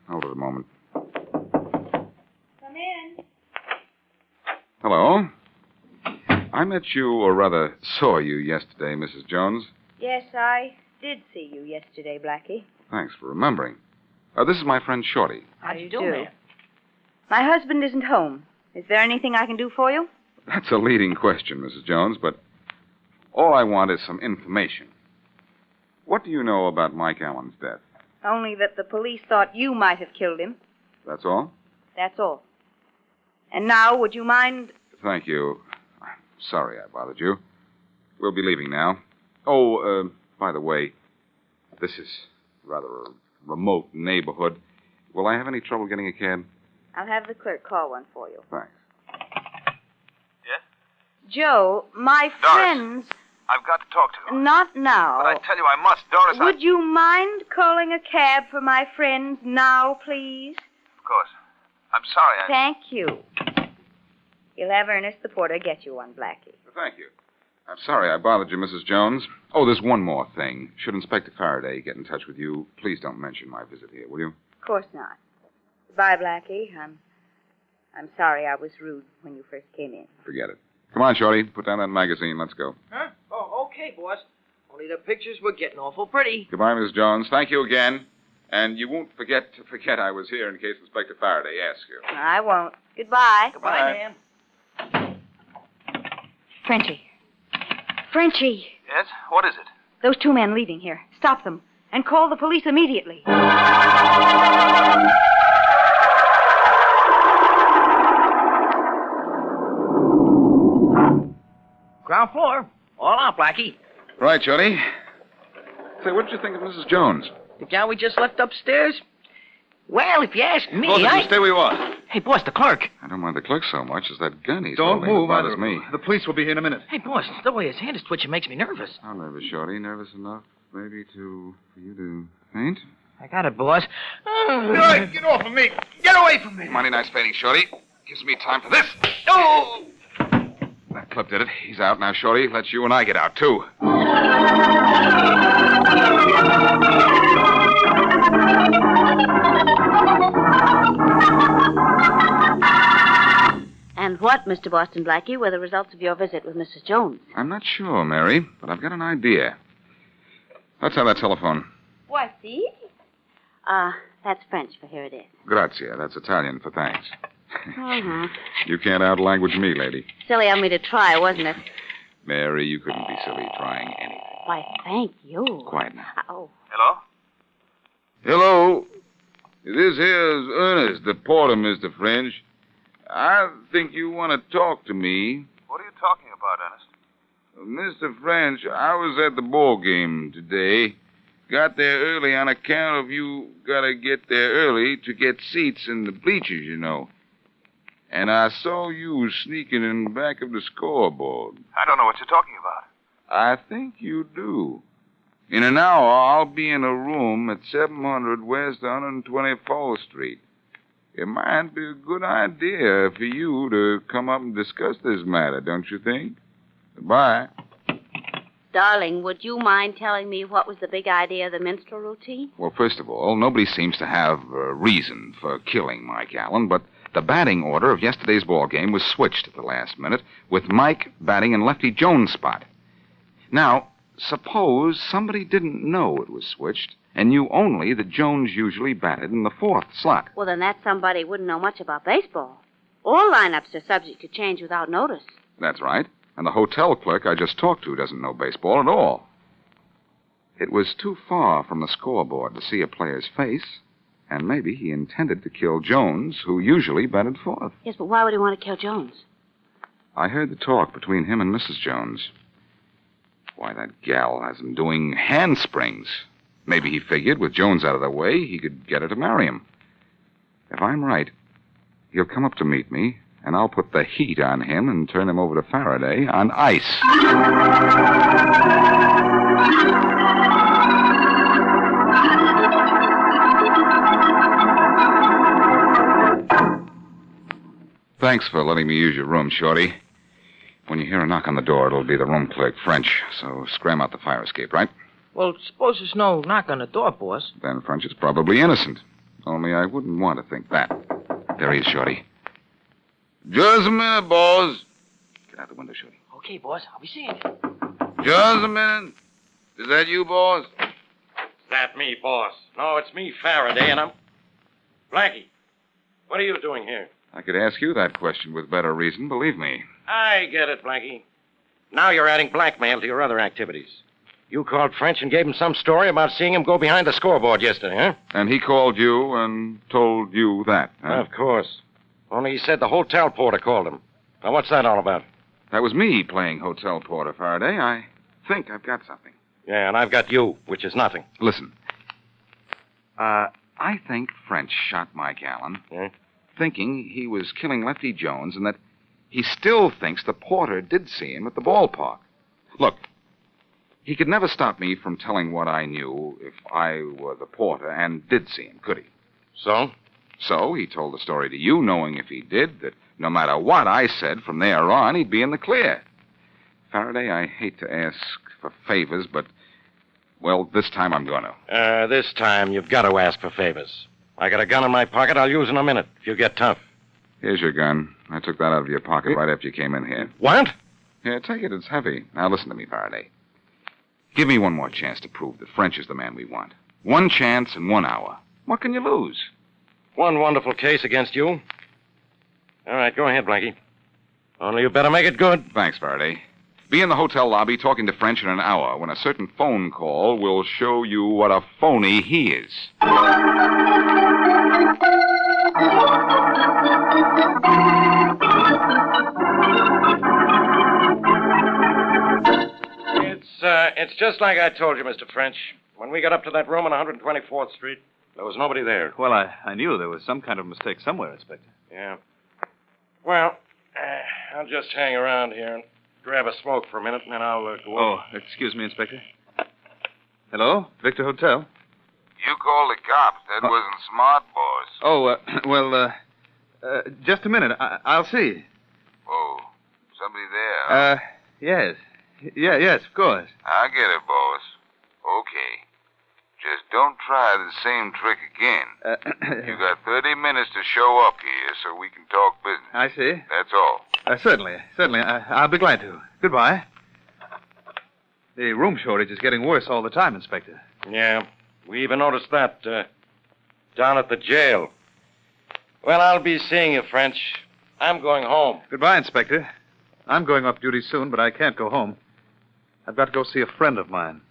Hold it a moment. Come in. Hello. I met you, or rather saw you yesterday, Mrs. Jones. Yes, I did see you yesterday, Blackie. Thanks for remembering. This is my friend Shorty. How do you do, ma'am? My husband isn't home. Is there anything I can do for you? That's a leading question, Mrs. Jones, but all I want is some information. What do you know about Mike Allen's death? Only that the police thought you might have killed him. That's all? That's all. And now, would you mind... Thank you. Sorry I bothered you. We'll be leaving now. Oh, by the way, this is rather a remote neighborhood. Will I have any trouble getting a cab? I'll have the clerk call one for you. Thanks. Yes? Joe, my Doris. friends... I've got to talk to you. Not now. But I tell you I must. Doris, Would you mind calling a cab for my friends now, please? Of course. I'm sorry. Thank you. You'll have Ernest the porter get you one, Blackie. Thank you. I'm sorry I bothered you, Mrs. Jones. Oh, there's one more thing. Should Inspector Faraday get in touch with you, please don't mention my visit here, will you? Of course not. Goodbye, Blackie. I'm sorry I was rude when you first came in. Forget it. Come on, Shorty. Put down that magazine. Let's go. Huh? Oh, okay, boss. Only the pictures were getting awful pretty. Goodbye, Miss Jones. Thank you again. And you won't forget I was here in case Inspector Faraday asks you. I won't. Goodbye. Goodbye, ma'am. Frenchie. Frenchie. Yes? What is it? Those two men leaving here. Stop them. And call the police immediately. Ground floor. All out, Blackie. Right, Shorty. Say, what did you think of Mrs. Jones? The gal we just left upstairs? Well, if you ask me, Boss, you stay where you are. Hey, boss, the clerk. I don't mind the clerk so much as that gun he's Don't holding. move. It bothers me. The police will be here in a minute. Hey, boss, the way his hand is twitching makes me nervous. How nervous, Shorty? Nervous enough, maybe, for you to faint? I got it, boss. Hey, get off of me. Get away from me. Mighty nice fainting, Shorty. Gives me time for this. Oh! That clip did it. He's out now, Shorty. Let's you and I get out, too. And what, Mr. Boston Blackie, were the results of your visit with Mrs. Jones? I'm not sure, Mary, but I've got an idea. Let's have that telephone. Voici. That's French, for here it is. Grazie. That's Italian for thanks. Uh-huh. You can't outlanguage me, lady. Silly of me to try, wasn't it? Mary, you couldn't be silly trying anything. Why, thank you. Quiet now. Oh. Hello? Hello. This here's Ernest, the porter, Mr. French. I think you want to talk to me. What are you talking about, Ernest? Mr. French, I was at the ball game today. Got there early on account of you gotta get there early to get seats in the bleachers, you know. And I saw you sneaking in the back of the scoreboard. I don't know what you're talking about. I think you do. In an hour, I'll be in a room at 700 West 124th Street. It might be a good idea for you to come up and discuss this matter, don't you think? Goodbye. Darling, would you mind telling me what was the big idea of the minstrel routine? Well, first of all, nobody seems to have a reason for killing Mike Allen, but the batting order of yesterday's ball game was switched at the last minute, with Mike batting in Lefty Jones' spot. Now, suppose somebody didn't know it was switched and knew only that Jones usually batted in the fourth slot. Well, then that somebody wouldn't know much about baseball. All lineups are subject to change without notice. That's right. And the hotel clerk I just talked to doesn't know baseball at all. It was too far from the scoreboard to see a player's face, and maybe he intended to kill Jones, who usually batted fourth. Yes, but why would he want to kill Jones? I heard the talk between him and Mrs. Jones. Why, that gal has him doing handsprings. Maybe he figured with Jones out of the way, he could get her to marry him. If I'm right, he'll come up to meet me, and I'll put the heat on him and turn him over to Faraday on ice. Thanks for letting me use your room, Shorty. When you hear a knock on the door, it'll be the room clerk, French. So scram out the fire escape, right? Well, suppose there's no knock on the door, boss. Then French is probably innocent. Only I wouldn't want to think that. There he is, Shorty. Just a minute, boss. Get out the window, Shorty. Okay, boss. I'll be seeing you. Just a minute. Is that you, boss? Is that me, boss? No, it's me, Faraday, and I'm... Blackie, what are you doing here? I could ask you that question with better reason, believe me. I get it, Blackie. Now you're adding blackmail to your other activities. You called French and gave him some story about seeing him go behind the scoreboard yesterday, huh? And he called you and told you that, huh? Of course. Only he said the hotel porter called him. Now, what's that all about? That was me playing hotel porter, Faraday. I think I've got something. Yeah, and I've got you, which is nothing. Listen. I think French shot Mike Allen, thinking he was killing Lefty Jones, and that he still thinks the porter did see him at the ballpark. Look, he could never stop me from telling what I knew if I were the porter and did see him, could he? So? So he told the story to you, knowing if he did, that no matter what I said from there on, he'd be in the clear. Faraday, I hate to ask for favors, but, well, this time I'm going to. This time you've got to ask for favors. I got a gun in my pocket I'll use in a minute if you get tough. Here's your gun. I took that out of your pocket right after you came in here. What? Here, take it. It's heavy. Now listen to me, Faraday. Give me one more chance to prove that French is the man we want. One chance in 1 hour. What can you lose? One wonderful case against you. All right, go ahead, Blackie. Only you better make it good. Thanks, Faraday. Be in the hotel lobby talking to French in an hour when a certain phone call will show you what a phony he is. It's just like I told you, Mr. French. When we got up to that room on 124th Street, there was nobody there. Well, I knew there was some kind of mistake somewhere, Inspector. Yeah. Well, I'll just hang around here and grab a smoke for a minute, and then I'll go Oh, excuse me, Inspector. Hello? Victor Hotel? You called the cops. That wasn't smart, boss. Oh, well, just a minute. I'll see. Oh, somebody there? Yes. Yes, of course. I get it, boss. Okay. Just don't try the same trick again. You got 30 minutes to show up here so we can talk business. I see. That's all. Certainly. I'll be glad to. Goodbye. The room shortage is getting worse all the time, Inspector. Yeah, we even noticed that down at the jail. Well, I'll be seeing you, French. I'm going home. Goodbye, Inspector. I'm going off duty soon, but I can't go home. I've got to go see a friend of mine.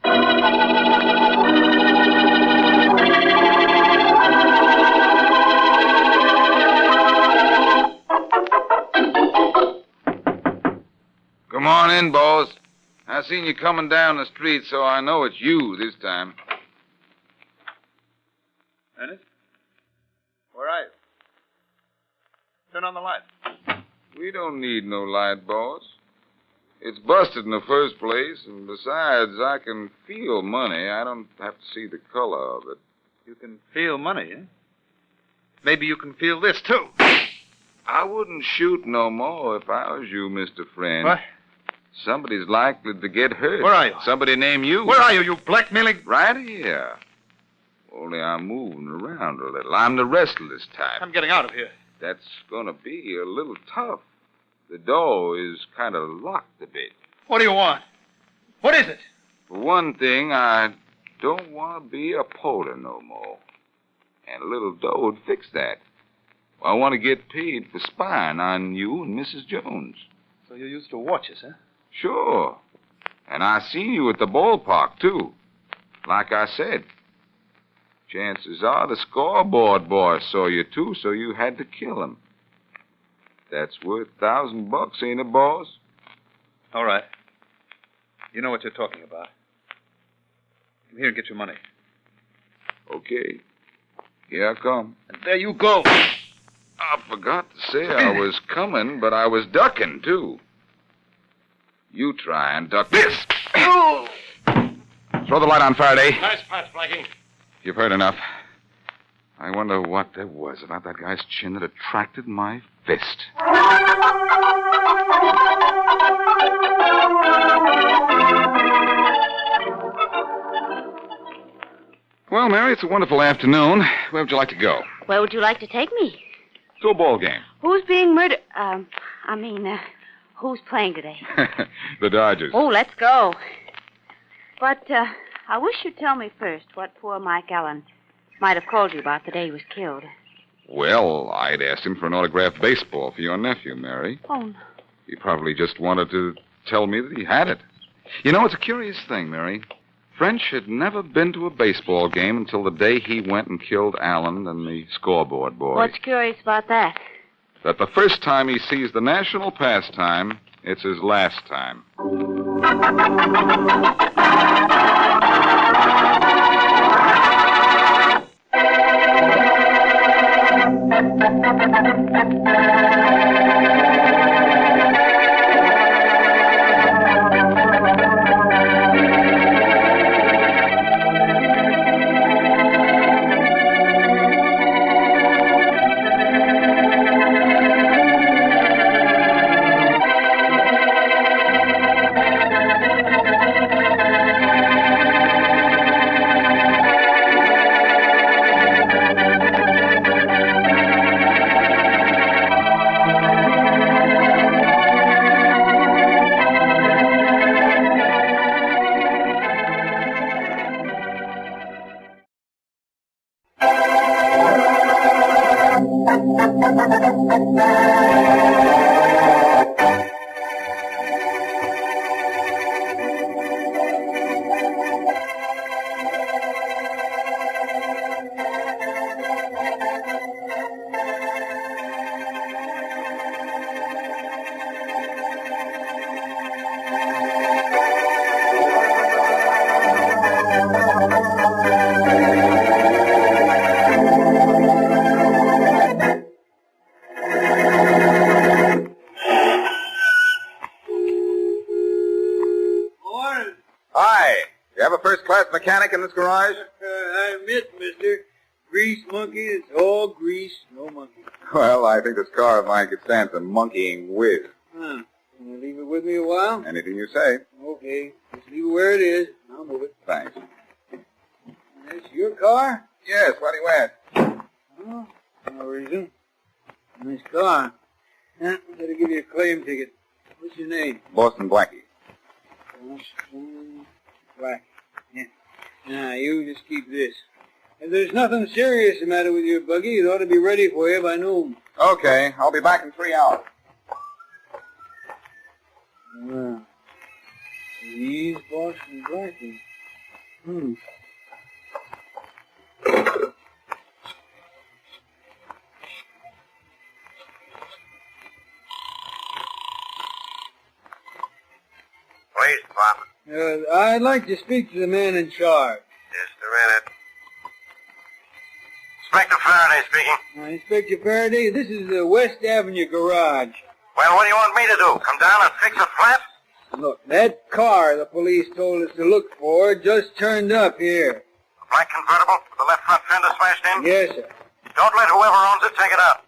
Come on in, boss. I seen you coming down the street, so I know it's you this time. Ernest? Where are you? Turn on the light. We don't need no light, boss. It's busted in the first place, and besides, I can feel money. I don't have to see the color of it. You can feel money, eh? Maybe you can feel this, too. I wouldn't shoot no more if I was you, Mr. Friend. What? Somebody's likely to get hurt. Where are you? Somebody named you. Where are you, you blackmailing? Right here. Only I'm moving around a little. I'm the restless type. I'm getting out of here. That's going to be a little tough. The door is kind of locked a bit. What do you want? What is it? For one thing, I don't want to be a porter no more. And a little dough would fix that. I want to get paid for spying on you and Mrs. Jones. So you used to watch us, huh? Sure. And I seen you at the ballpark, too. Like I said. Chances are the scoreboard boy saw you, too, so you had to kill him. That's worth $1,000, ain't it, boss? All right. You know what you're talking about. Come here and get your money. Okay. Here I come. And there you go. I forgot to say I was coming, but I was ducking, too. You try and duck this. Throw the light on, Faraday. Nice punch, Blackie. You've heard enough. I wonder what there was about that guy's chin that attracted my fist. Well, Mary, it's a wonderful afternoon. Where would you like to go? Where would you like to take me? To a ball game. Who's being murdered? Who's playing today? The Dodgers. Oh, let's go. But I wish you'd tell me first what poor Mike Allen might have called you about the day he was killed. Well, I'd asked him for an autographed baseball for your nephew, Mary. Oh, no. He probably just wanted to tell me that he had it. You know, it's a curious thing, Mary. French had never been to a baseball game until the day he went and killed Allen and the scoreboard boy. What's curious about that? That the first time he sees the national pastime, it's his last time. Mechanic in this garage? I admit, mister. Grease monkey is all grease, no monkey. Well, I think this car of mine could stand some monkeying with. Huh. Can you leave it with me a while? Anything you say. Okay. Just leave it where it is. I'll move it. Thanks. That's your car? Yes, why do you ask? Oh, no reason. Nice car. Huh? I gotta give you a claim ticket. What's your name? Boston Blackie. Boston Blackie. Yeah. Now, you just keep this. If there's nothing serious the matter with your buggy, it ought to be ready for you by noon. Okay, I'll be back in 3 hours. Well, he's Boston Blackie. Police department. I'd like to speak to the man in charge. Just a minute. Inspector Faraday speaking. Inspector Faraday, this is the West Avenue garage. Well, what do you want me to do? Come down and fix a flat? Look, that car the police told us to look for just turned up here. A black convertible with the left front fender smashed in? Yes, sir. Don't let whoever owns it take it out.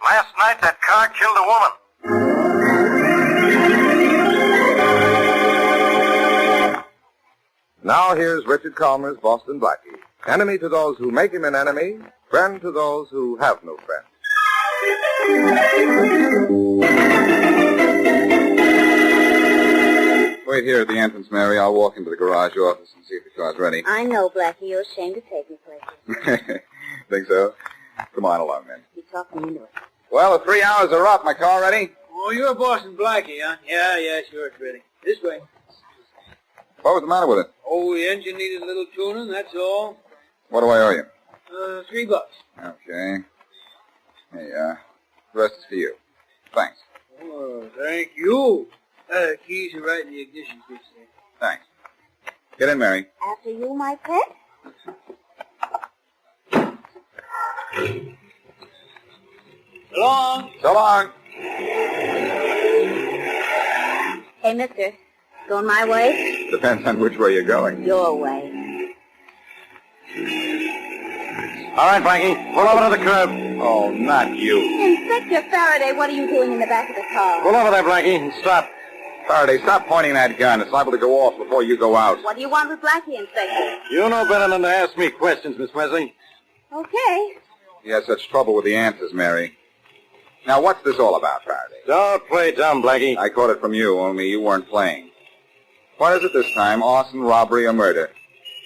Last night, that car killed a woman. Now here's Richard Calmer's Boston Blackie. Enemy to those who make him an enemy, friend to those who have no friend. Wait here at the entrance, Mary. I'll walk into the garage office and see if the car's ready. I know, Blackie. You're ashamed to take me places. Think so? Come on along, then. You're talking into it. Well, the 3 hours are up. My car ready? Oh, you're Boston Blackie, huh? Yeah, sure, it's ready. This way. What was the matter with it? Oh, the engine needed a little tuning, that's all. What do I owe you? $3. Okay. Hey, the rest is for you. Thanks. Oh, thank you. The keys are right in the ignition switch there. Thanks. Get in, Mary. After you, my pet? So long. So long. Hey, mister. Going my way? Depends on which way you're going. Your way. All right, Blackie. Pull over to the curb. Oh, not you. Inspector Faraday, what are you doing in the back of the car? Pull over there, Blackie, and stop. Faraday, stop pointing that gun. It's liable to go off before you go out. What do you want with Blackie, Inspector? You know better than to ask me questions, Miss Wesley. Okay. You had such trouble with the answers, Mary. Now, what's this all about, Faraday? Don't play dumb, Blackie. I caught it from you, only you weren't playing. What is it this time? Arson, robbery, or murder?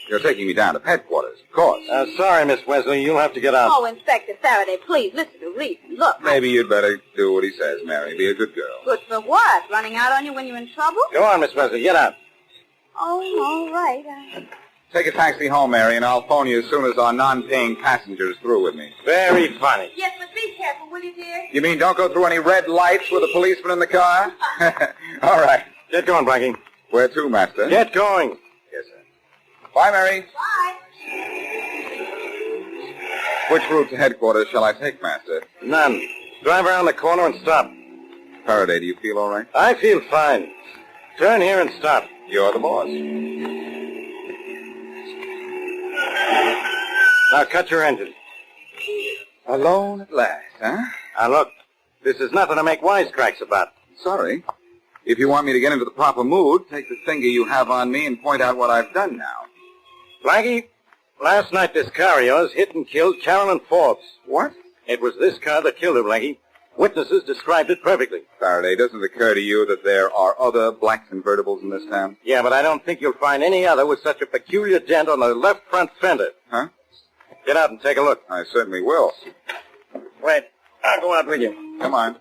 You're taking me down to headquarters, of course. Sorry, Miss Wesley. You'll have to get out. Oh, Inspector Faraday, please listen to reason. Look. Maybe you'd better do what he says, Mary. Be a good girl. Good for what? Running out on you when you're in trouble? Go on, Miss Wesley. Get out. Oh, all right. Take a taxi home, Mary, and I'll phone you as soon as our non-paying passenger is through with me. Very funny. Yes, but be careful, will you, dear? You mean don't go through any red lights with a policeman in the car? All right. Get going, Blackie. Where to, Master? Get going. Yes, sir. Bye, Mary. Bye. Which route to headquarters shall I take, Master? None. Drive around the corner and stop. Faraday, do you feel all right? I feel fine. Turn here and stop. You're the boss. Now cut your engine. Alone at last, huh? Now look, this is nothing to make wisecracks about. Sorry. If you want me to get into the proper mood, take the finger you have on me and point out what I've done now. Blackie, last night this car of yours hit and killed Carolyn Forbes. What? It was this car that killed her, Blackie. Witnesses described it perfectly. Faraday, doesn't it occur to you that there are other black convertibles in this town? Yeah, but I don't think you'll find any other with such a peculiar dent on the left front fender. Huh? Get out and take a look. I certainly will. Wait, I'll go out with you. Come on.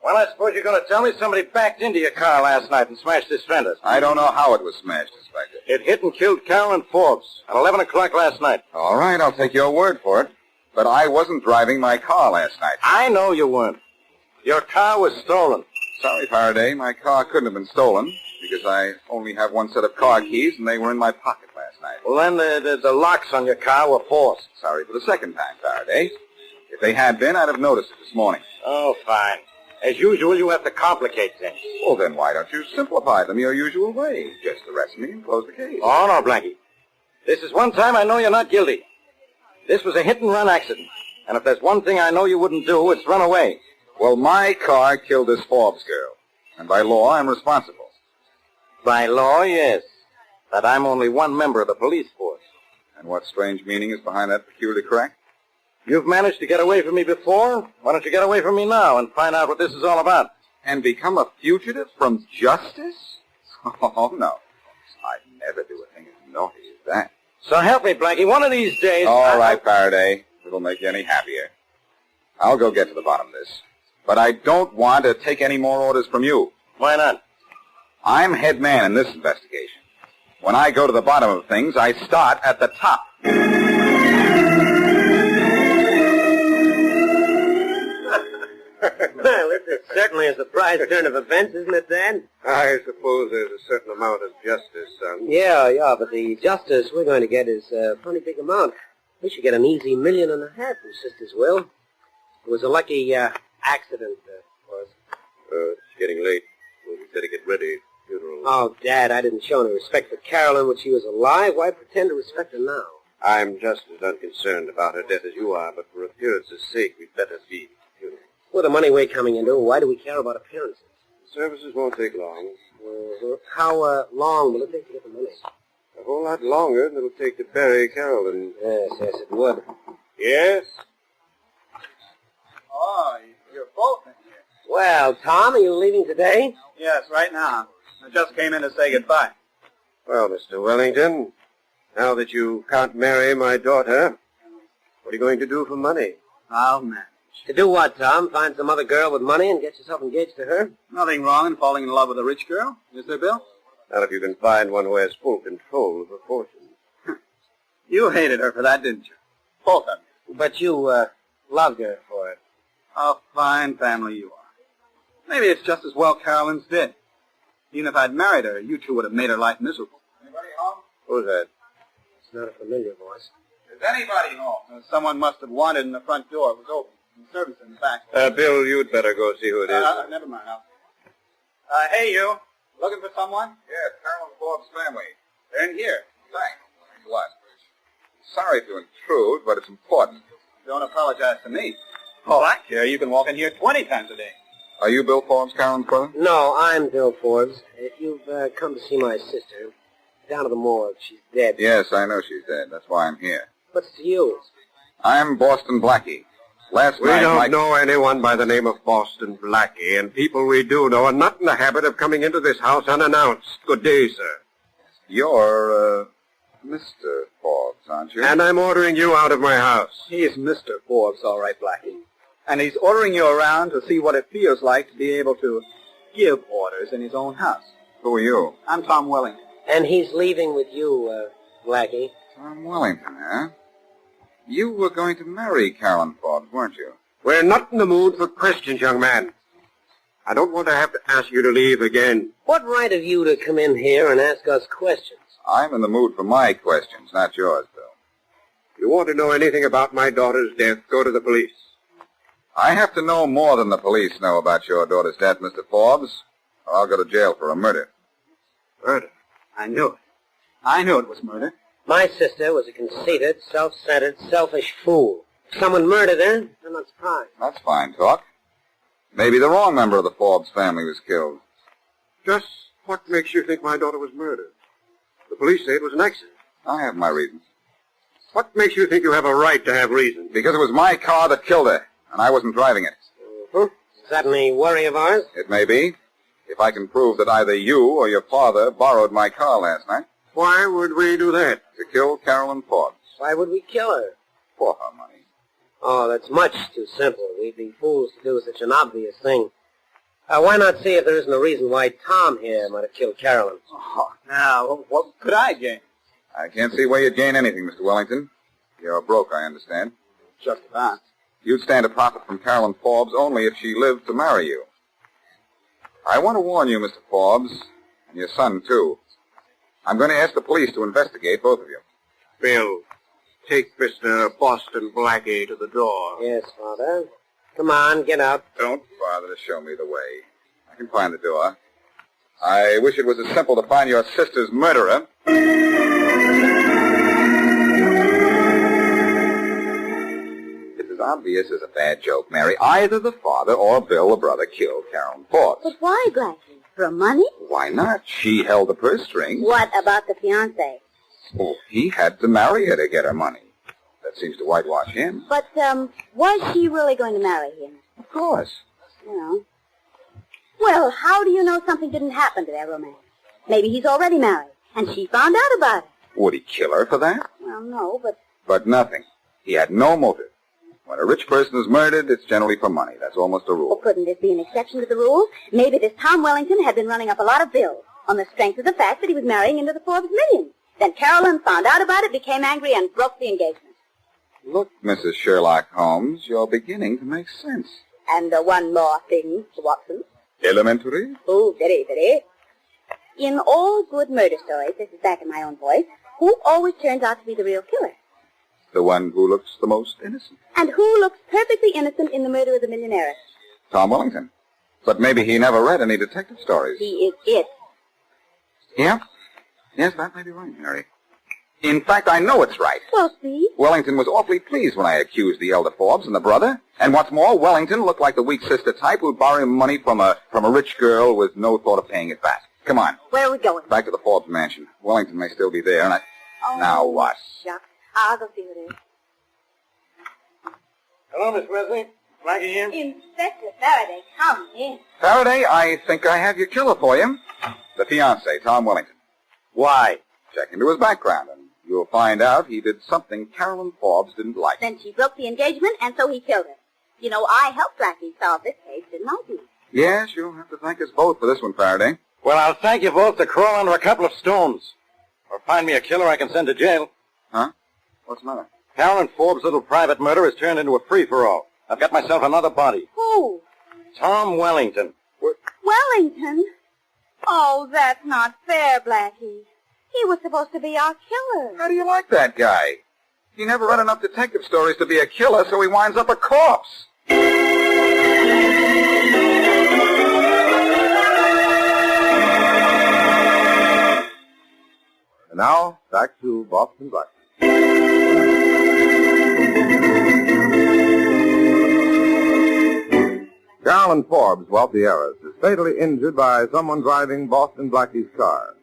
Well, I suppose you're going to tell me somebody backed into your car last night and smashed this fender. I don't know how it was smashed, Inspector. It hit and killed Carolyn Forbes at 11 o'clock last night. All right, I'll take your word for it. But I wasn't driving my car last night. I know you weren't. Your car was stolen. Sorry, Faraday. My car couldn't have been stolen because I only have one set of car keys and they were in my pocket last night. Well, then the locks on your car were forced. Sorry for the second time, Faraday. If they had been, I'd have noticed it this morning. Oh, fine. As usual, you have to complicate things. Well, then why don't you simplify them your usual way? Just arrest me and close the case. Oh, no, Blackie. This is one time I know you're not guilty. This was a hit-and-run accident. And if there's one thing I know you wouldn't do, it's run away. Well, my car killed this Forbes girl. And by law, I'm responsible. By law, yes. But I'm only one member of the police force. And what strange meaning is behind that peculiar crack? You've managed to get away from me before. Why don't you get away from me now and find out what this is all about? And become a fugitive from justice? Oh, no. I'd never do a thing as naughty as that. So help me, Blackie. One of these days... All right, Faraday. It'll make you any happier. I'll go get to the bottom of this. But I don't want to take any more orders from you. Why not? I'm head man in this investigation. When I go to the bottom of things, I start at the top. Well, this is certainly a surprise turn of events, isn't it, Dan? I suppose there's a certain amount of justice, son. Yeah, but the justice we're going to get is a pretty big amount. We should get an easy $1.5 million from Sister's will. It was a lucky accident for us. It's getting late. We'd better get ready. Funeral. Oh, Dad, I didn't show any respect for Carolyn when she was alive. Why pretend to respect her now? I'm just as unconcerned about her death as you are, but for appearance's sake, we'd better be funeral. With the money we're coming into, why do we care about appearances? The services won't take long. How long will it take to get the money? A whole lot longer than it'll take to bury Carolyn. Yes, it would. Yes? Oh, you're both in here. Well, Tom, are you leaving today? Yes, right now. I just came in to say goodbye. Well, Mr. Wellington, now that you can't marry my daughter, what are you going to do for money? I'll manage. To do what, Tom? Find some other girl with money and get yourself engaged to her? Nothing wrong in falling in love with a rich girl, is there, Bill? Not if you can find one who has full control of her fortune. You hated her for that, didn't you? Both of you. But you, loved her for it. A fine family you are. Maybe it's just as well Carolyn's dead. Even if I'd married her, you two would have made her life miserable. Anybody home? Who's that? It's not a familiar voice. Is anybody home? Someone must have wandered in the front door. It was open. The servant's in the back. Bill, you'd better go see who it is. Never mind. Hey, you. Looking for someone? Yes, Carolyn Forbes' family. They're in here. Thanks. Thanks a lot, Rich. Sorry to intrude, but it's important. Don't apologize to me. All I care, you can walk in here 20 times a day. Are you Bill Forbes, Carolyn's brother? No, I'm Bill Forbes. If you've come to see my sister, down to the morgue. She's dead. Yes, I know she's dead. That's why I'm here. What's to you? I'm Boston Blackie. Last We night, don't know anyone by the name of Boston Blackie, and people we do know are not in the habit of coming into this house unannounced. Good day, sir. You're, Mr. Forbes, aren't you? And I'm ordering you out of my house. He's Mr. Forbes, all right, Blackie. And he's ordering you around to see what it feels like to be able to give orders in his own house. Who are you? I'm Tom Wellington. And he's leaving with you, Blackie. Tom Wellington, huh? You were going to marry Carolyn Forbes, weren't you? We're not in the mood for questions, young man. I don't want to have to ask you to leave again. What right have you to come in here and ask us questions? I'm in the mood for my questions, not yours, Bill. If you want to know anything about my daughter's death, go to the police. I have to know more than the police know about your daughter's death, Mr. Forbes, or I'll go to jail for a murder. Murder? I knew it. I knew it was murder. My sister was a conceited, self-centered, selfish fool. If someone murdered her, I'm not surprised. That's fine talk. Maybe the wrong member of the Forbes family was killed. Just what makes you think my daughter was murdered? The police say it was an accident. I have my reasons. What makes you think you have a right to have reasons? Because it was my car that killed her, and I wasn't driving it. Is that any worry of ours? It may be, if I can prove that either you or your father borrowed my car last night. Why would we do that? To kill Carolyn Forbes. Why would we kill her? For her money. Oh, that's much too simple. We'd be fools to do such an obvious thing. Why not see if there isn't a reason why Tom here might have killed Carolyn? Oh, now, what could I gain? I can't see where you'd gain anything, Mr. Wellington. You're broke, I understand. Just about. You'd stand to profit from Carolyn Forbes only if she lived to marry you. I want to warn you, Mr. Forbes, and your son, too. I'm going to ask the police to investigate both of you. Bill, take Mr. Boston Blackie to the door. Yes, Father. Come on, get out. Don't bother to show me the way. I can find the door. I wish it was as simple to find your sister's murderer. It's as obvious as a bad joke, Mary. Either the father or Bill, the brother, killed Carolyn Forbes. But why, Blackie? For money? Why not? She held the purse strings. What about the fiancé? Oh, he had to marry her to get her money. That seems to whitewash him. But, was she really going to marry him? Of course. You know. Well, how do you know something didn't happen to their romance? Maybe he's already married, and she found out about it. Would he kill her for that? Well, no, but... But nothing. He had no motive. When a rich person is murdered, it's generally for money. That's almost a rule. Well, couldn't this be an exception to the rule? Maybe this Tom Wellington had been running up a lot of bills on the strength of the fact that he was marrying into the Forbes millions. Then Carolyn found out about it, became angry, and broke the engagement. Look, Mrs. Sherlock Holmes, you're beginning to make sense. And one more thing, Watson. Elementary? Oh, very, very. In all good murder stories, this is back in my own voice, who always turns out to be the real killer? The one who looks the most innocent. And who looks perfectly innocent in The Murder of the Millionaire? Tom Wellington. But maybe he never read any detective stories. He is it. Yeah? Yes, that may be right, Mary. In fact, I know it's right. Well, see? Wellington was awfully pleased when I accused the elder Forbes and the brother. And what's more, Wellington looked like the weak sister type who'd borrow him money from a rich girl with no thought of paying it back. Come on. Where are we going? Back to the Forbes mansion. Wellington may still be there, and Oh, Now what? Shucks. I'll go see who it is. Hello, Miss Wesley. Blackie here. Inspector Faraday, come in. Faraday, I think I have your killer for you. The fiancé, Tom Wellington. Why? Check into his background, and you'll find out he did something Carolyn Forbes didn't like. Then she broke the engagement, and so he killed her. You know, I helped Blackie solve this case, didn't I, Pete? Yes, you'll have to thank us both for this one, Faraday. Well, I'll thank you both to crawl under a couple of stones. Or find me a killer I can send to jail. Huh? What's the matter? Carolyn Forbes' little private murder has turned into a free-for-all. I've got myself another body. Who? Tom Wellington. Wellington? Oh, that's not fair, Blackie. He was supposed to be our killer. How do you like that guy? He never read enough detective stories to be a killer, so he winds up a corpse. And now, back to Boston Blackie. Carolyn Forbes, wealthy heiress, is fatally injured by someone driving Boston Blackie's car.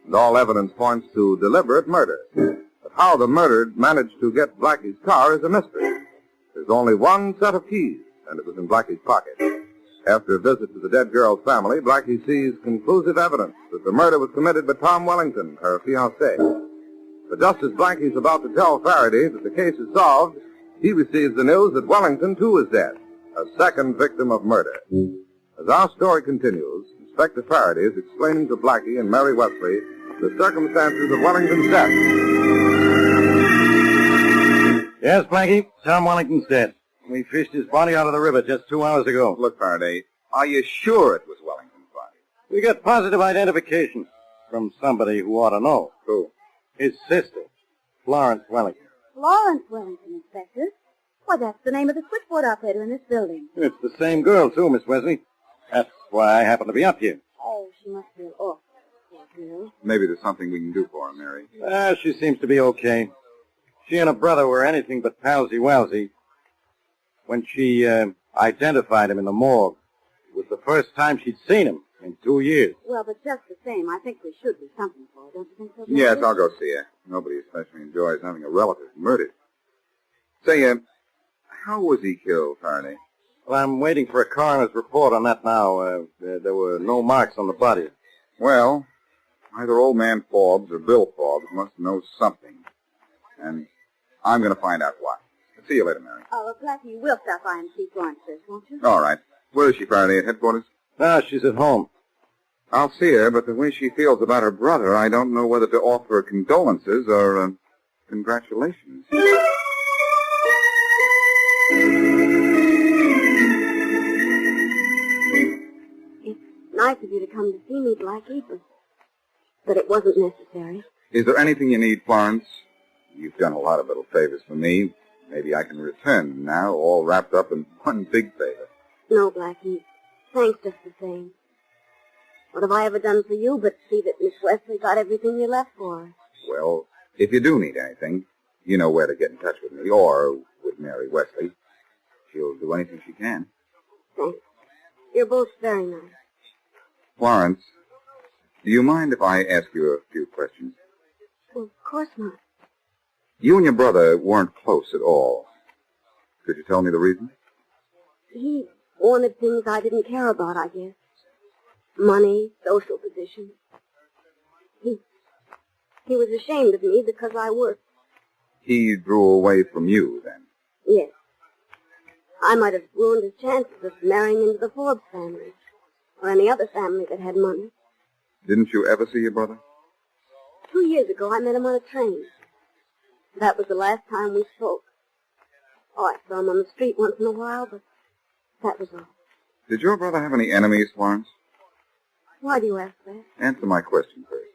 And all evidence points to deliberate murder. But how the murdered managed to get Blackie's car is a mystery. There's only one set of keys, and it was in Blackie's pocket. After a visit to the dead girl's family, Blackie sees conclusive evidence that the murder was committed by Tom Wellington, her fiancé. But just as Blackie's about to tell Faraday that the case is solved, he receives the news that Wellington, too, is dead, a second victim of murder. As our story continues, Inspector Faraday is explaining to Blackie and Mary Wesley the circumstances of Wellington's death. Yes, Blackie, Tom Wellington's dead. We fished his body out of the river just 2 hours ago. Look, Faraday, are you sure it was Wellington's body? We got positive identification from somebody who ought to know. Who? His sister, Florence Wellington. Florence Wellington, Inspector. Why, that's the name of the switchboard operator in this building. It's the same girl, too, Miss Wesley. That's why I happen to be up here. Oh, she must be off. Girl. Maybe there's something we can do for her, Mary. She seems to be okay. She and her brother were anything but palsy-walsy. When she identified him in the morgue, it was the first time she'd seen him in 2 years. Well, but just the same, I think we should do something for her, don't you think so? Yes, I'll go see her. Nobody especially enjoys having a relative murdered. Say, how was he killed, Faraday? Well, I'm waiting for a coroner's report on that now. There were no marks on the body. Well, either old man Forbes or Bill Forbes must know something. And I'm going to find out what. See you later, Mary. Oh, well, Blackie, you will stop by and see Florence first, won't you? All right. Where is she, Faraday? At headquarters? No, she's at home. I'll see her, but the way she feels about her brother, I don't know whether to offer her condolences or congratulations. It's nice of you to come to see me, Blackie, but it wasn't necessary. Is there anything you need, Florence? You've done a lot of little favors for me. Maybe I can return them now, all wrapped up in one big favor. No, Blackie. Thanks just the same. What have I ever done for you but see that Miss Wesley got everything you left for her? Well, if you do need anything, you know where to get in touch with me or with Mary Wesley. She'll do anything she can. Thanks. You're both very nice. Florence, do you mind if I ask you a few questions? Well, of course not. You and your brother weren't close at all. Could you tell me the reason? He wanted things I didn't care about, I guess. Money, social position. He was ashamed of me because I worked. He drew away from you, then? Yes. I might have ruined his chances of marrying into the Forbes family, or any other family that had money. Didn't you ever see your brother? 2 years ago, I met him on a train. That was the last time we spoke. Oh, I saw him on the street once in a while, but that was all. Did your brother have any enemies, Florence? Why do you ask that? Answer my question first.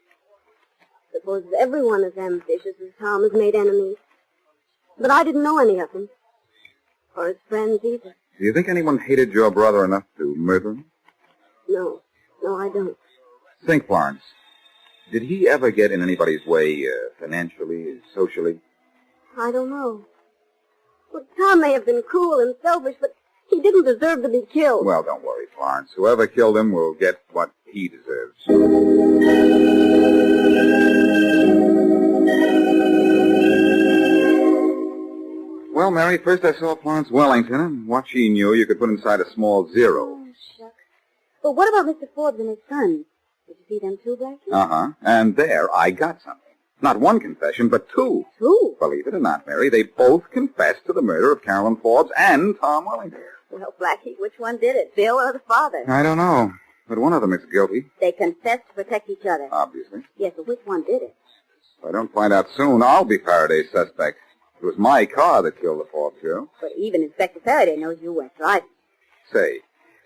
Suppose everyone as ambitious as Tom has made enemies. But I didn't know any of them. Or his friends either. Do you think anyone hated your brother enough to murder him? No, I don't. Think, Florence. Did he ever get in anybody's way, financially, socially? I don't know. Well, Tom may have been cruel and selfish, but he didn't deserve to be killed. Well, don't worry, Florence. Whoever killed him will get what he deserves. Well, Mary, first I saw Florence Wellington, and what she knew you could put inside a small zero. Oh, shucks. But what about Mr. Forbes and his son? Did you see them too, Blackie? Uh-huh. And there I got something. Not one confession, but two. Two? Believe it or not, Mary, they both confessed to the murder of Carolyn Forbes and Tom Wellington. Well, Blackie, which one did it, Bill or the father? I don't know, but one of them is guilty. They confessed to protect each other. Obviously. Yes, but which one did it? If I don't find out soon, I'll be Faraday's suspect. It was my car that killed the Forbes girl. But even Inspector Faraday knows you went driving. Say,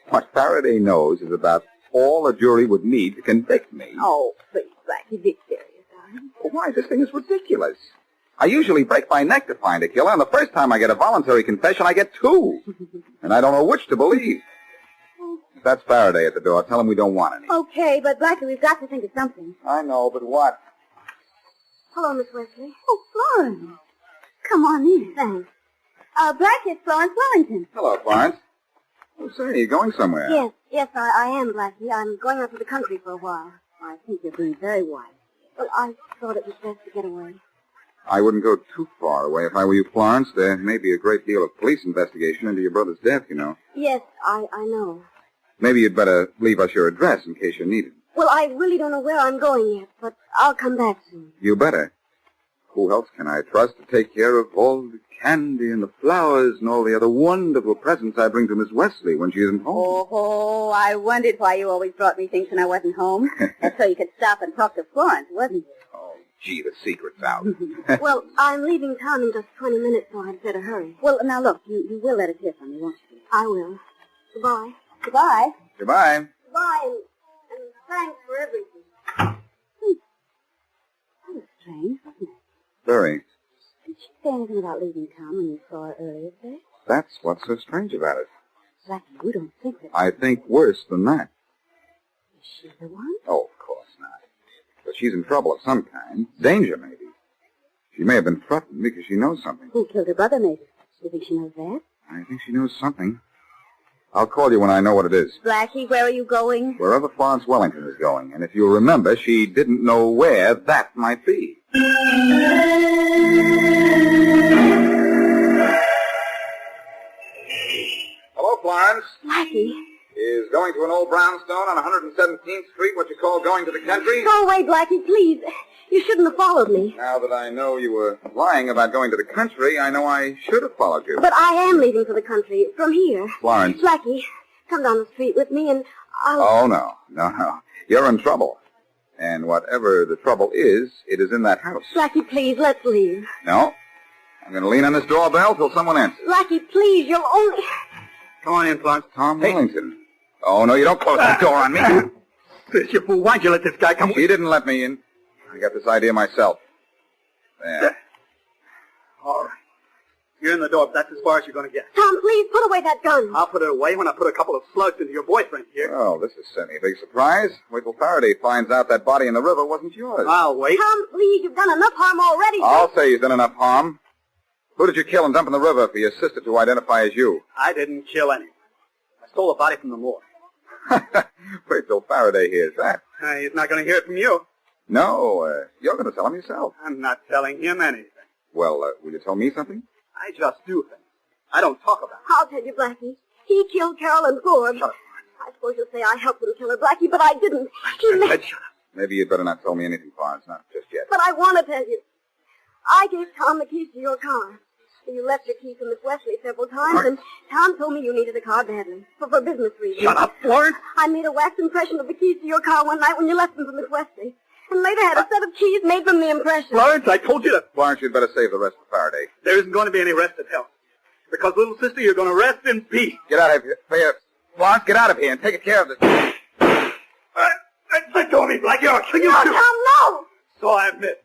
what Faraday knows is about all a jury would need to convict me. Oh, please, Blackie, be serious, darling. Well, why? This thing is ridiculous. I usually break my neck to find a killer, and the first time I get a voluntary confession, I get 2. And I don't know which to believe. That's Faraday at the door. Tell him we don't want any. Okay, but Blackie, we've got to think of something. I know, but what? Hello, Miss Wesley. Oh, Florence. Come on in. Thanks. Blackie, it's Florence Wellington. Hello, Florence. Oh, say, you going somewhere? Yes, I am, Blackie. I'm going out to the country for a while. I think you're being very wise. Well, I thought it was best to get away. I wouldn't go too far away if I were you, Florence. There may be a great deal of police investigation into your brother's death, you know. Yes, I know. Maybe you'd better leave us your address in case you're needed. Well, I really don't know where I'm going yet, but I'll come back soon. You better. Who else can I trust to take care of all the candy and the flowers and all the other wonderful presents I bring to Miss Wesley when she isn't home? Oh, I wondered why you always brought me things when I wasn't home. That's so you could stop and talk to Florence, wasn't it? Oh, gee, the secret's out. Well, I'm leaving town in just 20 minutes, so I'd better hurry. Well, now look, you will let us hear from me, won't you? I will. Goodbye. Goodbye. Goodbye. Goodbye, and thanks for everything. That was strange, wasn't it? Very. Did she say anything about leaving town when you saw her earlier today? That's what's so strange about it. Blackie, you don't think that... I think worse than that. Is she the one? Oh, of course not. But she's in trouble of some kind. Danger, maybe. She may have been threatened because she knows something. Who killed her brother, maybe? Do you think she knows that? I think she knows something. I'll call you when I know what it is. Blackie, where are you going? Wherever Florence Wellington is going. And if you'll remember, she didn't know where that might be. Hello, Florence. Blackie. Is going to an old brownstone on 117th Street what you call going to the country? Go away, Blackie, please. You shouldn't have followed me. Now that I know you were lying about going to the country, I know I should have followed you. But I am leaving for the country, from here. Florence. Blackie, come down the street with me and I'll... Oh, no. No. You're in trouble. And whatever the trouble is, it is in that house. Blackie, please, let's leave. No. I'm going to lean on this doorbell till someone answers. Blackie, please, you'll only... Come on in, Florence. Tom Wellington. Oh, no, you don't close that door on me. You fool, why'd you let this guy come... She didn't let me in. I got this idea myself. There. All right. You're in the door, but that's as far as you're going to get. Tom, please, put away that gun. I'll put it away when I put a couple of slugs into your boyfriend here. Oh, this is certainly a big surprise. Wait till Faraday finds out that body in the river wasn't yours. I'll wait. Tom, please, you've done enough harm already. I'll say you've done enough harm. Who did you kill and dump in the river for your sister to identify as you? I didn't kill anyone. I stole a body from the morgue. Wait till Faraday hears that. He's not going to hear it from you. No, you're going to tell him yourself. I'm not telling him anything. Well, will you tell me something? I just do things. I don't talk about it. I'll tell you, Blackie. He killed Carolyn Forbes. Shut up. I suppose you'll say I helped him kill her, Blackie, but I didn't. He I made... said shut up. Maybe you'd better not tell me anything, Florence. Not just yet. But I want to tell you. I gave Tom the keys to your car. You left your keys to Miss Wesley several times, and Tom told me you needed a car badly, for business reasons. Shut up, Florence! I made a wax impression of the keys to your car one night when you left them for Miss Wesley, and later had a set of keys made from the impression. Florence, I told you to... Florence, you'd better save the rest for Faraday. There isn't going to be any rest at hell. Because, little sister, you're going to rest in peace. Get out of here. Florence, get out of here and take care of this. Let go of me, Blackie, or I'll kill you No, too. Tom, no! So I admit.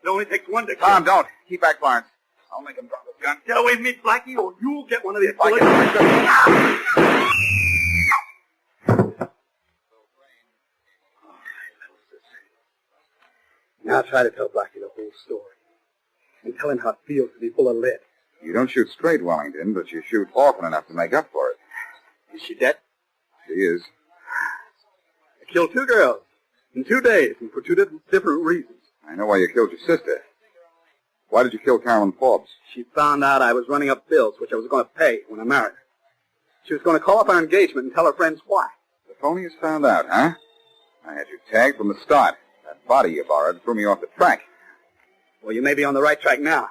It only takes one to kill. Tom, don't. Keep back, Florence. I'll make him drop his gun. Get away from me, Blackie, or you'll get one of these bullets. Now try to tell Blackie the whole story. And tell him how it feels to be full of lead. You don't shoot straight, Wellington, but you shoot often enough to make up for it. Is she dead? She is. I killed 2 girls in 2 days, and for 2 different reasons. I know why you killed your sister. Why did you kill Carolyn Forbes? She found out I was running up bills, which I was going to pay when I married her. She was going to call up our engagement and tell her friends why. The phony has found out, huh? I had you tagged from the start. That body you borrowed threw me off the track. Well, you may be on the right track now.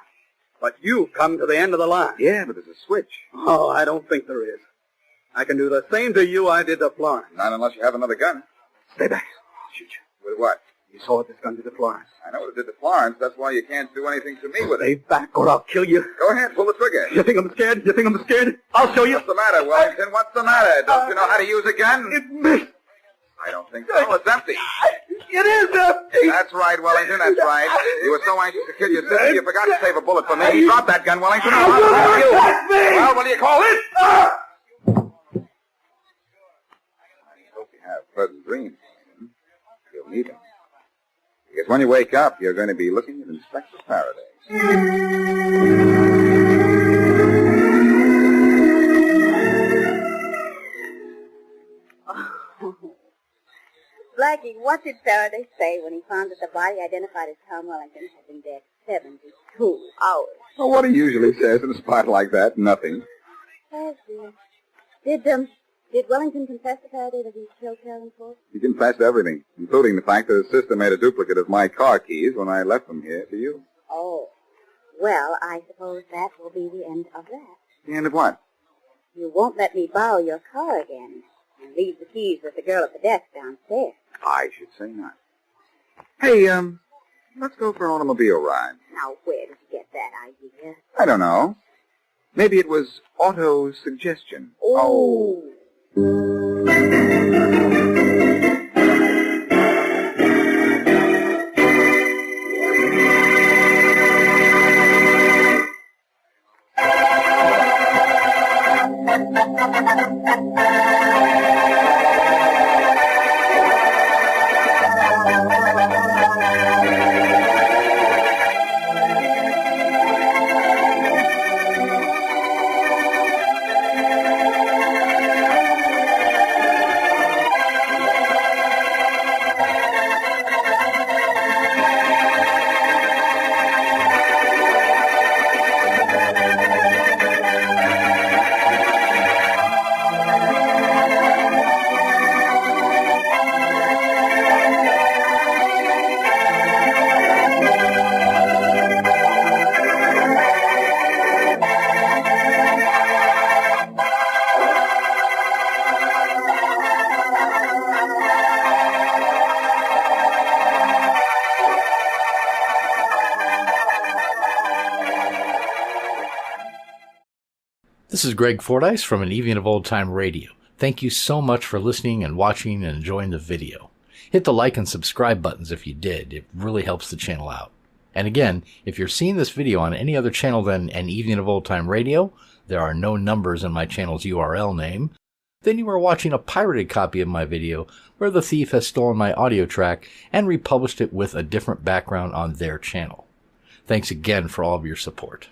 But you've come to the end of the line. Yeah, but there's a switch. Oh, I don't think there is. I can do the same to you I did to Florence. Not unless you have another gun. Stay back. I'll shoot you. With what? You saw what this gun did to Florence. I know what it did to Florence. That's why you can't do anything to me with it. Stay back or I'll kill you. Go ahead, pull the trigger. You think I'm scared? You think I'm scared? I'll show you. What's the matter, Wellington? What's the matter? Don't you know how to use a gun? It missed. I don't think so. It's empty. It is empty. That's right, Wellington, that's right. You were so anxious to kill your sister, you forgot to save a bullet for me. Drop that gun, Wellington. I'll have you. Well, what do you call it? I hope you have pleasant dreams. You'll need them. Because when you wake up, you're going to be looking at Inspector Faraday. Blackie, what did Faraday say when he found that the body identified as Tom Wellington had been dead 72 hours? Well, what he usually says in a spot like that, nothing. Yes, dear. Did Wellington confess to Faraday that he killed Carolyn Ford? He confessed everything, including the fact that his sister made a duplicate of my car keys when I left them here for you. Oh. Well, I suppose that will be the end of that. The end of what? You won't let me borrow your car again and leave the keys with the girl at the desk downstairs. I should say not. Hey, let's go for an automobile ride. Now, where did you get that idea? I don't know. Maybe it was auto-suggestion. Oh. This is Greg Fordyce from An Evening of Old Time Radio. Thank you so much for listening and watching and enjoying the video. Hit the like and subscribe buttons if you did. It really helps the channel out. And again, if you're seeing this video on any other channel than An Evening of Old Time Radio, there are no numbers in my channel's URL name, then you are watching a pirated copy of my video where the thief has stolen my audio track and republished it with a different background on their channel. Thanks again for all of your support.